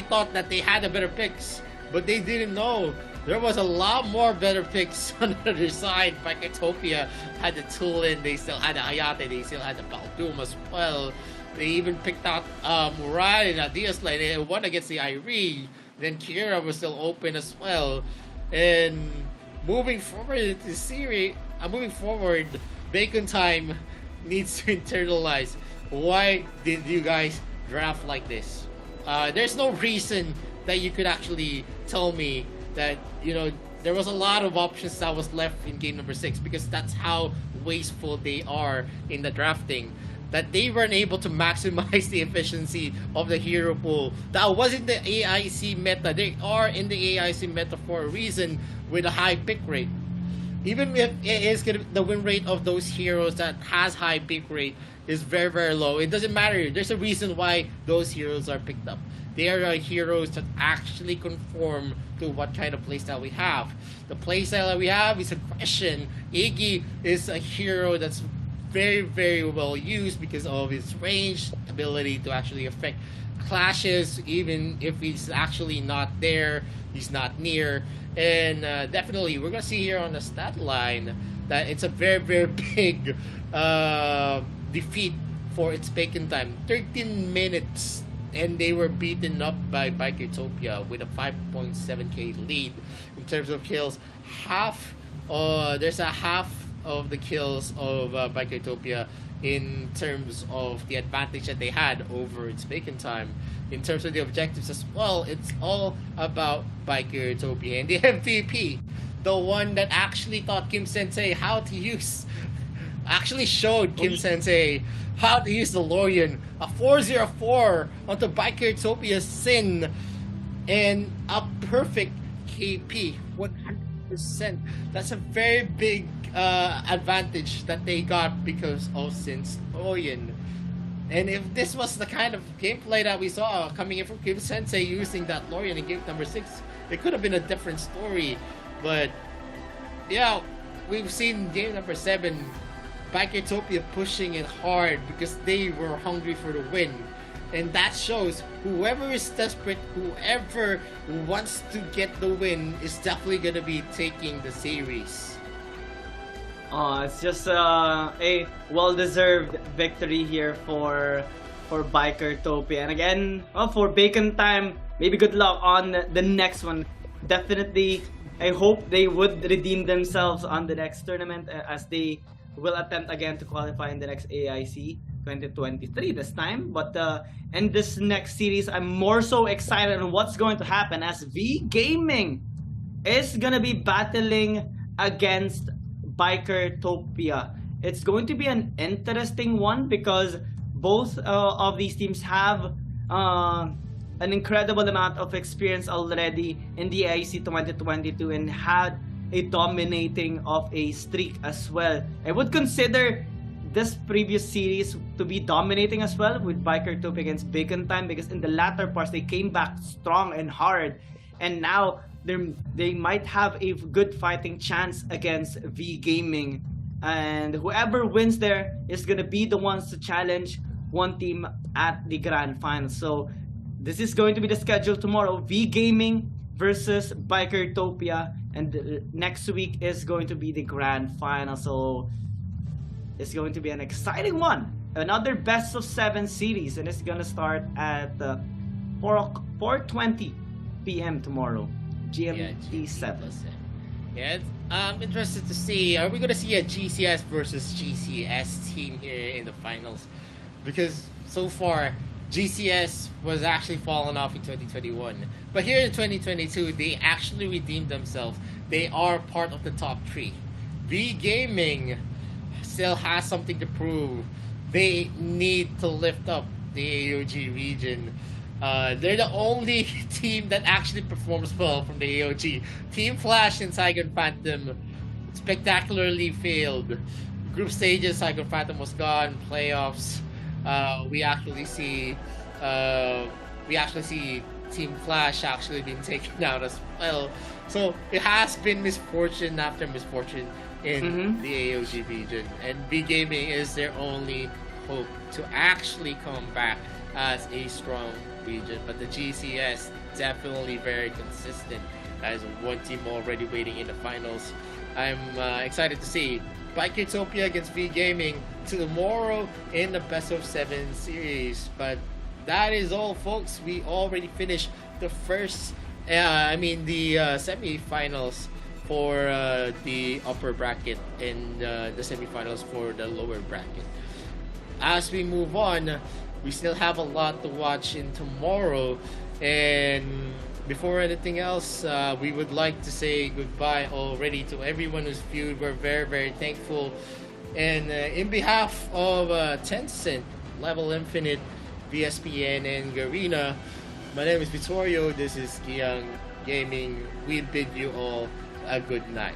thought that they had the better picks, but they didn't know there was a lot more better picks on the other side. Bikertopia had the Tulin, they still had the Hayate, they still had the Baldoom as well. They even picked out Murad and Adias Lane. They won against the Irie. Then Kira was still open as well. And moving forward, Bacon Time needs to internalize. Why did you guys draft like this? There's no reason that you could actually tell me that, you know, there was a lot of options that was left in game number 6, because that's how wasteful they are in the drafting. That they weren't able to maximize the efficiency of the hero pool. That wasn't the AIC meta. They are in the AIC meta for a reason, with a high pick rate. Even if it is the win rate of those heroes that has high pick rate is very, very low, it doesn't matter. There's a reason why those heroes are picked up. They are heroes that actually conform to what kind of playstyle we have. The playstyle that we have is a question. Iggy is a hero that's very, very well used because of his range, ability to actually affect clashes, even if he's actually not there, he's not near. And definitely, we're going to see here on the stat line that it's a very, very big defeat for its Bacon Time. 13 minutes, and they were beaten up by Bikertopia with a 5.7k lead in terms of kills. There's a half of the kills of Bikertopia in terms of the advantage that they had over its Bacon Time. In terms of the objectives as well, it's all about Bikertopia. And the MVP, the one that actually taught Kim Sensei how to use, actually showed Kim Sensei how to use the Lorian. A 404 onto Bikertopia Sin, and a perfect KP, 100%. That's a very big advantage that they got because of Sin's Lorian. And if this was the kind of gameplay that we saw coming in from Kim Sensei using that Lorian in game number 6, it could have been a different story. But yeah, we've seen game number 7, Bikertopia pushing it hard because they were hungry for the win. And that shows whoever is desperate, whoever wants to get the win is definitely going to be taking the series. It's just a well-deserved victory here for Bikertopia. And again, for Bacon Time, maybe good luck on the next one. Definitely, I hope they would redeem themselves on the next tournament as they will attempt again to qualify in the next AIC 2023 this time. But in this next series, I'm more so excited on what's going to happen as V Gaming is gonna be battling against Bikertopia. It's going to be an interesting one because both of these teams have an incredible amount of experience already in the AIC 2022 and had a dominating of a streak as well. I would consider this previous series to be dominating as well with Bikertopia against Bacon Time because in the latter parts they came back strong and hard, and now they might have a good fighting chance against V Gaming, and whoever wins there is gonna be the ones to challenge one team at the grand final. So this is going to be the schedule tomorrow: V Gaming versus Bikertopia, and next week is going to be the grand final. So it's going to be an exciting one, another best of 7 series, and it's gonna start at 4:20 p.m. tomorrow. GMT 7. Yeah, I'm interested to see, are we going to see a GCS versus GCS team here in the finals? Because so far, GCS was actually falling off in 2021. But here in 2022, they actually redeemed themselves. They are part of the top 3. V Gaming still has something to prove. They need to lift up the AOG region. They're the only team that actually performs well from the AOG. Team Flash and Saigon Phantom spectacularly failed. Group stages, Saigon Phantom was gone. Playoffs, we actually see Team Flash actually being taken out as well. So it has been misfortune after misfortune in the AOG region, and V Gaming is their only hope to actually come back as a strong region. But the GCS definitely very consistent as one team already waiting in the finals. I'm excited to see Bikertopia against V Gaming tomorrow in the best of 7 series. But that is all, folks. We already finished the first the semi-finals for the upper bracket and the semi-finals for the lower bracket. As we move on, we still have a lot to watch in tomorrow, and before anything else, we would like to say goodbye already to everyone who's viewed. We're very, very thankful, and in behalf of Tencent, Level Infinite, VSPN, and Garena, my name is Vittorio. This is Kiang Gaming. We bid you all a good night.